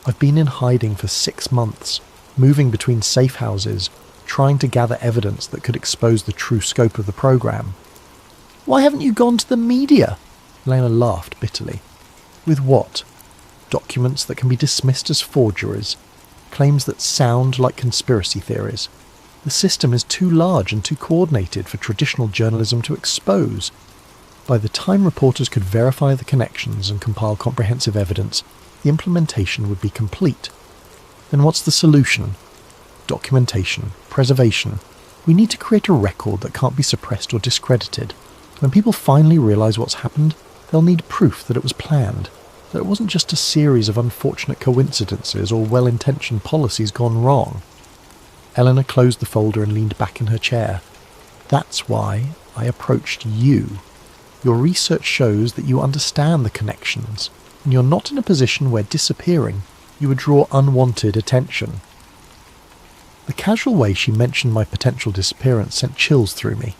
I've been in hiding for 6 months, moving between safe houses, trying to gather evidence that could expose the true scope of the program. Why haven't you gone to the media? Elena laughed bitterly. With what? Documents that can be dismissed as forgeries, claims that sound like conspiracy theories. The system is too large and too coordinated for traditional journalism to expose. By the time reporters could verify the connections and compile comprehensive evidence, the implementation would be complete. Then what's the solution? Documentation, preservation. We need to create a record that can't be suppressed or discredited. When people finally realise what's happened, they'll need proof that it was planned, that it wasn't just a series of unfortunate coincidences or well-intentioned policies gone wrong. Eleanor closed the folder and leaned back in her chair. That's why I approached you. Your research shows that you understand the connections, and you're not in a position where disappearing you would draw unwanted attention. The casual way she mentioned my potential disappearance sent chills through me.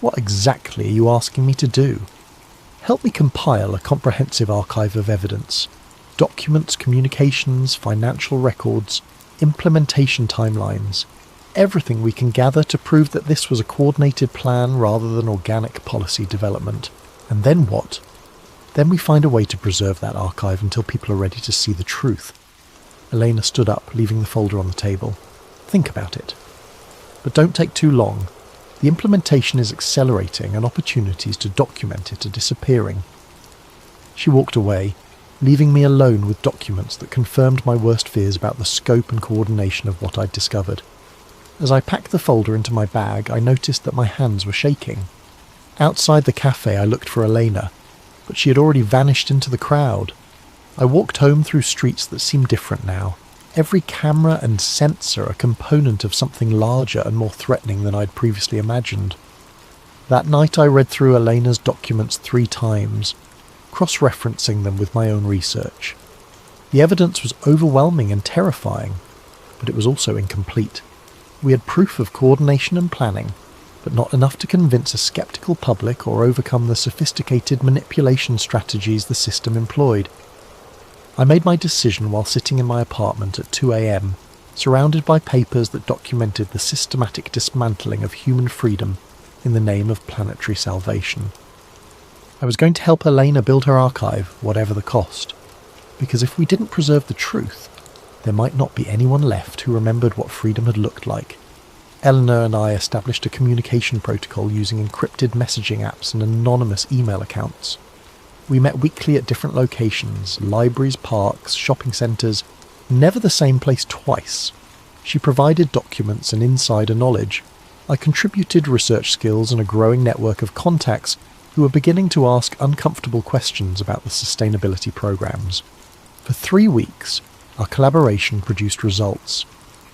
What exactly are you asking me to do? Help me compile a comprehensive archive of evidence. Documents, communications, financial records, implementation timelines. Everything we can gather to prove that this was a coordinated plan rather than organic policy development. And then what? Then we find a way to preserve that archive until people are ready to see the truth. Elena stood up, leaving the folder on the table. Think about it. But don't take too long. The implementation is accelerating and opportunities to document it are disappearing. She walked away, leaving me alone with documents that confirmed my worst fears about the scope and coordination of what I'd discovered. As I packed the folder into my bag, I noticed that my hands were shaking. Outside the cafe I looked for Elena, but she had already vanished into the crowd. I walked home through streets that seemed different now. Every camera and sensor a component of something larger and more threatening than I'd previously imagined. That night I read through Elena's documents 3 times, cross-referencing them with my own research. The evidence was overwhelming and terrifying, but it was also incomplete. We had proof of coordination and planning, but not enough to convince a sceptical public or overcome the sophisticated manipulation strategies the system employed. I made my decision while sitting in my apartment at 2 a.m, surrounded by papers that documented the systematic dismantling of human freedom in the name of planetary salvation. I was going to help Elena build her archive, whatever the cost, because if we didn't preserve the truth, there might not be anyone left who remembered what freedom had looked like. Eleanor and I established a communication protocol using encrypted messaging apps and anonymous email accounts. We met weekly at different locations, libraries, parks, shopping centres, never the same place twice. She provided documents and insider knowledge. I contributed research skills and a growing network of contacts who were beginning to ask uncomfortable questions about the sustainability programs. For 3 weeks, our collaboration produced results.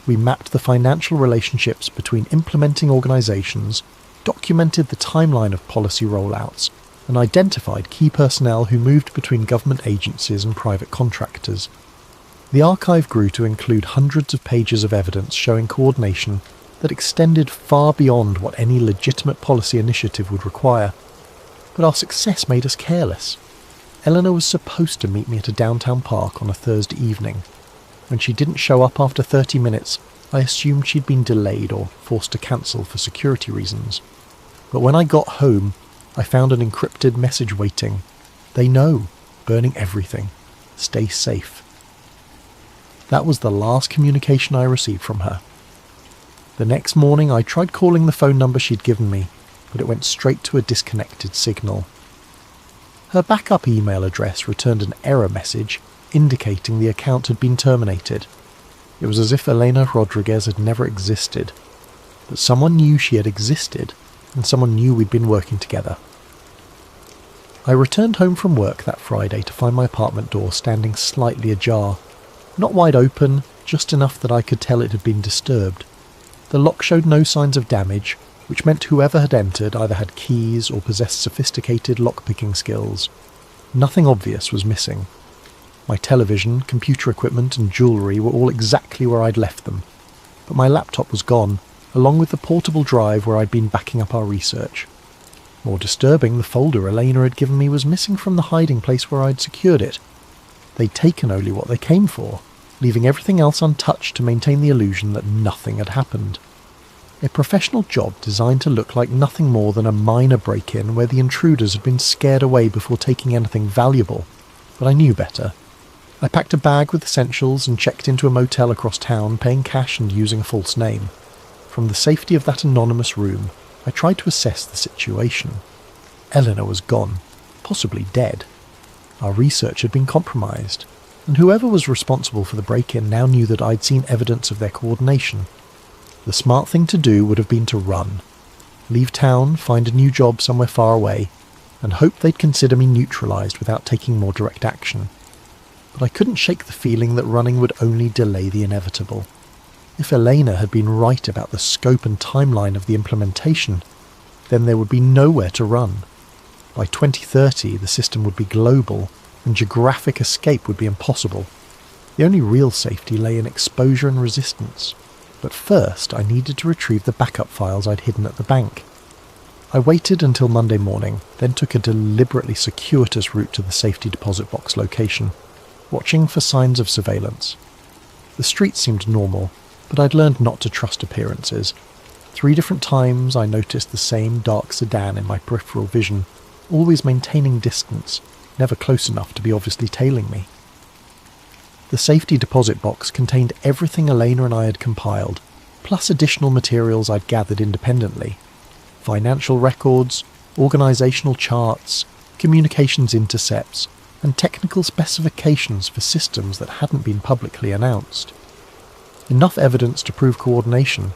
We mapped the financial relationships between implementing organisations, documented the timeline of policy rollouts, and identified key personnel who moved between government agencies and private contractors. The archive grew to include hundreds of pages of evidence showing coordination that extended far beyond what any legitimate policy initiative would require. But our success made us careless. Eleanor was supposed to meet me at a downtown park on a Thursday evening. When she didn't show up after 30 minutes, I assumed she'd been delayed or forced to cancel for security reasons. But when I got home, I found an encrypted message waiting. They know, burning everything. Stay safe. That was the last communication I received from her. The next morning I tried calling the phone number she'd given me, but it went straight to a disconnected signal. Her backup email address returned an error message indicating the account had been terminated. It was as if Elena Rodriguez had never existed, but someone knew she had existed, and someone knew we'd been working together. I returned home from work that Friday to find my apartment door standing slightly ajar. Not wide open, just enough that I could tell it had been disturbed. The lock showed no signs of damage, which meant whoever had entered either had keys or possessed sophisticated lock-picking skills. Nothing obvious was missing. My television, computer equipment and jewellery were all exactly where I'd left them, but my laptop was gone, along with the portable drive where I'd been backing up our research. More disturbing, the folder Elena had given me was missing from the hiding place where I'd secured it. They'd taken only what they came for, leaving everything else untouched to maintain the illusion that nothing had happened. A professional job designed to look like nothing more than a minor break-in where the intruders had been scared away before taking anything valuable, but I knew better. I packed a bag with essentials and checked into a motel across town, paying cash and using a false name. From the safety of that anonymous room, I tried to assess the situation. Eleanor was gone, possibly dead. Our research had been compromised, and whoever was responsible for the break-in now knew that I'd seen evidence of their coordination. The smart thing to do would have been to run. Leave town, find a new job somewhere far away, and hope they'd consider me neutralised without taking more direct action. But I couldn't shake the feeling that running would only delay the inevitable. If Elena had been right about the scope and timeline of the implementation, then there would be nowhere to run. By 2030, the system would be global, and geographic escape would be impossible. The only real safety lay in exposure and resistance. But first, I needed to retrieve the backup files I'd hidden at the bank. I waited until Monday morning, then took a deliberately circuitous route to the safety deposit box location, watching for signs of surveillance. The street seemed normal, but I'd learned not to trust appearances. 3 different times I noticed the same dark sedan in my peripheral vision, always maintaining distance, never close enough to be obviously tailing me. The safety deposit box contained everything Elena and I had compiled, plus additional materials I'd gathered independently. Financial records, organisational charts, communications intercepts, and technical specifications for systems that hadn't been publicly announced. Enough evidence to prove coordination,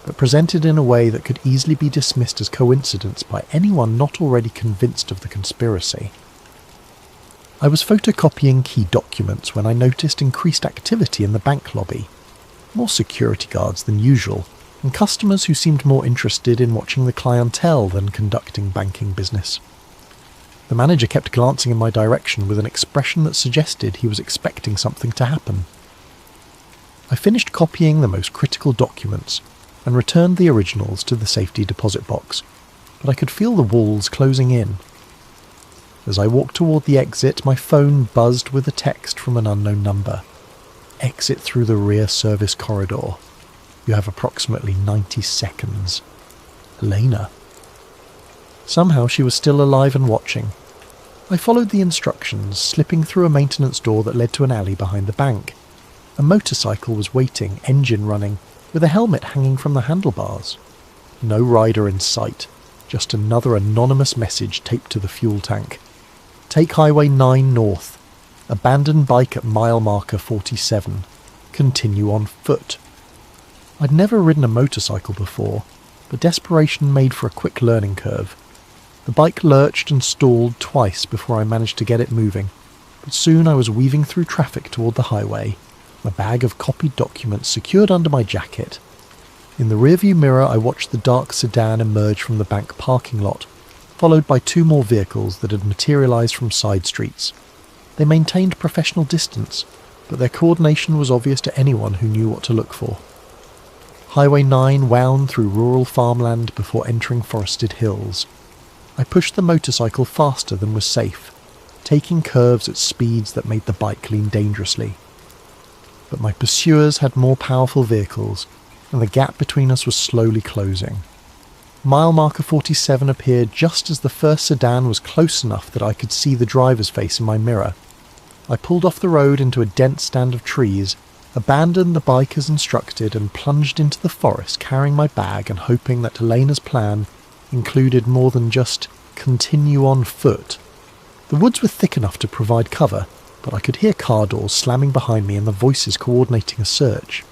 but presented in a way that could easily be dismissed as coincidence by anyone not already convinced of the conspiracy. I was photocopying key documents when I noticed increased activity in the bank lobby. More security guards than usual, and customers who seemed more interested in watching the clientele than conducting banking business. The manager kept glancing in my direction with an expression that suggested he was expecting something to happen. I finished copying the most critical documents and returned the originals to the safety deposit box, but I could feel the walls closing in. As I walked toward the exit, my phone buzzed with a text from an unknown number. Exit through the rear service corridor. You have approximately 90 seconds. Elena. Somehow she was still alive and watching. I followed the instructions, slipping through a maintenance door that led to an alley behind the bank. A motorcycle was waiting, engine running, with a helmet hanging from the handlebars. No rider in sight, just another anonymous message taped to the fuel tank. Take Highway 9 north. Abandon bike at mile marker 47. Continue on foot. I'd never ridden a motorcycle before, but desperation made for a quick learning curve. The bike lurched and stalled twice before I managed to get it moving, but soon I was weaving through traffic toward the highway, a bag of copied documents secured under my jacket. In the rearview mirror I watched the dark sedan emerge from the bank parking lot, followed by 2 more vehicles that had materialised from side streets. They maintained professional distance, but their coordination was obvious to anyone who knew what to look for. Highway 9 wound through rural farmland before entering forested hills. I pushed the motorcycle faster than was safe, taking curves at speeds that made the bike lean dangerously. But my pursuers had more powerful vehicles, and the gap between us was slowly closing. Mile marker 47 appeared just as the first sedan was close enough that I could see the driver's face in my mirror. I pulled off the road into a dense stand of trees, abandoned the bike as instructed, and plunged into the forest carrying my bag and hoping that Elena's plan included more than just continue on foot. The woods were thick enough to provide cover, but I could hear car doors slamming behind me and the voices coordinating a search.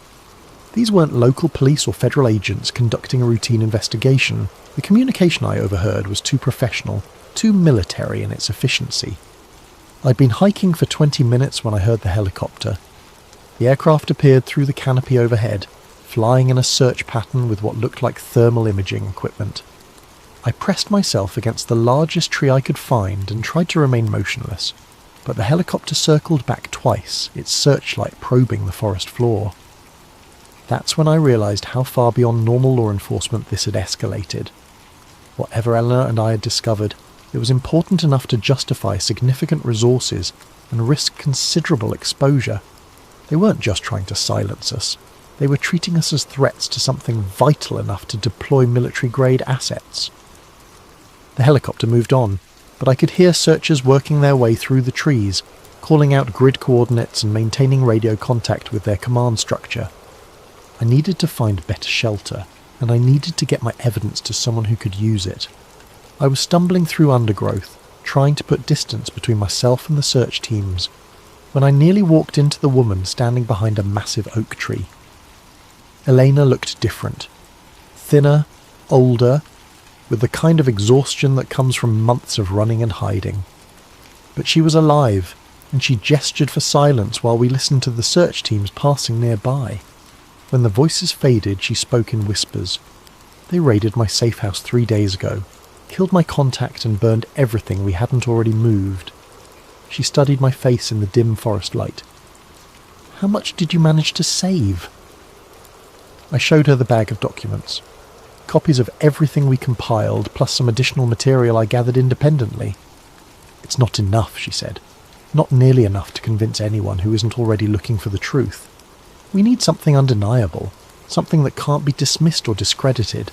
These weren't local police or federal agents conducting a routine investigation. The communication I overheard was too professional, too military in its efficiency. I'd been hiking for 20 minutes when I heard the helicopter. The aircraft appeared through the canopy overhead, flying in a search pattern with what looked like thermal imaging equipment. I pressed myself against the largest tree I could find and tried to remain motionless, but the helicopter circled back twice, its searchlight probing the forest floor. That's when I realised how far beyond normal law enforcement this had escalated. Whatever Eleanor and I had discovered, it was important enough to justify significant resources and risk considerable exposure. They weren't just trying to silence us. They were treating us as threats to something vital enough to deploy military-grade assets. The helicopter moved on, but I could hear searchers working their way through the trees, calling out grid coordinates and maintaining radio contact with their command structure. I needed to find better shelter, and I needed to get my evidence to someone who could use it. I was stumbling through undergrowth, trying to put distance between myself and the search teams, when I nearly walked into the woman standing behind a massive oak tree. Elena looked different. Thinner, older, with the kind of exhaustion that comes from months of running and hiding. But she was alive, and she gestured for silence while we listened to the search teams passing nearby. When the voices faded, she spoke in whispers. They raided my safe house 3 days ago, killed my contact and burned everything we hadn't already moved. She studied my face in the dim forest light. How much did you manage to save? I showed her the bag of documents. Copies of everything we compiled, plus some additional material I gathered independently. It's not enough, she said. Not nearly enough to convince anyone who isn't already looking for the truth. We need something undeniable, something that can't be dismissed or discredited.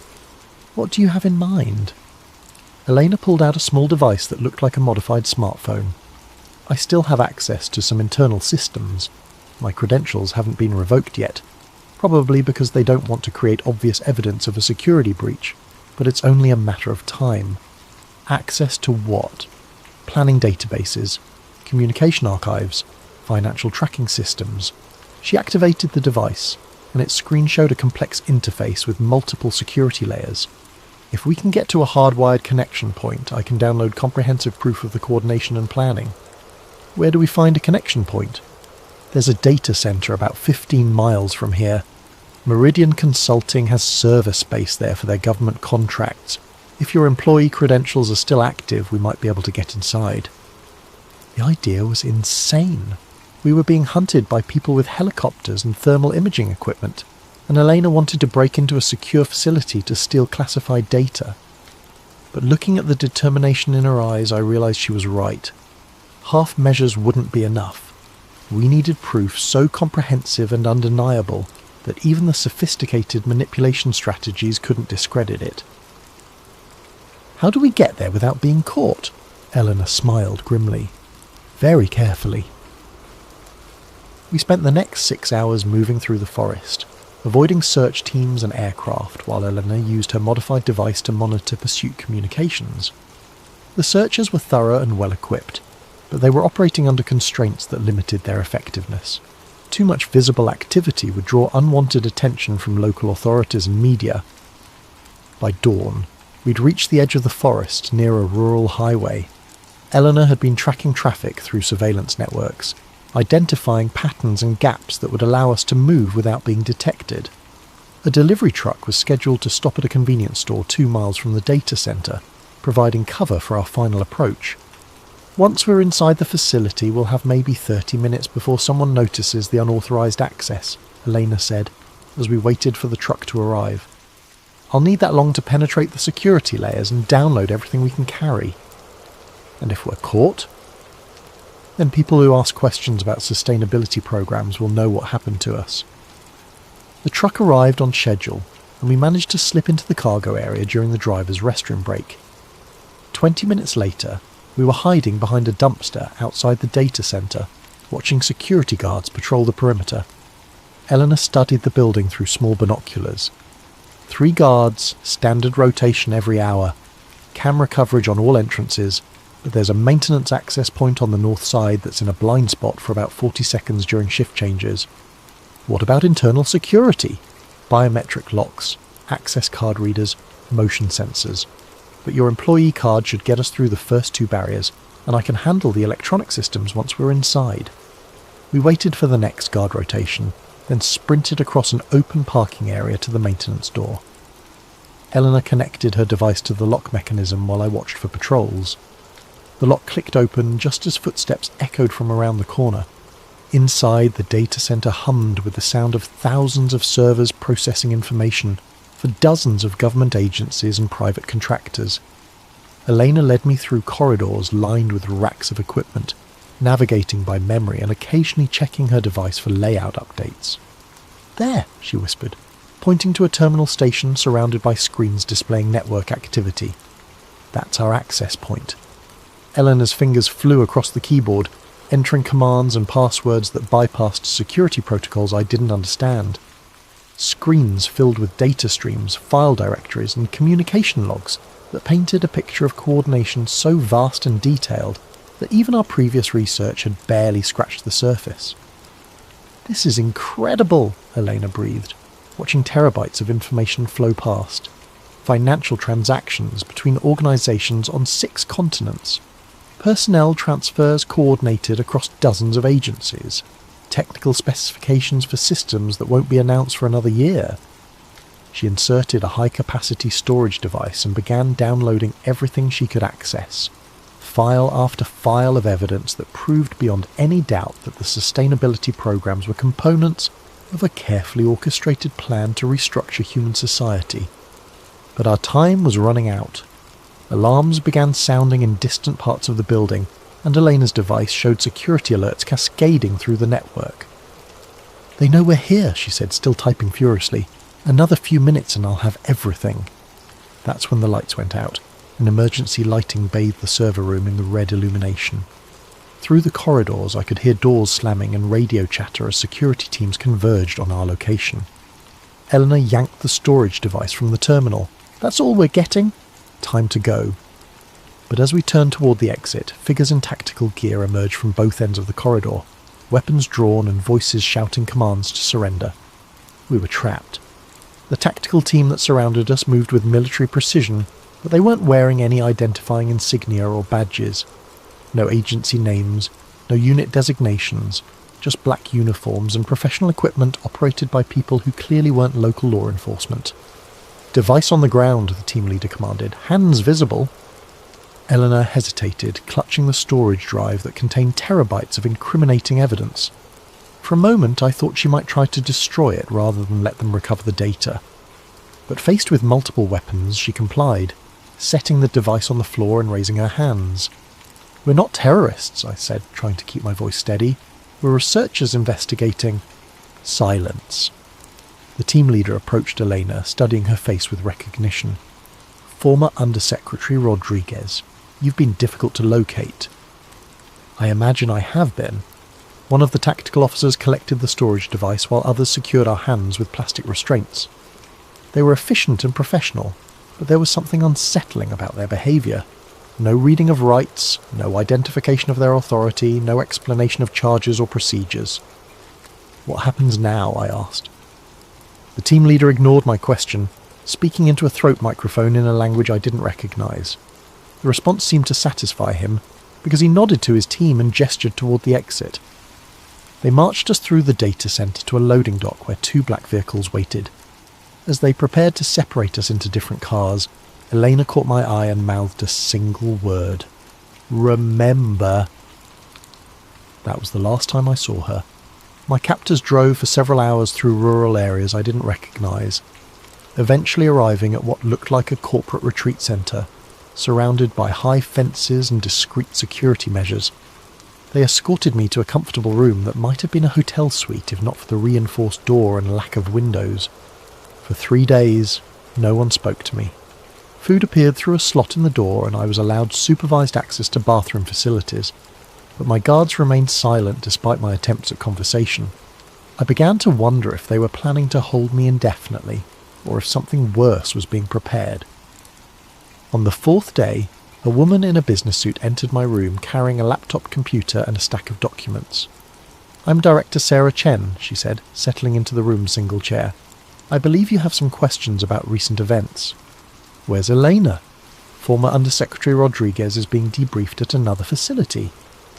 What do you have in mind? Elena pulled out a small device that looked like a modified smartphone. I still have access to some internal systems. My credentials haven't been revoked yet, probably because they don't want to create obvious evidence of a security breach, but it's only a matter of time. Access to what? Planning databases, communication archives, financial tracking systems. She activated the device, and its screen showed a complex interface with multiple security layers. If we can get to a hardwired connection point, I can download comprehensive proof of the coordination and planning. Where do we find a connection point? There's a data center about 15 miles from here. Meridian Consulting has server space there for their government contracts. If your employee credentials are still active, we might be able to get inside. The idea was insane. We were being hunted by people with helicopters and thermal imaging equipment, and Elena wanted to break into a secure facility to steal classified data. But looking at the determination in her eyes, I realized she was right. Half measures wouldn't be enough. We needed proof so comprehensive and undeniable that even the sophisticated manipulation strategies couldn't discredit it. How do we get there without being caught? Eleanor smiled grimly. Very carefully. We spent the next 6 hours moving through the forest, avoiding search teams and aircraft while Eleanor used her modified device to monitor pursuit communications. The searchers were thorough and well equipped, but they were operating under constraints that limited their effectiveness. Too much visible activity would draw unwanted attention from local authorities and media. By dawn, we'd reached the edge of the forest near a rural highway. Eleanor had been tracking traffic through surveillance networks, identifying patterns and gaps that would allow us to move without being detected. A delivery truck was scheduled to stop at a convenience store 2 miles from the data center, providing cover for our final approach. Once we're inside the facility, we'll have maybe 30 minutes before someone notices the unauthorized access, Elena said, as we waited for the truck to arrive. I'll need that long to penetrate the security layers and download everything we can carry. And if we're caught? Then people who ask questions about sustainability programs will know what happened to us. The truck arrived on schedule, and we managed to slip into the cargo area during the driver's restroom break. 20 minutes later, we were hiding behind a dumpster outside the data center, watching security guards patrol the perimeter. Eleanor studied the building through small binoculars. 3 guards, standard rotation every hour, camera coverage on all entrances, but there's a maintenance access point on the north side that's in a blind spot for about 40 seconds during shift changes. What about internal security? Biometric locks, access card readers, motion sensors. but your employee card should get us through the first 2 barriers, and I can handle the electronic systems once we're inside." We waited for the next guard rotation, then sprinted across an open parking area to the maintenance door. Eleanor connected her device to the lock mechanism while I watched for patrols. The lock clicked open just as footsteps echoed from around the corner. Inside, the data center hummed with the sound of thousands of servers processing information for dozens of government agencies and private contractors. Elena led me through corridors lined with racks of equipment, navigating by memory and occasionally checking her device for layout updates. "There," she whispered, pointing to a terminal station surrounded by screens displaying network activity. "That's our access point." Eleanor's fingers flew across the keyboard, entering commands and passwords that bypassed security protocols I didn't understand. Screens filled with data streams, file directories, and communication logs that painted a picture of coordination so vast and detailed that even our previous research had barely scratched the surface. "This is incredible," Elena breathed, watching terabytes of information flow past. Financial transactions between organizations on 6 continents. Personnel transfers coordinated across dozens of agencies. Technical specifications for systems that won't be announced for another year. She inserted a high-capacity storage device and began downloading everything she could access. File after file of evidence that proved beyond any doubt that the sustainability programs were components of a carefully orchestrated plan to restructure human society. But our time was running out. Alarms began sounding in distant parts of the building, and Elena's device showed security alerts cascading through the network. "They know we're here," she said, still typing furiously. "Another few minutes and I'll have everything." That's when the lights went out, and emergency lighting bathed the server room in the red illumination. Through the corridors I could hear doors slamming and radio chatter as security teams converged on our location. Eleanor yanked the storage device from the terminal. "That's all we're getting. Time to go." But as we turned toward the exit, figures in tactical gear emerged from both ends of the corridor, weapons drawn and voices shouting commands to surrender. We were trapped. The tactical team that surrounded us moved with military precision, but they weren't wearing any identifying insignia or badges. No agency names, no unit designations, just black uniforms and professional equipment operated by people who clearly weren't local law enforcement. "Device on the ground," the team leader commanded. "Hands visible." Eleanor hesitated, clutching the storage drive that contained terabytes of incriminating evidence. For a moment I thought she might try to destroy it rather than let them recover the data. But faced with multiple weapons, she complied, setting the device on the floor and raising her hands. "We're not terrorists," I said, trying to keep my voice steady. "We're researchers investigating—" Silence. The team leader approached Elena, studying her face with recognition. "Former Undersecretary Rodriguez. You've been difficult to locate." "I imagine I have been." One of the tactical officers collected the storage device while others secured our hands with plastic restraints. They were efficient and professional, but there was something unsettling about their behaviour. No reading of rights, no identification of their authority, no explanation of charges or procedures. "What happens now?" I asked. The team leader ignored my question, speaking into a throat microphone in a language I didn't recognise. The response seemed to satisfy him, because he nodded to his team and gestured toward the exit. They marched us through the data centre to a loading dock where 2 black vehicles waited. As they prepared to separate us into different cars, Elena caught my eye and mouthed a single word. "Remember." That was the last time I saw her. My captors drove for several hours through rural areas I didn't recognise, eventually arriving at what looked like a corporate retreat centre, surrounded by high fences and discreet security measures. They escorted me to a comfortable room that might have been a hotel suite if not for the reinforced door and lack of windows. For 3 days, no one spoke to me. Food appeared through a slot in the door and I was allowed supervised access to bathroom facilities, but my guards remained silent despite my attempts at conversation. I began to wonder if they were planning to hold me indefinitely, or if something worse was being prepared. On the 4th day, a woman in a business suit entered my room carrying a laptop computer and a stack of documents. "I'm Director Sarah Chen," she said, settling into the room's single chair. "I believe you have some questions about recent events." "Where's Elena?" former Undersecretary Rodriguez is being debriefed at another facility.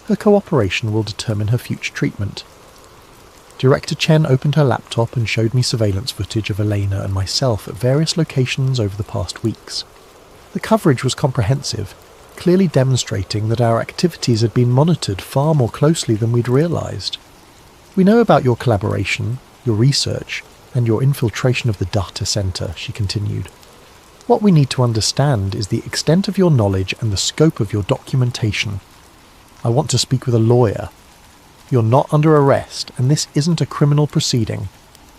Her cooperation will determine her future treatment. Director Chen opened her laptop and showed me surveillance footage of Elena and myself at various locations over the past weeks. The coverage was comprehensive, clearly demonstrating that our activities had been monitored far more closely than we'd realised. We know about your collaboration, your research, and your infiltration of the data centre, she continued. What we need to understand is the extent of your knowledge and the scope of your documentation. I want to speak with a lawyer. You're not under arrest, and this isn't a criminal proceeding.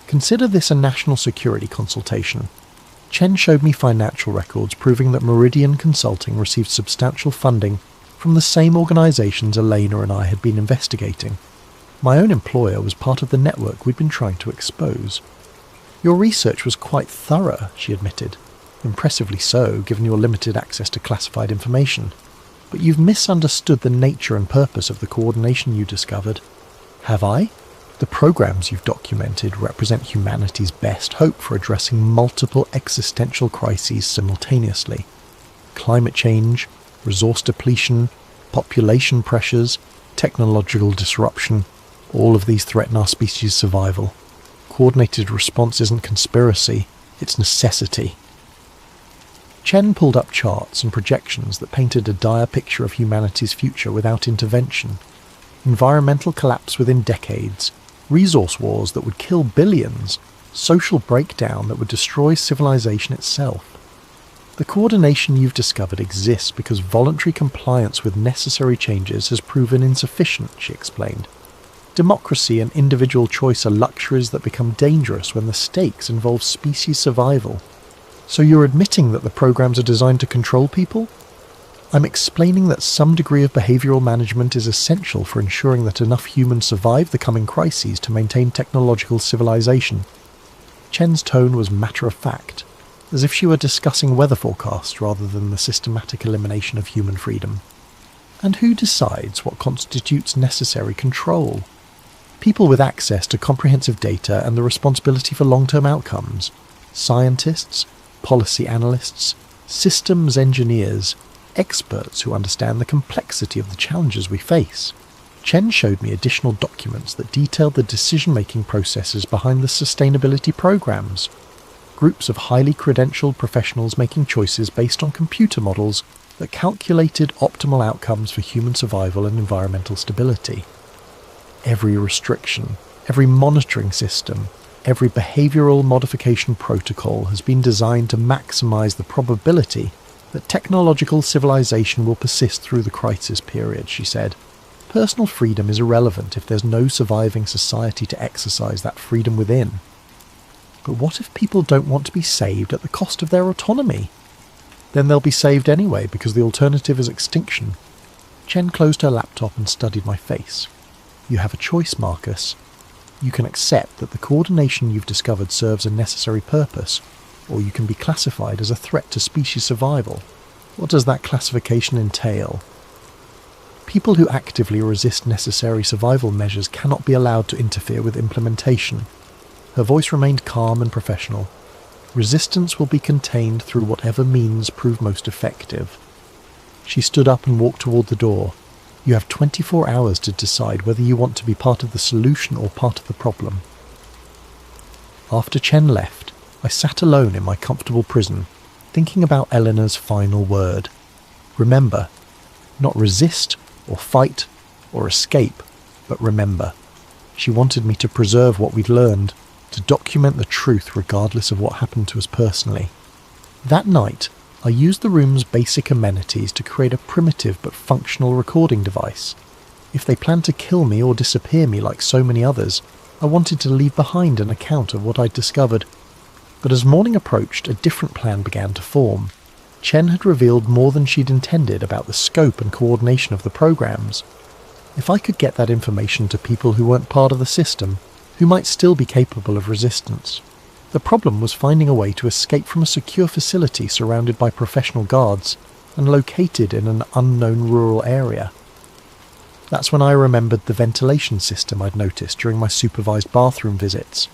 Consider this a national security consultation. Chen showed me financial records proving that Meridian Consulting received substantial funding from the same organisations Elena and I had been investigating. My own employer was part of the network we'd been trying to expose. Your research was quite thorough, she admitted. Impressively so, given your limited access to classified information. But you've misunderstood the nature and purpose of the coordination you discovered. Have I? The programs you've documented represent humanity's best hope for addressing multiple existential crises simultaneously. Climate change, resource depletion, population pressures, technological disruption, all of these threaten our species' survival. Coordinated response isn't conspiracy, it's necessity. Chen pulled up charts and projections that painted a dire picture of humanity's future without intervention. Environmental collapse within decades, resource wars that would kill billions, social breakdown that would destroy civilization itself. The coordination you've discovered exists because voluntary compliance with necessary changes has proven insufficient, she explained. Democracy and individual choice are luxuries that become dangerous when the stakes involve species survival. So you're admitting that the programs are designed to control people? I'm explaining that some degree of behavioural management is essential for ensuring that enough humans survive the coming crises to maintain technological civilization. Chen's tone was matter-of-fact, as if she were discussing weather forecasts rather than the systematic elimination of human freedom. And who decides what constitutes necessary control? People with access to comprehensive data and the responsibility for long-term outcomes. Scientists, policy analysts, systems engineers, experts who understand the complexity of the challenges we face. Chen showed me additional documents that detailed the decision-making processes behind the sustainability programs. Groups of highly credentialed professionals making choices based on computer models that calculated optimal outcomes for human survival and environmental stability. Every restriction, every monitoring system, every behavioural modification protocol has been designed to maximise the probability that technological civilization will persist through the crisis period, she said. Personal freedom is irrelevant if there's no surviving society to exercise that freedom within. But what if people don't want to be saved at the cost of their autonomy? Then they'll be saved anyway because the alternative is extinction. Chen closed her laptop and studied my face. You have a choice, Marcus. You can accept that the coordination you've discovered serves a necessary purpose, or you can be classified as a threat to species survival. What does that classification entail? People who actively resist necessary survival measures cannot be allowed to interfere with implementation. Her voice remained calm and professional. Resistance will be contained through whatever means prove most effective. She stood up and walked toward the door. You have 24 hours to decide whether you want to be part of the solution or part of the problem. After Chen left, I sat alone in my comfortable prison, thinking about Eleanor's final word. Remember, not resist or fight or escape, but remember. She wanted me to preserve what we'd learned, to document the truth regardless of what happened to us personally. That night, I used the room's basic amenities to create a primitive but functional recording device. If they planned to kill me or disappear me like so many others, I wanted to leave behind an account of what I'd discovered. But as morning approached, a different plan began to form. Chen had revealed more than she'd intended about the scope and coordination of the programs. If I could get that information to people who weren't part of the system, who might still be capable of resistance. The problem was finding a way to escape from a secure facility surrounded by professional guards and located in an unknown rural area. That's when I remembered the ventilation system I'd noticed during my supervised bathroom visits.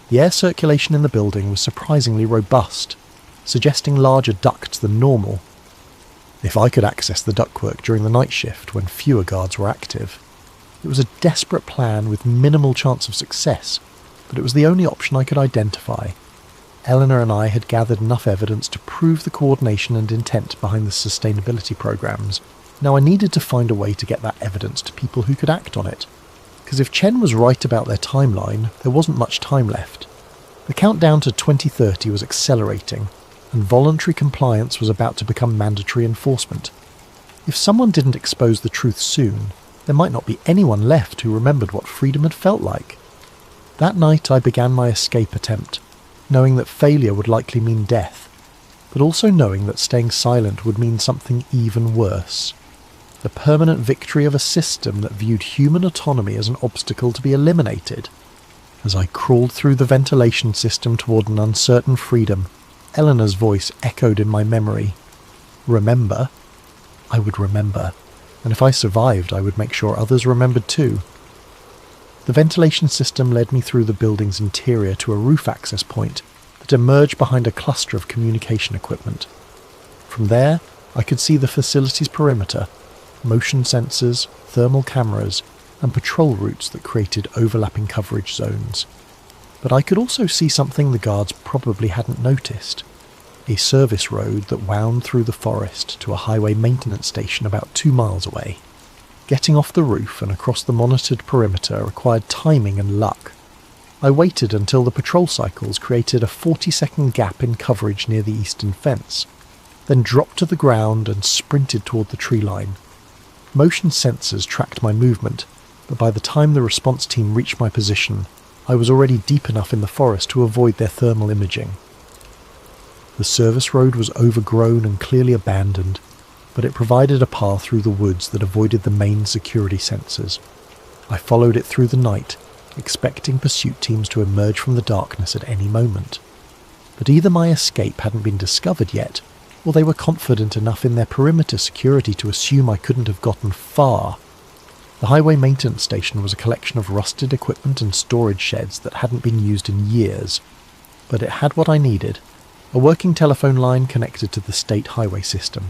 The air circulation in the building was surprisingly robust, suggesting larger ducts than normal, If I could access the ductwork during the night shift when fewer guards were active. It was a desperate plan with minimal chance of success, but it was the only option I could identify. Eleanor and I had gathered enough evidence to prove the coordination and intent behind the sustainability programs. Now I needed to find a way to get that evidence to people who could act on it. Because if Chen was right about their timeline, there wasn't much time left. The countdown to 2030 was accelerating, and voluntary compliance was about to become mandatory enforcement. If someone didn't expose the truth soon, there might not be anyone left who remembered what freedom had felt like. That night I began my escape attempt, knowing that failure would likely mean death, but also knowing that staying silent would mean something even worse. The permanent victory of a system that viewed human autonomy as an obstacle to be eliminated. As I crawled through the ventilation system toward an uncertain freedom, Eleanor's voice echoed in my memory. Remember? I would remember, and if I survived I would make sure others remembered too. The ventilation system led me through the building's interior to a roof access point that emerged behind a cluster of communication equipment. From there, I could see the facility's perimeter, motion sensors, thermal cameras, and patrol routes that created overlapping coverage zones. But I could also see something the guards probably hadn't noticed. A service road that wound through the forest to a highway maintenance station about 2 miles away. Getting off the roof and across the monitored perimeter required timing and luck. I waited until the patrol cycles created a 40-second gap in coverage near the eastern fence, then dropped to the ground and sprinted toward the tree line. Motion sensors tracked my movement, but by the time the response team reached my position, I was already deep enough in the forest to avoid their thermal imaging. The service road was overgrown and clearly abandoned, but it provided a path through the woods that avoided the main security sensors. I followed it through the night, expecting pursuit teams to emerge from the darkness at any moment. But either my escape hadn't been discovered yet, or they were confident enough in their perimeter security to assume I couldn't have gotten far. The highway maintenance station was a collection of rusted equipment and storage sheds that hadn't been used in years, but it had what I needed, a working telephone line connected to the state highway system.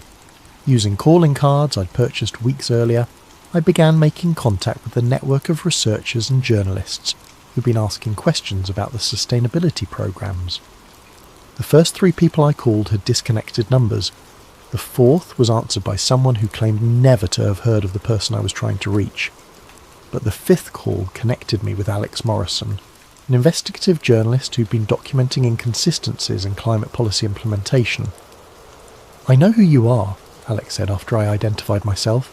Using calling cards I'd purchased weeks earlier, I began making contact with a network of researchers and journalists who'd been asking questions about the sustainability programs. The first 3 people I called had disconnected numbers. The 4th was answered by someone who claimed never to have heard of the person I was trying to reach. But the 5th call connected me with Alex Morrison, an investigative journalist who'd been documenting inconsistencies in climate policy implementation. "I know who you are," Alex said after I identified myself.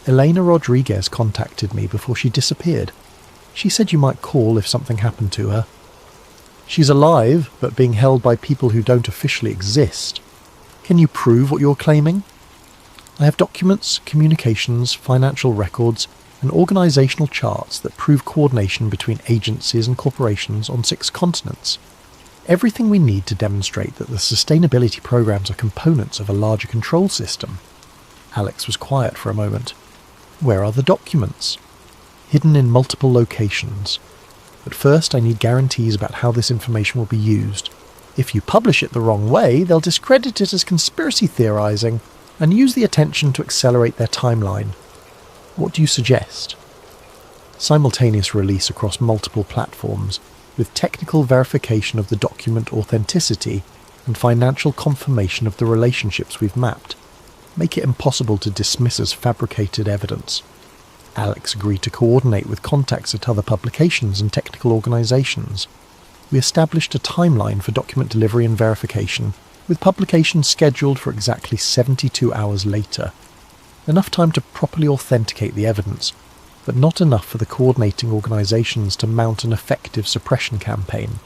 "Elena Rodriguez contacted me before she disappeared. She said you might call if something happened to her. She's alive, but being held by people who don't officially exist. Can you prove what you're claiming?" "I have documents, communications, financial records, and organisational charts that prove coordination between agencies and corporations on 6 continents. Everything we need to demonstrate that the sustainability programs are components of a larger control system." Alex was quiet for a moment. "Where are the documents?" "Hidden in multiple locations. But first I need guarantees about how this information will be used. If you publish it the wrong way, they'll discredit it as conspiracy theorising and use the attention to accelerate their timeline. What do you suggest?" "Simultaneous release across multiple platforms, with technical verification of the document authenticity and financial confirmation of the relationships we've mapped. Make it impossible to dismiss as fabricated evidence." Alex agreed to coordinate with contacts at other publications and technical organisations. We established a timeline for document delivery and verification, with publication scheduled for exactly 72 hours later. Enough time to properly authenticate the evidence, but not enough for the coordinating organisations to mount an effective suppression campaign.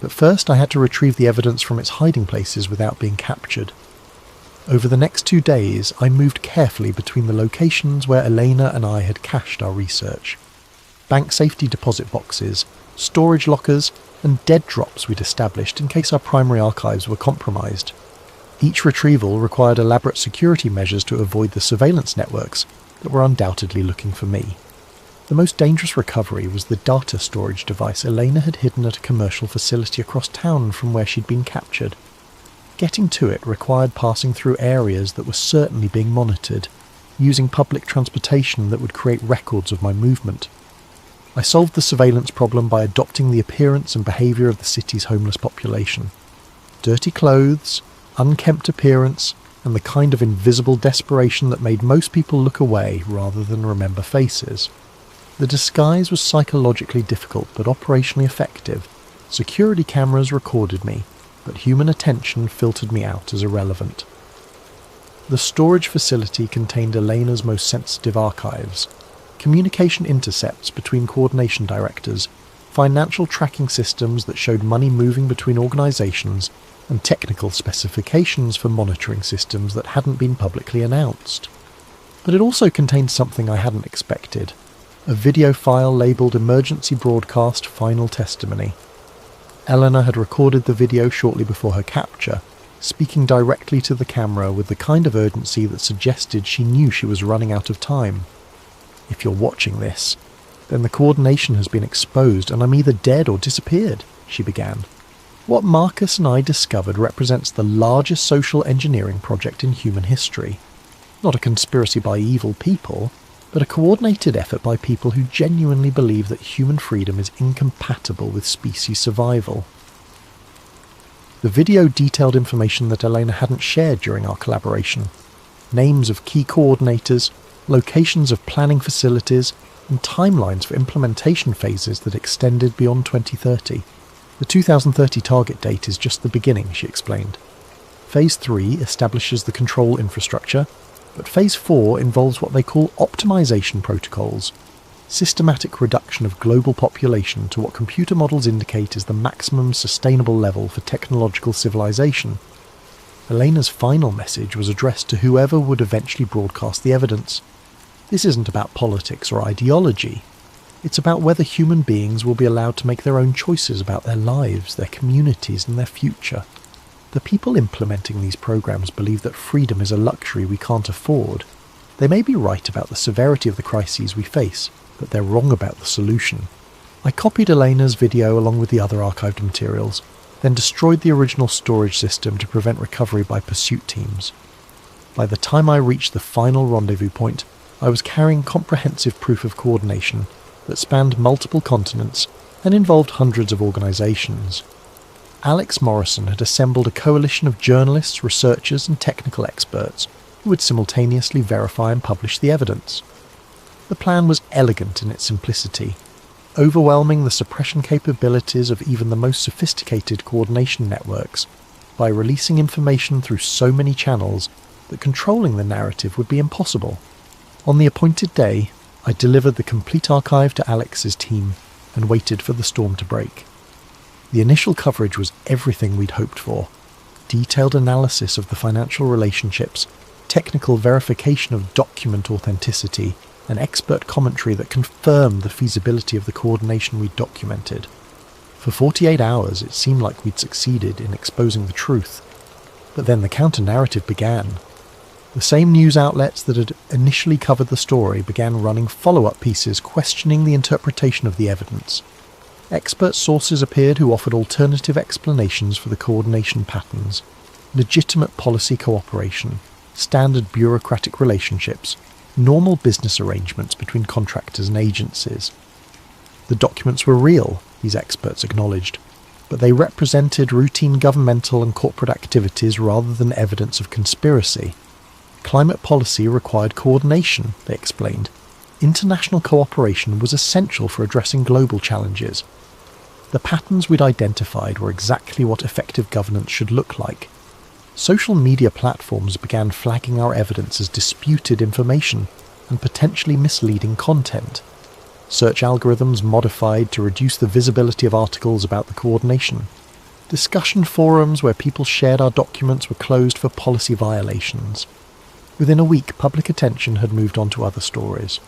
But first I had to retrieve the evidence from its hiding places without being captured. Over the next 2 days, I moved carefully between the locations where Elena and I had cached our research. Bank safety deposit boxes, storage lockers, and dead drops we'd established in case our primary archives were compromised. Each retrieval required elaborate security measures to avoid the surveillance networks that were undoubtedly looking for me. The most dangerous recovery was the data storage device Elena had hidden at a commercial facility across town from where she'd been captured. Getting to it required passing through areas that were certainly being monitored, using public transportation that would create records of my movement. I solved the surveillance problem by adopting the appearance and behaviour of the city's homeless population. Dirty clothes, unkempt appearance, and the kind of invisible desperation that made most people look away rather than remember faces. The disguise was psychologically difficult but operationally effective. Security cameras recorded me, but human attention filtered me out as irrelevant. The storage facility contained Elena's most sensitive archives, communication intercepts between coordination directors, financial tracking systems that showed money moving between organisations, and technical specifications for monitoring systems that hadn't been publicly announced. But it also contained something I hadn't expected, a video file labelled Emergency Broadcast Final Testimony. Eleanor had recorded the video shortly before her capture, speaking directly to the camera with the kind of urgency that suggested she knew she was running out of time. If you're watching this, then the coordination has been exposed and I'm either dead or disappeared, she began. What Marcus and I discovered represents the largest social engineering project in human history. Not a conspiracy by evil people, but a coordinated effort by people who genuinely believe that human freedom is incompatible with species survival. The video detailed information that Elena hadn't shared during our collaboration. Names of key coordinators, locations of planning facilities, and timelines for implementation phases that extended beyond 2030. The 2030 target date is just the beginning, she explained. Phase 3 establishes the control infrastructure, but Phase 4 involves what they call optimization protocols, systematic reduction of global population to what computer models indicate is the maximum sustainable level for technological civilization. Elena's final message was addressed to whoever would eventually broadcast the evidence. This isn't about politics or ideology. It's about whether human beings will be allowed to make their own choices about their lives, their communities, and their future. The people implementing these programs believe that freedom is a luxury we can't afford. They may be right about the severity of the crises we face, but they're wrong about the solution. I copied Elena's video along with the other archived materials, then destroyed the original storage system to prevent recovery by pursuit teams. By the time I reached the final rendezvous point, I was carrying comprehensive proof of coordination that spanned multiple continents and involved hundreds of organisations. Alex Morrison had assembled a coalition of journalists, researchers and technical experts who would simultaneously verify and publish the evidence. The plan was elegant in its simplicity, overwhelming the suppression capabilities of even the most sophisticated coordination networks by releasing information through so many channels that controlling the narrative would be impossible. On the appointed day, I delivered the complete archive to Alex's team and waited for the storm to break. The initial coverage was everything we'd hoped for. Detailed analysis of the financial relationships, technical verification of document authenticity, and expert commentary that confirmed the feasibility of the coordination we'd documented. For 48 hours it seemed like we'd succeeded in exposing the truth. But then the counter-narrative began. The same news outlets that had initially covered the story began running follow-up pieces questioning the interpretation of the evidence. Expert sources appeared who offered alternative explanations for the coordination patterns, legitimate policy cooperation, standard bureaucratic relationships, normal business arrangements between contractors and agencies. The documents were real, these experts acknowledged, but they represented routine governmental and corporate activities rather than evidence of conspiracy. Climate policy required coordination, they explained. International cooperation was essential for addressing global challenges. The patterns we'd identified were exactly what effective governance should look like. Social media platforms began flagging our evidence as disputed information and potentially misleading content. Search algorithms modified to reduce the visibility of articles about the coordination. Discussion forums where people shared our documents were closed for policy violations. Within a week, public attention had moved on to other stories.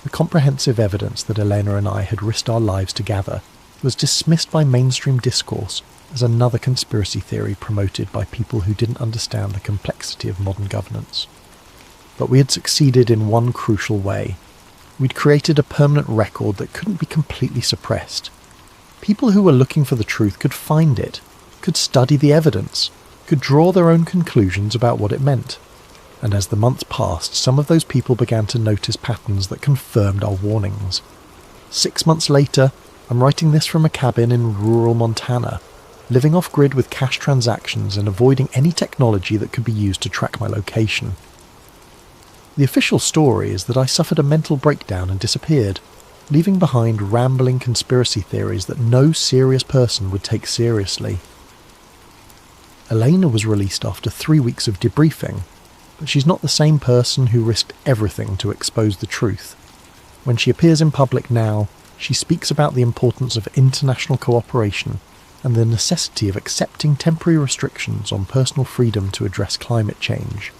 The comprehensive evidence that Elena and I had risked our lives to gather was dismissed by mainstream discourse as another conspiracy theory promoted by people who didn't understand the complexity of modern governance. But we had succeeded in one crucial way. We'd created a permanent record that couldn't be completely suppressed. People who were looking for the truth could find it, could study the evidence, could draw their own conclusions about what it meant. And as the months passed, some of those people began to notice patterns that confirmed our warnings. 6 months later, I'm writing this from a cabin in rural Montana, living off-grid with cash transactions and avoiding any technology that could be used to track my location. The official story is that I suffered a mental breakdown and disappeared, leaving behind rambling conspiracy theories that no serious person would take seriously. Elena was released after 3 weeks of debriefing, but she's not the same person who risked everything to expose the truth. When she appears in public now, she speaks about the importance of international cooperation and the necessity of accepting temporary restrictions on personal freedom to address climate change.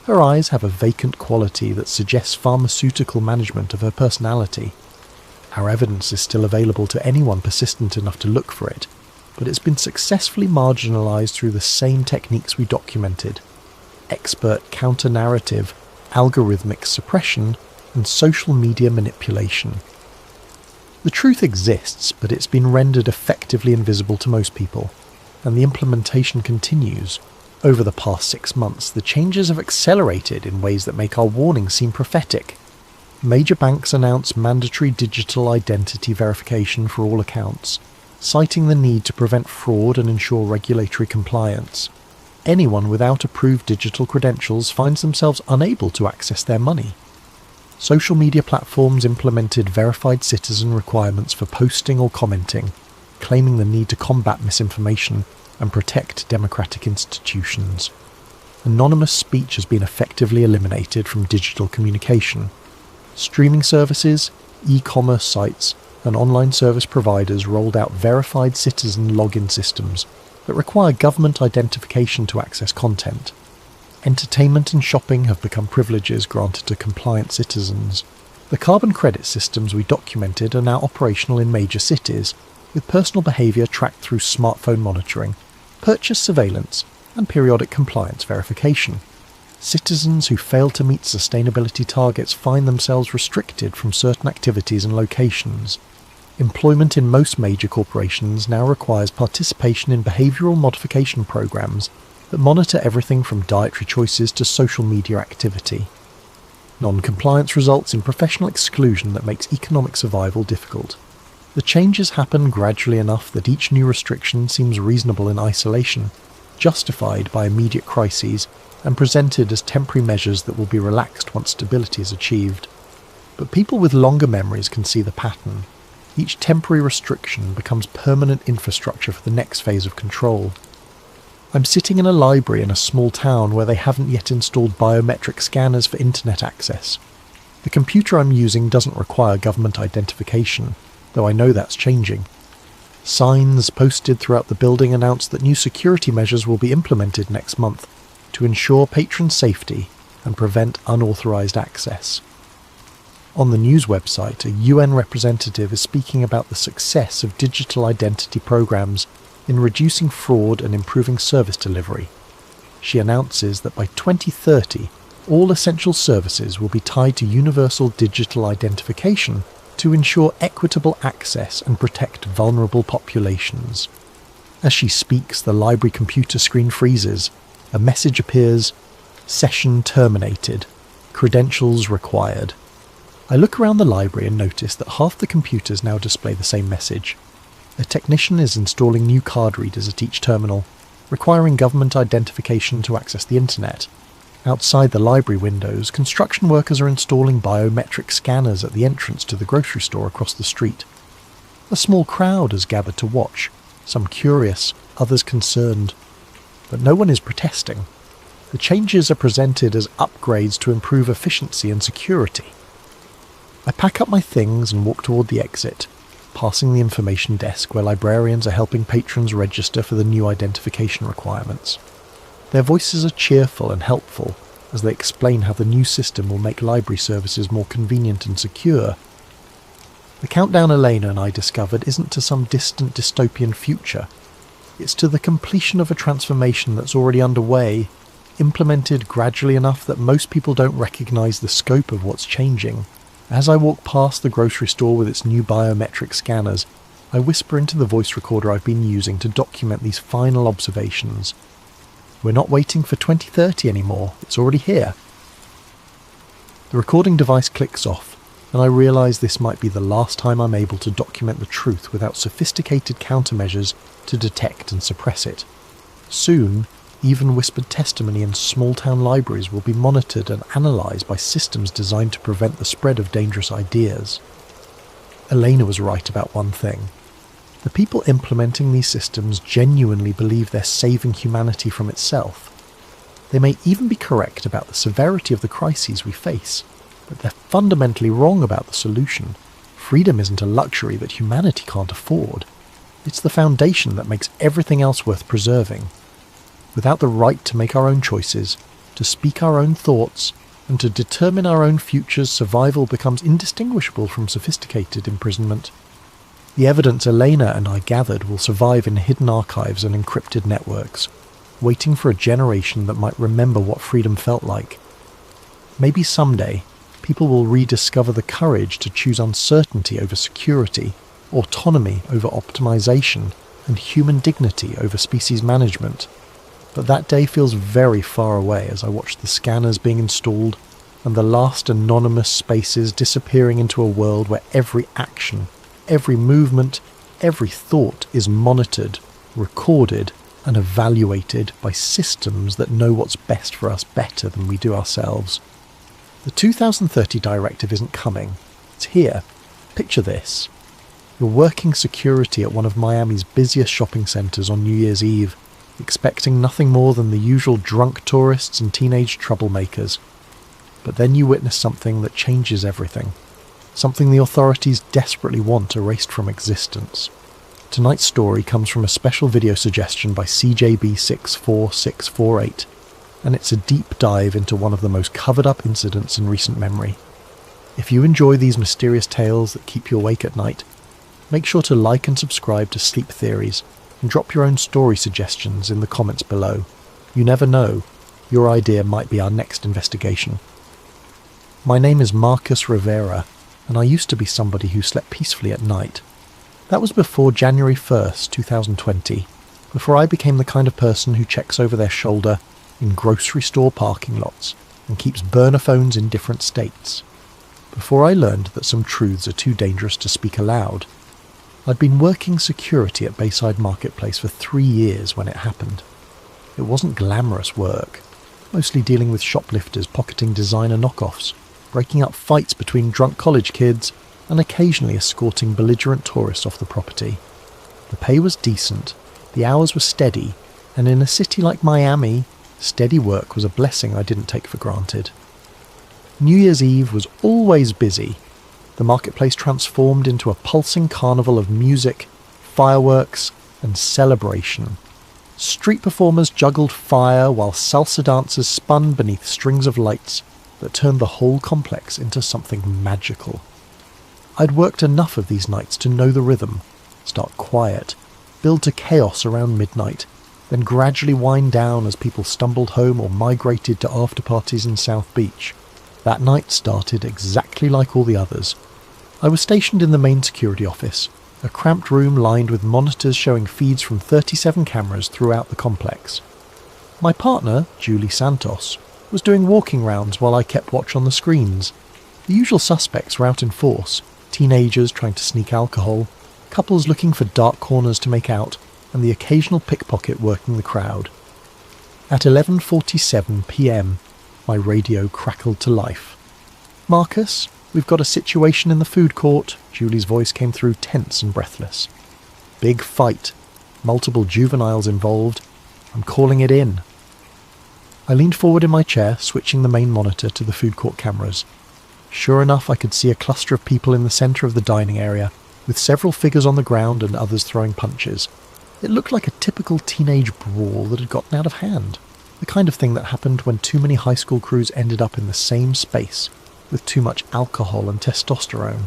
Her eyes have a vacant quality that suggests pharmaceutical management of her personality. Our evidence is still available to anyone persistent enough to look for it, but it's been successfully marginalised through the same techniques we documented: expert counter-narrative, algorithmic suppression, and social media manipulation. The truth exists, but it's been rendered effectively invisible to most people, and the implementation continues. Over the past 6 months, the changes have accelerated in ways that make our warnings seem prophetic. Major banks announce mandatory digital identity verification for all accounts, citing the need to prevent fraud and ensure regulatory compliance. Anyone without approved digital credentials finds themselves unable to access their money. Social media platforms implemented verified citizen requirements for posting or commenting, claiming the need to combat misinformation and protect democratic institutions. Anonymous speech has been effectively eliminated from digital communication. Streaming services, e-commerce sites, and online service providers rolled out verified citizen login systems that require government identification to access content. Entertainment and shopping have become privileges granted to compliant citizens. The carbon credit systems we documented are now operational in major cities, with personal behaviour tracked through smartphone monitoring, purchase surveillance, and periodic compliance verification. Citizens who fail to meet sustainability targets find themselves restricted from certain activities and locations. Employment in most major corporations now requires participation in behavioural modification programs that monitor everything from dietary choices to social media activity. Non-compliance results in professional exclusion that makes economic survival difficult. The changes happen gradually enough that each new restriction seems reasonable in isolation, justified by immediate crises, and presented as temporary measures that will be relaxed once stability is achieved. But people with longer memories can see the pattern. Each temporary restriction becomes permanent infrastructure for the next phase of control. I'm sitting in a library in a small town where they haven't yet installed biometric scanners for internet access. The computer I'm using doesn't require government identification, though I know that's changing. Signs posted throughout the building announce that new security measures will be implemented next month to ensure patron safety and prevent unauthorized access. On the news website, a UN representative is speaking about the success of digital identity programs in reducing fraud and improving service delivery. She announces that by 2030, all essential services will be tied to universal digital identification to ensure equitable access and protect vulnerable populations. As she speaks, the library computer screen freezes. A message appears: "Session terminated. Credentials required." I look around the library and notice that half the computers now display the same message. A technician is installing new card readers at each terminal, requiring government identification to access the internet. Outside the library windows, construction workers are installing biometric scanners at the entrance to the grocery store across the street. A small crowd has gathered to watch, some curious, others concerned. But no one is protesting. The changes are presented as upgrades to improve efficiency and security. I pack up my things and walk toward the exit, passing the information desk where librarians are helping patrons register for the new identification requirements. Their voices are cheerful and helpful as they explain how the new system will make library services more convenient and secure. The countdown Elena and I discovered isn't to some distant dystopian future. It's to the completion of a transformation that's already underway, implemented gradually enough that most people don't recognise the scope of what's changing. As I walk past the grocery store with its new biometric scanners, I whisper into the voice recorder I've been using to document these final observations. We're not waiting for 2030 anymore, it's already here. The recording device clicks off, and I realise this might be the last time I'm able to document the truth without sophisticated countermeasures to detect and suppress it. Soon, even whispered testimony in small-town libraries will be monitored and analysed by systems designed to prevent the spread of dangerous ideas. Elena was right about one thing. The people implementing these systems genuinely believe they're saving humanity from itself. They may even be correct about the severity of the crises we face, but they're fundamentally wrong about the solution. Freedom isn't a luxury that humanity can't afford. It's the foundation that makes everything else worth preserving. Without the right to make our own choices, to speak our own thoughts, and to determine our own futures, survival becomes indistinguishable from sophisticated imprisonment. The evidence Elena and I gathered will survive in hidden archives and encrypted networks, waiting for a generation that might remember what freedom felt like. Maybe someday, people will rediscover the courage to choose uncertainty over security, autonomy over optimization, and human dignity over species management. But that day feels very far away as I watch the scanners being installed and the last anonymous spaces disappearing into a world where every action, every movement, every thought is monitored, recorded, and evaluated by systems that know what's best for us better than we do ourselves. The 2030 directive isn't coming. It's here. Picture this. You're working security at one of Miami's busiest shopping centres on New Year's Eve, expecting nothing more than the usual drunk tourists and teenage troublemakers. But then you witness something that changes everything. Something the authorities desperately want erased from existence. Tonight's story comes from a special video suggestion by CJB64648, and it's a deep dive into one of the most covered-up incidents in recent memory. If you enjoy these mysterious tales that keep you awake at night, make sure to like and subscribe to Sleep Theories, and drop your own story suggestions in the comments below. You never know, your idea might be our next investigation. My name is Marcus Rivera, and I used to be somebody who slept peacefully at night. That was before January 1st, 2020, before I became the kind of person who checks over their shoulder in grocery store parking lots and keeps burner phones in different states. Before I learned that some truths are too dangerous to speak aloud. I'd been working security at Bayside Marketplace for 3 years when it happened. It wasn't glamorous work, mostly dealing with shoplifters pocketing designer knockoffs, breaking up fights between drunk college kids, and occasionally escorting belligerent tourists off the property. The pay was decent, the hours were steady, and in a city like Miami, steady work was a blessing I didn't take for granted. New Year's Eve was always busy. The marketplace transformed into a pulsing carnival of music, fireworks, and celebration. Street performers juggled fire while salsa dancers spun beneath strings of lights that turned the whole complex into something magical. I'd worked enough of these nights to know the rhythm, start quiet, build to chaos around midnight, then gradually wind down as people stumbled home or migrated to after-parties in South Beach. That night started exactly like all the others. I was stationed in the main security office, a cramped room lined with monitors showing feeds from 37 cameras throughout the complex. My partner, Julie Santos, was doing walking rounds while I kept watch on the screens. The usual suspects were out in force, teenagers trying to sneak alcohol, couples looking for dark corners to make out, and the occasional pickpocket working the crowd. At 11:47 p.m, my radio crackled to life. "Marcus, we've got a situation in the food court," Julie's voice came through tense and breathless. "Big fight. Multiple juveniles involved. I'm calling it in." I leaned forward in my chair, switching the main monitor to the food court cameras. Sure enough, I could see a cluster of people in the centre of the dining area, with several figures on the ground and others throwing punches. It looked like a typical teenage brawl that had gotten out of hand. The kind of thing that happened when too many high school crews ended up in the same space, with too much alcohol and testosterone.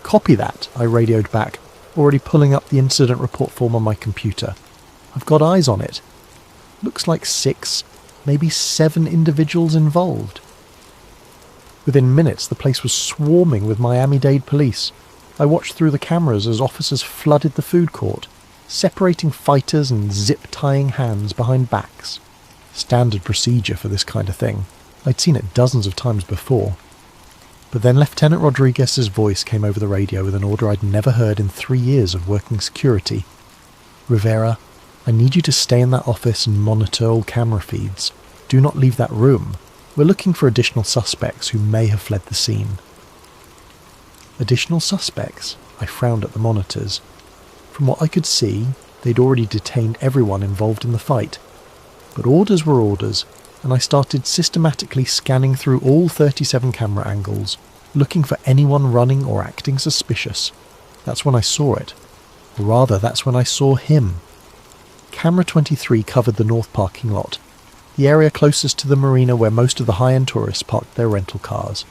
"Copy that," I radioed back, already pulling up the incident report form on my computer. "I've got eyes on it. Looks like 6, maybe 7 individuals involved." Within minutes, the place was swarming with Miami-Dade police. I watched through the cameras as officers flooded the food court. separating fighters and zip-tying hands behind backs. Standard procedure for this kind of thing. I'd seen it dozens of times before. But then Lieutenant Rodriguez's voice came over the radio with an order I'd never heard in 3 years of working security. "Rivera, I need you to stay in that office and monitor all camera feeds. Do not leave that room. We're looking for additional suspects who may have fled the scene." Additional suspects? I frowned at the monitors. From what I could see, they'd already detained everyone involved in the fight. But orders were orders, and I started systematically scanning through all 37 camera angles, looking for anyone running or acting suspicious. That's when I saw it. Or rather, that's when I saw him. Camera 23 covered the north parking lot, the area closest to the marina where most of the high-end tourists parked their rental cars.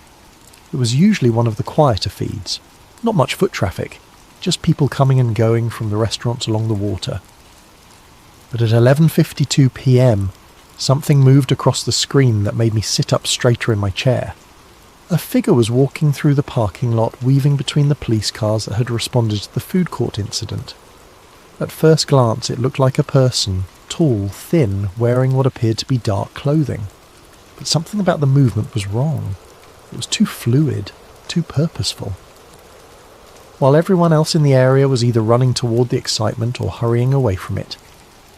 It was usually one of the quieter feeds. Not much foot traffic, just people coming and going from the restaurants along the water. But at 11:52 p.m, something moved across the screen that made me sit up straighter in my chair. A figure was walking through the parking lot, weaving between the police cars that had responded to the food court incident. At first glance, it looked like a person, tall, thin, wearing what appeared to be dark clothing. But something about the movement was wrong. It was too fluid, too purposeful. While everyone else in the area was either running toward the excitement or hurrying away from it,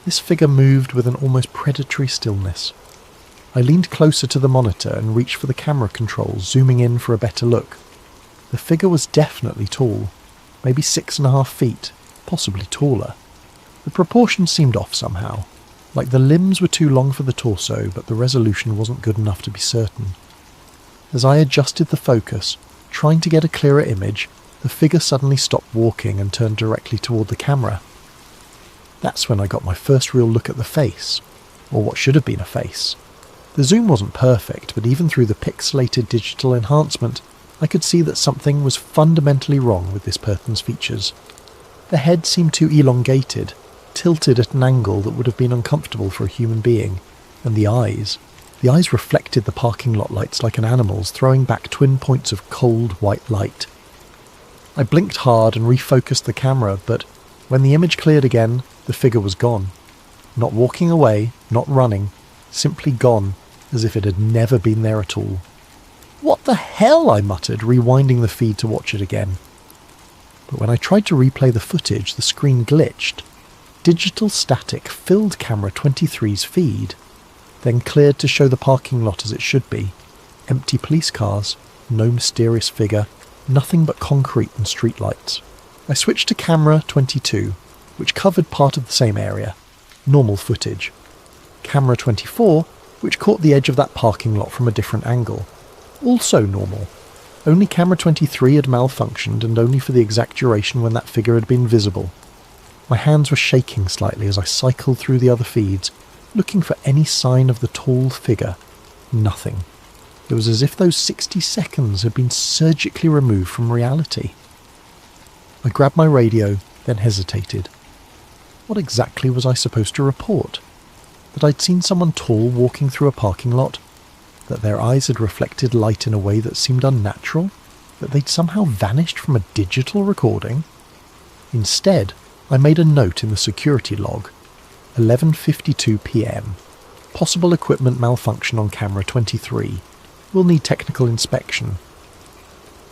this figure moved with an almost predatory stillness. I leaned closer to the monitor and reached for the camera controls, zooming in for a better look. The figure was definitely tall, maybe 6.5 feet, possibly taller. The proportions seemed off somehow, like the limbs were too long for the torso, but the resolution wasn't good enough to be certain. As I adjusted the focus, trying to get a clearer image, the figure suddenly stopped walking and turned directly toward the camera. That's when I got my first real look at the face, or what should have been a face. The zoom wasn't perfect, but even through the pixelated digital enhancement, I could see that something was fundamentally wrong with this person's features. The head seemed too elongated, tilted at an angle that would have been uncomfortable for a human being, and the eyes reflected the parking lot lights like an animal's, throwing back twin points of cold white light. I blinked hard and refocused the camera, but when the image cleared again, the figure was gone. Not walking away, not running, simply gone, as if it had never been there at all. "What the hell?" I muttered, rewinding the feed to watch it again. But when I tried to replay the footage, the screen glitched. Digital static filled camera 23's feed, then cleared to show the parking lot as it should be. Empty police cars, no mysterious figure, nothing but concrete and streetlights. I switched to camera 22, which covered part of the same area. Normal footage. Camera 24, which caught the edge of that parking lot from a different angle. Also normal. Only camera 23 had malfunctioned, and only for the exact duration when that figure had been visible. My hands were shaking slightly as I cycled through the other feeds, looking for any sign of the tall figure. Nothing. It was as if those 60 seconds had been surgically removed from reality. I grabbed my radio, then hesitated. What exactly was I supposed to report? That I'd seen someone tall walking through a parking lot? That their eyes had reflected light in a way that seemed unnatural? That they'd somehow vanished from a digital recording? Instead, I made a note in the security log. 11:52 p.m. Possible equipment malfunction on camera 23. Will need technical inspection.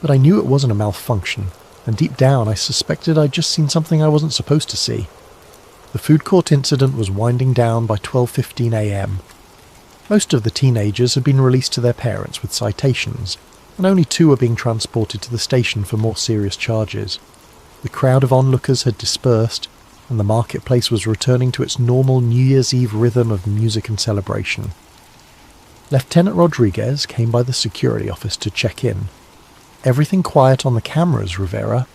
But I knew it wasn't a malfunction, and deep down I suspected I'd just seen something I wasn't supposed to see. The food court incident was winding down by 12:15 a.m. Most of the teenagers had been released to their parents with citations, and only 2 were being transported to the station for more serious charges. The crowd of onlookers had dispersed, and the marketplace was returning to its normal New Year's Eve rhythm of music and celebration. Lieutenant Rodriguez came by the security office to check in. "Everything quiet on the cameras, Rivera?"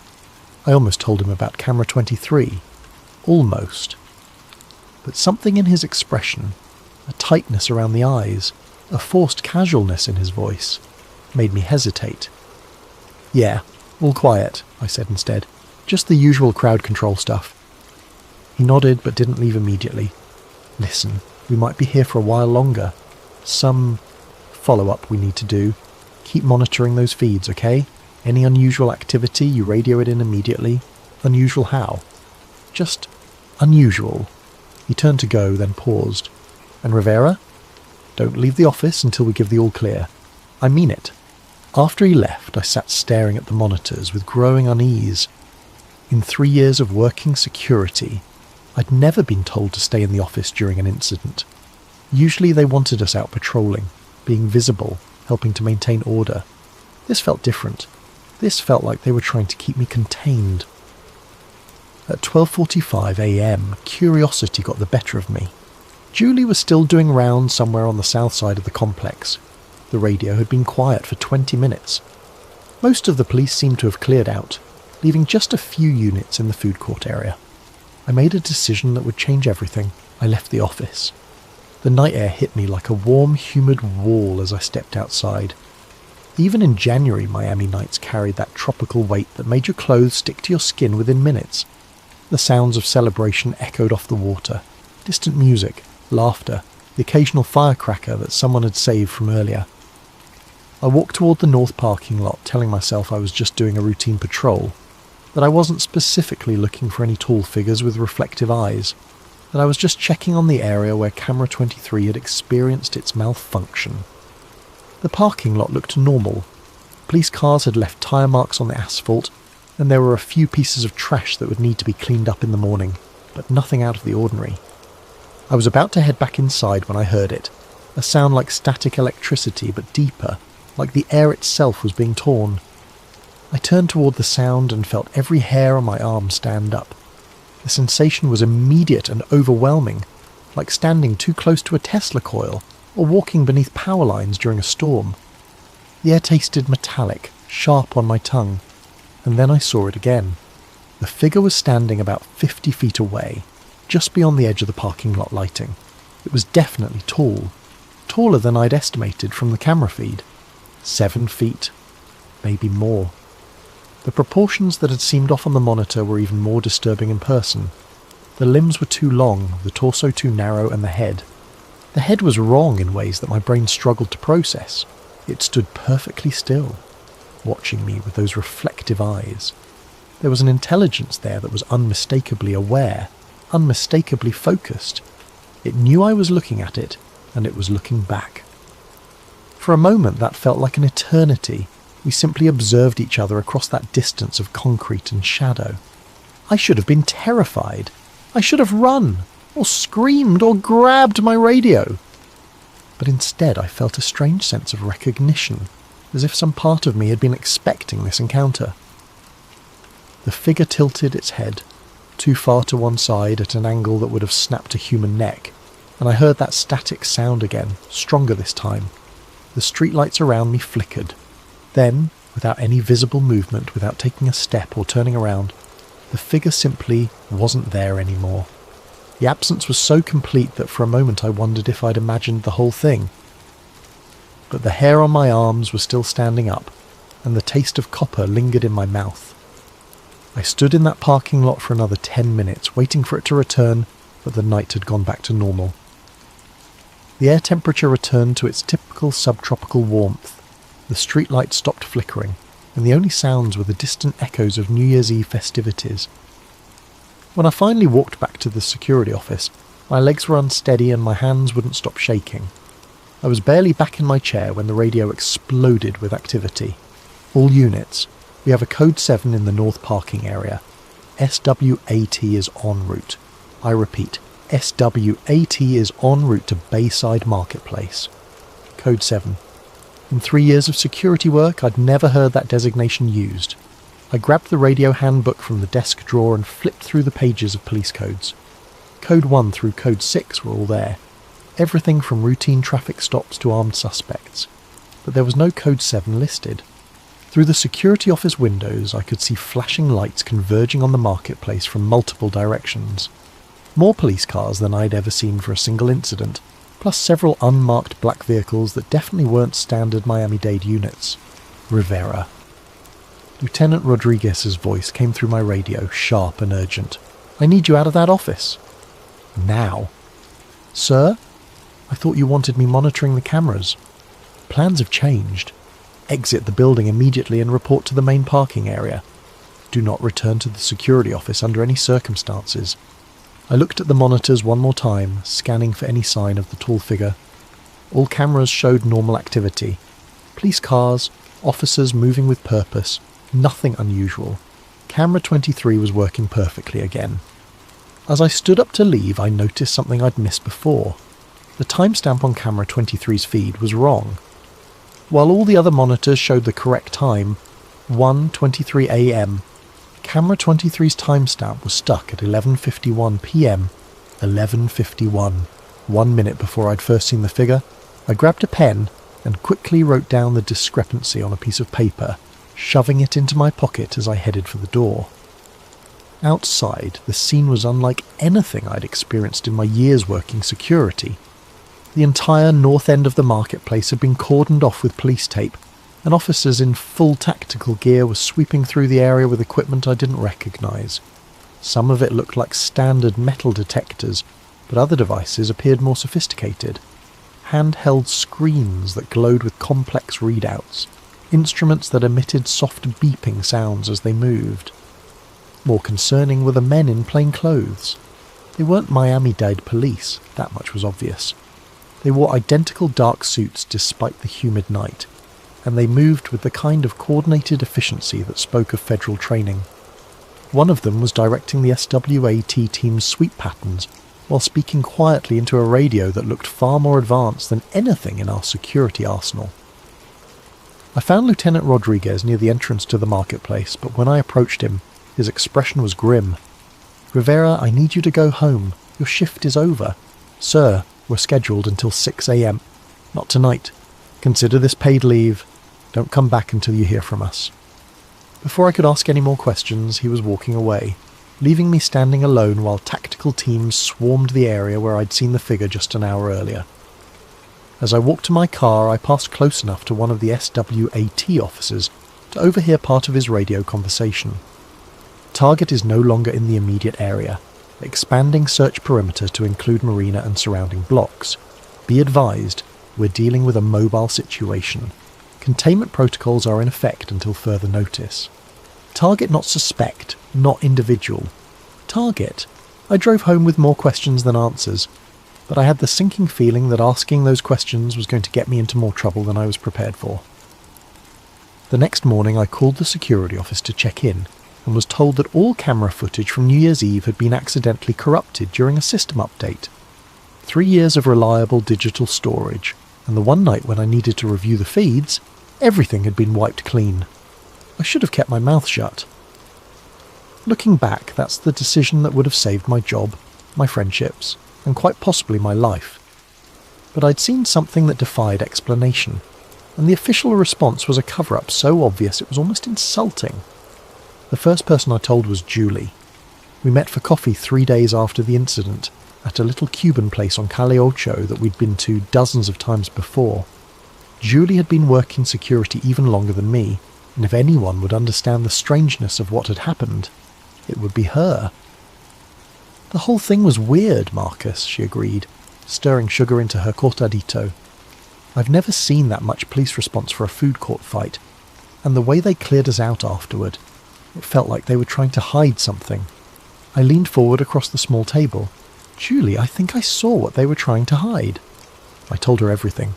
I almost told him about camera 23. Almost. But something in his expression, a tightness around the eyes, a forced casualness in his voice, made me hesitate. "Yeah, all quiet," I said instead. "Just the usual crowd control stuff." He nodded but didn't leave immediately. "Listen, we might be here for a while longer. Some follow-up we need to do. Keep monitoring those feeds, okay? Any unusual activity, you radio it in immediately. Unusual how? Just Unusual. He turned to go, then paused. And Rivera? Don't leave the office until we give the all clear. I mean it. After he left, I sat staring at the monitors with growing unease. In 3 years of working security, I'd never been told to stay in the office during an incident. Usually they wanted us out patrolling, being visible, helping to maintain order. This felt different. This felt like they were trying to keep me contained. At 12:45 a.m, curiosity got the better of me. Julie was still doing rounds somewhere on the south side of the complex. The radio had been quiet for 20 minutes. Most of the police seemed to have cleared out, leaving just a few units in the food court area. I made a decision that would change everything. I left the office. The night air hit me like a warm, humid wall as I stepped outside. Even in January, Miami nights carried that tropical weight that made your clothes stick to your skin within minutes. The sounds of celebration echoed off the water. Distant music, laughter, the occasional firecracker that someone had saved from earlier. I walked toward the north parking lot, telling myself I was just doing a routine patrol, that I wasn't specifically looking for any tall figures with reflective eyes, that I was just checking on the area where Camera 23 had experienced its malfunction. The parking lot looked normal. Police cars had left tyre marks on the asphalt, and there were a few pieces of trash that would need to be cleaned up in the morning, but nothing out of the ordinary. I was about to head back inside when I heard it, a sound like static electricity but deeper, like the air itself was being torn. I turned toward the sound and felt every hair on my arm stand up. The sensation was immediate and overwhelming, like standing too close to a Tesla coil or walking beneath power lines during a storm. The air tasted metallic, sharp on my tongue, and then I saw it again. The figure was standing about 50 feet away, just beyond the edge of the parking lot lighting. It was definitely tall, taller than I'd estimated from the camera feed. 7 feet, maybe more. The proportions that had seemed off on the monitor were even more disturbing in person. The limbs were too long, the torso too narrow, and the head. The head was wrong in ways that my brain struggled to process. It stood perfectly still, watching me with those reflective eyes. There was an intelligence there that was unmistakably aware, unmistakably focused. It knew I was looking at it, and it was looking back. For a moment that felt like an eternity. We simply observed each other across that distance of concrete and shadow. I should have been terrified. I should have run, or screamed, or grabbed my radio. But instead I felt a strange sense of recognition, as if some part of me had been expecting this encounter. The figure tilted its head, too far to one side at an angle that would have snapped a human neck, and I heard that static sound again, stronger this time. The streetlights around me flickered. Then, without any visible movement, without taking a step or turning around, the figure simply wasn't there anymore. The absence was so complete that for a moment I wondered if I'd imagined the whole thing. But the hair on my arms was still standing up, and the taste of copper lingered in my mouth. I stood in that parking lot for another 10 minutes, waiting for it to return, but the night had gone back to normal. The air temperature returned to its typical subtropical warmth. The streetlights stopped flickering, and the only sounds were the distant echoes of New Year's Eve festivities. When I finally walked back to the security office, my legs were unsteady and my hands wouldn't stop shaking. I was barely back in my chair when the radio exploded with activity. All units, we have a code 7 in the north parking area. SWAT is en route. I repeat, SWAT is en route to Bayside Marketplace. Code 7. In 3 years of security work, I'd never heard that designation used. I grabbed the radio handbook from the desk drawer and flipped through the pages of police codes. Code 1 through Code 6 were all there. Everything from routine traffic stops to armed suspects. But there was no Code 7 listed. Through the security office windows, I could see flashing lights converging on the marketplace from multiple directions. More police cars than I'd ever seen for a single incident, plus several unmarked black vehicles that definitely weren't standard Miami-Dade units. Rivera. Lieutenant Rodriguez's voice came through my radio, sharp and urgent. "I need you out of that office." Now. "Sir? I thought you wanted me monitoring the cameras." "Plans have changed. Exit the building immediately and report to the main parking area. Do not return to the security office under any circumstances." I looked at the monitors one more time, scanning for any sign of the tall figure. All cameras showed normal activity. Police cars, officers moving with purpose, nothing unusual. Camera 23 was working perfectly again. As I stood up to leave, I noticed something I'd missed before. The timestamp on camera 23's feed was wrong. While all the other monitors showed the correct time, 1:23 a.m., camera 23's timestamp was stuck at 11:51 p.m. 11:51. 1 minute before I'd first seen the figure, I grabbed a pen and quickly wrote down the discrepancy on a piece of paper, shoving it into my pocket as I headed for the door. Outside, the scene was unlike anything I'd experienced in my years working security. The entire north end of the marketplace had been cordoned off with police tape, and officers in full tactical gear were sweeping through the area with equipment I didn't recognise. Some of it looked like standard metal detectors, but other devices appeared more sophisticated. Handheld screens that glowed with complex readouts, instruments that emitted soft beeping sounds as they moved. More concerning were the men in plain clothes. They weren't Miami-Dade police, that much was obvious. They wore identical dark suits despite the humid night, and they moved with the kind of coordinated efficiency that spoke of federal training. One of them was directing the SWAT team's sweep patterns, while speaking quietly into a radio that looked far more advanced than anything in our security arsenal. I found Lieutenant Rodriguez near the entrance to the marketplace, but when I approached him, his expression was grim. "Rivera, I need you to go home. Your shift is over." "Sir, we're scheduled until 6 a.m. "Not tonight. Consider this paid leave. Don't come back until you hear from us." Before I could ask any more questions, he was walking away, leaving me standing alone while tactical teams swarmed the area where I'd seen the figure just an hour earlier. As I walked to my car, I passed close enough to one of the SWAT officers to overhear part of his radio conversation. Target is no longer in the immediate area, expanding search perimeter to include marina and surrounding blocks. Be advised, we're dealing with a mobile situation. Containment protocols are in effect until further notice. Target not suspect, not individual. Target. I drove home with more questions than answers, but I had the sinking feeling that asking those questions was going to get me into more trouble than I was prepared for. The next morning I called the security office to check in, and was told that all camera footage from New Year's Eve had been accidentally corrupted during a system update. 3 years of reliable digital storage, and the one night when I needed to review the feeds, everything had been wiped clean. I should have kept my mouth shut. Looking back, that's the decision that would have saved my job, my friendships, and quite possibly my life. But I'd seen something that defied explanation, and the official response was a cover-up so obvious it was almost insulting. The first person I told was Julie. We met for coffee 3 days after the incident, at a little Cuban place on Calle Ocho that we'd been to dozens of times before. Julie had been working security even longer than me, and if anyone would understand the strangeness of what had happened, it would be her. "The whole thing was weird, Marcus," she agreed, stirring sugar into her cortadito. "I've never seen that much police response for a food court fight, and the way they cleared us out afterward, it felt like they were trying to hide something." I leaned forward across the small table. "Julie, I think I saw what they were trying to hide." I told her everything.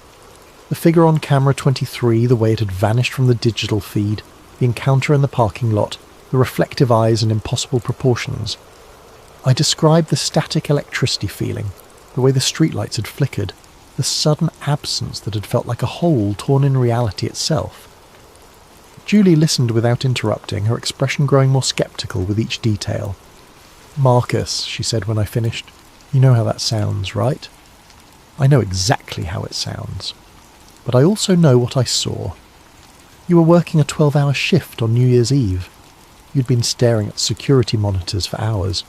The figure on camera 23, the way it had vanished from the digital feed, the encounter in the parking lot, the reflective eyes and impossible proportions. I described the static electricity feeling, the way the streetlights had flickered, the sudden absence that had felt like a hole torn in reality itself. Julie listened without interrupting, her expression growing more sceptical with each detail. "Marcus," she said when I finished, "you know how that sounds, right?" "I know exactly how it sounds. But I also know what I saw. You were working a 12-hour shift on New Year's Eve. You'd been staring at security monitors for hours.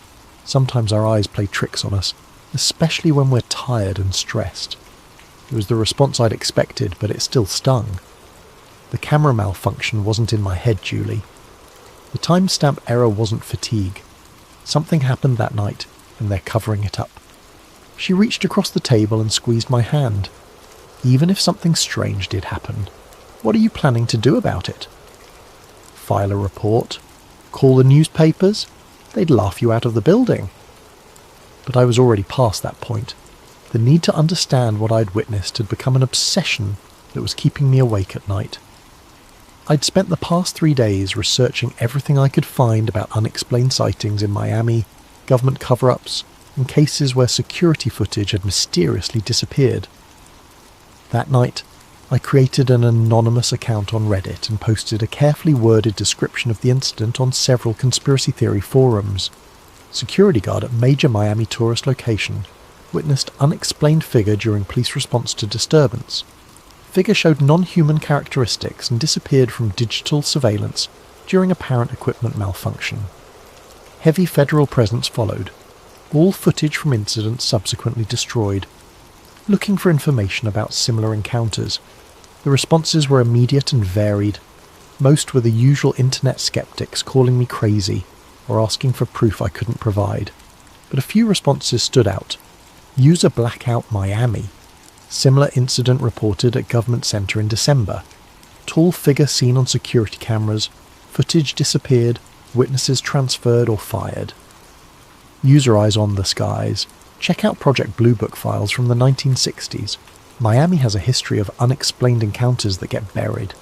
Sometimes our eyes play tricks on us, especially when we're tired and stressed. It was the response I'd expected, but it still stung. The camera malfunction wasn't in my head, Julie. The timestamp error wasn't fatigue. Something happened that night, and they're covering it up." She reached across the table and squeezed my hand. "Even if something strange did happen, what are you planning to do about it? File a report? Call the newspapers? They'd laugh you out of the building." but I was already past that point. The need to understand what I'd witnessed had become an obsession that was keeping me awake at night. I'd spent the past 3 days researching everything I could find about unexplained sightings in Miami, government cover-ups, and cases where security footage had mysteriously disappeared. That night, I created an anonymous account on Reddit and posted a carefully worded description of the incident on several conspiracy theory forums. Security guard at major Miami tourist location witnessed unexplained figure during police response to disturbance. Figure showed non-human characteristics and disappeared from digital surveillance during apparent equipment malfunction. Heavy federal presence followed. All footage from incidents subsequently destroyed. Looking for information about similar encounters. The responses were immediate and varied. Most were the usual internet skeptics calling me crazy or asking for proof I couldn't provide. But a few responses stood out. User blackout Miami. Similar incident reported at government centre in December. Tall figure seen on security cameras. Footage disappeared. Witnesses transferred or fired. User eyes on the skies. Check out Project Blue Book files from the 1960s. Miami has a history of unexplained encounters that get buried.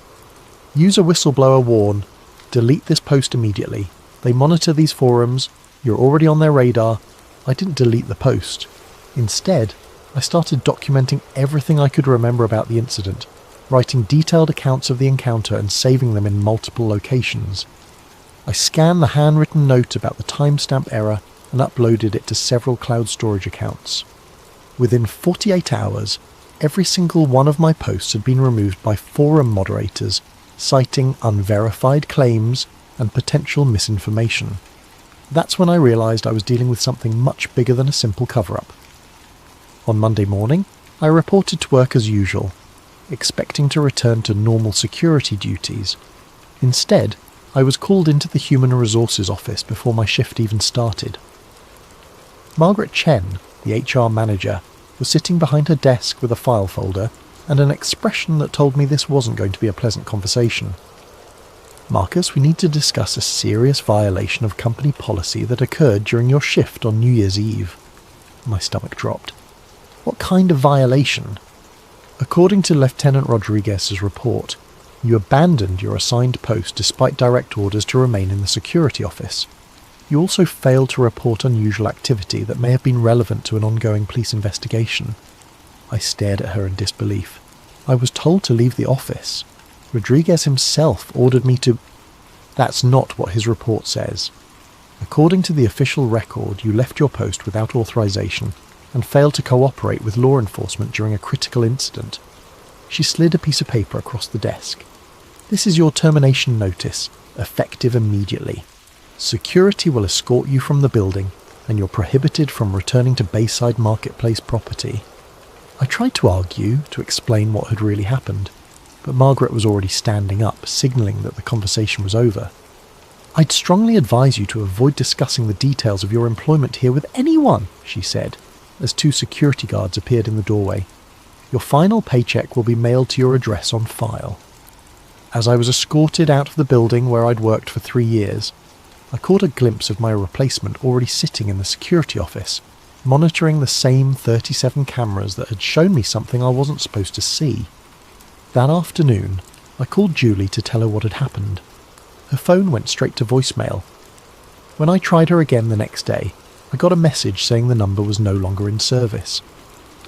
User whistleblower warn. Delete this post immediately. They monitor these forums. You're already on their radar. I didn't delete the post. Instead, I started documenting everything I could remember about the incident, writing detailed accounts of the encounter and saving them in multiple locations. I scanned the handwritten note about the timestamp error and uploaded it to several cloud storage accounts. Within 48 hours, every single one of my posts had been removed by forum moderators, citing unverified claims and potential misinformation. That's when I realised I was dealing with something much bigger than a simple cover-up. On Monday morning, I reported to work as usual, expecting to return to normal security duties. Instead, I was called into the Human Resources office before my shift even started. Margaret Chen, the HR manager, was sitting behind her desk with a file folder and an expression that told me this wasn't going to be a pleasant conversation. "Marcus, we need to discuss a serious violation of company policy that occurred during your shift on New Year's Eve." My stomach dropped. "What kind of violation?" "According to Lieutenant Rodriguez's report, you abandoned your assigned post despite direct orders to remain in the security office. You also failed to report unusual activity that may have been relevant to an ongoing police investigation." I stared at her in disbelief. "I was told to leave the office. Rodriguez himself ordered me to—" "That's not what his report says. According to the official record, you left your post without authorization and failed to cooperate with law enforcement during a critical incident." She slid a piece of paper across the desk. "This is your termination notice, effective immediately. Security will escort you from the building, and you're prohibited from returning to Bayside Marketplace property." I tried to argue, to explain what had really happened, but Margaret was already standing up, signalling that the conversation was over. "I'd strongly advise you to avoid discussing the details of your employment here with anyone," she said, as 2 security guards appeared in the doorway. "Your final paycheck will be mailed to your address on file." As I was escorted out of the building where I'd worked for 3 years, I caught a glimpse of my replacement already sitting in the security office, monitoring the same 37 cameras that had shown me something I wasn't supposed to see. That afternoon, I called Julie to tell her what had happened. Her phone went straight to voicemail. When I tried her again the next day, I got a message saying the number was no longer in service.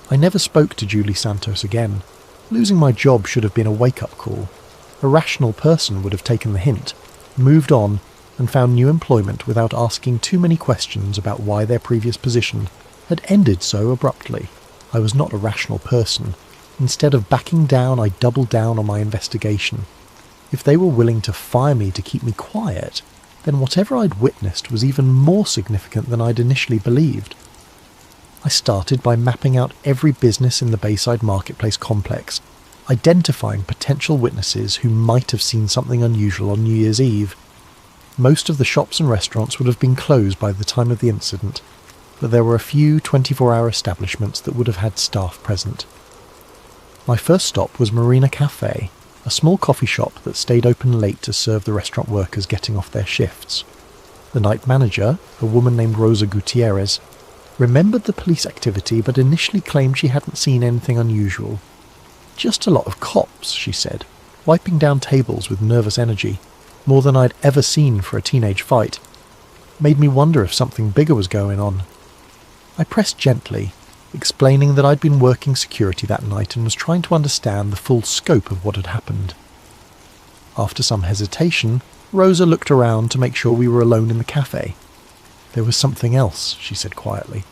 I never spoke to Julie Santos again. Losing my job should have been a wake-up call. A rational person would have taken the hint, moved on, and found new employment without asking too many questions about why their previous position had ended so abruptly. I was not a rational person. Instead of backing down, I doubled down on my investigation. If they were willing to fire me to keep me quiet, then whatever I'd witnessed was even more significant than I'd initially believed. I started by mapping out every business in the Bayside Marketplace complex, identifying potential witnesses who might have seen something unusual on New Year's Eve. Most of the shops and restaurants would have been closed by the time of the incident, but there were a few 24-hour establishments that would have had staff present. My first stop was Marina Cafe, a small coffee shop that stayed open late to serve the restaurant workers getting off their shifts. The night manager, a woman named Rosa Gutierrez, remembered the police activity but initially claimed she hadn't seen anything unusual. Just a lot of cops, she said, wiping down tables with nervous energy, more than I'd ever seen for a teenage fight. Made me wonder if something bigger was going on. I pressed gently, explaining that I'd been working security that night and was trying to understand the full scope of what had happened. After some hesitation, Rosa looked around to make sure we were alone in the cafe. There was something else, she said quietly.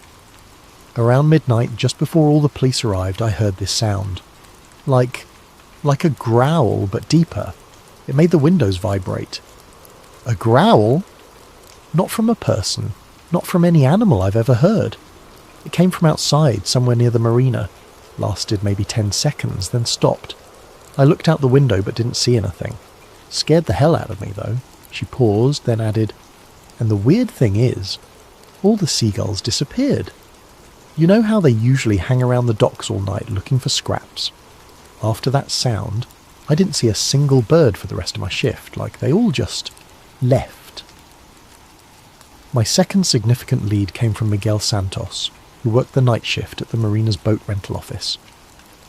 Around midnight, just before all the police arrived, I heard this sound. Like a growl, but deeper. It made the windows vibrate. A growl? Not from a person, not from any animal I've ever heard. It came from outside, somewhere near the marina. Lasted maybe 10 seconds, then stopped. I looked out the window but didn't see anything. Scared the hell out of me, though. She paused, then added, "And the weird thing is, all the seagulls disappeared. You know how they usually hang around the docks all night looking for scraps? After that sound, I didn't see a single bird for the rest of my shift, like they all just left." My second significant lead came from Miguel Santos, who worked the night shift at the marina's boat rental office.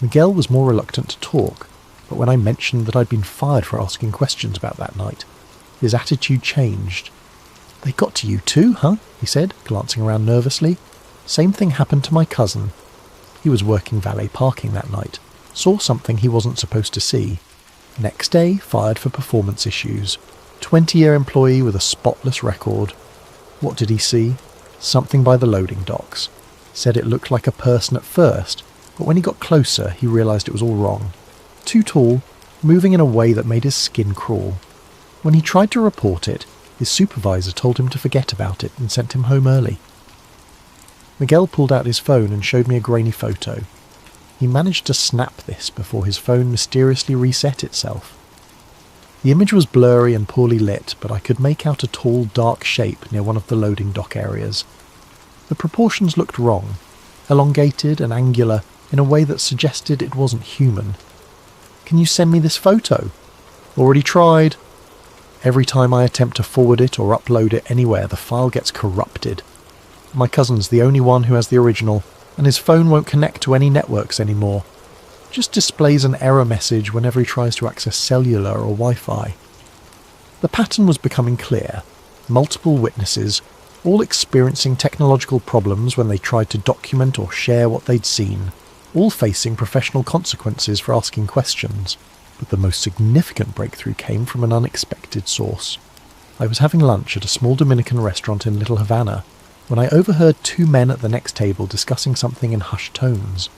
Miguel was more reluctant to talk, but when I mentioned that I'd been fired for asking questions about that night, his attitude changed. "They got to you too, huh?" he said, glancing around nervously. "Same thing happened to my cousin. He was working valet parking that night. Saw something he wasn't supposed to see. Next day, fired for performance issues. 20-year employee with a spotless record. What did he see? Something by the loading docks. Said it looked like a person at first, but when he got closer, he realised it was all wrong. Too tall, moving in a way that made his skin crawl. When he tried to report it, his supervisor told him to forget about it and sent him home early." Miguel pulled out his phone and showed me a grainy photo. He managed to snap this before his phone mysteriously reset itself. The image was blurry and poorly lit, but I could make out a tall, dark shape near one of the loading dock areas. The proportions looked wrong, elongated and angular in a way that suggested it wasn't human. "Can you send me this photo?" "Already tried. Every time I attempt to forward it or upload it anywhere, the file gets corrupted. My cousin's the only one who has the original, and his phone won't connect to any networks anymore. Just displays an error message whenever he tries to access cellular or Wi-Fi." The pattern was becoming clear. Multiple witnesses, all experiencing technological problems when they tried to document or share what they'd seen, all facing professional consequences for asking questions. But the most significant breakthrough came from an unexpected source. I was having lunch at a small Dominican restaurant in Little Havana when I overheard two men at the next table discussing something in hushed tones.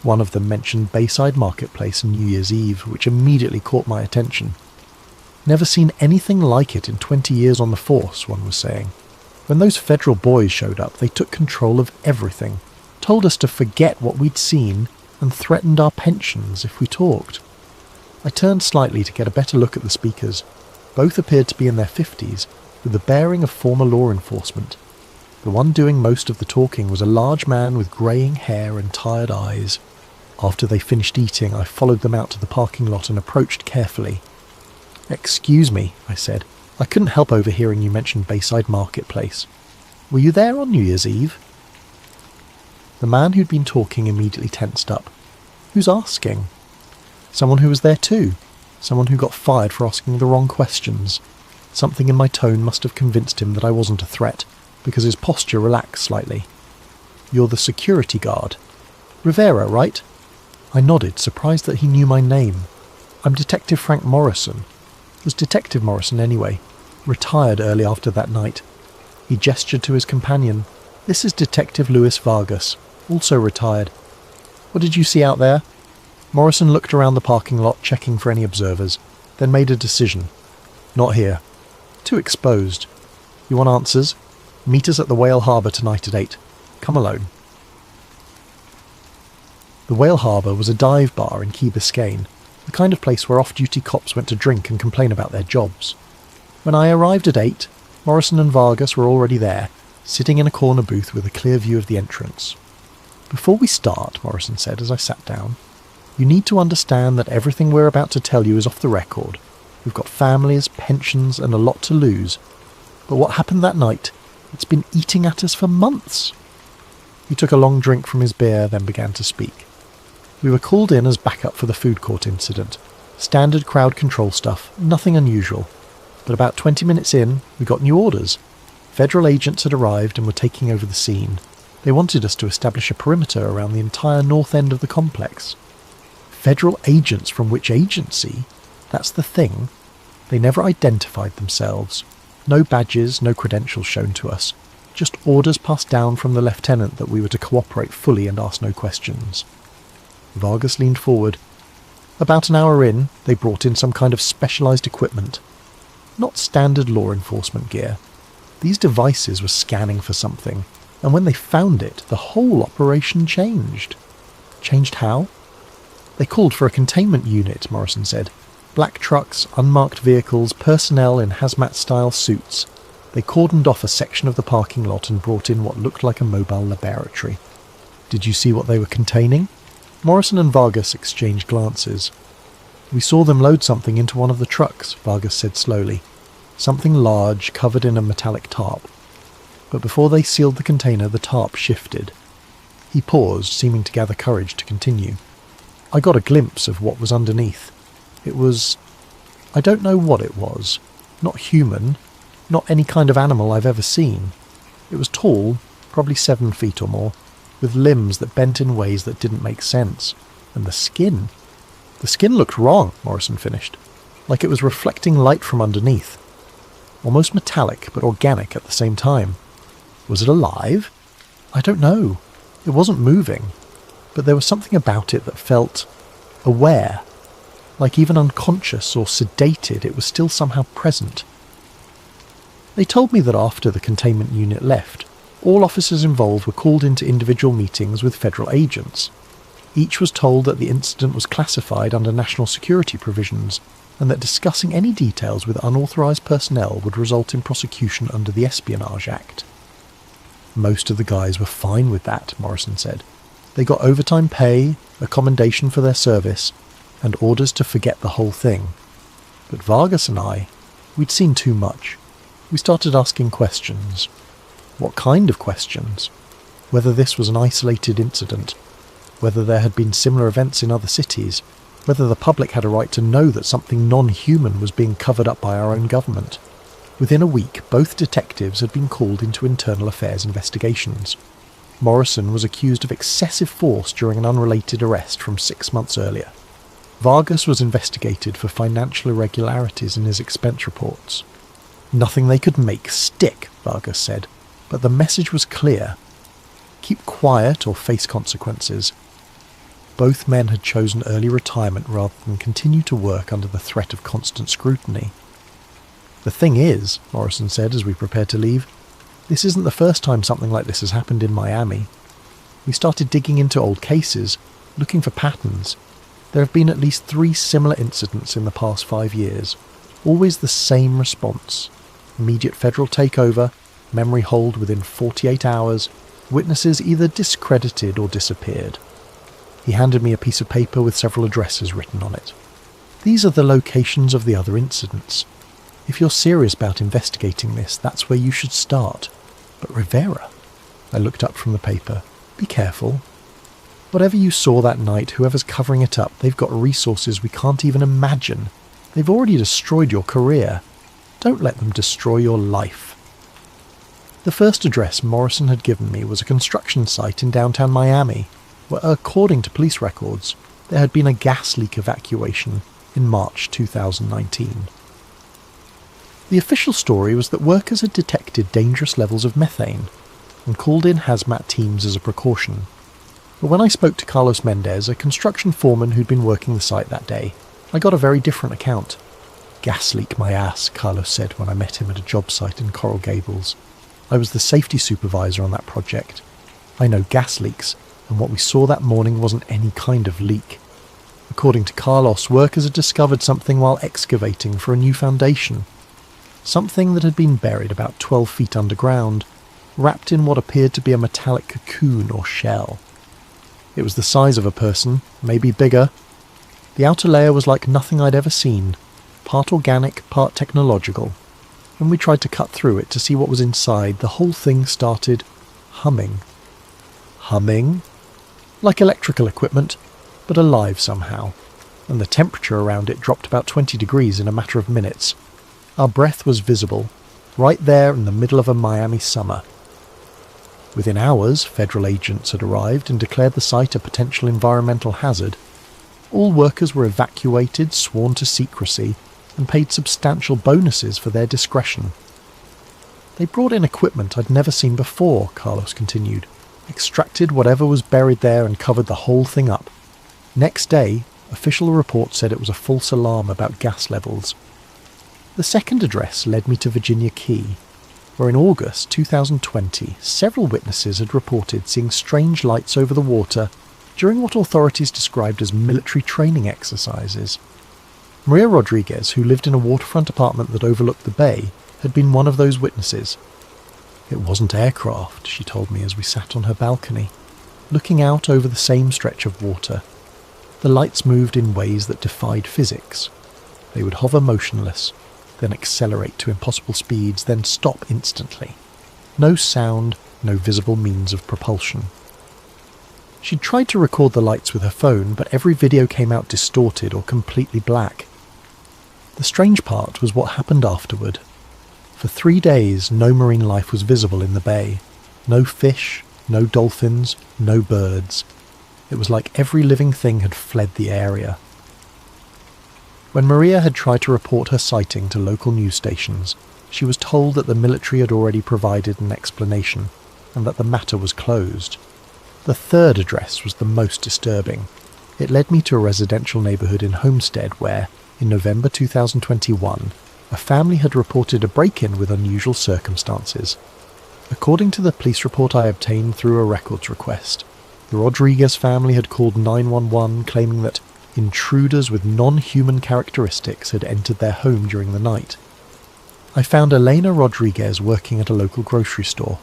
One of them mentioned Bayside Marketplace and New Year's Eve, which immediately caught my attention. "Never seen anything like it in 20 years on the force," one was saying. "When those federal boys showed up, they took control of everything, told us to forget what we'd seen, and threatened our pensions if we talked." I turned slightly to get a better look at the speakers. Both appeared to be in their 50s, with the bearing of former law enforcement. The one doing most of the talking was a large man with greying hair and tired eyes. After they finished eating, I followed them out to the parking lot and approached carefully. "Excuse me," I said. "I couldn't help overhearing you mention Bayside Marketplace. Were you there on New Year's Eve?" The man who'd been talking immediately tensed up. "Who's asking?" Someone who was there too. Someone who got fired for asking the wrong questions. Something in my tone must have convinced him that I wasn't a threat, because his posture relaxed slightly. "You're the security guard. Rivera, right?" I nodded, surprised that he knew my name. "I'm Detective Frank Morrison." Was Detective Morrison anyway. Retired early after that night. He gestured to his companion. "This is Detective Luis Vargas, also retired. What did you see out there?" Morrison looked around the parking lot, checking for any observers, then made a decision. "Not here. Too exposed. You want answers? Meet us at the Whale Harbour tonight at 8. Come alone." The Whale Harbour was a dive bar in Key Biscayne, the kind of place where off-duty cops went to drink and complain about their jobs. When I arrived at 8, Morrison and Vargas were already there, sitting in a corner booth with a clear view of the entrance. "Before we start," Morrison said as I sat down, "you need to understand that everything we're about to tell you is off the record. We've got families, pensions, and a lot to lose. But what happened that night, it's been eating at us for months. He took a long drink from his beer, then began to speak. We were called in as backup for the food court incident. Standard crowd control stuff, nothing unusual. But about 20 minutes in, we got new orders. Federal agents had arrived and were taking over the scene. They wanted us to establish a perimeter around the entire north end of the complex. Federal agents from which agency? That's the thing. They never identified themselves. No badges, no credentials shown to us. Just orders passed down from the lieutenant that we were to cooperate fully and ask no questions. Vargas leaned forward. About an hour in, they brought in some kind of specialised equipment. Not standard law enforcement gear. These devices were scanning for something, and when they found it, the whole operation changed. Changed how? They called for a containment unit, Morrison said. Black trucks, unmarked vehicles, personnel in hazmat-style suits. They cordoned off a section of the parking lot and brought in what looked like a mobile laboratory. Did you see what they were containing? Morrison and Vargas exchanged glances. We saw them load something into one of the trucks, Vargas said slowly. Something large, covered in a metallic tarp. But before they sealed the container, the tarp shifted. He paused, seeming to gather courage to continue. I got a glimpse of what was underneath. It was... I don't know what it was. Not human. Not any kind of animal I've ever seen. It was tall, probably 7 feet or more, with limbs that bent in ways that didn't make sense. And the skin. The skin looked wrong, Morrison finished. Like it was reflecting light from underneath. Almost metallic, but organic at the same time. Was it alive? I don't know. It wasn't moving. But there was something about it that felt aware. Like even unconscious or sedated, it was still somehow present. They told me that after the containment unit left, all officers involved were called into individual meetings with federal agents. Each was told that the incident was classified under national security provisions, and that discussing any details with unauthorised personnel would result in prosecution under the Espionage Act. Most of the guys were fine with that, Morrison said. They got overtime pay, a commendation for their service, and orders to forget the whole thing. But Vargas and I, we'd seen too much. We started asking questions. What kind of questions? Whether this was an isolated incident, whether there had been similar events in other cities, whether the public had a right to know that something non-human was being covered up by our own government. Within a week, both detectives had been called into internal affairs investigations. Morrison was accused of excessive force during an unrelated arrest from 6 months earlier. Vargas was investigated for financial irregularities in his expense reports. Nothing they could make stick, Vargas said, but the message was clear. Keep quiet or face consequences. Both men had chosen early retirement rather than continue to work under the threat of constant scrutiny. The thing is, Morrison said as we prepared to leave, this isn't the first time something like this has happened in Miami. We started digging into old cases, looking for patterns. There have been at least 3 similar incidents in the past 5 years. Always the same response. Immediate federal takeover, memory hold within 48 hours, witnesses either discredited or disappeared. He handed me a piece of paper with several addresses written on it. These are the locations of the other incidents. If you're serious about investigating this, that's where you should start. But Rivera? I looked up from the paper. Be careful. Whatever you saw that night, whoever's covering it up, they've got resources we can't even imagine. They've already destroyed your career. Don't let them destroy your life. The first address Morrison had given me was a construction site in downtown Miami, where, according to police records, there had been a gas leak evacuation in March 2019. The official story was that workers had detected dangerous levels of methane and called in hazmat teams as a precaution. But when I spoke to Carlos Mendez, a construction foreman who'd been working the site that day, I got a very different account. Gas leak my ass, Carlos said when I met him at a job site in Coral Gables. I was the safety supervisor on that project. I know gas leaks, and what we saw that morning wasn't any kind of leak. According to Carlos, workers had discovered something while excavating for a new foundation. Something that had been buried about 12 feet underground, wrapped in what appeared to be a metallic cocoon or shell. It was the size of a person, maybe bigger. The outer layer was like nothing I'd ever seen, part organic, part technological. When we tried to cut through it to see what was inside, the whole thing started humming. humming, like electrical equipment, but alive somehow, and the temperature around it dropped about 20 degrees in a matter of minutes. Our breath was visible, right there in the middle of a Miami summer. Within hours, federal agents had arrived and declared the site a potential environmental hazard. All workers were evacuated, sworn to secrecy, and paid substantial bonuses for their discretion. They brought in equipment I'd never seen before, Carlos continued, extracted whatever was buried there and covered the whole thing up. Next day, official reports said it was a false alarm about gas levels. The second address led me to Virginia Key, where in August 2020, several witnesses had reported seeing strange lights over the water during what authorities described as military training exercises. Maria Rodriguez, who lived in a waterfront apartment that overlooked the bay, had been one of those witnesses. It wasn't aircraft, she told me as we sat on her balcony, looking out over the same stretch of water. The lights moved in ways that defied physics. They would hover motionless, then accelerate to impossible speeds, then stop instantly. No sound, no visible means of propulsion. She'd tried to record the lights with her phone, but every video came out distorted or completely black. The strange part was what happened afterward. For 3 days, no marine life was visible in the bay. No fish, no dolphins, no birds. It was like every living thing had fled the area. When Maria had tried to report her sighting to local news stations, she was told that the military had already provided an explanation and that the matter was closed. The third address was the most disturbing. It led me to a residential neighbourhood in Homestead where, in November 2021, a family had reported a break-in with unusual circumstances. According to the police report I obtained through a records request, the Rodriguez family had called 911 claiming that intruders with non-human characteristics had entered their home during the night. I found Elena Rodriguez working at a local grocery store.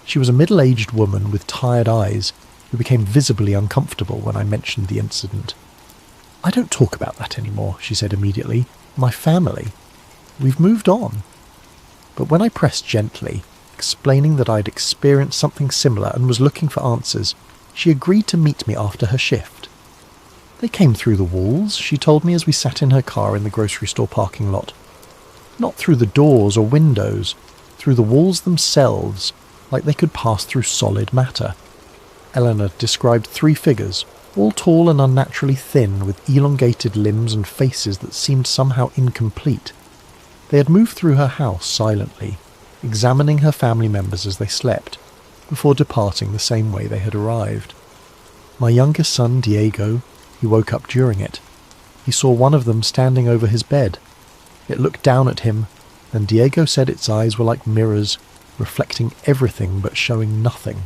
She was a middle-aged woman with tired eyes who became visibly uncomfortable when I mentioned the incident. "I don't talk about that anymore," she said immediately. "My family. We've moved on." But when I pressed gently, explaining that I'd experienced something similar and was looking for answers, she agreed to meet me after her shift. "They came through the walls," she told me as we sat in her car in the grocery store parking lot. "Not through the doors or windows, through the walls themselves, like they could pass through solid matter." Eleanor described 3 figures, all tall and unnaturally thin, with elongated limbs and faces that seemed somehow incomplete. They had moved through her house silently, examining her family members as they slept, before departing the same way they had arrived. My youngest son, Diego, he woke up during it. He saw one of them standing over his bed. It looked down at him, and Diego said its eyes were like mirrors, reflecting everything but showing nothing.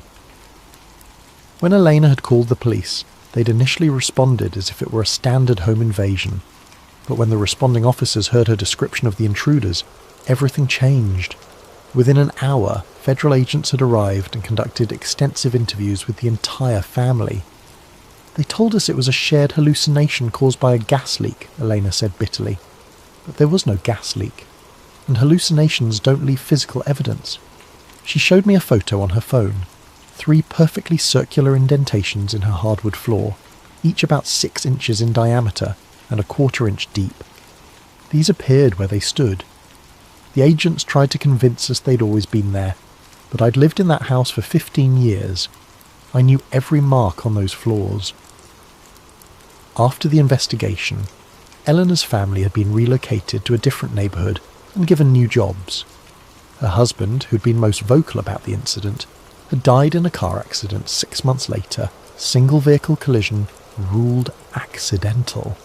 When Elena had called the police, they'd initially responded as if it were a standard home invasion. But when the responding officers heard her description of the intruders, everything changed. Within an hour, federal agents had arrived and conducted extensive interviews with the entire family. "They told us it was a shared hallucination caused by a gas leak," Elena said bitterly. But there was no gas leak, and hallucinations don't leave physical evidence. She showed me a photo on her phone. 3 perfectly circular indentations in her hardwood floor, each about 6 inches in diameter and a 1/4 inch deep. These appeared where they stood. The agents tried to convince us they'd always been there, but I'd lived in that house for 15 years. I knew every mark on those floors. After the investigation, Eleanor's family had been relocated to a different neighbourhood and given new jobs. Her husband, who'd been most vocal about the incident, had died in a car accident 6 months later, single vehicle collision, ruled accidental.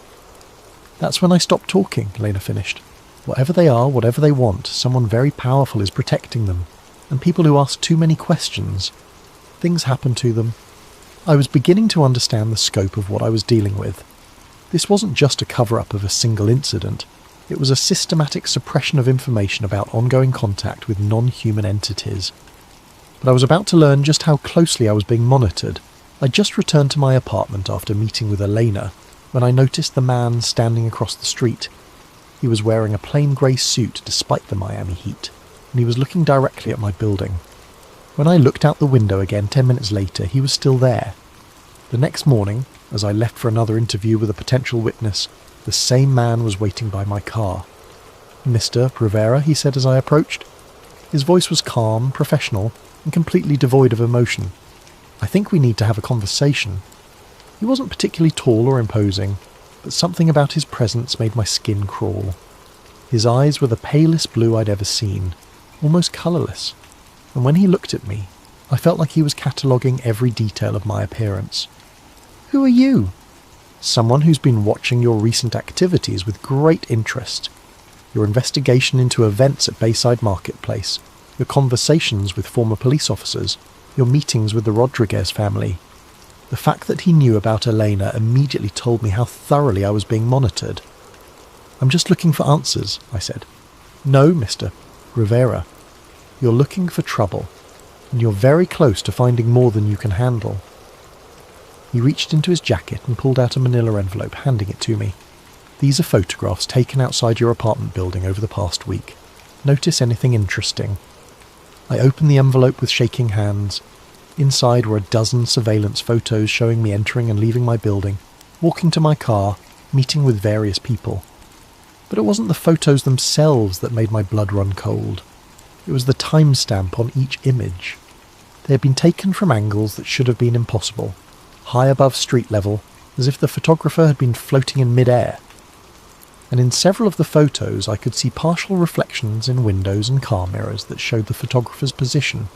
"That's when I stopped talking," Lena finished. "Whatever they are, whatever they want, someone very powerful is protecting them, and people who ask too many questions. Things happen to them." I was beginning to understand the scope of what I was dealing with. This wasn't just a cover-up of a single incident. It was a systematic suppression of information about ongoing contact with non-human entities. But I was about to learn just how closely I was being monitored. I just returned to my apartment after meeting with Elena when I noticed the man standing across the street. He was wearing a plain grey suit despite the Miami heat, and he was looking directly at my building. When I looked out the window again 10 minutes later, he was still there. The next morning, as I left for another interview with a potential witness, the same man was waiting by my car. "Mr. Rivera," he said as I approached. His voice was calm, professional, and completely devoid of emotion. "I think we need to have a conversation." He wasn't particularly tall or imposing, but something about his presence made my skin crawl. His eyes were the palest blue I'd ever seen, almost colourless, and when he looked at me, I felt like he was cataloguing every detail of my appearance. "Who are you?" "Someone who's been watching your recent activities with great interest. Your investigation into events at Bayside Marketplace, your conversations with former police officers, your meetings with the Rodriguez family. The fact that he knew about Elena immediately told me how thoroughly I was being monitored." "I'm just looking for answers," I said. "No, Mr. Rivera. You're looking for trouble, and you're very close to finding more than you can handle." He reached into his jacket and pulled out a manila envelope, handing it to me. "These are photographs taken outside your apartment building over the past week. Notice anything interesting?" I opened the envelope with shaking hands. Inside were a dozen surveillance photos showing me entering and leaving my building, walking to my car, meeting with various people. But it wasn't the photos themselves that made my blood run cold. It was the timestamp on each image. They had been taken from angles that should have been impossible, high above street level, as if the photographer had been floating in mid-air. And in several of the photos I could see partial reflections in windows and car mirrors that showed the photographer's position.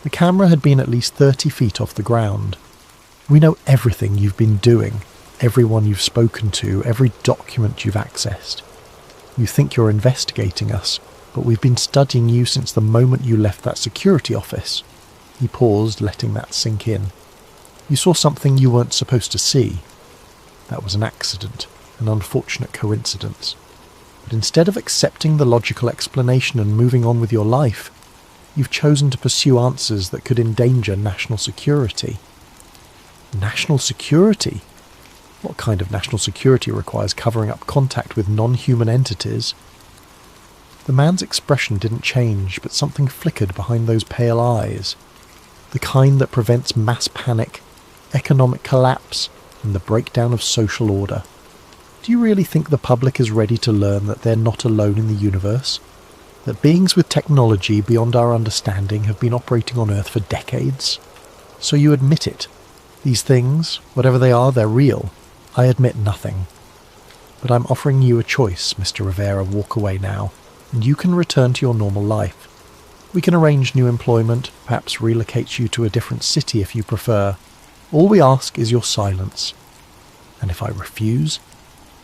The camera had been at least 30 feet off the ground. "We know everything you've been doing, everyone you've spoken to, every document you've accessed. You think you're investigating us, but we've been studying you since the moment you left that security office." He paused, letting that sink in. "You saw something you weren't supposed to see. That was an accident, an unfortunate coincidence. But instead of accepting the logical explanation and moving on with your life, you've chosen to pursue answers that could endanger national security." "National security? What kind of national security requires covering up contact with non-human entities?" The man's expression didn't change, but something flickered behind those pale eyes. The kind that prevents mass panic, economic collapse, and the breakdown of social order. "Do you really think the public is ready to learn that they're not alone in the universe? That beings with technology beyond our understanding have been operating on Earth for decades? So you admit it. These things, whatever they are, they're real. I admit nothing. But I'm offering you a choice, Mr. Rivera. Walk away now, and you can return to your normal life. We can arrange new employment, perhaps relocate you to a different city if you prefer. All we ask is your silence. And if I refuse,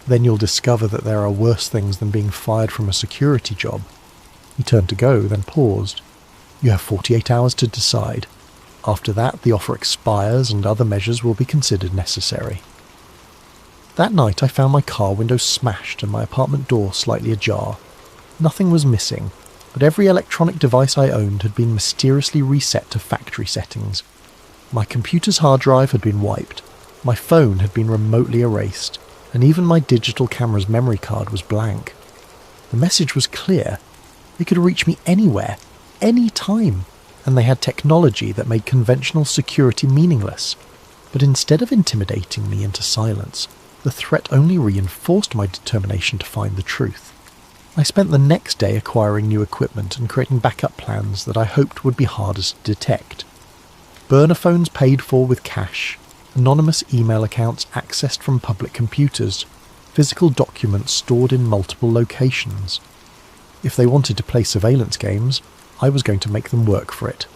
then you'll discover that there are worse things than being fired from a security job." He turned to go, then paused. "You have 48 hours to decide. After that, the offer expires and other measures will be considered necessary." That night I found my car window smashed and my apartment door slightly ajar. Nothing was missing, but every electronic device I owned had been mysteriously reset to factory settings. My computer's hard drive had been wiped, my phone had been remotely erased, and even my digital camera's memory card was blank. The message was clear. They could reach me anywhere, any time, and they had technology that made conventional security meaningless. But instead of intimidating me into silence, the threat only reinforced my determination to find the truth. I spent the next day acquiring new equipment and creating backup plans that I hoped would be hardest to detect. Burner phones paid for with cash, anonymous email accounts accessed from public computers, physical documents stored in multiple locations. If they wanted to play surveillance games, I was going to make them work for it.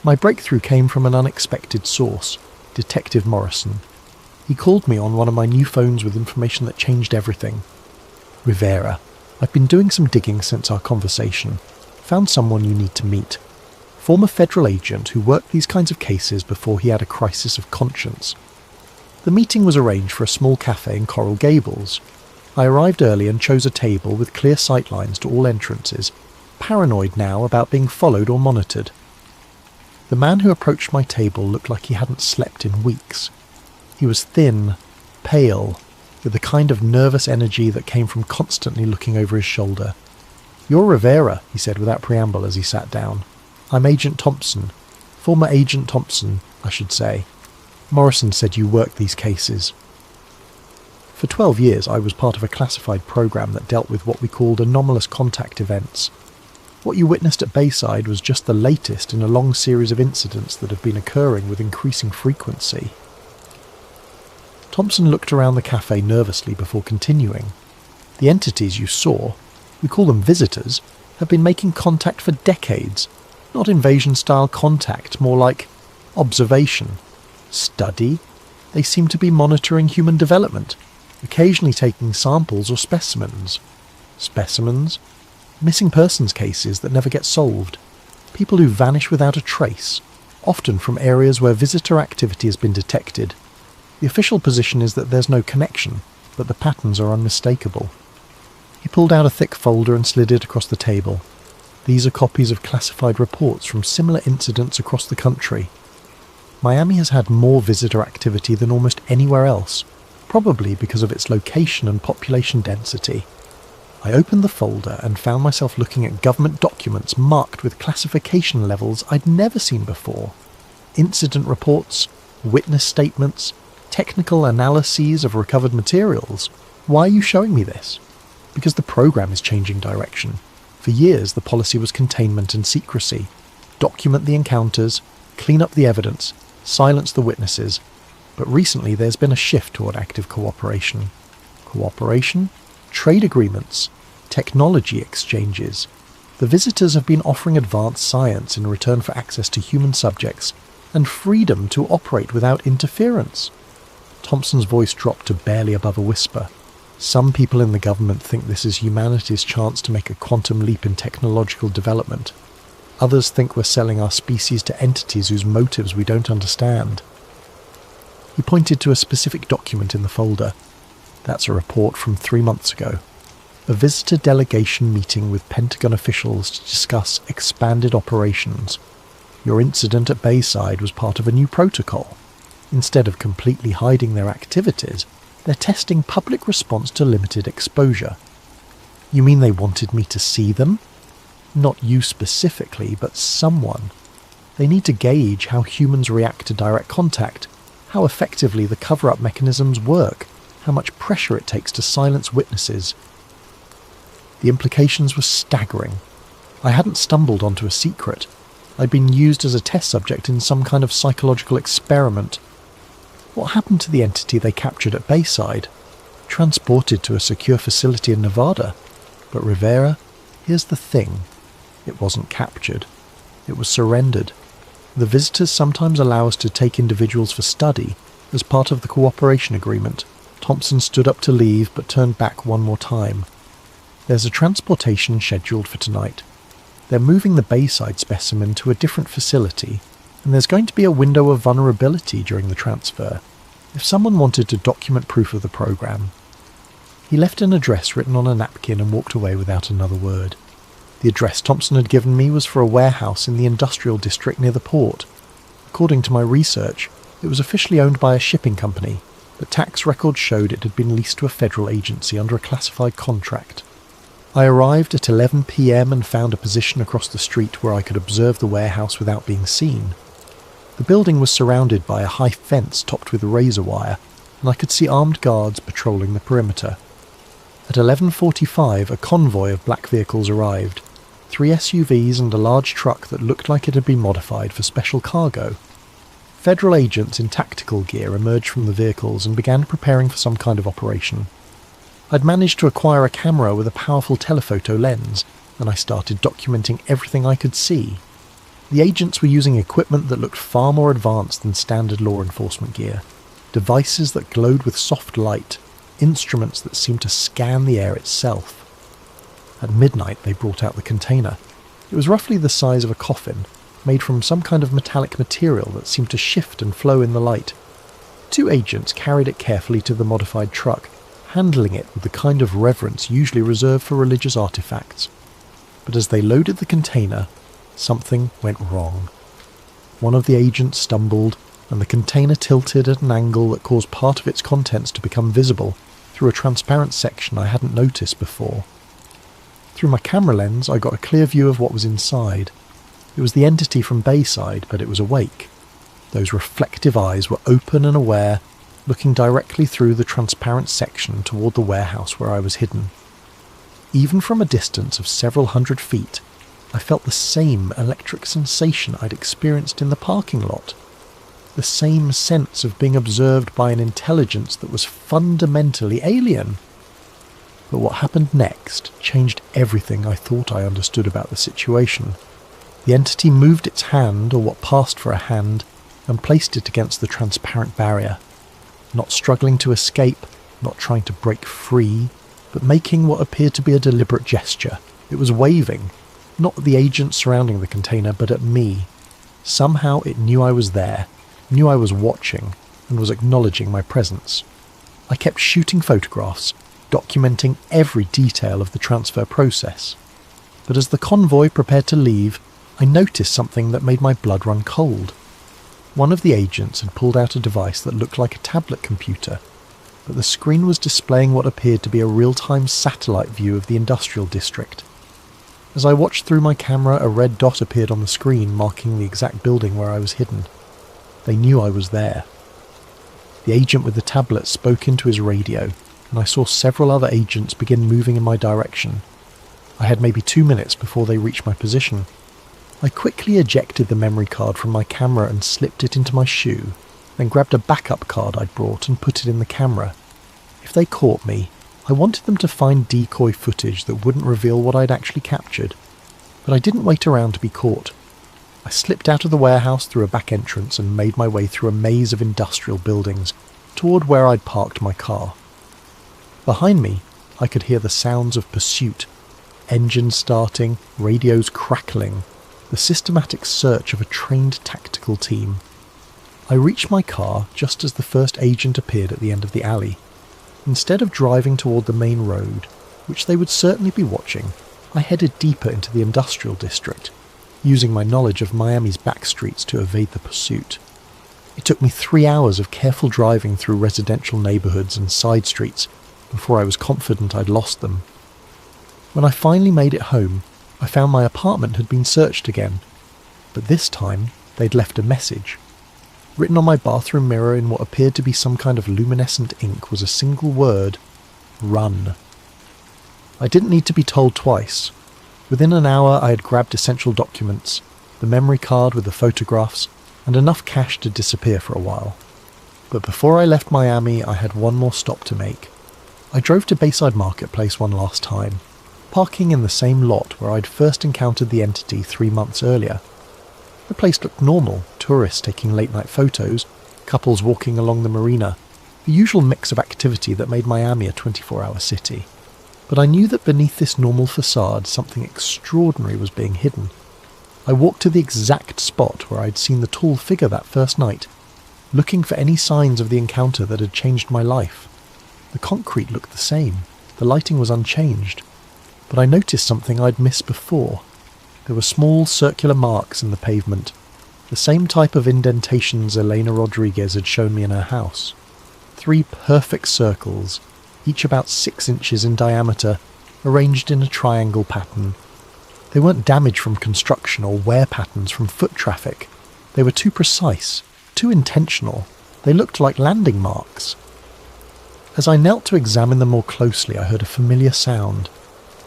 My breakthrough came from an unexpected source, Detective Morrison. He called me on one of my new phones with information that changed everything. "Rivera, I've been doing some digging since our conversation. Found someone you need to meet. Former federal agent who worked these kinds of cases before he had a crisis of conscience." The meeting was arranged for a small cafe in Coral Gables. I arrived early and chose a table with clear sightlines to all entrances, paranoid now about being followed or monitored. The man who approached my table looked like he hadn't slept in weeks. He was thin, pale, with the kind of nervous energy that came from constantly looking over his shoulder. "You're Rivera," he said without preamble as he sat down. I'm Agent Thompson. Former Agent Thompson, I should say. Morrison said you worked these cases. For 12 years I was part of a classified program that dealt with what we called anomalous contact events. What you witnessed at Bayside was just the latest in a long series of incidents that have been occurring with increasing frequency. Thompson looked around the cafe nervously before continuing. The entities you saw, we call them visitors, have been making contact for decades. Not invasion-style contact, more like observation. Study? They seem to be monitoring human development, occasionally taking samples or specimens. Specimens? Missing persons cases that never get solved. People who vanish without a trace, often from areas where visitor activity has been detected. The official position is that there's no connection, but the patterns are unmistakable. He pulled out a thick folder and slid it across the table. These are copies of classified reports from similar incidents across the country. Miami has had more visitor activity than almost anywhere else, probably because of its location and population density. I opened the folder and found myself looking at government documents marked with classification levels I'd never seen before. Incident reports, witness statements, technical analyses of recovered materials. Why are you showing me this? Because the program is changing direction. For years the policy was containment and secrecy. Document the encounters, clean up the evidence, silence the witnesses. But recently there's been a shift toward active cooperation. Cooperation? Trade agreements, technology exchanges. The visitors have been offering advanced science in return for access to human subjects and freedom to operate without interference. Thompson's voice dropped to barely above a whisper. Some people in the government think this is humanity's chance to make a quantum leap in technological development. Others think we're selling our species to entities whose motives we don't understand. He pointed to a specific document in the folder. That's a report from 3 months ago. A visitor delegation meeting with Pentagon officials to discuss expanded operations. Your incident at Bayside was part of a new protocol. Instead of completely hiding their activities, they're testing public response to limited exposure. You mean they wanted me to see them? Not you specifically, but someone. They need to gauge how humans react to direct contact, how effectively the cover-up mechanisms work, how much pressure it takes to silence witnesses. The implications were staggering. I hadn't stumbled onto a secret. I'd been used as a test subject in some kind of psychological experiment. What happened to the entity they captured at Bayside? Transported to a secure facility in Nevada. But Rivera, here's the thing. It wasn't captured. It was surrendered. The visitors sometimes allow us to take individuals for study as part of the cooperation agreement. Thompson stood up to leave but turned back one more time. There's a transportation scheduled for tonight. They're moving the Bayside specimen to a different facility, and there's going to be a window of vulnerability during the transfer, if someone wanted to document proof of the program. He left an address written on a napkin and walked away without another word. The address Thompson had given me was for a warehouse in the industrial district near the port. According to my research, it was officially owned by a shipping company, but tax records showed it had been leased to a federal agency under a classified contract. I arrived at 11 p.m. and found a position across the street where I could observe the warehouse without being seen. The building was surrounded by a high fence topped with razor wire, and I could see armed guards patrolling the perimeter. At 11:45, a convoy of black vehicles arrived, 3 SUVs and a large truck that looked like it had been modified for special cargo. Federal agents in tactical gear emerged from the vehicles and began preparing for some kind of operation. I'd managed to acquire a camera with a powerful telephoto lens, and I started documenting everything I could see. The agents were using equipment that looked far more advanced than standard law enforcement gear. Devices that glowed with soft light, instruments that seemed to scan the air itself. At midnight they brought out the container. It was roughly the size of a coffin, made from some kind of metallic material that seemed to shift and flow in the light. 2 agents carried it carefully to the modified truck, handling it with the kind of reverence usually reserved for religious artifacts. But as they loaded the container, something went wrong. One of the agents stumbled, and the container tilted at an angle that caused part of its contents to become visible through a transparent section I hadn't noticed before. Through my camera lens, I got a clear view of what was inside. It was the entity from Bayside, but it was awake. Those reflective eyes were open and aware, looking directly through the transparent section toward the warehouse where I was hidden. Even from a distance of several hundred feet, I felt the same electric sensation I'd experienced in the parking lot. The same sense of being observed by an intelligence that was fundamentally alien. But what happened next changed everything I thought I understood about the situation. The entity moved its hand, or what passed for a hand, and placed it against the transparent barrier. Not struggling to escape, not trying to break free, but making what appeared to be a deliberate gesture. It was waving, not at the agents surrounding the container, but at me. Somehow it knew I was there, knew I was watching, and was acknowledging my presence. I kept shooting photographs, documenting every detail of the transfer process. But as the convoy prepared to leave, I noticed something that made my blood run cold. One of the agents had pulled out a device that looked like a tablet computer, but the screen was displaying what appeared to be a real-time satellite view of the industrial district. As I watched through my camera, a red dot appeared on the screen marking the exact building where I was hidden. They knew I was there. The agent with the tablet spoke into his radio, and I saw several other agents begin moving in my direction. I had maybe 2 minutes before they reached my position. I quickly ejected the memory card from my camera and slipped it into my shoe, then grabbed a backup card I'd brought and put it in the camera. If they caught me, I wanted them to find decoy footage that wouldn't reveal what I'd actually captured. But I didn't wait around to be caught. I slipped out of the warehouse through a back entrance and made my way through a maze of industrial buildings toward where I'd parked my car. Behind me, I could hear the sounds of pursuit, engines starting, radios crackling, the systematic search of a trained tactical team. I reached my car just as the first agent appeared at the end of the alley. Instead of driving toward the main road, which they would certainly be watching, I headed deeper into the industrial district, using my knowledge of Miami's back streets to evade the pursuit. It took me 3 hours of careful driving through residential neighbourhoods and side streets before I was confident I'd lost them. When I finally made it home, I found my apartment had been searched again, but this time they'd left a message. Written on my bathroom mirror in what appeared to be some kind of luminescent ink was a single word: run. I didn't need to be told twice. Within an hour I had grabbed essential documents, the memory card with the photographs, and enough cash to disappear for a while. But before I left Miami, I had one more stop to make. I drove to Bayside Marketplace one last time, parking in the same lot where I'd first encountered the entity 3 months earlier. The place looked normal, tourists taking late-night photos, couples walking along the marina, the usual mix of activity that made Miami a 24-hour city. But I knew that beneath this normal facade something extraordinary was being hidden. I walked to the exact spot where I'd seen the tall figure that first night, looking for any signs of the encounter that had changed my life. The concrete looked the same, the lighting was unchanged, but I noticed something I'd missed before. There were small circular marks in the pavement, the same type of indentations Elena Rodriguez had shown me in her house. 3 perfect circles, each about 6 inches in diameter, arranged in a triangle pattern. They weren't damage from construction or wear patterns from foot traffic. They were too precise, too intentional. They looked like landing marks. As I knelt to examine them more closely, I heard a familiar sound,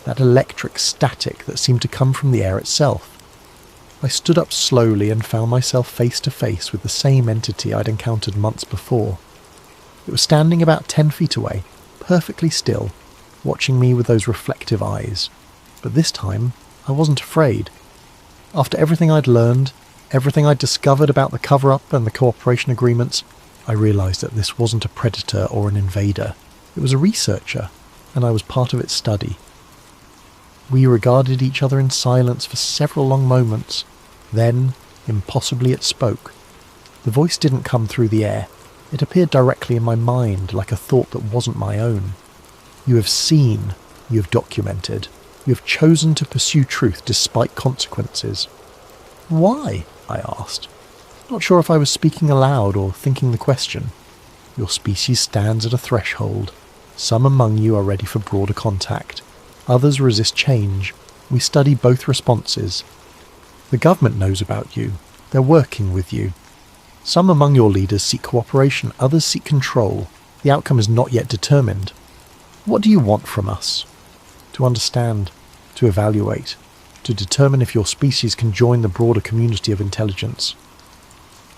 that electric static that seemed to come from the air itself. I stood up slowly and found myself face to face with the same entity I'd encountered months before. It was standing about 10 feet away, perfectly still, watching me with those reflective eyes. But this time, I wasn't afraid. After everything I'd learned, everything I'd discovered about the cover-up and the cooperation agreements, I realised that this wasn't a predator or an invader. It was a researcher, and I was part of its study. We regarded each other in silence for several long moments. Then, impossibly, it spoke. The voice didn't come through the air. It appeared directly in my mind, like a thought that wasn't my own. You have seen, you have documented, you have chosen to pursue truth despite consequences. Why? I asked. Not sure if I was speaking aloud or thinking the question. Your species stands at a threshold. Some among you are ready for broader contact. Others resist change. We study both responses. The government knows about you. They're working with you. Some among your leaders seek cooperation, others seek control. The outcome is not yet determined. What do you want from us? To understand, to evaluate, to determine if your species can join the broader community of intelligence.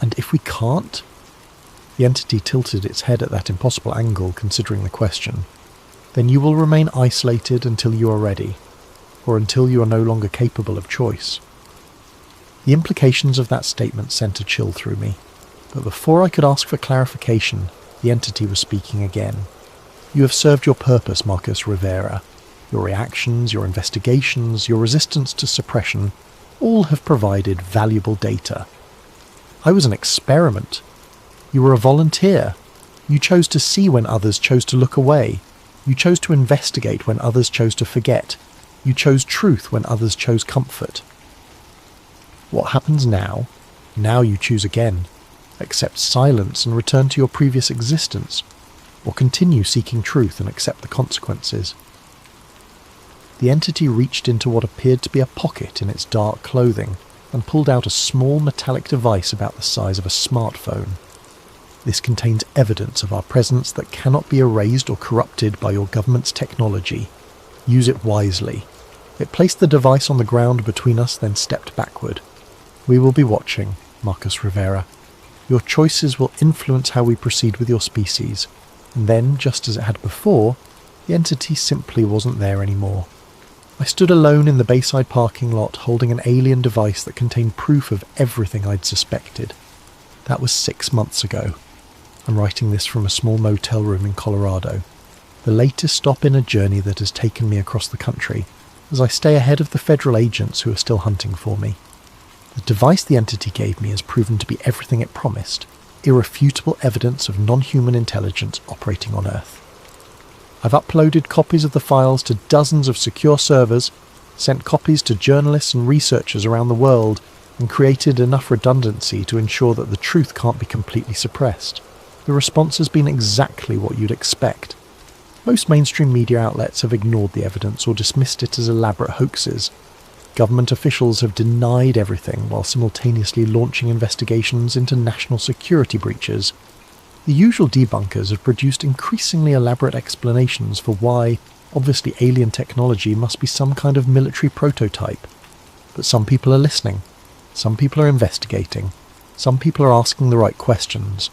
And if we can't? The entity tilted its head at that impossible angle, considering the question. Then you will remain isolated until you are ready, or until you are no longer capable of choice. The implications of that statement sent a chill through me, but before I could ask for clarification, the entity was speaking again. You have served your purpose, Marcus Rivera. Your reactions, your investigations, your resistance to suppression, all have provided valuable data. I was an experiment. You were a volunteer. You chose to see when others chose to look away. You chose to investigate when others chose to forget. You chose truth when others chose comfort. What happens now? Now you choose again. Accept silence and return to your previous existence, or continue seeking truth and accept the consequences. The entity reached into what appeared to be a pocket in its dark clothing and pulled out a small metallic device about the size of a smartphone. This contains evidence of our presence that cannot be erased or corrupted by your government's technology. Use it wisely. It placed the device on the ground between us, then stepped backward. We will be watching, Marcus Rivera. Your choices will influence how we proceed with your species. And then, just as it had before, the entity simply wasn't there anymore. I stood alone in the Bayside parking lot holding an alien device that contained proof of everything I'd suspected. That was 6 months ago. I'm writing this from a small motel room in Colorado, the latest stop in a journey that has taken me across the country, as I stay ahead of the federal agents who are still hunting for me. The device the entity gave me has proven to be everything it promised, irrefutable evidence of non-human intelligence operating on Earth. I've uploaded copies of the files to dozens of secure servers, sent copies to journalists and researchers around the world, and created enough redundancy to ensure that the truth can't be completely suppressed. The response has been exactly what you'd expect. Most mainstream media outlets have ignored the evidence or dismissed it as elaborate hoaxes. Government officials have denied everything while simultaneously launching investigations into national security breaches. The usual debunkers have produced increasingly elaborate explanations for why, obviously alien technology must be some kind of military prototype. But some people are listening. Some people are investigating. Some people are asking the right questions.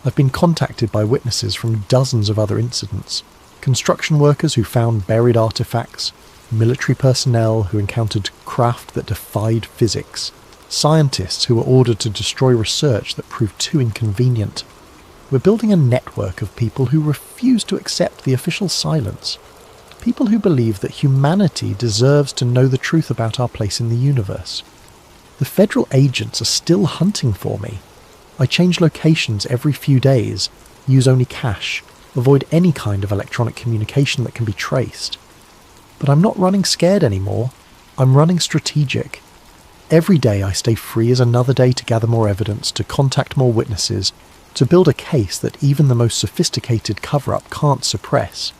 I've been contacted by witnesses from dozens of other incidents. Construction workers who found buried artifacts, military personnel who encountered craft that defied physics, scientists who were ordered to destroy research that proved too inconvenient. We're building a network of people who refuse to accept the official silence. People who believe that humanity deserves to know the truth about our place in the universe. The federal agents are still hunting for me. I change locations every few days, use only cash, avoid any kind of electronic communication that can be traced. But I'm not running scared anymore. I'm running strategic. Every day I stay free as another day to gather more evidence, to contact more witnesses, to build a case that even the most sophisticated cover-up can't suppress.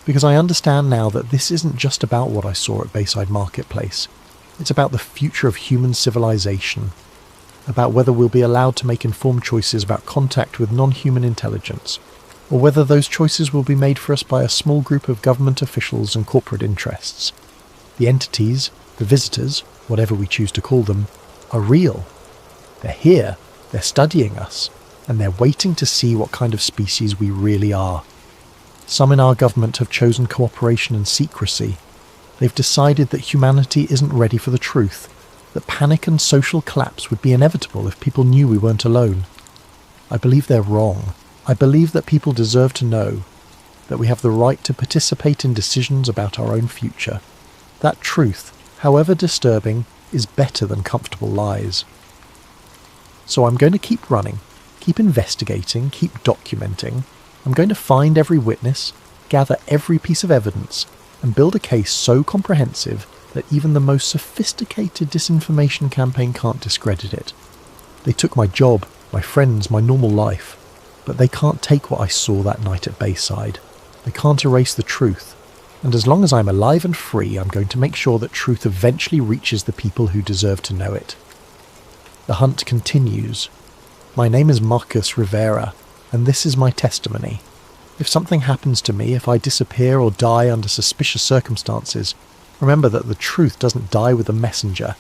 Because I understand now that this isn't just about what I saw at Bayside Marketplace. It's about the future of human civilization, about whether we'll be allowed to make informed choices about contact with non-human intelligence, or whether those choices will be made for us by a small group of government officials and corporate interests. The entities, the visitors, whatever we choose to call them, are real. They're here, they're studying us, and they're waiting to see what kind of species we really are. Some in our government have chosen cooperation and secrecy. They've decided that humanity isn't ready for the truth, that panic and social collapse would be inevitable if people knew we weren't alone. I believe they're wrong. I believe that people deserve to know, that we have the right to participate in decisions about our own future. That truth, however disturbing, is better than comfortable lies. So I'm going to keep running, keep investigating, keep documenting. I'm going to find every witness, gather every piece of evidence, and build a case so comprehensive that even the most sophisticated disinformation campaign can't discredit it. They took my job, my friends, my normal life, but they can't take what I saw that night at Bayside. They can't erase the truth, And as long as I'm alive and free, I'm going to make sure that truth eventually reaches the people who deserve to know it. The hunt continues. My name is Marcus Rivera, and this is my testimony. If something happens to me, if I disappear or die under suspicious circumstances, remember that the truth doesn't die with the messenger.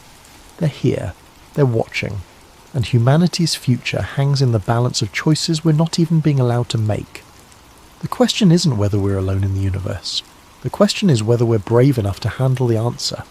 They're here, they're watching, and humanity's future hangs in the balance of choices we're not even being allowed to make. The question isn't whether we're alone in the universe. The question is whether we're brave enough to handle the answer.